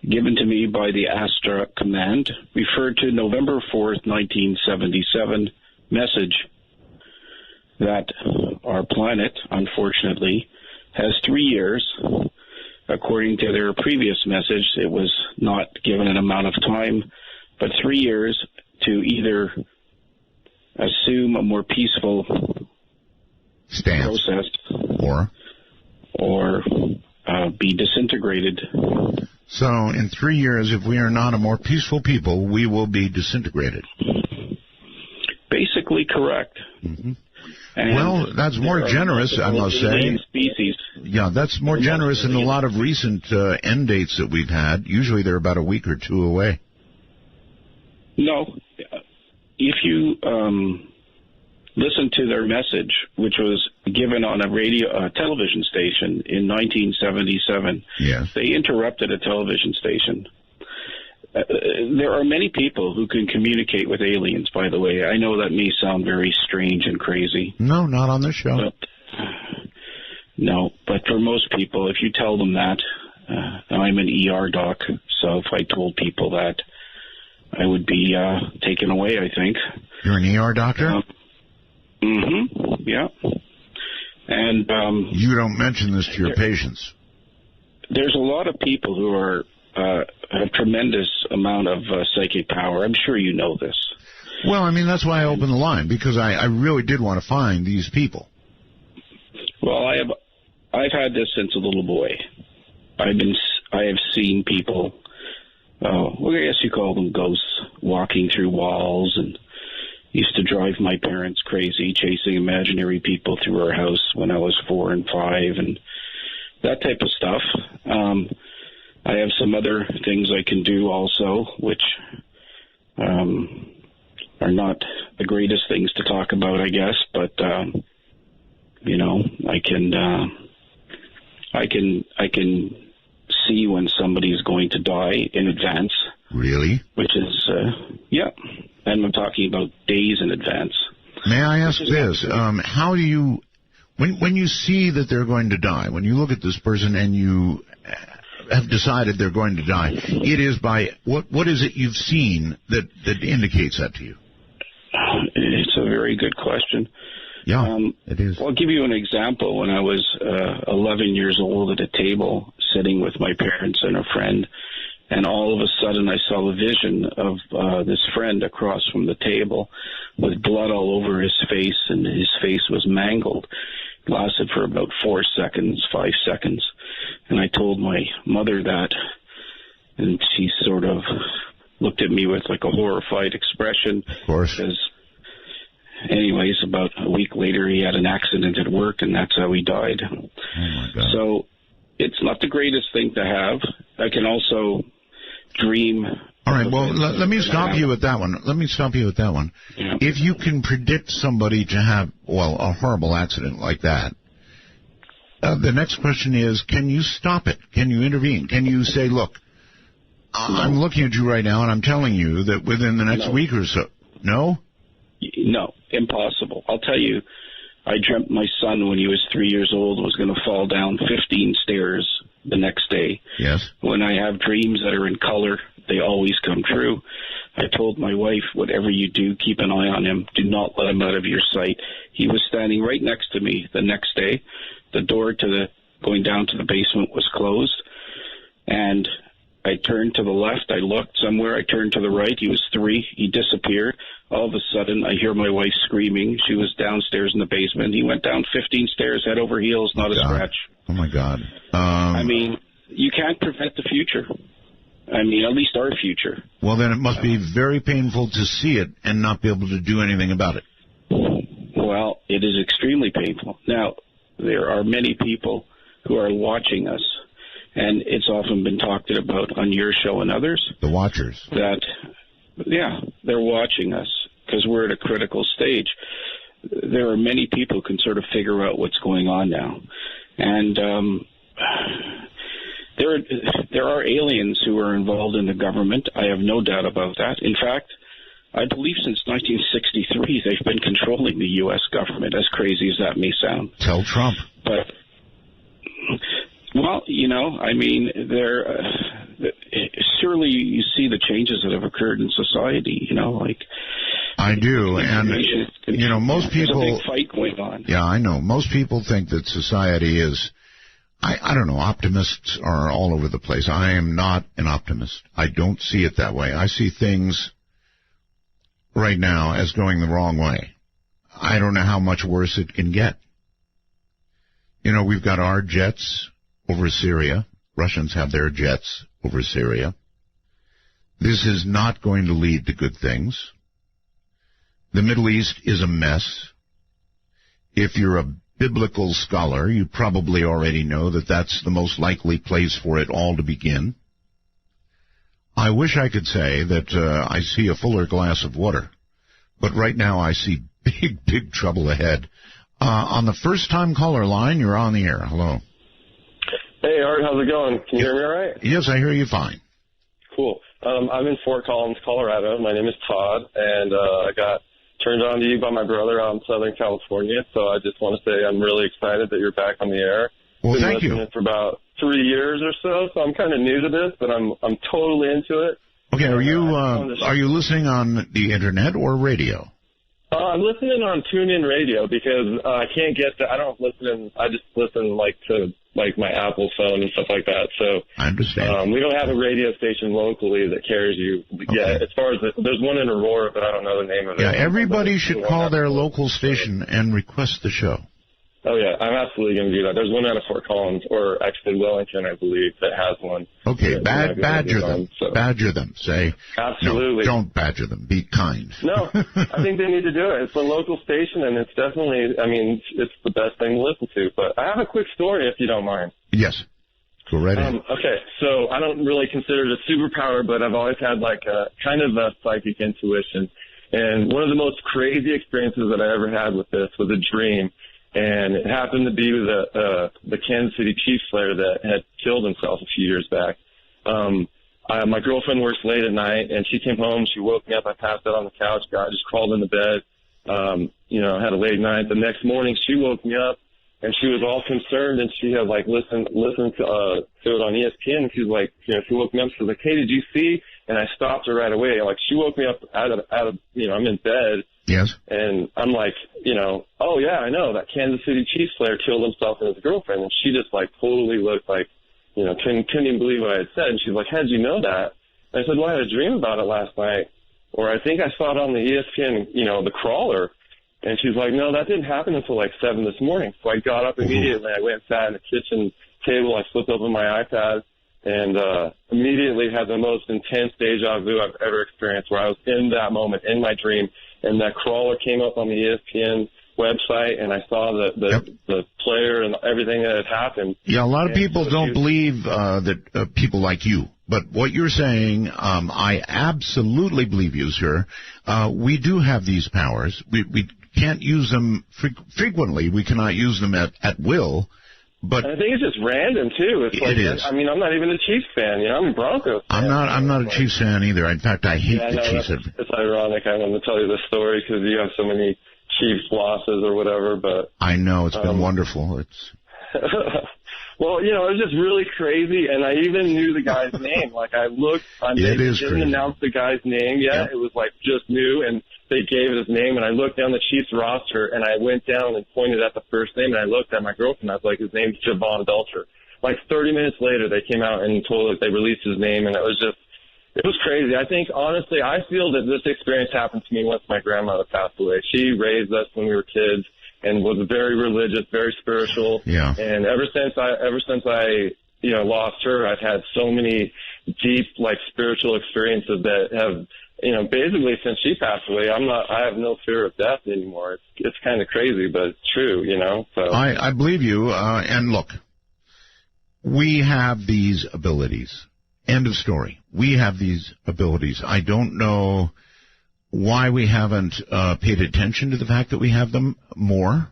given to me by the Astra Command, referred to November 4th, 1977, message that our planet, unfortunately, has 3 years. According to their previous message, it was not given an amount of time, but 3 years to either assume a more peaceful stance process or be disintegrated. So in 3 years, if we are not a more peaceful people, we will be disintegrated. Basically correct. Mm-hmm. Well, that's more generous, I must say. Species. Yeah, that's more generous than a lot of recent end dates that we've had. Usually they're about a week or two away. No. If you listen to their message, which was given on a television station in 1977, yes. They interrupted a television station. There are many people who can communicate with aliens, by the way. I know that may sound very strange and crazy. No, not on this show. But for most people, if you tell them that, I'm an ER doc, so if I told people that, I would be taken away, I think. You're an ER doctor? Yeah. And you don't mention this to your patients. There's a lot of people who are have tremendous amount of psychic power. I'm sure you know this. Well, I mean, that's why I opened the line, because I really did want to find these people. Well, I've had this since a little boy. I have seen people, I guess you call them ghosts, walking through walls, and used to drive my parents crazy, chasing imaginary people through our house when I was 4 and 5, and that type of stuff. I have some other things I can do also, which are not the greatest things to talk about, I guess. But you know, I can see when somebody is going to die in advance. Really? Which is yeah, and I'm talking about days in advance. May I ask this? How do you, when you see that they're going to die, when you look at this person and you have decided they're going to die, it is by, what is it you've seen that indicates that to you? It's a very good question. Yeah, it is. I'll give you an example. When I was 11 years old at a table, sitting with my parents and a friend, and all of a sudden I saw a vision of this friend across from the table with blood all over his face, and his face was mangled. It lasted for about 4 seconds, 5 seconds. And I told my mother that, and she sort of looked at me with like a horrified expression. Of course. Because anyways, about a week later, he had an accident at work, and that's how he died. Oh, my God. So it's not the greatest thing to have. I can also dream. All right, well, let me stop you at that one. Yeah. If you can predict somebody to have, well, a horrible accident like that, the next question is, can you stop it? Can you intervene? Can you say, look, I'm looking at you right now, and I'm telling you that within the next week or so. No? No, impossible. I'll tell you, I dreamt my son when he was 3 years old was going to fall down 15 stairs the next day. Yes. When I have dreams that are in color, they always come true. I told my wife, whatever you do, keep an eye on him. Do not let him out of your sight. He was standing right next to me the next day. The door to going down to the basement was closed, and I turned to the left. I looked somewhere. I turned to the right. He was 3. He disappeared. All of a sudden, I hear my wife screaming. She was downstairs in the basement. He went down 15 stairs, head over heels, not a scratch. Oh, my God. I mean, you can't prevent the future. I mean, at least our future. Well, then it must be very painful to see it and not be able to do anything about it. Well, it is extremely painful. Now, there are many people who are watching us, and it's often been talked about on your show and others. The watchers. That, yeah, they're watching us because we're at a critical stage. There are many people who can sort of figure out what's going on now. And there are aliens who are involved in the government. I have no doubt about that. In fact, I believe since 1963 they've been controlling the U.S. government, as crazy as that may sound. Tell Trump. But, well, you know, I mean, surely you see the changes that have occurred in society, you know, like... I do, and, you know, most people... There's a big fight going on. Yeah, I know. Most people think that society is... I don't know, optimists are all over the place. I am not an optimist. I don't see it that way. I see things right now as going the wrong way. I don't know how much worse it can get. You know, we've got our jets over Syria. Russians have their jets over Syria. This is not going to lead to good things. The Middle East is a mess. If you're a biblical scholar, you probably already know that that's the most likely place for it all to begin. I wish I could say that I see a fuller glass of water, but right now I see big, big trouble ahead. On the first-time caller line, you're on the air. Hello. Hey, Art, how's it going? Can you hear me all right? Yes, I hear you fine. Cool. I'm in Fort Collins, Colorado. My name is Todd, and I got turned on to you by my brother out in Southern California, so I just want to say I'm really excited that you're back on the air. Well, Been thank you. listening for about 3 years or so I'm kind of new to this, but I'm totally into it. Okay, are you listening on the internet or radio? I'm listening on TuneIn Radio because I can't get to. I don't listen. I just listen to my Apple phone and stuff like that. So I understand. We don't have a radio station locally that carries you. Okay. Yeah, as far as there's one in Aurora, but I don't know the name of it. Yeah, everybody should call their local station and request the show. Oh, yeah, I'm absolutely going to do that. There's one out of Fort Collins, or actually Wellington, I believe, that has one. Okay, badger them. So. Badger them. Say, absolutely. No, don't badger them. Be kind. No, I think they need to do it. It's a local station, and it's definitely, I mean, it's the best thing to listen to. But I have a quick story, if you don't mind. Yes. Go right ahead. Okay, so I don't really consider it a superpower, but I've always had like a kind of a psychic intuition. And one of the most crazy experiences that I ever had with this was a dream. And it happened to be with the Kansas City Chiefs player that had killed himself a few years back. My girlfriend works late at night, and she came home. She woke me up. I passed out on the couch. Just crawled into bed. Had a late night. The next morning, she woke me up, and she was all concerned, and she had like listened to it on ESPN. And she was like, she woke me up. She was like, "Hey, did you see?" And I stopped her right away. Like she woke me up out of I'm in bed. Yes. And I'm like, oh yeah, I know that Kansas City Chiefs player killed himself and his girlfriend. And she just like totally looked like, couldn't even believe what I had said. And she's like, "How did you know that?" And I said, "Well, I had a dream about it last night, or I think I saw it on the ESPN, the crawler." And she's like, "No, that didn't happen until like 7 this morning." So I got up immediately. I went and sat at the kitchen table. I flipped open my iPad and immediately had the most intense deja vu I've ever experienced, where I was in that moment, in my dream, and that crawler came up on the ESPN website, and I saw the player and everything that had happened. Yeah, a lot of people don't believe that people like you. But what you're saying, I absolutely believe you, sir. We do have these powers. We can't use them frequently. We cannot use them at will. But and I think it's just random too. It's like, it is. I mean, I'm not even a Chiefs fan. I'm a Broncos fan. I'm not a Chiefs fan either. In fact, I hate the Chiefs. It's ironic. I wanted to tell you this story because you have so many Chiefs losses or whatever. But I know it's been wonderful. It's well, it was just really crazy, and I even knew the guy's name. Like I looked, they didn't announce the guy's name yet. Yep. It was like just new, and they gave his name, and I looked down the Chiefs roster, and I went down and pointed at the first name, and I looked at my girlfriend. I was like, his name's Javon Belcher. Like 30 minutes later, they came out and told us they released his name, and it was crazy. I think, honestly, I feel that this experience happened to me once my grandmother passed away. She raised us when we were kids and was very religious, very spiritual. Yeah. And ever since I lost her, I've had so many deep, like, spiritual experiences that have, basically since she passed away, I have no fear of death anymore. It's kind of crazy, but it's true, so. I believe you, and look, we have these abilities. End of story. We have these abilities. I don't know why we haven't paid attention to the fact that we have them more,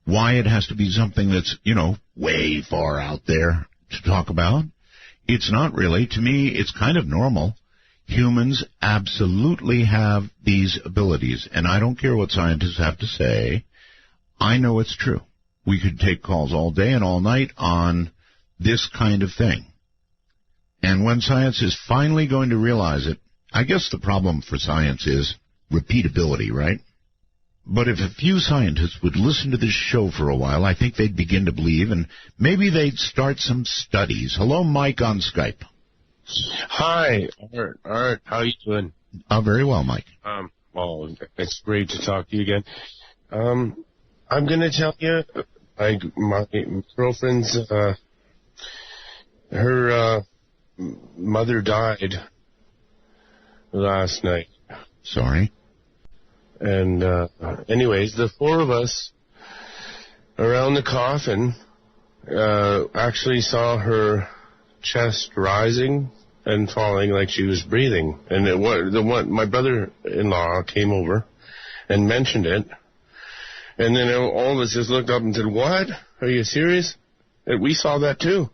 why it has to be something that's, way far out there to talk about. It's not really. To me, it's kind of normal. Humans absolutely have these abilities, and I don't care what scientists have to say. I know it's true. We could take calls all day and all night on this kind of thing. And when science is finally going to realize it, I guess the problem for science is repeatability, right? But if a few scientists would listen to this show for a while, I think they'd begin to believe, and maybe they'd start some studies. Hello, Mike on Skype. Hi, Art. How are you doing? Very well, Mike. Well, it's great to talk to you again. I'm going to tell you, my girlfriend's, her mother died last night. Sorry. And anyways, the four of us around the coffin actually saw her chest rising and falling like she was breathing. And my brother-in-law came over and mentioned it. And then all of us just looked up and said, "What? Are you serious?" And we saw that too.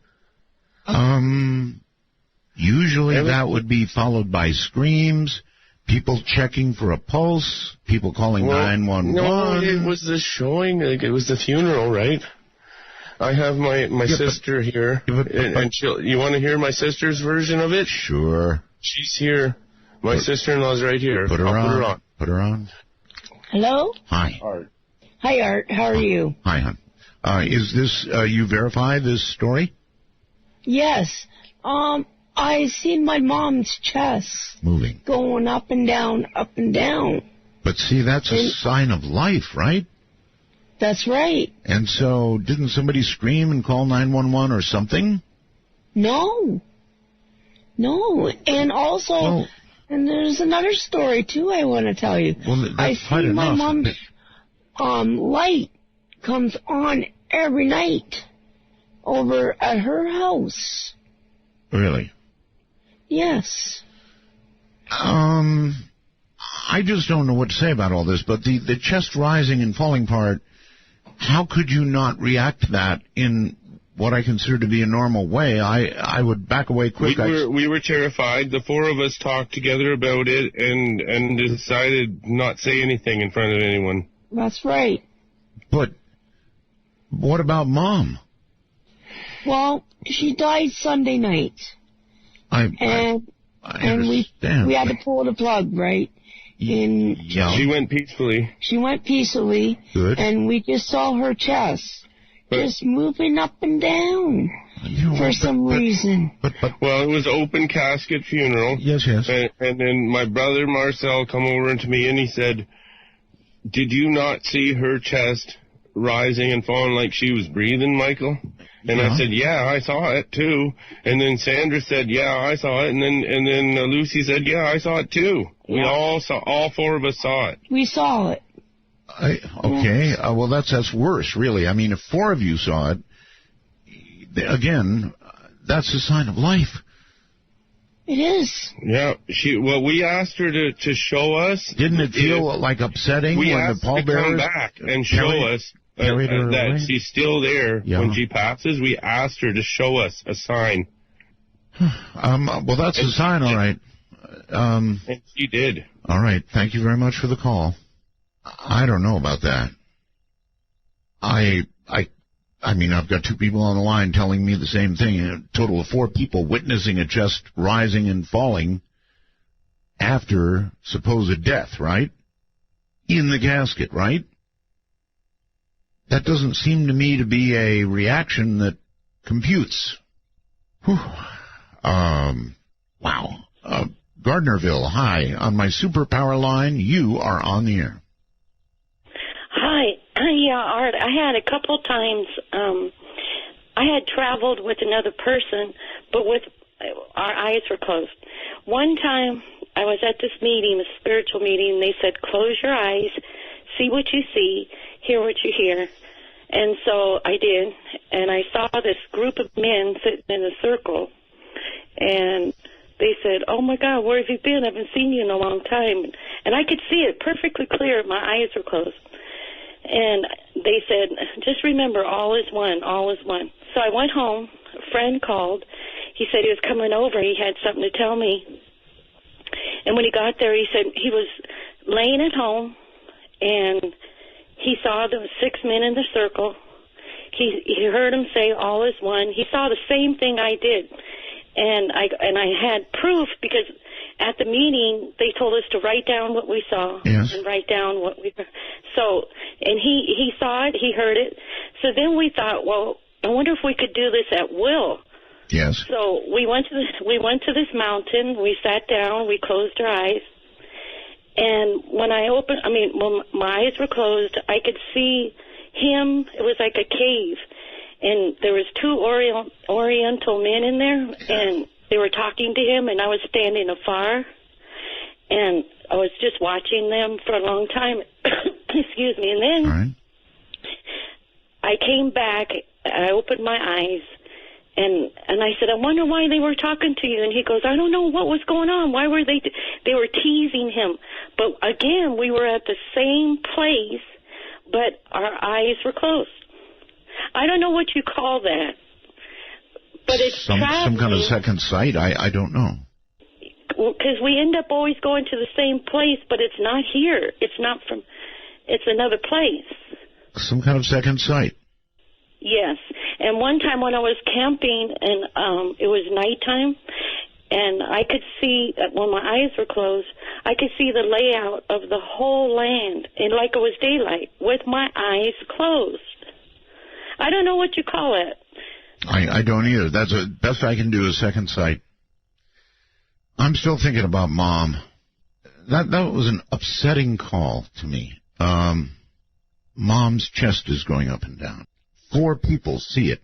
Usually that would be followed by screams, people checking for a pulse, people calling 911. No, it was the showing. It was the funeral, right? I have my sister here, and you want to hear my sister's version of it? Sure. She's here. My sister-in-law's right here. Put her on. Put her on. Hello? Hi. Art. Hi, Art. How are you? Hi, hon. Is this, you verify this story? Yes. I seen my mom's chest moving, going up and down, up and down. But see, that's a sign of life, right? That's right. And so, didn't somebody scream and call 911 or something? No. And also, and there's another story too I want to tell you. Well, that's I see my mom's light comes on every night. over at her house. Really? Yes. I just don't know what to say about all this, but the chest rising and falling part, how could you not react to that in what I consider to be a normal way? I would back away quick. We were terrified. The four of us talked together about it and decided not say anything in front of anyone. That's right. But what about Mom? Well, she died Sunday night. I we had to pull the plug, right? And she went peacefully. She went peacefully. Good. And we just saw her chest just moving up and down for some reason. Well, it was open casket funeral. Yes. And then my brother Marcel come over to me and he said, "Did you not see her chest rising and falling like she was breathing, Michael?" And I said, "Yeah, I saw it too." And then Sandra said, "Yeah, I saw it." And then Lucy said, "Yeah, I saw it too." We all four of us saw it. We saw it. Okay. Well, that's worse, really. I mean, if four of you saw it, again, that's a sign of life. It is. Yeah. We asked her to show us. Didn't it feel like upsetting when the pallbearers come back and show us that she's still there when she passes? We asked her to show us a sign. Well, that's a sign, all right. And she did. All right. Thank you very much for the call. I don't know about that. I mean, I've got two people on the line telling me the same thing. A total of 4 people witnessing a chest rising and falling after supposed death, right? In the casket, right? That doesn't seem to me to be a reaction that computes. Whew. Wow. Gardnerville, hi. On my superpower line, you are on the air. Hi. Yeah, Art, I had a couple times, I had traveled with another person, but with our eyes were closed. One time I was at this meeting, a spiritual meeting, and they said, close your eyes, see what you see, hear what you hear. And so I did, and I saw this group of men sitting in a circle, and they said, oh, my God, where have you been? I haven't seen you in a long time. And I could see it perfectly clear. My eyes were closed. And they said, just remember, all is one, all is one. So I went home. A friend called. He said he was coming over. He had something to tell me. And when he got there, he said he was laying at home, and he saw the 6 men in the circle. He heard them say, all is one. He saw the same thing I did. And I had proof because at the meeting they told us to write down what we saw and write down what we heard. So, and he saw it, he heard it. So then we thought, well, I wonder if we could do this at will. Yes. So we went to this mountain. We sat down. We closed our eyes. And when my eyes were closed, I could see him. It was like a cave. And there was 2 Oriental men in there, and they were talking to him, and I was standing afar, and I was just watching them for a long time. Excuse me. And then I came back, I opened my eyes, and I said, I wonder why they were talking to you. And he goes, I don't know what was going on. Why were they were teasing him. But again, we were at the same place, but our eyes were closed. I don't know what you call that, but it's some kind of second sight. I don't know. Because we end up always going to the same place, but it's not here. It's not from. It's another place. Some kind of second sight. Yes, and one time when I was camping and it was nighttime, and I could see when my eyes were closed, I could see the layout of the whole land, and like it was daylight with my eyes closed. I don't know what you call it. I don't either. That's the best I can do is second sight. I'm still thinking about Mom. That was an upsetting call to me. Mom's chest is going up and down. 4 people see it.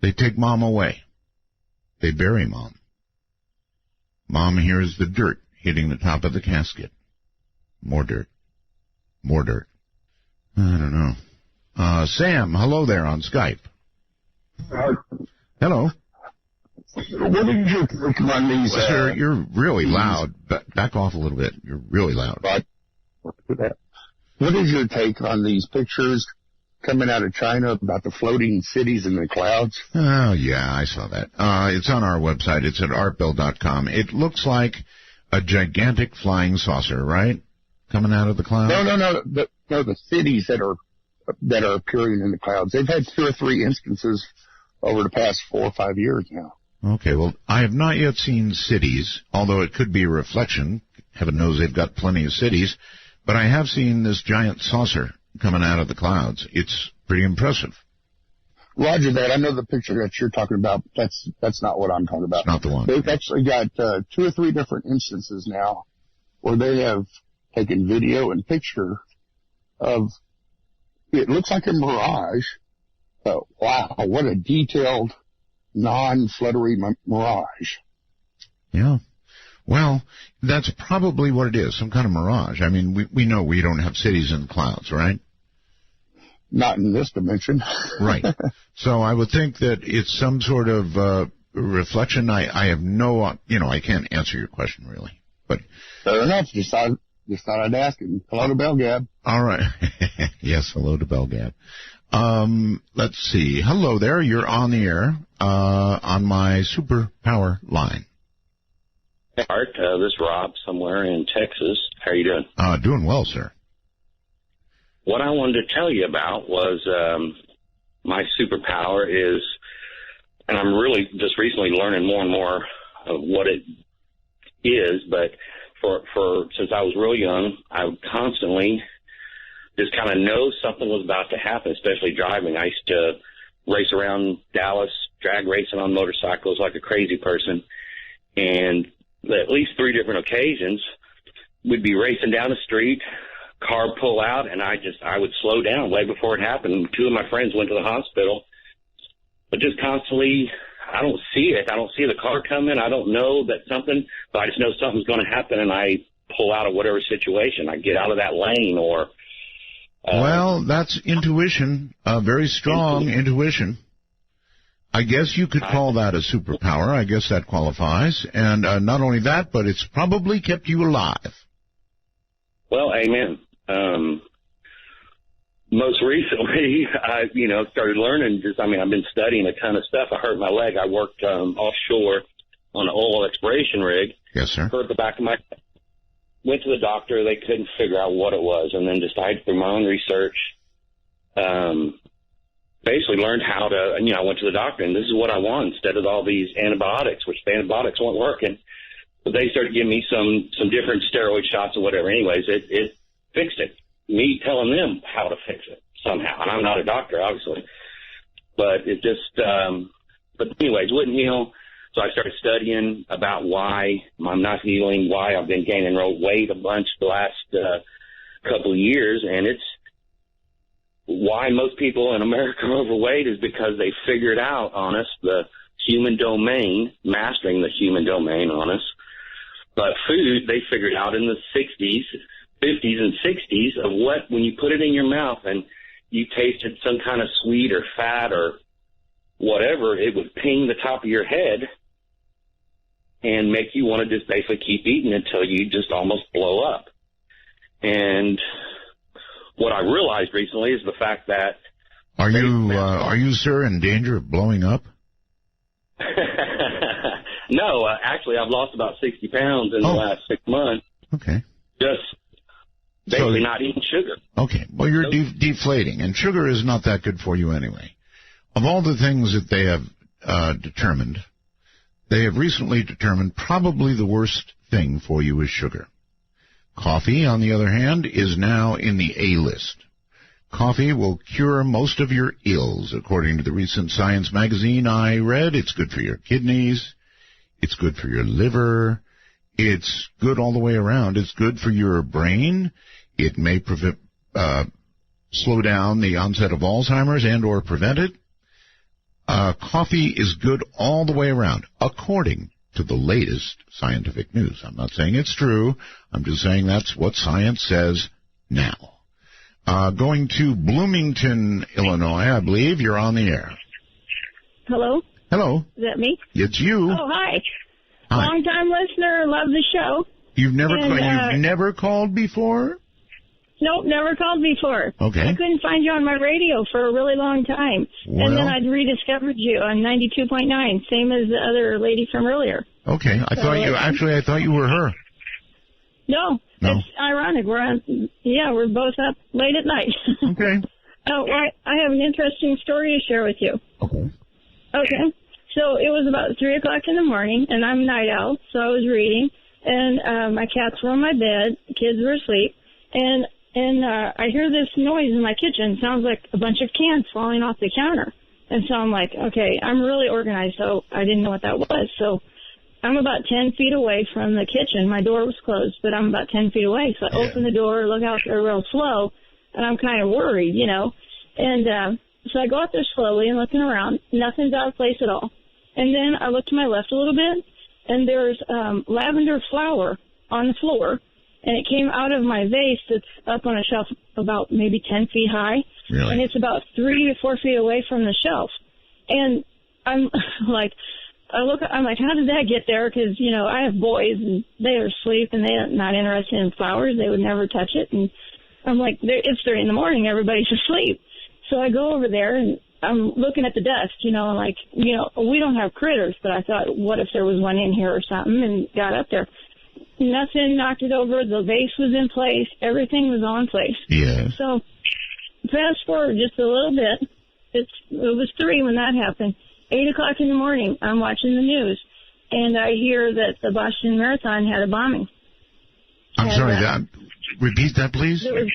They take Mom away. They bury Mom. Mom hears the dirt hitting the top of the casket. More dirt. More dirt. I don't know. Sam, hello there on Skype. Hello. What is your take on these? Sir, you're really loud. Back off a little bit. You're really loud. What is your take on these pictures coming out of China about the floating cities in the clouds? Oh, yeah, I saw that. It's on our website. It's at artbill.com. It looks like a gigantic flying saucer, right? Coming out of the clouds? No, the cities that are appearing in the clouds. They've had 2 or 3 instances over the past 4 or 5 years now. Okay, well, I have not yet seen cities, although it could be a reflection. Heaven knows they've got plenty of cities. But I have seen this giant saucer coming out of the clouds. It's pretty impressive. Roger that. I know the picture that you're talking about. That's not what I'm talking about. It's not the one. They've actually got 2 or 3 different instances now where they have taken video and picture of, it looks like a mirage. But wow, what a detailed, non-fluttery mirage. Yeah. Well, that's probably what it is, some kind of mirage. I mean, we know we don't have cities in the clouds, right? Not in this dimension. Right. So I would think that it's some sort of reflection. I have no, I can't answer your question, really. But fair enough. Just thought I'd ask him. Hello to Belgab. All right. Yes, hello to Belgab. Let's see. Hello there. You're on the air on my Superpower line. Hey, Art, this is Rob somewhere in Texas. How are you doing? Doing well, sir. What I wanted to tell you about was my superpower is, and I'm really just recently learning more and more of what it is, but since I was real young, I would constantly just kind of know something was about to happen, especially driving. I used to race around Dallas, drag racing on motorcycles like a crazy person, and at least 3 different occasions, we'd be racing down the street, car pull out, and I would slow down way before it happened. 2 of my friends went to the hospital, but just constantly, I don't see it. I don't see the car coming. I don't know that something, but I just know something's going to happen, and I pull out of whatever situation. I get out of that lane or... well, that's intuition, very strong intuition. I guess you could call that a superpower. I guess that qualifies. And not only that, but it's probably kept you alive. Well, amen. Most recently, I, started learning I've been studying a ton of stuff. I hurt my leg. I worked offshore on an oil exploration rig. Yes, sir. Hurt the back of my head. Went to the doctor. They couldn't figure out what it was, and then decided through my own research, basically learned how to, I went to the doctor, and this is what I want instead of all these antibiotics, which the antibiotics weren't working. But they started giving me some different steroid shots or whatever. Anyways, it fixed it. Me telling them how to fix it somehow. And I'm not a doctor, obviously. But it just, but anyways, wouldn't heal. So I started studying about why I'm not healing, why I've been gaining weight a bunch the last couple of years. And it's why most people in America are overweight is because they figured out on us the human domain, mastering the human domain on us. But food, they figured out in the 60s, 50s, and 60s of what, when you put it in your mouth and you tasted some kind of sweet or fat or whatever, it would ping the top of your head and make you want to just basically keep eating until you just almost blow up. And what I realized recently is the fact that... Are you, sir, in danger of blowing up? No, actually, I've lost about 60 pounds in the last 6 months. Okay. Just basically not eating sugar. Okay. Well, you're deflating, and sugar is not that good for you anyway. Of all the things that they have determined, they have recently determined probably the worst thing for you is sugar. Coffee, on the other hand, is now in the A list. Coffee will cure most of your ills, according to the recent Science magazine I read. It's good for your kidneys. It's good for your liver. It's good all the way around. It's good for your brain. It may slow down the onset of Alzheimer's and or prevent it. Coffee is good all the way around, according to the latest scientific news. I'm not saying it's true. I'm just saying that's what science says now. Going to Bloomington, Illinois, I believe. You're on the air. Hello? Hello. Is that me? It's you. Oh, hi. Hi. Long-time listener. Love the show. You've never And, you've never called before? Nope, never called before. Okay. I couldn't find you on my radio for a really long time. Well, and then I'd rediscovered you on 92.9, same as the other lady from earlier. Okay. I thought you were her. No, it's ironic. We're both up late at night. Okay. I have an interesting story to share with you. Okay. So it was about 3 o'clock in the morning, and I'm a night owl, so I was reading, and my cats were on my bed, the kids were asleep, and I hear this noise in my kitchen. Sounds like a bunch of cans falling off the counter. And so I'm like, okay, I'm really organized, so I didn't know what that was. So I'm about 10 feet away from the kitchen. My door was closed, but I'm about 10 feet away. So I open the door, look out there real slow, and I'm kind of worried, you know. And so I go out there slowly and looking around. Nothing's out of place at all. And then I look to my left a little bit, and there's lavender flower on the floor. And it came out of my vase that's up on a shelf about maybe 10 feet high. Really? And it's about 3 to 4 feet away from the shelf. And I'm like, I'm like, how did that get there? Because, you know, I have boys, and they are asleep, and they're not interested in flowers. They would never touch it. And I'm like, it's 3 in the morning. Everybody's asleep. So I go over there, and I'm looking at the dust, you know, like, you know, we don't have critters, but I thought, what if there was one in here or something, and got up there. Nothing knocked it over. The vase was in place. Everything was on place. Yeah. So fast forward just a little bit. It was 3 when that happened. 8 o'clock in the morning, I'm watching the news, and I hear that the Boston Marathon had a bombing. I'm sorry. Repeat that, please. It was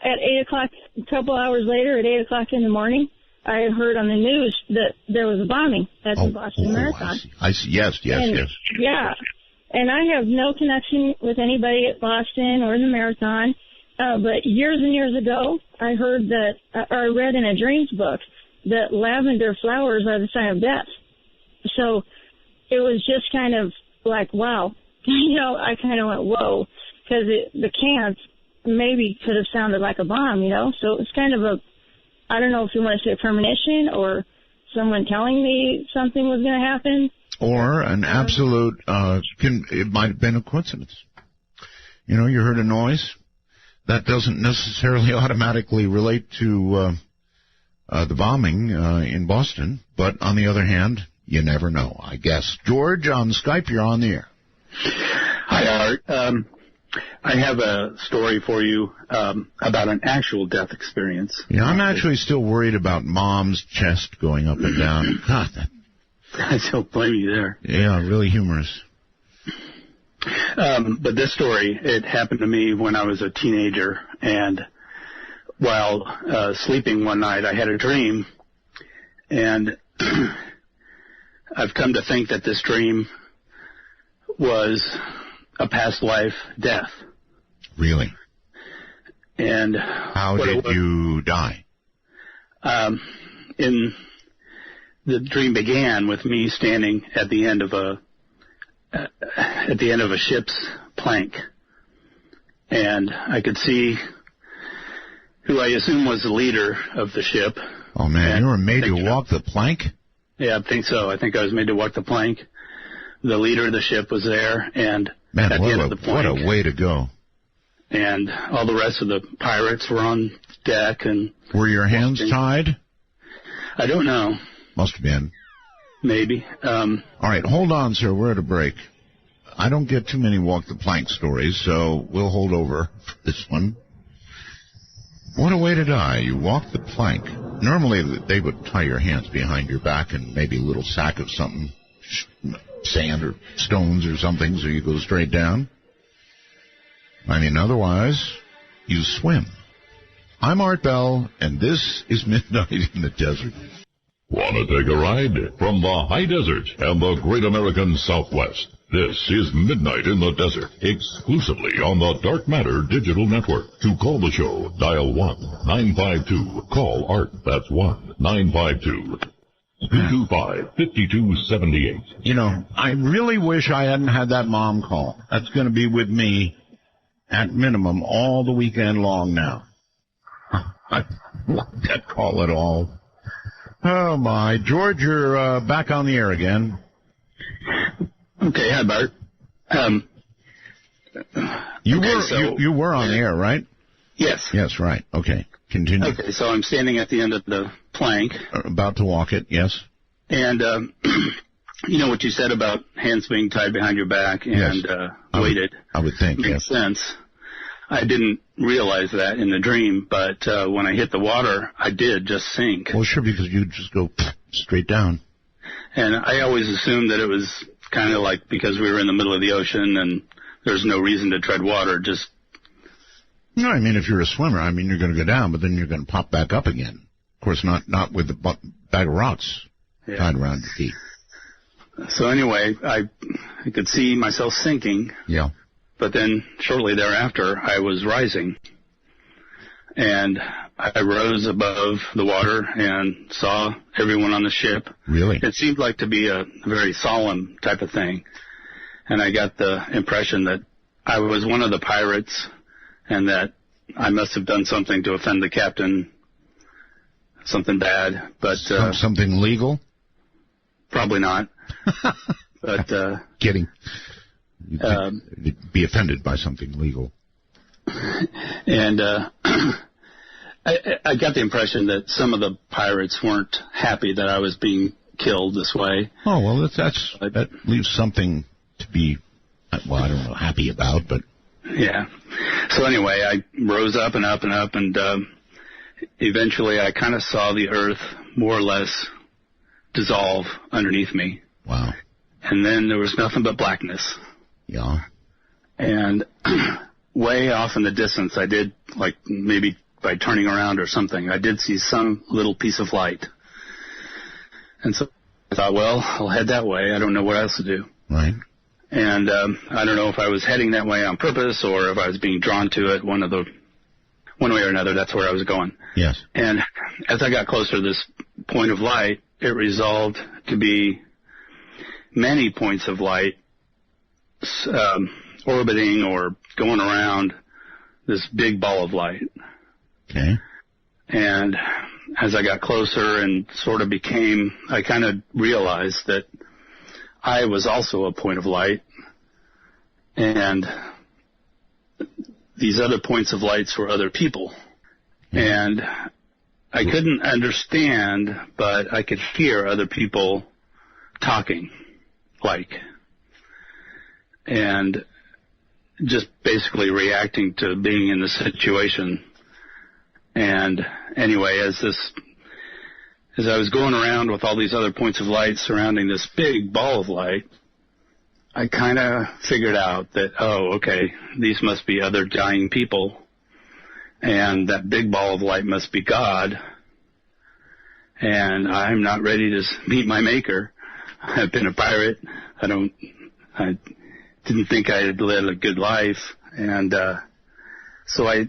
at 8 o'clock, a couple hours later, at 8 o'clock in the morning, I heard on the news that there was a bombing at the Boston Marathon. I see. Yes. Yeah. And I have no connection with anybody at Boston or the marathon. But years and years ago, I heard that, or I read in a dreams book that lavender flowers are the sign of death. So it was just kind of like, wow. You know, I kind of went, whoa, because the cans maybe could have sounded like a bomb, you know. So it was kind of I don't know if you want to say a premonition or someone telling me something was going to happen. Or an absolute, it might have been a coincidence. You know, you heard a noise. That doesn't necessarily automatically relate to the bombing in Boston. But on the other hand, you never know, I guess. George, on Skype, you're on the air. Hi, Art. I have a story for you about an actual death experience. Yeah, I'm actually still worried about Mom's chest going up and down. God, I don't blame you there. Yeah, really humorous. But this story, it happened to me when I was a teenager, and while sleeping one night, I had a dream, and I've come to think that this dream was a past life death. Really? And how did you die? The dream began with me standing at the end of a ship's plank, and I could see who I assume was the leader of the ship. Oh man, you were made to walk the plank? Yeah, I think so. I think I was made to walk the plank. The leader of the ship was there, and man, at the end of the plank, what a way to go! And all the rest of the pirates were on deck. And were your hands tied? I don't know. Must have been. Maybe. All right, hold on, sir. We're at a break. I don't get too many walk the plank stories, so we'll hold over for this one. What a way to die. You walk the plank. Normally, they would tie your hands behind your back and maybe a little sack of something, sand or stones or something, so you go straight down. I mean, otherwise, you swim. I'm Art Bell, and this is Midnight in the Desert. Want to take a ride? From the high desert and the great American Southwest, this is Midnight in the Desert, exclusively on the Dark Matter Digital Network. To call the show, dial 1-952-CALL-ART. That's 1-952-225-5278. You know, I really wish I hadn't had that mom call. That's going to be with me, at minimum, all the weekend long now. I don't like that call at all. Oh, my. George, you're back on the air again. Okay, hi, Bart. You were on the air, right? Yes. Yes, right. Okay. Continue. Okay, so I'm standing at the end of the plank. About to walk it, yes. And, you know what you said about hands being tied behind your back and weighted? I would think, Makes sense. I didn't realize that in the dream, but when I hit the water, I did just sink. Well, sure, because you just go straight down. And I always assumed that it was kind of like because we were in the middle of the ocean and there's no reason to tread water, just... No, I mean, if you're a swimmer, I mean, you're going to go down, but then you're going to pop back up again. Of course, not with the bag of rocks tied around your feet. So anyway, I could see myself sinking. Yeah. But then shortly thereafter, I was rising. And I rose above the water and saw everyone on the ship. Really? It seemed like to be a very solemn type of thing. And I got the impression that I was one of the pirates and that I must have done something to offend the captain, something bad. But something legal? Probably not. But kidding. You'd be offended by something legal. And I got the impression that some of the pirates weren't happy that I was being killed this way. Oh, well, that leaves something to be, well, I don't know, happy about, but... Yeah. So anyway, I rose up and up and up, and eventually I kind of saw the earth more or less dissolve underneath me. Wow. And then there was nothing but blackness. Yeah. And way off in the distance, I did, like maybe by turning around or something, I did see some little piece of light. And so I thought, well, I'll head that way. I don't know what else to do. Right. And I don't know if I was heading that way on purpose or if I was being drawn to it. One way or another, that's where I was going. Yes. And as I got closer to this point of light, it resolved to be many points of light orbiting or going around this big ball of light. Okay. And as I got closer and sort of I kind of realized that I was also a point of light, and these other points of lights were other people. And I couldn't understand, but I could hear other people talking, and just basically reacting to being in the situation. And anyway, as I was going around with all these other points of light surrounding this big ball of light, I kind of figured out that, oh, okay, these must be other dying people, and that big ball of light must be God, and I'm not ready to meet my maker. I've been a pirate. I didn't think I had led a good life, and so I,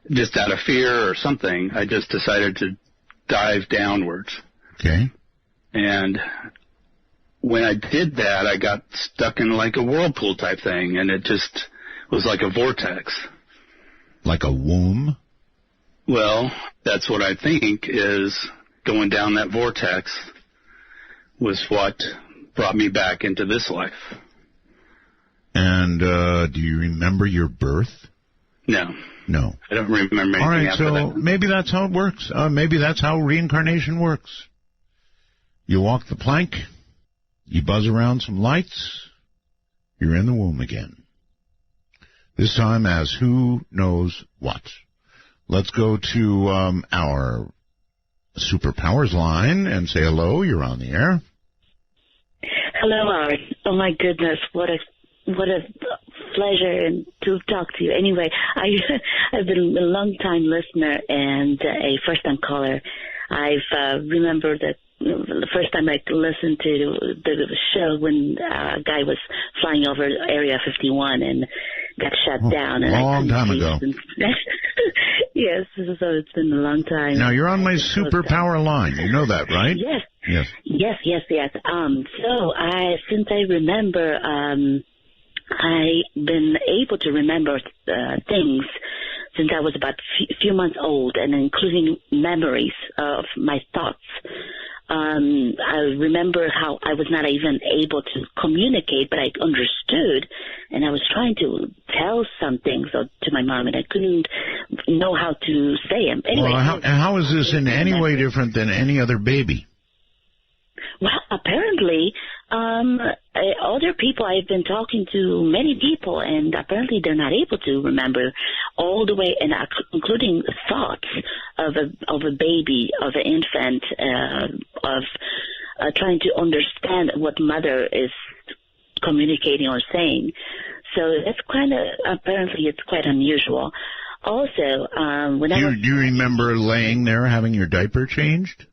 just out of fear or something, I just decided to dive downwards. Okay. And when I did that, I got stuck in like a whirlpool type thing, and it just was like a vortex. Like a womb? Well, that's what I think is going down that vortex was what brought me back into this life. And do you remember your birth? No. No. I don't remember anything. All right, after so that. maybe that's how it works. Maybe that's how reincarnation works. You walk the plank, you buzz around some lights, you're in the womb again. This time as who knows what. Let's go to our Superpowers line and say hello. You're on the air. Hello, Art. Oh, my goodness. What a pleasure to talk to you. Anyway, I've been a long-time listener and a first-time caller. I've remembered that the first time I listened to the show when a guy was flying over Area 51 and got shut down. And long time ago. Yes, so it's been a long time. Now, you're on my Superpower line. You know that, right? Yes. Yes. Yes. So since I remember, I've been able to remember things since I was about a few months old, and including memories of my thoughts. I remember how I was not even able to communicate, but I understood, and I was trying to tell some things to my mom, and I couldn't know how to say them. Anyway, well, how is this in any way different than any other baby? Well, apparently, other people, I've been talking to many people, and apparently they're not able to remember all the way, and including thoughts of a baby, of an infant, of trying to understand what mother is communicating or saying. So that's apparently it's quite unusual. Also, do you remember laying there having your diaper changed?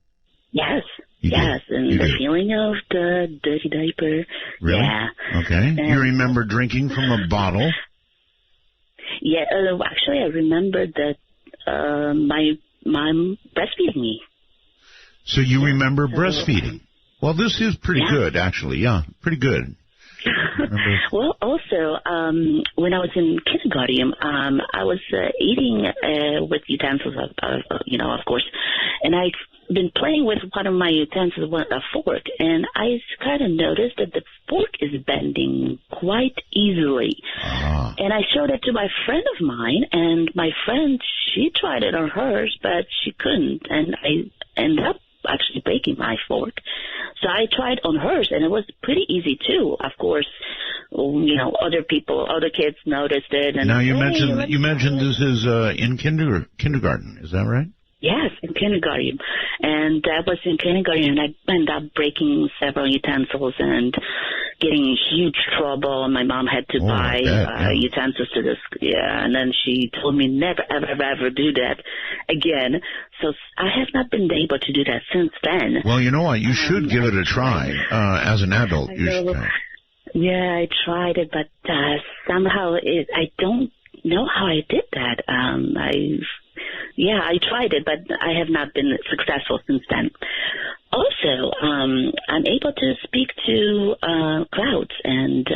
Yes. Yes, and the feeling of the dirty diaper. Really? Yeah. Okay. And you remember drinking from a bottle? Yeah, actually, I remember that my mom breastfeeding me. So you remember breastfeeding? Well, this is pretty good, actually. Yeah, pretty good. Well, also, when I was in kindergarten, I was eating with utensils, of course, and I've been playing with one of my utensils, a fork, and I kind of noticed that the fork is bending quite easily. And I showed it to my friend of mine, and my friend, she tried it on hers, but she couldn't, and I ended up actually breaking my fork. So I tried on hers, and it was pretty easy too. Of course, other kids noticed it. And now you mentioned this is in kindergarten. Is that right? Yes, in kindergarten. And I was in kindergarten, and I ended up breaking several utensils and getting in huge trouble. And my mom had to buy utensils to this. Yeah, and then she told me never, ever, ever do that again. So I have not been able to do that since then. Well, you know what? You should give it a try as an adult. Yeah, I tried it, but somehow I don't know how I did that. I tried it, but I have not been successful since then. Also, I'm able to speak to clouds and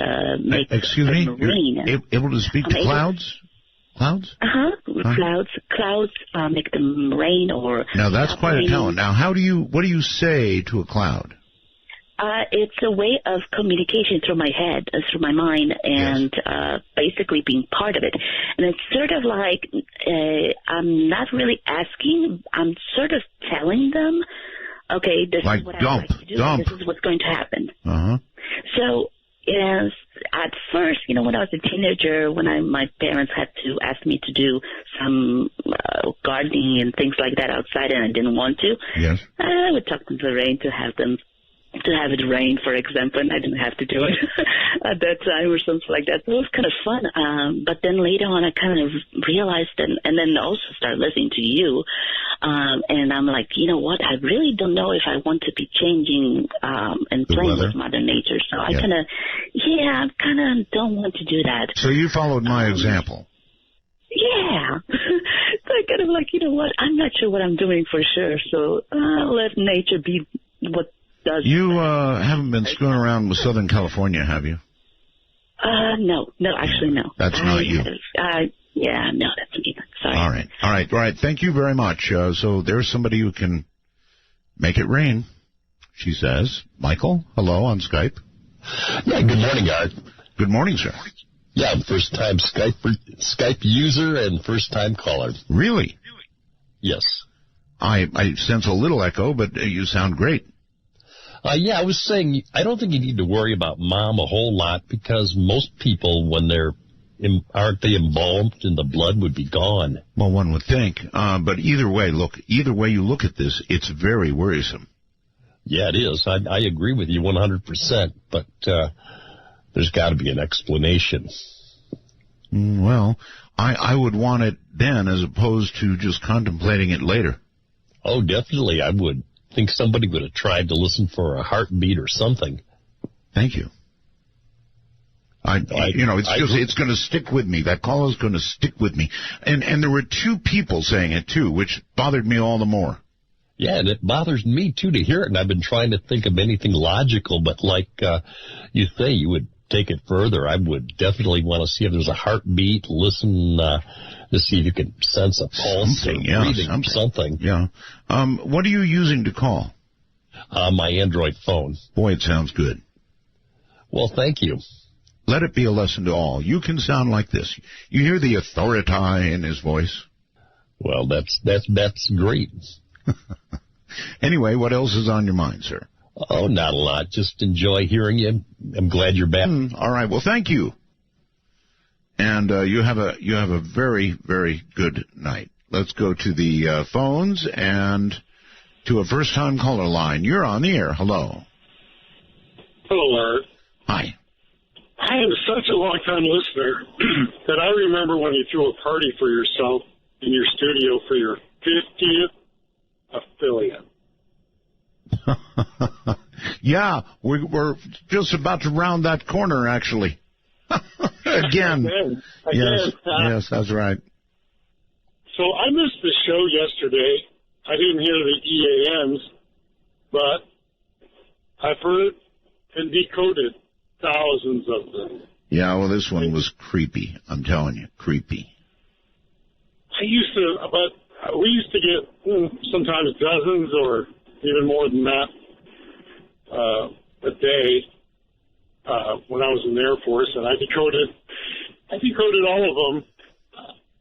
make rain. You're able to speak to clouds? Clouds? Clouds make them rain or... Now, that's quite a talent. Now, what do you say to a cloud? It's a way of communication through my head, through my mind, and basically being part of it. And it's sort of like I'm not really asking. I'm sort of telling them, okay, this is what I like to do. This is what's going to happen. So, yes, at first, when I was a teenager, when my parents had to ask me to do some gardening and things like that outside, and I didn't want to, I would talk to the rain to have it rain, for example, and I didn't have to do it at that time or something like that. So it was kind of fun. But then later on, I kind of realized, and then also started listening to you, and I'm like, you know what? I really don't know if I want to be changing and playing with Mother Nature. So I kind of don't want to do that. So you followed my example. Yeah. So I kind of like, you know what? I'm not sure what I'm doing for sure. So let nature be what does. You haven't been screwing around with Southern California, have you? No, actually, no. That's not you. No, that's me. Sorry. All right. Thank you very much. So there's somebody who can make it rain, she says. Michael, hello on Skype. Yeah, good morning, Art. Good morning, sir. Yeah, first-time Skype user and first-time caller. Really? Yes. I sense a little echo, but you sound great. Yeah, I was saying, I don't think you need to worry about Mom a whole lot because most people, when aren't they embalmed and the blood would be gone? Well, one would think. But either way you look at this, it's very worrisome. Yeah, it is. I agree with you 100%, but there's got to be an explanation. Well, I would want it then as opposed to just contemplating it later. Oh, definitely I would. Think somebody would have tried to listen for a heartbeat or something. Thank you. It's going to stick with me. That call is going to stick with me. And there were two people saying it, too, which bothered me all the more. Yeah, and it bothers me, too, to hear it. And I've been trying to think of anything logical, but like you say, you would take it further, I would definitely want to see if there's a heartbeat, listen to see if you can sense a pulse or breathing, something. Yeah. What are you using to call? My Android phone. Boy, it sounds good. Well, thank you. Let it be a lesson to all. You can sound like this. You hear the authority in his voice? Well, that's great. Anyway, what else is on your mind, sir? Oh, not a lot. Just enjoy hearing you. I'm glad you're back. All right. Well, thank you. And you have a very, very good night. Let's go to the phones and to a first-time caller line. You're on the air. Hello. Hello, Art. Hi. I am such a long-time listener that I remember when you threw a party for yourself in your studio for your 50th affiliate. Yeah, we're just about to round that corner, actually. Again. Yes, that's right. So I missed the show yesterday. I didn't hear the EAMs, but I've heard and decoded thousands of them. Yeah, well, this one was creepy. I'm telling you, creepy. We used to get sometimes dozens or even more than that a day when I was in the Air Force, and I decoded all of them.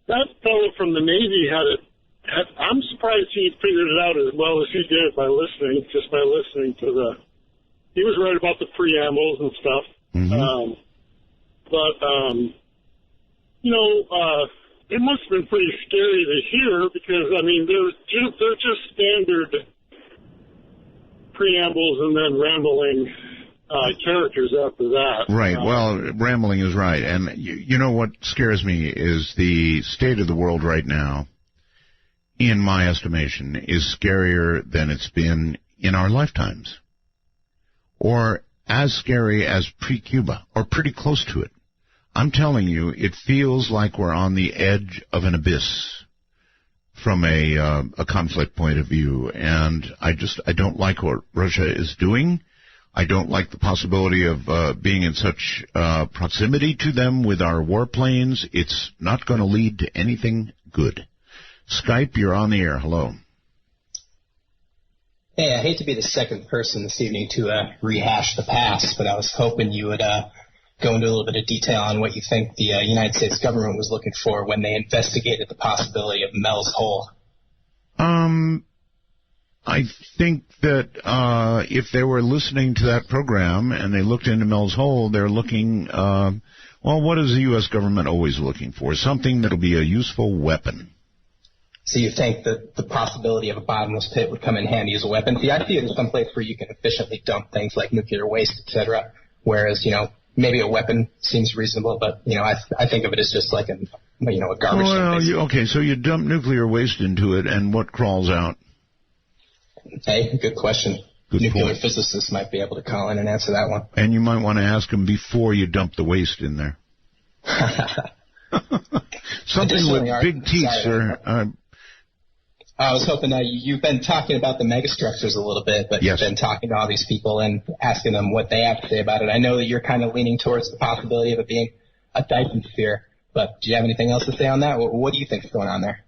That fellow from the Navy I'm surprised he figured it out as well as he did by listening to he was right about the preambles and stuff. Mm-hmm. It must have been pretty scary to hear because, I mean, they're just standard preambles and then rambling characters after that. Right. Well, rambling is right. And you know what scares me is the state of the world right now, in my estimation, is scarier than it's been in our lifetimes. Or as scary as pre-Cuba, or pretty close to it. I'm telling you, it feels like we're on the edge of an abyss from a conflict point of view. And I don't like what Russia is doing. I don't like the possibility of being in such proximity to them with our warplanes. It's not going to lead to anything good. Skype, you're on the air. Hello. Hey, I hate to be the second person this evening to rehash the past, but I was hoping you would go into a little bit of detail on what you think the United States government was looking for when they investigated the possibility of Mel's Hole. I think that if they were listening to that program and they looked into Mel's Hole, they're looking, what is the U.S. government always looking for? Something that will be a useful weapon. So you think that the possibility of a bottomless pit would come in handy as a weapon? See, I see it as someplace where you can efficiently dump things like nuclear waste, etc. Whereas, maybe a weapon seems reasonable, but, I think of it as just like a garbage dump. So you dump nuclear waste into it, and what crawls out? Hey, good question. Nuclear physicists might be able to call in and answer that one. And you might want to ask them before you dump the waste in there. Something with big teeth, sir. I was hoping that you've been talking about the megastructures a little bit, but yes. You've been talking to all these people and asking them what they have to say about it. I know that you're kind of leaning towards the possibility of it being a Dyson sphere, but do you have anything else to say on that? What do you think is going on there?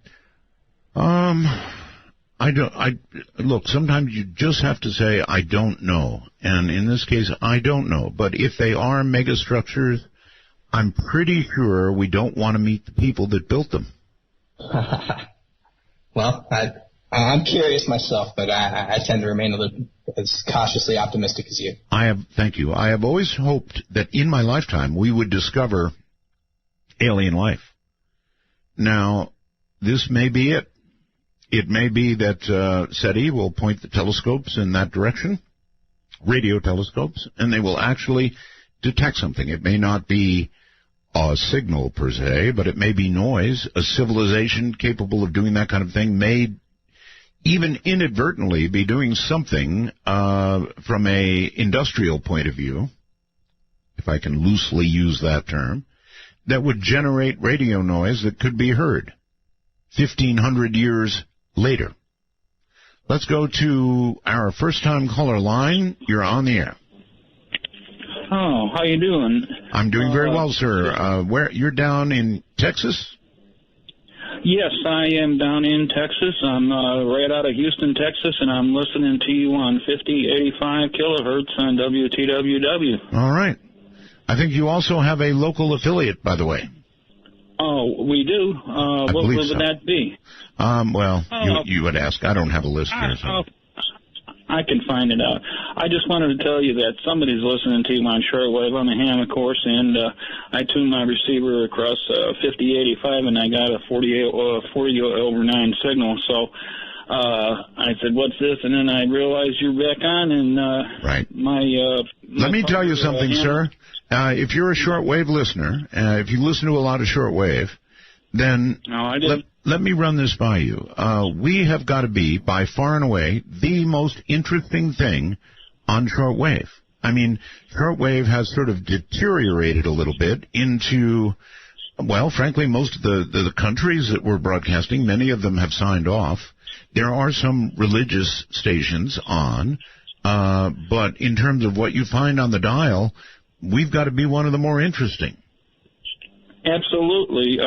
Look, sometimes you just have to say, I don't know. And in this case, I don't know. But if they are megastructures, I'm pretty sure we don't want to meet the people that built them. Well, I'm curious myself, but I tend to remain as cautiously optimistic as you. Thank you. I have always hoped that in my lifetime we would discover alien life. Now, this may be it. It may be that SETI will point the telescopes in that direction, radio telescopes, and they will actually detect something. It may not be a signal per se, but it may be noise. A civilization capable of doing that kind of thing may even inadvertently be doing something from a industrial point of view, if I can loosely use that term, that would generate radio noise that could be heard 1,500 years later. Let's go to our first-time caller line. You're on the air. Oh, how you doing? I'm doing very well, sir. Where you're down in Texas? Yes, I am down in Texas. I'm right out of Houston, Texas, and I'm listening to you on 5085 kilohertz on WTWW. All right. I think you also have a local affiliate, by the way. Oh, we do. What would that be? Well, you would ask. I don't have a list here. So. I can find it out. I just wanted to tell you that somebody's listening to you on shortwave. I'm a ham, of course, and I tuned my receiver across 5085, and I got a 40/9 signal. So I said, "What's this?" And then I realized you're back on, and right. Let me tell you something, sir. If you're a shortwave listener, if you listen to a lot of shortwave, then let me run this by you. We have got to be, by far and away, the most interesting thing on shortwave. I mean, shortwave has sort of deteriorated a little bit into, well, frankly, most of the countries that we're broadcasting, many of them have signed off. There are some religious stations on, but in terms of what you find on the dial, we've got to be one of the more interesting. Absolutely.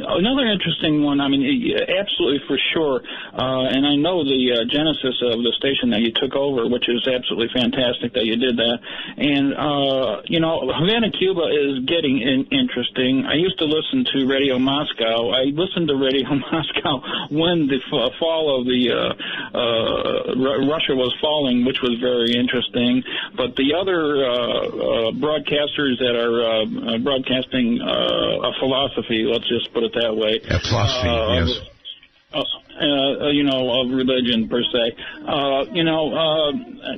Another interesting one, I mean, absolutely for sure, and I know the genesis of the station that you took over, which is absolutely fantastic that you did that. And, Havana, Cuba is getting interesting. I used to listen to Radio Moscow. I listened to Radio Moscow when the fall of the Russia was falling, which was very interesting. But the other broadcasters that are broadcasting a philosophy, let's just put it that way. A philosophy, yes. Of religion per se.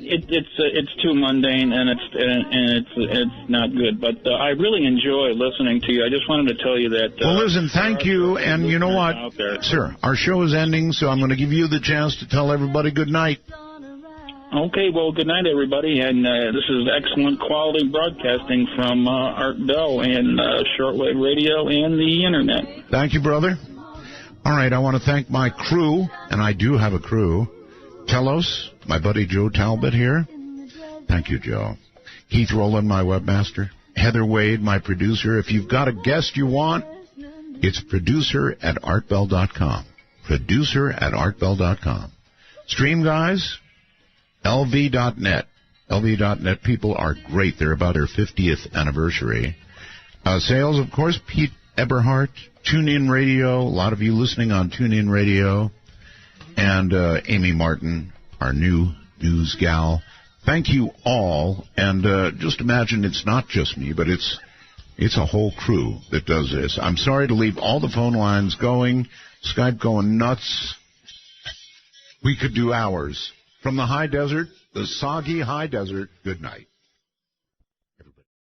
It's too mundane and it's not good. But I really enjoy listening to you. I just wanted to tell you that. Well, listen, thank you, and you know what, sir, our show is ending, so I'm going to give you the chance to tell everybody good night. Okay, well, good night, everybody, and this is excellent quality broadcasting from Art Bell and shortwave radio and the Internet. Thank you, brother. All right, I want to thank my crew, and I do have a crew. Telos, my buddy Joe Talbot here. Thank you, Joe. Keith Rowland, my webmaster. Heather Wade, my producer. If you've got a guest you want, it's producer@artbell.com. Producer@artbell.com. Stream guys, LV.net. LV.net people are great. They're about their 50th anniversary. Sales, of course, Pete Eberhardt, TuneIn Radio. A lot of you listening on TuneIn Radio. And Amy Martin, our new news gal. Thank you all. And just imagine it's not just me, but it's a whole crew that does this. I'm sorry to leave all the phone lines going, Skype going nuts. We could do hours. From the high desert, the soggy high desert, good night.